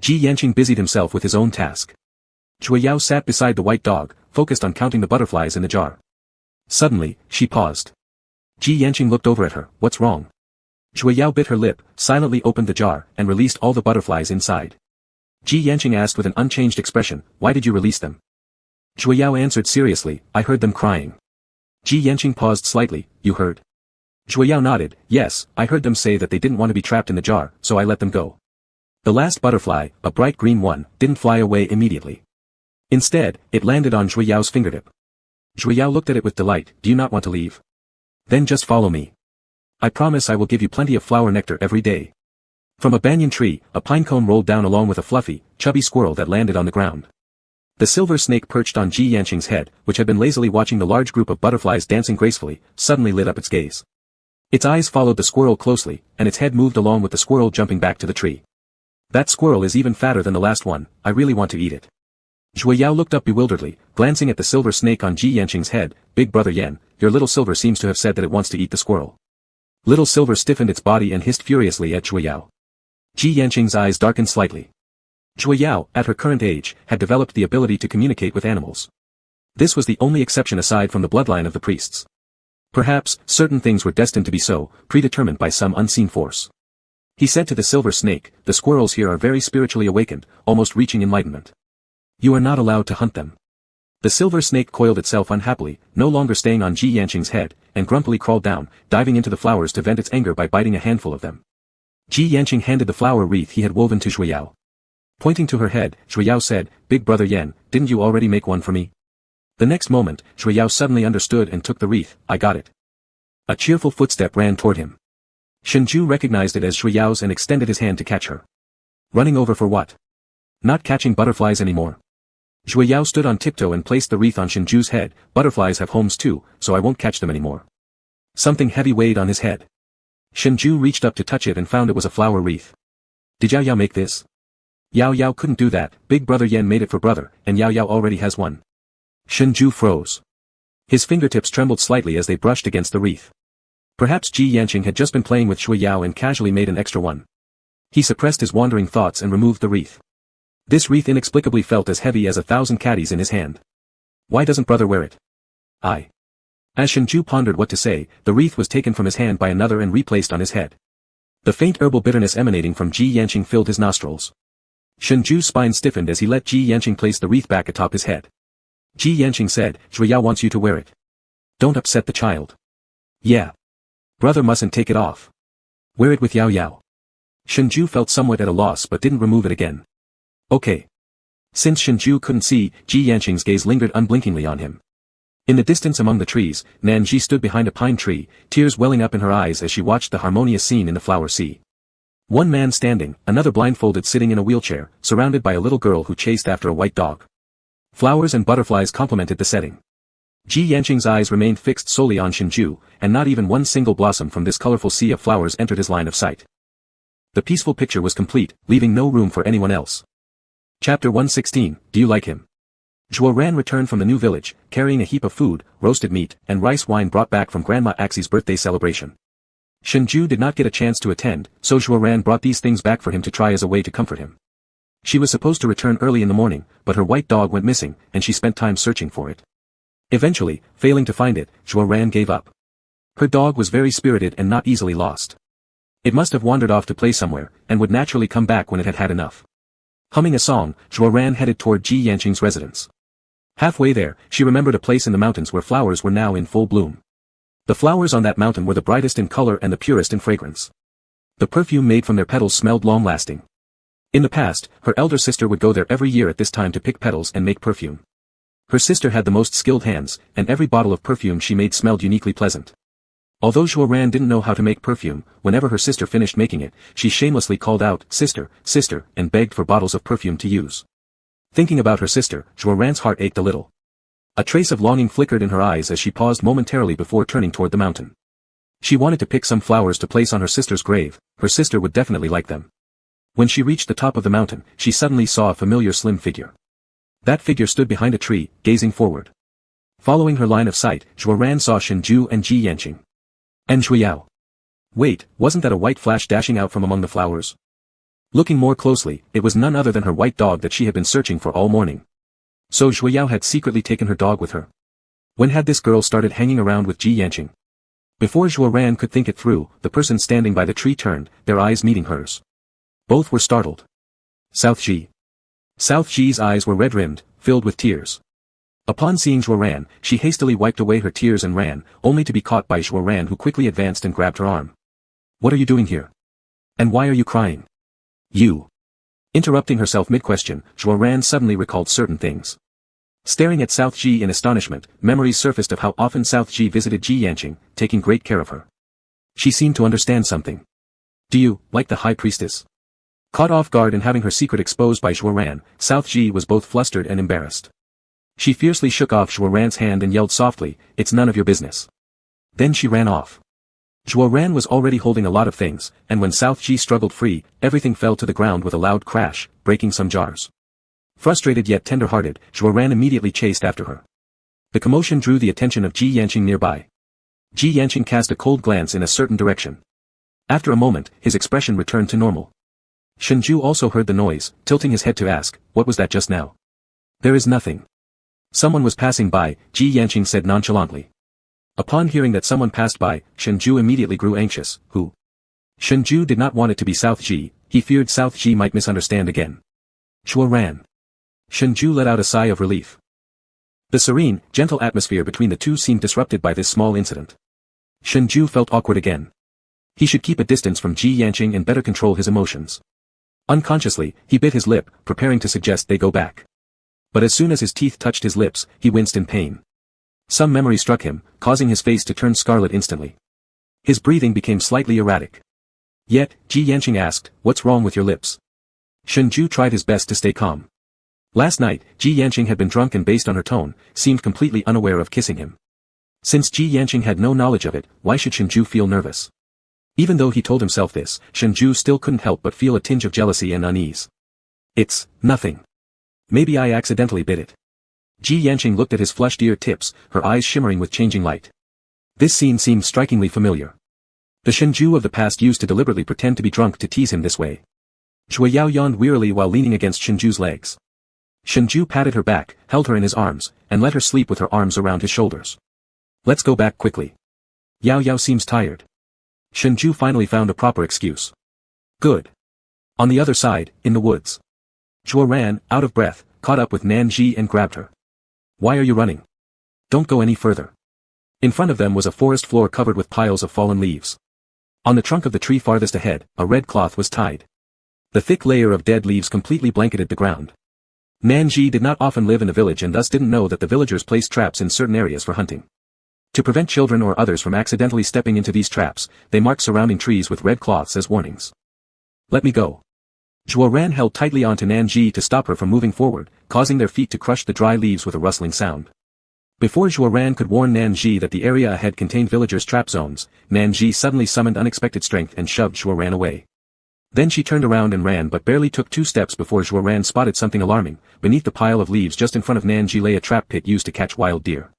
[SPEAKER 1] Ji Yanqing busied himself with his own task. Zhui Yao sat beside the white dog, focused on counting the butterflies in the jar. Suddenly, she paused. Ji Yanqing looked over at her. What's wrong? Zhui Yao bit her lip, silently opened the jar, and released all the butterflies inside. Ji Yanqing asked with an unchanged expression, why did you release them? Zhui Yao answered seriously, I heard them crying. Ji Yanqing paused slightly, you heard? Zhui Yao nodded, yes, I heard them say that they didn't want to be trapped in the jar, so I let them go. The last butterfly, a bright green one, didn't fly away immediately. Instead, it landed on Zhui Yao's fingertip. Zhui Yao looked at it with delight, do you not want to leave? Then just follow me. I promise I will give you plenty of flower nectar every day. From a banyan tree, a pine cone rolled down along with a fluffy, chubby squirrel that landed on the ground. The silver snake perched on Ji Yanqing's head, which had been lazily watching the large group of butterflies dancing gracefully, suddenly lit up its gaze. Its eyes followed the squirrel closely, and its head moved along with the squirrel jumping back to the tree. That squirrel is even fatter than the last one, I really want to eat it. Zhui Yao looked up bewilderedly, glancing at the silver snake on Ji Yanqing's head, Big brother Yan, your little silver seems to have said that it wants to eat the squirrel. Little silver stiffened its body and hissed furiously at Zhui Yao. Ji Yanqing's eyes darkened slightly. Zhui Yao, at her current age, had developed the ability to communicate with animals. This was the only exception aside from the bloodline of the priests. Perhaps, certain things were destined to be so, predetermined by some unseen force. He said to the silver snake, the squirrels here are very spiritually awakened, almost reaching enlightenment. You are not allowed to hunt them. The silver snake coiled itself unhappily, no longer staying on Ji Yanqing's head, and grumpily crawled down, diving into the flowers to vent its anger by biting a handful of them. Ji Yanqing handed the flower wreath he had woven to Zhui Yao. Pointing to her head, Zhui Yao said, Big brother Yan, didn't you already make one for me? The next moment, Zhui Yao suddenly understood and took the wreath, I got it. A cheerful footstep ran toward him. Shengzhai recognized it as Zhui Yao's and extended his hand to catch her. Running over for what? Not catching butterflies anymore. Zhui Yao stood on tiptoe and placed the wreath on Shengzhu's head, butterflies have homes too, so I won't catch them anymore. Something heavy weighed on his head. Shengzhai reached up to touch it and found it was a flower wreath. Did Yao Yao make this? Yao Yao couldn't do that, Big brother Yan made it for brother, and Yao Yao already has one. Shengzhai froze. His fingertips trembled slightly as they brushed against the wreath. Perhaps Ji Yanqing had just been playing with Zhui Yao and casually made an extra one. He suppressed his wandering thoughts and removed the wreath. This wreath inexplicably felt as heavy as 1,000 caddies in his hand. Why doesn't brother wear it? As Shengzhai pondered what to say, the wreath was taken from his hand by another and replaced on his head. The faint herbal bitterness emanating from Ji Yanqing filled his nostrils. Shengzhu's spine stiffened as he let Ji Yanqing place the wreath back atop his head. Ji Yanqing said, Zhui Yao wants you to wear it. Don't upset the child. Yeah. Brother mustn't take it off. Wear it with Yao Yao. Shengzhai felt somewhat at a loss but didn't remove it again. Okay. Since Shengzhai couldn't see, Ji Yanqing's gaze lingered unblinkingly on him. In the distance among the trees, Nanji stood behind a pine tree, tears welling up in her eyes as she watched the harmonious scene in the flower sea. One man standing, another blindfolded sitting in a wheelchair, surrounded by a little girl who chased after a white dog. Flowers and butterflies complemented the setting. Ji Yanqing's eyes remained fixed solely on Shengzhai, and not even one single blossom from this colorful sea of flowers entered his line of sight. The peaceful picture was complete, leaving no room for anyone else. Chapter 116, Do you like him? Zhuo Ran returned from the new village, carrying a heap of food, roasted meat, and rice wine brought back from Grandma Axie's birthday celebration. Shengzhai did not get a chance to attend, so Zhuo Ran brought these things back for him to try as a way to comfort him. She was supposed to return early in the morning, but her white dog went missing, and she spent time searching for it. Eventually, failing to find it, Zhuo Ran gave up. Her dog was very spirited and not easily lost. It must have wandered off to play somewhere, and would naturally come back when it had had enough. Humming a song, Zhuo Ran headed toward Ji Yanqing's residence. Halfway there, she remembered a place in the mountains where flowers were now in full bloom. The flowers on that mountain were the brightest in color and the purest in fragrance. The perfume made from their petals smelled long-lasting. In the past, her elder sister would go there every year at this time to pick petals and make perfume. Her sister had the most skilled hands, and every bottle of perfume she made smelled uniquely pleasant. Although Zhuo Ran didn't know how to make perfume, whenever her sister finished making it, she shamelessly called out, "Sister, sister," and begged for bottles of perfume to use. Thinking about her sister, Zhuo Ran's heart ached a little. A trace of longing flickered in her eyes as she paused momentarily before turning toward the mountain. She wanted to pick some flowers to place on her sister's grave. Her sister would definitely like them. When she reached the top of the mountain, she suddenly saw a familiar slim figure. That figure stood behind a tree, gazing forward. Following her line of sight, Zhuo Ran saw Shengzhai and Ji Yanqing. And Zhuo. Wait, wasn't that a white flash dashing out from among the flowers? Looking more closely, it was none other than her white dog that she had been searching for all morning. So Zhuo had secretly taken her dog with her. When had this girl started hanging around with Ji Yanqing? Before Zhuo Ran could think it through, the person standing by the tree turned, their eyes meeting hers. Both were startled. South Ji. South Ji's eyes were red-rimmed, filled with tears. Upon seeing Zhuo Ran, she hastily wiped away her tears and ran, only to be caught by Zhuo Ran, who quickly advanced and grabbed her arm. "What are you doing here? And why are you crying?" "You." Interrupting herself mid-question, Zhuo Ran suddenly recalled certain things. Staring at South Ji in astonishment, memories surfaced of how often South Ji visited Ji Yanqing, taking great care of her. She seemed to understand something. "Do you, like the high priestess?" Caught off guard and having her secret exposed by Zhuo Ran, South Ji was both flustered and embarrassed. She fiercely shook off Zhuo Ran's hand and yelled softly, "It's none of your business." Then she ran off. Zhuo Ran was already holding a lot of things, and when South Ji struggled free, everything fell to the ground with a loud crash, breaking some jars. Frustrated yet tender-hearted, Zhuo Ran immediately chased after her. The commotion drew the attention of Ji Yanqing nearby. Ji Yanqing cast a cold glance in a certain direction. After a moment, his expression returned to normal. Shengzhai also heard the noise, tilting his head to ask, "What was that just now?" "There is nothing." "Someone was passing by," Ji Yanqing said nonchalantly. Upon hearing that someone passed by, Shengzhai immediately grew anxious. Who? Shengzhai did not want it to be South Ji, he feared South Ji might misunderstand again. Zhuo Ran. Shengzhai let out a sigh of relief. The serene, gentle atmosphere between the two seemed disrupted by this small incident. Shengzhai felt awkward again. He should keep a distance from Ji Yanqing and better control his emotions. Unconsciously, he bit his lip, preparing to suggest they go back. But as soon as his teeth touched his lips, he winced in pain. Some memory struck him, causing his face to turn scarlet instantly. His breathing became slightly erratic. Yet, Ji Yanqing asked, "What's wrong with your lips?" Shengzhai tried his best to stay calm. Last night, Ji Yanqing had been drunk and based on her tone, seemed completely unaware of kissing him. Since Ji Yanqing had no knowledge of it, why should Shengzhai feel nervous? Even though he told himself this, Shengzhai still couldn't help but feel a tinge of jealousy and unease. "It's nothing. Maybe I accidentally bit it." Ji Yanqing looked at his flushed ear tips, her eyes shimmering with changing light. This scene seemed strikingly familiar. The Shengzhai of the past used to deliberately pretend to be drunk to tease him this way. Zhuo Yao yawned wearily while leaning against Shengzhui's legs. Shengzhai patted her back, held her in his arms, and let her sleep with her arms around his shoulders. "Let's go back quickly. Yao Yao seems tired." Shengzhai finally found a proper excuse. "Good." On the other side, in the woods. Zhuo ran, out of breath, caught up with Nanji and grabbed her. "Why are you running? Don't go any further." In front of them was a forest floor covered with piles of fallen leaves. On the trunk of the tree farthest ahead, a red cloth was tied. The thick layer of dead leaves completely blanketed the ground. Nanji did not often live in the village and thus didn't know that the villagers placed traps in certain areas for hunting. To prevent children or others from accidentally stepping into these traps, they marked surrounding trees with red cloths as warnings. "Let me go." Zhuo Ran held tightly onto Nanji to stop her from moving forward, causing their feet to crush the dry leaves with a rustling sound. Before Zhuo Ran could warn Nanji that the area ahead contained villagers' trap zones, Nanji suddenly summoned unexpected strength and shoved Zhuo Ran away. Then she turned around and ran but barely took 2 steps before Zhuo Ran spotted something alarming. Beneath the pile of leaves just in front of Nanji lay a trap pit used to catch wild deer.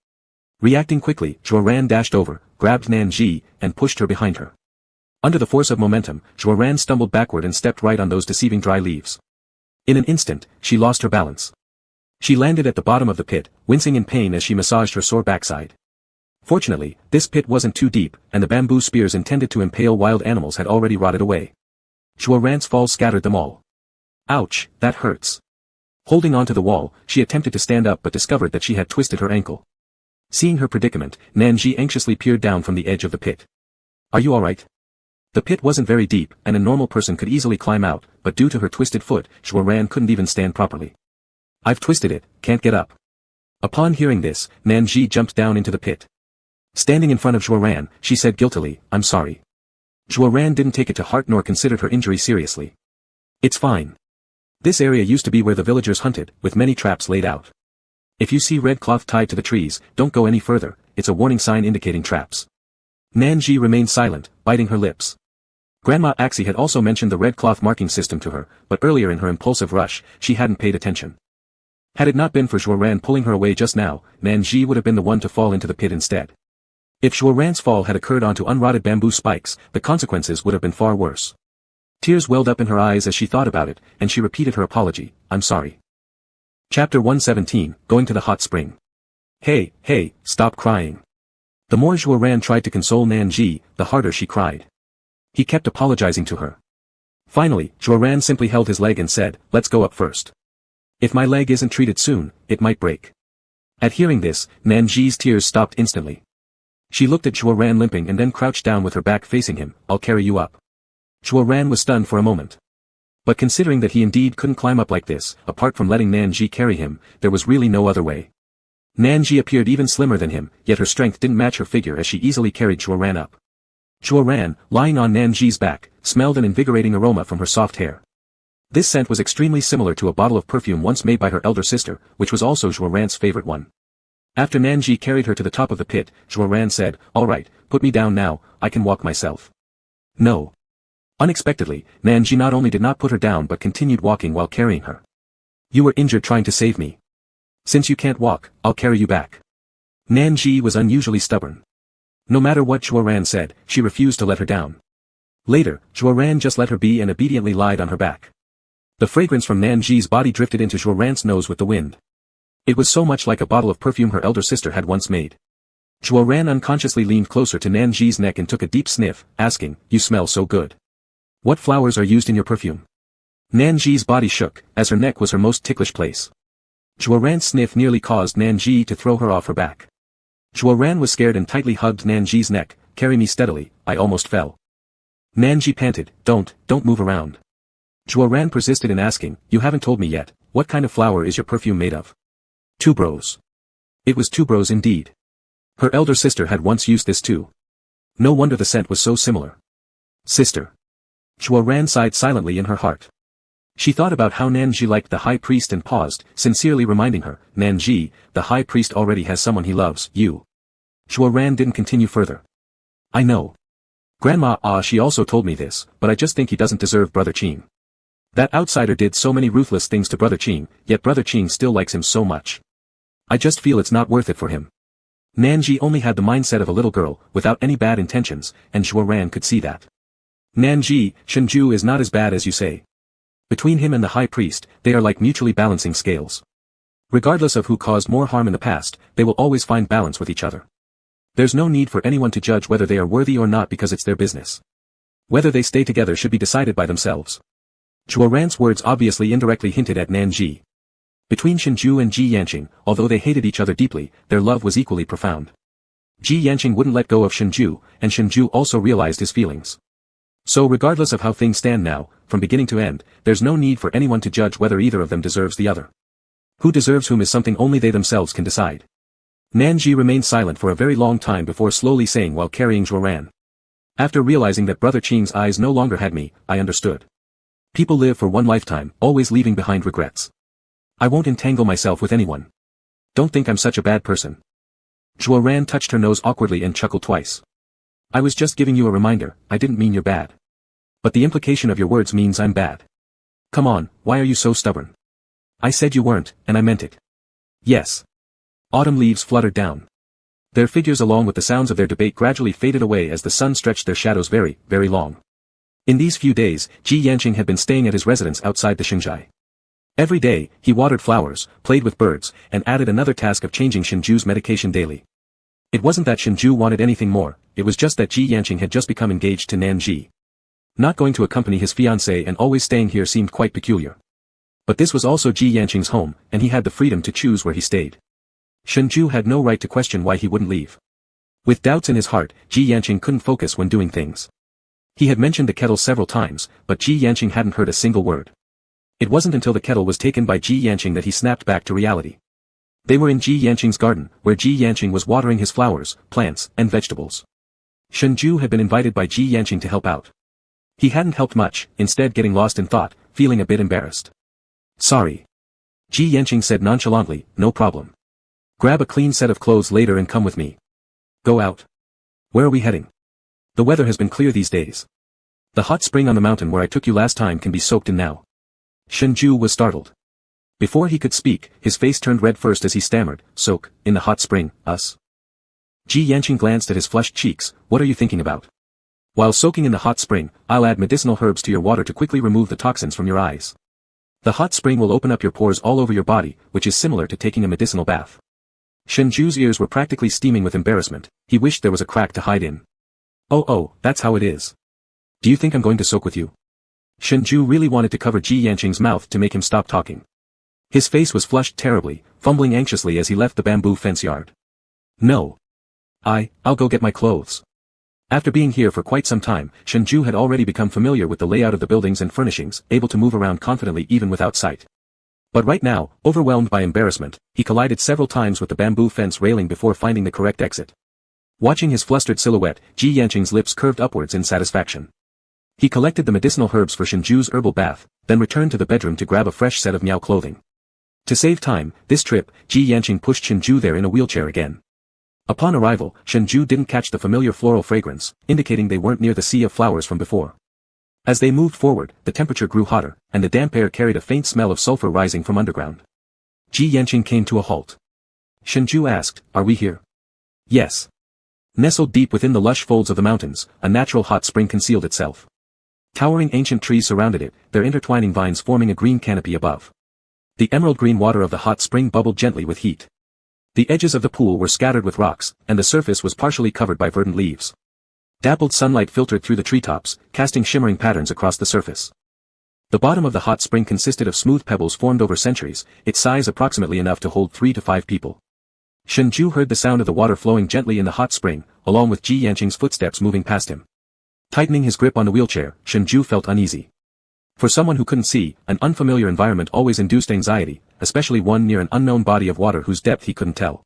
[SPEAKER 1] Reacting quickly, Zhuo Ran dashed over, grabbed Nanji, and pushed her behind her. Under the force of momentum, Zhuo Ran stumbled backward and stepped right on those deceiving dry leaves. In an instant, she lost her balance. She landed at the bottom of the pit, wincing in pain as she massaged her sore backside. Fortunately, this pit wasn't too deep, and the bamboo spears intended to impale wild animals had already rotted away. Zhuo Ran's fall scattered them all. "Ouch, that hurts." Holding onto the wall, she attempted to stand up but discovered that she had twisted her ankle. Seeing her predicament, Nanji anxiously peered down from the edge of the pit. Are you alright? The pit wasn't very deep, and a normal person could easily climb out, but due to her twisted foot, Zhuoran couldn't even stand properly. I've twisted it, can't get up. Upon hearing this, Nanji jumped down into the pit. Standing in front of Zhuoran, she said guiltily, I'm sorry. Zhuoran didn't take it to heart nor considered her injury seriously. It's fine. This area used to be where the villagers hunted, with many traps laid out. If you see red cloth tied to the trees, don't go any further, it's a warning sign indicating traps. Nanji remained silent, biting her lips. Grandma Axie had also mentioned the red cloth marking system to her, but earlier in her impulsive rush, she hadn't paid attention. Had it not been for Zhuoran pulling her away just now, Nanji would have been the one to fall into the pit instead. If Zhuoran's fall had occurred onto unrotted bamboo spikes, the consequences would have been far worse. Tears welled up in her eyes as she thought about it, and she repeated her apology, I'm sorry. Chapter 117, Going to the Hot Spring. Hey, stop crying. The more Zhuoran tried to console Nanji, the harder she cried. He kept apologizing to her. Finally, Zhuoran simply held his leg and said, let's go up first. If my leg isn't treated soon, it might break. At hearing this, Nanji's tears stopped instantly. She looked at Zhuoran limping and then crouched down with her back facing him, I'll carry you up. Zhuoran was stunned for a moment. But considering that he indeed couldn't climb up like this, apart from letting Nanji carry him, there was really no other way. Nanji appeared even slimmer than him, yet her strength didn't match her figure as she easily carried Zhuoran up. Zhuoran, lying on Nanji's back, smelled an invigorating aroma from her soft hair. This scent was extremely similar to a bottle of perfume once made by her elder sister, which was also Zhuoran's favorite one. After Nanji carried her to the top of the pit, Zhuoran said, alright, put me down now, I can walk myself. No. Unexpectedly, Nanji not only did not put her down but continued walking while carrying her. You were injured trying to save me. Since you can't walk, I'll carry you back. Nanji was unusually stubborn. No matter what Zhuoran said, she refused to let her down. Later, Zhuoran just let her be and obediently lied on her back. The fragrance from Nanji's body drifted into Zhuoran's nose with the wind. It was so much like a bottle of perfume her elder sister had once made. Zhuoran unconsciously leaned closer to Nanji's neck and took a deep sniff, asking, you smell so good. What flowers are used in your perfume? Nanji's body shook, as her neck was her most ticklish place. Zhuoran's sniff nearly caused Nanji to throw her off her back. Zhuoran was scared and tightly hugged Nanji's neck, carry me steadily, I almost fell. Nanji panted, don't move around. Zhuoran persisted in asking, you haven't told me yet, what kind of flower is your perfume made of? Tuberose. It was tuberose indeed. Her elder sister had once used this too. No wonder the scent was so similar. Sister. Zhuoran sighed silently in her heart. She thought about how Nanji liked the high priest and paused, sincerely reminding her, Nanji, the high priest already has someone he loves, you. Zhuoran didn't continue further. I know. Grandma she also told me this, but I just think he doesn't deserve Brother Qing. That outsider did so many ruthless things to Brother Qing, yet Brother Qing still likes him so much. I just feel it's not worth it for him. Nanji only had the mindset of a little girl, without any bad intentions, and Zhuoran could see that. Nanji, Shengzhai is not as bad as you say. Between him and the high priest, they are like mutually balancing scales. Regardless of who caused more harm in the past, they will always find balance with each other. There's no need for anyone to judge whether they are worthy or not because it's their business. Whether they stay together should be decided by themselves. Zhuoran's words obviously indirectly hinted at Nanji. Between Shengzhai and Ji Yanqing, although they hated each other deeply, their love was equally profound. Ji Yanqing wouldn't let go of Shengzhai, and Shengzhai also realized his feelings. So regardless of how things stand now, from beginning to end, there's no need for anyone to judge whether either of them deserves the other. Who deserves whom is something only they themselves can decide. Nanji remained silent for a very long time before slowly saying while carrying Zhuoran. After realizing that Brother Qing's eyes no longer had me, I understood. People live for one lifetime, always leaving behind regrets. I won't entangle myself with anyone. Don't think I'm such a bad person. Zhuoran touched her nose awkwardly and chuckled twice. I was just giving you a reminder, I didn't mean you're bad. But the implication of your words means I'm bad. Come on, why are you so stubborn? I said you weren't, and I meant it. Yes. Autumn leaves fluttered down. Their figures along with the sounds of their debate gradually faded away as the sun stretched their shadows very, very long. In these few days, Ji Yanqing had been staying at his residence outside the Shengzhai. Every day, he watered flowers, played with birds, and added another task of changing Shengzhu's medication daily. It wasn't that Shengzhai wanted anything more, it was just that Ji Yanqing had just become engaged to Nanji. Not going to accompany his fiancée and always staying here seemed quite peculiar. But this was also Ji Yanqing's home, and he had the freedom to choose where he stayed. Shengzhai had no right to question why he wouldn't leave. With doubts in his heart, Ji Yanqing couldn't focus when doing things. He had mentioned the kettle several times, but Ji Yanqing hadn't heard a single word. It wasn't until the kettle was taken by Ji Yanqing that he snapped back to reality. They were in Ji Yanqing's garden, where Ji Yanqing was watering his flowers, plants, and vegetables. Shengzhai had been invited by Ji Yanqing to help out. He hadn't helped much, instead getting lost in thought, feeling a bit embarrassed. Sorry. Ji Yanqing said nonchalantly, no problem. Grab a clean set of clothes later and come with me. Go out. Where are we heading? The weather has been clear these days. The hot spring on the mountain where I took you last time can be soaked in now. Shengzhai was startled. Before he could speak, his face turned red first as he stammered, soak, in the hot spring, us. Ji Yanqing glanced at his flushed cheeks, what are you thinking about? While soaking in the hot spring, I'll add medicinal herbs to your water to quickly remove the toxins from your eyes. The hot spring will open up your pores all over your body, which is similar to taking a medicinal bath. Shengzhu's ears were practically steaming with embarrassment, he wished there was a crack to hide in. Oh, that's how it is. Do you think I'm going to soak with you? Shengzhai really wanted to cover Ji Yanqing's mouth to make him stop talking. His face was flushed terribly, fumbling anxiously as he left the bamboo fence yard. No. I'll go get my clothes. After being here for quite some time, Shengzhai had already become familiar with the layout of the buildings and furnishings, able to move around confidently even without sight. But right now, overwhelmed by embarrassment, he collided several times with the bamboo fence railing before finding the correct exit. Watching his flustered silhouette, Ji Yanqing's lips curved upwards in satisfaction. He collected the medicinal herbs for Shengzhu's herbal bath, then returned to the bedroom to grab a fresh set of Miao clothing. To save time, this trip, Ji Yanqing pushed Shengzhai there in a wheelchair again. Upon arrival, Shengzhai didn't catch the familiar floral fragrance, indicating they weren't near the sea of flowers from before. As they moved forward, the temperature grew hotter, and the damp air carried a faint smell of sulfur rising from underground. Ji Yanqing came to a halt. Shengzhai asked, are we here? Yes. Nestled deep within the lush folds of the mountains, a natural hot spring concealed itself. Towering ancient trees surrounded it, their intertwining vines forming a green canopy above. The emerald green water of the hot spring bubbled gently with heat. The edges of the pool were scattered with rocks, and the surface was partially covered by verdant leaves. Dappled sunlight filtered through the treetops, casting shimmering patterns across the surface. The bottom of the hot spring consisted of smooth pebbles formed over centuries, its size approximately enough to hold 3 to 5 people. Shengzhai heard the sound of the water flowing gently in the hot spring, along with Ji Yanqing's footsteps moving past him. Tightening his grip on the wheelchair, Shengzhai felt uneasy. For someone who couldn't see, an unfamiliar environment always induced anxiety, especially one near an unknown body of water whose depth he couldn't tell.